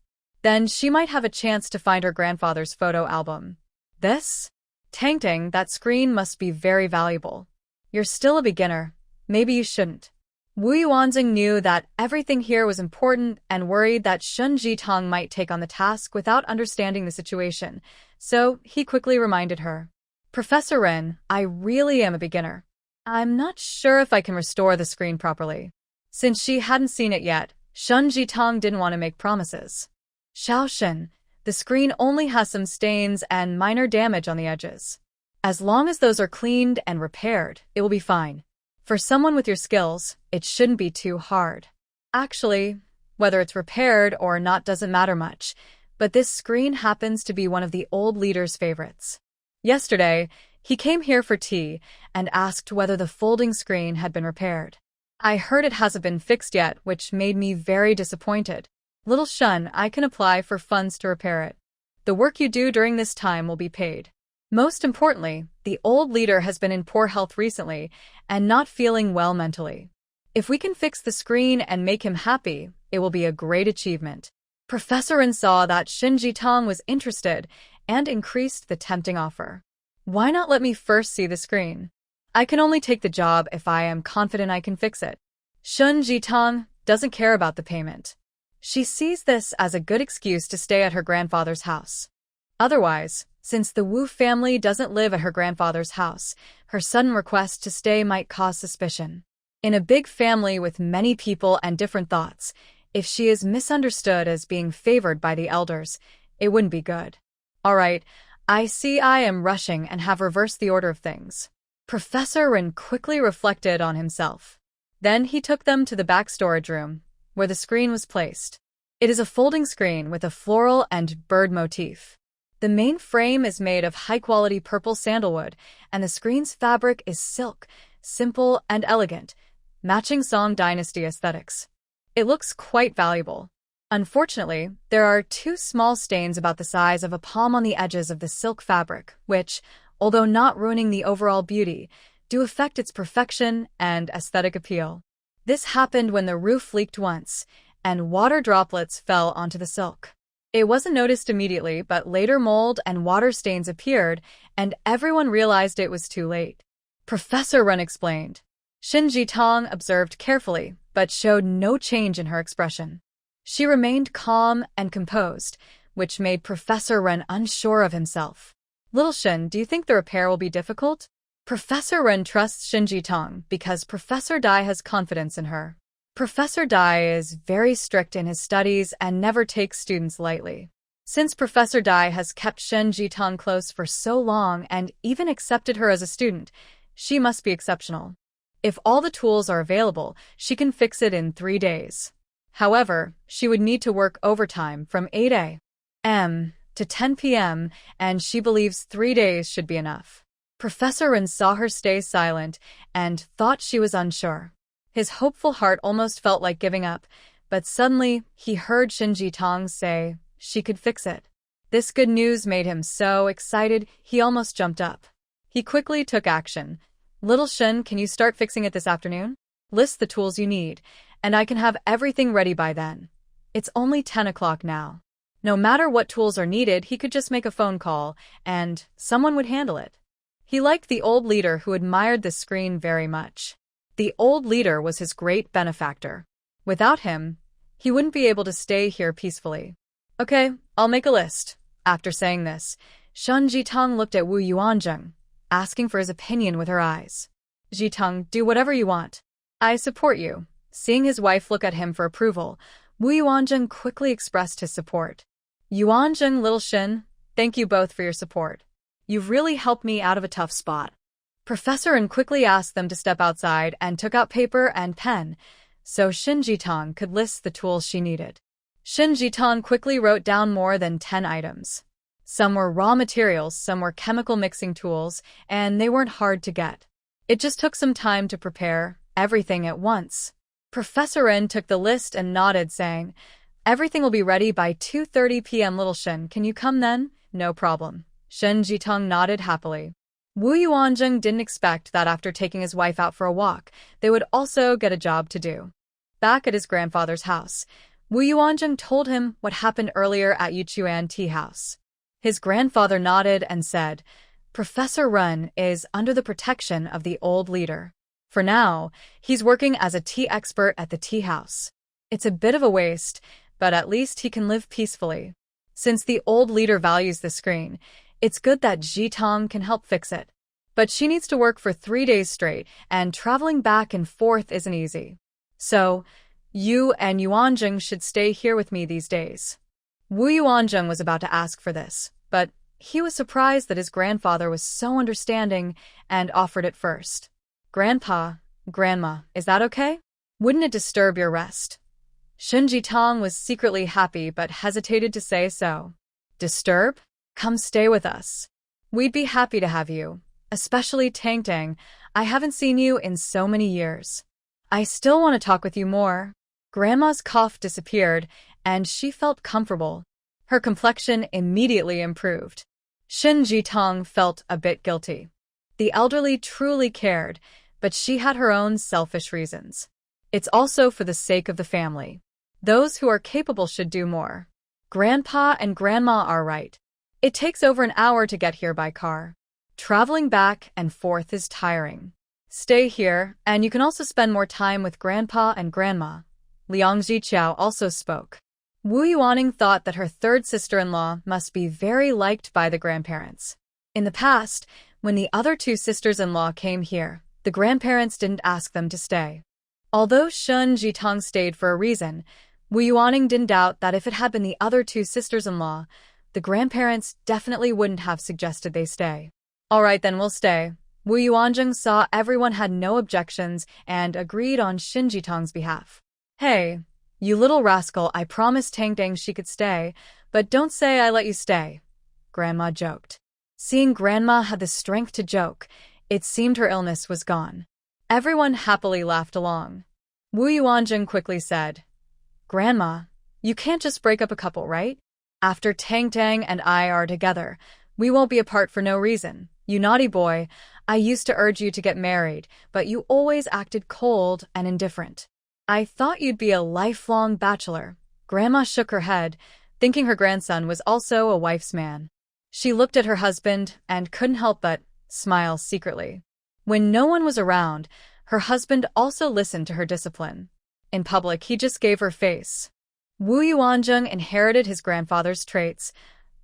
Then she might have a chance to find her grandfather's photo album. This? Tang, that screen must be very valuable. You're still a beginner. Maybe you shouldn't. Wu Yuanzheng knew that everything here was important and worried that Shun Jitong might take on the task without understanding the situation, so he quickly reminded her. Professor Ren, I really am a beginner. I'm not sure if I can restore the screen properly. Since she hadn't seen it yet, Shun Jitong didn't want to make promises. Xiao Shen, the screen only has some stains and minor damage on the edges. As long as those are cleaned and repaired, it will be fine. For someone with your skills, it shouldn't be too hard. Actually, whether it's repaired or not doesn't matter much, but this screen happens to be one of the old leader's favorites. Yesterday, he came here for tea and asked whether the folding screen had been repaired. I heard it hasn't been fixed yet, which made me very disappointed. Little Shun, I can apply for funds to repair it. The work you do during this time will be paid. Most importantly, the old leader has been in poor health recently and not feeling well mentally. If we can fix the screen and make him happy, it will be a great achievement. Professor Ren saw that Shin Jitong was interested and increased the tempting offer. Why not let me first see the screen? I can only take the job if I am confident I can fix it. Shun Jitong doesn't care about the payment. She sees this as a good excuse to stay at her grandfather's house. Otherwise, since the Wu family doesn't live at her grandfather's house, her sudden request to stay might cause suspicion. In a big family with many people and different thoughts, if she is misunderstood as being favored by the elders, it wouldn't be good. All right, I see I am rushing and have reversed the order of things. Professor Ren quickly reflected on himself. Then he took them to the back storage room, where the screen was placed. It is a folding screen with a floral and bird motif. The main frame is made of high-quality purple sandalwood, and the screen's fabric is silk, simple and elegant, matching Song Dynasty aesthetics. It looks quite valuable. Unfortunately, there are 2 small stains about the size of a palm on the edges of the silk fabric, which, although not ruining the overall beauty, do affect its perfection and aesthetic appeal. This happened when the roof leaked once, and water droplets fell onto the silk. It wasn't noticed immediately, but later mold and water stains appeared, and everyone realized it was too late. Professor Ren explained. Shin Jitong observed carefully, but showed no change in her expression. She remained calm and composed, which made Professor Ren unsure of himself. Little Shin, do you think the repair will be difficult? Professor Ren trusts Shin Jitong because Professor Dai has confidence in her. Professor Dai is very strict in his studies and never takes students lightly. Since Professor Dai has kept Shin Jitong close for so long and even accepted her as a student, she must be exceptional. If all the tools are available, she can fix it in 3 days. However, she would need to work overtime from 8 a.m. to 10 p.m., and she believes 3 days should be enough. Professor Ren saw her stay silent and thought she was unsure. His hopeful heart almost felt like giving up, but suddenly he heard Shin Jitong say she could fix it. This good news made him so excited he almost jumped up. He quickly took action. Little Shin, can you start fixing it this afternoon? List the tools you need, and I can have everything ready by then. It's only 10 o'clock now. No matter what tools are needed, he could just make a phone call, and someone would handle it. He liked the old leader who admired the screen very much. The old leader was his great benefactor. Without him, he wouldn't be able to stay here peacefully. Okay, I'll make a list. After saying this, Shun Jitong looked at Wu Yuanzheng, asking for his opinion with her eyes. Jitong, do whatever you want. I support you. Seeing his wife look at him for approval, Wu Yuanzheng quickly expressed his support. Yuanzheng, Little Shin, thank you both for your support. You've really helped me out of a tough spot. Professor Ren quickly asked them to step outside and took out paper and pen, so Shin Jitong could list the tools she needed. Shin Jitong quickly wrote down more than 10 items. Some were raw materials, some were chemical mixing tools, and they weren't hard to get. It just took some time to prepare everything at once. Professor Ren took the list and nodded, saying, "Everything will be ready by 2:30 p.m. Little Shin, can you come then?" "No problem." Shin Jitong nodded happily. Wu Yuanzheng didn't expect that after taking his wife out for a walk, they would also get a job to do. Back at his grandfather's house, Wu Yuanzheng told him what happened earlier at Yuchuan Tea House. His grandfather nodded and said, "Professor Ren is under the protection of the old leader. For now, he's working as a tea expert at the tea house. It's a bit of a waste, but at least he can live peacefully. Since the old leader values the screen, it's good that Jitong can help fix it. But she needs to work for 3 days straight, and traveling back and forth isn't easy. So, you and Yuanzheng should stay here with me these days." Wu Yuanzheng was about to ask for this, but he was surprised that his grandfather was so understanding and offered it first. "Grandpa, Grandma, is that okay? Wouldn't it disturb your rest?" Shin Jitong was secretly happy but hesitated to say so. "Disturb? Come stay with us. We'd be happy to have you, especially Tang Tang. I haven't seen you in so many years. I still want to talk with you more." Grandma's cough disappeared, and she felt comfortable. Her complexion immediately improved. Shin Jitong felt a bit guilty. The elderly truly cared, but she had her own selfish reasons. It's also for the sake of the family. Those who are capable should do more. Grandpa and Grandma are right. It takes over an hour to get here by car. Traveling back and forth is tiring. Stay here, and you can also spend more time with Grandpa and Grandma. Liang Ziqiao also spoke. Wu Yuaning thought that her third sister-in-law must be very liked by the grandparents. In the past, when the other two sisters-in-law came here, the grandparents didn't ask them to stay. Although Shin Jitong stayed for a reason, Wu Yuaning didn't doubt that if it had been the other two sisters-in-law, the grandparents definitely wouldn't have suggested they stay. "All right, then we'll stay." Wu Yuanzheng saw everyone had no objections and agreed on Shin Jitong's behalf. "Hey, you little rascal, I promised Tang Tang she could stay, but don't say I let you stay," Grandma joked. Seeing Grandma had the strength to joke, it seemed her illness was gone. Everyone happily laughed along. Wu Yuanzheng quickly said, "Grandma, you can't just break up a couple, right? After Tang Tang and I are together, we won't be apart for no reason. You naughty boy, I used to urge you to get married, but you always acted cold and indifferent. I thought you'd be a lifelong bachelor." Grandma shook her head, thinking her grandson was also a wife's man. She looked at her husband and couldn't help but smile secretly. When no one was around, her husband also listened to her discipline. In public, he just gave her face. Wu Yuanzheng inherited his grandfather's traits,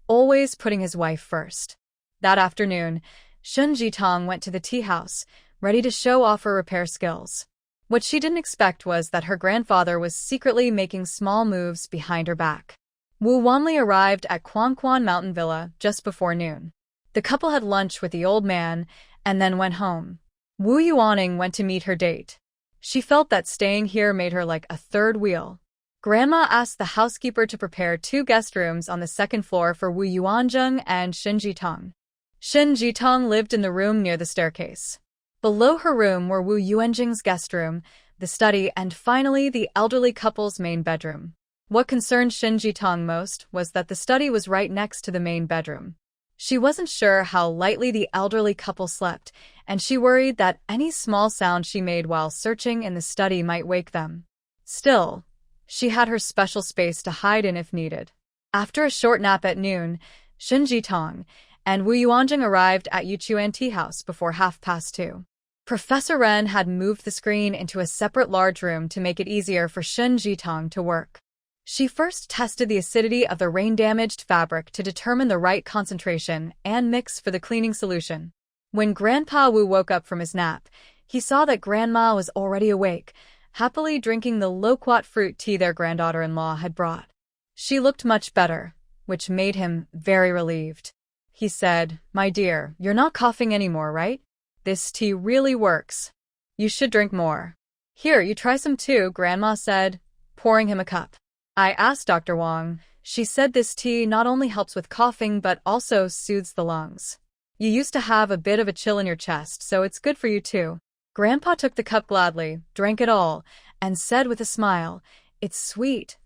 always putting his wife first. That afternoon, Shin Jitong went to the tea house, ready to show off her repair skills. What she didn't expect was that her grandfather was secretly making small moves behind her back. Wu Wanli arrived at Quanquan Mountain Villa just before noon. The couple had lunch with the old man and then went home. Wu Yuaning went to meet her date. She felt that staying here made her like a third wheel. Grandma asked the housekeeper to prepare 2 guest rooms on the second floor for Wu Yuanzheng and Shin Jitong. Shin Jitong lived in the room near the staircase. Below her room were Wu Yuanzheng's guest room, the study, and finally the elderly couple's main bedroom. What concerned Shin Jitong most was that the study was right next to the main bedroom. She wasn't sure how lightly the elderly couple slept, and she worried that any small sound she made while searching in the study might wake them. Still, she had her special space to hide in if needed. After a short nap at noon, Shin Jitong and Wu Yuanzheng arrived at Yuchuan Tea House before 2:30. Professor Ren had moved the screen into a separate large room to make it easier for Shin Jitong to work. She first tested the acidity of the rain-damaged fabric to determine the right concentration and mix for the cleaning solution. When Grandpa Wu woke up from his nap, he saw that Grandma was already awake, happily drinking the loquat fruit tea their granddaughter-in-law had brought. She looked much better, which made him very relieved. He said, "My dear, you're not coughing anymore, right? This tea really works. You should drink more." "Here, you try some too," Grandma said, pouring him a cup. I asked Dr. Wang. She said this tea not only helps with coughing but also soothes the lungs. You used to have a bit of a chill in your chest, so it's good for you too. Grandpa took the cup gladly, drank it all, and said with a smile, "It's sweet.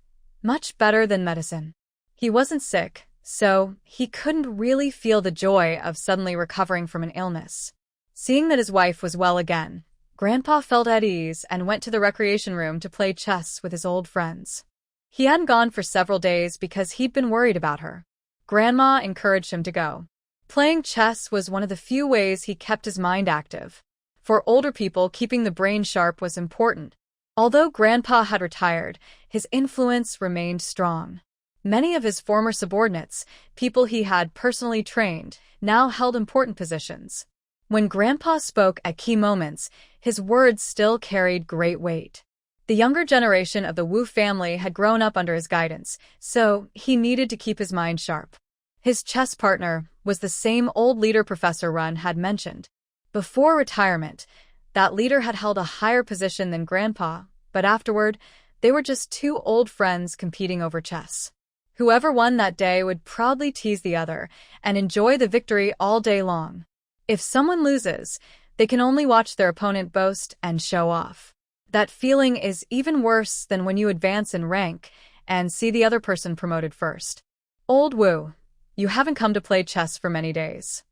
Much better than medicine." He wasn't sick, so he couldn't really feel the joy of suddenly recovering from an illness. Seeing that his wife was well again, Grandpa felt at ease and went to the recreation room to play chess with his old friends. He hadn't gone for several days because he'd been worried about her. Grandma encouraged him to go. Playing chess was one of the few ways he kept his mind active. For older people, keeping the brain sharp was important. Although Grandpa had retired, his influence remained strong. Many of his former subordinates, people he had personally trained, now held important positions. When Grandpa spoke at key moments, his words still carried great weight. The younger generation of the Wu family had grown up under his guidance, so he needed to keep his mind sharp. His chess partner was the same old leader Professor Run had mentioned. Before retirement, that leader had held a higher position than Grandpa, but afterward, they were just two old friends competing over chess. Whoever won that day would proudly tease the other and enjoy the victory all day long. If someone loses, they can only watch their opponent boast and show off. That feeling is even worse than when you advance in rank and see the other person promoted first. Old Wu, you haven't come to play chess for many days.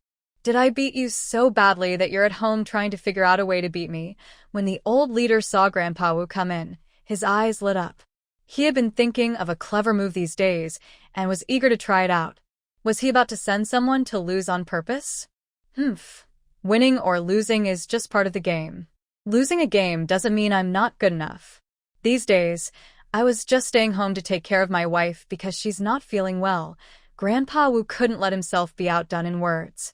Did I beat you so badly that you're at home trying to figure out a way to beat me? When the old leader saw Grandpa Wu come in, his eyes lit up. He had been thinking of a clever move these days and was eager to try it out. Was he about to send someone to lose on purpose? Winning or losing is just part of the game. Losing a game doesn't mean I'm not good enough. These days, I was just staying home to take care of my wife because she's not feeling well. Grandpa Wu couldn't let himself be outdone in words.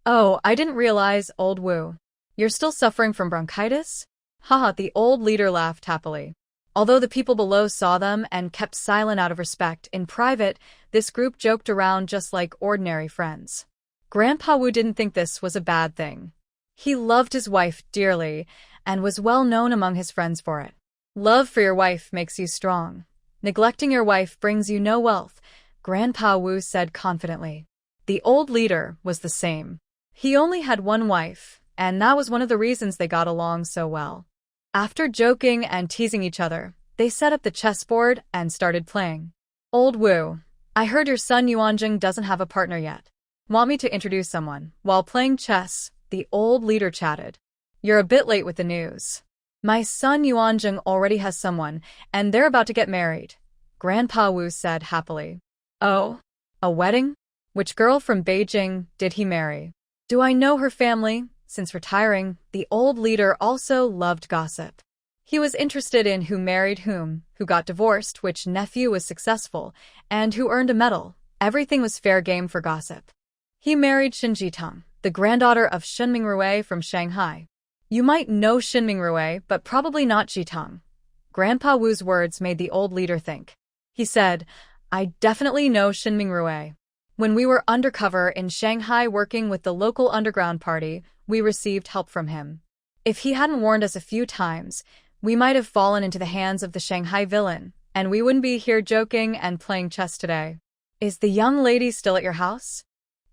Oh, I didn't realize, old Wu. You're still suffering from bronchitis? Haha, the old leader laughed happily. Although the people below saw them and kept silent out of respect, in private, this group joked around just like ordinary friends. Grandpa Wu didn't think this was a bad thing. He loved his wife dearly and was well known among his friends for it. Love for your wife makes you strong. Neglecting your wife brings you no wealth, Grandpa Wu said confidently. The old leader was the same. He only had one wife, and that was one of the reasons they got along so well. After joking and teasing each other, they set up the chessboard and started playing. Old Wu, I heard your son Yuanjing doesn't have a partner yet. Want me to introduce someone? While playing chess, the old leader chatted. You're a bit late with the news. My son Yuanjing already has someone, and they're about to get married, Grandpa Wu said happily. Oh, a wedding? Which girl from Beijing did he marry? Do I know her family? Since retiring, the old leader also loved gossip. He was interested in who married whom, who got divorced, which nephew was successful, and who earned a medal. Everything was fair game for gossip. He married Xin Jitang, the granddaughter of Shen Mingrui from Shanghai. You might know Shen Mingrui, but probably not Jitang. Grandpa Wu's words made the old leader think. He said, I definitely know Shen Mingrui. When we were undercover in Shanghai working with the local underground party, we received help from him. If he hadn't warned us a few times, we might have fallen into the hands of the Shanghai villain, and we wouldn't be here joking and playing chess today. Is the young lady still at your house?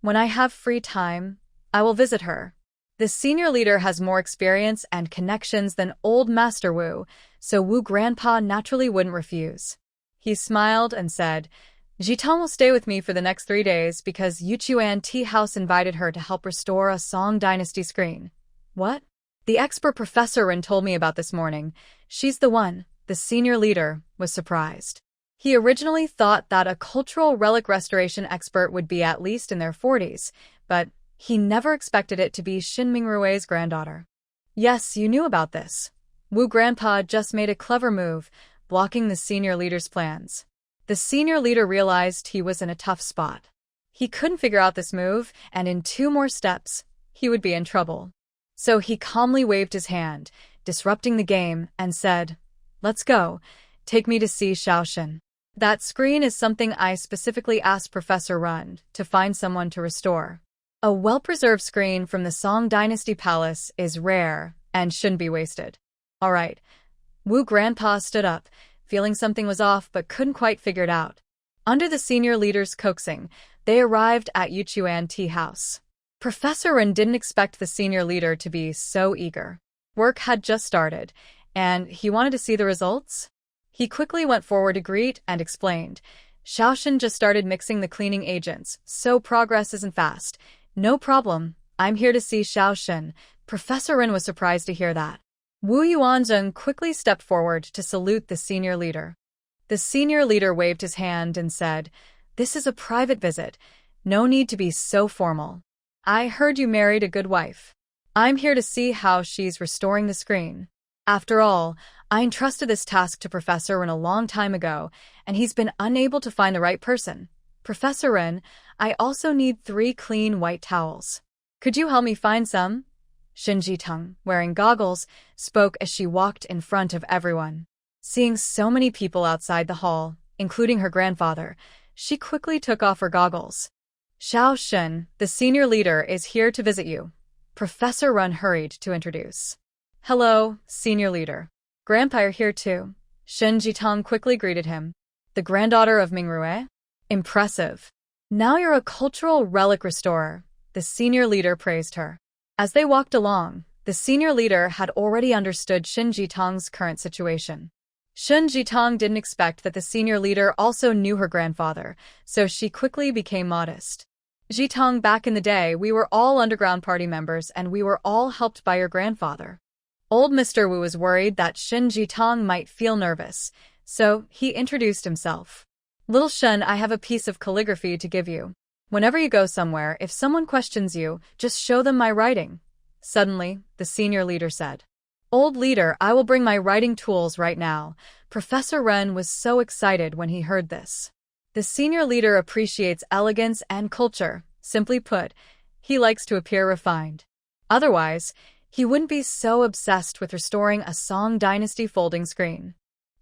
When I have free time, I will visit her. The senior leader has more experience and connections than old Master Wu, so Wu Grandpa naturally wouldn't refuse. He smiled and said, Jitang will stay with me for the next 3 days because Yuchuan Tea House invited her to help restore a Song Dynasty screen. What? The expert Professor Ren told me about this morning. She's the one. The senior leader was surprised. He originally thought that a cultural relic restoration expert would be at least in their 40s, but he never expected it to be Shen Mingrui's granddaughter. Yes, you knew about this. Wu Grandpa just made a clever move, blocking the senior leader's plans. The senior leader realized he was in a tough spot. He couldn't figure out this move, and in 2 more steps, he would be in trouble. So he calmly waved his hand, disrupting the game, and said, Let's go. Take me to see Shaoshan. That screen is something I specifically asked Professor Run to find someone to restore. A well-preserved screen from the Song Dynasty Palace is rare and shouldn't be wasted. All right. Wu Grandpa stood up, feeling something was off but couldn't quite figure it out. Under the senior leader's coaxing, they arrived at Yuchuan Tea House. Professor Ren didn't expect the senior leader to be so eager. Work had just started, and he wanted to see the results. He quickly went forward to greet and explained, Xiaoshen just started mixing the cleaning agents, so progress isn't fast. No problem, I'm here to see Xiaoshen. Professor Ren was surprised to hear that. Wu Yuanzheng quickly stepped forward to salute the senior leader. The senior leader waved his hand and said, This is a private visit. No need to be so formal. I heard you married a good wife. I'm here to see how she's restoring the screen. After all, I entrusted this task to Professor Ren a long time ago, and he's been unable to find the right person. Professor Ren, I also need 3 clean white towels. Could you help me find some? Shin Jitong, wearing goggles, spoke as she walked in front of everyone. Seeing so many people outside the hall, including her grandfather, she quickly took off her goggles. Xiaoshen, the senior leader, is here to visit you. Professor Ren hurried to introduce. Hello, senior leader. Grandpa are here too. Shin Jitong quickly greeted him. The granddaughter of Mingrue? Impressive. Now you're a cultural relic restorer, the senior leader praised her. As they walked along, the senior leader had already understood Shin Jitong's current situation. Shin Jitong didn't expect that the senior leader also knew her grandfather, so she quickly became modest. Jitong, back in the day, we were all underground party members and we were all helped by your grandfather. Old Mr. Wu was worried that Shin Jitong might feel nervous, so he introduced himself. Little Shen, I have a piece of calligraphy to give you. Whenever you go somewhere, if someone questions you, just show them my writing. Suddenly, the senior leader said. Old leader, I will bring my writing tools right now. Professor Ren was so excited when he heard this. The senior leader appreciates elegance and culture. Simply put, he likes to appear refined. Otherwise, he wouldn't be so obsessed with restoring a Song Dynasty folding screen.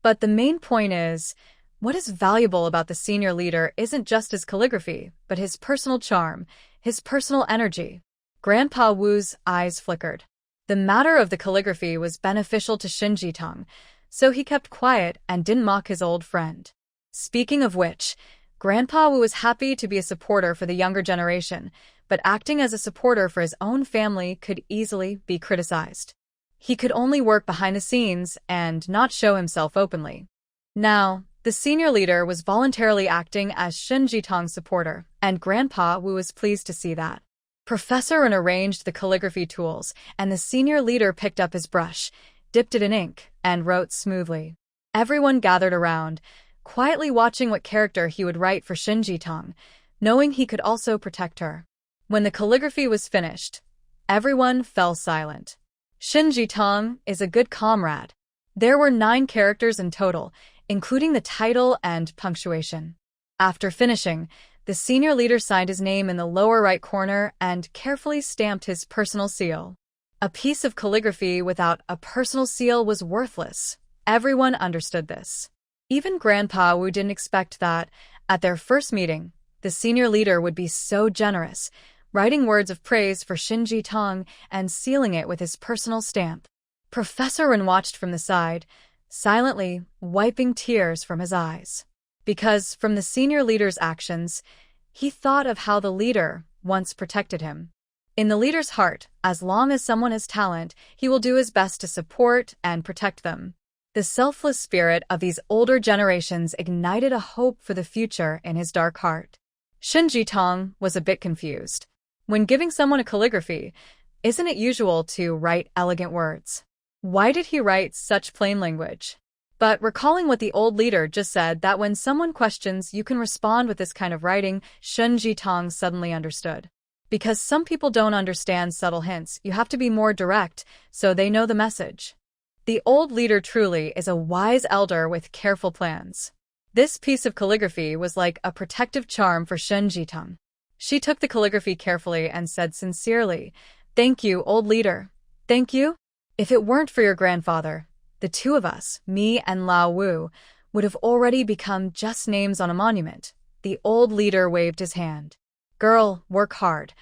But the main point is, what is valuable about the senior leader isn't just his calligraphy, but his personal charm, his personal energy. Grandpa Wu's eyes flickered. The matter of the calligraphy was beneficial to Shin Jitong, so he kept quiet and didn't mock his old friend. Speaking of which, Grandpa Wu was happy to be a supporter for the younger generation, but acting as a supporter for his own family could easily be criticized. He could only work behind the scenes and not show himself openly. Now, the senior leader was voluntarily acting as Shin Jitong's supporter, and Grandpa Wu was pleased to see that. Professor Ren arranged the calligraphy tools, and the senior leader picked up his brush, dipped it in ink, and wrote smoothly. Everyone gathered around, quietly watching what character he would write for Shin Jitong, knowing he could also protect her. When the calligraphy was finished, everyone fell silent. Shin Jitong is a good comrade. There were 9 characters in total, including the title and punctuation. After finishing, the senior leader signed his name in the lower right corner and carefully stamped his personal seal. A piece of calligraphy without a personal seal was worthless. Everyone understood this. Even Grandpa Wu didn't expect that, at their first meeting, the senior leader would be so generous, writing words of praise for Shin Jitong and sealing it with his personal stamp. Professor Ren watched from the side, silently wiping tears from his eyes. Because from the senior leader's actions, he thought of how the leader once protected him. In the leader's heart, as long as someone has talent, he will do his best to support and protect them. The selfless spirit of these older generations ignited a hope for the future in his dark heart. Shin Jitong was a bit confused. When giving someone a calligraphy, isn't it usual to write elegant words? Why did he write such plain language? But recalling what the old leader just said, that when someone questions, you can respond with this kind of writing, Shin Jitong suddenly understood. Because some people don't understand subtle hints, you have to be more direct, so they know the message. The old leader truly is a wise elder with careful plans. This piece of calligraphy was like a protective charm for Shin Jitong. She took the calligraphy carefully and said sincerely, "Thank you, old leader. Thank you. If it weren't for your grandfather, the 2 of us, me and Lao Wu, would have already become just names on a monument." The old leader waved his hand. Girl, work hard.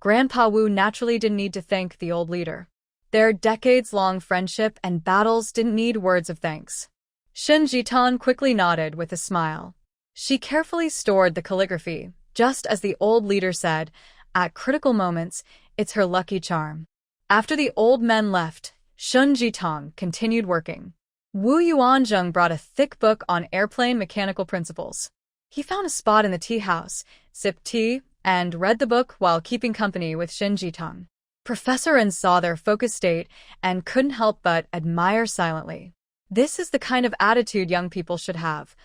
Grandpa Wu naturally didn't need to thank the old leader. Their decades-long friendship and battles didn't need words of thanks. Shin Jitong quickly nodded with a smile. She carefully stored the calligraphy, just as the old leader said, at critical moments, it's her lucky charm. After the old men left, Shun Jitong continued working. Wu Yuanzheng brought a thick book on airplane mechanical principles. He found a spot in the tea house, sipped tea, and read the book while keeping company with Shin Jitong. Professor N saw their focused state and couldn't help but admire silently. This is the kind of attitude young people should have.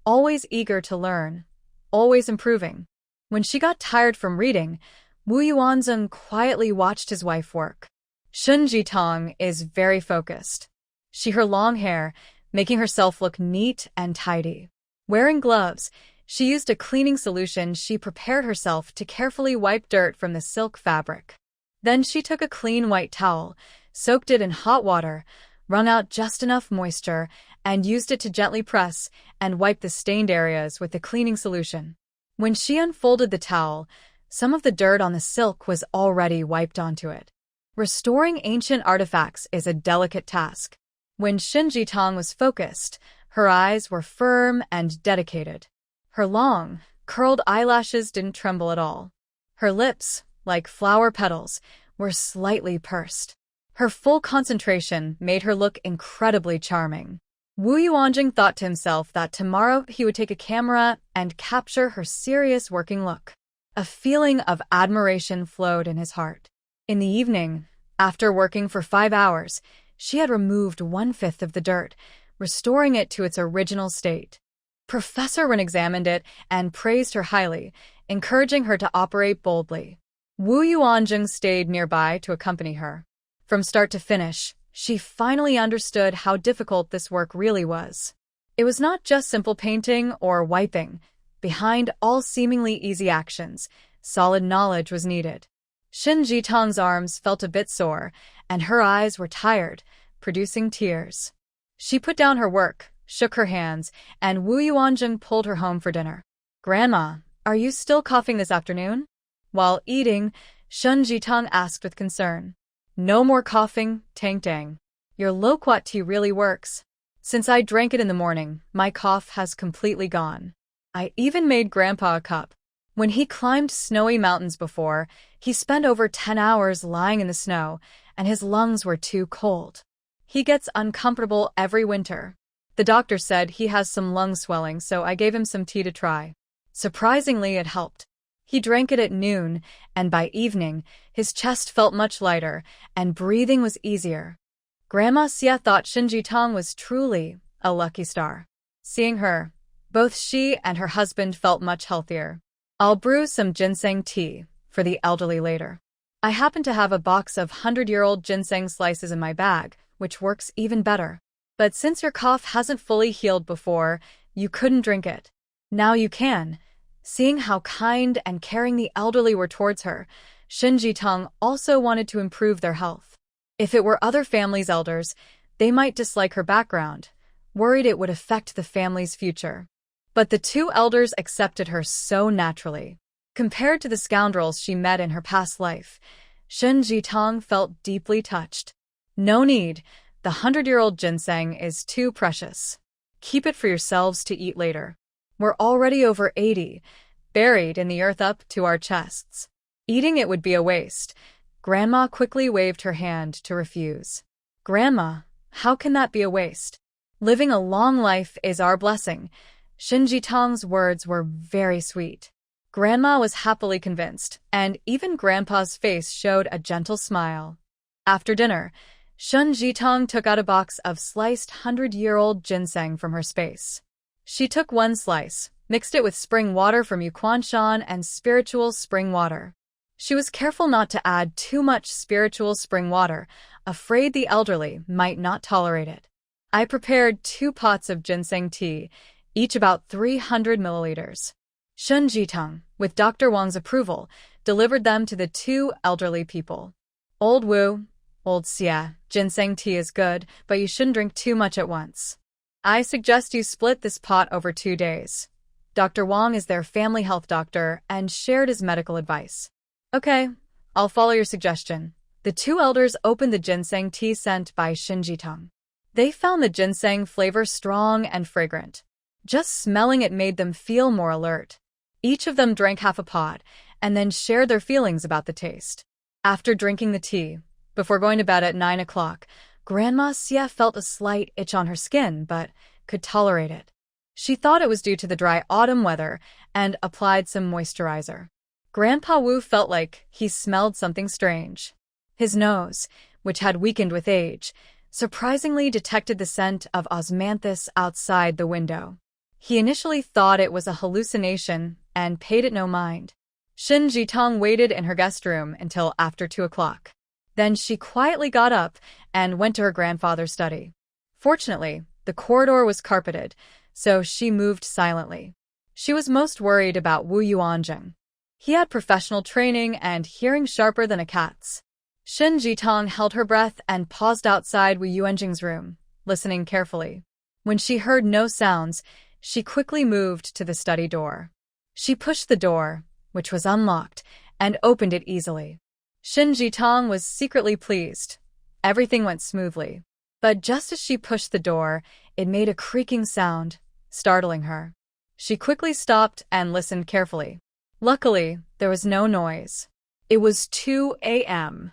Always eager to learn, always improving. When she got tired from reading, Wu Yuanzheng quietly watched his wife work. Shun Jitong is very focused. She her long hair, making herself look neat and tidy. Wearing gloves, she used a cleaning solution she prepared herself to carefully wipe dirt from the silk fabric. Then she took a clean white towel, soaked it in hot water, wrung out just enough moisture, and used it to gently press and wipe the stained areas with the cleaning solution. When she unfolded the towel, some of the dirt on the silk was already wiped onto it. Restoring ancient artifacts is a delicate task. When Shin Jitong was focused, her eyes were firm and dedicated. Her long, curled eyelashes didn't tremble at all. Her lips, like flower petals, were slightly pursed. Her full concentration made her look incredibly charming. Wu Yuanjing thought to himself that tomorrow he would take a camera and capture her serious working look. A feeling of admiration flowed in his heart. In the evening, after working for 5 hours, she had removed 1/5 of the dirt, restoring it to its original state. Professor Ren examined it and praised her highly, encouraging her to operate boldly. Wu Yuanjing stayed nearby to accompany her. From start to finish, she finally understood how difficult this work really was. It was not just simple painting or wiping. Behind all seemingly easy actions, solid knowledge was needed. Shin Jitong's arms felt a bit sore, and her eyes were tired, producing tears. She put down her work, shook her hands, and Wu Yuanjing pulled her home for dinner. "Grandma, are you still coughing this afternoon?" While eating, Shun Jitong asked with concern. "No more coughing, Tang Tang. Your loquat tea really works. Since I drank it in the morning, my cough has completely gone. I even made Grandpa a cup. When he climbed snowy mountains before, he spent over 10 hours lying in the snow, and his lungs were too cold. He gets uncomfortable every winter. The doctor said he has some lung swelling, so I gave him some tea to try. Surprisingly, it helped. He drank it at noon, and by evening, his chest felt much lighter, and breathing was easier." Grandma Xia thought Shin Jitong was truly a lucky star. Seeing her, both she and her husband felt much healthier. "I'll brew some ginseng tea for the elderly later. I happen to have a box of 100-year-old ginseng slices in my bag, which works even better. But since your cough hasn't fully healed before, you couldn't drink it. Now you can." Seeing how kind and caring the elderly were towards her, Shin Jitong also wanted to improve their health. If it were other families' elders, they might dislike her background, worried it would affect the family's future. But the two elders accepted her so naturally. Compared to the scoundrels she met in her past life, Shin Jitong felt deeply touched. "No need, the 100-year-old ginseng is too precious. Keep it for yourselves to eat later. We're already over 80, buried in the earth up to our chests. Eating it would be a waste." Grandma quickly waved her hand to refuse. "Grandma, how can that be a waste? Living a long life is our blessing." Shin Jitong's words were very sweet. Grandma was happily convinced, and even Grandpa's face showed a gentle smile. After dinner, Shun Jitong took out a box of sliced 100-year-old ginseng from her space. She took one slice, mixed it with spring water from Yuquanshan and spiritual spring water. She was careful not to add too much spiritual spring water, afraid the elderly might not tolerate it. "I prepared 2 pots of ginseng tea, each about 300 milliliters. Shun Jitong, with Dr. Wang's approval, delivered them to the 2 elderly people. "Old Wu, Old Xia, ginseng tea is good, but you shouldn't drink too much at once. I suggest you split this pot over 2 days." Dr. Wang is their family health doctor and shared his medical advice. "Okay, I'll follow your suggestion." The 2 elders opened the ginseng tea sent by Shin Jitong. They found the ginseng flavor strong and fragrant. Just smelling it made them feel more alert. Each of them drank half a pot, and then shared their feelings about the taste. After drinking the tea, before going to bed at 9 o'clock, Grandma Xie felt a slight itch on her skin, but could tolerate it. She thought it was due to the dry autumn weather and applied some moisturizer. Grandpa Wu felt like he smelled something strange. His nose, which had weakened with age, surprisingly detected the scent of osmanthus outside the window. He initially thought it was a hallucination and paid it no mind. Shin Jitong waited in her guest room until after 2 o'clock. Then she quietly got up and went to her grandfather's study. Fortunately, the corridor was carpeted, so she moved silently. She was most worried about Wu Yuanjing. He had professional training and hearing sharper than a cat's. Shin Jitong held her breath and paused outside Wu Yuanjing's room, listening carefully. When she heard no sounds, she quickly moved to the study door. She pushed the door, which was unlocked, and opened it easily. Shin Jitong was secretly pleased. Everything went smoothly. But just as she pushed the door, it made a creaking sound, startling her. She quickly stopped and listened carefully. Luckily, there was no noise. It was 2 a.m.,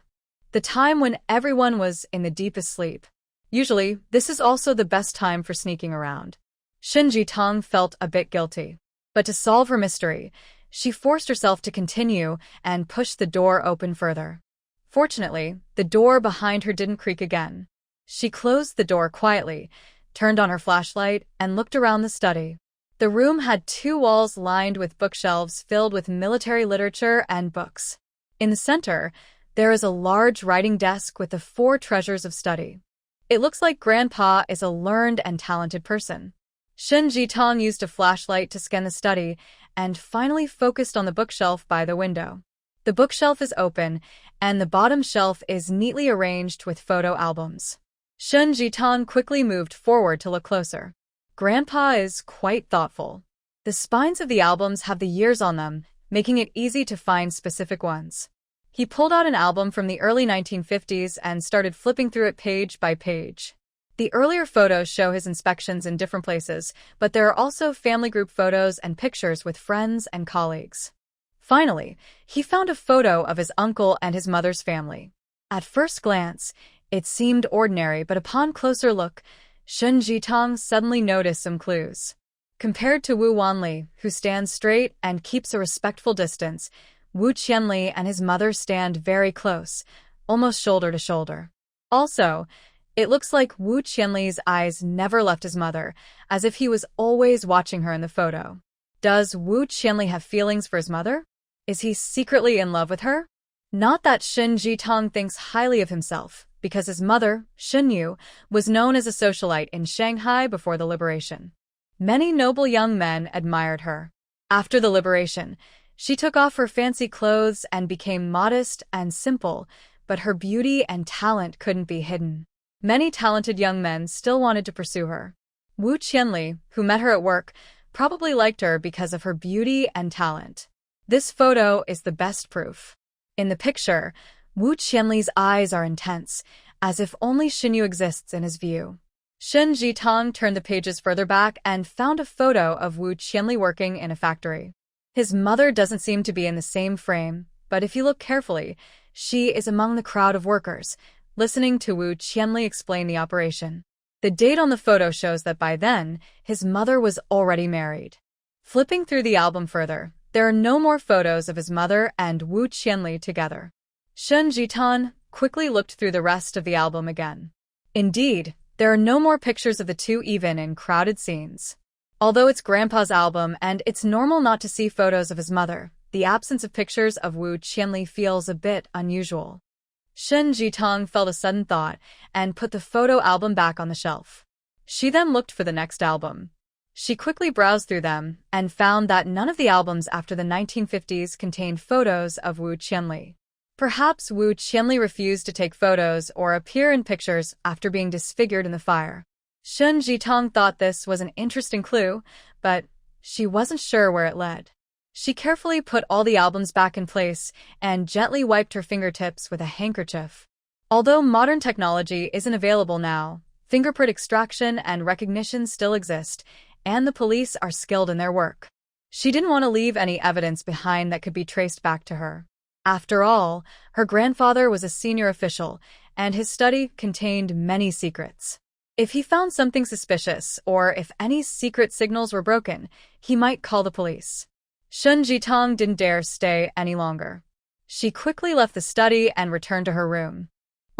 the time when everyone was in the deepest sleep. Usually, this is also the best time for sneaking around. Shin Jitong felt a bit guilty. But to solve her mystery, she forced herself to continue and pushed the door open further. Fortunately, the door behind her didn't creak again. She closed the door quietly, turned on her flashlight, and looked around the study. The room had 2 walls lined with bookshelves filled with military literature and books. In the center, there is a large writing desk with the 4 treasures of study. It looks like Grandpa is a learned and talented person. Shin Jitong used a flashlight to scan the study and finally focused on the bookshelf by the window. The bookshelf is open, and the bottom shelf is neatly arranged with photo albums. Shin Jitong quickly moved forward to look closer. Grandpa is quite thoughtful. The spines of the albums have the years on them, making it easy to find specific ones. He pulled out an album from the early 1950s and started flipping through it page by page. The earlier photos show his inspections in different places, but there are also family group photos and pictures with friends and colleagues. Finally, he found a photo of his uncle and his mother's family. At first glance, it seemed ordinary, but upon closer look, Shin Jitong suddenly noticed some clues. Compared to Wu Wanli, who stands straight and keeps a respectful distance, Wu Qianli and his mother stand very close, almost shoulder to shoulder. Also, it looks like Wu Qianli's eyes never left his mother, as if he was always watching her in the photo. Does Wu Qianli have feelings for his mother? Is he secretly in love with her? Not that Shin Jitong thinks highly of himself, because his mother, Shin Yu, was known as a socialite in Shanghai before the liberation. Many noble young men admired her. After the liberation, she took off her fancy clothes and became modest and simple, but her beauty and talent couldn't be hidden. Many talented young men still wanted to pursue her. Wu Qianli, who met her at work, probably liked her because of her beauty and talent. This photo is the best proof. In the picture, Wu Qianli's eyes are intense, as if only Shin Yu exists in his view. Shin Jitong turned the pages further back and found a photo of Wu Qianli working in a factory. His mother doesn't seem to be in the same frame, but if you look carefully, she is among the crowd of workers, listening to Wu Qianli explain the operation. The date on the photo shows that by then, his mother was already married. Flipping through the album further, there are no more photos of his mother and Wu Qianli together. Shin Jitong quickly looked through the rest of the album again. Indeed, there are no more pictures of the two even in crowded scenes. Although it's Grandpa's album and it's normal not to see photos of his mother, the absence of pictures of Wu Qianli feels a bit unusual. Shin Jitong felt a sudden thought and put the photo album back on the shelf. She then looked for the next album. She quickly browsed through them and found that none of the albums after the 1950s contained photos of Wu Qianli. Perhaps Wu Qianli refused to take photos or appear in pictures after being disfigured in the fire. Shin Jitong thought this was an interesting clue, but she wasn't sure where it led. She carefully put all the albums back in place and gently wiped her fingertips with a handkerchief. Although modern technology isn't available now, Fingerprint extraction and recognition still exist, and the police are skilled in their work. She didn't want to leave any evidence behind that could be traced back to her. After all, her grandfather was a senior official, and his study contained many secrets. If he found something suspicious, or if any secret signals were broken, he might call the police. Shun Jitong didn't dare stay any longer. She quickly left the study and returned to her room.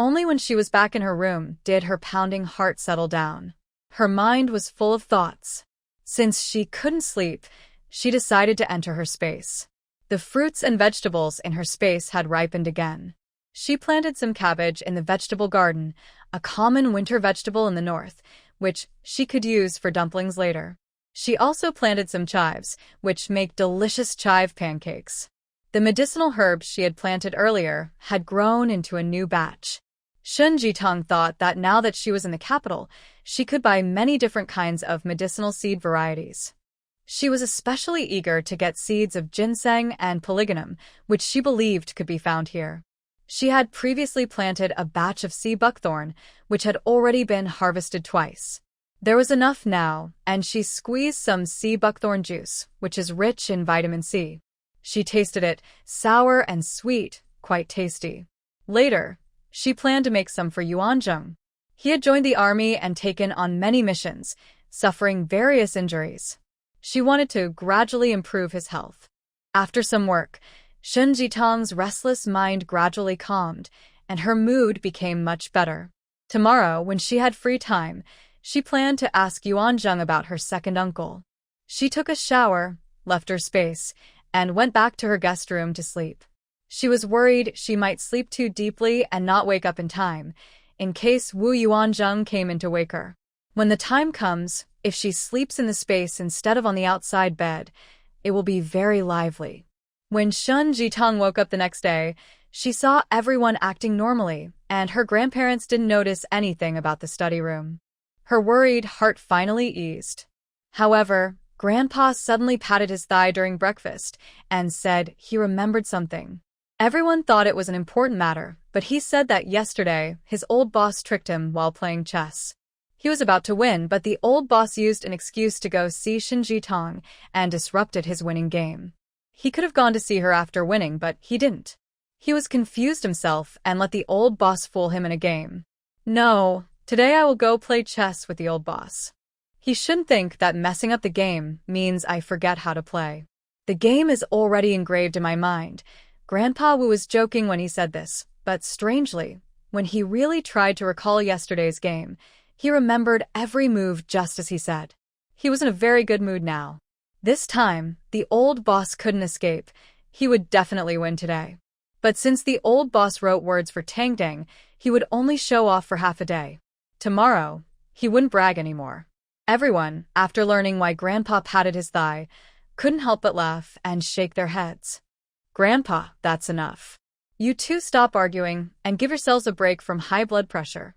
Only when she was back in her room did her pounding heart settle down. Her mind was full of thoughts. Since she couldn't sleep, she decided to enter her space. The fruits and vegetables in her space had ripened again. She planted some cabbage in the vegetable garden, a common winter vegetable in the north, which she could use for dumplings later. She also planted some chives, which make delicious chive pancakes. The medicinal herbs she had planted earlier had grown into a new batch. Shun Jitong thought that now that she was in the capital, she could buy many different kinds of medicinal seed varieties. She was especially eager to get seeds of ginseng and polygonum, which she believed could be found here. She had previously planted a batch of sea buckthorn, which had already been harvested twice. There was enough now, and she squeezed some sea buckthorn juice, which is rich in vitamin C. She tasted it, sour and sweet, quite tasty. Later, she planned to make some for Yuanzheng. He had joined the army and taken on many missions, suffering various injuries. She wanted to gradually improve his health. After some work, Shun Jitong's restless mind gradually calmed, and her mood became much better. Tomorrow, when she had free time, she planned to ask Yuanzheng about her second uncle. She took a shower, left her space, and went back to her guest room to sleep. She was worried she might sleep too deeply and not wake up in time, in case Wu Yuanzheng came in to wake her. When the time comes, if she sleeps in the space instead of on the outside bed, it will be very lively. When Shun Jitong woke up the next day, she saw everyone acting normally, and her grandparents didn't notice anything about the study room. Her worried heart finally eased. However, Grandpa suddenly patted his thigh during breakfast and said he remembered something. Everyone thought it was an important matter, but he said that yesterday his old boss tricked him while playing chess. He was about to win, but the old boss used an excuse to go see Shun Jitong and disrupted his winning game. He could have gone to see her after winning, but he didn't. He was confused himself and let the old boss fool him in a game. No, today I will go play chess with the old boss. He shouldn't think that messing up the game means I forget how to play. The game is already engraved in my mind. Grandpa Wu was joking when he said this, but strangely, when he really tried to recall yesterday's game, he remembered every move just as he said. He was in a very good mood now. This time, the old boss couldn't escape. He would definitely win today. But since the old boss wrote words for Tangdang, he would only show off for half a day. Tomorrow, he wouldn't brag anymore. Everyone, after learning why Grandpa patted his thigh, couldn't help but laugh and shake their heads. Grandpa, that's enough. You two stop arguing and give yourselves a break from high blood pressure.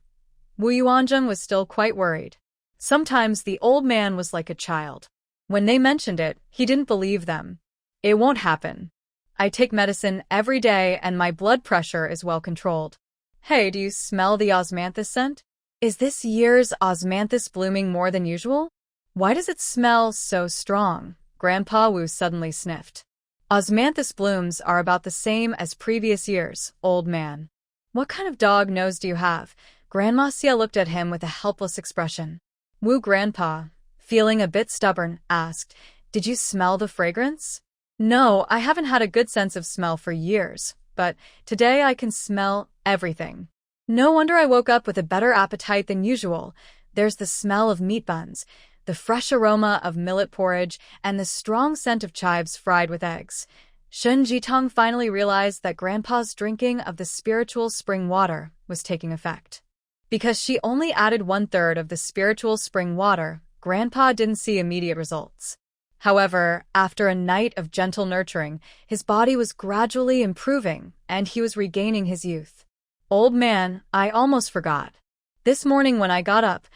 Wu Yuanzheng was still quite worried. Sometimes the old man was like a child. When they mentioned it, he didn't believe them. It won't happen. I take medicine every day and my blood pressure is well controlled. Hey, do you smell the osmanthus scent? Is this year's osmanthus blooming more than usual? Why does it smell so strong? Grandpa Wu suddenly sniffed. Osmanthus blooms are about the same as previous years, old man. What kind of dog nose do you have? Grandma Xia looked at him with a helpless expression. Wu Grandpa, feeling a bit stubborn, asked, Did you smell the fragrance? No, I haven't had a good sense of smell for years, but today I can smell everything. No wonder I woke up with a better appetite than usual. There's the smell of meat buns, the fresh aroma of millet porridge, and the strong scent of chives fried with eggs. Shun Jitong finally realized that Grandpa's drinking of the spiritual spring water was taking effect. Because she only added 1/3 of the spiritual spring water, Grandpa didn't see immediate results. However, after a night of gentle nurturing, his body was gradually improving, and he was regaining his youth. Old man, I almost forgot. This morning when I got up,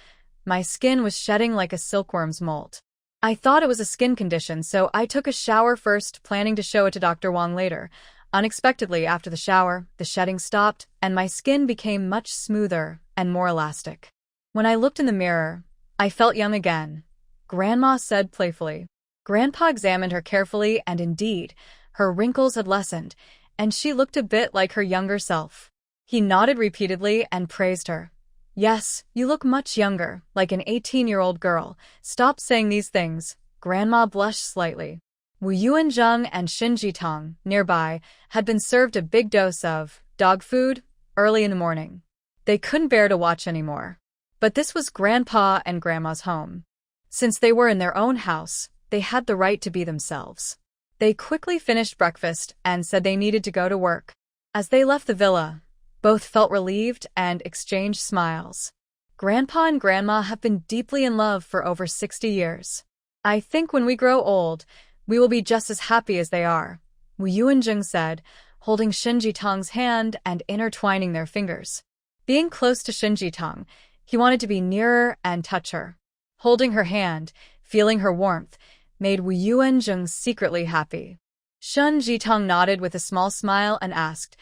my skin was shedding like a silkworm's molt. I thought it was a skin condition, so I took a shower first, planning to show it to Dr. Wang later. Unexpectedly, after the shower, the shedding stopped, and my skin became much smoother and more elastic. When I looked in the mirror, I felt young again, Grandma said playfully. Grandpa examined her carefully, and indeed, her wrinkles had lessened, and she looked a bit like her younger self. He nodded repeatedly and praised her. Yes, you look much younger, like an 18-year-old girl. Stop saying these things. Grandma blushed slightly. Wu Yuanzheng and Shin Jitong, nearby, had been served a big dose of dog food early in the morning. They couldn't bear to watch anymore. But this was Grandpa and Grandma's home. Since they were in their own house, they had the right to be themselves. They quickly finished breakfast and said they needed to go to work. As they left the villa, both felt relieved and exchanged smiles. Grandpa and Grandma have been deeply in love for over 60 years. I think when we grow old, we will be just as happy as they are, Wu Yuanjing said, holding Shin Jitong's hand and intertwining their fingers. Being close to Shin Jitong, he wanted to be nearer and touch her. Holding her hand, feeling her warmth, made Wu Yuanjing secretly happy. Shin Jitong nodded with a small smile and asked,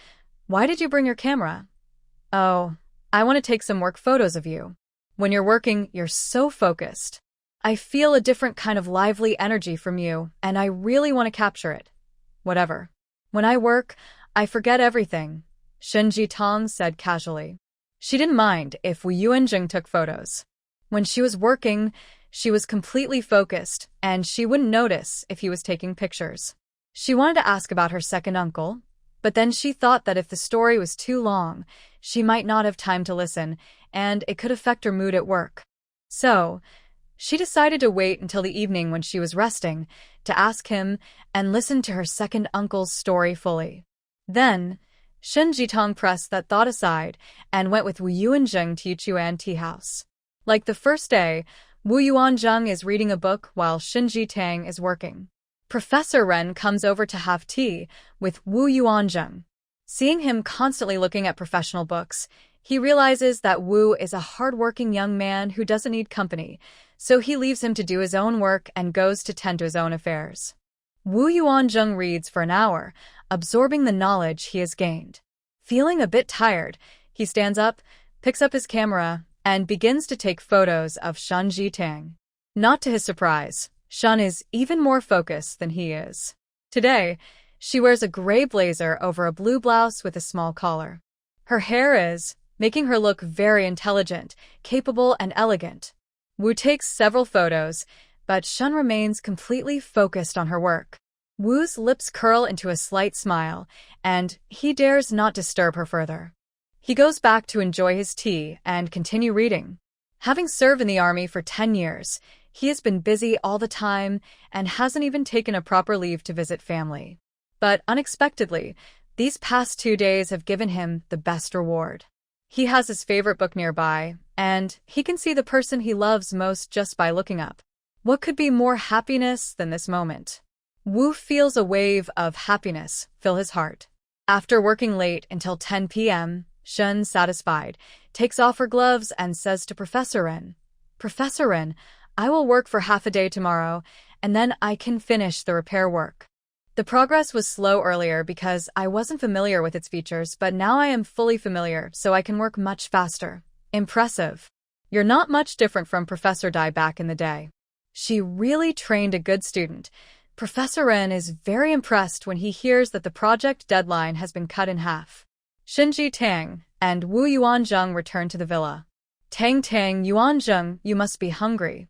"Why did you bring your camera?" "Oh, I want to take some work photos of you. When you're working, you're so focused. I feel a different kind of lively energy from you, and I really want to capture it." "Whatever. When I work, I forget everything," Shin Jitong said casually. She didn't mind if Wu Yuanjing took photos. When she was working, she was completely focused, and she wouldn't notice if he was taking pictures. She wanted to ask about her second uncle, but then she thought that if the story was too long, she might not have time to listen, and it could affect her mood at work. So, she decided to wait until the evening when she was resting to ask him and listen to her second uncle's story fully. Then, Shin Jitong pressed that thought aside and went with Wu Yuanjing to Yichuan Tea House. Like the first day, Wu Yuanzheng is reading a book while Shin Jitang is working. Professor Ren comes over to have tea with Wu Yuanzheng. Seeing him constantly looking at professional books, he realizes that Wu is a hard-working young man who doesn't need company, so he leaves him to do his own work and goes to tend to his own affairs. Wu Yuanzheng reads for an hour, absorbing the knowledge he has gained. Feeling a bit tired, he stands up, picks up his camera, and begins to take photos of Shin Jitang. Not to his surprise, Shin is even more focused than he is. Today, she wears a gray blazer over a blue blouse with a small collar. Her hair is making her look very intelligent, capable, and elegant. Wu takes several photos, but Shin remains completely focused on her work. Wu's lips curl into a slight smile, and he dares not disturb her further. He goes back to enjoy his tea and continue reading. Having served in the army for 10 years, he has been busy all the time and hasn't even taken a proper leave to visit family. But unexpectedly, these past 2 days have given him the best reward. He has his favorite book nearby, and he can see the person he loves most just by looking up. What could be more happiness than this moment? Wu feels a wave of happiness fill his heart. After working late until 10 p.m., Shin, satisfied, takes off her gloves and says to Professor Ren, "Professor Ren, I will work for half a day tomorrow, and then I can finish the repair work. The progress was slow earlier because I wasn't familiar with its features, but now I am fully familiar, so I can work much faster." Impressive. You're not much different from Professor Dai back in the day. She really trained a good student. Professor Ren is very impressed when he hears that the project deadline has been cut in half. Shin Jitang and Wu Yuanzheng return to the villa. "Tang Yuanzheng, you must be hungry.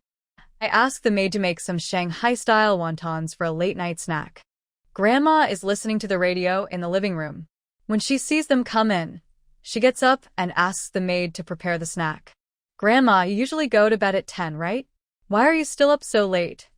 I asked the maid to make some Shanghai-style wontons for a late-night snack." Grandma is listening to the radio in the living room. When she sees them come in, she gets up and asks the maid to prepare the snack. "Grandma, you usually go to bed at 10, right? Why are you still up so late?"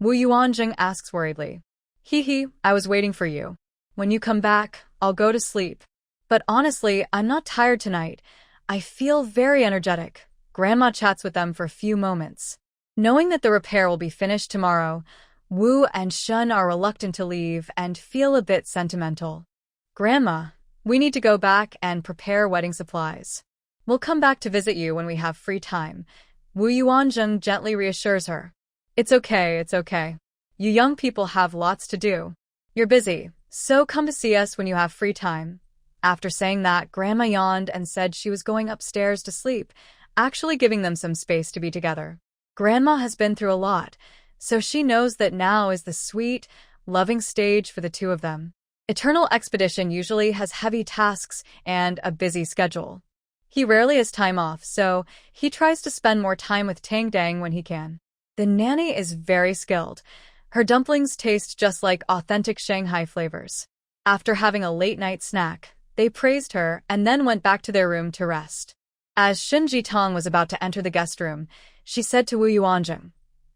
Wu Yuanjing asks worriedly. "Hee, I was waiting for you. When you come back, I'll go to sleep. But honestly, I'm not tired tonight. I feel very energetic." Grandma chats with them for a few moments. Knowing that the repair will be finished tomorrow, Wu and Shin are reluctant to leave and feel a bit sentimental. "Grandma, we need to go back and prepare wedding supplies. We'll come back to visit you when we have free time," Wu Yuanjing gently reassures her. It's okay. You young people have lots to do. You're busy, so come to see us when you have free time." After saying that, Grandma yawned and said she was going upstairs to sleep, actually giving them some space to be together. Grandma has been through a lot, so she knows that now is the sweet, loving stage for the two of them. Eternal Expedition usually has heavy tasks and a busy schedule. He rarely has time off, so he tries to spend more time with Tang Dang when he can. The nanny is very skilled. Her dumplings taste just like authentic Shanghai flavors. After having a late-night snack, they praised her and then went back to their room to rest. As Shen Jitong was about to enter the guest room, she said to Wu Yuanjing,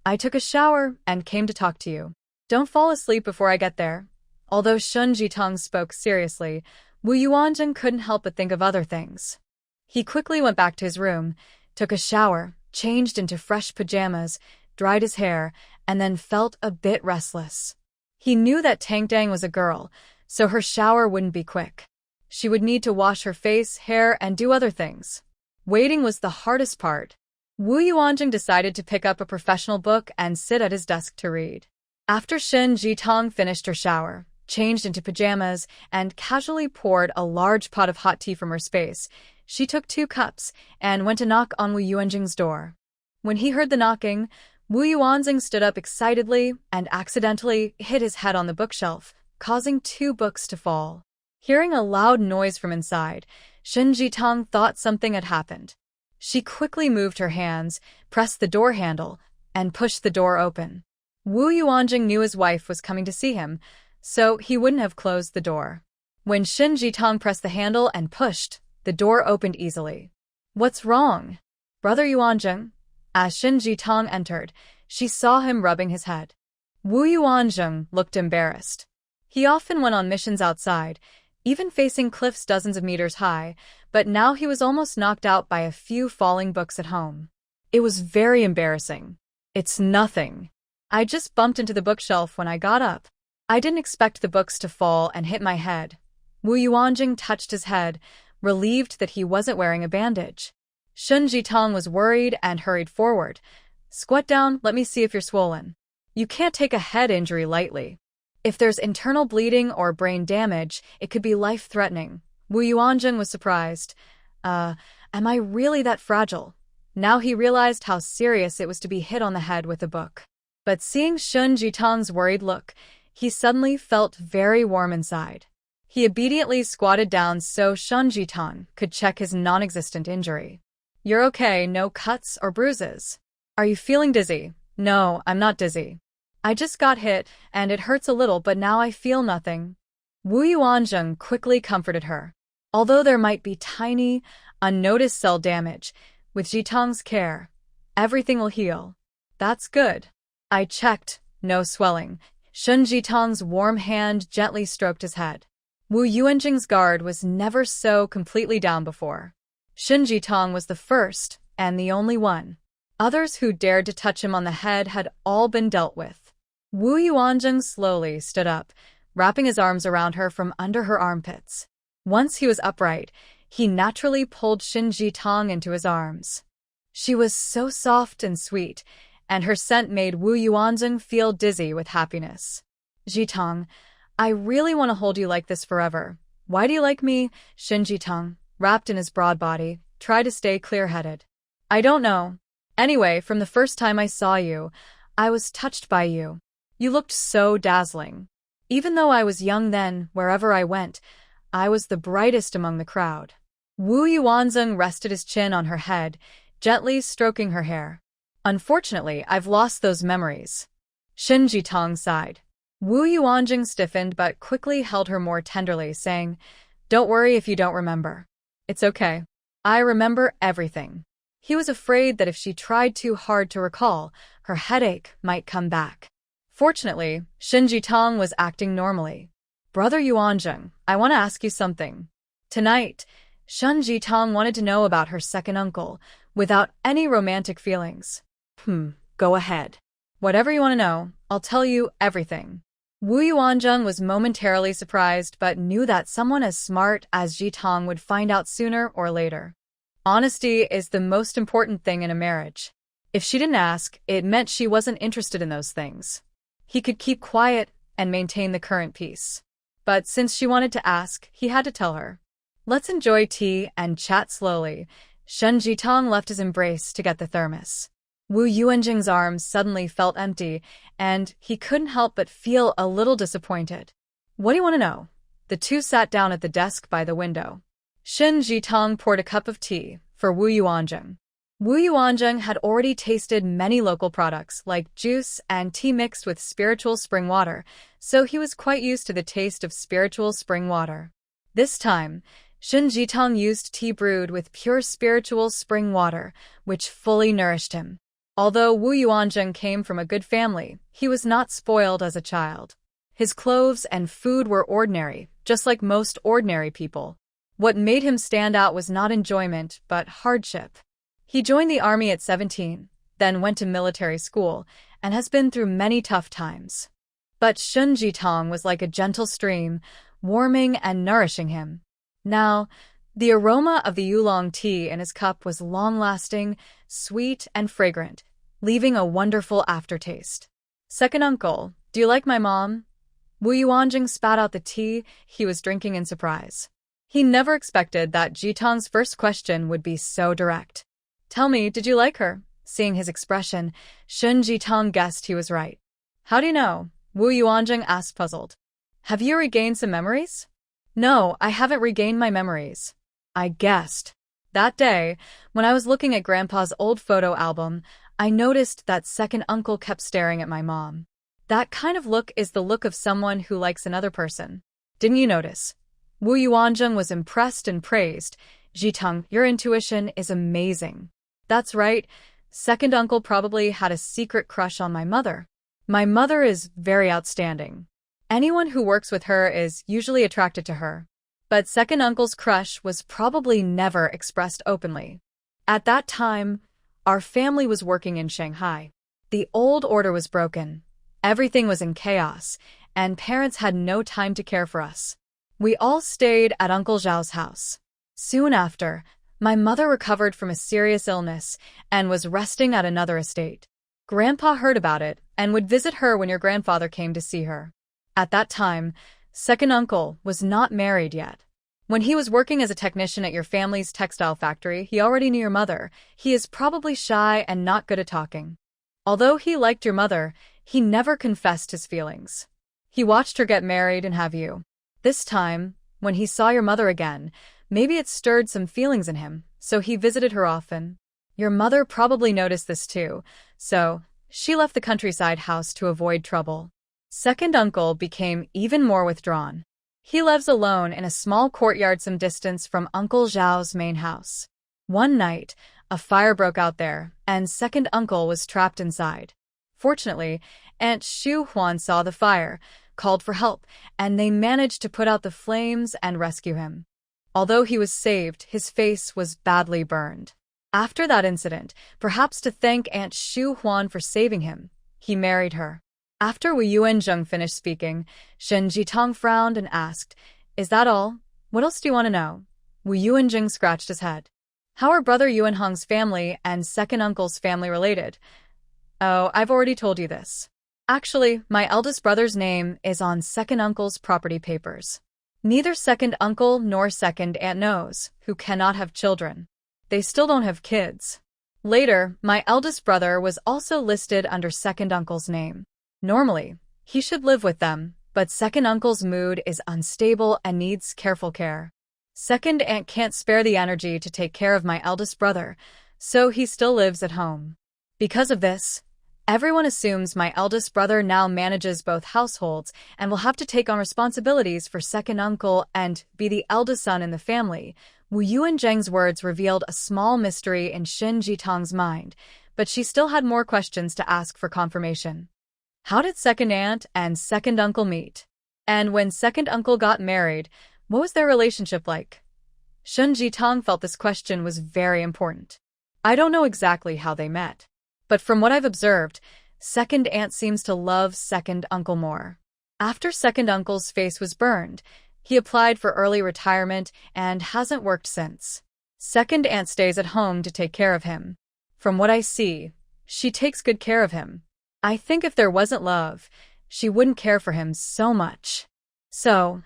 "I took a shower and came to talk to you. Don't fall asleep before I get there." Although Shen Jitong spoke seriously, Wu Yuanjing couldn't help but think of other things. He quickly went back to his room, took a shower, changed into fresh pajamas, dried his hair, and then felt a bit restless. He knew that Tang Dang was a girl, so her shower wouldn't be quick. She would need to wash her face, hair, and do other things. Waiting was the hardest part. Wu Yuanjing decided to pick up a professional book and sit at his desk to read. After Shen Jitong finished her shower, changed into pajamas, and casually poured a large pot of hot tea from her space, she took 2 cups and went to knock on Wu Yuanjing's door. When he heard the knocking, Wu Yuanjing stood up excitedly and accidentally hit his head on the bookshelf, causing 2 books to fall. Hearing a loud noise from inside, Shen Jitong thought something had happened. She quickly moved her hands, pressed the door handle, and pushed the door open. Wu Yuanjing knew his wife was coming to see him, so he wouldn't have closed the door. When Shen Jitong pressed the handle and pushed, the door opened easily. "What's wrong, Brother Yuanjing?" As Shen Jitong entered, she saw him rubbing his head. Wu Yuanjing looked embarrassed. He often went on missions outside, even facing cliffs dozens of meters high, but now he was almost knocked out by a few falling books at home. It was very embarrassing. "It's nothing. I just bumped into the bookshelf when I got up. I didn't expect the books to fall and hit my head." Wu Yuanjing touched his head, relieved that he wasn't wearing a bandage. Shen Jitong was worried and hurried forward. "Squat down, let me see if you're swollen. You can't take a head injury lightly. If there's internal bleeding or brain damage, it could be life-threatening." Wu Yuanjing was surprised. Am I really that fragile?" Now he realized how serious it was to be hit on the head with a book. But seeing Shen Jitong's worried look, he suddenly felt very warm inside. He obediently squatted down so Shen Jitong could check his non-existent injury. "You're okay, no cuts or bruises. Are you feeling dizzy?" "No, I'm not dizzy. I just got hit, and it hurts a little, but now I feel nothing." Wu Yuanjing quickly comforted her. Although there might be tiny, unnoticed cell damage, with Jitong's care, everything will heal. "That's good. I checked, no swelling." Shen Jitong's warm hand gently stroked his head. Wu Yuanjing's guard was never so completely down before. Shen Jitong was the first and the only one. Others who dared to touch him on the head had all been dealt with. Wu Yuanjing slowly stood up, wrapping his arms around her from under her armpits. Once he was upright, he naturally pulled Shen Jitong into his arms. She was so soft and sweet, and her scent made Wu Yuanjing feel dizzy with happiness. "Jitong, I really want to hold you like this forever. Why do you like me?" Shen Jitong, wrapped in his broad body, tried to stay clear-headed. "I don't know. Anyway, from the first time I saw you, I was touched by you. You looked so dazzling. Even though I was young then, wherever I went, I was the brightest among the crowd." Wu Yuanzheng rested his chin on her head, gently stroking her hair. "Unfortunately, I've lost those memories." Shen Jitong sighed. Wu Yuanjing stiffened but quickly held her more tenderly, saying, "Don't worry if you don't remember. It's okay. I remember everything." He was afraid that if she tried too hard to recall, her headache might come back. Fortunately, Shen Jitong was acting normally. "Brother Yuanjing, I want to ask you something." Tonight, Shen Jitong wanted to know about her second uncle, without any romantic feelings. Go ahead. Whatever you want to know, I'll tell you everything." Wu Yuanjing was momentarily surprised but knew that someone as smart as Jitong would find out sooner or later. Honesty is the most important thing in a marriage. If she didn't ask, it meant she wasn't interested in those things. He could keep quiet and maintain the current peace. But since she wanted to ask, he had to tell her. "Let's enjoy tea and chat slowly." Shen Jitong left his embrace to get the thermos. Wu Yuanjing's arms suddenly felt empty, and he couldn't help but feel a little disappointed. What do you want to know? The two sat down at the desk by the window. Shen Jitong poured a cup of tea for Wu Yuanjing. Wu Yuanjing had already tasted many local products like juice and tea mixed with spiritual spring water, so he was quite used to the taste of spiritual spring water. This time, Shen Jitong used tea brewed with pure spiritual spring water, which fully nourished him. Although Wu Yuanjing came from a good family, he was not spoiled as a child. His clothes and food were ordinary, just like most ordinary people. What made him stand out was not enjoyment, but hardship. He joined the army at 17, then went to military school, and has been through many tough times. But Shen Jitong was like a gentle stream, warming and nourishing him. Now, the aroma of the oolong tea in his cup was long-lasting, sweet, and fragrant, leaving a wonderful aftertaste. Second uncle, do you like my mom? Wu Yuanjing spat out the tea he was drinking in surprise. He never expected that Jitong's first question would be so direct. Tell me, did you like her? Seeing his expression, Shen Jitong guessed he was right. How do you know? Wu Yuanjing asked, puzzled. Have you regained some memories? No, I haven't regained my memories. I guessed. That day, when I was looking at Grandpa's old photo album, I noticed that second uncle kept staring at my mom. That kind of look is the look of someone who likes another person. Didn't you notice? Wu Yuanjing was impressed and praised. Jitong, your intuition is amazing. That's right, second uncle probably had a secret crush on my mother. My mother is very outstanding. Anyone who works with her is usually attracted to her. But second uncle's crush was probably never expressed openly. At that time, our family was working in Shanghai. The old order was broken. Everything was in chaos, and parents had no time to care for us. We all stayed at Uncle Zhao's house. Soon after, my mother recovered from a serious illness and was resting at another estate. Grandpa heard about it and would visit her when your grandfather came to see her. At that time, second uncle was not married yet. When he was working as a technician at your family's textile factory, he already knew your mother. He is probably shy and not good at talking. Although he liked your mother, he never confessed his feelings. He watched her get married and have you. This time, when he saw your mother again, maybe it stirred some feelings in him, so he visited her often. Your mother probably noticed this too, so she left the countryside house to avoid trouble. Second uncle became even more withdrawn. He lives alone in a small courtyard some distance from Uncle Zhao's main house. One night, a fire broke out there, and second uncle was trapped inside. Fortunately, Aunt Xu Huan saw the fire, called for help, and they managed to put out the flames and rescue him. Although he was saved, his face was badly burned. After that incident, perhaps to thank Aunt Xu Huan for saving him, he married her. After Wu Yuanjing finished speaking, Shen Jitong frowned and asked, Is that all? What else do you want to know? Wu Yuanjing scratched his head. How are brother Yuanhong's family and second uncle's family related? Oh, I've already told you this. Actually, my eldest brother's name is on second uncle's property papers. Neither second uncle nor second aunt knows, who cannot have children. They still don't have kids. Later, my eldest brother was also listed under second uncle's name. Normally, he should live with them, but second uncle's mood is unstable and needs careful care. Second aunt can't spare the energy to take care of my eldest brother, so he still lives at home. Because of this, everyone assumes my eldest brother now manages both households and will have to take on responsibilities for second uncle and be the eldest son in the family. Wu Yuanjing's words revealed a small mystery in Shen Jitong's mind, but she still had more questions to ask for confirmation. How did second aunt and second uncle meet? And when second uncle got married, what was their relationship like? Shen Jitong felt this question was very important. I don't know exactly how they met, but from what I've observed, second aunt seems to love second uncle more. After second uncle's face was burned, he applied for early retirement and hasn't worked since. Second aunt stays at home to take care of him. From what I see, she takes good care of him. I think if there wasn't love, she wouldn't care for him so much. So,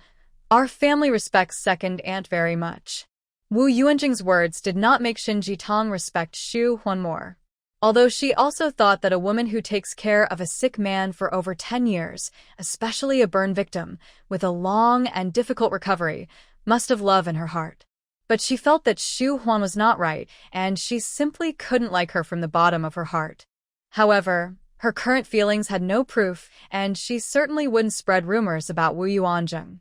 our family respects second aunt very much. Wu Yuanjing's words did not make Shin Jitong respect Xu Huan more. Although she also thought that a woman who takes care of a sick man for over 10 years, especially a burn victim, with a long and difficult recovery, must have love in her heart. But she felt that Xu Huan was not right, and she simply couldn't like her from the bottom of her heart. However, her current feelings had no proof, and she certainly wouldn't spread rumors about Wu Yuanjing.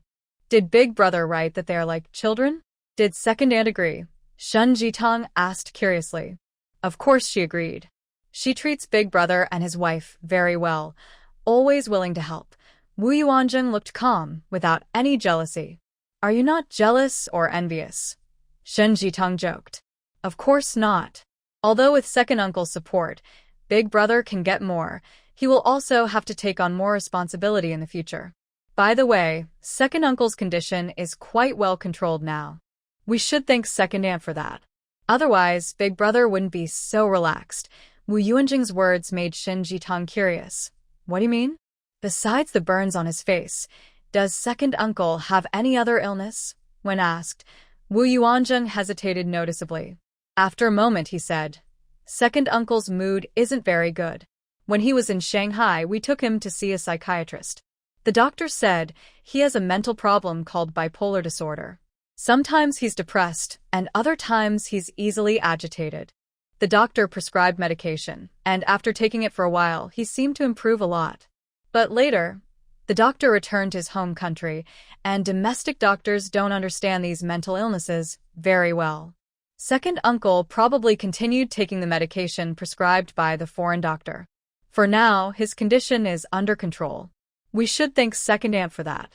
Did Big Brother write that they are like children? Did Second Aunt agree? Shen Jitong asked curiously. Of course she agreed. She treats Big Brother and his wife very well, always willing to help. Wu Yuanjing looked calm, without any jealousy. Are you not jealous or envious? Shen Jitong joked. Of course not. Although with second uncle's support, Big Brother can get more, he will also have to take on more responsibility in the future. By the way, second uncle's condition is quite well controlled now. We should thank Second Aunt for that. Otherwise, Big Brother wouldn't be so relaxed. Wu Yuanjing's words made Shen Jitong curious. What do you mean? Besides the burns on his face, does second uncle have any other illness? When asked, Wu Yuanjing hesitated noticeably. After a moment he said, Second uncle's mood isn't very good. When he was in Shanghai, we took him to see a psychiatrist. The doctor said he has a mental problem called bipolar disorder. Sometimes he's depressed, and other times he's easily agitated. The doctor prescribed medication, and after taking it for a while, he seemed to improve a lot. But later, the doctor returned to his home country, and domestic doctors don't understand these mental illnesses very well. Second uncle probably continued taking the medication prescribed by the foreign doctor. For now, his condition is under control. We should thank Second Aunt for that.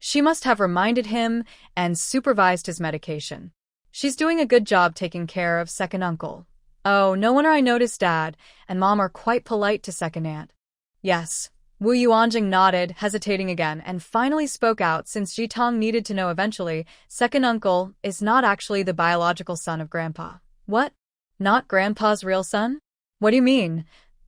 She must have reminded him and supervised his medication. She's doing a good job taking care of second uncle. Oh, no wonder I noticed Dad and Mom are quite polite to Second Aunt. Yes. Wu Yuanjing nodded, hesitating again, and finally spoke out since Jitong needed to know eventually. Second uncle is not actually the biological son of Grandpa. What? Not Grandpa's real son? What do you mean?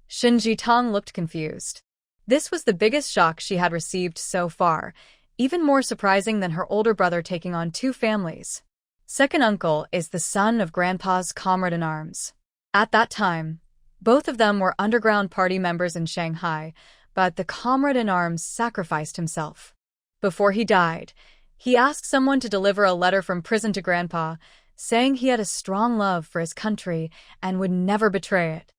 Shin Jitong looked confused. This was the biggest shock she had received so far, even more surprising than her older brother taking on two families. Second uncle is the son of Grandpa's comrade-in-arms. At that time, both of them were underground party members in Shanghai, but the comrade-in-arms sacrificed himself. Before he died, he asked someone to deliver a letter from prison to Grandpa, saying he had a strong love for his country and would never betray it.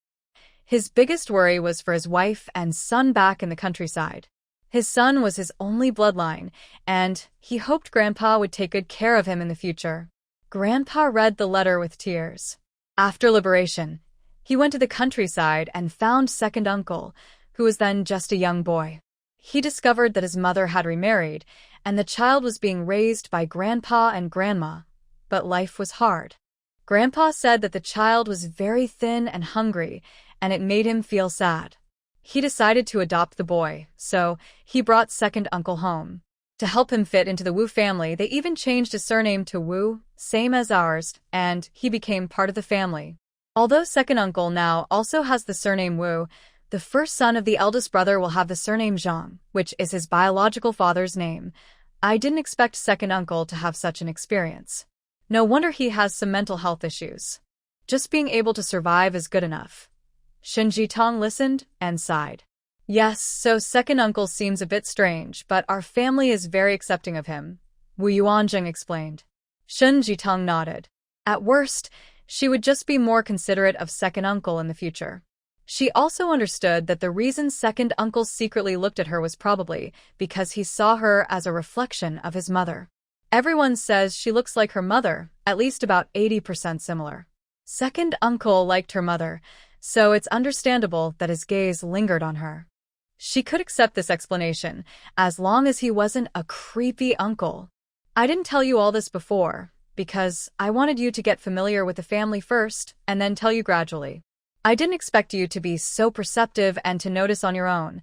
His biggest worry was for his wife and son back in the countryside. His son was his only bloodline, and he hoped Grandpa would take good care of him in the future. Grandpa read the letter with tears. After liberation, he went to the countryside and found second uncle, who was then just a young boy. He discovered that his mother had remarried, and the child was being raised by Grandpa and Grandma. But life was hard. Grandpa said that the child was very thin and hungry, and it made him feel sad. He decided to adopt the boy, so he brought second uncle home. To help him fit into the Wu family, they even changed his surname to Wu, same as ours, and he became part of the family. Although second uncle now also has the surname Wu, the first son of the eldest brother will have the surname Zhang, which is his biological father's name. I didn't expect second uncle to have such an experience. No wonder he has some mental health issues. Just being able to survive is good enough. Shin Jitong listened and sighed. Yes, so second uncle seems a bit strange, but our family is very accepting of him, Wu Yuanjing explained. Shin Jitong nodded. At worst, she would just be more considerate of second uncle in the future. She also understood that the reason second uncle secretly looked at her was probably because he saw her as a reflection of his mother. Everyone says she looks like her mother, at least about 80% similar. Second uncle liked her mother, so it's understandable that his gaze lingered on her. She could accept this explanation, as long as he wasn't a creepy uncle. I didn't tell you all this before, because I wanted you to get familiar with the family first, and then tell you gradually. I didn't expect you to be so perceptive and to notice on your own.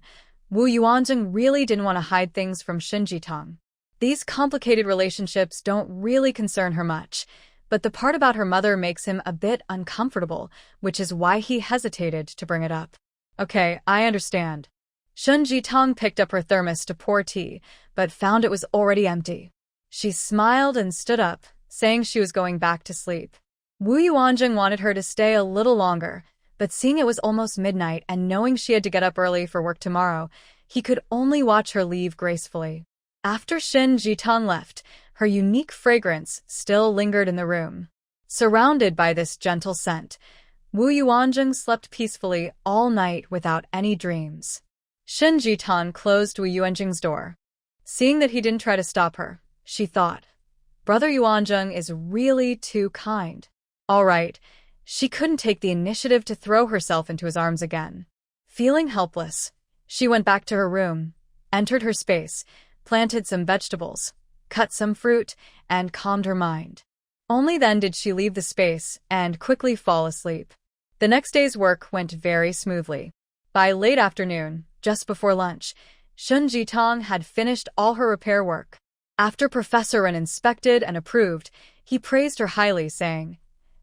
Wu Yuanjing really didn't want to hide things from Shin Jitong. These complicated relationships don't really concern her much, but the part about her mother makes him a bit uncomfortable, which is why he hesitated to bring it up. Okay, I understand. Shin Jitong picked up her thermos to pour tea, but found it was already empty. She smiled and stood up, saying she was going back to sleep. Wu Yuanjing wanted her to stay a little longer, but seeing it was almost midnight and knowing she had to get up early for work tomorrow, he could only watch her leave gracefully. After Shen Jitong left, her unique fragrance still lingered in the room. Surrounded by this gentle scent, Wu Yuanjing slept peacefully all night without any dreams. Shen Jitong closed Wu Yuanjing's door. Seeing that he didn't try to stop her, she thought, Brother Yuanjing is really too kind. All right, she couldn't take the initiative to throw herself into his arms again. Feeling helpless, she went back to her room, entered her space, planted some vegetables, cut some fruit, and calmed her mind. Only then did she leave the space and quickly fall asleep. The next day's work went very smoothly. By late afternoon, just before lunch, Shen Jitong had finished all her repair work. After Professor Ren inspected and approved, he praised her highly, saying,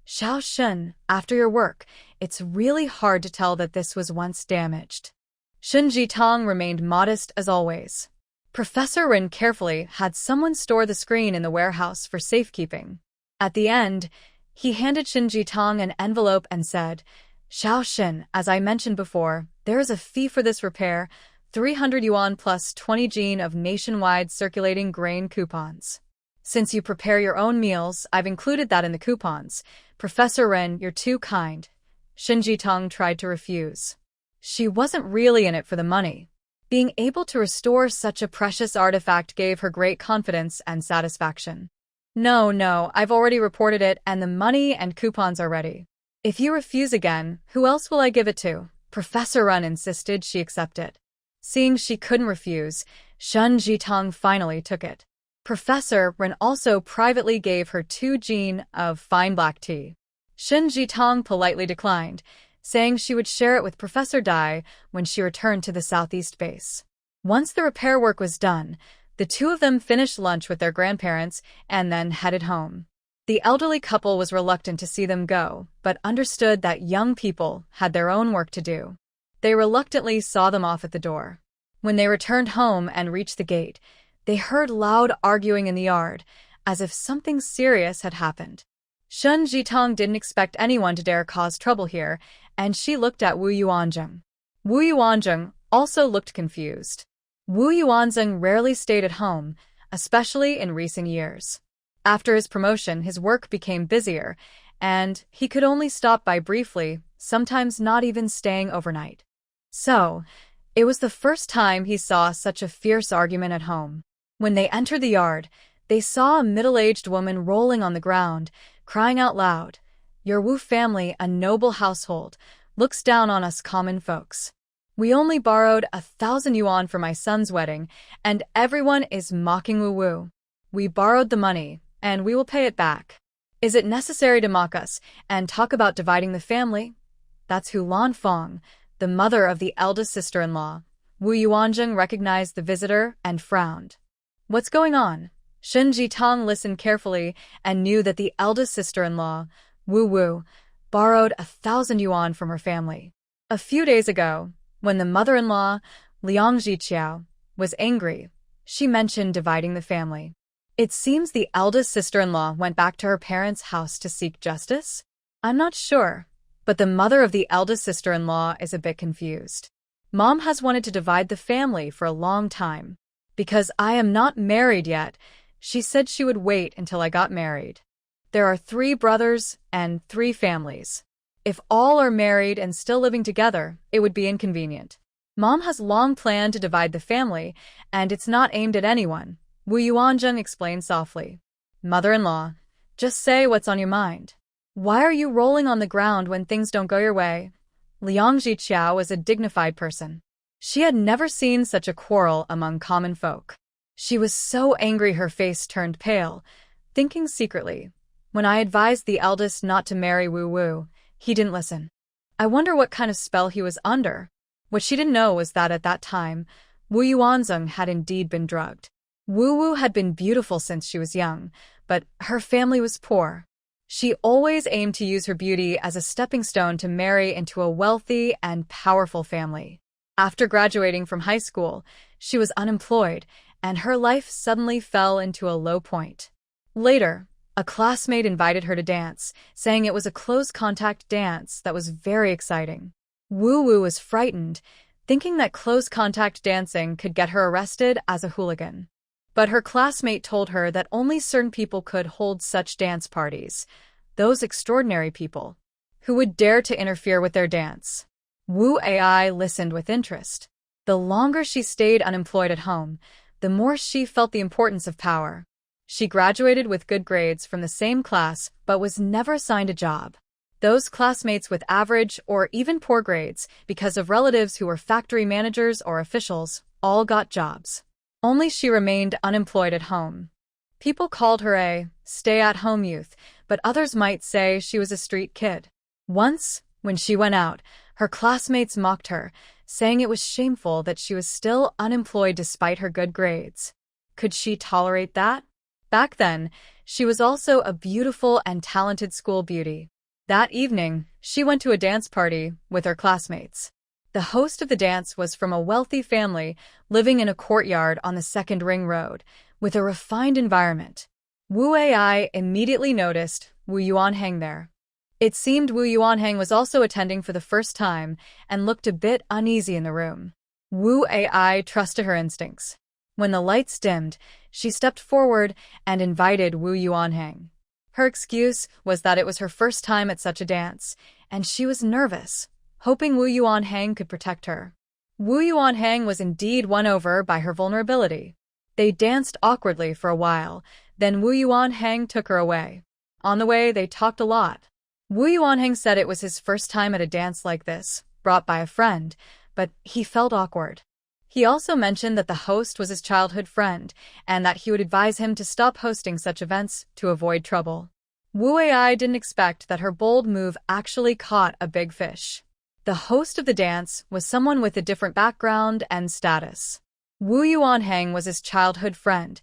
Xiao Shen, after your work, it's really hard to tell that this was once damaged. Shen Jitong remained modest as always. Professor Ren carefully had someone store the screen in the warehouse for safekeeping. At the end, he handed Shen Jitong an envelope and said, Xiao Shen, as I mentioned before, there is a fee for this repair, 300 yuan plus 20 jin of nationwide circulating grain coupons. Since you prepare your own meals, I've included that in the coupons. Professor Ren, you're too kind. Shen Jitong tried to refuse. She wasn't really in it for the money. Being able to restore such a precious artifact gave her great confidence and satisfaction. No, I've already reported it and the money and coupons are ready. If you refuse again, who else will I give it to? Professor Ren insisted she accept it. Seeing she couldn't refuse, Shen Jitong finally took it. Professor Ren also privately gave her 2 jin of fine black tea. Shen Jitong politely declined, saying she would share it with Professor Dai when she returned to the southeast base. Once the repair work was done, the two of them finished lunch with their grandparents and then headed home. The elderly couple was reluctant to see them go, but understood that young people had their own work to do. They reluctantly saw them off at the door. When they returned home and reached the gate, they heard loud arguing in the yard, as if something serious had happened. Shen Jitong didn't expect anyone to dare cause trouble here, and she looked at Wu Yuanjing. Wu Yuanjing also looked confused. Wu Yuanjing rarely stayed at home, especially in recent years. After his promotion, his work became busier, and he could only stop by briefly, sometimes not even staying overnight. So, it was the first time he saw such a fierce argument at home. When they entered the yard, they saw a middle-aged woman rolling on the ground, crying out loud, Your Wu family, a noble household, looks down on us common folks. We only borrowed 1,000 yuan for my son's wedding, and everyone is mocking Wu Wu. We borrowed the money, and we will pay it back. Is it necessary to mock us and talk about dividing the family? That's Hu Lanfeng, the mother of the eldest sister-in-law. Wu Yuanjing recognized the visitor and frowned. What's going on? Shen Jitong listened carefully and knew that the eldest sister-in-law, Wu Wu, borrowed 1,000 yuan from her family. A few days ago, when the mother-in-law, Liang Jiqiao, was angry, she mentioned dividing the family. It seems the eldest sister-in-law went back to her parents' house to seek justice? I'm not sure, but the mother of the eldest sister-in-law is a bit confused. Mom has wanted to divide the family for a long time. Because I am not married yet, she said she would wait until I got married. There are 3 brothers and 3 families. If all are married and still living together, it would be inconvenient. Mom has long planned to divide the family, and it's not aimed at anyone, Wu Yuanjing explained softly. Mother-in-law, just say what's on your mind. Why are you rolling on the ground when things don't go your way? Liang Jiqiao was a dignified person. She had never seen such a quarrel among common folk. She was so angry her face turned pale, thinking secretly, when I advised the eldest not to marry Wu Wu, he didn't listen. I wonder what kind of spell he was under. What she didn't know was that at that time, Wu Yuanzeng had indeed been drugged. Wu Wu had been beautiful since she was young, but her family was poor. She always aimed to use her beauty as a stepping stone to marry into a wealthy and powerful family. After graduating from high school, she was unemployed, and her life suddenly fell into a low point. Later, A classmate invited her to dance, saying it was a close-contact dance that was very exciting. Wu Wu was frightened, thinking that close-contact dancing could get her arrested as a hooligan. But her classmate told her that only certain people could hold such dance parties, those extraordinary people who would dare to interfere with their dance. Wu Ai listened with interest. The longer she stayed unemployed at home, the more she felt the importance of power. She graduated with good grades from the same class but was never assigned a job. Those classmates with average or even poor grades, because of relatives who were factory managers or officials, all got jobs. Only she remained unemployed at home. People called her a stay-at-home youth, but others might say she was a street kid. Once, when she went out, her classmates mocked her, saying it was shameful that she was still unemployed despite her good grades. Could she tolerate that? Back then, she was also a beautiful and talented school beauty. That evening, she went to a dance party with her classmates. The host of the dance was from a wealthy family living in a courtyard on the second ring road, with a refined environment. Wu Ai immediately noticed Wu Yuanhang there. It seemed Wu Yuanhang was also attending for the first time and looked a bit uneasy in the room. Wu Ai trusted her instincts. When the lights dimmed, she stepped forward and invited Wu Yuanhang. Her excuse was that it was her first time at such a dance, and she was nervous, hoping Wu Yuanhang could protect her. Wu Yuanhang was indeed won over by her vulnerability. They danced awkwardly for a while, then Wu Yuanhang took her away. On the way, they talked a lot. Wu Yuanhang said it was his first time at a dance like this, brought by a friend, but he felt awkward. He also mentioned that the host was his childhood friend, and that he would advise him to stop hosting such events to avoid trouble. Wu Ai didn't expect that her bold move actually caught a big fish. The host of the dance was someone with a different background and status. Wu Yuanhang was his childhood friend.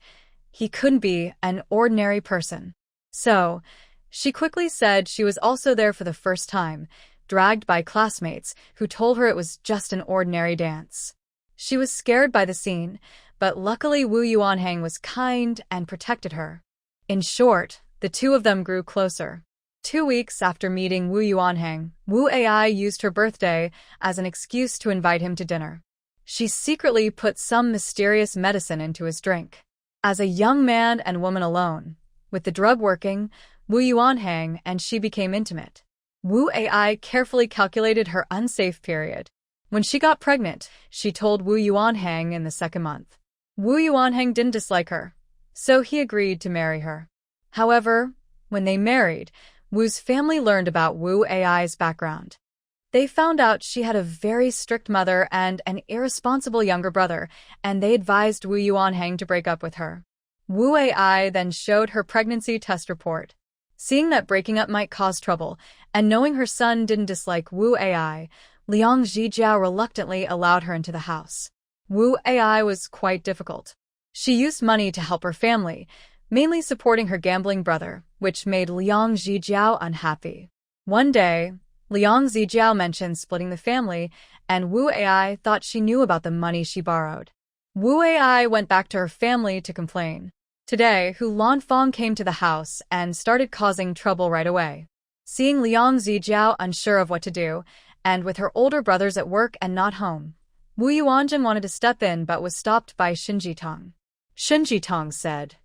He couldn't be an ordinary person. So, she quickly said she was also there for the first time, dragged by classmates who told her it was just an ordinary dance. She was scared by the scene, but luckily Wu Yuanhang was kind and protected her. In short, the two of them grew closer. 2 weeks after meeting Wu Yuanhang, Wu Ai used her birthday as an excuse to invite him to dinner. She secretly put some mysterious medicine into his drink. As a young man and woman alone, with the drug working, Wu Yuanhang and she became intimate. Wu Ai carefully calculated her unsafe period. When she got pregnant, she told Wu Yuanhang in the second month. Wu Yuanhang didn't dislike her, so he agreed to marry her. However, when they married, Wu's family learned about Wu Ai's background. They found out she had a very strict mother and an irresponsible younger brother, and they advised Wu Yuanhang to break up with her. Wu Ai then showed her pregnancy test report. Seeing that breaking up might cause trouble, and knowing her son didn't dislike Wu Ai, Liang Zhijiao reluctantly allowed her into the house. Wu Ai was quite difficult. She used money to help her family, mainly supporting her gambling brother, which made Liang Zhijiao unhappy. One day, Liang Zhijiao mentioned splitting the family, and Wu Ai thought she knew about the money she borrowed. Wu Ai went back to her family to complain. Today, Hu Lanfang came to the house and started causing trouble right away. Seeing Liang Zhijiao unsure of what to do, and with her older brothers at work and not home, Wu Yuanzhen wanted to step in but was stopped by Xinjitang. Xinjitang said,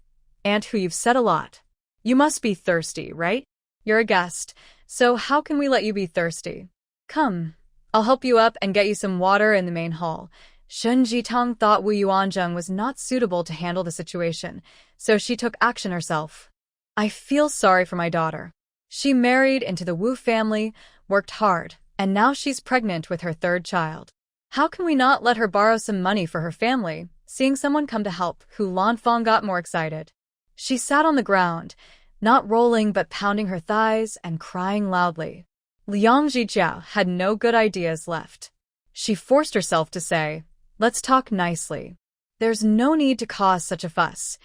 "Aunt Hu, you've said a lot. You must be thirsty, right? You're a guest, so how can we let you be thirsty? Come, I'll help you up and get you some water in the main hall." Xinjitang thought Wu Yuanzheng was not suitable to handle the situation, so she took action herself. "I feel sorry for my daughter. She married into the Wu family, worked hard, and now she's pregnant with her third child. How can we not let her borrow some money for her family?" Seeing someone come to help, Hu Lanfang got more excited. She sat on the ground, not rolling but pounding her thighs and crying loudly. Liang Zhijiao had no good ideas left. She forced herself to say, "Let's talk nicely. There's no need to cause such a fuss.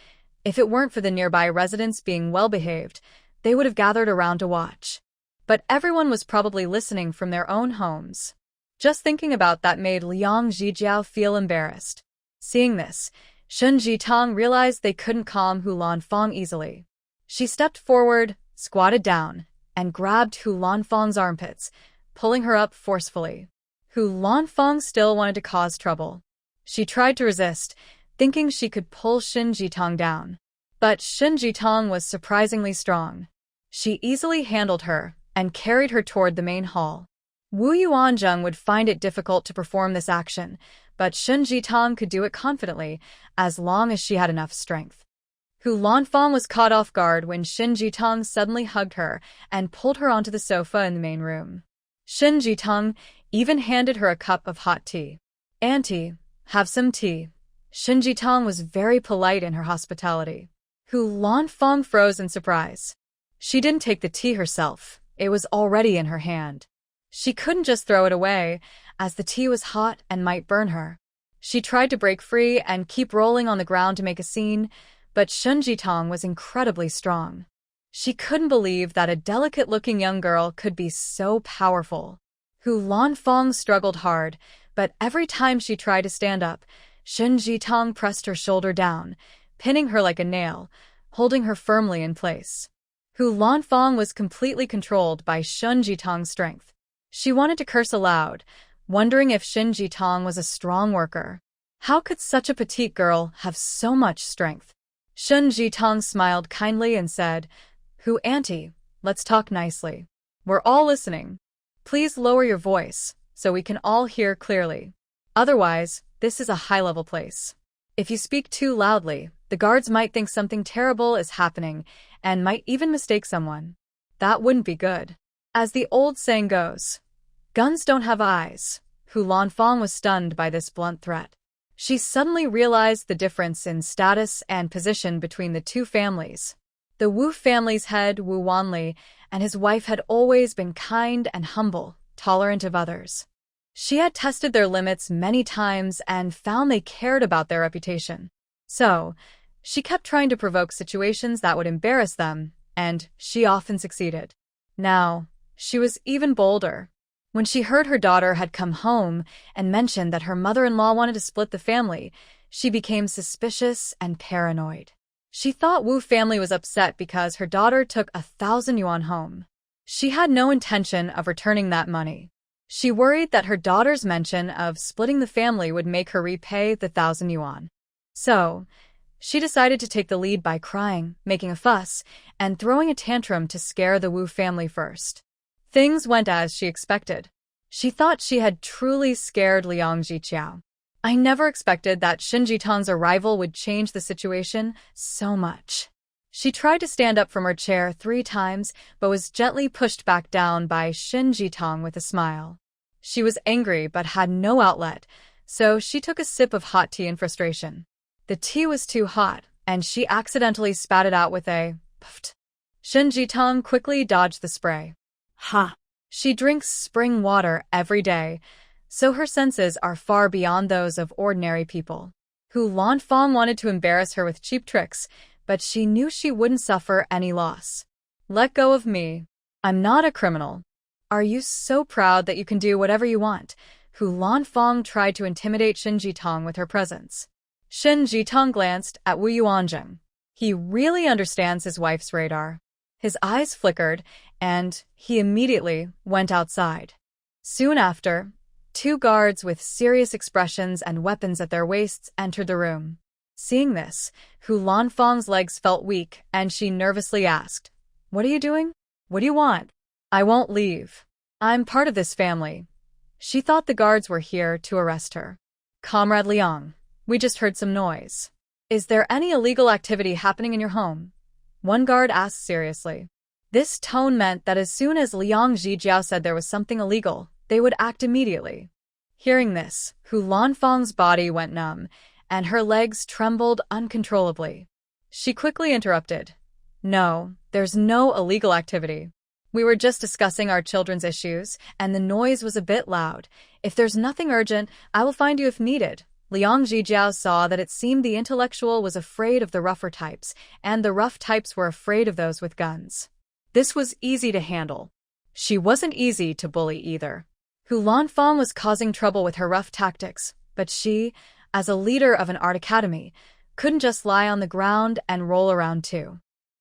If it weren't for the nearby residents being well-behaved, they would have gathered around to watch." But everyone was probably listening from their own homes. Just thinking about that made Liang Zhijiao feel embarrassed. Seeing this, Xinjitang realized they couldn't calm Hu Lanfang easily. She stepped forward, squatted down, and grabbed Hu Lanfeng's armpits, pulling her up forcefully. Hu Lanfeng still wanted to cause trouble. She tried to resist, thinking she could pull Shin Jitong down. But Shin Jitong was surprisingly strong. She easily handled her and carried her toward the main hall. Wu Yuanzheng would find it difficult to perform this action, but Shin Jitong could do it confidently as long as she had enough strength. Hu Lanfeng was caught off guard when Shin Jitong suddenly hugged her and pulled her onto the sofa in the main room. Shin Jitong even handed her a cup of hot tea. "Auntie, have some tea." Shin Jitong was very polite in her hospitality. Hu Lanfeng froze in surprise. She didn't take the tea herself. It was already in her hand. She couldn't just throw it away, as the tea was hot and might burn her. She tried to break free and keep rolling on the ground to make a scene, but Shin Jitong was incredibly strong. She couldn't believe that a delicate-looking young girl could be so powerful. Hu Lanfeng struggled hard, but every time she tried to stand up, Shin Jitong pressed her shoulder down, pinning her like a nail, holding her firmly in place. Hu Lanfeng was completely controlled by Shin Jitong's strength. She wanted to curse aloud, wondering if Shin Jitong was a strong worker. How could such a petite girl have so much strength? Shin Jitong smiled kindly and said, "Hu auntie, let's talk nicely. We're all listening. Please lower your voice, so we can all hear clearly. Otherwise, this is a high-level place. If you speak too loudly, the guards might think something terrible is happening and might even mistake someone. That wouldn't be good. As the old saying goes, guns don't have eyes." Hu Lanfeng was stunned by this blunt threat. She suddenly realized the difference in status and position between the two families. The Wu family's head, Wu Wanli, and his wife had always been kind and humble, tolerant of others. She had tested their limits many times and found they cared about their reputation. So, she kept trying to provoke situations that would embarrass them, and she often succeeded. Now, she was even bolder. When she heard her daughter had come home and mentioned that her mother-in-law wanted to split the family, she became suspicious and paranoid. She thought Wu family was upset because her daughter took 1,000 yuan home. She had no intention of returning that money. She worried that her daughter's mention of splitting the family would make her repay the 1,000 yuan. So, she decided to take the lead by crying, making a fuss, and throwing a tantrum to scare the Wu family first. Things went as she expected. She thought she had truly scared Liang Jiqiao. "I never expected that Shin Jitong's arrival would change the situation so much." She tried to stand up from her chair 3 times, but was gently pushed back down by Shin Jitong with a smile. She was angry but had no outlet, so she took a sip of hot tea in frustration. The tea was too hot, and she accidentally spat it out with a puff. Shin Jitong quickly dodged the spray. Ha! She drinks spring water every day, so her senses are far beyond those of ordinary people. Hu Lanfeng wanted to embarrass her with cheap tricks, but she knew she wouldn't suffer any loss. "Let go of me. I'm not a criminal. Are you so proud that you can do whatever you want?" Hu Lanfeng tried to intimidate Shin Jitong with her presence. Shin Jitong glanced at Wu Yuanzheng. He really understands his wife's radar. His eyes flickered, and he immediately went outside. Soon after, 2 guards with serious expressions and weapons at their waists entered the room. Seeing this, Hu Lanfeng's legs felt weak, and she nervously asked, "What are you doing? What do you want?" "I won't leave. I'm part of this family." She thought the guards were here to arrest her. "Comrade Liang, we just heard some noise. Is there any illegal activity happening in your home?" One guard asked seriously. This tone meant that as soon as Liang Jijiao said there was something illegal, they would act immediately. Hearing this, Hu Lanfeng's body went numb, and her legs trembled uncontrollably. She quickly interrupted. "No, there's no illegal activity. We were just discussing our children's issues, and the noise was a bit loud. If there's nothing urgent, I will find you if needed." Liang Jijiao saw that it seemed the intellectual was afraid of the rougher types, and the rough types were afraid of those with guns. This was easy to handle. She wasn't easy to bully either. Hu Lanfeng was causing trouble with her rough tactics, but she, as a leader of an art academy, couldn't just lie on the ground and roll around too.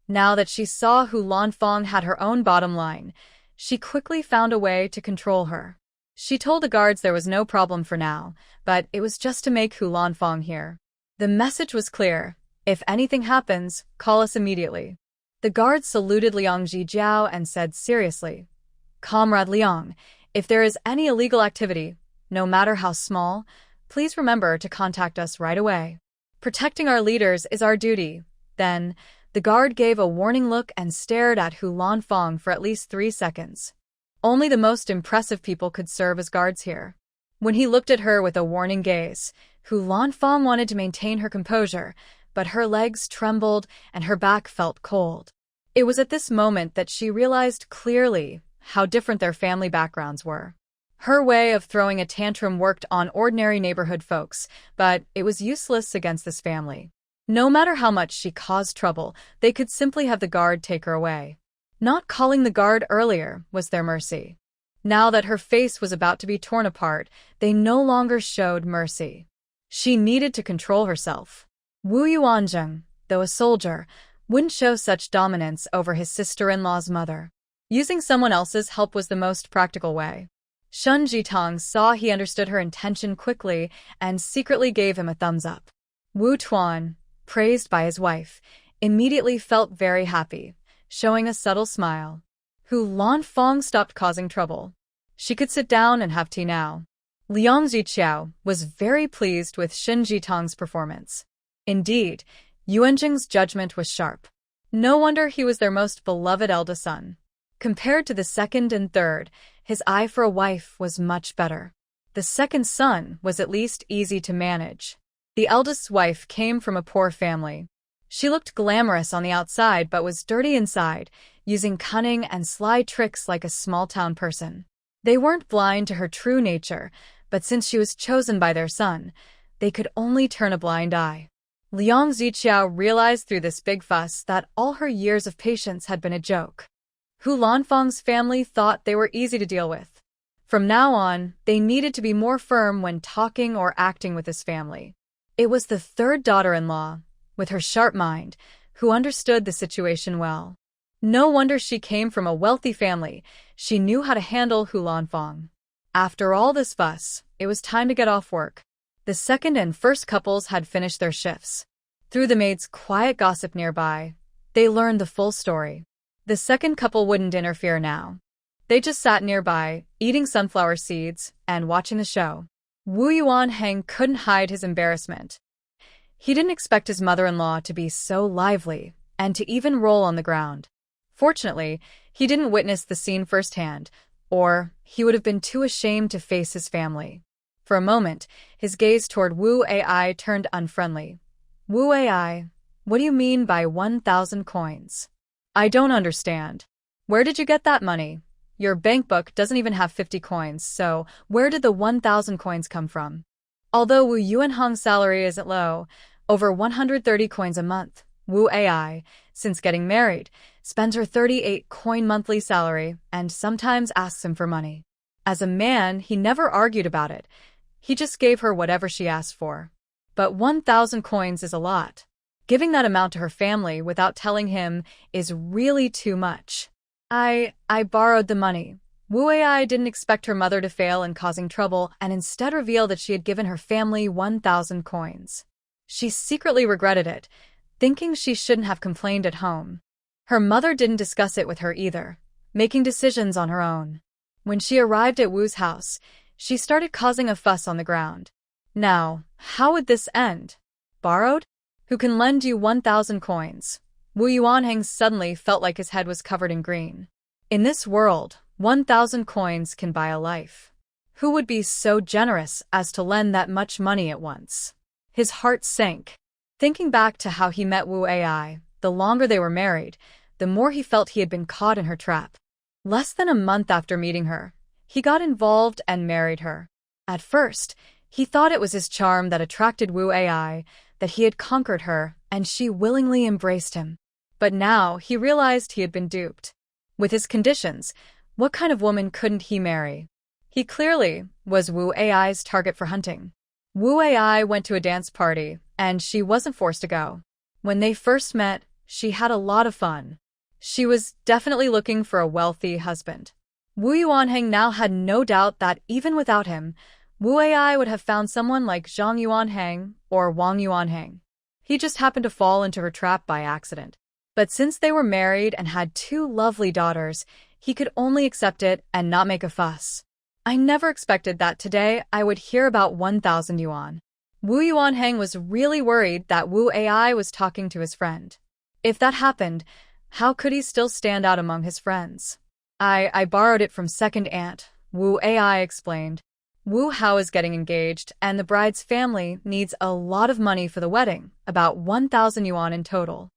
Now that she saw Hu Lanfeng had her own bottom line, she quickly found a way to control her. She told the guards there was no problem for now, but it was just to make Hu Lanfeng hear. The message was clear: if anything happens, call us immediately. The guards saluted Liang Zhijiao and said seriously, "Comrade Liang, if there is any illegal activity, no matter how small, please remember to contact us right away. Protecting our leaders is our duty." Then, the guard gave a warning look and stared at Hu Lanfeng for at least 3 seconds. Only the most impressive people could serve as guards here. When he looked at her with a warning gaze, Hu Lanfeng wanted to maintain her composure, but her legs trembled and her back felt cold. It was at this moment that she realized clearly how different their family backgrounds were. Her way of throwing a tantrum worked on ordinary neighborhood folks, but it was useless against this family. No matter how much she caused trouble, they could simply have the guard take her away. Not calling the guard earlier was their mercy. Now that her face was about to be torn apart, they no longer showed mercy. She needed to control herself. Wu Yuanzheng, though a soldier, wouldn't show such dominance over his sister-in-law's mother. Using someone else's help was the most practical way. Shun Jitong saw he understood her intention quickly and secretly gave him a thumbs up. Wu Tuan, praised by his wife, immediately felt very happy, showing a subtle smile. Hu Lanfeng stopped causing trouble. She could sit down and have tea now. Liang Ziqiao was very pleased with Shin Jitong's performance. Indeed, Yuanjing's judgment was sharp. No wonder he was their most beloved eldest son. Compared to the second and third, his eye for a wife was much better. The second son was at least easy to manage. The eldest's wife came from a poor family. She looked glamorous on the outside but was dirty inside, using cunning and sly tricks like a small-town person. They weren't blind to her true nature, but since she was chosen by their son, they could only turn a blind eye. Liang Ziqiao realized through this big fuss that all her years of patience had been a joke. Hu Lanfeng's family thought they were easy to deal with. From now on, they needed to be more firm when talking or acting with his family. It was the third daughter-in-law, with her sharp mind, who understood the situation well. No wonder she came from a wealthy family. She knew how to handle Hu Lanfeng. After all this fuss, it was time to get off work. The second and first couples had finished their shifts. Through the maid's quiet gossip nearby, they learned the full story. The second couple wouldn't interfere now. They just sat nearby, eating sunflower seeds and watching the show. Wu Yuanheng couldn't hide his embarrassment. He didn't expect his mother-in-law to be so lively and to even roll on the ground. Fortunately, he didn't witness the scene firsthand, or he would have been too ashamed to face his family. For a moment, his gaze toward Wu Ai turned unfriendly. "Wu Ai, what do you mean by 1,000 coins? I don't understand. Where did you get that money? Your bank book doesn't even have 50 coins, so where did the 1,000 coins come from?" Although Wu Yuanheng's salary isn't low, over 130 coins a month, Wu Ai, since getting married, spends her 38-coin monthly salary and sometimes asks him for money. As a man, he never argued about it. He just gave her whatever she asked for. But 1,000 coins is a lot. Giving that amount to her family without telling him is really too much. I borrowed the money. Wu Ai didn't expect her mother to fail in causing trouble and instead reveal that she had given her family 1,000 coins. She secretly regretted it, thinking she shouldn't have complained at home. Her mother didn't discuss it with her either, making decisions on her own. When she arrived at Wu's house, she started causing a fuss on the ground. Now, how would this end? Borrowed? Who can lend you 1,000 coins? Wu Yuanheng suddenly felt like his head was covered in green. In this world, 1,000 coins can buy a life. Who would be so generous as to lend that much money at once? His heart sank. Thinking back to how he met Wu Ai, the longer they were married, the more he felt he had been caught in her trap. Less than a month after meeting her, he got involved and married her. At first, he thought it was his charm that attracted Wu Ai, that he had conquered her, and she willingly embraced him. But now he realized he had been duped. With his conditions, what kind of woman couldn't he marry? He clearly was Wu Ai's target for hunting. Wu Ai went to a dance party, and she wasn't forced to go. When they first met, she had a lot of fun. She was definitely looking for a wealthy husband. Wu Yuanheng now had no doubt that even without him, Wu Ai would have found someone like Zhang Yuanheng or Wang Yuanheng. He just happened to fall into her trap by accident. But since they were married and had 2 lovely daughters, he could only accept it and not make a fuss. I never expected that today I would hear about 1,000 yuan. Wu Yuanheng was really worried that Wu Ai was talking to his friend. If that happened, how could he still stand out among his friends? I borrowed it from second aunt, Wu Ai explained. Wu Hao is getting engaged, and the bride's family needs a lot of money for the wedding, about 1,000 yuan in total.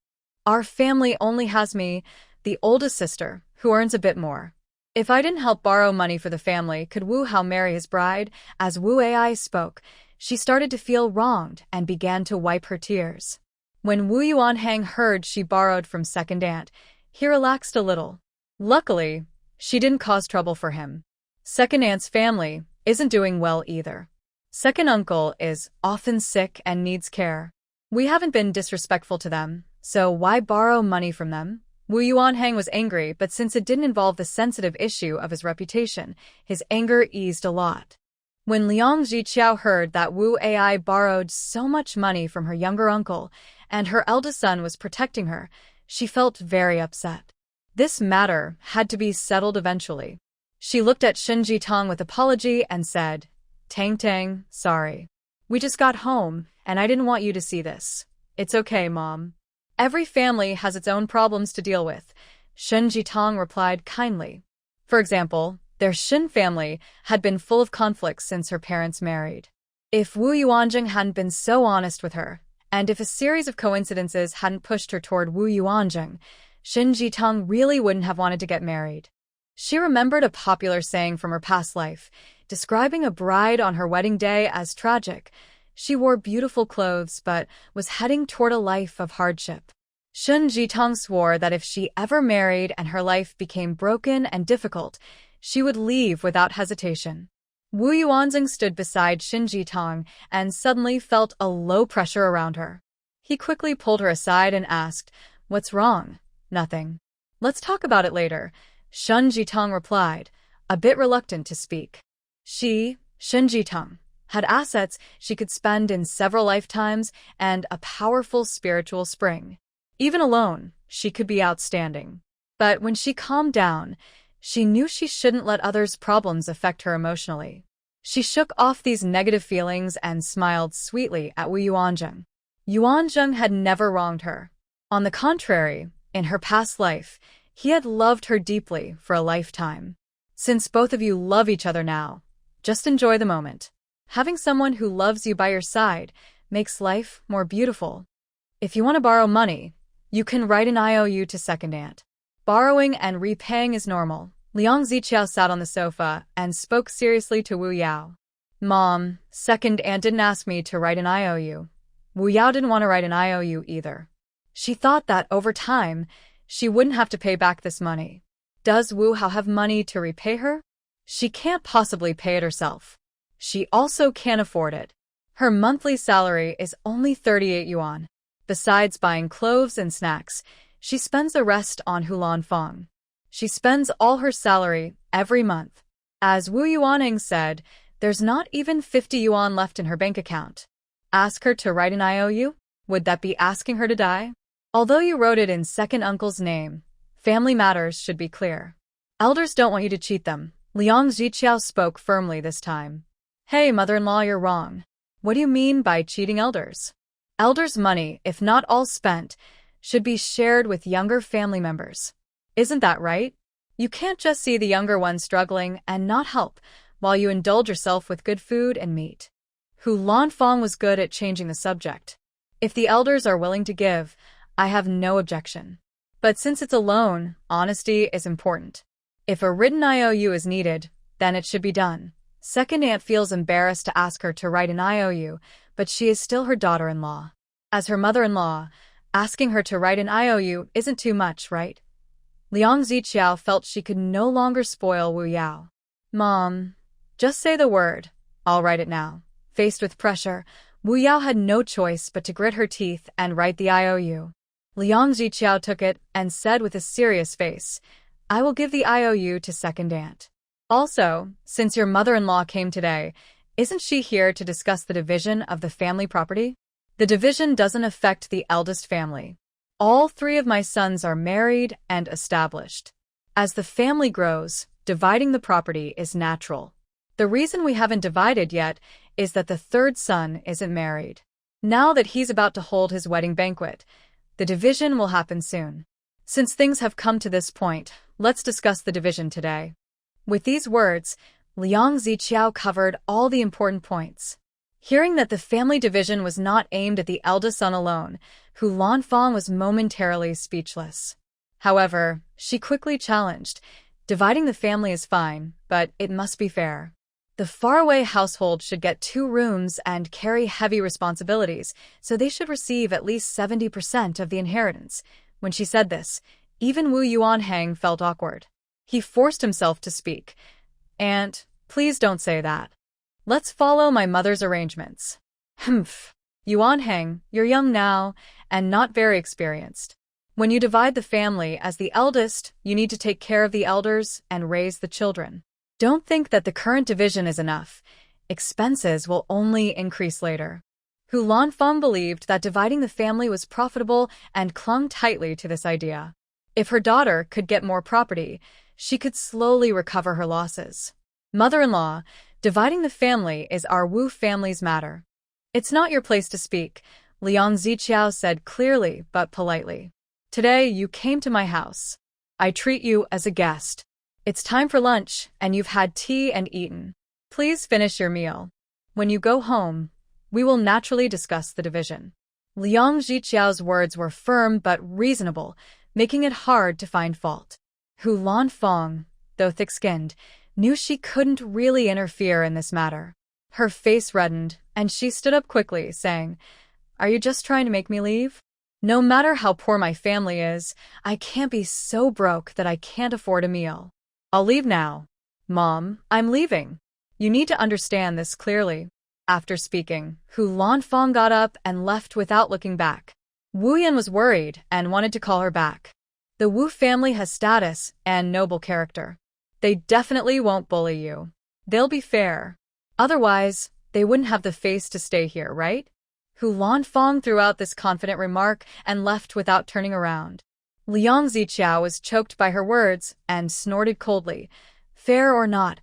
Our family only has me, the oldest sister, who earns a bit more. If I didn't help borrow money for the family, could Wu Hao marry his bride? As Wu Ai spoke, she started to feel wronged and began to wipe her tears. When Wu Yuanheng heard she borrowed from second aunt, he relaxed a little. Luckily, she didn't cause trouble for him. Second aunt's family isn't doing well either. Second uncle is often sick and needs care. We haven't been disrespectful to them, so why borrow money from them? Wu Yuanheng was angry, but since it didn't involve the sensitive issue of his reputation, his anger eased a lot. When Liang Zhiqiao heard that Wu Ai borrowed so much money from her younger uncle and her eldest son was protecting her, she felt very upset. This matter had to be settled eventually. She looked at Shen Jitong with apology and said, "Tang Tang, sorry. We just got home, and I didn't want you to see this. It's okay, Mom. Every family has its own problems to deal with," Shen Jitong replied kindly. For example, their Shen family had been full of conflicts since her parents married. If Wu Yuanjing hadn't been so honest with her, and if a series of coincidences hadn't pushed her toward Wu Yuanjing, Shen Jitong really wouldn't have wanted to get married. She remembered a popular saying from her past life, describing a bride on her wedding day as tragic. She wore beautiful clothes but was heading toward a life of hardship. Shen Jitong swore that if she ever married and her life became broken and difficult, she would leave without hesitation. Wu Yuanzing stood beside Shen Jitong and suddenly felt a low pressure around her. He quickly pulled her aside and asked, "What's wrong?" "Nothing. Let's talk about it later," Shen Jitong replied, a bit reluctant to speak. She, Shen Jitong, had assets she could spend in several lifetimes and a powerful spiritual spring. Even alone, she could be outstanding. But when she calmed down, she knew she shouldn't let others' problems affect her emotionally. She shook off these negative feelings and smiled sweetly at Wu Yuanzheng. Yuanzheng had never wronged her. On the contrary, in her past life, he had loved her deeply for a lifetime. Since both of you love each other now, just enjoy the moment. Having someone who loves you by your side makes life more beautiful. If you want to borrow money, you can write an IOU to second aunt. Borrowing and repaying is normal. Liang Ziqiao sat on the sofa and spoke seriously to Wu Yao. "Mom, second aunt didn't ask me to write an IOU. Wu Yao didn't want to write an IOU either. She thought that over time, she wouldn't have to pay back this money. Does Wu Hao have money to repay her? She can't possibly pay it herself. She also can't afford it. Her monthly salary is only 38 yuan. Besides buying clothes and snacks, she spends the rest on Hulan Fong. She spends all her salary every month. As Wu Yuanning said, there's not even 50 yuan left in her bank account. Ask her to write an IOU? Would that be asking her to die? Although you wrote it in second uncle's name, family matters should be clear. Elders don't want you to cheat them." Liang Zhiqiao spoke firmly this time. "Hey, mother-in-law, you're wrong. What do you mean by cheating elders? Elders' money, if not all spent, should be shared with younger family members. Isn't that right? You can't just see the younger ones struggling and not help while you indulge yourself with good food and meat." Hu Lanfang was good at changing the subject. "If the elders are willing to give, I have no objection. But since it's a loan, honesty is important. If a written IOU is needed, then it should be done." Second aunt feels embarrassed to ask her to write an IOU, but she is still her daughter-in-law. As her mother-in-law, asking her to write an IOU isn't too much, right? Liang Ziqiao felt she could no longer spoil Wu Yao. "Mom, just say the word. I'll write it now." Faced with pressure, Wu Yao had no choice but to grit her teeth and write the IOU. Liang Ziqiao took it and said with a serious face, "I will give the IOU to second aunt. Also, since your mother-in-law came today, isn't she here to discuss the division of the family property? The division doesn't affect the eldest family. All three of my sons are married and established. As the family grows, dividing the property is natural. The reason we haven't divided yet is that the third son isn't married. Now that he's about to hold his wedding banquet, the division will happen soon. Since things have come to this point, let's discuss the division today." With these words, Liang Ziqiao covered all the important points. Hearing that the family division was not aimed at the eldest son alone, Hu Lanfang was momentarily speechless. However, she quickly challenged, "Dividing the family is fine, but it must be fair. The faraway household should get 2 rooms and carry heavy responsibilities, so they should receive at least 70% of the inheritance." When she said this, even Wu Yuanhang felt awkward. He forced himself to speak. "Aunt, please don't say that. Let's follow my mother's arrangements." "Humph. Yuanhang, you're young now and not very experienced. When you divide the family as the eldest, you need to take care of the elders and raise the children. Don't think that the current division is enough. Expenses will only increase later." Hu Lanfang believed that dividing the family was profitable and clung tightly to this idea. If her daughter could get more property, she could slowly recover her losses. "Mother-in-law, dividing the family is our Wu family's matter." "It's not your place to speak," Liang Ziqiao said clearly but politely. "Today you came to my house. I treat you as a guest. It's time for lunch, and you've had tea and eaten. Please finish your meal. When you go home, we will naturally discuss the division." Liang Ziqiao's words were firm but reasonable, making it hard to find fault. Hu Lanfang, though thick-skinned, knew she couldn't really interfere in this matter. Her face reddened, and she stood up quickly, saying, "Are you just trying to make me leave? No matter how poor my family is, I can't be so broke that I can't afford a meal. I'll leave now. Mom, I'm leaving. You need to understand this clearly." After speaking, Hu Lanfang got up and left without looking back. Wu Yan was worried and wanted to call her back. The Wu family has status and noble character. They definitely won't bully you. They'll be fair. Otherwise, they wouldn't have the face to stay here, right? Hu Lanfang threw out this confident remark and left without turning around. Liang Ziqiao was choked by her words and snorted coldly. "Fair or not,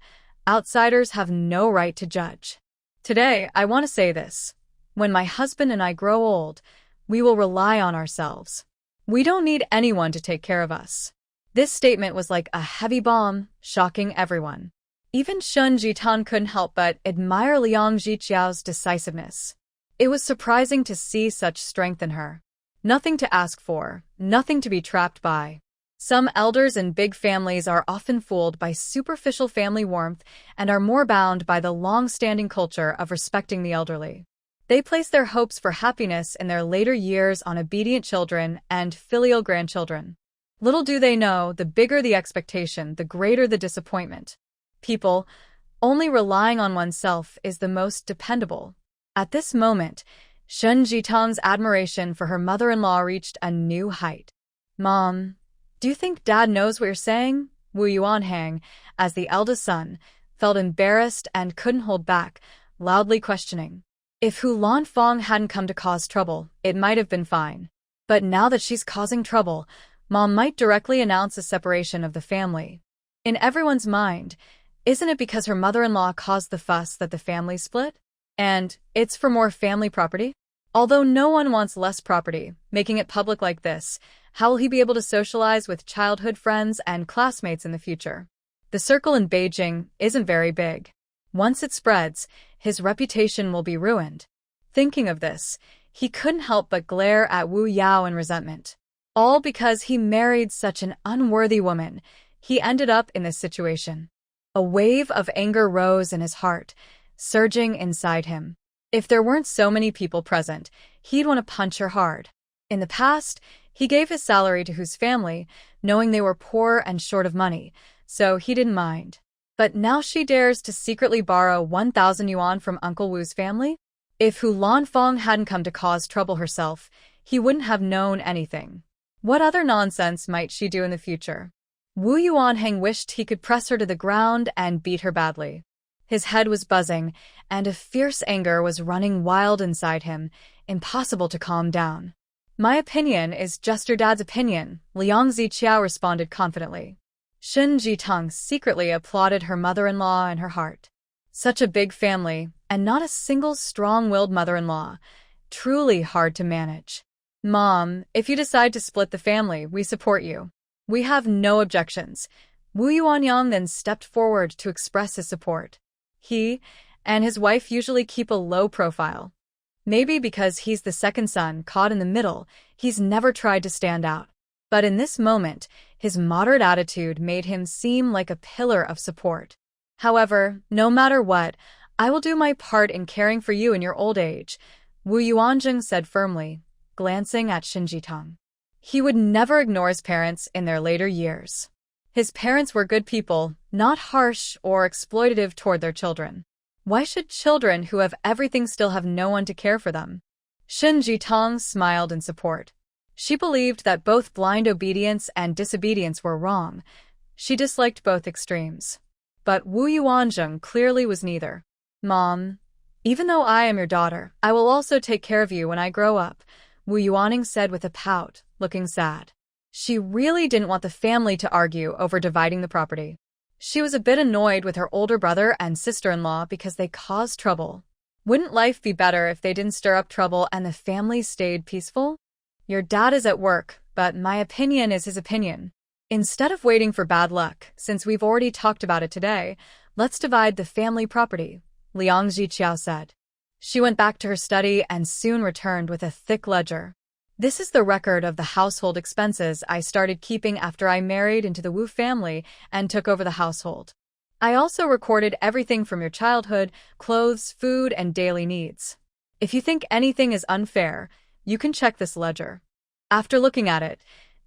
outsiders have no right to judge. Today, I want to say this. When my husband and I grow old, we will rely on ourselves. We don't need anyone to take care of us." This statement was like a heavy bomb, shocking everyone. Even Shun Jitan couldn't help but admire Liang Ziqiao's decisiveness. It was surprising to see such strength in her. Nothing to ask for, nothing to be trapped by. Some elders in big families are often fooled by superficial family warmth and are more bound by the long-standing culture of respecting the elderly. They place their hopes for happiness in their later years on obedient children and filial grandchildren. Little do they know, the bigger the expectation, the greater the disappointment. People, only relying on oneself is the most dependable. At this moment, Shun Jitang's admiration for her mother-in-law reached a new height. "Mom, do you think Dad knows what you're saying?" Wu Yuanhang, as the eldest son, felt embarrassed and couldn't hold back, loudly questioning. If Hu Lanfang hadn't come to cause trouble, it might have been fine. But now that she's causing trouble, Mom might directly announce a separation of the family. In everyone's mind, isn't it because her mother-in-law caused the fuss that the family split? And it's for more family property? Although no one wants less property, making it public like this, how will he be able to socialize with childhood friends and classmates in the future? The circle in Beijing isn't very big. Once it spreads, his reputation will be ruined. Thinking of this, he couldn't help but glare at Wu Yao in resentment. All because he married such an unworthy woman, he ended up in this situation. A wave of anger rose in his heart, surging inside him. If there weren't so many people present, he'd want to punch her hard. In the past, he gave his salary to Hu's family, knowing they were poor and short of money, so he didn't mind. But now she dares to secretly borrow 1,000 yuan from Uncle Wu's family? If Hu Lanfang hadn't come to cause trouble herself, he wouldn't have known anything. What other nonsense might she do in the future? Wu Yuanheng wished he could press her to the ground and beat her badly. His head was buzzing, and a fierce anger was running wild inside him, impossible to calm down. My opinion is just your dad's opinion, Liang Ziqiao responded confidently. Shen Jitong secretly applauded her mother-in-law in her heart. Such a big family, and not a single strong-willed mother-in-law. Truly hard to manage. Mom, if you decide to split the family, we support you. We have no objections. Wu Yuanyang then stepped forward to express his support. He and his wife usually keep a low profile. Maybe because he's the second son caught in the middle, he's never tried to stand out. But in this moment, his moderate attitude made him seem like a pillar of support. However, no matter what, I will do my part in caring for you in your old age, Wu Yuanzheng said firmly, glancing at Shen Jitong. He would never ignore his parents in their later years. His parents were good people, not harsh or exploitative toward their children. Why should children who have everything still have no one to care for them? Shen Jitong smiled in support. She believed that both blind obedience and disobedience were wrong. She disliked both extremes. But Wu Yuanzheng clearly was neither. Mom, even though I am your daughter, I will also take care of you when I grow up, Wu Yuanning said with a pout, looking sad. She really didn't want the family to argue over dividing the property. She was a bit annoyed with her older brother and sister-in-law because they caused trouble. Wouldn't life be better if they didn't stir up trouble and the family stayed peaceful? Your dad is at work, but my opinion is his opinion. Instead of waiting for bad luck, since we've already talked about it today, let's divide the family property, Liang Ziqiao said. She went back to her study and soon returned with a thick ledger. This is the record of the household expenses I started keeping after I married into the Wu family and took over the household. I also recorded everything from your childhood, clothes, food, and daily needs. If you think anything is unfair, you can check this ledger. After looking at it,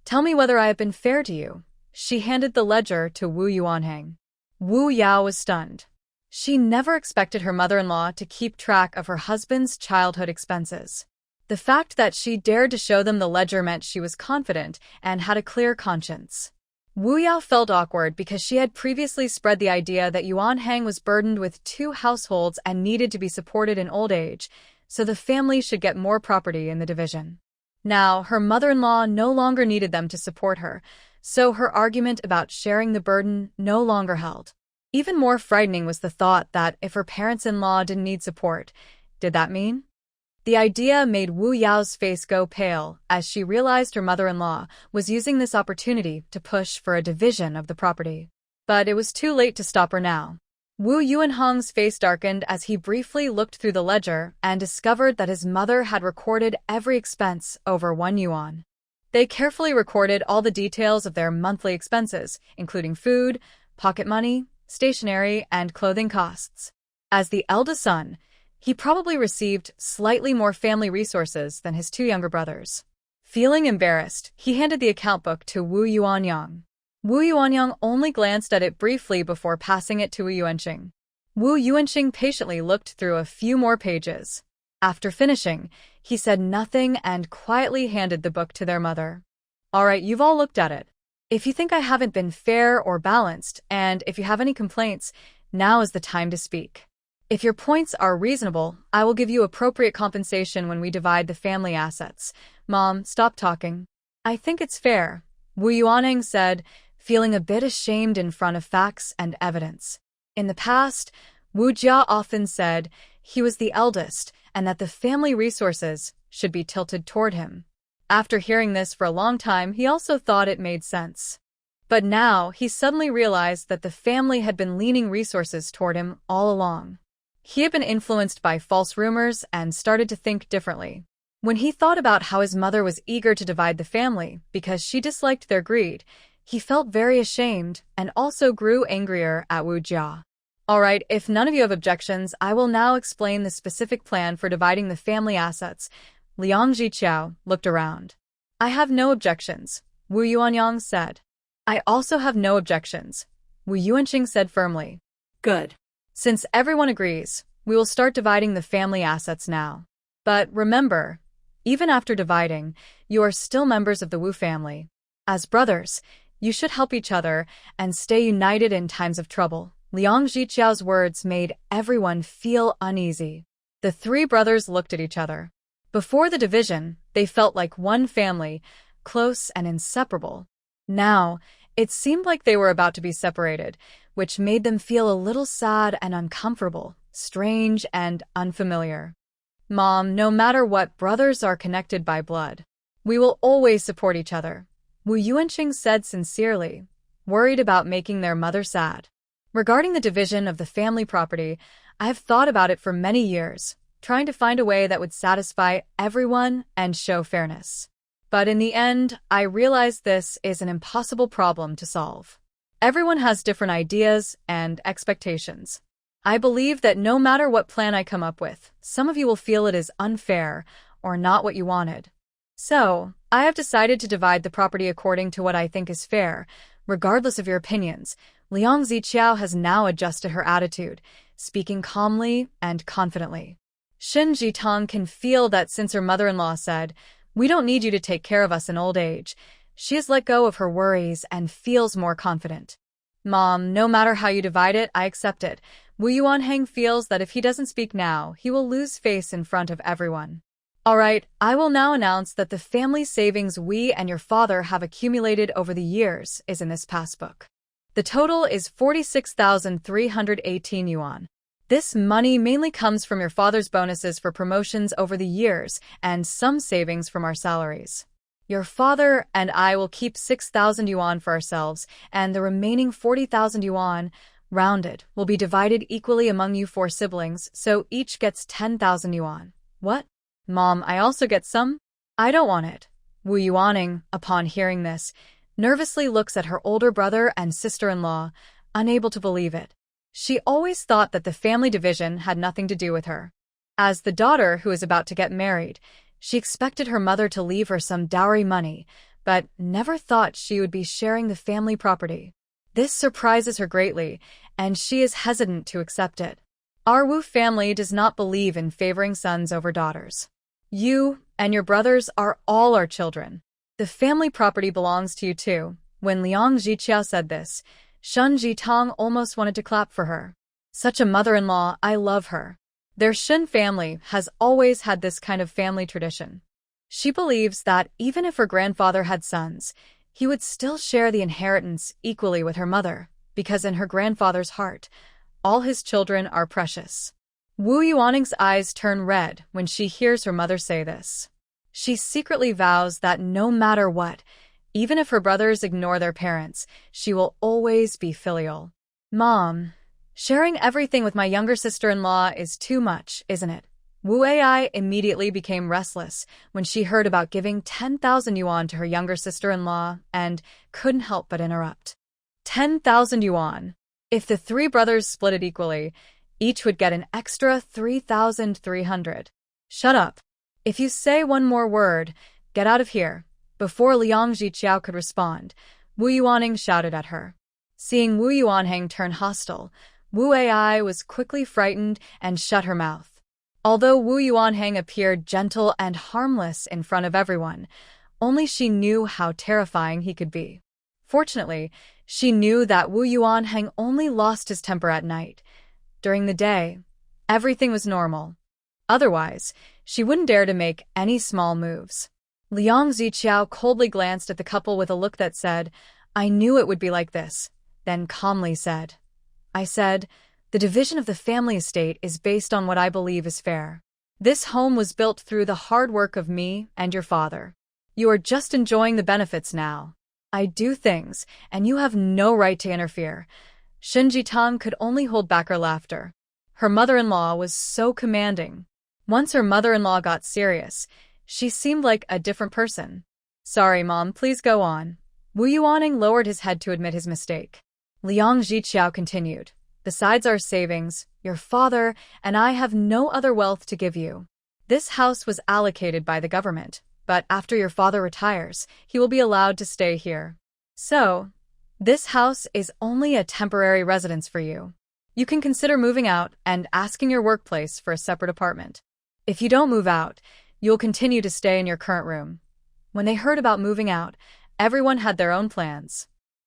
tell me whether I have been fair to you. She handed the ledger to Wu Yuanheng. Wu Yao was stunned. She never expected her mother-in-law to keep track of her husband's childhood expenses. The fact that she dared to show them the ledger meant she was confident and had a clear conscience. Wu Yao felt awkward because she had previously spread the idea that Yuan Heng was burdened with 2 households and needed to be supported in old age, so the family should get more property in the division. Now, her mother-in-law no longer needed them to support her, so her argument about sharing the burden no longer held. Even more frightening was the thought that if her parents-in-law didn't need support, did that mean? The idea made Wu Yao's face go pale as she realized her mother-in-law was using this opportunity to push for a division of the property. But it was too late to stop her now. Wu Yuanheng's face darkened as he briefly looked through the ledger and discovered that his mother had recorded every expense over 1 yuan. They carefully recorded all the details of their monthly expenses, including food, pocket money, stationery, and clothing costs. As the eldest son, he probably received slightly more family resources than his 2 younger brothers. Feeling embarrassed, he handed the account book to Wu Yuanyang. Wu Yuanyang only glanced at it briefly before passing it to Wu Yuanqing. Wu Yuanqing patiently looked through a few more pages. After finishing, he said nothing and quietly handed the book to their mother. All right, you've all looked at it. If you think I haven't been fair or balanced, and if you have any complaints, now is the time to speak. If your points are reasonable, I will give you appropriate compensation when we divide the family assets. Mom, stop talking. I think it's fair, Wu Yuaneng said, feeling a bit ashamed in front of facts and evidence. In the past, Wu Jia often said he was the eldest and that the family resources should be tilted toward him. After hearing this for a long time, he also thought it made sense. But now, he suddenly realized that the family had been leaning resources toward him all along. He had been influenced by false rumors and started to think differently. When he thought about how his mother was eager to divide the family because she disliked their greed, he felt very ashamed and also grew angrier at Wu Jia. All right, if none of you have objections, I will now explain the specific plan for dividing the family assets. Liang Ziqiao looked around. I have no objections, Wu Yuanyang said. I also have no objections, Wu Yuanqing said firmly. Good. Since everyone agrees, we will start dividing the family assets now. But remember, Even after dividing, you are still members of the Wu family. As brothers, you should help each other and stay united in times of trouble. Liang Zhiqiao's words made everyone feel uneasy. The three brothers looked at each other. Before the division, they felt like one family, close and inseparable. Now, it seemed like they were about to be separated, which made them feel a little sad and uncomfortable, strange and unfamiliar. Mom, no matter what, brothers are connected by blood. We will always support each other, Wu Yuanqing said sincerely, worried about making their mother sad. Regarding the division of the family property, I have thought about it for many years, trying to find a way that would satisfy everyone and show fairness. But in the end, I realized this is an impossible problem to solve. Everyone has different ideas and expectations. I believe that no matter what plan I come up with, some of you will feel it is unfair or not what you wanted. So, I have decided to divide the property according to what I think is fair, regardless of your opinions. Liang Ziqiao has now adjusted her attitude, speaking calmly and confidently. Xin Jitong can feel that since her mother-in-law said, "We don't need you to take care of us in old age," she has let go of her worries and feels more confident. Mom, no matter how you divide it, I accept it. Wu Yuanheng feels that if he doesn't speak now, he will lose face in front of everyone. Alright, I will now announce that the family savings we and your father have accumulated over the years is in this passbook. The total is 46,318 yuan. This money mainly comes from your father's bonuses for promotions over the years and some savings from our salaries. Your father and I will keep 6,000 yuan for ourselves, and the remaining 40,000 yuan, rounded, will be divided equally among you four siblings, so each gets 10,000 yuan. What? Mom, I also get some? I don't want it. Wu Yuaning, upon hearing this, nervously looks at her older brother and sister-in-law, unable to believe it. She always thought that the family division had nothing to do with her. As the daughter who is about to get married, she expected her mother to leave her some dowry money, but never thought she would be sharing the family property. This surprises her greatly, and she is hesitant to accept it. Our Wu family does not believe in favoring sons over daughters. You and your brothers are all our children. The family property belongs to you too. When Liang Zhiqiao said this, Shun Jitong almost wanted to clap for her. Such a mother-in-law, I love her. Their Shen family has always had this kind of family tradition. She believes that even if her grandfather had sons, he would still share the inheritance equally with her mother, because in her grandfather's heart, all his children are precious. Wu Yuaning's eyes turn red when she hears her mother say this. She secretly vows that no matter what, even if her brothers ignore their parents, she will always be filial. Mom, sharing everything with my younger sister-in-law is too much, isn't it? Wu Ai immediately became restless when she heard about giving 10,000 yuan to her younger sister-in-law and couldn't help but interrupt. 10,000 yuan. If the three brothers split it equally, each would get an extra 3,300. Shut up. If you say one more word, get out of here. Before Liang Zhiqiao could respond, Wu Yuaning shouted at her. Seeing Wu Yuanheng turn hostile, Wu Ai was quickly frightened and shut her mouth. Although Wu Yuanheng appeared gentle and harmless in front of everyone, only she knew how terrifying he could be. Fortunately, she knew that Wu Yuanheng only lost his temper at night. During the day, everything was normal. Otherwise, she wouldn't dare to make any small moves. Liang Ziqiao coldly glanced at the couple with a look that said, I knew it would be like this, then calmly said, I said, the division of the family estate is based on what I believe is fair. This home was built through the hard work of me and your father. You are just enjoying the benefits now. I do things, and you have no right to interfere. Shin Jitong could only hold back her laughter. Her mother-in-law was so commanding. Once her mother-in-law got serious, she seemed like a different person. Sorry, Mom, please go on. Wu Yuaning lowered his head to admit his mistake. Liang Zhiqiao continued, besides our savings, your father and I have no other wealth to give you. This house was allocated by the government, but after your father retires, he will be allowed to stay here. So, this house is only a temporary residence for you. You can consider moving out and asking your workplace for a separate apartment. If you don't move out, You'll continue to stay in your current room. When they heard about moving out, everyone had their own plans.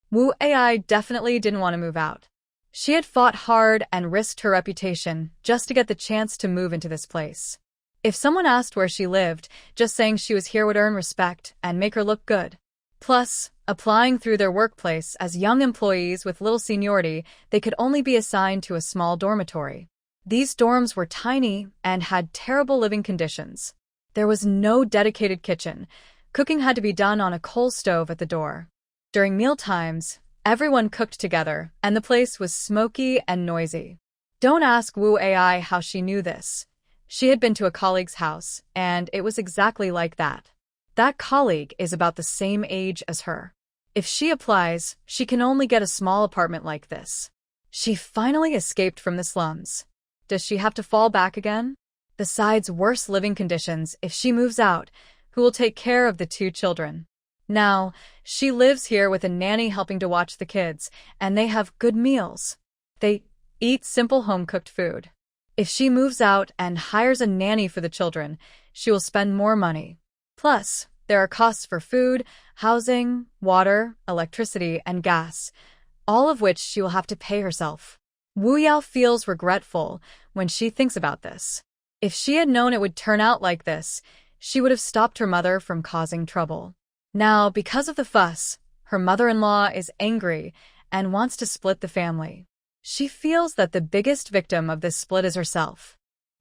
Wu Ai definitely didn't want to move out. She had fought hard and risked her reputation just to get the chance to move into this place. If someone asked where she lived, just saying she was here would earn respect and make her look good. Plus, applying through their workplace as young employees with little seniority, they could only be assigned to a small dormitory. These dorms were tiny and had terrible living conditions. There was no dedicated kitchen. Cooking had to be done on a coal stove at the door. During meal times, everyone cooked together, and the place was smoky and noisy. Don't ask Wu Ai how she knew this. She had been to a colleague's house, and it was exactly like that. That colleague is about the same age as her. If she applies, she can only get a small apartment like this. She finally escaped from the slums. Does she have to fall back again? Besides worse living conditions, if she moves out, who will take care of the 2 children? Now, she lives here with a nanny helping to watch the kids, and they have good meals. They eat simple home-cooked food. If she moves out and hires a nanny for the children, she will spend more money. Plus, there are costs for food, housing, water, electricity, and gas, all of which she will have to pay herself. Wu Yao feels regretful when she thinks about this. If she had known it would turn out like this, she would have stopped her mother from causing trouble. Now, because of the fuss, her mother-in-law is angry and wants to split the family. She feels that the biggest victim of this split is herself.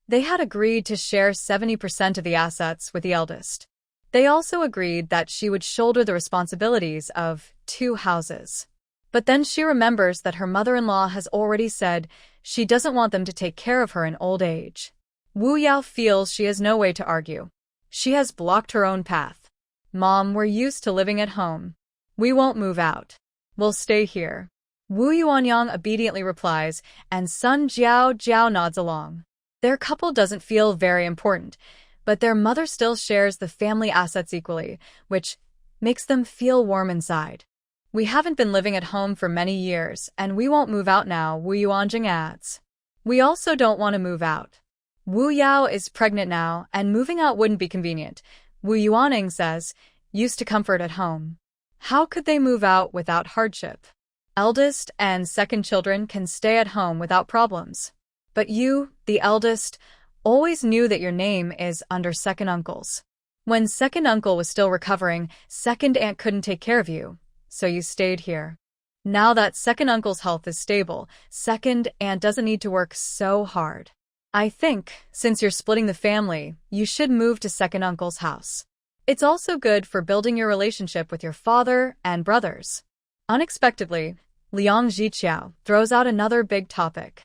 They had agreed to share 70% of the assets with the eldest. They also agreed that she would shoulder the responsibilities of 2 houses. But then she remembers that her mother-in-law has already said she doesn't want them to take care of her in old age. Wu Yao feels she has no way to argue. She has blocked her own path. Mom, we're used to living at home. We won't move out. We'll stay here. Wu Yuanyang obediently replies, and Sun Jiao nods along. Their couple doesn't feel very important, but their mother still shares the family assets equally, which makes them feel warm inside. We haven't been living at home for many years, and we won't move out now, Wu Yuanjing adds. We also don't want to move out. Wu Yao is pregnant now, and moving out wouldn't be convenient, Wu Yuaning says, used to comfort at home. How could they move out without hardship? Eldest and second children can stay at home without problems. But you, the eldest, always knew that your name is under second uncle's. When second uncle was still recovering, second aunt couldn't take care of you, so you stayed here. Now that second uncle's health is stable, second aunt doesn't need to work so hard. I think, since you're splitting the family, you should move to second uncle's house. It's also good for building your relationship with your father and brothers. Unexpectedly, Liang Zhiqiao throws out another big topic.